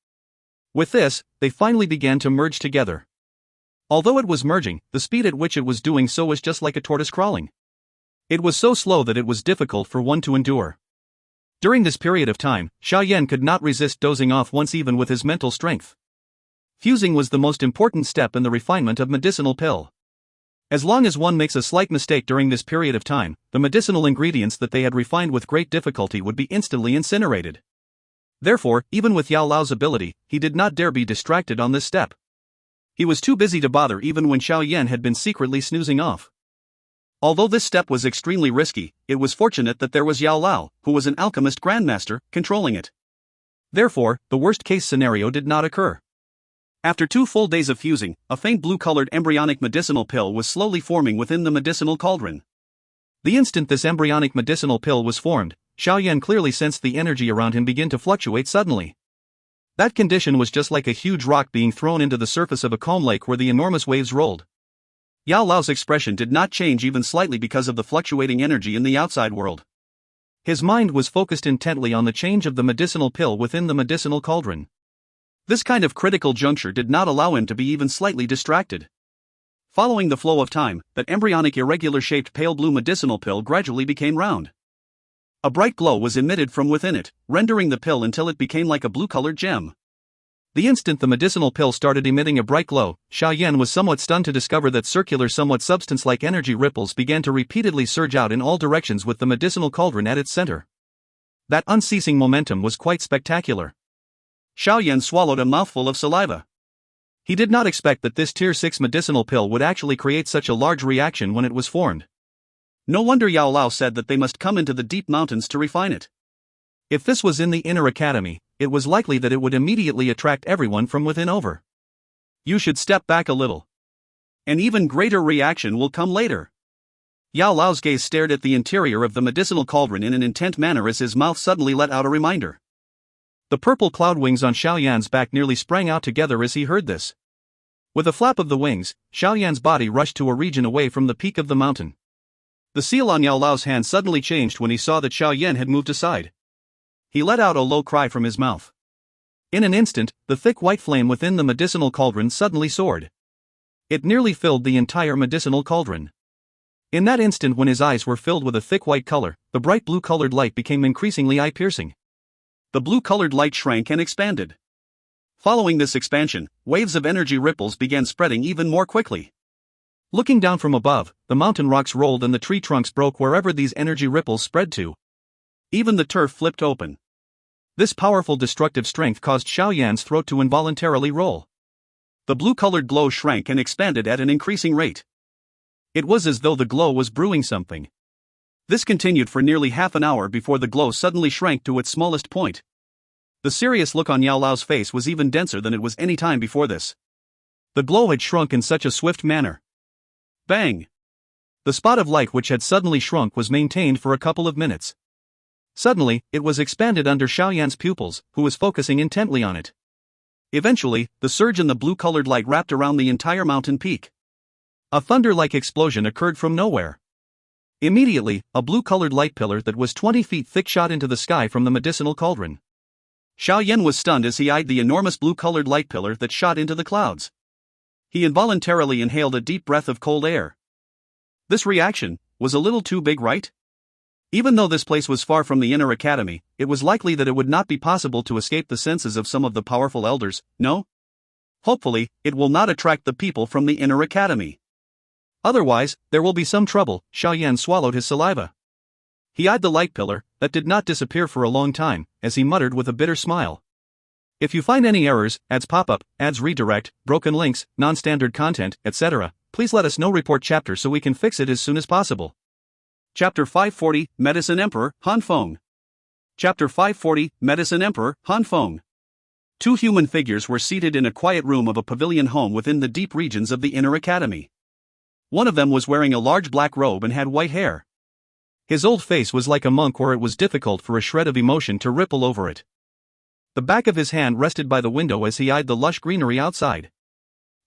Speaker 1: With this, they finally began to merge together. Although it was merging, the speed at which it was doing so was just like a tortoise crawling. It was so slow that it was difficult for one to endure. During this period of time, Xiao Yan could not resist dozing off once even with his mental strength. Fusing was the most important step in the refinement of medicinal pill. As long as one makes a slight mistake during this period of time, the medicinal ingredients that they had refined with great difficulty would be instantly incinerated. Therefore, even with Yao Lao's ability, he did not dare be distracted on this step. He was too busy to bother even when Xiao Yan had been secretly snoozing off. Although this step was extremely risky, it was fortunate that there was Yao Lao, who was an alchemist grandmaster, controlling it. Therefore, the worst-case scenario did not occur. After 2 full days of fusing, a faint blue-colored embryonic medicinal pill was slowly forming within the medicinal cauldron. The instant this embryonic medicinal pill was formed, Xiao Yan clearly sensed the energy around him begin to fluctuate suddenly. That condition was just like a huge rock being thrown into the surface of a calm lake where the enormous waves rolled. Yao Lao's expression did not change even slightly because of the fluctuating energy in the outside world. His mind was focused intently on the change of the medicinal pill within the medicinal cauldron. This kind of critical juncture did not allow him to be even slightly distracted. Following the flow of time, that embryonic irregular-shaped pale blue medicinal pill gradually became round. A bright glow was emitted from within it, rendering the pill until it became like a blue-colored gem. The instant the medicinal pill started emitting a bright glow, Xiao Yan was somewhat stunned to discover that circular somewhat substance-like energy ripples began to repeatedly surge out in all directions with the medicinal cauldron at its center. That unceasing momentum was quite spectacular. Xiao Yan swallowed a mouthful of saliva. He did not expect that this Tier 6 medicinal pill would actually create such a large reaction when it was formed. No wonder Yao Lao said that they must come into the deep mountains to refine it. If this was in the inner academy, it was likely that it would immediately attract everyone from within over. You should step back a little. An even greater reaction will come later. Yao Lao's gaze stared at the interior of the medicinal cauldron in an intent manner as his mouth suddenly let out a reminder. The purple cloud wings on Xiao Yan's back nearly sprang out together as he heard this. With a flap of the wings, Xiao Yan's body rushed to a region away from the peak of the mountain. The seal on Yao Lao's hand suddenly changed when he saw that Xiao Yan had moved aside. He let out a low cry from his mouth. In an instant, the thick white flame within the medicinal cauldron suddenly soared. It nearly filled the entire medicinal cauldron. In that instant, when his eyes were filled with a thick white color, the bright blue-colored light became increasingly eye-piercing. The blue-colored light shrank and expanded. Following this expansion, waves of energy ripples began spreading even more quickly. Looking down from above, the mountain rocks rolled and the tree trunks broke wherever these energy ripples spread to. Even the turf flipped open. This powerful destructive strength caused Xiao Yan's throat to involuntarily roll. The blue-colored glow shrank and expanded at an increasing rate. It was as though the glow was brewing something. This continued for nearly half an hour before the glow suddenly shrank to its smallest point. The serious look on Yao Lao's face was even denser than it was any time before this. The glow had shrunk in such a swift manner. Bang! The spot of light which had suddenly shrunk was maintained for a couple of minutes. Suddenly, it was expanded under Xiao Yan's pupils, who was focusing intently on it. Eventually, the surge in the blue-colored light wrapped around the entire mountain peak. A thunder-like explosion occurred from nowhere. Immediately, a blue-colored light pillar that was 20 feet thick shot into the sky from the medicinal cauldron. Xiao Yan was stunned as he eyed the enormous blue-colored light pillar that shot into the clouds. He involuntarily inhaled a deep breath of cold air. This reaction was a little too big, right? Even though this place was far from the inner academy, it was likely that it would not be possible to escape the senses of some of the powerful elders, no? Hopefully, it will not attract the people from the inner academy. Otherwise, there will be some trouble. Xiao Yan swallowed his saliva. He eyed the light pillar, that did not disappear for a long time, as he muttered with a bitter smile. If you find any errors, ads pop-up, ads redirect, broken links, non-standard content, etc., please let us know. Report chapter so we can fix it as soon as possible. Chapter 540, Medicine Emperor, Han Feng. Chapter 540, Medicine Emperor, Han Feng. Two human figures were seated in a quiet room of a pavilion home within the deep regions of the inner academy. One of them was wearing a large black robe and had white hair. His old face was like a monk, where it was difficult for a shred of emotion to ripple over it. The back of his hand rested by the window as he eyed the lush greenery outside.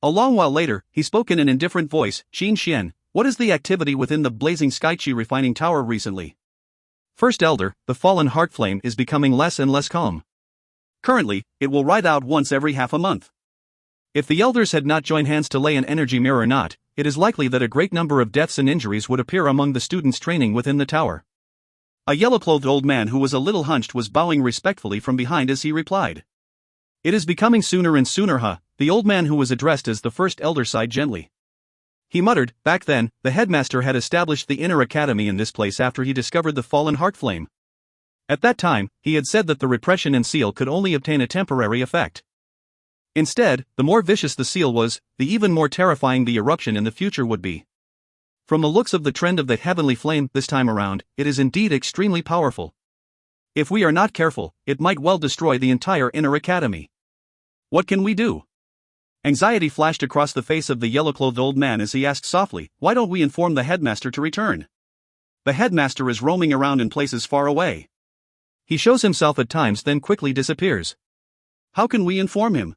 Speaker 1: A long while later, he spoke in an indifferent voice. Xin Xian, what is the activity within the blazing Skychi refining tower recently? First Elder, the fallen heart flame is becoming less and less calm. Currently, it will ride out once every half a month. If the elders had not joined hands to lay an energy mirror knot, it is likely that a great number of deaths and injuries would appear among the students training within the tower. A yellow-clothed old man who was a little hunched was bowing respectfully from behind as he replied. It is becoming sooner and sooner, huh? The old man who was addressed as the first elder sighed gently. He muttered, back then, the headmaster had established the inner academy in this place after he discovered the fallen heart flame. At that time, he had said that the repression and seal could only obtain a temporary effect. Instead, the more vicious the seal was, the even more terrifying the eruption in the future would be. From the looks of the trend of the heavenly flame this time around, it is indeed extremely powerful. If we are not careful, it might well destroy the entire inner academy. What can we do? Anxiety flashed across the face of the yellow-clothed old man as he asked softly, why don't we inform the headmaster to return? The headmaster is roaming around in places far away. He shows himself at times then quickly disappears. How can we inform him?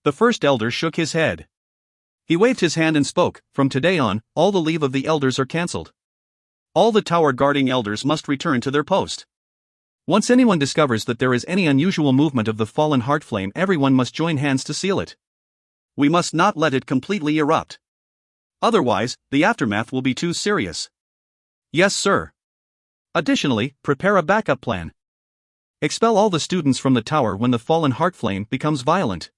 Speaker 1: The first elder shook his head. He waved his hand and spoke, from today on, all the leave of the elders are cancelled. All the tower guarding elders must return to their post. Once anyone discovers that there is any unusual movement of the fallen heart flame, everyone must join hands to seal it. We must not let it completely erupt. Otherwise, the aftermath will be too serious. Yes, sir. Additionally, prepare a backup plan. Expel all the students from the tower when the fallen heart flame becomes violent.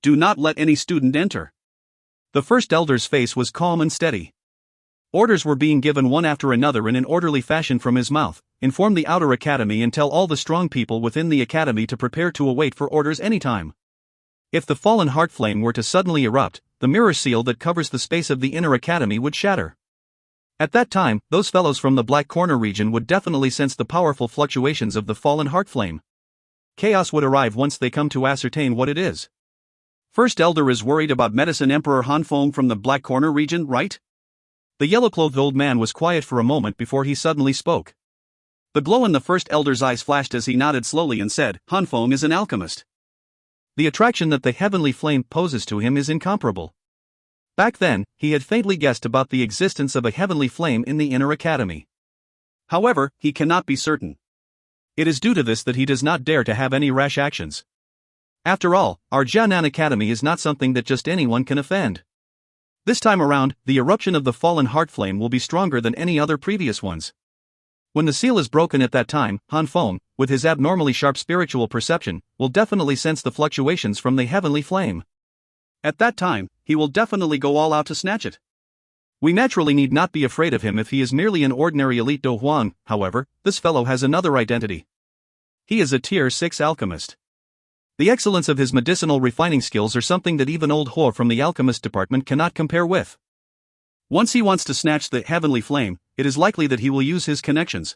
Speaker 1: Do not let any student enter. The first elder's face was calm and steady. Orders were being given one after another in an orderly fashion from his mouth. Inform the outer academy and tell all the strong people within the academy to prepare to await for orders anytime. If the fallen heart flame were to suddenly erupt, the mirror seal that covers the space of the inner academy would shatter. At that time, those fellows from the Black Corner region would definitely sense the powerful fluctuations of the fallen heart flame. Chaos would arrive once they come to ascertain what it is. First Elder is worried about Medicine Emperor Han Feng from the Black Corner region, right? The yellow-clothed old man was quiet for a moment before he suddenly spoke. The glow in the First Elder's eyes flashed as he nodded slowly and said, Han Feng is an alchemist. The attraction that the heavenly flame poses to him is incomparable. Back then, he had faintly guessed about the existence of a heavenly flame in the inner academy. However, he cannot be certain. It is due to this that he does not dare to have any rash actions. After all, our Xun Er Academy is not something that just anyone can offend. This time around, the eruption of the fallen heart flame will be stronger than any other previous ones. When the seal is broken at that time, Han Feng, with his abnormally sharp spiritual perception, will definitely sense the fluctuations from the heavenly flame. At that time, he will definitely go all out to snatch it. We naturally need not be afraid of him if he is merely an ordinary elite Dou Huang. However, this fellow has another identity. He is a tier 6 alchemist. The excellence of his medicinal refining skills are something that even old Ho from the alchemist department cannot compare with. Once he wants to snatch the heavenly flame, it is likely that he will use his connections.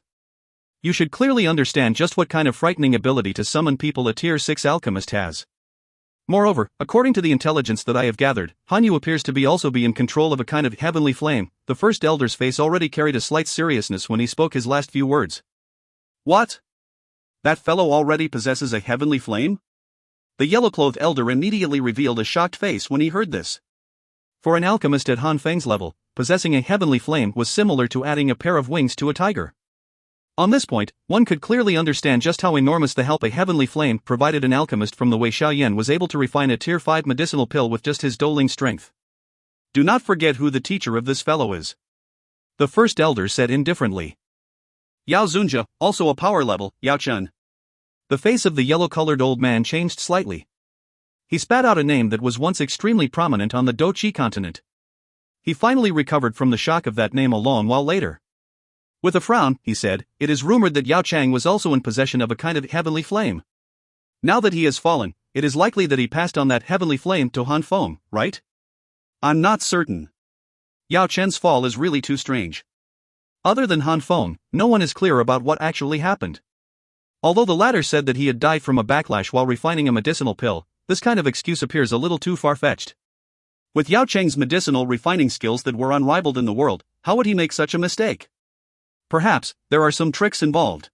Speaker 1: You should clearly understand just what kind of frightening ability to summon people a tier 6 alchemist has. Moreover, according to the intelligence that I have gathered, Hanyu appears to be also in control of a kind of heavenly flame. The First Elder's face already carried a slight seriousness when he spoke his last few words. What? That fellow already possesses a heavenly flame? The yellow-clothed elder immediately revealed a shocked face when he heard this. For an alchemist at Han Feng's level, possessing a heavenly flame was similar to adding a pair of wings to a tiger. On this point, one could clearly understand just how enormous the help a heavenly flame provided an alchemist from the way Xiao Yan was able to refine a tier 5 medicinal pill with just his doling strength. Do not forget who the teacher of this fellow is. The First Elder said indifferently. Yao Zunjia, also a power level, Yao Chen. The face of the yellow-colored old man changed slightly. He spat out a name that was once extremely prominent on the Dou Qi continent. He finally recovered from the shock of that name a long while later. With a frown, he said, it is rumored that Yao Chang was also in possession of a kind of heavenly flame. Now that he has fallen, it is likely that he passed on that heavenly flame to Han Feng, right? I'm not certain. Yao Chen's fall is really too strange. Other than Han Feng, no one is clear about what actually happened. Although the latter said that he had died from a backlash while refining a medicinal pill, this kind of excuse appears a little too far-fetched. With Yao Cheng's medicinal refining skills that were unrivaled in the world, how would he make such a mistake? Perhaps, there are some tricks involved.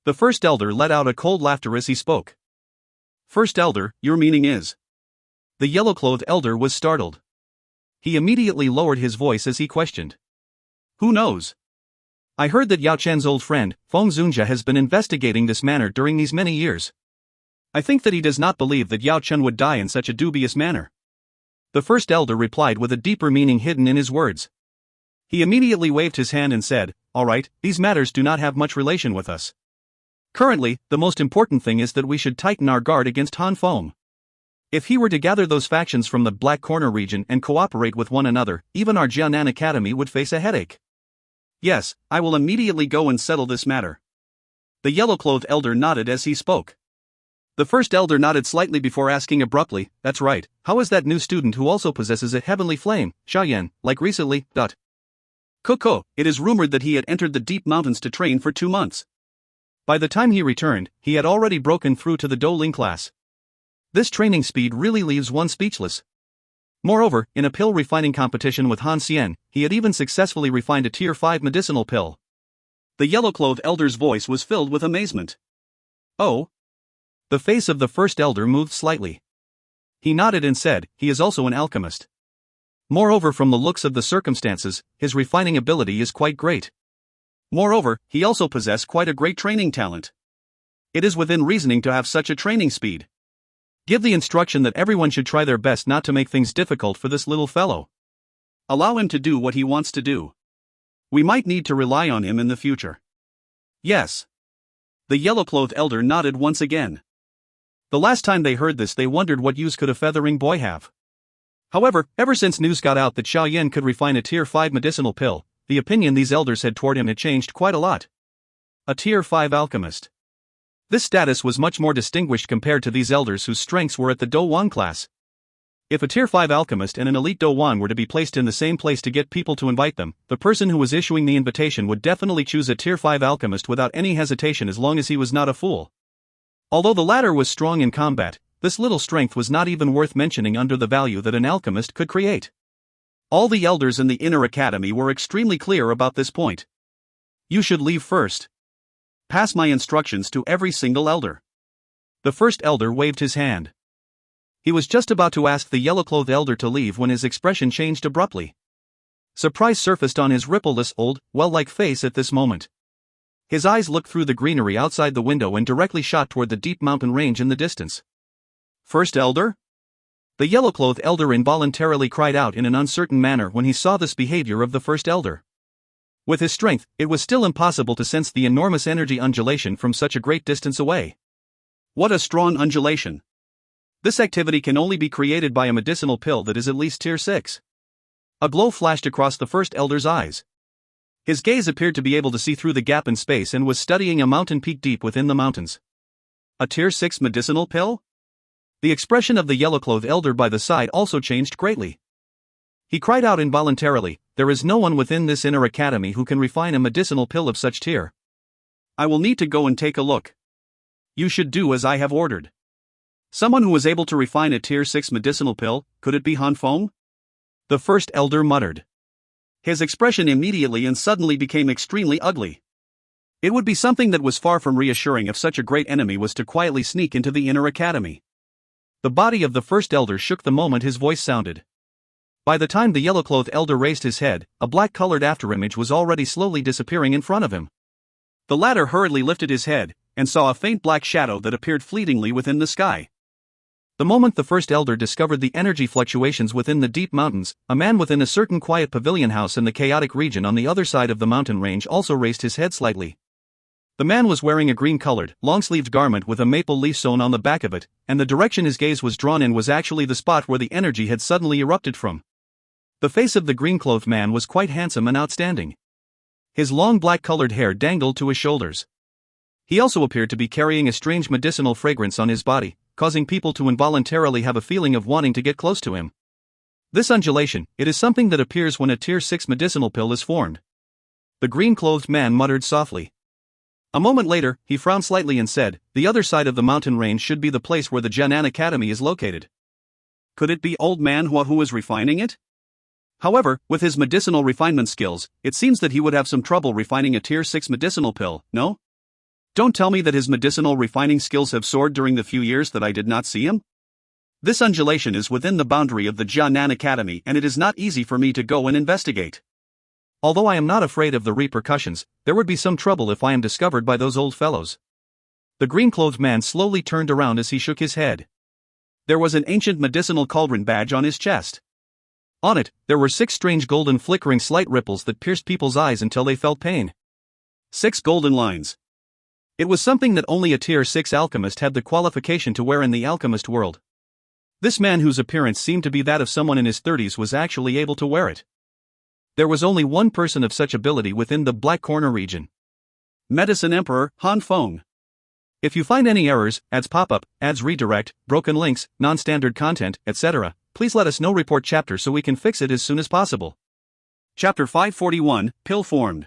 Speaker 1: The First Elder let out a cold laughter as he spoke. First Elder, your meaning is? The yellow-clothed elder was startled. He immediately lowered his voice as he questioned. Who knows? I heard that Yao Chen's old friend, Feng Zunjia, has been investigating this matter during these many years. I think that he does not believe that Yao Chen would die in such a dubious manner. The First Elder replied with a deeper meaning hidden in his words. He immediately waved his hand and said, all right, these matters do not have much relation with us. Currently, the most important thing is that we should tighten our guard against Han Feng. If he were to gather those factions from the Black Corner region and cooperate with one another, even our Xun Er Academy would face a headache. Yes, I will immediately go and settle this matter. The yellow-clothed elder nodded as he spoke. The First Elder nodded slightly before asking abruptly, that's right, how is that new student who also possesses a heavenly flame, Xiao Yan, like recently, Coco, it is rumored that he had entered the deep mountains to train for 2 months. By the time he returned, he had already broken through to the Douling class. This training speed really leaves one speechless. Moreover, in a pill refining competition with Han Xian, he had even successfully refined a tier 5 medicinal pill. The yellow-clothed elder's voice was filled with amazement. Oh? The face of the First Elder moved slightly. He nodded and said, he is also an alchemist. Moreover, from the looks of the circumstances, his refining ability is quite great. Moreover, he also possesses quite a great training talent. It is within reasoning to have such a training speed. Give the instruction that everyone should try their best not to make things difficult for this little fellow. Allow him to do what he wants to do. We might need to rely on him in the future. Yes. The yellow-clothed elder nodded once again. The last time they heard this, they wondered what use could a feathering boy have. However, ever since news got out that Xiao Yan could refine a Tier 5 medicinal pill, the opinion these elders had toward him had changed quite a lot. A Tier 5 alchemist. This status was much more distinguished compared to these elders whose strengths were at the Dou Wan class. If a Tier 5 alchemist and an elite Dou Wan were to be placed in the same place to get people to invite them, the person who was issuing the invitation would definitely choose a Tier 5 alchemist without any hesitation as long as he was not a fool. Although the latter was strong in combat, this little strength was not even worth mentioning under the value that an alchemist could create. All the elders in the inner academy were extremely clear about this point. You should leave first. Pass my instructions to every single elder. The first elder waved his hand. He was just about to ask the yellow-clothed elder to leave when his expression changed abruptly. Surprise surfaced on his rippleless, old, well-like face at this moment. His eyes looked through the greenery outside the window and directly shot toward the deep mountain range in the distance. First elder? The yellow-clothed elder involuntarily cried out in an uncertain manner when he saw this behavior of the first elder. With his strength, it was still impossible to sense the enormous energy undulation from such a great distance away. What a strong undulation! This activity can only be created by a medicinal pill that is at least Tier 6. A glow flashed across the first elder's eyes. His gaze appeared to be able to see through the gap in space and was studying a mountain peak deep within the mountains. A Tier 6 medicinal pill? The expression of the yellow-clothed elder by the side also changed greatly. He cried out involuntarily, "There is no one within this inner academy who can refine a medicinal pill of such tier. I will need to go and take a look. You should do as I have ordered." Someone who was able to refine a Tier 6 medicinal pill, could it be Han Feng? The first elder muttered. His expression immediately and suddenly became extremely ugly. It would be something that was far from reassuring if such a great enemy was to quietly sneak into the inner academy. The body of the first elder shook the moment his voice sounded. By the time the yellow-clothed elder raised his head, a black-colored afterimage was already slowly disappearing in front of him. The latter hurriedly lifted his head, and saw a faint black shadow that appeared fleetingly within the sky. The moment the first elder discovered the energy fluctuations within the deep mountains, a man within a certain quiet pavilion house in the chaotic region on the other side of the mountain range also raised his head slightly. The man was wearing a green-colored, long-sleeved garment with a maple leaf sewn on the back of it, and the direction his gaze was drawn in was actually the spot where the energy had suddenly erupted from. The face of the green-clothed man was quite handsome and outstanding. His long black-colored hair dangled to his shoulders. He also appeared to be carrying a strange medicinal fragrance on his body, causing people to involuntarily have a feeling of wanting to get close to him. This undulation, it is something that appears when a Tier 6 medicinal pill is formed. The green-clothed man muttered softly. A moment later, he frowned slightly and said, "The other side of the mountain range should be the place where the Jianan Academy is located." Could it be old man who was refining it? However, with his medicinal refinement skills, it seems that he would have some trouble refining a Tier 6 medicinal pill, no? Don't tell me that his medicinal refining skills have soared during the few years that I did not see him? This undulation is within the boundary of the Jianan Academy and it is not easy for me to go and investigate. Although I am not afraid of the repercussions, there would be some trouble if I am discovered by those old fellows. The green-clothed man slowly turned around as he shook his head. There was an ancient medicinal cauldron badge on his chest. On it, there were 6 strange golden flickering slight ripples that pierced people's eyes until they felt pain. 6 golden lines. It was something that only a Tier 6 alchemist had the qualification to wear in the alchemist world. This man, whose appearance seemed to be that of someone in his 30s, was actually able to wear it. There was only one person of such ability within the Black Corner region. Medicine Emperor, Han Feng. If you find any errors, ads pop-up, ads redirect, broken links, non-standard content, etc., please let us know. Report chapter so we can fix it as soon as possible. Chapter 541, Pill Formed.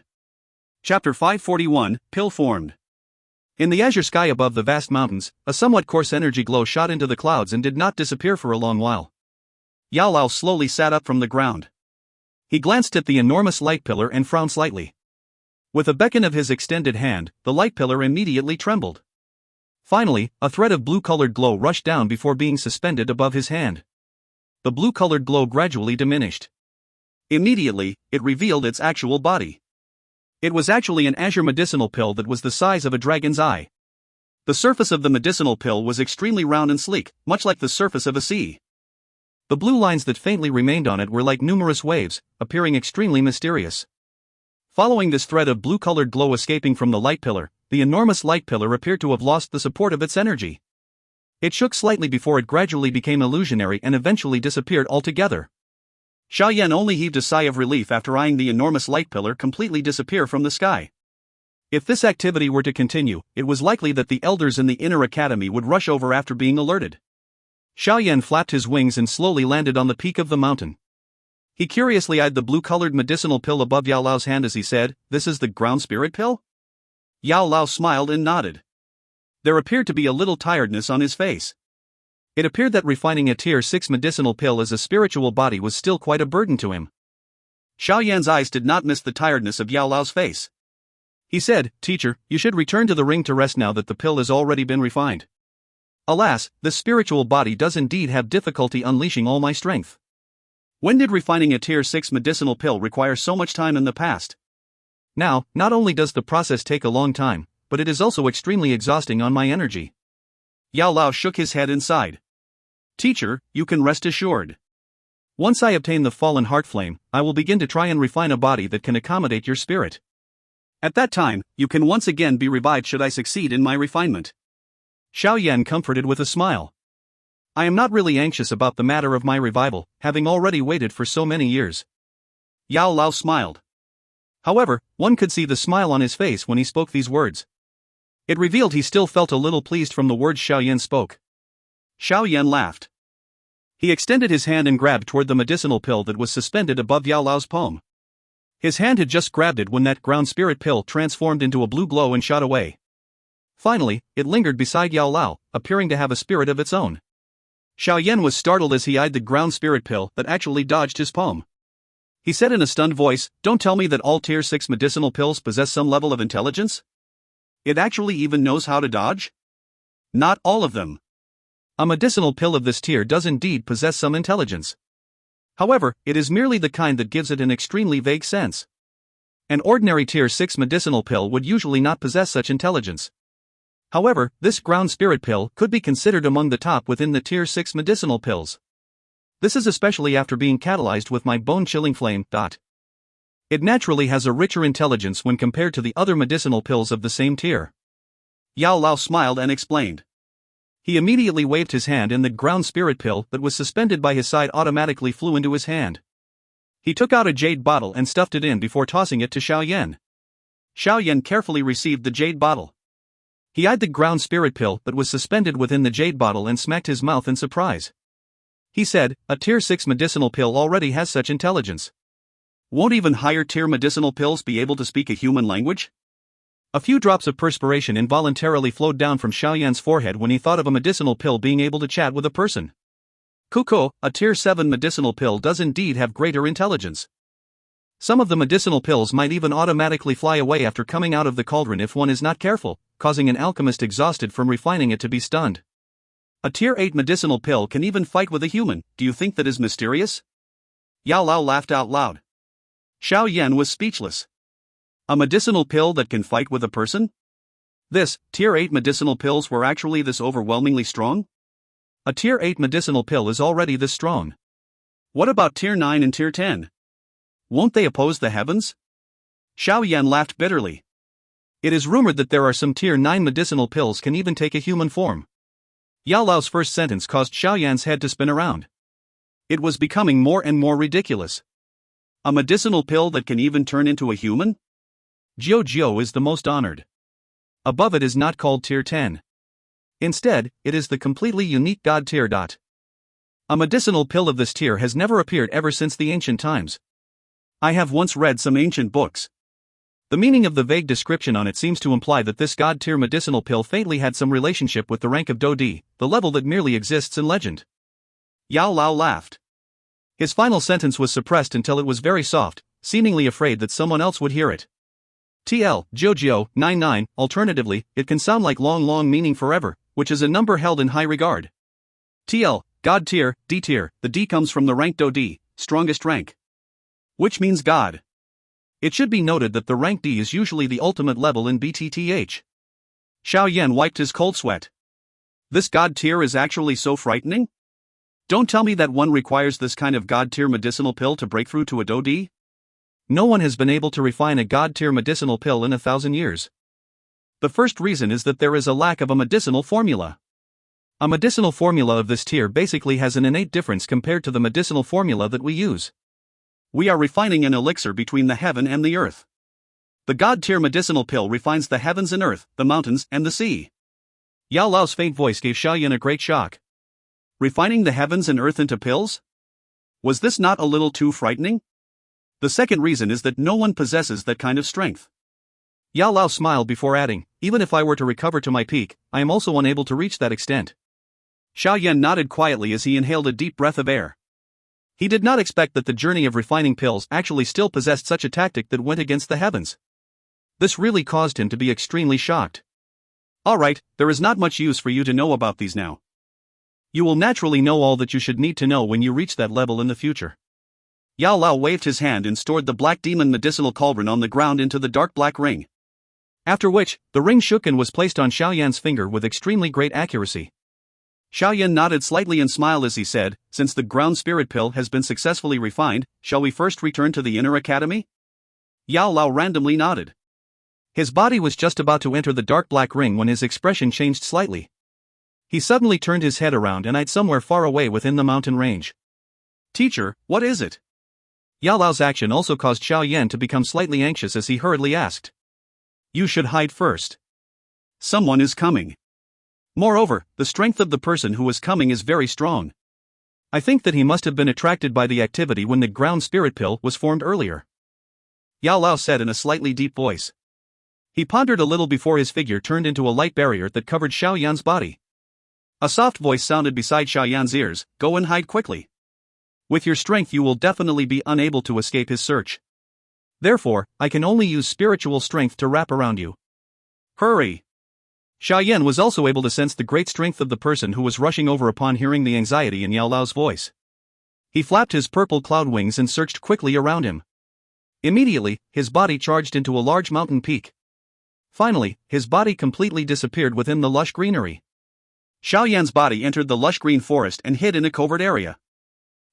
Speaker 1: Chapter 541, Pill Formed. In the azure sky above the vast mountains, a somewhat coarse energy glow shot into the clouds and did not disappear for a long while. Yao Lao slowly sat up from the ground. He glanced at the enormous light pillar and frowned slightly. With a beckon of his extended hand, the light pillar immediately trembled. Finally, a thread of blue-colored glow rushed down before being suspended above his hand. The blue-colored glow gradually diminished. Immediately, it revealed its actual body. It was actually an azure medicinal pill that was the size of a dragon's eye. The surface of the medicinal pill was extremely round and sleek, much like the surface of a sea. The blue lines that faintly remained on it were like numerous waves, appearing extremely mysterious. Following this thread of blue-colored glow escaping from the light pillar, the enormous light pillar appeared to have lost the support of its energy. It shook slightly before it gradually became illusionary and eventually disappeared altogether. Xiao Yan only heaved a sigh of relief after eyeing the enormous light pillar completely disappear from the sky. If this activity were to continue, it was likely that the elders in the inner academy would rush over after being alerted. Xiao Yan flapped his wings and slowly landed on the peak of the mountain. He curiously eyed the blue-colored medicinal pill above Yao Lao's hand as he said, "This is the ground spirit pill?" Yao Lao smiled and nodded. There appeared to be a little tiredness on his face. It appeared that refining a tier 6 medicinal pill as a spiritual body was still quite a burden to him. Xiao Yan's eyes did not miss the tiredness of Yao Lao's face. He said, "Teacher, you should return to the ring to rest now that the pill has already been refined. Alas, this spiritual body does indeed have difficulty unleashing all my strength. When did refining a tier 6 medicinal pill require so much time in the past? Now, not only does the process take a long time, but it is also extremely exhausting on my energy." Yao Lao shook his head and sighed. "Teacher, you can rest assured. Once I obtain the fallen heart flame, I will begin to try and refine a body that can accommodate your spirit. At that time, you can once again be revived should I succeed in my refinement." Xiao Yan comforted with a smile. "I am not really anxious about the matter of my revival, having already waited for so many years." Yao Lao smiled. However, one could see the smile on his face when he spoke these words. It revealed he still felt a little pleased from the words Xiao Yan spoke. Xiao Yan laughed. He extended his hand and grabbed toward the medicinal pill that was suspended above Yao Lao's palm. His hand had just grabbed it when that ground spirit pill transformed into a blue glow and shot away. Finally, it lingered beside Yao Lao, appearing to have a spirit of its own. Xiao Yan was startled as he eyed the ground spirit pill that actually dodged his palm. He said in a stunned voice, "Don't tell me that all tier 6 medicinal pills possess some level of intelligence? It actually even knows how to dodge?" "Not all of them. A medicinal pill of this tier does indeed possess some intelligence. However, it is merely the kind that gives it an extremely vague sense. An ordinary tier 6 medicinal pill would usually not possess such intelligence. However, this ground spirit pill could be considered among the top within the tier 6 medicinal pills. This is especially after being catalyzed with my bone-chilling flame. It naturally has a richer intelligence when compared to the other medicinal pills of the same tier." Yao Lao smiled and explained. He immediately waved his hand and the ground spirit pill that was suspended by his side automatically flew into his hand. He took out a jade bottle and stuffed it in before tossing it to Xiao Yan. Xiao Yan carefully received the jade bottle. He eyed the ground spirit pill that was suspended within the jade bottle and smacked his mouth in surprise. He said, "A tier 6 medicinal pill already has such intelligence. Won't even higher tier medicinal pills be able to speak a human language?" A few drops of perspiration involuntarily flowed down from Xiao Yan's forehead when he thought of a medicinal pill being able to chat with a person. Kuko, a tier 7 medicinal pill does indeed have greater intelligence. Some of the medicinal pills might even automatically fly away after coming out of the cauldron if one is not careful, causing an alchemist exhausted from refining it to be stunned. A tier 8 medicinal pill can even fight with a human. Do you think that is mysterious? Yao Lao laughed out loud. Xiao Yan was speechless. A medicinal pill that can fight with a person? This, tier 8 medicinal pills were actually this overwhelmingly strong? A tier 8 medicinal pill is already this strong. What about tier 9 and tier 10? Won't they oppose the heavens? Xiao Yan laughed bitterly. It is rumored that there are some tier 9 medicinal pills can even take a human form. Yao Lao's first sentence caused Xiao Yan's head to spin around. It was becoming more and more ridiculous. A medicinal pill that can even turn into a human? Jiao is the most honored. Above it is not called tier 10. Instead, it is the completely unique god tier. A medicinal pill of this tier has never appeared ever since the ancient times. I have once read some ancient books. The meaning of the vague description on it seems to imply that this god tier medicinal pill faintly had some relationship with the rank of Dou Qi, the level that merely exists in legend. Yao Lao laughed. His final sentence was suppressed until it was very soft, seemingly afraid that someone else would hear it. TL, Jiao, 99, alternatively, it can sound like long meaning forever, which is a number held in high regard. TL, God tier, D tier, the D comes from the rank Dou Qi, strongest rank. Which means God. It should be noted that the rank D is usually the ultimate level in BTTH. Xiao Yan wiped his cold sweat. This God tier is actually so frightening? Don't tell me that one requires this kind of God tier medicinal pill to break through to a Dou Qi? No one has been able to refine a god tier medicinal pill in 1,000 years. The first reason is that there is a lack of a medicinal formula. A medicinal formula of this tier basically has an innate difference compared to the medicinal formula that we use. We are refining an elixir between the heaven and the earth. The god tier medicinal pill refines the heavens and earth, the mountains and the sea. Yao Lao's faint voice gave Xiao Yan a great shock. Refining the heavens and earth into pills? Was this not a little too frightening? The second reason is that no one possesses that kind of strength. Yao Lao smiled before adding, even if I were to recover to my peak, I am also unable to reach that extent. Xiao Yan nodded quietly as he inhaled a deep breath of air. He did not expect that the journey of refining pills actually still possessed such a tactic that went against the heavens. This really caused him to be extremely shocked. Alright, there is not much use for you to know about these now. You will naturally know all that you should need to know when you reach that level in the future. Yao Lao waved his hand and stored the black demon medicinal cauldron on the ground into the dark black ring. After which, the ring shook and was placed on Xiao Yan's finger with extremely great accuracy. Xiao Yan nodded slightly and smiled as he said, since the ground spirit pill has been successfully refined, shall we first return to the inner academy? Yao Lao randomly nodded. His body was just about to enter the dark black ring when his expression changed slightly. He suddenly turned his head around and eyed somewhere far away within the mountain range. Teacher, what is it? Yao Lao's action also caused Xiao Yan to become slightly anxious as he hurriedly asked. You should hide first. Someone is coming. Moreover, the strength of the person who is coming is very strong. I think that he must have been attracted by the activity when the ground spirit pill was formed earlier. Yao Lao said in a slightly deep voice. He pondered a little before his figure turned into a light barrier that covered Xiao Yan's body. A soft voice sounded beside Xiao Yan's ears, go and hide quickly. With your strength you will definitely be unable to escape his search. Therefore, I can only use spiritual strength to wrap around you. Hurry! Xiao Yan was also able to sense the great strength of the person who was rushing over upon hearing the anxiety in Yao Lao's voice. He flapped his purple cloud wings and searched quickly around him. Immediately, his body charged into a large mountain peak. Finally, his body completely disappeared within the lush greenery. Xiao Yan's body entered the lush green forest and hid in a covert area.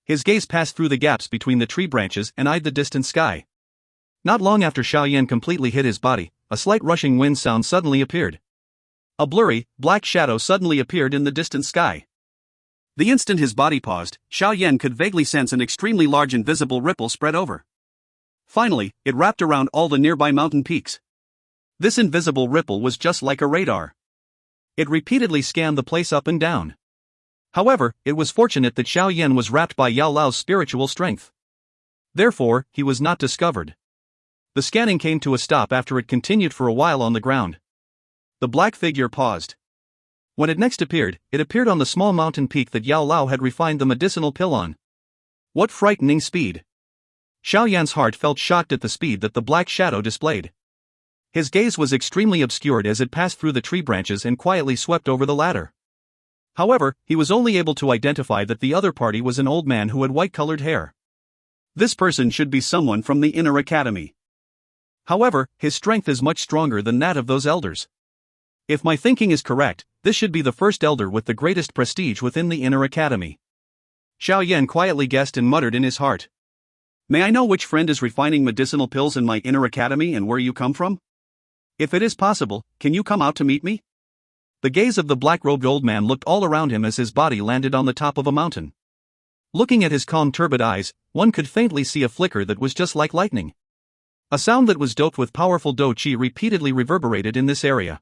Speaker 1: His gaze passed through the gaps between the tree branches and eyed the distant sky. Not long after Xiao Yan completely hid his body, a slight rushing wind sound suddenly appeared. A blurry, black shadow suddenly appeared in the distant sky. The instant his body paused, Xiao Yan could vaguely sense an extremely large invisible ripple spread over. Finally, it wrapped around all the nearby mountain peaks. This invisible ripple was just like a radar. It repeatedly scanned the place up and down. However, it was fortunate that Xiao Yan was wrapped by Yao Lao's spiritual strength. Therefore, he was not discovered. The scanning came to a stop after it continued for a while on the ground. The black figure paused. When it next appeared, it appeared on the small mountain peak that Yao Lao had refined the medicinal pill on. What frightening speed! Xiao Yan's heart felt shocked at the speed that the black shadow displayed. His gaze was extremely obscured as it passed through the tree branches and quietly swept over the ladder. However, he was only able to identify that the other party was an old man who had white-colored hair. This person should be someone from the inner academy. However, his strength is much stronger than that of those elders. If my thinking is correct, this should be the first elder with the greatest prestige within the inner academy. Xiao Yan quietly guessed and muttered in his heart. May I know which friend is refining medicinal pills in my inner academy and where you come from? If it is possible, can you come out to meet me? The gaze of the black-robed old man looked all around him as his body landed on the top of a mountain. Looking at his calm turbid eyes, one could faintly see a flicker that was just like lightning. A sound that was doped with powerful Dou Qi repeatedly reverberated in this area.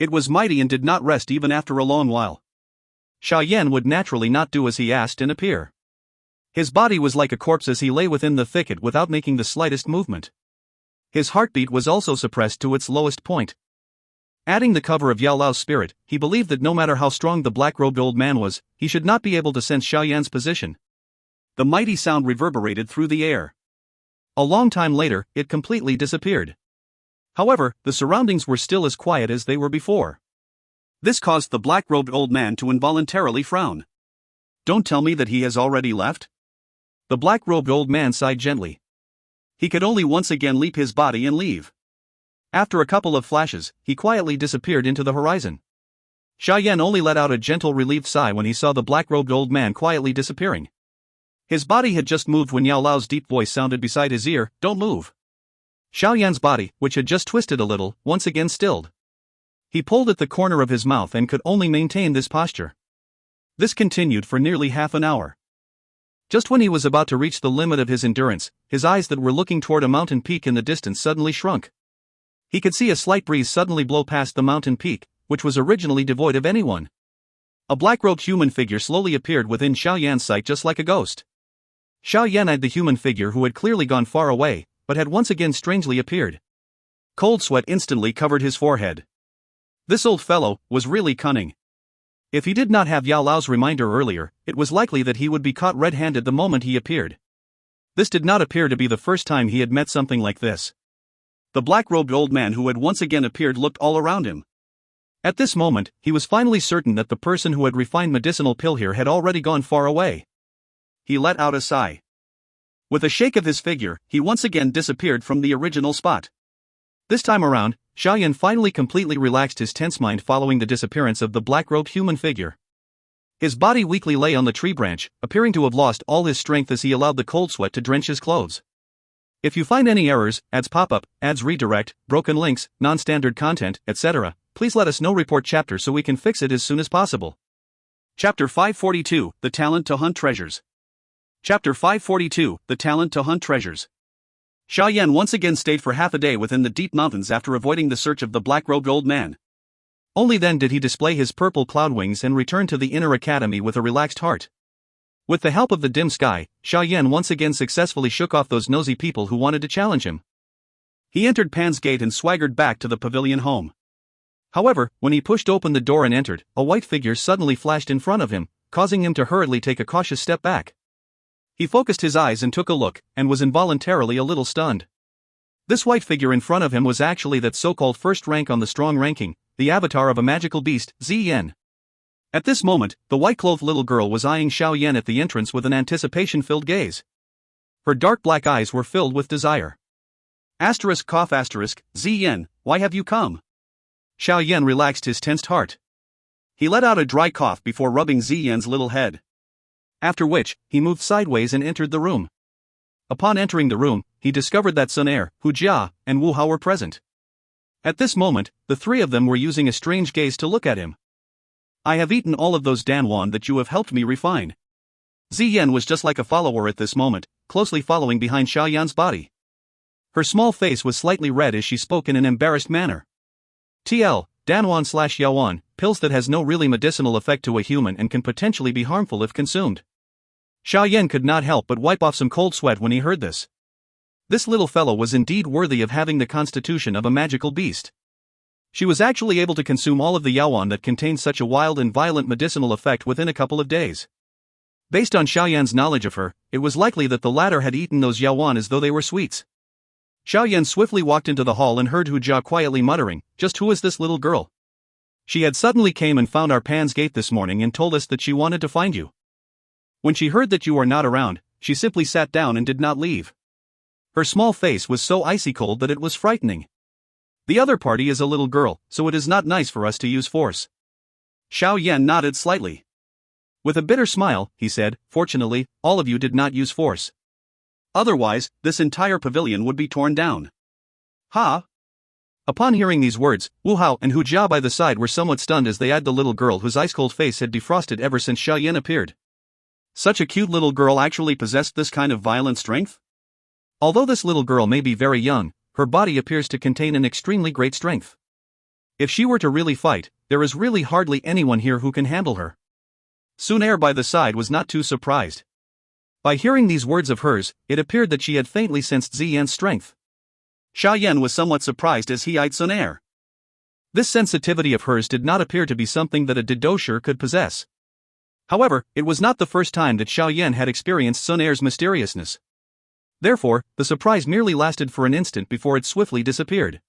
Speaker 1: It was mighty and did not rest even after a long while. Xiao Yan would naturally not do as he asked and appear. His body was like a corpse as he lay within the thicket without making the slightest movement. His heartbeat was also suppressed to its lowest point. Adding the cover of Yao Lao's spirit, he believed that no matter how strong the black-robed old man was, he should not be able to sense Xiao Yan's position. The mighty sound reverberated through the air. A long time later, it completely disappeared. However, the surroundings were still as quiet as they were before. This caused the black-robed old man to involuntarily frown. Don't tell me that he has already left? The black-robed old man sighed gently. He could only once again leap his body and leave. After a couple of flashes, he quietly disappeared into the horizon. Xiao Yan only let out a gentle relieved sigh when he saw the black-robed old man quietly disappearing. His body had just moved when Yao Lao's deep voice sounded beside his ear, "Don't move." Xiao Yan's body, which had just twisted a little, once again stilled. He pulled at the corner of his mouth and could only maintain this posture. This continued for nearly half an hour. Just when he was about to reach the limit of his endurance, his eyes that were looking toward a mountain peak in the distance suddenly shrunk. He could see a slight breeze suddenly blow past the mountain peak, which was originally devoid of anyone. A black-robed human figure slowly appeared within Xiao Yan's sight just like a ghost. Xiao Yan eyed the human figure who had clearly gone far away, but had once again strangely appeared. Cold sweat instantly covered his forehead. This old fellow was really cunning. If he did not have Yao Lao's reminder earlier, it was likely that he would be caught red-handed the moment he appeared. This did not appear to be the first time he had met something like this. The black-robed old man who had once again appeared looked all around him. At this moment, he was finally certain that the person who had refined medicinal pill here had already gone far away. He let out a sigh. With a shake of his figure, he once again disappeared from the original spot. This time around, Xiao Yan finally completely relaxed his tense mind following the disappearance of the black-robed human figure. His body weakly lay on the tree branch, appearing to have lost all his strength as he allowed the cold sweat to drench his clothes. If you find any errors, ads pop up, ads redirect, broken links, non-standard content, etc., please let us know. Report chapter so we can fix it as soon as possible. Chapter 542, The Talent to Hunt Treasures. Chapter 542, The Talent to Hunt Treasures. Xiao Yan once again stayed for half a day within the deep mountains after avoiding the search of the black-robed old man. Only then did he display his purple cloud wings and return to the inner academy with a relaxed heart. With the help of the dim sky, Xiao Yan once again successfully shook off those nosy people who wanted to challenge him. He entered Pan's gate and swaggered back to the pavilion home. However, when he pushed open the door and entered, a white figure suddenly flashed in front of him, causing him to hurriedly take a cautious step back. He focused his eyes and took a look, and was involuntarily a little stunned. This white figure in front of him was actually that so-called first rank on the strong ranking, the avatar of a magical beast, Zi Yan. At this moment, the white-clothed little girl was eyeing Xiao Yan at the entrance with an anticipation-filled gaze. Her dark black eyes were filled with desire. Zi Yan, why have you come? Xiao Yan relaxed his tensed heart. He let out a dry cough before rubbing Zi Yan's little head. After which, he moved sideways and entered the room. Upon entering the room, he discovered that Xun Er, Hu Jia, and Wu Hao were present. At this moment, the three of them were using a strange gaze to look at him. I have eaten all of those danwan that you have helped me refine. Zi Yan was just like a follower at this moment, closely following behind Xiao Yan's body. Her small face was slightly red as she spoke in an embarrassed manner. TL, danwan/yawan, pills that has no really medicinal effect to a human and can potentially be harmful if consumed. Xiao Yan could not help but wipe off some cold sweat when he heard this. This little fellow was indeed worthy of having the constitution of a magical beast. She was actually able to consume all of the yawan that contained such a wild and violent medicinal effect within a couple of days. Based on Xiao Yan's knowledge of her, it was likely that the latter had eaten those yawan as though they were sweets. Xiao Yan swiftly walked into the hall and heard Hu Jia quietly muttering, "Just who is this little girl? She had suddenly came and found our Pan's gate this morning and told us that she wanted to find you. When she heard that you are not around, she simply sat down and did not leave. Her small face was so icy cold that it was frightening. The other party is a little girl, so it is not nice for us to use force." Xiao Yan nodded slightly. With a bitter smile, he said, "Fortunately, all of you did not use force. Otherwise, this entire pavilion would be torn down." Ha! Upon hearing these words, Wu Hao and Hu Jia by the side were somewhat stunned as they eyed the little girl whose ice-cold face had defrosted ever since Xiao Yan appeared. Such a cute little girl actually possessed this kind of violent strength? Although this little girl may be very young, her body appears to contain an extremely great strength. If she were to really fight, there is really hardly anyone here who can handle her. Xun Er by the side was not too surprised. By hearing these words of hers, it appeared that she had faintly sensed Zi Yan's strength. Xiao Yan was somewhat surprised as he eyed Xun Er. This sensitivity of hers did not appear to be something that a Dou could possess. However, it was not the first time that Xiao Yan had experienced Xun Er's mysteriousness. Therefore, the surprise merely lasted for an instant before it swiftly disappeared.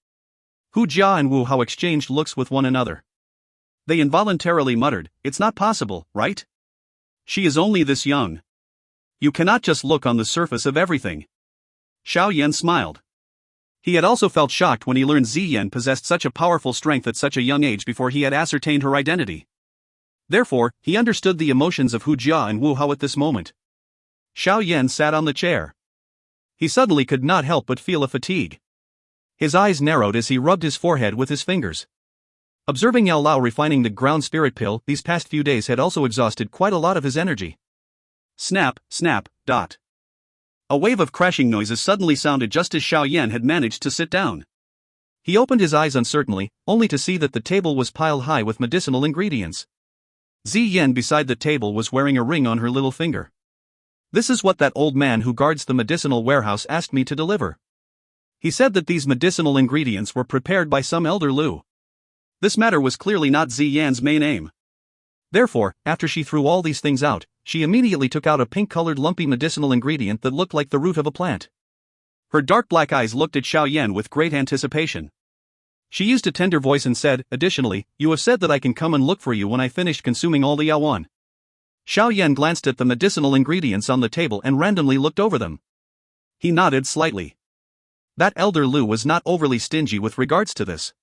Speaker 1: Hu Jia and Wu Hao exchanged looks with one another. They involuntarily muttered, "It's not possible, right? She is only this young. You cannot just look on the surface of everything." Xiao Yan smiled. He had also felt shocked when he learned Zi Yan possessed such a powerful strength at such a young age before he had ascertained her identity. Therefore, he understood the emotions of Hu Jia and Wu Hao at this moment. Xiao Yan sat on the chair. He suddenly could not help but feel a fatigue. His eyes narrowed as he rubbed his forehead with his fingers. Observing Yao Lao refining the ground spirit pill these past few days had also exhausted quite a lot of his energy. Snap, snap, dot. A wave of crashing noises suddenly sounded just as Xiao Yan had managed to sit down. He opened his eyes uncertainly, only to see that the table was piled high with medicinal ingredients. Yan beside the table was wearing a ring on her little finger. This is what that old man who guards the medicinal warehouse asked me to deliver. He said that these medicinal ingredients were prepared by some elder Lu. This matter was clearly not Yan's main aim. Therefore, after she threw all these things out, she immediately took out a pink-colored lumpy medicinal ingredient that looked like the root of a plant. Her dark black eyes looked at Xiao Yan with great anticipation. She used a tender voice and said, "Additionally, you have said that I can come and look for you when I finished consuming all the yaoan." Xiao Yan glanced at the medicinal ingredients on the table and randomly looked over them. He nodded slightly. That elder Lu was not overly stingy with regards to this.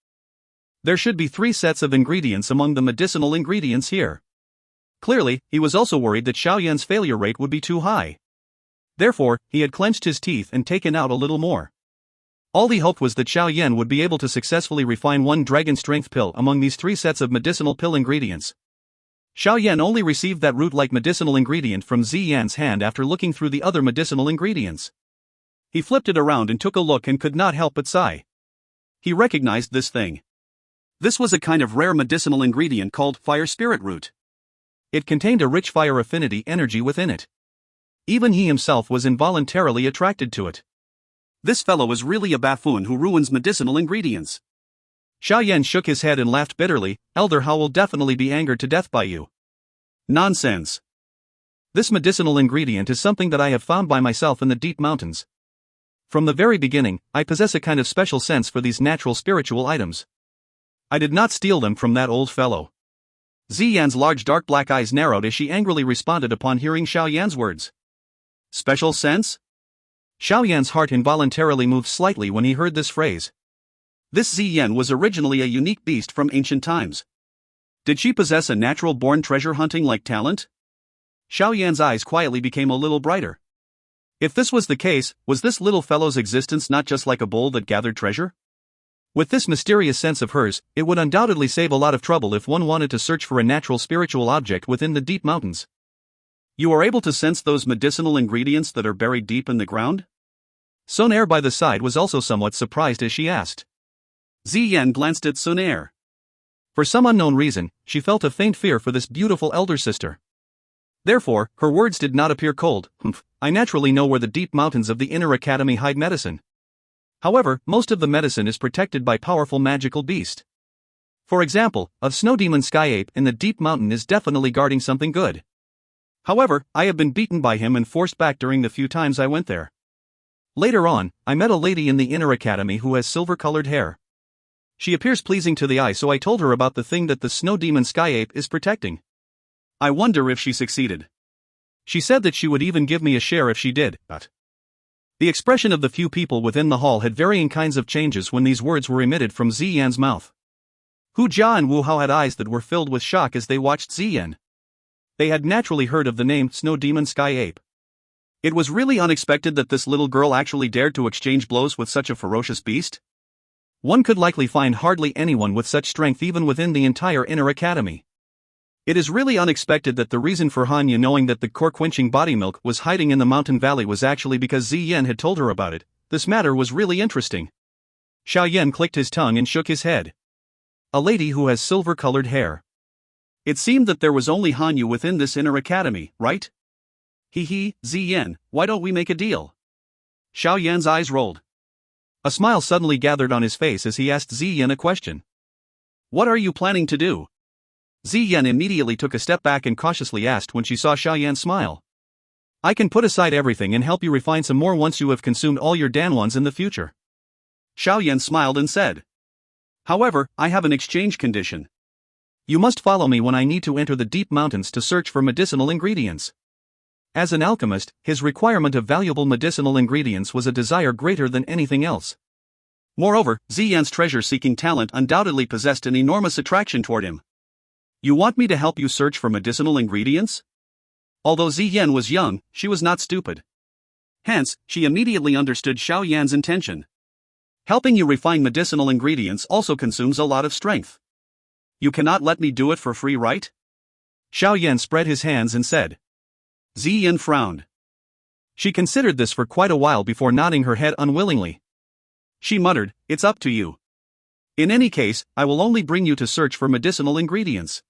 Speaker 1: There should be 3 sets of ingredients among the medicinal ingredients here. Clearly, he was also worried that Xiao Yan's failure rate would be too high. Therefore, he had clenched his teeth and taken out a little more. All he hoped was that Xiao Yan would be able to successfully refine one dragon strength pill among these 3 sets of medicinal pill ingredients. Xiao Yan only received that root-like medicinal ingredient from Yan's hand after looking through the other medicinal ingredients. He flipped it around and took a look and could not help but sigh. He recognized this thing. This was a kind of rare medicinal ingredient called fire spirit root. It contained a rich fire affinity energy within it. Even he himself was involuntarily attracted to it. This fellow is really a buffoon who ruins medicinal ingredients. Xiao Yan shook his head and laughed bitterly. "Elder Hao will definitely be angered to death by you." Nonsense. This medicinal ingredient is something that I have found by myself in the deep mountains. From the very beginning, I possess a kind of special sense for these natural spiritual items. I did not steal them from that old fellow. Yan's large dark black eyes narrowed as she angrily responded upon hearing Xiao Yan's words. Special sense? Xiao Yan's heart involuntarily moved slightly when he heard this phrase. This Yan was originally a unique beast from ancient times. Did she possess a natural-born treasure-hunting-like talent? Xiao Yan's eyes quietly became a little brighter. If this was the case, was this little fellow's existence not just like a bowl that gathered treasure? With this mysterious sense of hers, it would undoubtedly save a lot of trouble if one wanted to search for a natural spiritual object within the deep mountains. You are able to sense those medicinal ingredients that are buried deep in the ground? Xun Er by the side was also somewhat surprised as she asked. Yan glanced at Xun Er. For some unknown reason, she felt a faint fear for this beautiful elder sister. Therefore, her words did not appear cold. I naturally know where the deep mountains of the inner academy hide medicine. However, most of the medicine is protected by powerful magical beast. For example, a snow demon sky ape in the deep mountain is definitely guarding something good. However, I have been beaten by him and forced back during the few times I went there. Later on, I met a lady in the inner academy who has silver-colored hair. She appears pleasing to the eye, so I told her about the thing that the snow demon sky ape is protecting. I wonder if she succeeded. She said that she would even give me a share if she did, but... The expression of the few people within the hall had varying kinds of changes when these words were emitted from Yan's mouth. Hu Jia and Wu Hao had eyes that were filled with shock as they watched Yan. They had naturally heard of the name Snow Demon Sky Ape. It was really unexpected that this little girl actually dared to exchange blows with such a ferocious beast. One could likely find hardly anyone with such strength even within the entire inner academy. It is really unexpected that the reason for Hanya knowing that the core-quenching body milk was hiding in the mountain valley was actually because Yan had told her about it. This matter was really interesting. Xiao Yan clicked his tongue and shook his head. A lady who has silver-colored hair. It seemed that there was only Hanyu within this inner academy, right? Yan, why don't we make a deal? Xiao Yan's eyes rolled. A smile suddenly gathered on his face as he asked Yan a question. What are you planning to do? Yan immediately took a step back and cautiously asked when she saw Xiao Yan smile. I can put aside everything and help you refine some more once you have consumed all your danwans in the future. Xiao Yan smiled and said. However, I have an exchange condition. You must follow me when I need to enter the deep mountains to search for medicinal ingredients. As an alchemist, his requirement of valuable medicinal ingredients was a desire greater than anything else. Moreover, Yan's treasure-seeking talent undoubtedly possessed an enormous attraction toward him. You want me to help you search for medicinal ingredients? Although Yan was young, she was not stupid. Hence, she immediately understood Xiao Yan's intention. Helping you refine medicinal ingredients also consumes a lot of strength. You cannot let me do it for free, right? Xiao Yan spread his hands and said. Ziyin frowned. She considered this for quite a while before nodding her head unwillingly. She muttered, it's up to you. In any case, I will only bring you to search for medicinal ingredients.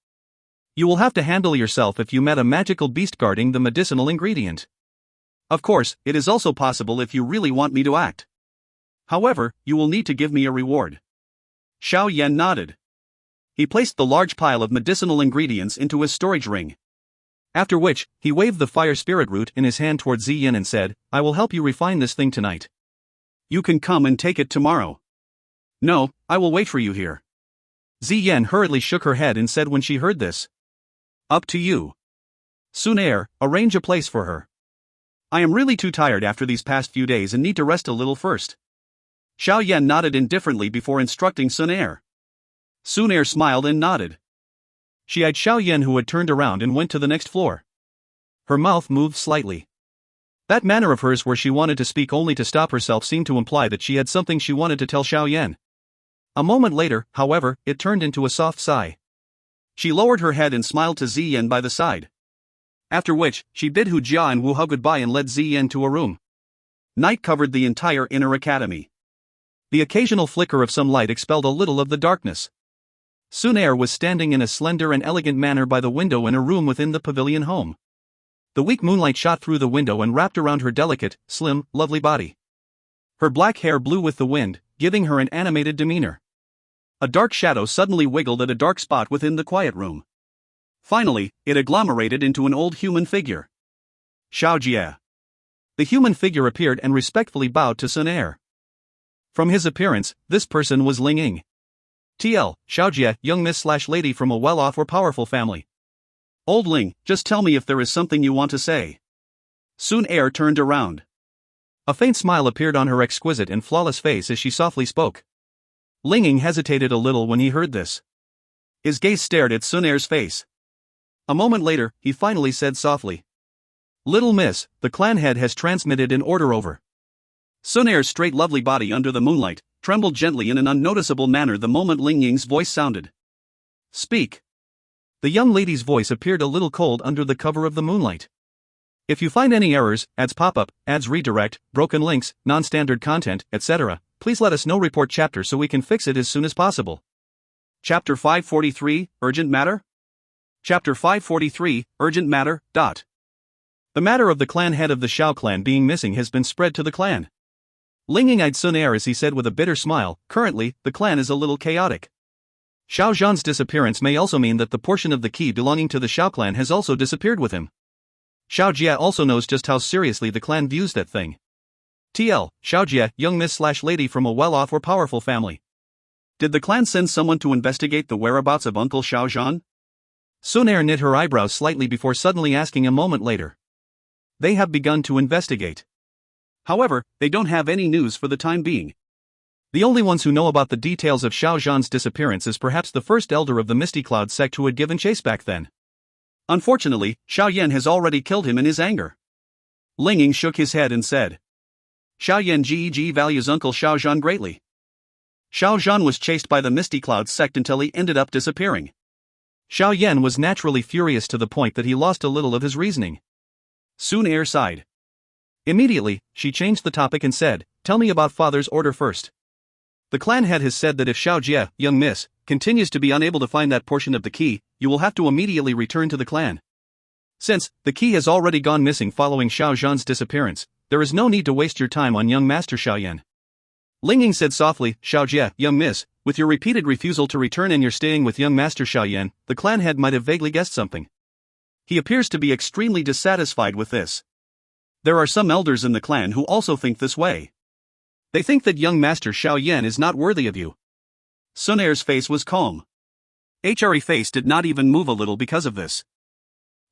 Speaker 1: You will have to handle yourself if you met a magical beast guarding the medicinal ingredient. Of course, it is also possible if you really want me to act. However, you will need to give me a reward. Xiao Yan nodded. He placed the large pile of medicinal ingredients into his storage ring. After which, he waved the fire spirit root in his hand toward Ziyin and said, I will help you refine this thing tonight. You can come and take it tomorrow. No, I will wait for you here. Ziyin hurriedly shook her head and said when she heard this. Up to you. Xun Er, arrange a place for her. I am really too tired after these past few days and need to rest a little first. Xiao Yan nodded indifferently before instructing Xun Er. Xun Er smiled and nodded. She eyed Xiao Yan, who had turned around and went to the next floor. Her mouth moved slightly. That manner of hers where she wanted to speak only to stop herself seemed to imply that she had something she wanted to tell Xiao Yan. A moment later, however, it turned into a soft sigh. She lowered her head and smiled to Ziyin by the side. After which, she bid Hu Jia and Wu Hao goodbye and led Ziyin to a room. Night covered the entire inner academy. The occasional flicker of some light expelled a little of the darkness. Xun Er was standing in a slender and elegant manner by the window in a room within the pavilion home. The weak moonlight shot through the window and wrapped around her delicate, slim, lovely body. Her black hair blew with the wind, giving her an animated demeanor. A dark shadow suddenly wiggled at a dark spot within the quiet room. Finally, it agglomerated into an old human figure. Xiao Jie. The human figure appeared and respectfully bowed to Xun Er. From his appearance, this person was Ling Ying. TL, Xiao Jie, young miss/lady from a well-off or powerful family. Old Ling, just tell me if there is something you want to say. Xun Er turned around. A faint smile appeared on her exquisite and flawless face as she softly spoke. Ling Ying hesitated a little when he heard this. His gaze stared at Xun Er's face. A moment later, he finally said softly. Little miss, the clan head has transmitted an order over. Xun Er's straight lovely body under the moonlight trembled gently in an unnoticeable manner the moment Ling Ying's voice sounded. Speak. The young lady's voice appeared a little cold under the cover of the moonlight. If you find any errors, ads pop-up, ads redirect, broken links, non-standard content, etc., please let us know. Report chapter so we can fix it as soon as possible. Chapter 543, Urgent Matter? Chapter 543, Urgent Matter. The matter of the clan head of the Xiao clan being missing has been spread to the clan. Ling Ying eyed Xun Er as he said with a bitter smile, currently, the clan is a little chaotic. Xiao Zhan's disappearance may also mean that the portion of the key belonging to the Xiao clan has also disappeared with him. Xiao Jie also knows just how seriously the clan views that thing. TL, Xiao Jie, young miss/lady from a well-off or powerful family. Did the clan send someone to investigate the whereabouts of Uncle Xiao Zhan? Xun Er knit her eyebrows slightly before suddenly asking a moment later. They have begun to investigate. However, they don't have any news for the time being. The only ones who know about the details of Xiao Zhan's disappearance is perhaps the first elder of the Misty Cloud sect who had given chase back then. Unfortunately, Xiao Yan has already killed him in his anger. Ling Ying shook his head and said. Xiao Yan Geg values Uncle Xiao Zhan greatly. Xiao Zhan was chased by the Misty Cloud sect until he ended up disappearing. Xiao Yan was naturally furious to the point that he lost a little of his reasoning. Xun Er sighed. Immediately, she changed the topic and said, tell me about father's order first. The clan head has said that if Xiao Jie, young miss, continues to be unable to find that portion of the key, you will have to immediately return to the clan. Since the key has already gone missing following Xiao Zhan's disappearance, there is no need to waste your time on young Master Xiao Yan. Ling Ying said softly, Xiao Jie, young miss, with your repeated refusal to return and your staying with young Master Xiao Yan, the clan head might have vaguely guessed something. He appears to be extremely dissatisfied with this. There are some elders in the clan who also think this way. They think that young Master Xiao Yan is not worthy of you. Xun Er's face was calm. Hre face did not even move a little because of this.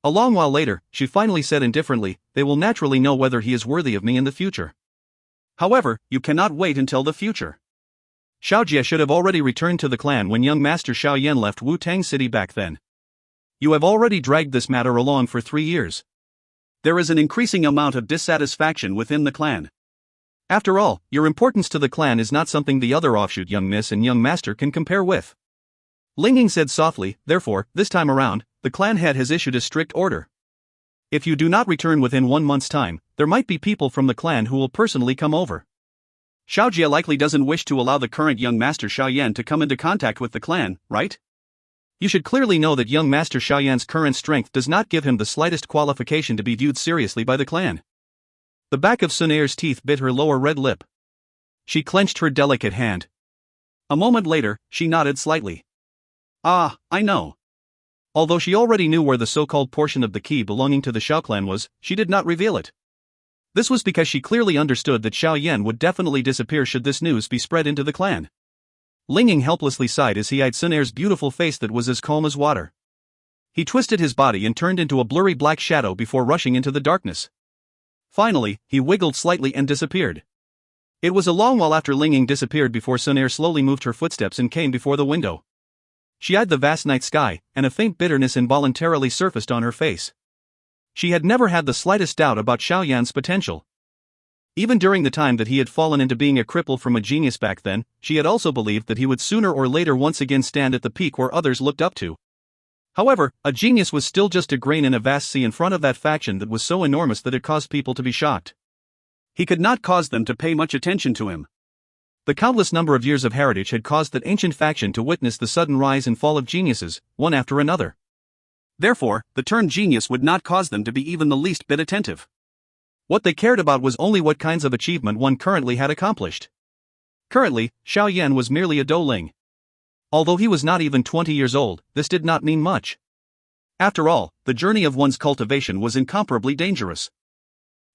Speaker 1: A long while later, she finally said indifferently, they will naturally know whether he is worthy of me in the future. However, you cannot wait until the future. Xiao Jie should have already returned to the clan when young Master Xiao Yan left Wu Tang City back then. You have already dragged this matter along for 3 years. There is an increasing amount of dissatisfaction within the clan. After all, your importance to the clan is not something the other offshoot young miss and young master can compare with. Ling Ying said softly, therefore, this time around, the clan head has issued a strict order. If you do not return within 1 month's time, there might be people from the clan who will personally come over. Xiao Jie likely doesn't wish to allow the current young master Xiao Yan to come into contact with the clan, right? You should clearly know that young master Xiao Yan's current strength does not give him the slightest qualification to be viewed seriously by the clan. The back of Xun Er's teeth bit her lower red lip. She clenched her delicate hand. A moment later, she nodded slightly. Ah, I know. Although she already knew where the so-called portion of the key belonging to the Xiao clan was, she did not reveal it. This was because she clearly understood that Xiao Yan would definitely disappear should this news be spread into the clan. Ling Ying helplessly sighed as he eyed Xun Er's beautiful face that was as calm as water. He twisted his body and turned into a blurry black shadow before rushing into the darkness. Finally, he wiggled slightly and disappeared. It was a long while after Ling Ying disappeared before Xun Er slowly moved her footsteps and came before the window. She eyed the vast night sky, and a faint bitterness involuntarily surfaced on her face. She had never had the slightest doubt about Xiao Yan's potential. Even during the time that he had fallen into being a cripple from a genius back then, she had also believed that he would sooner or later once again stand at the peak where others looked up to. However, a genius was still just a grain in a vast sea in front of that faction that was so enormous that it caused people to be shocked. He could not cause them to pay much attention to him. The countless number of years of heritage had caused that ancient faction to witness the sudden rise and fall of geniuses, one after another. Therefore, the term genius would not cause them to be even the least bit attentive. What they cared about was only what kinds of achievement one currently had accomplished. Currently, Xiao Yan was merely a douling. Although he was not even 20 years old, this did not mean much. After all, the journey of one's cultivation was incomparably dangerous.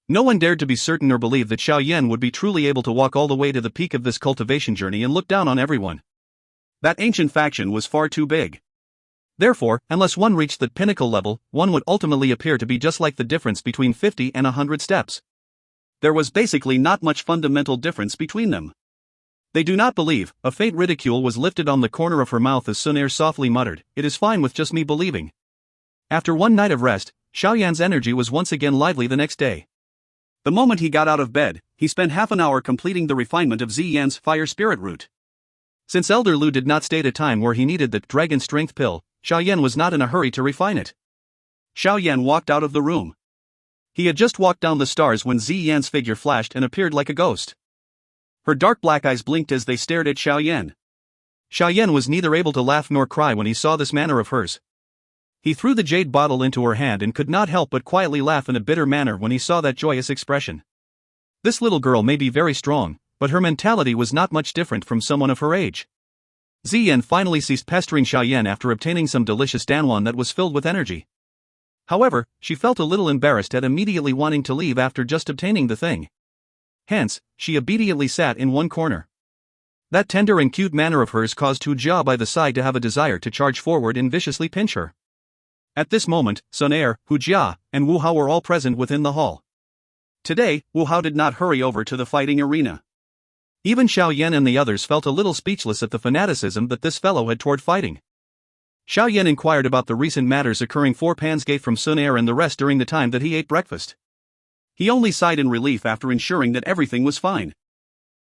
Speaker 1: No one dared to be certain or believe that Xiao Yan would be truly able to walk all the way to the peak of this cultivation journey and look down on everyone. That ancient faction was far too big. Therefore, unless one reached the pinnacle level, one would ultimately appear to be just like the difference between 50 and 100 steps. There was basically not much fundamental difference between them. They do not believe. A faint ridicule was lifted on the corner of her mouth as Xun Er softly muttered, "It is fine with just me believing." After one night of rest, Xiao Yan's energy was once again lively the next day. The moment he got out of bed, he spent half an hour completing the refinement of Ziyan's fire spirit root. Since Elder Lu did not state a time where he needed the dragon strength pill, Xiao Yan was not in a hurry to refine it. Xiao Yan walked out of the room. He had just walked down the stairs when Ziyan's figure flashed and appeared like a ghost. Her dark black eyes blinked as they stared at Xiao Yan. Xiao Yan was neither able to laugh nor cry when he saw this manner of hers. He threw the jade bottle into her hand and could not help but quietly laugh in a bitter manner when he saw that joyous expression. This little girl may be very strong, but her mentality was not much different from someone of her age. Ziyan finally ceased pestering Xiao Yan after obtaining some delicious danwan that was filled with energy. However, she felt a little embarrassed at immediately wanting to leave after just obtaining the thing. Hence, she obediently sat in one corner. That tender and cute manner of hers caused Hu Jia by the side to have a desire to charge forward and viciously pinch her. At this moment, Xun Er, Hu Jia, and Wu Hao were all present within the hall. Today, Wu Hao did not hurry over to the fighting arena. Even Xiao Yan and the others felt a little speechless at the fanaticism that this fellow had toward fighting. Xiao Yan inquired about the recent matters occurring 4 pans gate from Xun Er and the rest during the time that he ate breakfast. He only sighed in relief after ensuring that everything was fine.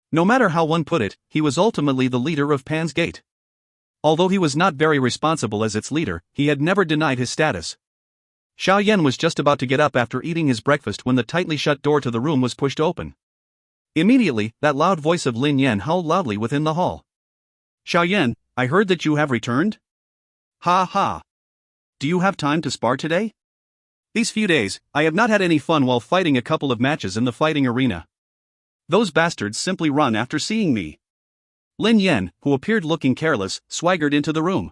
Speaker 1: No matter how one put it, he was ultimately the leader of Pan's Gate. Although he was not very responsible as its leader, he had never denied his status. Xiao Yan was just about to get up after eating his breakfast when the tightly shut door to the room was pushed open. Immediately, that loud voice of Lin Yan howled loudly within the hall. "Xiao Yan, I heard that you have returned? Ha ha. Do you have time to spar today? These few days, I have not had any fun while fighting a couple of matches in the fighting arena. Those bastards simply run after seeing me." Lin Yan, who appeared looking careless, swaggered into the room.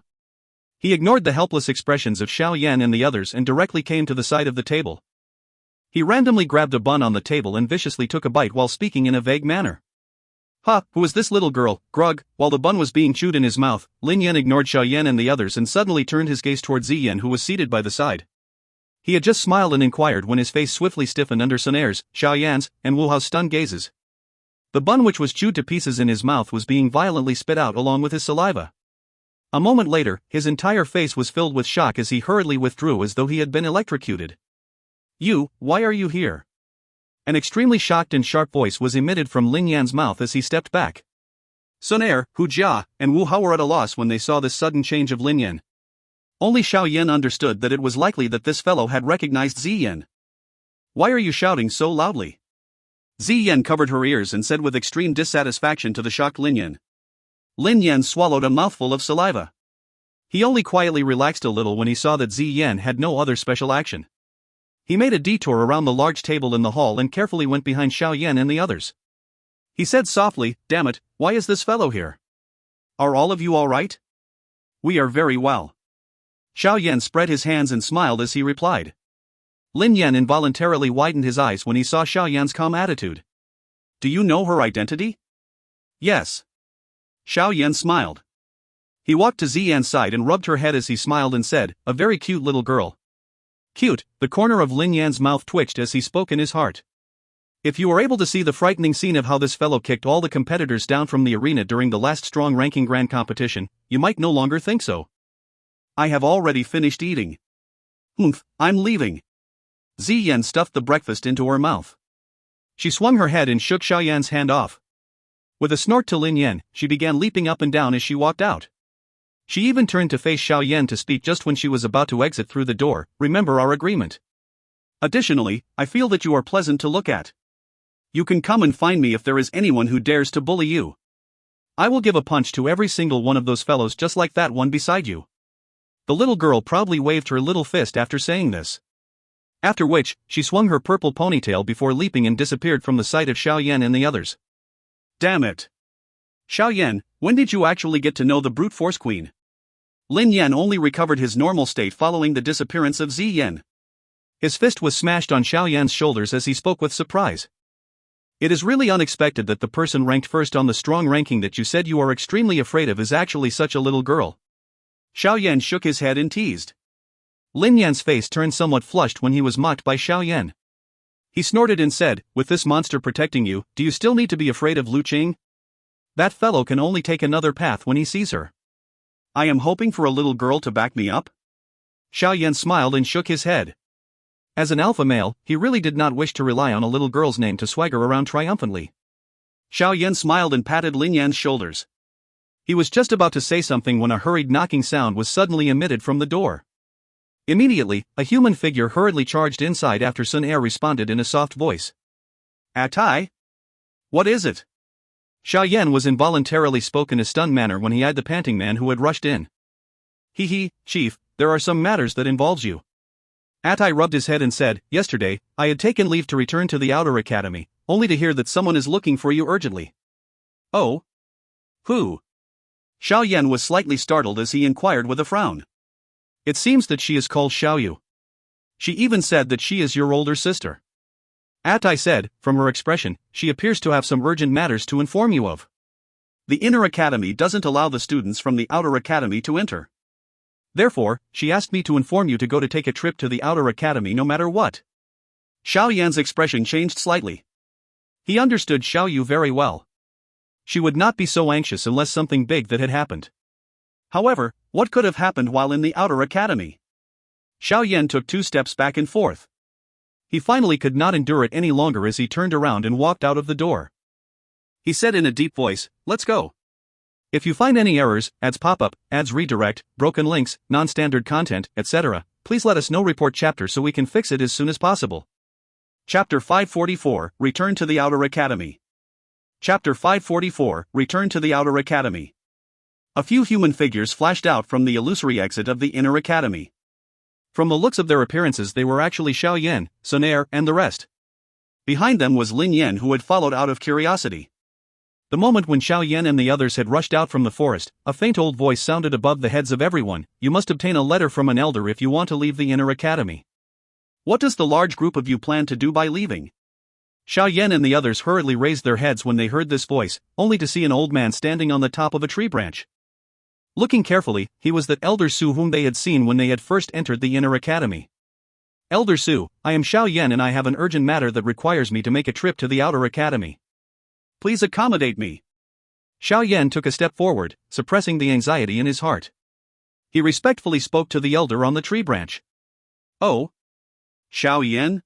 Speaker 1: He ignored the helpless expressions of Xiao Yan and the others and directly came to the side of the table. He randomly grabbed a bun on the table and viciously took a bite while speaking in a vague manner. "Ha, who is this little girl, Grug?" While the bun was being chewed in his mouth, Lin Yan ignored Xiao Yan and the others and suddenly turned his gaze toward Ziyan, who was seated by the side. He had just smiled and inquired when his face swiftly stiffened under Xun Er's, Xiao Yan's, and Wu Hao's stunned gazes. The bun which was chewed to pieces in his mouth was being violently spit out along with his saliva. A moment later, his entire face was filled with shock as he hurriedly withdrew as though he had been electrocuted. "You, why are you here?" An extremely shocked and sharp voice was emitted from Lin Yan's mouth as he stepped back. Xun Er, Hu Jia, and Wu Hao were at a loss when they saw this sudden change of Lin Yan. Only Xiao Yan understood that it was likely that this fellow had recognized Zi Yan. Why are you shouting so loudly? Zi Yan covered her ears and said with extreme dissatisfaction to the shocked Lin Yan. Lin Yan swallowed a mouthful of saliva. He only quietly relaxed a little when he saw that Zi Yan had no other special action. He made a detour around the large table in the hall and carefully went behind Xiao Yan and the others. He said softly, "Damn it, why is this fellow here? Are all of you all right?" "We are very well." Xiao Yan spread his hands and smiled as he replied. Lin Yan involuntarily widened his eyes when he saw Xiao Yan's calm attitude. "Do you know her identity?" "Yes." Xiao Yan smiled. He walked to Zi Yan's side and rubbed her head as he smiled and said, "A very cute little girl." Cute, the corner of Lin Yan's mouth twitched as he spoke in his heart. If you were able to see the frightening scene of how this fellow kicked all the competitors down from the arena during the last strong ranking grand competition, you might no longer think so. "I have already finished eating. I'm leaving." Zi Yan stuffed the breakfast into her mouth. She swung her head and shook Xiao Yan's hand off. With a snort to Lin Yan, she began leaping up and down as she walked out. She even turned to face Xiao Yan to speak just when she was about to exit through the door. "Remember our agreement. Additionally, I feel that you are pleasant to look at. You can come and find me if there is anyone who dares to bully you. I will give a punch to every single one of those fellows just like that one beside you." The little girl proudly waved her little fist after saying this. After which, she swung her purple ponytail before leaping and disappeared from the sight of Xiao Yan and the others. "Damn it. Xiao Yan, when did you actually get to know the brute force queen?" Lin Yan only recovered his normal state following the disappearance of Zi Yan. His fist was smashed on Xiao Yan's shoulders as he spoke with surprise. "It is really unexpected that the person ranked first on the strong ranking that you said you are extremely afraid of is actually such a little girl." Xiao Yan shook his head and teased. Lin Yan's face turned somewhat flushed when he was mocked by Xiao Yan. He snorted and said, "With this monster protecting you, do you still need to be afraid of Lu Qing? That fellow can only take another path when he sees her." "I am hoping for a little girl to back me up." Xiao Yan smiled and shook his head. As an alpha male, he really did not wish to rely on a little girl's name to swagger around triumphantly. Xiao Yan smiled and patted Lin Yan's shoulders. He was just about to say something when a hurried knocking sound was suddenly emitted from the door. Immediately, a human figure hurriedly charged inside after Xun Er responded in a soft voice. "Atai? What is it?" Xiao Yan was involuntarily spoke in a stunned manner when he eyed the panting man who had rushed in. Chief, there are some matters that involves you." Atai rubbed his head and said, "Yesterday, I had taken leave to return to the outer academy, only to hear that someone is looking for you urgently." "Oh? Who?" Xiao Yan was slightly startled as he inquired with a frown. "It seems that she is called Xiaoyu. She even said that she is your older sister." Atai said, "From her expression, she appears to have some urgent matters to inform you of. The inner academy doesn't allow the students from the outer academy to enter. Therefore, she asked me to inform you to go to take a trip to the outer academy no matter what." Xiao Yan's expression changed slightly. He understood Xiaoyu very well. She would not be so anxious unless something big that had happened. However, what could have happened while in the outer academy? Xiao Yan took 2 steps back and forth. He finally could not endure it any longer as he turned around and walked out of the door. He said in a deep voice, "Let's go. If you find any errors, ads pop up, ads redirect, broken links, non-standard content, etc., please let us know. Report chapter so we can fix it as soon as possible." Chapter 544, Return to the Outer Academy. Chapter 544, Return to the Outer Academy. A few human figures flashed out from the illusory exit of the inner academy. From the looks of their appearances, they were actually Xiao Yan, Xun Er, and the rest. Behind them was Lin Yan, who had followed out of curiosity. The moment when Xiao Yan and the others had rushed out from the forest, a faint old voice sounded above the heads of everyone: "You must obtain a letter from an elder if you want to leave the inner academy. What does the large group of you plan to do by leaving?" Xiao Yan and the others hurriedly raised their heads when they heard this voice, only to see an old man standing on the top of a tree branch. Looking carefully, he was that Elder Su whom they had seen when they had first entered the inner academy. "Elder Su, I am Xiao Yan and I have an urgent matter that requires me to make a trip to the outer academy. Please accommodate me." Xiao Yan took a step forward, suppressing the anxiety in his heart. He respectfully spoke to the elder on the tree branch. "Oh? Xiao Yan?"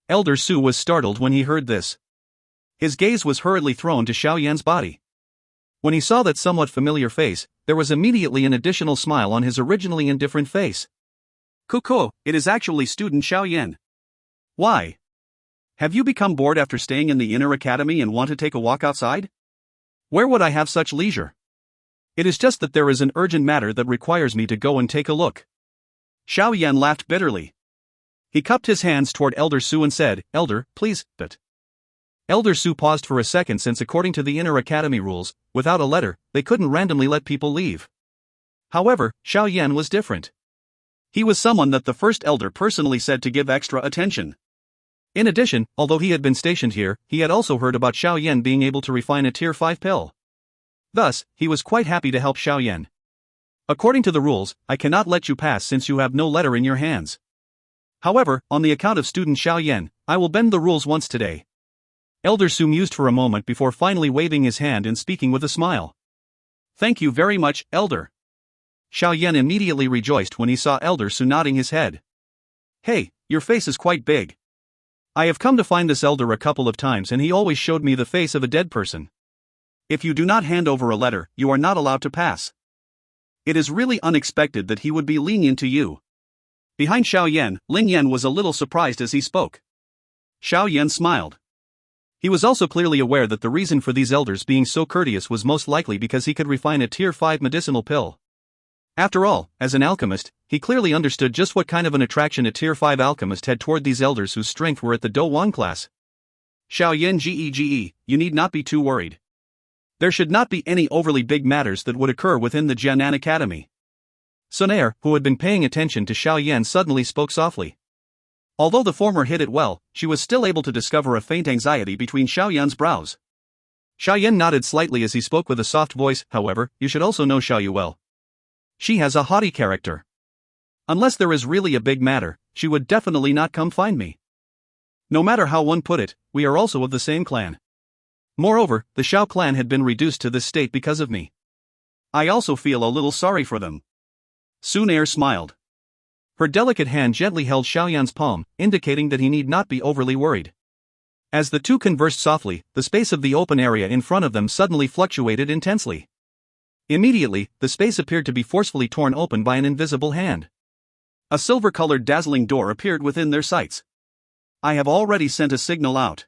Speaker 1: Elder Su was startled when he heard this. His gaze was hurriedly thrown to Xiao Yan's body. When he saw that somewhat familiar face, there was immediately an additional smile on his originally indifferent face. Kuko, it is actually student Xiao Yan. Why? Have you become bored after staying in the inner academy and want to take a walk outside? Where would I have such leisure? It is just that there is an urgent matter that requires me to go and take a look. Xiao Yan laughed bitterly. He cupped his hands toward Elder Su and said, Elder, please, but. Elder Su paused for a second since according to the inner academy rules, without a letter, they couldn't randomly let people leave. However, Xiao Yan was different. He was someone that the first elder personally said to give extra attention. In addition, although he had been stationed here, he had also heard about Xiao Yan being able to refine a tier 5 pill. Thus, he was quite happy to help Xiao Yan. According to the rules, I cannot let you pass since you have no letter in your hands. However, on the account of student Xiao Yan, I will bend the rules once today. Elder Su mused for a moment before finally waving his hand and speaking with a smile. Thank you very much, Elder. Xiao Yan immediately rejoiced when he saw Elder Su nodding his head. Hey, your face is quite big. I have come to find this elder a couple of times and he always showed me the face of a dead person. If you do not hand over a letter, you are not allowed to pass. It is really unexpected that he would be lenient to you. Behind Xiao Yan, Ling Yan was a little surprised as he spoke. Xiao Yan smiled. He was also clearly aware that the reason for these elders being so courteous was most likely because he could refine a tier 5 medicinal pill. After all, as an alchemist, he clearly understood just what kind of an attraction a tier 5 alchemist had toward these elders whose strength were at the Dou Qi class. Xiao Yan Gege, you need not be too worried. There should not be any overly big matters that would occur within the Jianan Academy. Xun Er, who had been paying attention to Xiao Yan, suddenly spoke softly. Although the former hid it well, she was still able to discover a faint anxiety between Xiao Yan's brows. Xiao Yan nodded slightly as he spoke with a soft voice. However, you should also know Xiao Yu well. She has a haughty character. Unless there is really a big matter, she would definitely not come find me. No matter how one put it, we are also of the same clan. Moreover, the Xiao clan had been reduced to this state because of me. I also feel a little sorry for them. Xun Er smiled. Her delicate hand gently held Xiao Yan's palm, indicating that he need not be overly worried. As the two conversed softly, the space of the open area in front of them suddenly fluctuated intensely. Immediately, the space appeared to be forcefully torn open by an invisible hand. A silver-colored dazzling door appeared within their sights. I have already sent a signal out.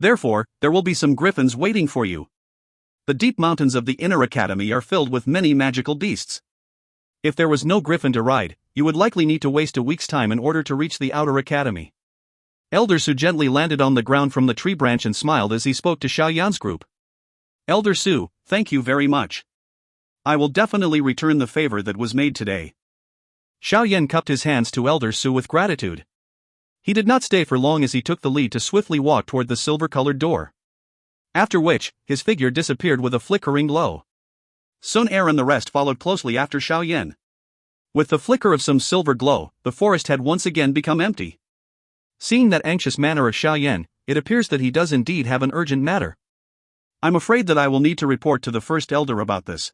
Speaker 1: Therefore, there will be some griffins waiting for you. The deep mountains of the inner academy are filled with many magical beasts. If there was no griffin to ride, you would likely need to waste a week's time in order to reach the outer academy. Elder Su gently landed on the ground from the tree branch and smiled as he spoke to Xiao Yan's group. Elder Su, thank you very much. I will definitely return the favor that was made today. Xiao Yan cupped his hands to Elder Su with gratitude. He did not stay for long as he took the lead to swiftly walk toward the silver-colored door. After which, his figure disappeared with a flickering glow. Xun Er and the rest followed closely after Xiao Yan. With the flicker of some silver glow, the forest had once again become empty. Seeing that anxious manner of Xiao Yan, it appears that he does indeed have an urgent matter. I'm afraid that I will need to report to the first elder about this.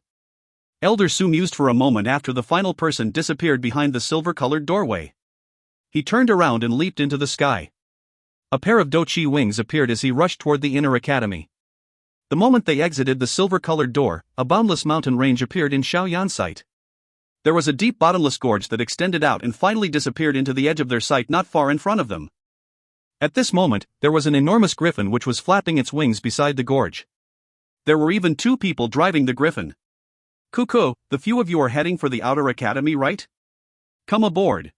Speaker 1: Elder Su mused for a moment after the final person disappeared behind the silver-colored doorway. He turned around and leaped into the sky. A pair of Dou Qi wings appeared as he rushed toward the inner academy. The moment they exited the silver-colored door, a boundless mountain range appeared in Xiao Yan's sight. There was a deep bottomless gorge that extended out and finally disappeared into the edge of their sight not far in front of them. At this moment, there was an enormous griffin which was flapping its wings beside the gorge. There were even two people driving the griffin. Kuko, the few of you are heading for the outer academy, right? Come aboard.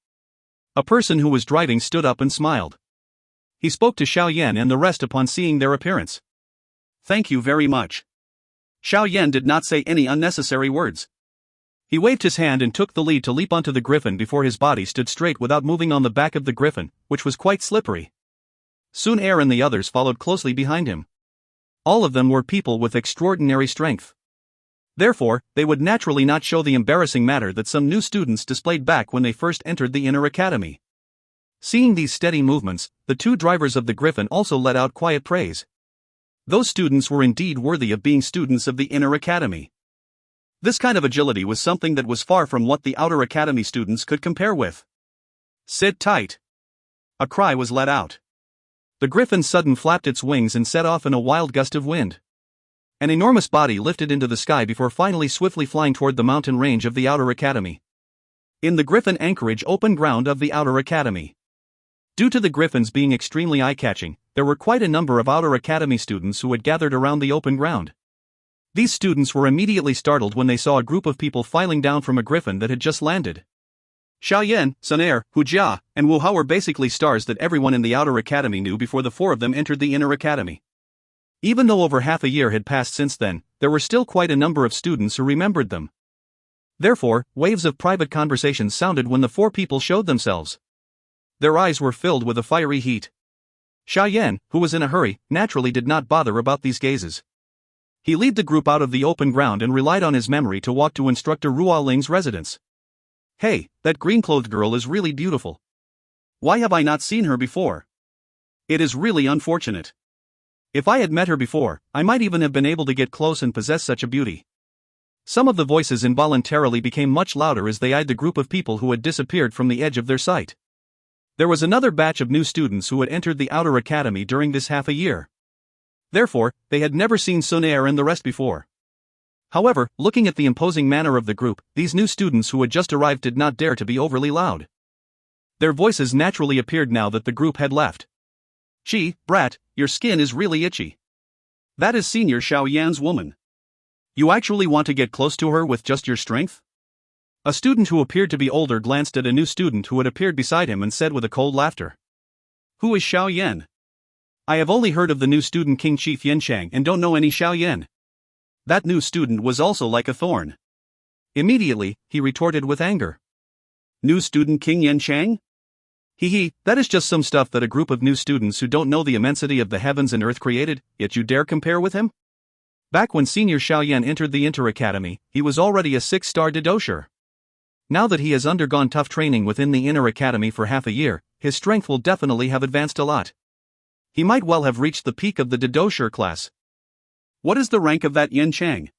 Speaker 1: A person who was driving stood up and smiled. He spoke to Xiao Yan and the rest upon seeing their appearance. Thank you very much. Xiao Yan did not say any unnecessary words. He waved his hand and took the lead to leap onto the griffin before his body stood straight without moving on the back of the griffin, which was quite slippery. Xun Er and the others followed closely behind him. All of them were people with extraordinary strength. Therefore, they would naturally not show the embarrassing matter that some new students displayed back when they first entered the inner academy. Seeing these steady movements, the two drivers of the griffin also let out quiet praise. Those students were indeed worthy of being students of the inner academy. This kind of agility was something that was far from what the outer academy students could compare with. Sit tight. A cry was let out. The griffin suddenly flapped its wings and set off in a wild gust of wind. An enormous body lifted into the sky before finally swiftly flying toward the mountain range of the Outer Academy. In the Griffin Anchorage open ground of the Outer Academy. Due to the Griffins being extremely eye-catching, there were quite a number of Outer Academy students who had gathered around the open ground. These students were immediately startled when they saw a group of people filing down from a griffin that had just landed. Xiao Yan, Xun Er, Hu Jia, and Wu Hao were basically stars that everyone in the Outer Academy knew before the four of them entered the Inner Academy. Even though over half a year had passed since then, there were still quite a number of students who remembered them. Therefore, waves of private conversations sounded when the four people showed themselves. Their eyes were filled with a fiery heat. Xiao Yan, who was in a hurry, naturally did not bother about these gazes. He led the group out of the open ground and relied on his memory to walk to Instructor Ruo Ling's residence. Hey, that green-clothed girl is really beautiful. Why have I not seen her before? It is really unfortunate. If I had met her before, I might even have been able to get close and possess such a beauty. Some of the voices involuntarily became much louder as they eyed the group of people who had disappeared from the edge of their sight. There was another batch of new students who had entered the Outer Academy during this half a year. Therefore, they had never seen Xun Er and the rest before. However, looking at the imposing manner of the group, these new students who had just arrived did not dare to be overly loud. Their voices naturally appeared now that the group had left. Gee, brat, your skin is really itchy. That is Senior Xiao Yan's woman. You actually want to get close to her with just your strength? A student who appeared to be older glanced at a new student who had appeared beside him and said with a cold laughter. Who is Xiao Yan? I have only heard of the new student King Chief Yanchang and don't know any Xiao Yan. That new student was also like a thorn. Immediately, he retorted with anger. New student King Yanchang? Hee, that is just some stuff that a group of new students who don't know the immensity of the heavens and earth created, yet you dare compare with him? Back when Senior Xiao Yan entered the Inter Academy, he was already a 6-star Didosher. Now that he has undergone tough training within the Inner Academy for half a year, his strength will definitely have advanced a lot. He might well have reached the peak of the Didosher class. What is the rank of that Yan Chang?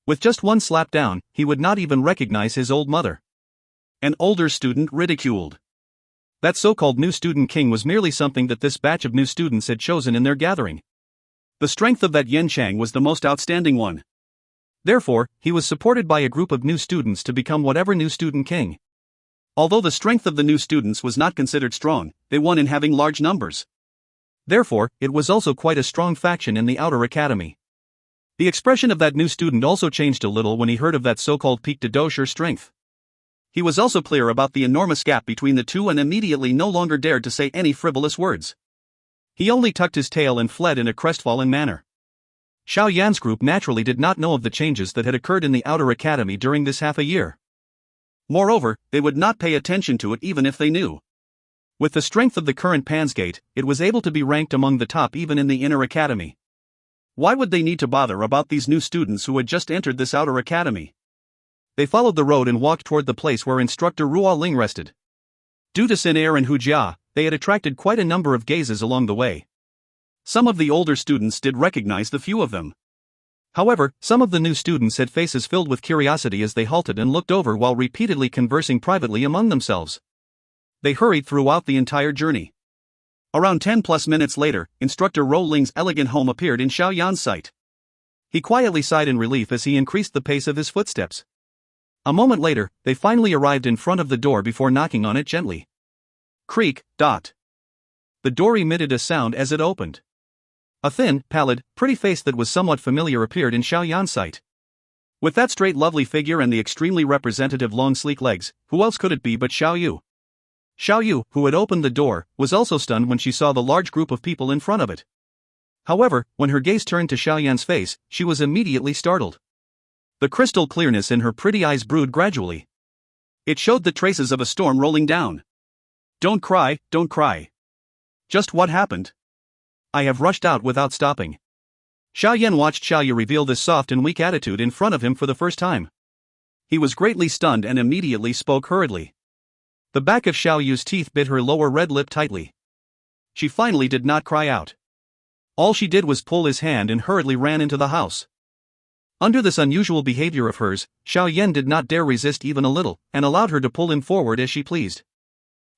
Speaker 1: With just one slap down, he would not even recognize his old mother. An older student ridiculed. That so-called new student king was merely something that this batch of new students had chosen in their gathering. The strength of that Yan Chang was the most outstanding one. Therefore, he was supported by a group of new students to become whatever new student king. Although the strength of the new students was not considered strong, they won in having large numbers. Therefore, it was also quite a strong faction in the Outer Academy. The expression of that new student also changed a little when he heard of that so-called peak Didosher strength. He was also clear about the enormous gap between the two and immediately no longer dared to say any frivolous words. He only tucked his tail and fled in a crestfallen manner. Xiao Yan's group naturally did not know of the changes that had occurred in the Outer Academy during this half a year. Moreover, they would not pay attention to it even if they knew. With the strength of the current Pansgate, it was able to be ranked among the top even in the Inner Academy. Why would they need to bother about these new students who had just entered this Outer Academy? They followed the road and walked toward the place where Instructor Ruo Ling rested. Due to Xun Er and Hu Jia, they had attracted quite a number of gazes along the way. Some of the older students did recognize the few of them. However, some of the new students had faces filled with curiosity as they halted and looked over while repeatedly conversing privately among themselves. They hurried throughout the entire journey. Around 10+ minutes later, Instructor Ruo Ling's elegant home appeared in Xiao Yan's sight. He quietly sighed in relief as he increased the pace of his footsteps. A moment later, they finally arrived in front of the door before knocking on it gently. Creak, dot. The door emitted a sound as it opened. A thin, pallid, pretty face that was somewhat familiar appeared in Xiao Yan's sight. With that straight lovely figure and the extremely representative long sleek legs, who else could it be but Xiao Yu? Xiao Yu, who had opened the door, was also stunned when she saw the large group of people in front of it. However, when her gaze turned to Xiao Yan's face, she was immediately startled. The crystal clearness in her pretty eyes brewed gradually. It showed the traces of a storm rolling down. Don't cry, don't cry. Just what happened? I have rushed out without stopping. Xiao Yan watched Xiao Yu reveal this soft and weak attitude in front of him for the first time. He was greatly stunned and immediately spoke hurriedly. The back of Xiao Yu's teeth bit her lower red lip tightly. She finally did not cry out. All she did was pull his hand and hurriedly ran into the house. Under this unusual behavior of hers, Xiao Yan did not dare resist even a little, and allowed her to pull him forward as she pleased.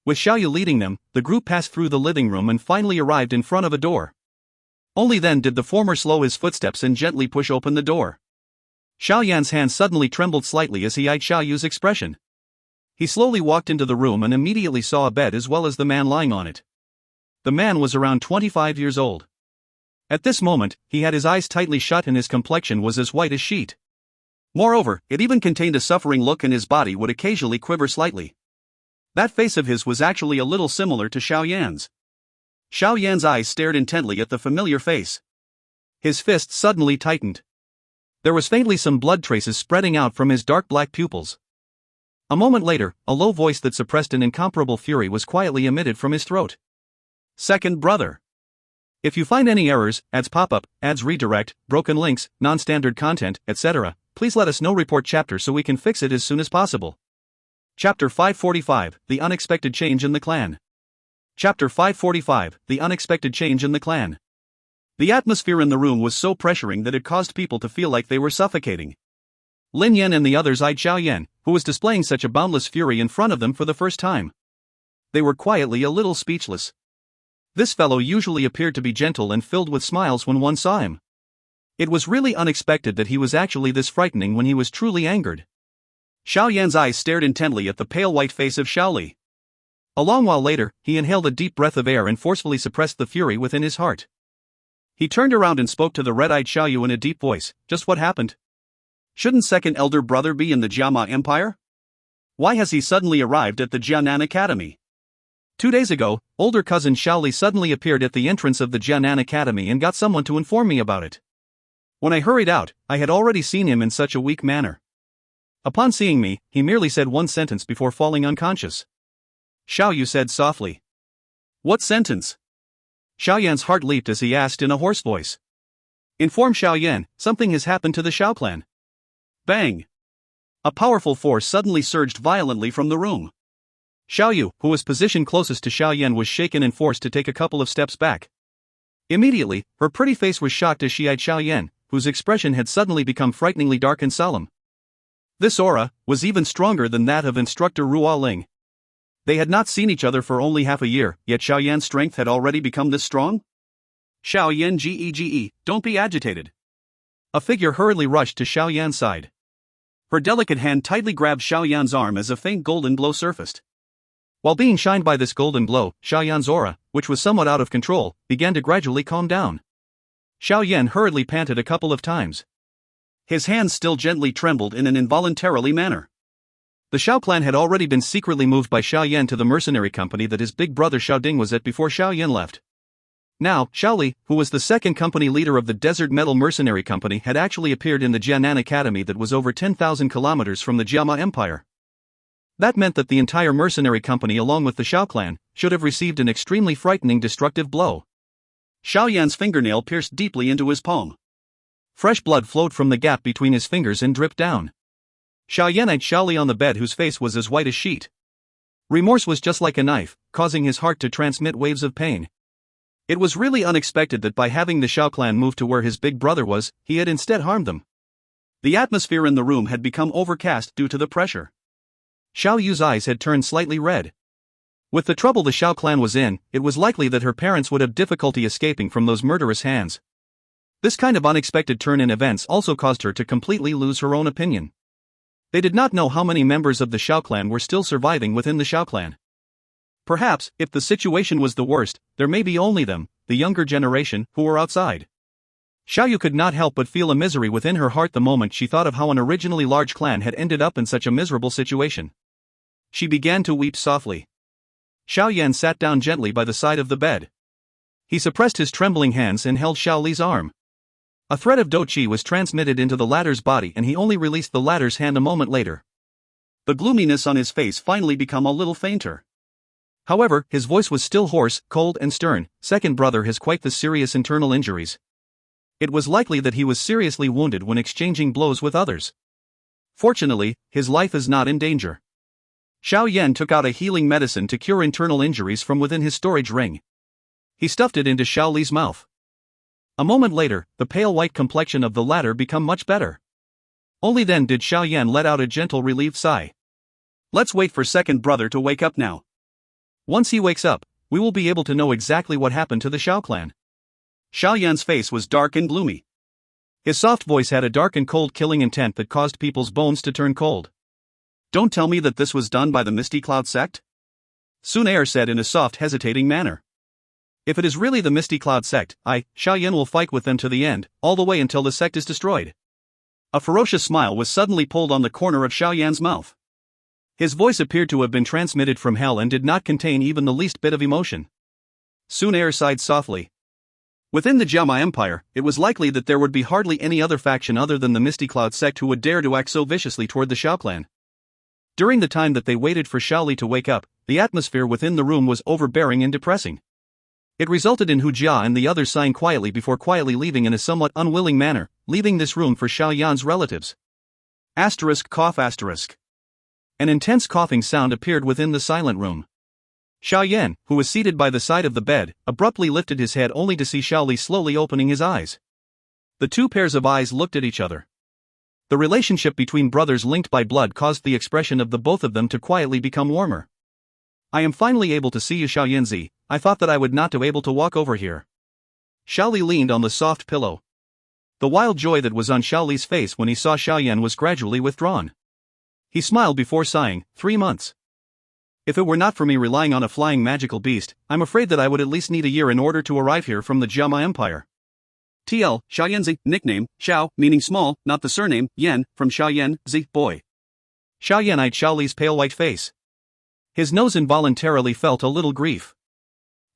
Speaker 1: With Xiao Yu leading them, the group passed through the living room and finally arrived in front of a door. Only then did the former slow his footsteps and gently push open the door. Xiao Yan's hand suddenly trembled slightly as he eyed Xiao Yu's expression. He slowly walked into the room and immediately saw a bed as well as the man lying on it. The man was around 25 years old. At this moment, he had his eyes tightly shut and his complexion was as white as sheet. Moreover, it even contained a suffering look and his body would occasionally quiver slightly. That face of his was actually a little similar to Xiao Yan's. Xiao Yan's eyes stared intently at the familiar face. His fists suddenly tightened. There was faintly some blood traces spreading out from his dark black pupils. A moment later, a low voice that suppressed an incomparable fury was quietly emitted from his throat. Second brother. If you find any errors, ads pop up, ads redirect, broken links, non-standard content, etc., please let us know. Report chapter so we can fix it as soon as possible. Chapter 545, The Unexpected Change in the Clan. Chapter 545, The Unexpected Change in the Clan. The atmosphere in the room was so pressuring that it caused people to feel like they were suffocating. Lin Yan and the others eyed Xiao Yan, who was displaying such a boundless fury in front of them for the first time. They were quietly a little speechless. This fellow usually appeared to be gentle and filled with smiles when one saw him. It was really unexpected that he was actually this frightening when he was truly angered. Xiao Yan's eyes stared intently at the pale white face of Xiao Li. A long while later, he inhaled a deep breath of air and forcefully suppressed the fury within his heart. He turned around and spoke to the red-eyed Xiao Yu in a deep voice. Just what happened? Shouldn't second elder brother be in the Jiama Empire? Why has he suddenly arrived at the Jianan Academy? 2 days ago, older cousin Xiao Li suddenly appeared at the entrance of the Jianan Academy and got someone to inform me about it. When I hurried out, I had already seen him in such a weak manner. Upon seeing me, he merely said one sentence before falling unconscious. Xiao Yu said softly. What sentence? Xiao Yan's heart leaped as he asked in a hoarse voice. Inform Xiao Yan, something has happened to the Xiao clan. Bang! A powerful force suddenly surged violently from the room. Xiao Yu, who was positioned closest to Xiao Yan, was shaken and forced to take a couple of steps back. Immediately, her pretty face was shocked as she eyed Xiao Yan, whose expression had suddenly become frighteningly dark and solemn. This aura was even stronger than that of instructor Ruo Ling. They had not seen each other for only half a year, yet Xiao Yan's strength had already become this strong? Xiao Yan Gege, don't be agitated. A figure hurriedly rushed to Xiao Yan's side. Her delicate hand tightly grabbed Xiao Yan's arm as a faint golden glow surfaced. While being shined by this golden glow, Xiao Yan's aura, which was somewhat out of control, began to gradually calm down. Xiao Yan hurriedly panted a couple of times. His hands still gently trembled in an involuntarily manner. The Xiao clan had already been secretly moved by Xiao Yan to the mercenary company that his big brother Xiao Ding was at before Xiao Yan left. Now, Xiao Li, who was the second company leader of the Desert Metal Mercenary Company, had actually appeared in the Jianan Academy that was over 10,000 kilometers from the Jiama Empire. That meant that the entire mercenary company along with the Xiao clan should have received an extremely frightening destructive blow. Xiao Yan's fingernail pierced deeply into his palm. Fresh blood flowed from the gap between his fingers and dripped down. Xiao Yan eyed Xiao Li on the bed, whose face was as white as sheet. Remorse was just like a knife, causing his heart to transmit waves of pain. It was really unexpected that by having the Xiao clan move to where his big brother was, he had instead harmed them. The atmosphere in the room had become overcast due to the pressure. Xiao Yu's eyes had turned slightly red. With the trouble the Xiao clan was in, it was likely that her parents would have difficulty escaping from those murderous hands. This kind of unexpected turn in events also caused her to completely lose her own opinion. They did not know how many members of the Xiao clan were still surviving within the Xiao clan. Perhaps, if the situation was the worst, there may be only them, the younger generation, who were outside. Xiao Yu could not help but feel a misery within her heart the moment she thought of how an originally large clan had ended up in such a miserable situation. She began to weep softly. Xiao Yan sat down gently by the side of the bed. He suppressed his trembling hands and held Xiao Li's arm. A thread of Dou Qi was transmitted into the latter's body and he only released the latter's hand a moment later. The gloominess on his face finally became a little fainter. However, his voice was still hoarse, cold and stern. Second brother has quite the serious internal injuries. It was likely that he was seriously wounded when exchanging blows with others. Fortunately, his life is not in danger. Xiao Yan took out a healing medicine to cure internal injuries from within his storage ring. He stuffed it into Xiao Li's mouth. A moment later, the pale white complexion of the latter became much better. Only then did Xiao Yan let out a gentle relieved sigh. Let's wait for second brother to wake up now. Once he wakes up, we will be able to know exactly what happened to the Xiao clan. Xiao Yan's face was dark and gloomy. His soft voice had a dark and cold killing intent that caused people's bones to turn cold. Don't tell me that this was done by the Misty Cloud sect? Xun Er said in a soft, hesitating manner. If it is really the Misty Cloud sect, Xiao Yan will fight with them to the end, all the way until the sect is destroyed. A ferocious smile was suddenly pulled on the corner of Xiao Yan's mouth. His voice appeared to have been transmitted from hell and did not contain even the least bit of emotion. Xun Er sighed softly. Within the Jiama Empire, it was likely that there would be hardly any other faction other than the Misty Cloud sect who would dare to act so viciously toward the Xiao clan. During the time that they waited for Xiao Li to wake up, the atmosphere within the room was overbearing and depressing. It resulted in Hu Jia and the others sighing quietly before quietly leaving in a somewhat unwilling manner, leaving this room for Xiao Yan's relatives. Cough. An intense coughing sound appeared within the silent room. Xiao Yan, who was seated by the side of the bed, abruptly lifted his head only to see Xiao Li slowly opening his eyes. The two pairs of eyes looked at each other. The relationship between brothers linked by blood caused the expression of the both of them to quietly become warmer. I am finally able to see you, Xiao Yanzi. I thought that I would not be able to walk over here. Xiao Li leaned on the soft pillow. The wild joy that was on Xiao Li's face when he saw Xiao Yan was gradually withdrawn. He smiled before sighing, 3 months. If it were not for me relying on a flying magical beast, I'm afraid that I would at least need a year in order to arrive here from the Jiama Empire. TL, Xiao Yanzi, nickname, Xiao, meaning small, not the surname, Yan, from Xiao Yan, Z, boy. Xiao Yan eyed Xiao Li's pale white face. His nose involuntarily felt a little grief.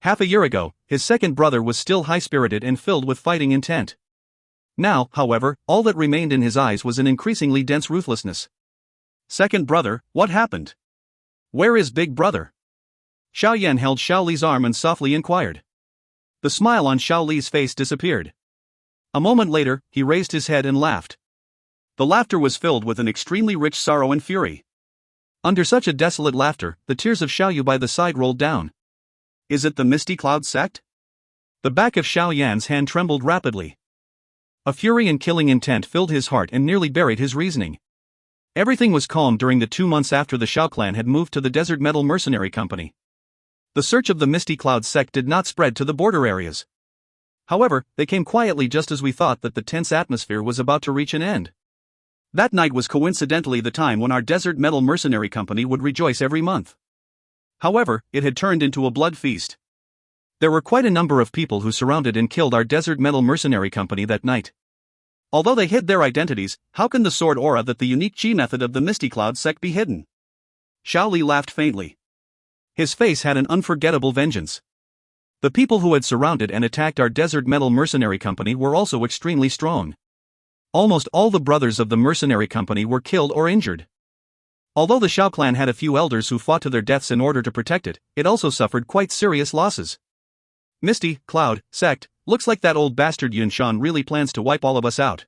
Speaker 1: Half a year ago, his second brother was still high-spirited and filled with fighting intent. Now, however, all that remained in his eyes was an increasingly dense ruthlessness. Second brother, what happened? Where is big brother? Xiao Yan held Xiao Li's arm and softly inquired. The smile on Xiao Li's face disappeared. A moment later, he raised his head and laughed. The laughter was filled with an extremely rich sorrow and fury. Under such a desolate laughter, the tears of Xiao Yu by the side rolled down. Is it the Misty Cloud sect? The back of Xiao Yan's hand trembled rapidly. A fury and killing intent filled his heart and nearly buried his reasoning. Everything was calm during the 2 months after the Xiao clan had moved to the Desert Metal Mercenary Company. The search of the Misty Cloud sect did not spread to the border areas. However, they came quietly just as we thought that the tense atmosphere was about to reach an end. That night was coincidentally the time when our Desert Metal Mercenary Company would rejoice every month. However, it had turned into a blood feast. There were quite a number of people who surrounded and killed our Desert Metal Mercenary Company that night. Although they hid their identities, how can the sword aura that the unique Qi method of the Misty Cloud sect be hidden? Xiao Li laughed faintly. His face had an unforgettable vengeance. The people who had surrounded and attacked our Desert Metal Mercenary Company were also extremely strong. Almost all the brothers of the mercenary company were killed or injured. Although the Xiao clan had a few elders who fought to their deaths in order to protect it, it also suffered quite serious losses. Misty Cloud sect, looks like that old bastard Yun Shan really plans to wipe all of us out.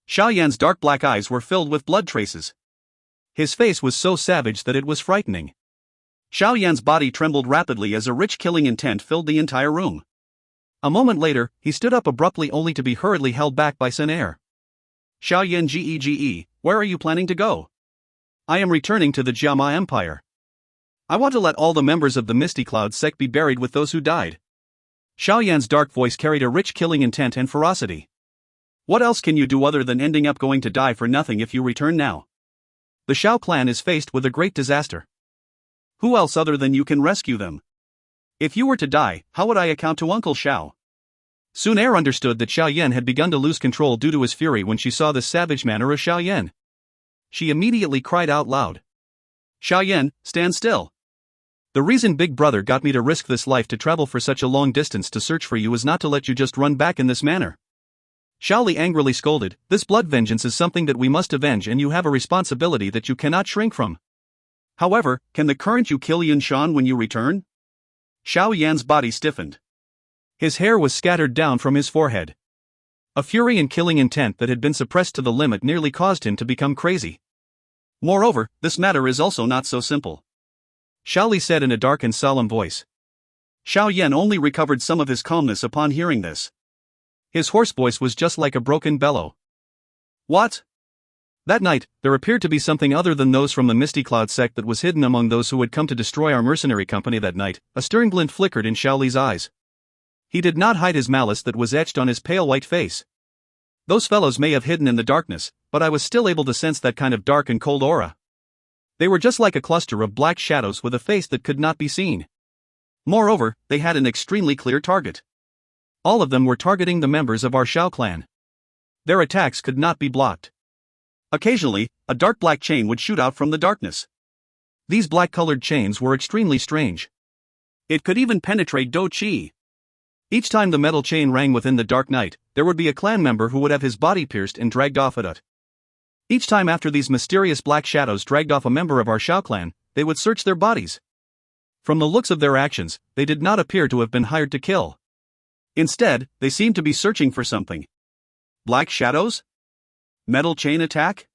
Speaker 1: Xiao Yan's dark black eyes were filled with blood traces. His face was so savage that it was frightening. Xiao Yan's body trembled rapidly as a rich killing intent filled the entire room. A moment later, he stood up abruptly only to be hurriedly held back by Xun Er. Xiao Yan Gege, where are you planning to go? I am returning to the Jiama Empire. I want to let all the members of the Misty Cloud sect be buried with those who died. Xiao Yan's dark voice carried a rich killing intent and ferocity. What else can you do other than ending up going to die for nothing if you return now? The Xiao clan is faced with a great disaster. Who else other than you can rescue them? If you were to die, how would I account to Uncle Xiao? Xun Er understood that Xiao Yan had begun to lose control due to his fury when she saw the savage manner of Xiao Yan. She immediately cried out loud. Xiao Yan, stand still. The reason Big Brother got me to risk this life to travel for such a long distance to search for you is not to let you just run back in this manner. Xiao Li angrily scolded, this blood vengeance is something that we must avenge and you have a responsibility that you cannot shrink from. However, can the current you kill Yun Shan when you return? Xiao Yan's body stiffened. His hair was scattered down from his forehead. A fury and killing intent that had been suppressed to the limit nearly caused him to become crazy. Moreover, this matter is also not so simple. Xiao Li said in a dark and solemn voice. Xiao Yan only recovered some of his calmness upon hearing this. His hoarse voice was just like a broken bellow. What? That night, there appeared to be something other than those from the Misty Cloud sect that was hidden among those who had come to destroy our mercenary company that night. A stern glint flickered in Xiao Li's eyes. He did not hide his malice that was etched on his pale white face. Those fellows may have hidden in the darkness, but I was still able to sense that kind of dark and cold aura. They were just like a cluster of black shadows with a face that could not be seen. Moreover, they had an extremely clear target. All of them were targeting the members of our Xiao clan. Their attacks could not be blocked. Occasionally, a dark black chain would shoot out from the darkness. These black-colored chains were extremely strange. It could even penetrate Dou Qi. Each time the metal chain rang within the dark night, there would be a clan member who would have his body pierced and dragged off at it. Each time after these mysterious black shadows dragged off a member of our Xiao clan, they would search their bodies. From the looks of their actions, they did not appear to have been hired to kill. Instead, they seemed to be searching for something. Black shadows? Metal chain attack?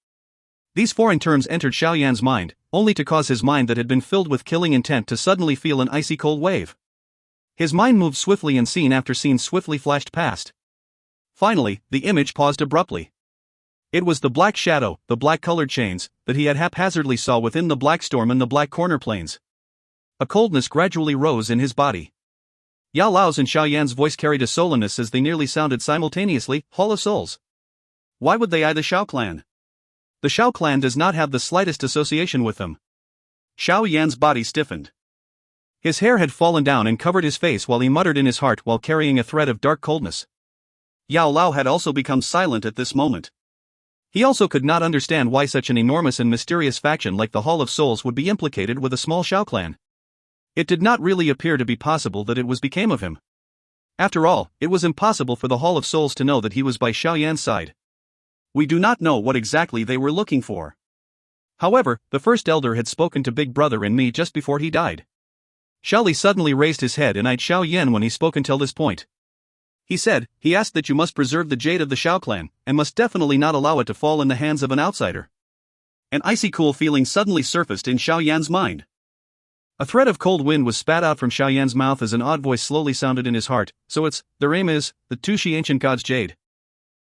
Speaker 1: These foreign terms entered Xiao Yan's mind, only to cause his mind that had been filled with killing intent to suddenly feel an icy cold wave. His mind moved swiftly and scene after scene swiftly flashed past. Finally, the image paused abruptly. It was the black shadow, the black-colored chains, that he had haphazardly saw within the black storm and the black corner plains. A coldness gradually rose in his body. Yao Lao's and Xiao Yan's voice carried a sullenness as they nearly sounded simultaneously, Hall of Souls. Why would they eye the Xiao clan? The Xiao clan does not have the slightest association with them. Xiao Yan's body stiffened. His hair had fallen down and covered his face while he muttered in his heart while carrying a thread of dark coldness. Yao Lao had also become silent at this moment. He also could not understand why such an enormous and mysterious faction like the Hall of Souls would be implicated with a small Xiao clan. It did not really appear to be possible that it became of him. After all, it was impossible for the Hall of Souls to know that he was by Xiao Yan's side. We do not know what exactly they were looking for. However, the first elder had spoken to Big Brother and me just before he died. Xiao Li suddenly raised his head and eyed Xiao Yan when he spoke until this point. He asked that you must preserve the jade of the Xiao clan, and must definitely not allow it to fall in the hands of an outsider. An icy cool feeling suddenly surfaced in Xiao Yan's mind. A thread of cold wind was spat out from Xiao Yan's mouth as an odd voice slowly sounded in his heart. So their aim is, the Dou Qi ancient god's jade.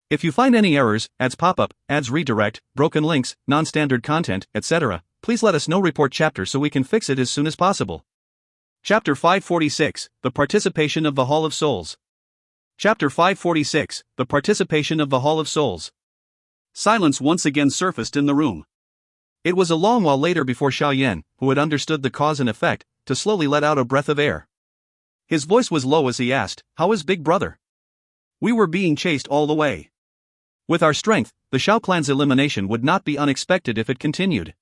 Speaker 1: If you find any errors, ads pop up, ads redirect, broken links, non-standard content, etc., please let us know. Report chapter so we can fix it as soon as possible. Chapter 546, The Participation of the Hall of Souls. Chapter 546, The Participation of the Hall of Souls. Silence once again surfaced in the room. It was a long while later before Xiao Yan, who had understood the cause and effect, to slowly let out a breath of air. His voice was low as he asked, "How is Big Brother?" We were being chased all the way. With our strength, the Xiao clan's elimination would not be unexpected if it continued.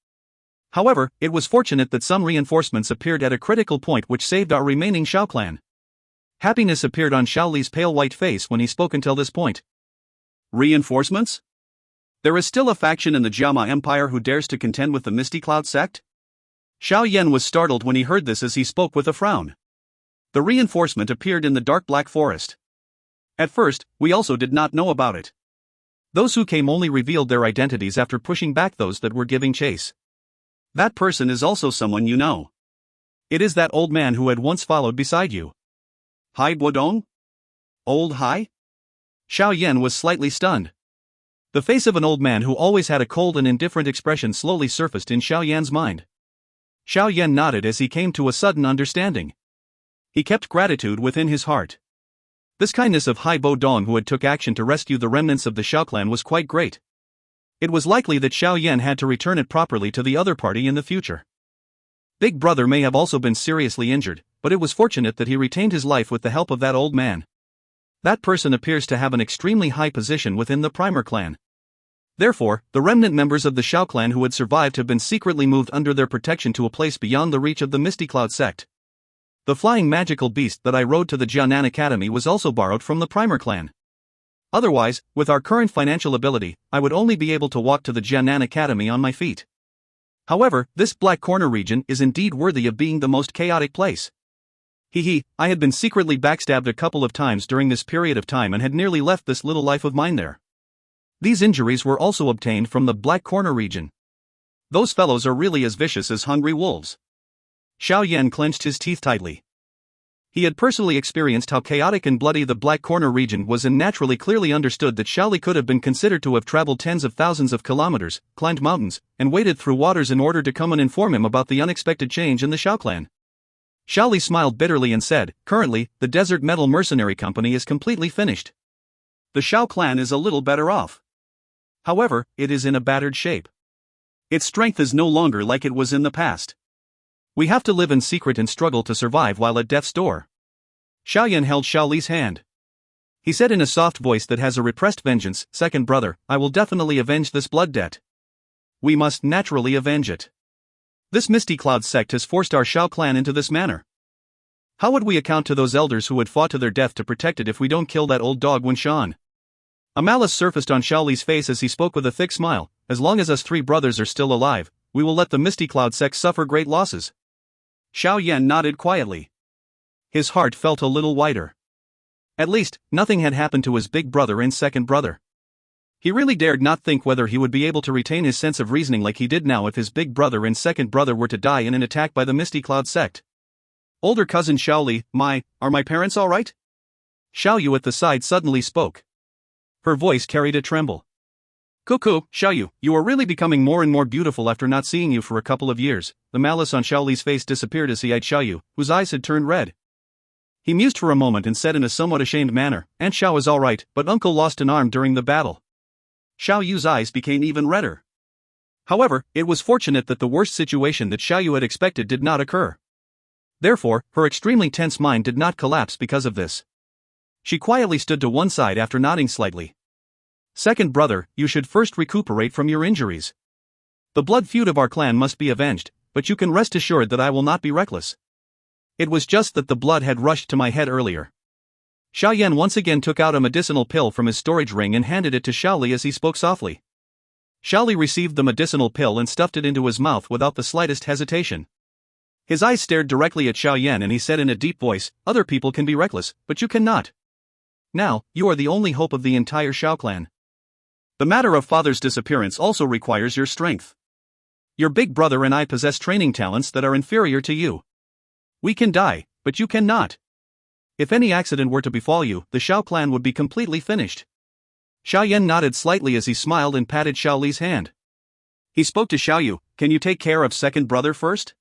Speaker 1: However, it was fortunate that some reinforcements appeared at a critical point which saved our remaining Xiao clan. Happiness appeared on Xiao Li's pale white face when he spoke until this point. Reinforcements? There is still a faction in the Jiama Empire who dares to contend with the Misty Cloud sect? Xiao Yan was startled when he heard this as he spoke with a frown. The reinforcement appeared in the dark black forest. At first, we also did not know about it. Those who came only revealed their identities after pushing back those that were giving chase. That person is also someone you know. It is that old man who had once followed beside you. Hai Bodong? Old Hai? Xiao Yan was slightly stunned. The face of an old man who always had a cold and indifferent expression slowly surfaced in Xiao Yan's mind. Xiao Yan nodded as he came to a sudden understanding. He kept gratitude within his heart. This kindness of Hai Bodong who had took action to rescue the remnants of the Xiao clan was quite great. It was likely that Xiao Yan had to return it properly to the other party in the future. Big Brother may have also been seriously injured, but it was fortunate that he retained his life with the help of that old man. That person appears to have an extremely high position within the Primer clan. Therefore, the remnant members of the Xiao clan who had survived have been secretly moved under their protection to a place beyond the reach of the Misty Cloud sect. The flying magical beast that I rode to the Jianan Academy was also borrowed from the Primer clan. Otherwise, with our current financial ability, I would only be able to walk to the Jianan Academy on my feet. However, this Black Corner region is indeed worthy of being the most chaotic place. I had been secretly backstabbed a couple of times during this period of time and had nearly left this little life of mine there. These injuries were also obtained from the Black Corner region. Those fellows are really as vicious as hungry wolves. Xiao Yan clenched his teeth tightly. He had personally experienced how chaotic and bloody the Black Corner region was and naturally clearly understood that Xiao Li could have been considered to have traveled tens of thousands of kilometers, climbed mountains, and waded through waters in order to come and inform him about the unexpected change in the Xiao clan. Xiao Li smiled bitterly and said, currently, the Desert Metal Mercenary Company is completely finished. The Xiao clan is a little better off. However, it is in a battered shape. Its strength is no longer like it was in the past. We have to live in secret and struggle to survive while at death's door. Xiao Yan held Xiao Li's hand. He said in a soft voice that has a repressed vengeance, second brother, I will definitely avenge this blood debt. We must naturally avenge it. This Misty Cloud sect has forced our Xiao clan into this manner. How would we account to those elders who would fought to their death to protect it if we don't kill that old dog Shan? A malice surfaced on Xiao Li's face as he spoke with a thick smile. As long as us three brothers are still alive, we will let the Misty Cloud sect suffer great losses. Xiao Yan nodded quietly. His heart felt a little lighter. At least, nothing had happened to his big brother and second brother. He really dared not think whether he would be able to retain his sense of reasoning like he did now if his big brother and second brother were to die in an attack by the Misty Cloud sect. Older cousin Xiao Li, are my parents alright? Xiao Yu at the side suddenly spoke. Her voice carried a tremble. Cuckoo, Xiao Yu, you are really becoming more and more beautiful after not seeing you for a couple of years. The malice on Xiao Li's face disappeared as he eyed Xiao Yu, whose eyes had turned red. He mused for a moment and said in a somewhat ashamed manner, Aunt Xiao is alright, but uncle lost an arm during the battle. Xiao Yu's eyes became even redder. However, it was fortunate that the worst situation that Xiao Yu had expected did not occur. Therefore, her extremely tense mind did not collapse because of this. She quietly stood to one side after nodding slightly. Second brother, you should first recuperate from your injuries. The blood feud of our clan must be avenged, but you can rest assured that I will not be reckless. It was just that the blood had rushed to my head earlier. Xiao Yan once again took out a medicinal pill from his storage ring and handed it to Xiao Li as he spoke softly. Xiao Li received the medicinal pill and stuffed it into his mouth without the slightest hesitation. His eyes stared directly at Xiao Yan and he said in a deep voice, other people can be reckless, but you cannot. Now, you are the only hope of the entire Xiao clan. The matter of father's disappearance also requires your strength. Your big brother and I possess training talents that are inferior to you. We can die, but you cannot. If any accident were to befall you, the Xiao clan would be completely finished. Xiao Yan nodded slightly as he smiled and patted Xiao Li's hand. He spoke to Xiao Yu, can you take care of second brother first?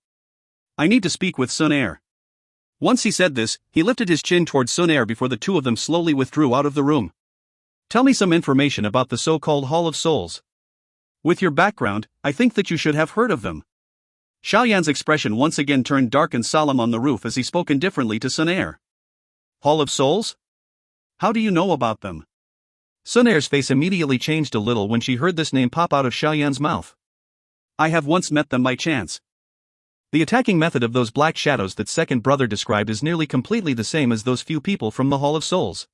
Speaker 1: I need to speak with Xun Er. Once he said this, he lifted his chin towards Xun Er before the two of them slowly withdrew out of the room. Tell me some information about the so-called Hall of Souls. With your background, I think that you should have heard of them. Xiao Yan's expression once again turned dark and solemn on the roof as he spoke indifferently to Xun Er. Hall of Souls? How do you know about them? Xun Er's face immediately changed a little when she heard this name pop out of Xiao Yan's mouth. I have once met them by chance. The attacking method of those black shadows that second brother described is nearly completely the same as those few people from the Hall of Souls.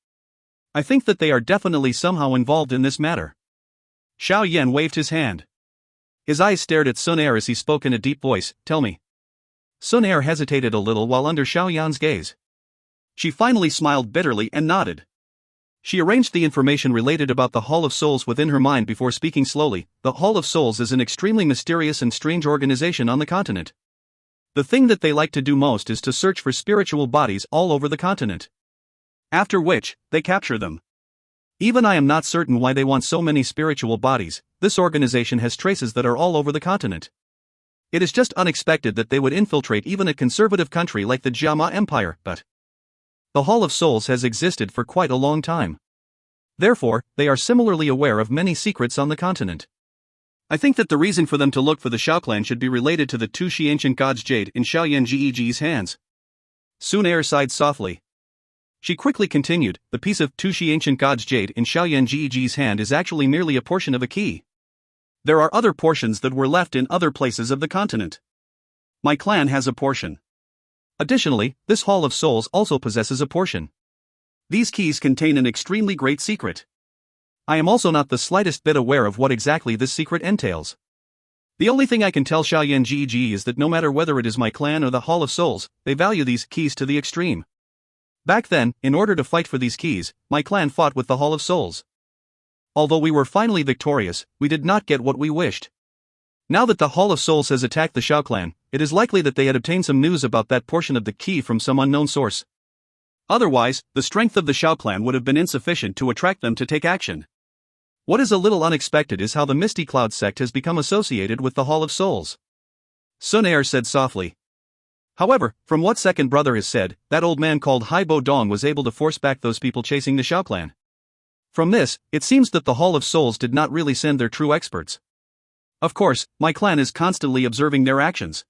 Speaker 1: I think that they are definitely somehow involved in this matter. Xiao Yan waved his hand. His eyes stared at Xun Er as he spoke in a deep voice, tell me. Xun Er hesitated a little while under Xiao Yan's gaze. She finally smiled bitterly and nodded. She arranged the information related about the Hall of Souls within her mind before speaking slowly. The Hall of Souls is an extremely mysterious and strange organization on the continent. The thing that they like to do most is to search for spiritual bodies all over the continent. After which, they capture them. Even I am not certain why they want so many spiritual bodies. This organization has traces that are all over the continent. It is just unexpected that they would infiltrate even a conservative country like the Jiama Empire, but the Hall of Souls has existed for quite a long time. Therefore, they are similarly aware of many secrets on the continent. I think that the reason for them to look for the Xiao clan should be related to the Dou Qi ancient god's jade in Xiao Yan Ge's hands. Xun Er sighed softly. She quickly continued, the piece of Dou Qi ancient god's jade in Xiao Yan Ge's hand is actually merely a portion of a key. There are other portions that were left in other places of the continent. My clan has a portion. Additionally, this Hall of Souls also possesses a portion. These keys contain an extremely great secret. I am also not the slightest bit aware of what exactly this secret entails. The only thing I can tell Xiao Yan Ge is that no matter whether it is my clan or the Hall of Souls, they value these keys to the extreme. Back then, in order to fight for these keys, my clan fought with the Hall of Souls. Although we were finally victorious, we did not get what we wished. Now that the Hall of Souls has attacked the Xiao clan, it is likely that they had obtained some news about that portion of the key from some unknown source. Otherwise, the strength of the Xiao clan would have been insufficient to attract them to take action. What is a little unexpected is how the Misty Cloud sect has become associated with the Hall of Souls. Xun Er said softly. However, from what second brother has said, that old man called Hai Bo Dong was able to force back those people chasing the Xiao clan. From this, it seems that the Hall of Souls did not really send their true experts. Of course, my clan is constantly observing their actions.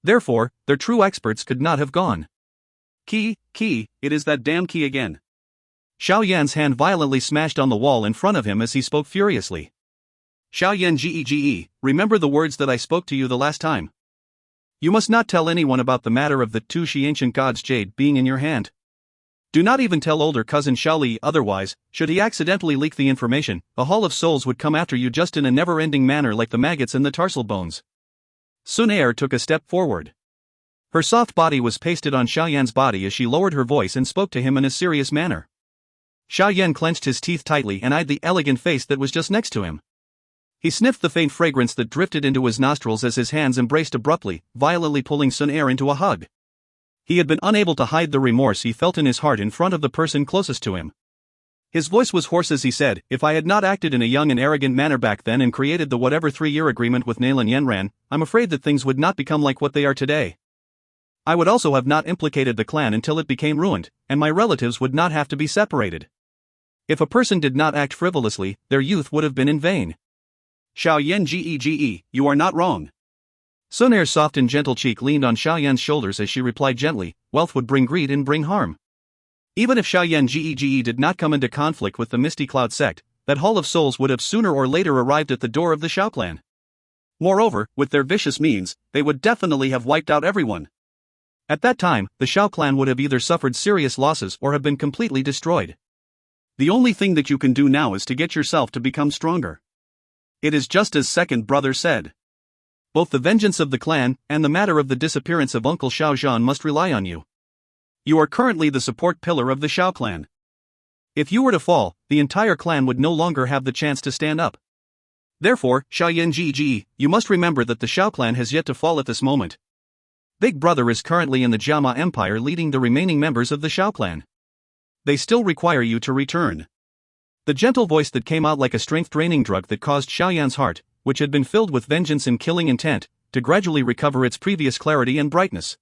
Speaker 1: Therefore, their true experts could not have gone. Qi, it is that damn Qi again. Xiao Yan's hand violently smashed on the wall in front of him as he spoke furiously. Xiao Yan Ge, remember the words that I spoke to you the last time. You must not tell anyone about the matter of the Dou Qi ancient god's jade being in your hand. Do not even tell older cousin Xiao Li, otherwise, should he accidentally leak the information, the Hall of Souls would come after you just in a never-ending manner like the maggots in the tarsal bones. Xun Er took a step forward. Her soft body was pasted on Xiao Yan's body as she lowered her voice and spoke to him in a serious manner. Xiao Yan clenched his teeth tightly and eyed the elegant face that was just next to him. He sniffed the faint fragrance that drifted into his nostrils as his hands embraced abruptly, violently pulling Xun Er into a hug. He had been unable to hide the remorse he felt in his heart in front of the person closest to him. His voice was hoarse as he said, "If I had not acted in a young and arrogant manner back then and created the whatever 3-year agreement with Nailan Yanran, I'm afraid that things would not become like what they are today. I would also have not implicated the clan until it became ruined, and my relatives would not have to be separated. If a person did not act frivolously, their youth would have been in vain." Xiao Yan Ge, you are not wrong. Xun Er's soft and gentle cheek leaned on Xiao Yan's shoulders as she replied gently, "Wealth would bring greed and bring harm. Even if Xiao Yan Ge did not come into conflict with the Misty Cloud sect, that Hall of Souls would have sooner or later arrived at the door of the Xiao clan. Moreover, with their vicious means, they would definitely have wiped out everyone. At that time, the Xiao clan would have either suffered serious losses or have been completely destroyed. The only thing that you can do now is to get yourself to become stronger. It is just as second brother said. Both the vengeance of the clan and the matter of the disappearance of Uncle Xiao Zhan must rely on you. You are currently the support pillar of the Xiao clan. If you were to fall, the entire clan would no longer have the chance to stand up. Therefore, Xiao Yan Ge, you must remember that the Xiao clan has yet to fall at this moment. Big Brother is currently in the Jiama Empire leading the remaining members of the Xiao clan. They still require you to return." The gentle voice that came out like a strength-draining drug that caused Xiao Yan's heart, which had been filled with vengeance and killing intent, to gradually recover its previous clarity and brightness.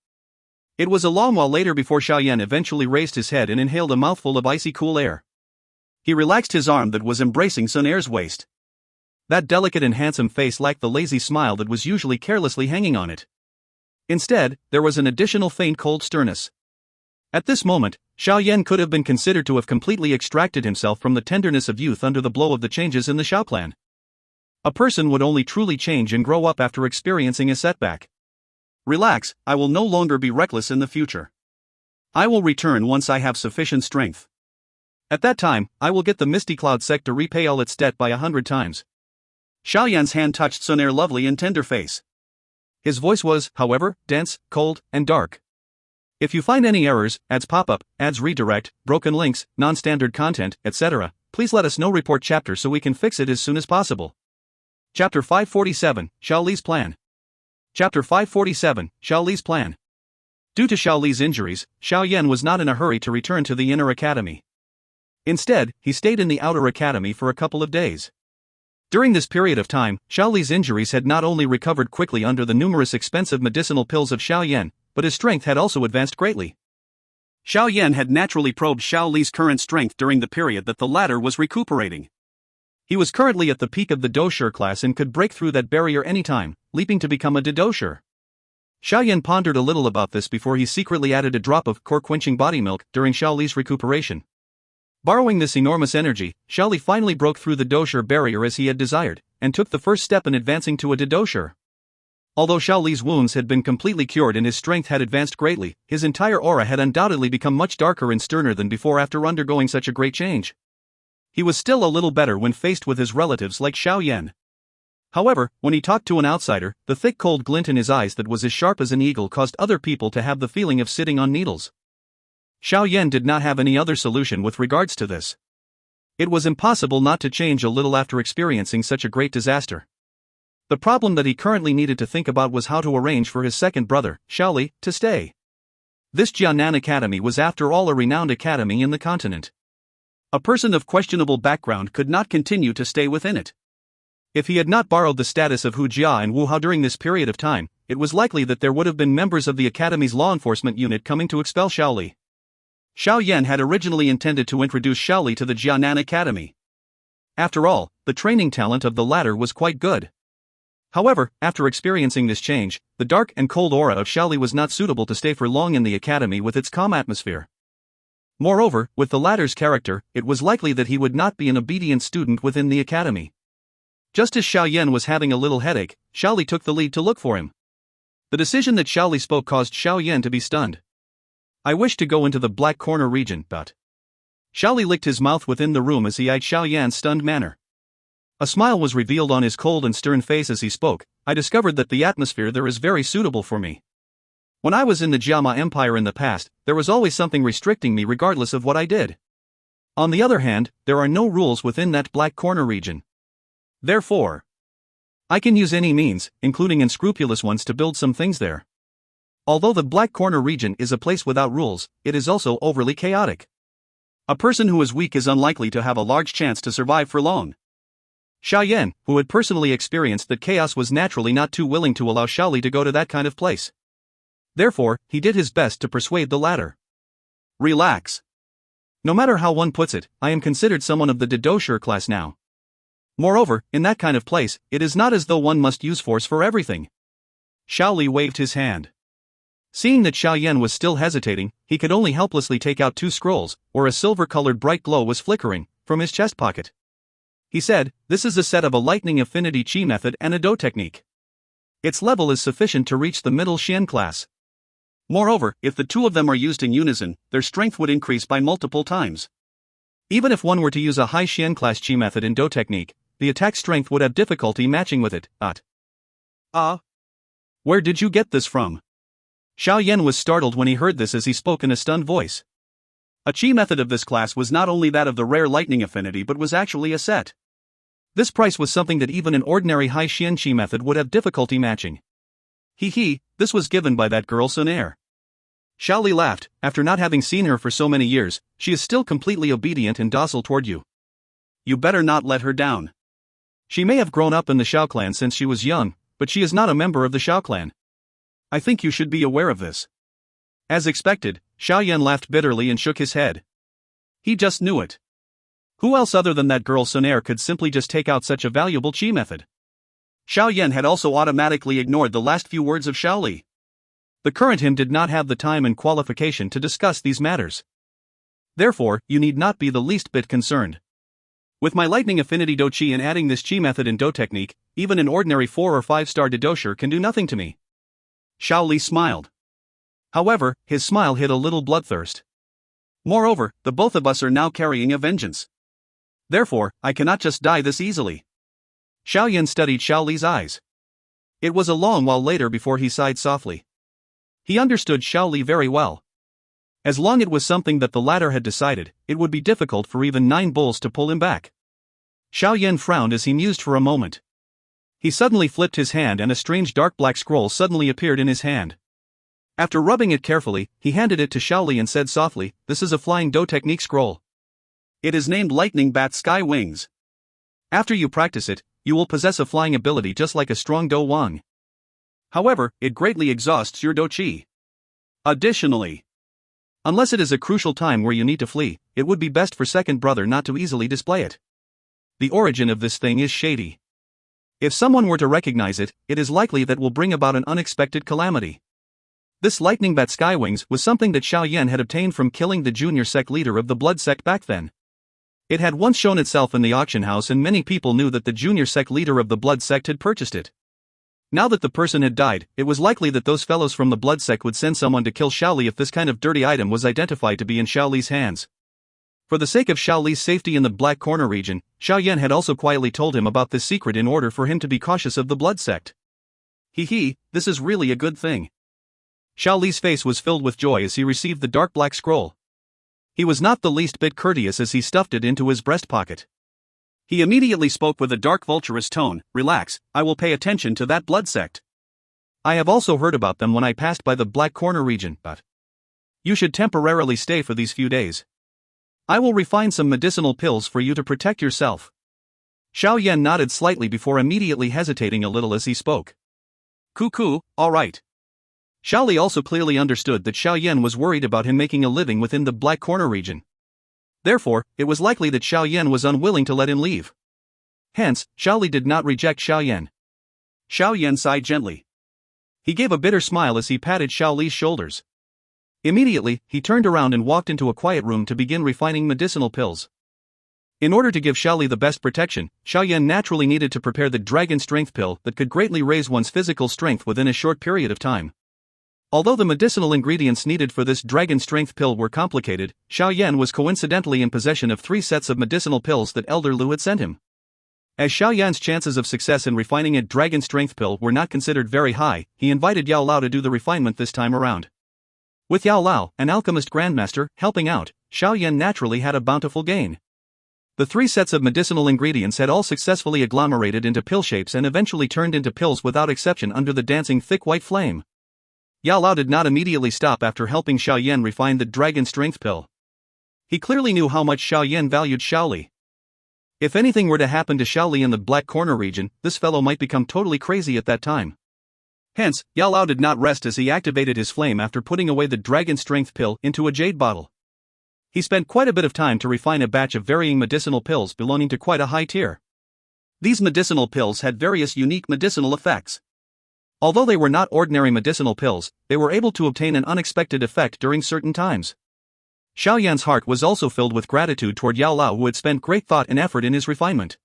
Speaker 1: It was a long while later before Xiao Yan eventually raised his head and inhaled a mouthful of icy cool air. He relaxed his arm that was embracing Xun Er's waist. That delicate and handsome face lacked the lazy smile that was usually carelessly hanging on it. Instead, there was an additional faint cold sternness. At this moment, Xiao Yan could have been considered to have completely extracted himself from the tenderness of youth under the blow of the changes in the Xiao clan. A person would only truly change and grow up after experiencing a setback. Relax, I will no longer be reckless in the future. I will return once I have sufficient strength. At that time, I will get the Misty Cloud sect to repay all its debt by 100 times. Xiao Yan's hand touched Xun Er's lovely and tender face. His voice was, however, dense, cold, and dark. If you find any errors, ads pop-up, ads redirect, broken links, non-standard content, etc., please let us know. Report chapter so we can fix it as soon as possible. Chapter 547, Xiao Li's Plan. Chapter 547, Xiao Li's Plan. Due to Xiao Li's injuries, Xiao Yan was not in a hurry to return to the inner academy. Instead, he stayed in the outer academy for a couple of days. During this period of time, Xiao Li's injuries had not only recovered quickly under the numerous expensive medicinal pills of Xiao Yan, but his strength had also advanced greatly. Xiao Yan had naturally probed Xiao Li's current strength during the period that the latter was recuperating. He was currently at the peak of the Dou Qi class and could break through that barrier anytime, leaping to become a Dou Qi. Xiao Yan pondered a little about this before he secretly added a drop of core-quenching body milk during Xiao Li's recuperation. Borrowing this enormous energy, Xiao Li finally broke through the Dou Qi barrier as he had desired, and took the first step in advancing to a Dou Qi. Although Xiao Li's wounds had been completely cured and his strength had advanced greatly, his entire aura had undoubtedly become much darker and sterner than before after undergoing such a great change. He was still a little better when faced with his relatives like Xiao Yan. However, when he talked to an outsider, the thick cold glint in his eyes that was as sharp as an eagle caused other people to have the feeling of sitting on needles. Xiao Yan did not have any other solution with regards to this. It was impossible not to change a little after experiencing such a great disaster. The problem that he currently needed to think about was how to arrange for his second brother, Xiao Li, to stay. This Jianan Academy was after all a renowned academy in the continent. A person of questionable background could not continue to stay within it. If he had not borrowed the status of Hu Jia and Wu Hao during this period of time, it was likely that there would have been members of the Academy's law enforcement unit coming to expel Xiao Li. Xiao Yan had originally intended to introduce Xiao Li to the Jianan Academy. After all, the training talent of the latter was quite good. However, after experiencing this change, the dark and cold aura of Xiao Li was not suitable to stay for long in the academy with its calm atmosphere. Moreover, with the latter's character, it was likely that he would not be an obedient student within the academy. Just as Xiao Yan was having a little headache, Xiao Li took the lead to look for him. The decision that Xiao Li spoke caused Xiao Yan to be stunned. I wish to go into the black corner region, but... Xiao Li licked his mouth within the room as he eyed Xiao Yan's stunned manner. A smile was revealed on his cold and stern face as he spoke. I discovered that the atmosphere there is very suitable for me. When I was in the Jiama Empire in the past, there was always something restricting me regardless of what I did. On the other hand, there are no rules within that black corner region. Therefore, I can use any means, including unscrupulous ones, to build some things there. Although the black corner region is a place without rules, it is also overly chaotic. A person who is weak is unlikely to have a large chance to survive for long. Xiao Yan, who had personally experienced that chaos, was naturally not too willing to allow Xiao Li to go to that kind of place. Therefore, he did his best to persuade the latter. Relax. No matter how one puts it, I am considered someone of the Dou Qi class now. Moreover, in that kind of place, it is not as though one must use force for everything. Xiao Li waved his hand. Seeing that Xiao Yan was still hesitating, he could only helplessly take out 2 scrolls, where a silver-colored bright glow was flickering, from his chest pocket. He said, "This is a set of a lightning affinity Qi method and a Dou technique. Its level is sufficient to reach the middle Xian class. Moreover, if the 2 of them are used in unison, their strength would increase by multiple times. Even if one were to use a high Xian class Qi method in Dou technique, the attack strength would have difficulty matching with it." Where did you get this from? Xiao Yan was startled when he heard this as he spoke in a stunned voice. A Qi method of this class was not only that of the rare lightning affinity but was actually a set. This price was something that even an ordinary high Xian Qi method would have difficulty matching. This was given by that girl Xun Er. Xiao Li laughed. After not having seen her for so many years, she is still completely obedient and docile toward you. You better not let her down. She may have grown up in the Xiao clan since she was young, but she is not a member of the Xiao clan. I think you should be aware of this. As expected, Xiao Yan laughed bitterly and shook his head. He just knew it. Who else other than that girl Xun Er could simply just take out such a valuable Qi method? Xiao Yan had also automatically ignored the last few words of Xiao Li. The current him did not have the time and qualification to discuss these matters. Therefore, you need not be the least bit concerned. With my lightning affinity Dou Qi and adding this Qi method in Dou technique, even an ordinary 4 or 5-star Dou Qi can do nothing to me. Xiao Li smiled. However, his smile hid a little bloodthirst. Moreover, the both of us are now carrying a vengeance. Therefore, I cannot just die this easily. Xiao Yan studied Xiao Li's eyes. It was a long while later before he sighed softly. He understood Xiao Li very well. As long as it was something that the latter had decided, it would be difficult for even 9 bulls to pull him back. Xiao Yan frowned as he mused for a moment. He suddenly flipped his hand and a strange dark black scroll suddenly appeared in his hand. After rubbing it carefully, he handed it to Xiao Li and said softly, "This is a flying Dou technique scroll. It is named Lightning Bat Sky Wings. After you practice it, you will possess a flying ability just like a strong Dou Wang. However, it greatly exhausts your Dou Qi. Additionally, unless it is a crucial time where you need to flee, it would be best for second brother not to easily display it. The origin of this thing is shady. If someone were to recognize it, it is likely that will bring about an unexpected calamity." This lightning bat skywings was something that Xiao Yan had obtained from killing the junior sect leader of the blood sect back then. It had once shown itself in the auction house and many people knew that the junior sect leader of the blood sect had purchased it. Now that the person had died, it was likely that those fellows from the blood sect would send someone to kill Xiao Li if this kind of dirty item was identified to be in Xiao Li's hands. For the sake of Xiao Li's safety in the black corner region, Xiao Yan had also quietly told him about this secret in order for him to be cautious of the blood sect. This is really a good thing. Xiao Li's face was filled with joy as he received the dark black scroll. He was not the least bit courteous as he stuffed it into his breast pocket. He immediately spoke with a dark vulturous tone, "Relax, I will pay attention to that blood sect. I have also heard about them when I passed by the black corner region, but you should temporarily stay for these few days. I will refine some medicinal pills for you to protect yourself." Xiao Yan nodded slightly before immediately hesitating a little as he spoke. Cuckoo, alright. Xiao Li also clearly understood that Xiao Yan was worried about him making a living within the Black Corner region. Therefore, it was likely that Xiao Yan was unwilling to let him leave. Hence, Xiao Li did not reject Xiao Yan. Xiao Yan sighed gently. He gave a bitter smile as he patted Xiao Li's shoulders. Immediately, he turned around and walked into a quiet room to begin refining medicinal pills. In order to give Xiao Li the best protection, Xiao Yan naturally needed to prepare the dragon strength pill that could greatly raise one's physical strength within a short period of time. Although the medicinal ingredients needed for this dragon strength pill were complicated, Xiao Yan was coincidentally in possession of 3 sets of medicinal pills that Elder Lu had sent him. As Xiao Yan's chances of success in refining a dragon strength pill were not considered very high, he invited Yao Lao to do the refinement this time around. With Yao Lao, an alchemist grandmaster, helping out, Xiao Yan naturally had a bountiful gain. The 3 sets of medicinal ingredients had all successfully agglomerated into pill shapes and eventually turned into pills without exception under the dancing thick white flame. Yao Lao did not immediately stop after helping Xiao Yan refine the dragon strength pill. He clearly knew how much Xiao Yan valued Xiao Li. If anything were to happen to Xiao Li in the Black Corner region, this fellow might become totally crazy at that time. Hence, Yao Lao did not rest as he activated his flame after putting away the dragon strength pill into a jade bottle. He spent quite a bit of time to refine a batch of varying medicinal pills belonging to quite a high tier. These medicinal pills had various unique medicinal effects. Although they were not ordinary medicinal pills, they were able to obtain an unexpected effect during certain times. Xiao Yan's heart was also filled with gratitude toward Yao Lao, who had spent great thought and effort in his refinement.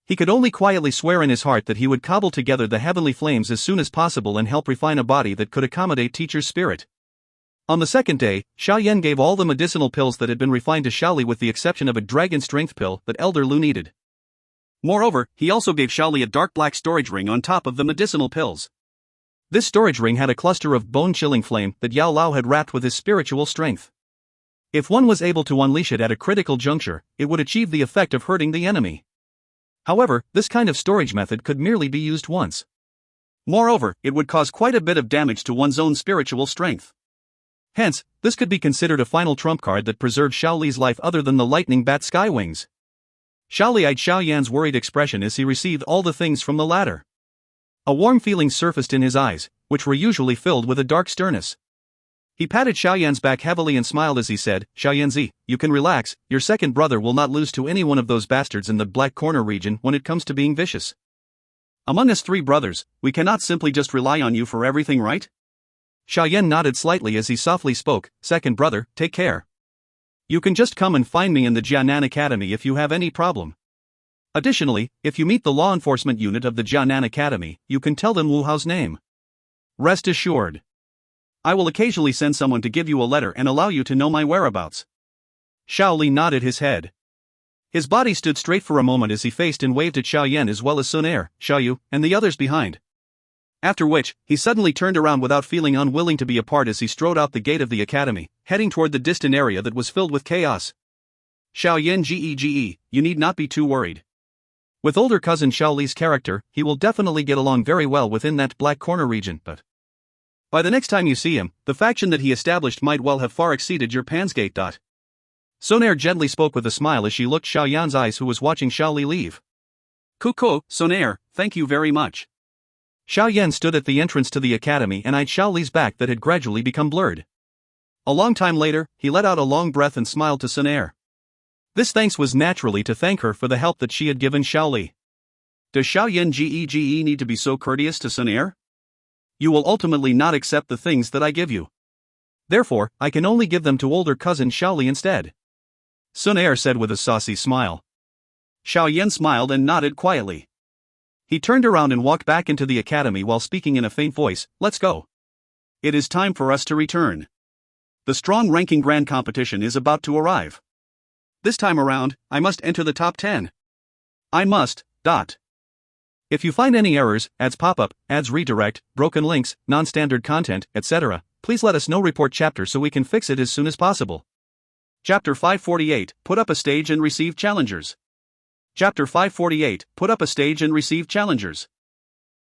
Speaker 1: He could only quietly swear in his heart that he would cobble together the heavenly flames as soon as possible and help refine a body that could accommodate teacher's spirit. On the second day, Xiao Yan gave all the medicinal pills that had been refined to Xiao Li with the exception of a dragon strength pill that Elder Lu needed. Moreover, he also gave Xiao Li a dark black storage ring on top of the medicinal pills. This storage ring had a cluster of bone-chilling flame that Yao Lao had wrapped with his spiritual strength. If one was able to unleash it at a critical juncture, it would achieve the effect of hurting the enemy. However, this kind of storage method could merely be used once. Moreover, it would cause quite a bit of damage to one's own spiritual strength. Hence, this could be considered a final trump card that preserved Xiao Li's life other than the lightning bat sky wings. Xiao Li eyed Xiao Yan's worried expression as he received all the things from the latter. A warm feeling surfaced in his eyes, which were usually filled with a dark sternness. He patted Xiao Yan's back heavily and smiled as he said, "Xiao Yanzi, you can relax, your second brother will not lose to any one of those bastards in the Black Corner region when it comes to being vicious. Among us 3 brothers, we cannot simply just rely on you for everything, right?" Xiao Yan nodded slightly as he softly spoke, "Second brother, take care. You can just come and find me in the Jianan Academy if you have any problem. Additionally, if you meet the law enforcement unit of the Jianan Academy, you can tell them Wu Hao's name. Rest assured. I will occasionally send someone to give you a letter and allow you to know my whereabouts." Xiao Li nodded his head. His body stood straight for a moment as he faced and waved at Xiao Yan as well as Xun Er, Xiao Yu, and the others behind. After which, he suddenly turned around without feeling unwilling to be apart as he strode out the gate of the academy, heading toward the distant area that was filled with chaos. "Xiao Yan Gege, you need not be too worried. With older cousin Xiao Li's character, he will definitely get along very well within that Black Corner region, but by the next time you see him, the faction that he established might well have far exceeded your Pansgate. Xun Er gently spoke with a smile as she looked Xiao Yan's eyes, who was watching Xiao Li leave. "Kuko, Xun Er, thank you very much." Xiao Yan stood at the entrance to the academy and eyed Xiao Li's back that had gradually become blurred. A long time later, he let out a long breath and smiled to Xun Er. This thanks was naturally to thank her for the help that she had given Xiao Li. Does Xiao Yan Gege need to be so courteous to Xun Er? You will ultimately not accept the things that I give you. Therefore, I can only give them to older cousin Xiao Li instead. Xun Er said with a saucy smile. Xiao Yan smiled and nodded quietly. He turned around and walked back into the academy while speaking in a faint voice, "Let's go. It is time for us to return. The strong ranking grand competition is about to arrive. This time around, I must enter the top 10. I must. If you find any errors, ads pop-up, ads redirect, broken links, non-standard content, etc., please let us know. Report chapter so we can fix it as soon as possible." Chapter 548, Put up a stage and receive challengers. Chapter 548, Put up a stage and receive challengers.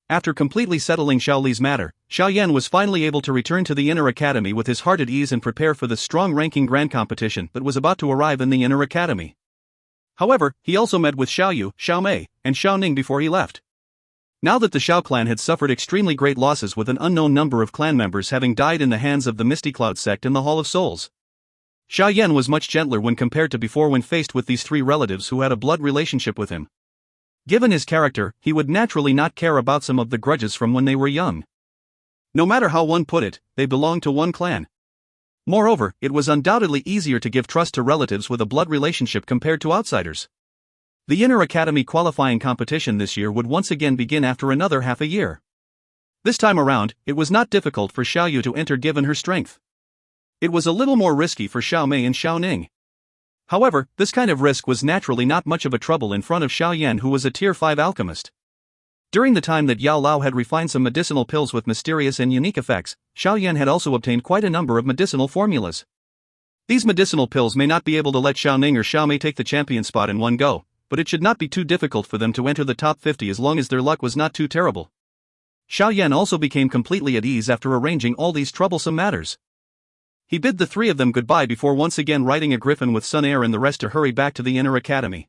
Speaker 1: After completely settling Xiao Li's matter, Xiao Yan was finally able to return to the inner academy with his heart at ease and prepare for the strong ranking grand competition that was about to arrive in the inner academy. However, he also met with Xiao Yu, Xiao Mei, and Xiao Ning before he left. Now that the Xiao clan had suffered extremely great losses with an unknown number of clan members having died in the hands of the Misty Cloud sect in the Hall of Souls, Xiao Yan was much gentler when compared to before when faced with these three relatives who had a blood relationship with him. Given his character, he would naturally not care about some of the grudges from when they were young. No matter how one put it, they belonged to one clan. Moreover, it was undoubtedly easier to give trust to relatives with a blood relationship compared to outsiders. The Inner Academy qualifying competition this year would once again begin after another half a year. This time around, it was not difficult for Xiao Yu to enter given her strength. It was a little more risky for Xiao Mei and Xiao Ning. However, this kind of risk was naturally not much of a trouble in front of Xiao Yan, who was a Tier 5 alchemist. During the time that Yao Lao had refined some medicinal pills with mysterious and unique effects, Xiao Yan had also obtained quite a number of medicinal formulas. These medicinal pills may not be able to let Xiao Ning or Xiao Mei take the champion spot in one go, but it should not be too difficult for them to enter the top 50 as long as their luck was not too terrible. Xiao Yan also became completely at ease after arranging all these troublesome matters. He bid the three of them goodbye before once again riding a griffin with Xun Er and the rest to hurry back to the Inner Academy.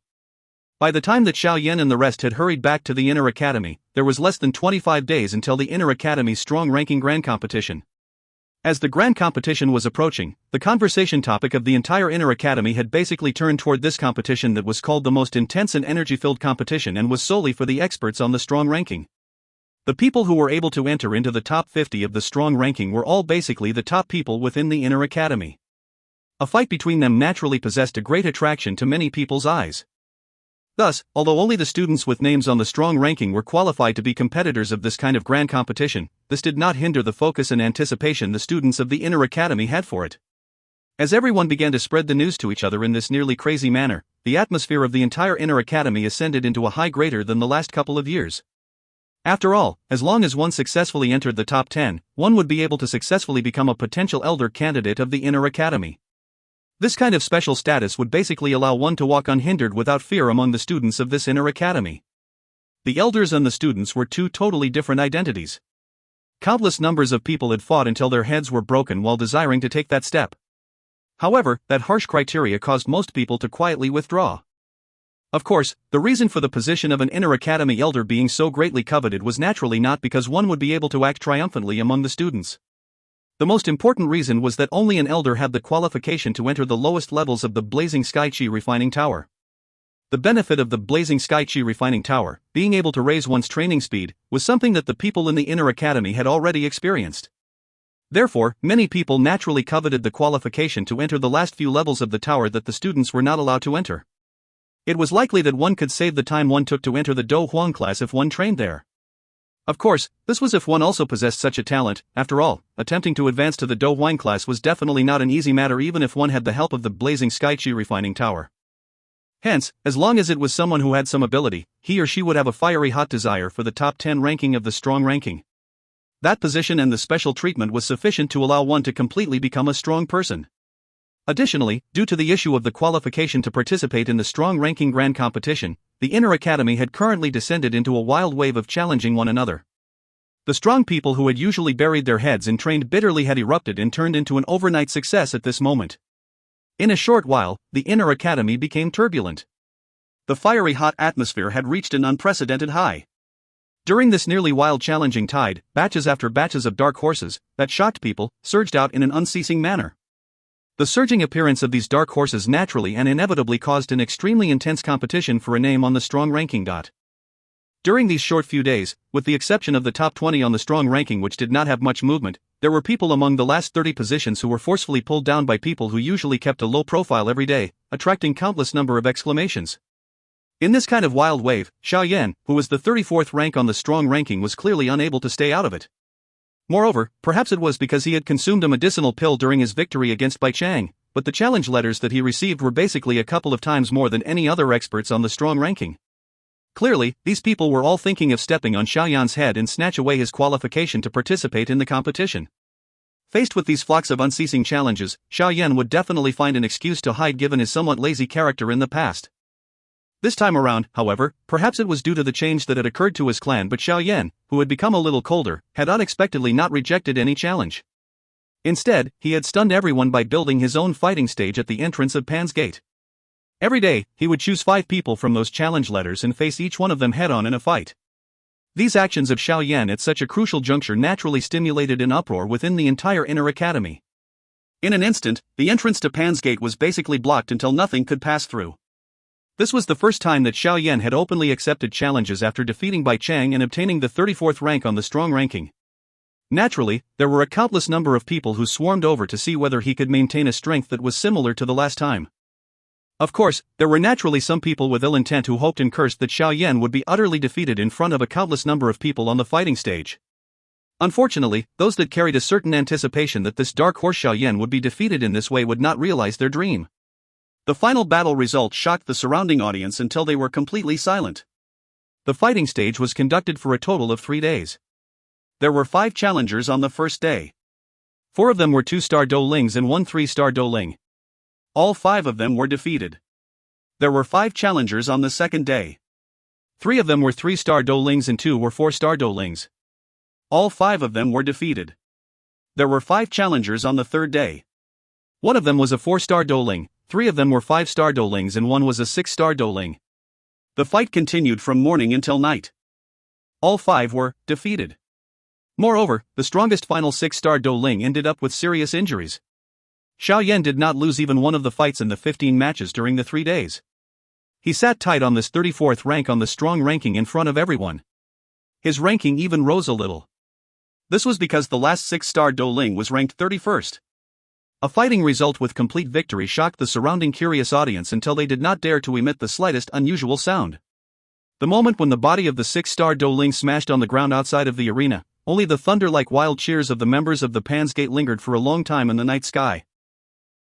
Speaker 1: By the time that Xiao Yan and the rest had hurried back to the Inner Academy, there was less than 25 days until the Inner Academy's strong ranking grand competition. As the grand competition was approaching, the conversation topic of the entire Inner Academy had basically turned toward this competition that was called the most intense and energy-filled competition and was solely for the experts on the strong ranking. The people who were able to enter into the top 50 of the strong ranking were all basically the top people within the Inner Academy. A fight between them naturally possessed a great attraction to many people's eyes. Thus, although only the students with names on the strong ranking were qualified to be competitors of this kind of grand competition, this did not hinder the focus and anticipation the students of the Inner Academy had for it. As everyone began to spread the news to each other in this nearly crazy manner, the atmosphere of the entire Inner Academy ascended into a high greater than the last couple of years. After all, as long as one successfully entered the top 10, one would be able to successfully become a potential elder candidate of the Inner Academy. This kind of special status would basically allow one to walk unhindered without fear among the students of this Inner Academy. The elders and the students were two totally different identities. Countless numbers of people had fought until their heads were broken while desiring to take that step. However, that harsh criteria caused most people to quietly withdraw. Of course, the reason for the position of an Inner Academy elder being so greatly coveted was naturally not because one would be able to act triumphantly among the students. The most important reason was that only an elder had the qualification to enter the lowest levels of the Blazing Sky Qi Refining Tower. The benefit of the Blazing Sky Qi Refining Tower, being able to raise one's training speed, was something that the people in the Inner Academy had already experienced. Therefore, many people naturally coveted the qualification to enter the last few levels of the tower that the students were not allowed to enter. It was likely that one could save the time one took to enter the Dou Huang class if one trained there. Of course, this was if one also possessed such a talent. After all, attempting to advance to the Dou Huang class was definitely not an easy matter even if one had the help of the Blazing Sky Qi Refining Tower. Hence, as long as it was someone who had some ability, he or she would have a fiery hot desire for the top 10 ranking of the strong ranking. That position and the special treatment was sufficient to allow one to completely become a strong person. Additionally, due to the issue of the qualification to participate in the strong ranking grand competition, the Inner Academy had currently descended into a wild wave of challenging one another. The strong people who had usually buried their heads and trained bitterly had erupted and turned into an overnight success at this moment. In a short while, the Inner Academy became turbulent. The fiery hot atmosphere had reached an unprecedented high. During this nearly wild challenging tide, batches after batches of dark horses, that shocked people, surged out in an unceasing manner. The surging appearance of these dark horses naturally and inevitably caused an extremely intense competition for a name on the strong ranking. During these short few days, with the exception of the top 20 on the strong ranking which did not have much movement, there were people among the last 30 positions who were forcefully pulled down by people who usually kept a low profile every day, attracting countless number of exclamations. In this kind of wild wave, Xiao Yan, who was the 34th rank on the strong ranking, was clearly unable to stay out of it. Moreover, perhaps it was because he had consumed a medicinal pill during his victory against Bai Chang, but the challenge letters that he received were basically a couple of times more than any other experts on the strong ranking. Clearly, these people were all thinking of stepping on Xiao Yan's head and snatch away his qualification to participate in the competition. Faced with these flocks of unceasing challenges, Xiao Yan would definitely find an excuse to hide given his somewhat lazy character in the past. This time around, however, perhaps it was due to the change that had occurred to his clan, but Xiao Yan, who had become a little colder, had unexpectedly not rejected any challenge. Instead, he had stunned everyone by building his own fighting stage at the entrance of Pan's Gate. Every day, he would choose 5 people from those challenge letters and face each one of them head-on in a fight. These actions of Xiao Yan at such a crucial juncture naturally stimulated an uproar within the entire inner academy. In an instant, the entrance to Pan's Gate was basically blocked until nothing could pass through. This was the first time that Xiao Yan had openly accepted challenges after defeating Bai Chang and obtaining the 34th rank on the strong ranking. Naturally, there were a countless number of people who swarmed over to see whether he could maintain a strength that was similar to the last time. Of course, there were naturally some people with ill intent who hoped and cursed that Xiao Yan would be utterly defeated in front of a countless number of people on the fighting stage. Unfortunately, those that carried a certain anticipation that this dark horse Xiao Yan would be defeated in this way would not realize their dream. The final battle result shocked the surrounding audience until they were completely silent. The fighting stage was conducted for a total of 3 days. There were 5 challengers on the first day. 4 of them were 2-star Dou Lings and 1 3-star Dou Ling. All 5 of them were defeated. There were 5 challengers on the second day. 3 of them were 3-star Dou Lings and 2 were 4-star Dou Lings. All 5 of them were defeated. There were 5 challengers on the third day. 1 of them was a 4-star Dou Ling, 3 of them were 5-star Dou Lings and 1 was a 6-star Dou Ling. The fight continued from morning until night. All 5 were defeated. Moreover, the strongest final 6-star Dou Ling ended up with serious injuries. Xiao Yan did not lose even one of the fights in the 15 matches during the 3 days. He sat tight on this 34th rank on the strong ranking in front of everyone. His ranking even rose a little. This was because the last 6-star Dou Ling was ranked 31st. A fighting result with complete victory shocked the surrounding curious audience until they did not dare to emit the slightest unusual sound. The moment when the body of the 6-star Dou Ling smashed on the ground outside of the arena, only the thunder-like wild cheers of the members of the Pan's Gate lingered for a long time in the night sky.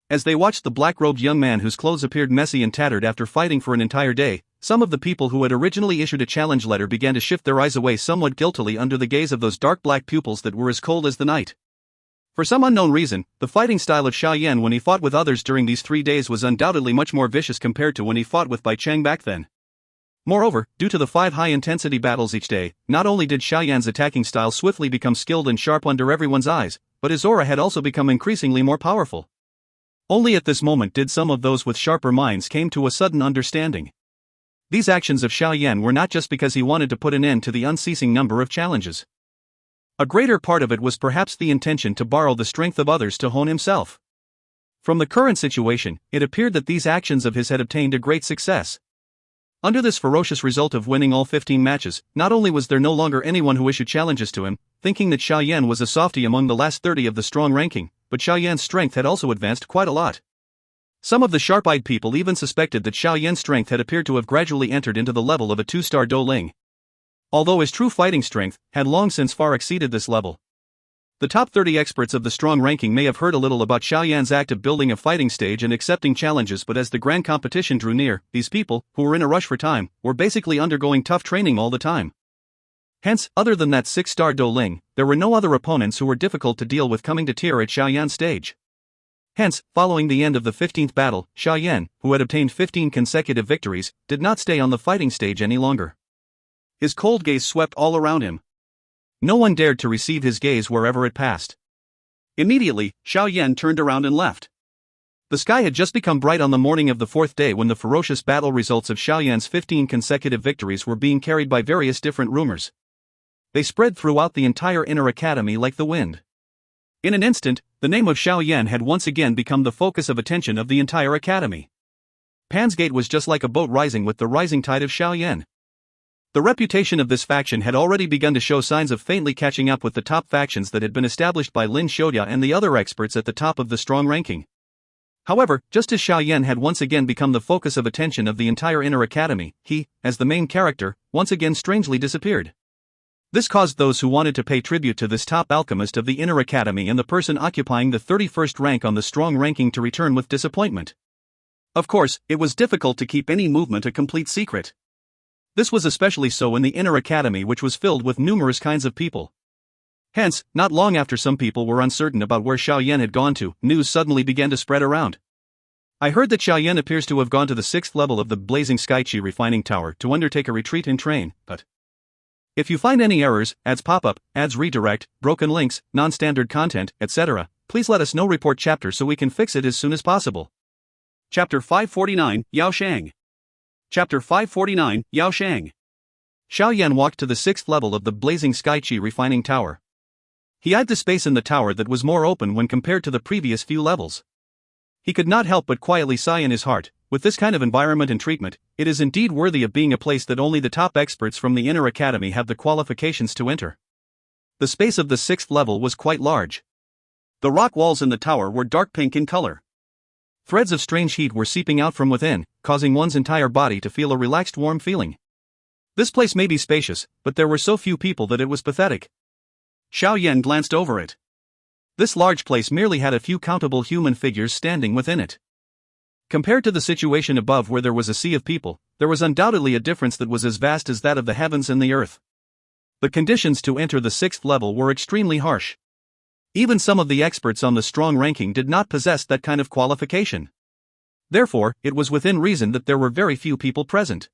Speaker 1: As they watched the black-robed young man whose clothes appeared messy and tattered after fighting for an entire day, some of the people who had originally issued a challenge letter began to shift their eyes away somewhat guiltily under the gaze of those dark black pupils that were as cold as the night. For some unknown reason, the fighting style of Xiao Yan when he fought with others during these 3 days was undoubtedly much more vicious compared to when he fought with Bai Chang back then. Moreover, due to the 5 high-intensity battles each day, not only did Xiao Yan's attacking style swiftly become skilled and sharp under everyone's eyes, but his aura had also become increasingly more powerful. Only at this moment did some of those with sharper minds came to a sudden understanding. These actions of Xiao Yan were not just because he wanted to put an end to the unceasing number of challenges. A greater part of it was perhaps the intention to borrow the strength of others to hone himself. From the current situation, it appeared that these actions of his had obtained a great success. Under this ferocious result of winning all 15 matches, not only was there no longer anyone who issued challenges to him, thinking that Xiao Yan was a softie among the last 30 of the strong ranking, but Xiao Yan's strength had also advanced quite a lot. Some of the sharp-eyed people even suspected that Xiao Yan's strength had appeared to have gradually entered into the level of a 2-star Dou Ling. Although his true fighting strength had long since far exceeded this level. The top 30 experts of the strong ranking may have heard a little about Xiao Yan's act of building a fighting stage and accepting challenges, but as the grand competition drew near, these people, who were in a rush for time, were basically undergoing tough training all the time. Hence, other than that 6-star Dou Ling, there were no other opponents who were difficult to deal with coming to tier at Xiao Yan's stage. Hence, following the end of the 15th battle, Xiao Yan, who had obtained 15 consecutive victories, did not stay on the fighting stage any longer. His cold gaze swept all around him. No one dared to receive his gaze wherever it passed. Immediately, Xiao Yan turned around and left. The sky had just become bright on the morning of the 4th day when the ferocious battle results of Xiao Yan's 15 consecutive victories were being carried by various different rumors. They spread throughout the entire inner academy like the wind. In an instant, the name of Xiao Yan had once again become the focus of attention of the entire academy. Pan's Gate was just like a boat rising with the rising tide of Xiao Yan. The reputation of this faction had already begun to show signs of faintly catching up with the top factions that had been established by Lin Xiaoya and the other experts at the top of the strong ranking. However, just as Xiao Yan had once again become the focus of attention of the entire inner academy, he, as the main character, once again strangely disappeared. This caused those who wanted to pay tribute to this top alchemist of the inner academy and the person occupying the 31st rank on the strong ranking to return with disappointment. Of course, it was difficult to keep any movement a complete secret. This was especially so in the inner academy, which was filled with numerous kinds of people. Hence, not long after some people were uncertain about where Xiao Yan had gone to, news suddenly began to spread around. I heard that Xiao Yan appears to have gone to the 6th level of the Blazing Skychi refining tower to undertake a retreat and train, but if you find any errors, ads pop-up, ads redirect, broken links, non-standard content, etc., please let us know. Report chapter so we can fix it as soon as possible. Chapter 549, Yao Shang. Chapter 549, Yao Shang. Xiao Yan walked to the 6th level of the blazing sky chi refining tower. He eyed the space in the tower that was more open when compared to the previous few levels. He could not help but quietly sigh in his heart. With this kind of environment and treatment, it is indeed worthy of being a place that only the top experts from the inner academy have the qualifications to enter. The space of the 6th level was quite large. The rock walls in the tower were dark pink in color. Threads of strange heat were seeping out from within, causing one's entire body to feel a relaxed warm feeling. This place may be spacious, but there were so few people that it was pathetic. Xiao Yan glanced over it. This large place merely had a few countable human figures standing within it. Compared to the situation above where there was a sea of people, there was undoubtedly a difference that was as vast as that of the heavens and the earth. The conditions to enter the 6th level were extremely harsh. Even some of the experts on the strong ranking did not possess that kind of qualification. Therefore, it was within reason that there were very few people present.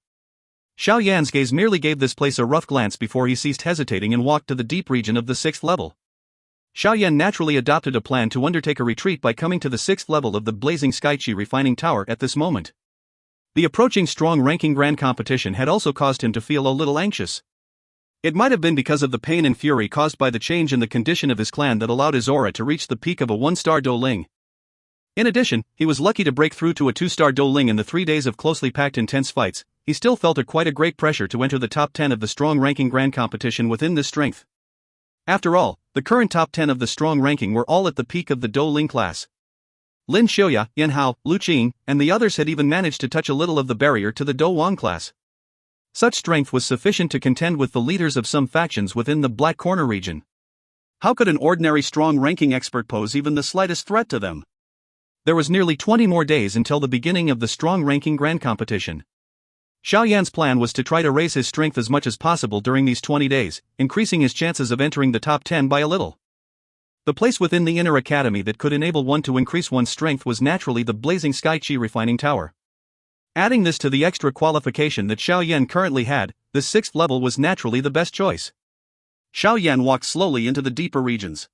Speaker 1: Xiao Yan's gaze merely gave this place a rough glance before he ceased hesitating and walked to the deep region of the 6th level. Xiao Yan naturally adopted a plan to undertake a retreat by coming to the 6th level of the blazing sky chi refining tower at this moment. The approaching strong ranking grand competition had also caused him to feel a little anxious. It might have been because of the pain and fury caused by the change in the condition of his clan that allowed his aura to reach the peak of a 1-star Dou Ling. In addition, he was lucky to break through to a 2-star Dou Ling in the 3 days of closely packed intense fights. He still felt quite a great pressure to enter the top 10 of the strong ranking grand competition within this strength. After all, the current top 10 of the strong ranking were all at the peak of the Dou Ling class. Lin Xiuya, Yan Hao, Lu Qing, and the others had even managed to touch a little of the barrier to the Dou Wang class. Such strength was sufficient to contend with the leaders of some factions within the Black Corner region. How could an ordinary strong ranking expert pose even the slightest threat to them? There was nearly 20 more days until the beginning of the strong ranking grand competition. Xiao Yan's plan was to try to raise his strength as much as possible during these 20 days, increasing his chances of entering the top 10 by a little. The place within the inner academy that could enable one to increase one's strength was naturally the blazing sky chi refining tower. Adding this to the extra qualification that Xiao Yan currently had, the 6th level was naturally the best choice. Xiao Yan walked slowly into the deeper regions.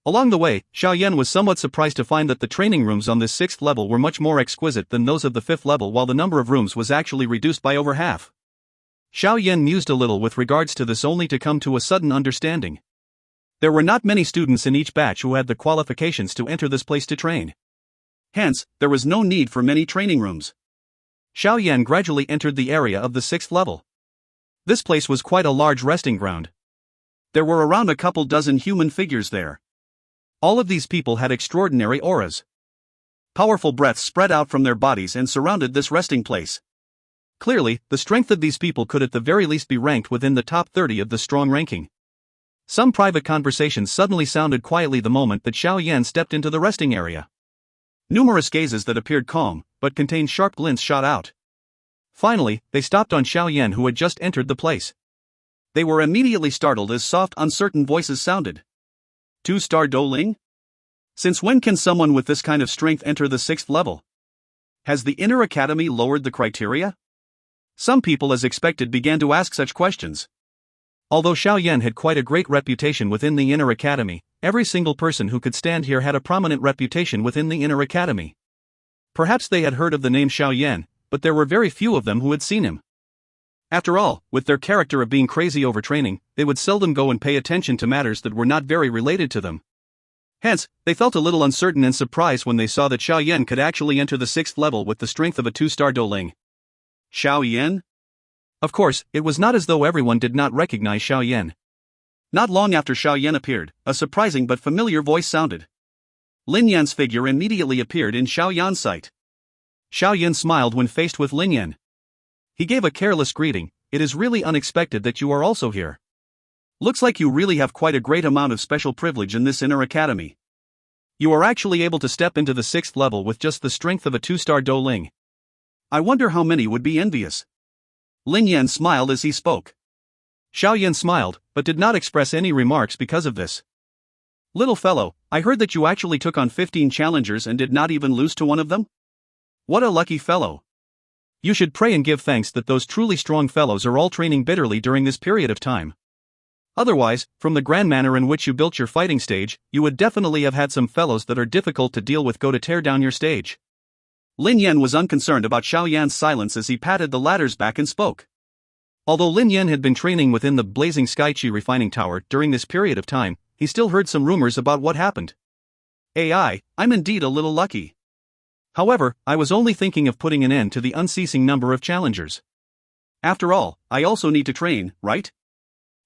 Speaker 1: Along the way, Xiao Yan was somewhat surprised to find that the training rooms on this 6th level were much more exquisite than those of the 5th level, while the number of rooms was actually reduced by over half. Xiao Yan mused a little with regards to this, only to come to a sudden understanding. There were not many students in each batch who had the qualifications to enter this place to train. Hence, there was no need for many training rooms. Xiao Yan gradually entered the area of the 6th level. This place was quite a large resting ground. There were around a couple dozen human figures there. All of these people had extraordinary auras. Powerful breaths spread out from their bodies and surrounded this resting place. Clearly, the strength of these people could at the very least be ranked within the top 30 of the strong ranking. Some private conversations suddenly sounded quietly the moment that Xiao Yan stepped into the resting area. Numerous gazes that appeared calm, but contained sharp glints shot out. Finally, they stopped on Xiao Yan, who had just entered the place. They were immediately startled as soft, uncertain voices sounded. 2-star Dou Ling? Since when can someone with this kind of strength enter the 6th level? Has the inner academy lowered the criteria? Some people, as expected, began to ask such questions. Although Xiao Yan had quite a great reputation within the inner academy, every single person who could stand here had a prominent reputation within the inner academy. Perhaps they had heard of the name Xiao Yan, but there were very few of them who had seen him. After all, with their character of being crazy over training, they would seldom go and pay attention to matters that were not very related to them. Hence, they felt a little uncertain and surprised when they saw that Xiao Yan could actually enter the 6th level with the strength of a 2-star Dou Ling. Xiao Yan? Of course, it was not as though everyone did not recognize Xiao Yan. Not long after Xiao Yan appeared, a surprising but familiar voice sounded. Lin Yan's figure immediately appeared in Xiao Yan's sight. Xiao Yan smiled when faced with Lin Yan. He gave a careless greeting. It is really unexpected that you are also here. Looks like you really have quite a great amount of special privilege in this inner academy. You are actually able to step into the 6th level with just the strength of a 2-star Dou Ling. I wonder how many would be envious. Lin Yan smiled as he spoke. Xiao Yan smiled, but did not express any remarks because of this. Little fellow, I heard that you actually took on 15 challengers and did not even lose to one of them? What a lucky fellow. You should pray and give thanks that those truly strong fellows are all training bitterly during this period of time. Otherwise, from the grand manner in which you built your fighting stage, you would definitely have had some fellows that are difficult to deal with go to tear down your stage. Lin Yan was unconcerned about Xiao Yan's silence as he patted the latter's back and spoke. Although Lin Yan had been training within the blazing Sky Qi refining tower during this period of time, he still heard some rumors about what happened. I'm indeed a little lucky. However, I was only thinking of putting an end to the unceasing number of challengers. After all, I also need to train, right?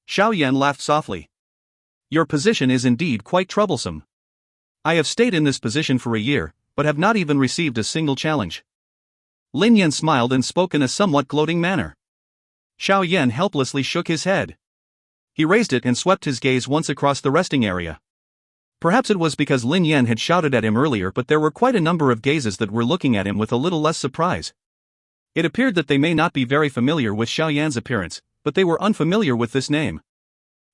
Speaker 1: Xiao Yan laughed softly. Your position is indeed quite troublesome. I have stayed in this position for a year, but have not even received a single challenge. Lin Yan smiled and spoke in a somewhat gloating manner. Xiao Yan helplessly shook his head. He raised it and swept his gaze once across the resting area. Perhaps it was because Lin Yan had shouted at him earlier, but there were quite a number of gazes that were looking at him with a little less surprise. It appeared that they may not be very familiar with Xiao Yan's appearance, but they were unfamiliar with this name.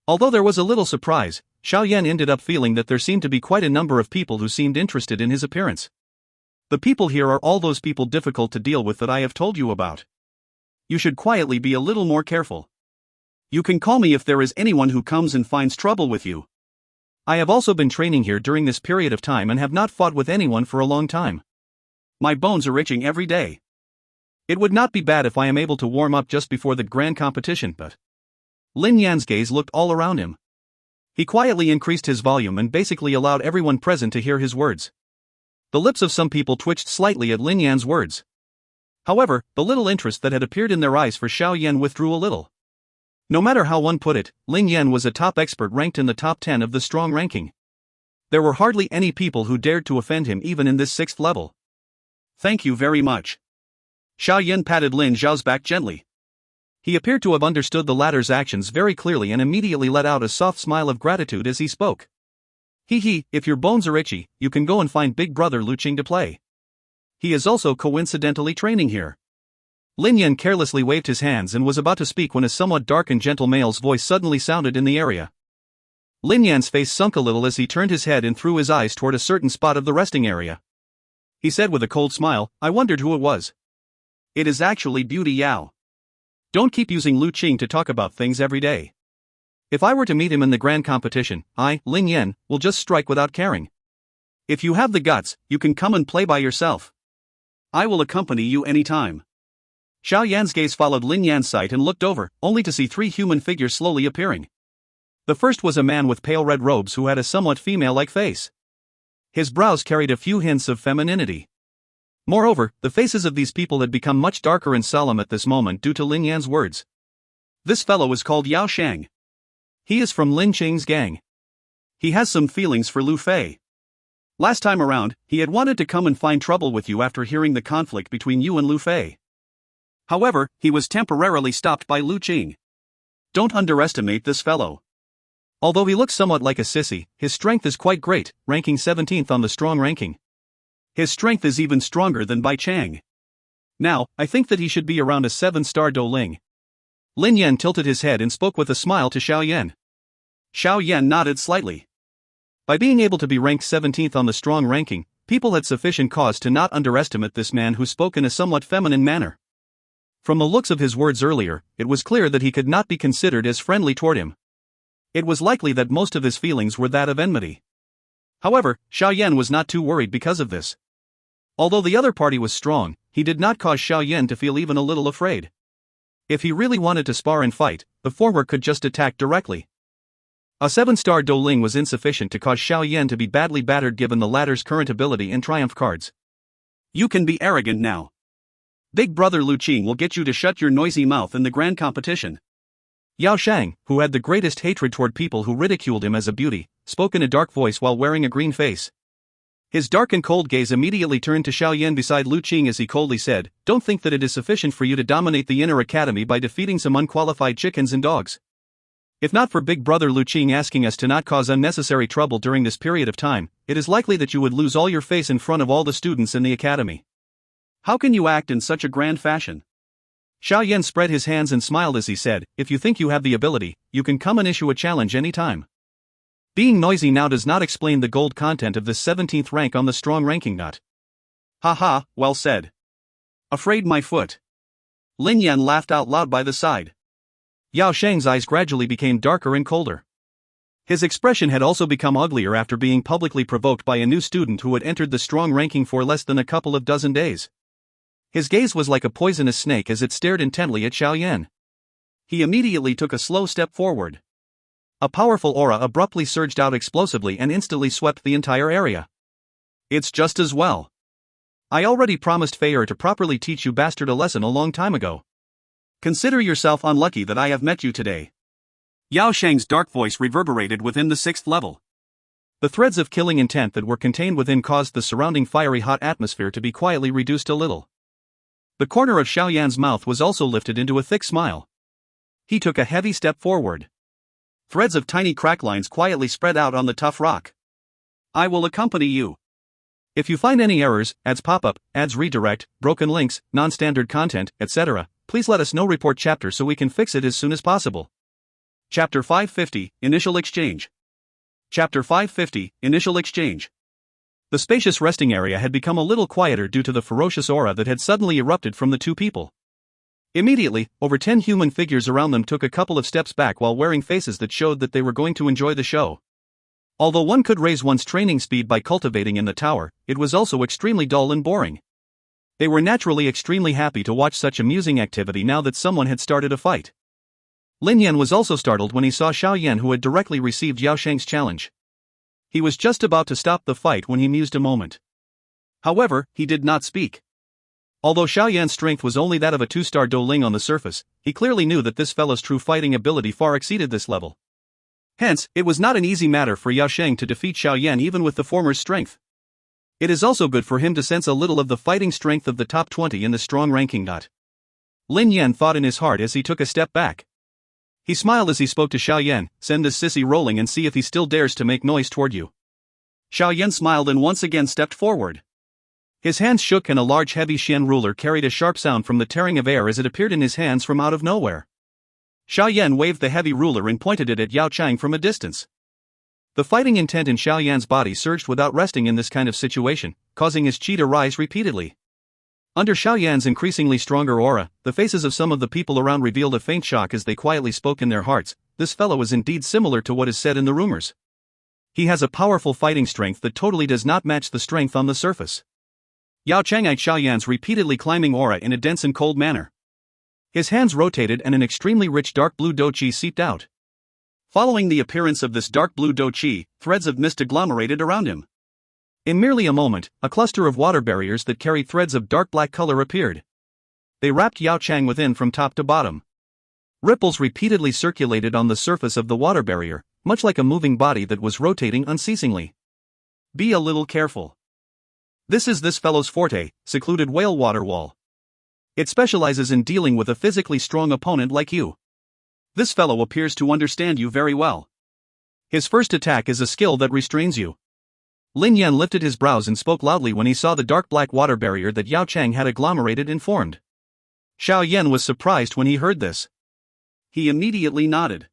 Speaker 1: Although there was a little surprise, Xiao Yan ended up feeling that there seemed to be quite a number of people who seemed interested in his appearance. The people here are all those people difficult to deal with that I have told you about. You should quietly be a little more careful. You can call me if there is anyone who comes and finds trouble with you. I have also been training here during this period of time and have not fought with anyone for a long time. My bones are itching every day. It would not be bad if I am able to warm up just before the grand competition, but... Lin Yan's gaze looked all around him. He quietly increased his volume and basically allowed everyone present to hear his words. The lips of some people twitched slightly at Lin Yan's words. However, the little interest that had appeared in their eyes for Xiao Yan withdrew a little. No matter how one put it, Lin Yan was a top expert ranked in the top 10 of the strong ranking. There were hardly any people who dared to offend him even in this 6th level. Thank you very much. Xiao Yan patted Lin Zhao's back gently. He appeared to have understood the latter's actions very clearly and immediately let out a soft smile of gratitude as he spoke. If your bones are itchy, you can go and find big brother Lu Qing to play. He is also coincidentally training here. Lin Yan carelessly waved his hands and was about to speak when a somewhat dark and gentle male's voice suddenly sounded in the area. Lin Yan's face sunk a little as he turned his head and threw his eyes toward a certain spot of the resting area. He said with a cold smile, I wondered who it was. It is actually Beauty Yao. Don't keep using Lu Qing to talk about things every day. If I were to meet him in the grand competition, I, Lin Yan, will just strike without caring. If you have the guts, you can come and play by yourself. I will accompany you anytime. Xiao Yan's gaze followed Lin Yan's sight and looked over, only to see 3 human figures slowly appearing. The first was a man with pale red robes who had a somewhat female-like face. His brows carried a few hints of femininity. Moreover, the faces of these people had become much darker and solemn at this moment due to Lin Yan's words. This fellow is called Yao Shang. He is from Lin Qing's gang. He has some feelings for Lu Fei. Last time around, he had wanted to come and find trouble with you after hearing the conflict between you and Lu Fei. However, he was temporarily stopped by Lu Qing. Don't underestimate this fellow. Although he looks somewhat like a sissy, his strength is quite great, ranking 17th on the strong ranking. His strength is even stronger than Bai Chang. Now, I think that he should be around a 7-star Dou Ling. Lin Yan tilted his head and spoke with a smile to Xiao Yan. Xiao Yan nodded slightly. By being able to be ranked 17th on the strong ranking, people had sufficient cause to not underestimate this man who spoke in a somewhat feminine manner. From the looks of his words earlier, it was clear that he could not be considered as friendly toward him. It was likely that most of his feelings were that of enmity. However, Xiao Yan was not too worried because of this. Although the other party was strong, he did not cause Xiao Yan to feel even a little afraid. If he really wanted to spar and fight, the former could just attack directly. A 7-star Dou Ling was insufficient to cause Xiao Yan to be badly battered given the latter's current ability and triumph cards. You can be arrogant now. Big brother Lu Qing will get you to shut your noisy mouth in the grand competition. Yao Shang, who had the greatest hatred toward people who ridiculed him as a beauty, spoke in a dark voice while wearing a green face. His dark and cold gaze immediately turned to Xiao Yan beside Lu Qing as he coldly said, Don't think that it is sufficient for you to dominate the inner academy by defeating some unqualified chickens and dogs. If not for big brother Lu Qing asking us to not cause unnecessary trouble during this period of time, it is likely that you would lose all your face in front of all the students in the academy. How can you act in such a grand fashion? Xiao Yan spread his hands and smiled as he said, If you think you have the ability, you can come and issue a challenge any time. Being noisy now does not explain the gold content of this 17th rank on the strong ranking nut. Haha, well said. Afraid my foot. Lin Yan laughed out loud by the side. Yao Shang's eyes gradually became darker and colder. His expression had also become uglier after being publicly provoked by a new student who had entered the strong ranking for less than a couple of dozen days. His gaze was like a poisonous snake as it stared intently at Xiao Yan. He immediately took a slow step forward. A powerful aura abruptly surged out explosively and instantly swept the entire area. It's just as well. I already promised Fei Er to properly teach you bastard a lesson a long time ago. Consider yourself unlucky that I have met you today. Yao Shang's dark voice reverberated within the 6th level. The threads of killing intent that were contained within caused the surrounding fiery hot atmosphere to be quietly reduced a little. The corner of Xiao Yan's mouth was also lifted into a thick smile. He took a heavy step forward. Threads of tiny crack lines quietly spread out on the tough rock. I will accompany you. If you find any errors, ads pop up, ads redirect, broken links, non-standard content, etc., please let us know. Report chapter so we can fix it as soon as possible. Chapter 550, Initial Exchange. Chapter 550, Initial Exchange. The spacious resting area had become a little quieter due to the ferocious aura that had suddenly erupted from the two people. Immediately, over 10 human figures around them took a couple of steps back while wearing faces that showed that they were going to enjoy the show. Although one could raise one's training speed by cultivating in the tower, it was also extremely dull and boring. They were naturally extremely happy to watch such amusing activity now that someone had started a fight. Lin Yan was also startled when he saw Xiao Yan, who had directly received Yao Shang's challenge. He was just about to stop the fight when he mused a moment. However, he did not speak. Although Xiao Yan's strength was only that of a 2-star Dou Ling on the surface, he clearly knew that this fellow's true fighting ability far exceeded this level. Hence, it was not an easy matter for Yao Shang to defeat Xiao Yan even with the former's strength. It is also good for him to sense a little of the fighting strength of the top 20 in the strong ranking. Lin Yan thought in his heart as he took a step back. He smiled as he spoke to Xiao Yan, "Send this sissy rolling and see if he still dares to make noise toward you." Xiao Yan smiled and once again stepped forward. His hands shook and a large heavy Xian ruler carried a sharp sound from the tearing of air as it appeared in his hands from out of nowhere. Xiao Yan waved the heavy ruler and pointed it at Yao Chang from a distance. The fighting intent in Xiao Yan's body surged without resting in this kind of situation, causing his chi to rise repeatedly. Under Xiao Yan's increasingly stronger aura, the faces of some of the people around revealed a faint shock as they quietly spoke in their hearts. This fellow is indeed similar to what is said in the rumors. He has a powerful fighting strength that totally does not match the strength on the surface. Yao Chang eyed Xiao Yan's repeatedly climbing aura in a dense and cold manner. His hands rotated and an extremely rich dark blue Dou Qi seeped out. Following the appearance of this dark blue Dou Qi, threads of mist agglomerated around him. In merely a moment, a cluster of water barriers that carried threads of dark black color appeared. They wrapped Yao Chang within from top to bottom. Ripples repeatedly circulated on the surface of the water barrier, much like a moving body that was rotating unceasingly. Be a little careful. This is this fellow's forte, secluded whale water wall. It specializes in dealing with a physically strong opponent like you. This fellow appears to understand you very well. His first attack is a skill that restrains you. Lin Yan lifted his brows and spoke loudly when he saw the dark black water barrier that Yao Chang had agglomerated and formed. Xiao Yan was surprised when he heard this. He immediately nodded.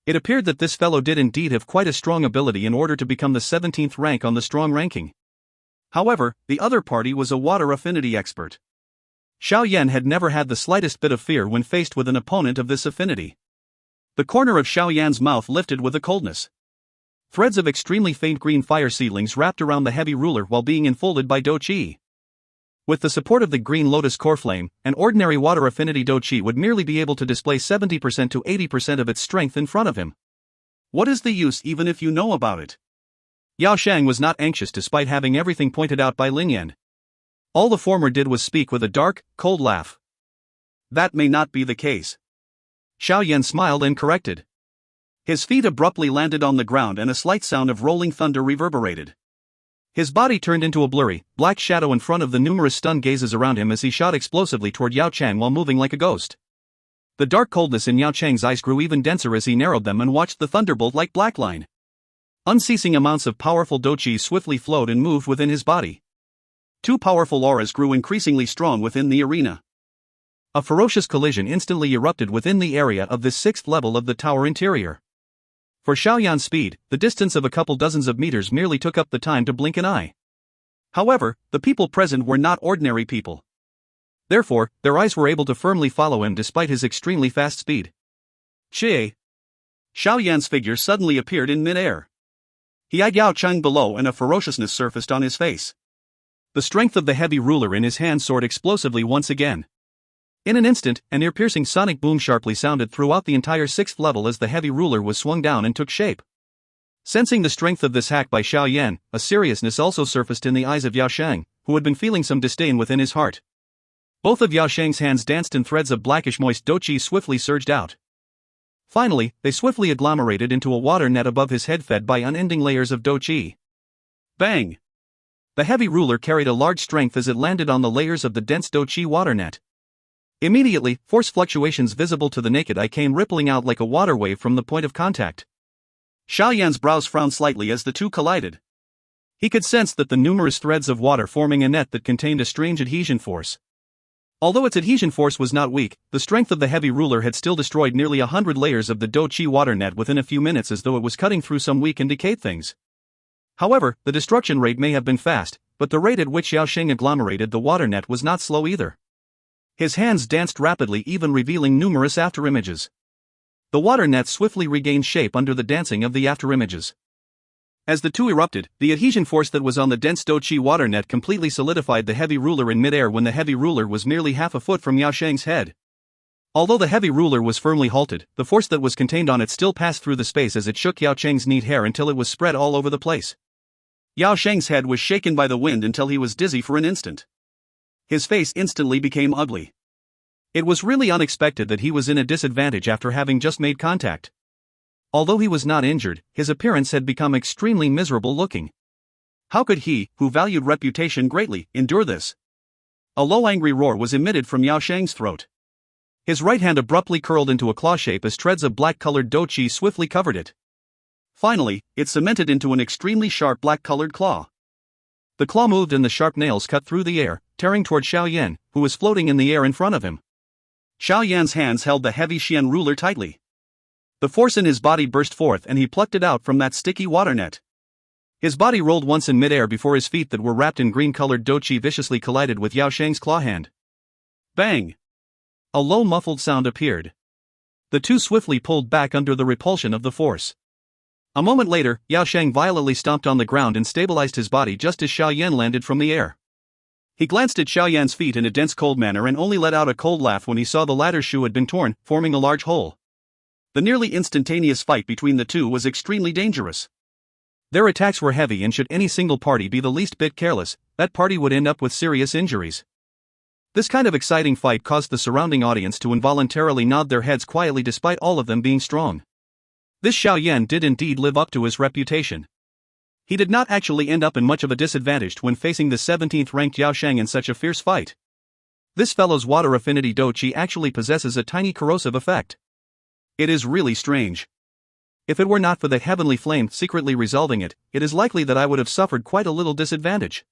Speaker 1: It appeared that this fellow did indeed have quite a strong ability in order to become the 17th rank on the strong ranking. However, the other party was a water affinity expert. Xiao Yan had never had the slightest bit of fear when faced with an opponent of this affinity. The corner of Xiao Yan's mouth lifted with a coldness. Threads of extremely faint green fire seedlings wrapped around the heavy ruler while being enfolded by Dou Qi. With the support of the green lotus core flame, an ordinary water affinity Dou Qi would merely be able to display 70% to 80% of its strength in front of him. What is the use even if you know about it? Yao Shang was not anxious despite having everything pointed out by Lin Yan. All the former did was speak with a dark, cold laugh. That may not be the case. Xiao Yan smiled and corrected. His feet abruptly landed on the ground and a slight sound of rolling thunder reverberated. His body turned into a blurry, black shadow in front of the numerous stunned gazes around him as he shot explosively toward Yao Chang while moving like a ghost. The dark coldness in Yao Chang's eyes grew even denser as he narrowed them and watched the thunderbolt-like black line. Unceasing amounts of powerful Dou Qi swiftly flowed and moved within his body. Two powerful auras grew increasingly strong within the arena. A ferocious collision instantly erupted within the area of this 6th level of the tower interior. For Xiao Yan's speed, the distance of a couple dozens of meters merely took up the time to blink an eye. However, the people present were not ordinary people. Therefore, their eyes were able to firmly follow him despite his extremely fast speed. Xiao Yan's figure suddenly appeared in mid-air. He eyed Yao Chang below and a ferociousness surfaced on his face. The strength of the heavy ruler in his hand soared explosively once again. In an instant, an ear-piercing sonic boom sharply sounded throughout the entire 6th level as the heavy ruler was swung down and took shape. Sensing the strength of this hack by Xiao Yan, a seriousness also surfaced in the eyes of Yao Sheng, who had been feeling some disdain within his heart. Both of Yao Sheng's hands danced in threads of blackish moist Dou Qi swiftly surged out. Finally, they swiftly agglomerated into a water net above his head fed by unending layers of Dou Qi. Bang! The heavy ruler carried a large strength as it landed on the layers of the dense Dou Qi water net. Immediately, force fluctuations visible to the naked eye came rippling out like a water wave from the point of contact. Xiao Yan's brows frowned slightly as the two collided. He could sense that the numerous threads of water forming a net that contained a strange adhesion force. Although its adhesion force was not weak, the strength of the heavy ruler had still destroyed nearly 100 layers of the Dou Qi water net within a few minutes, as though it was cutting through some weak and decayed things. However, the destruction rate may have been fast, but the rate at which Yao Sheng agglomerated the water net was not slow either. His hands danced rapidly, even revealing numerous afterimages. The water net swiftly regained shape under the dancing of the afterimages. As the two erupted, the adhesion force that was on the dense Dou Qi water net completely solidified the heavy ruler in midair when the heavy ruler was merely half a foot from Yao Sheng's head. Although the heavy ruler was firmly halted, the force that was contained on it still passed through the space as it shook Yao Sheng's neat hair until it was spread all over the place. Yao Sheng's head was shaken by the wind until he was dizzy for an instant. His face instantly became ugly. It was really unexpected that he was in a disadvantage after having just made contact. Although he was not injured, his appearance had become extremely miserable looking. How could he, who valued reputation greatly, endure this? A low angry roar was emitted from Yao Sheng's throat. His right hand abruptly curled into a claw shape as threads of black-colored Dou Qi swiftly covered it. Finally, it cemented into an extremely sharp black-colored claw. The claw moved and the sharp nails cut through the air, tearing toward Xiao Yan, who was floating in the air in front of him. Xiao Yan's hands held the heavy Xian ruler tightly. The force in his body burst forth and he plucked it out from that sticky water net. His body rolled once in midair before his feet that were wrapped in green-colored Dou Qi viciously collided with Yao Sheng's claw hand. Bang! A low muffled sound appeared. The two swiftly pulled back under the repulsion of the force. A moment later, Yao Sheng violently stomped on the ground and stabilized his body just as Xiao Yan landed from the air. He glanced at Xiao Yan's feet in a dense cold manner and only let out a cold laugh when he saw the latter's shoe had been torn, forming a large hole. The nearly instantaneous fight between the two was extremely dangerous. Their attacks were heavy, and should any single party be the least bit careless, that party would end up with serious injuries. This kind of exciting fight caused the surrounding audience to involuntarily nod their heads quietly despite all of them being strong. This Xiao Yan did indeed live up to his reputation. He did not actually end up in much of a disadvantage when facing the 17th ranked Yao Sheng in such a fierce fight. This fellow's water affinity Dou Qi actually possesses a tiny corrosive effect. It is really strange. If it were not for the heavenly flame secretly resolving it, it is likely that I would have suffered quite a little disadvantage.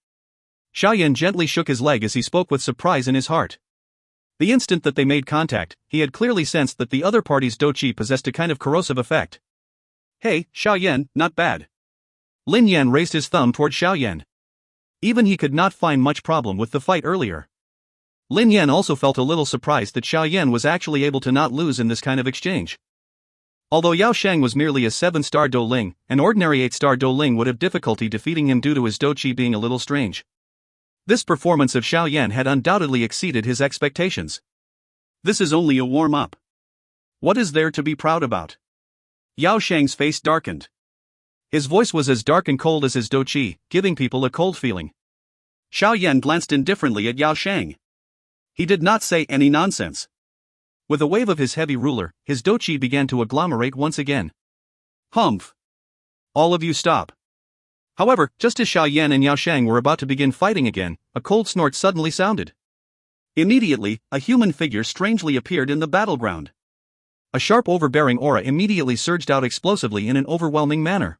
Speaker 1: Xiao Yan gently shook his leg as he spoke with surprise in his heart. The instant that they made contact, he had clearly sensed that the other party's Dou Qi possessed a kind of corrosive effect. Hey, Xiao Yan, not bad. Lin Yan raised his thumb toward Xiao Yan. Even he could not find much problem with the fight earlier. Lin Yan also felt a little surprised that Xiao Yan was actually able to not lose in this kind of exchange. Although Yao Sheng was merely a 7-star Dou Ling, an ordinary 8-star Dou Ling would have difficulty defeating him due to his Dou Qi being a little strange. This performance of Xiao Yan had undoubtedly exceeded his expectations. This is only a warm-up. What is there to be proud about? Yao Sheng's face darkened. His voice was as dark and cold as his Dou Qi, giving people a cold feeling. Xiao Yan glanced indifferently at Yao Sheng. He did not say any nonsense. With a wave of his heavy ruler, his Dou Qi began to agglomerate once again. Humph! All of you stop. However, just as Xiao Yan and Yao Sheng were about to begin fighting again, a cold snort suddenly sounded. Immediately, a human figure strangely appeared in the battleground. A sharp overbearing aura immediately surged out explosively in an overwhelming manner.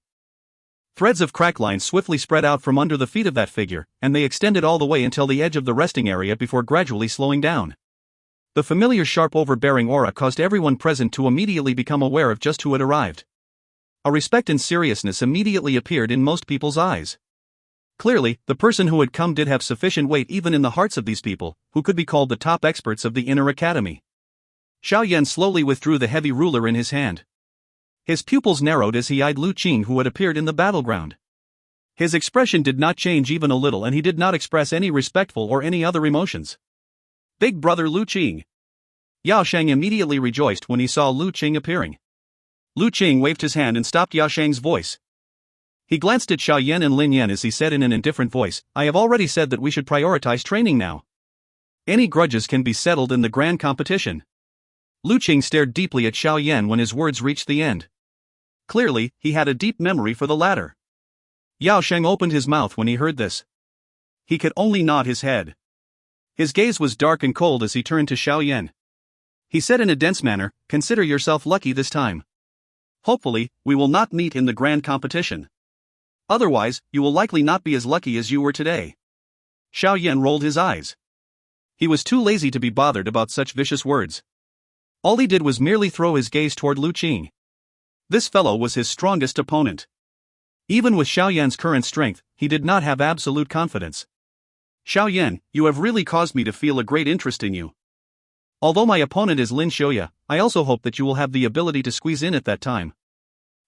Speaker 1: Threads of crack lines swiftly spread out from under the feet of that figure, and they extended all the way until the edge of the resting area before gradually slowing down. The familiar sharp overbearing aura caused everyone present to immediately become aware of just who had arrived. A respect and seriousness immediately appeared in most people's eyes. Clearly, the person who had come did have sufficient weight even in the hearts of these people, who could be called the top experts of the inner academy. Xiao Yan slowly withdrew the heavy ruler in his hand. His pupils narrowed as he eyed Lu Qing, who had appeared in the battleground. His expression did not change even a little, and he did not express any respectful or any other emotions. Big brother Lu Qing. Yao Sheng immediately rejoiced when he saw Lu Qing appearing. Lu Qing waved his hand and stopped Yao Sheng's voice. He glanced at Xiao Yan and Lin Yan as he said in an indifferent voice, "I have already said that we should prioritize training now. Any grudges can be settled in the grand competition." Lu Qing stared deeply at Xiao Yan when his words reached the end. Clearly, he had a deep memory for the latter. Yao Sheng opened his mouth when he heard this. He could only nod his head. His gaze was dark and cold as he turned to Xiao Yan. He said in a dense manner, "Consider yourself lucky this time. Hopefully, we will not meet in the grand competition. Otherwise, you will likely not be as lucky as you were today." Xiao Yan rolled his eyes. He was too lazy to be bothered about such vicious words. All he did was merely throw his gaze toward Lu Qing. This fellow was his strongest opponent. Even with Xiao Yan's current strength, he did not have absolute confidence. "Xiao Yan, you have really caused me to feel a great interest in you. Although my opponent is Lin Xiaoya, I also hope that you will have the ability to squeeze in at that time.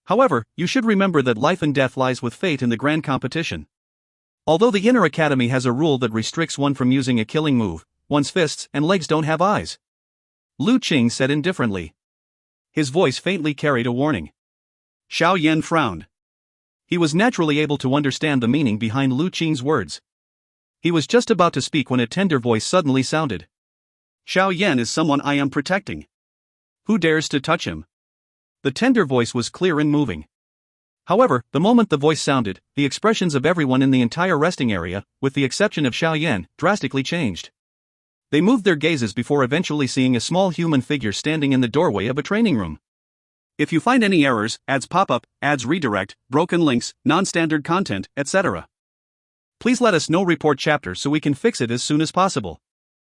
Speaker 1: However, you should remember that life and death lies with fate in the grand competition. Although the inner academy has a rule that restricts one from using a killing move, one's fists and legs don't have eyes." Lu Qing said indifferently. His voice faintly carried a warning. Xiao Yan frowned. He was naturally able to understand the meaning behind Lu Qing's words. He was just about to speak when a tender voice suddenly sounded. "Xiao Yan is someone I am protecting. Who dares to touch him?" The tender voice was clear and moving. However, the moment the voice sounded, the expressions of everyone in the entire resting area, with the exception of Xiao Yan, drastically changed. They moved their gazes before eventually seeing a small human figure standing in the doorway of a training room. If you find any errors, ads pop up, ads redirect, broken links, non-standard content, etc., please let us know. Report chapter so we can fix it as soon as possible.